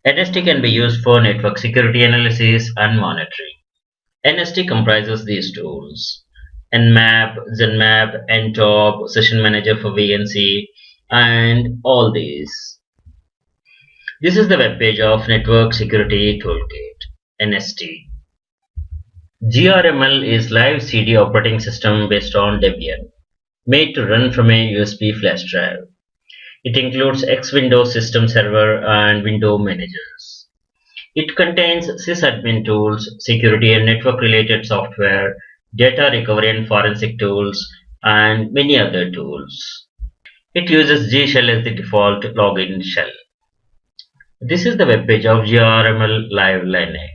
NST can be used for network security analysis and monitoring. NST comprises these tools: Nmap, Zenmap, Ntop, Session Manager for VNC, and all these. This is the web page of Network Security Toolkit, NST. GRML is live CD operating system based on Debian, made to run from a USB flash drive. It includes X Windows System Server and window managers. It contains sysadmin tools, security and network related software, data recovery and forensic tools, and many other tools. It uses G shell as the default login shell. This is the webpage of GRML Live Linux.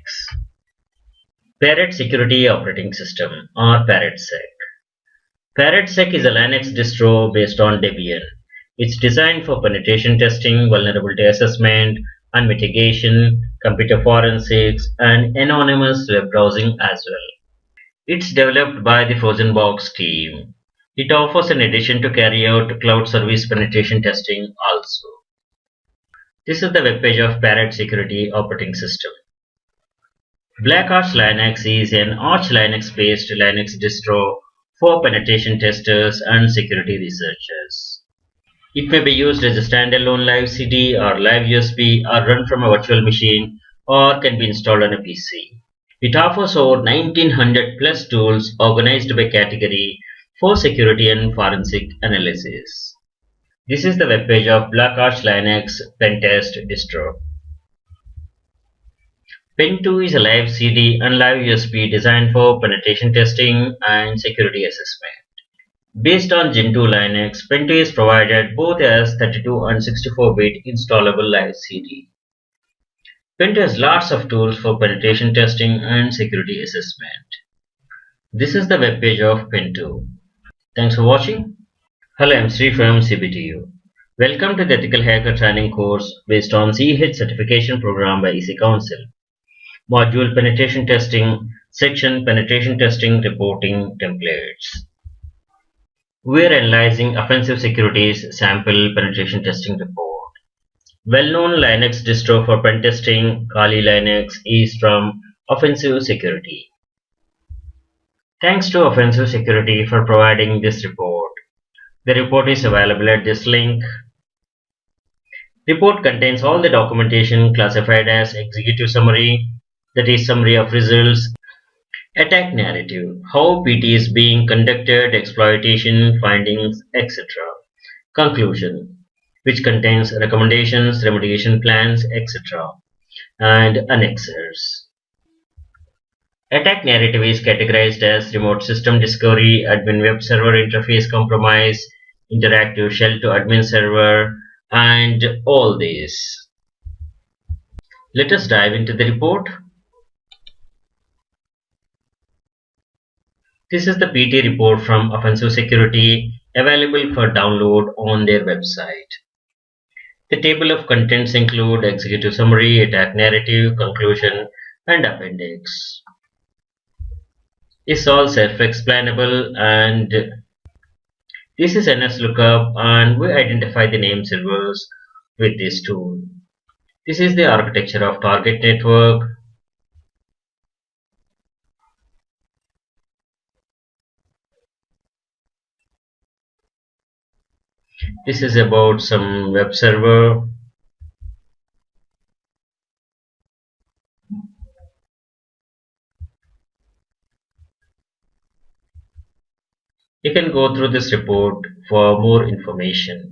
Parrot Security Operating System, or ParrotSec. ParrotSec is a Linux distro based on Debian. It's designed for penetration testing, vulnerability assessment and mitigation, computer forensics, and anonymous web browsing as well. It's developed by the FrozenBox team. It offers an addition to carry out cloud service penetration testing also. This is the webpage of Parrot Security Operating System. Black Arch Linux is an Arch Linux-based Linux distro for penetration testers and security researchers. It may be used as a standalone live CD or live USB or run from a virtual machine or can be installed on a PC. It offers over 1900 plus tools organized by category for security and forensic analysis. This is the webpage of Black Arch Linux Pentest distro. Pen2 is a live CD and live USB designed for penetration testing and security assessment. Based on Gentoo Linux, Pen2 is provided both as 32 and 64-bit installable live CD. Pen2 has lots of tools for penetration testing and security assessment. This is the webpage of Pen2. Thanks for watching. Hello, I'm Sri from CBTU. Welcome to the Ethical Hacker Training course based on CH certification program by EC Council. Module Penetration Testing, Section Penetration Testing Reporting Templates. We are analyzing Offensive Security's Sample Penetration Testing Report. Well-known Linux distro for pen testing, Kali Linux, is from Offensive Security. Thanks to Offensive Security for providing this report. The report is available at this link. Report contains all the documentation classified as executive summary, that is summary of results, attack narrative, how PT is being conducted, exploitation, findings, etc. Conclusion, which contains recommendations, remediation plans, etc. and annexes. Attack narrative is categorized as remote system discovery, admin web server interface compromise, interactive shell to admin server, and all these. Let us dive into the report. This is the PT report from Offensive Security, available for download on their website. The table of contents include executive summary, attack narrative, conclusion, and appendix. It's all self-explainable, and this is NS lookup, and we identify the name servers with this tool. This is the architecture of target network. This is about some web server. You can go through this report for more information.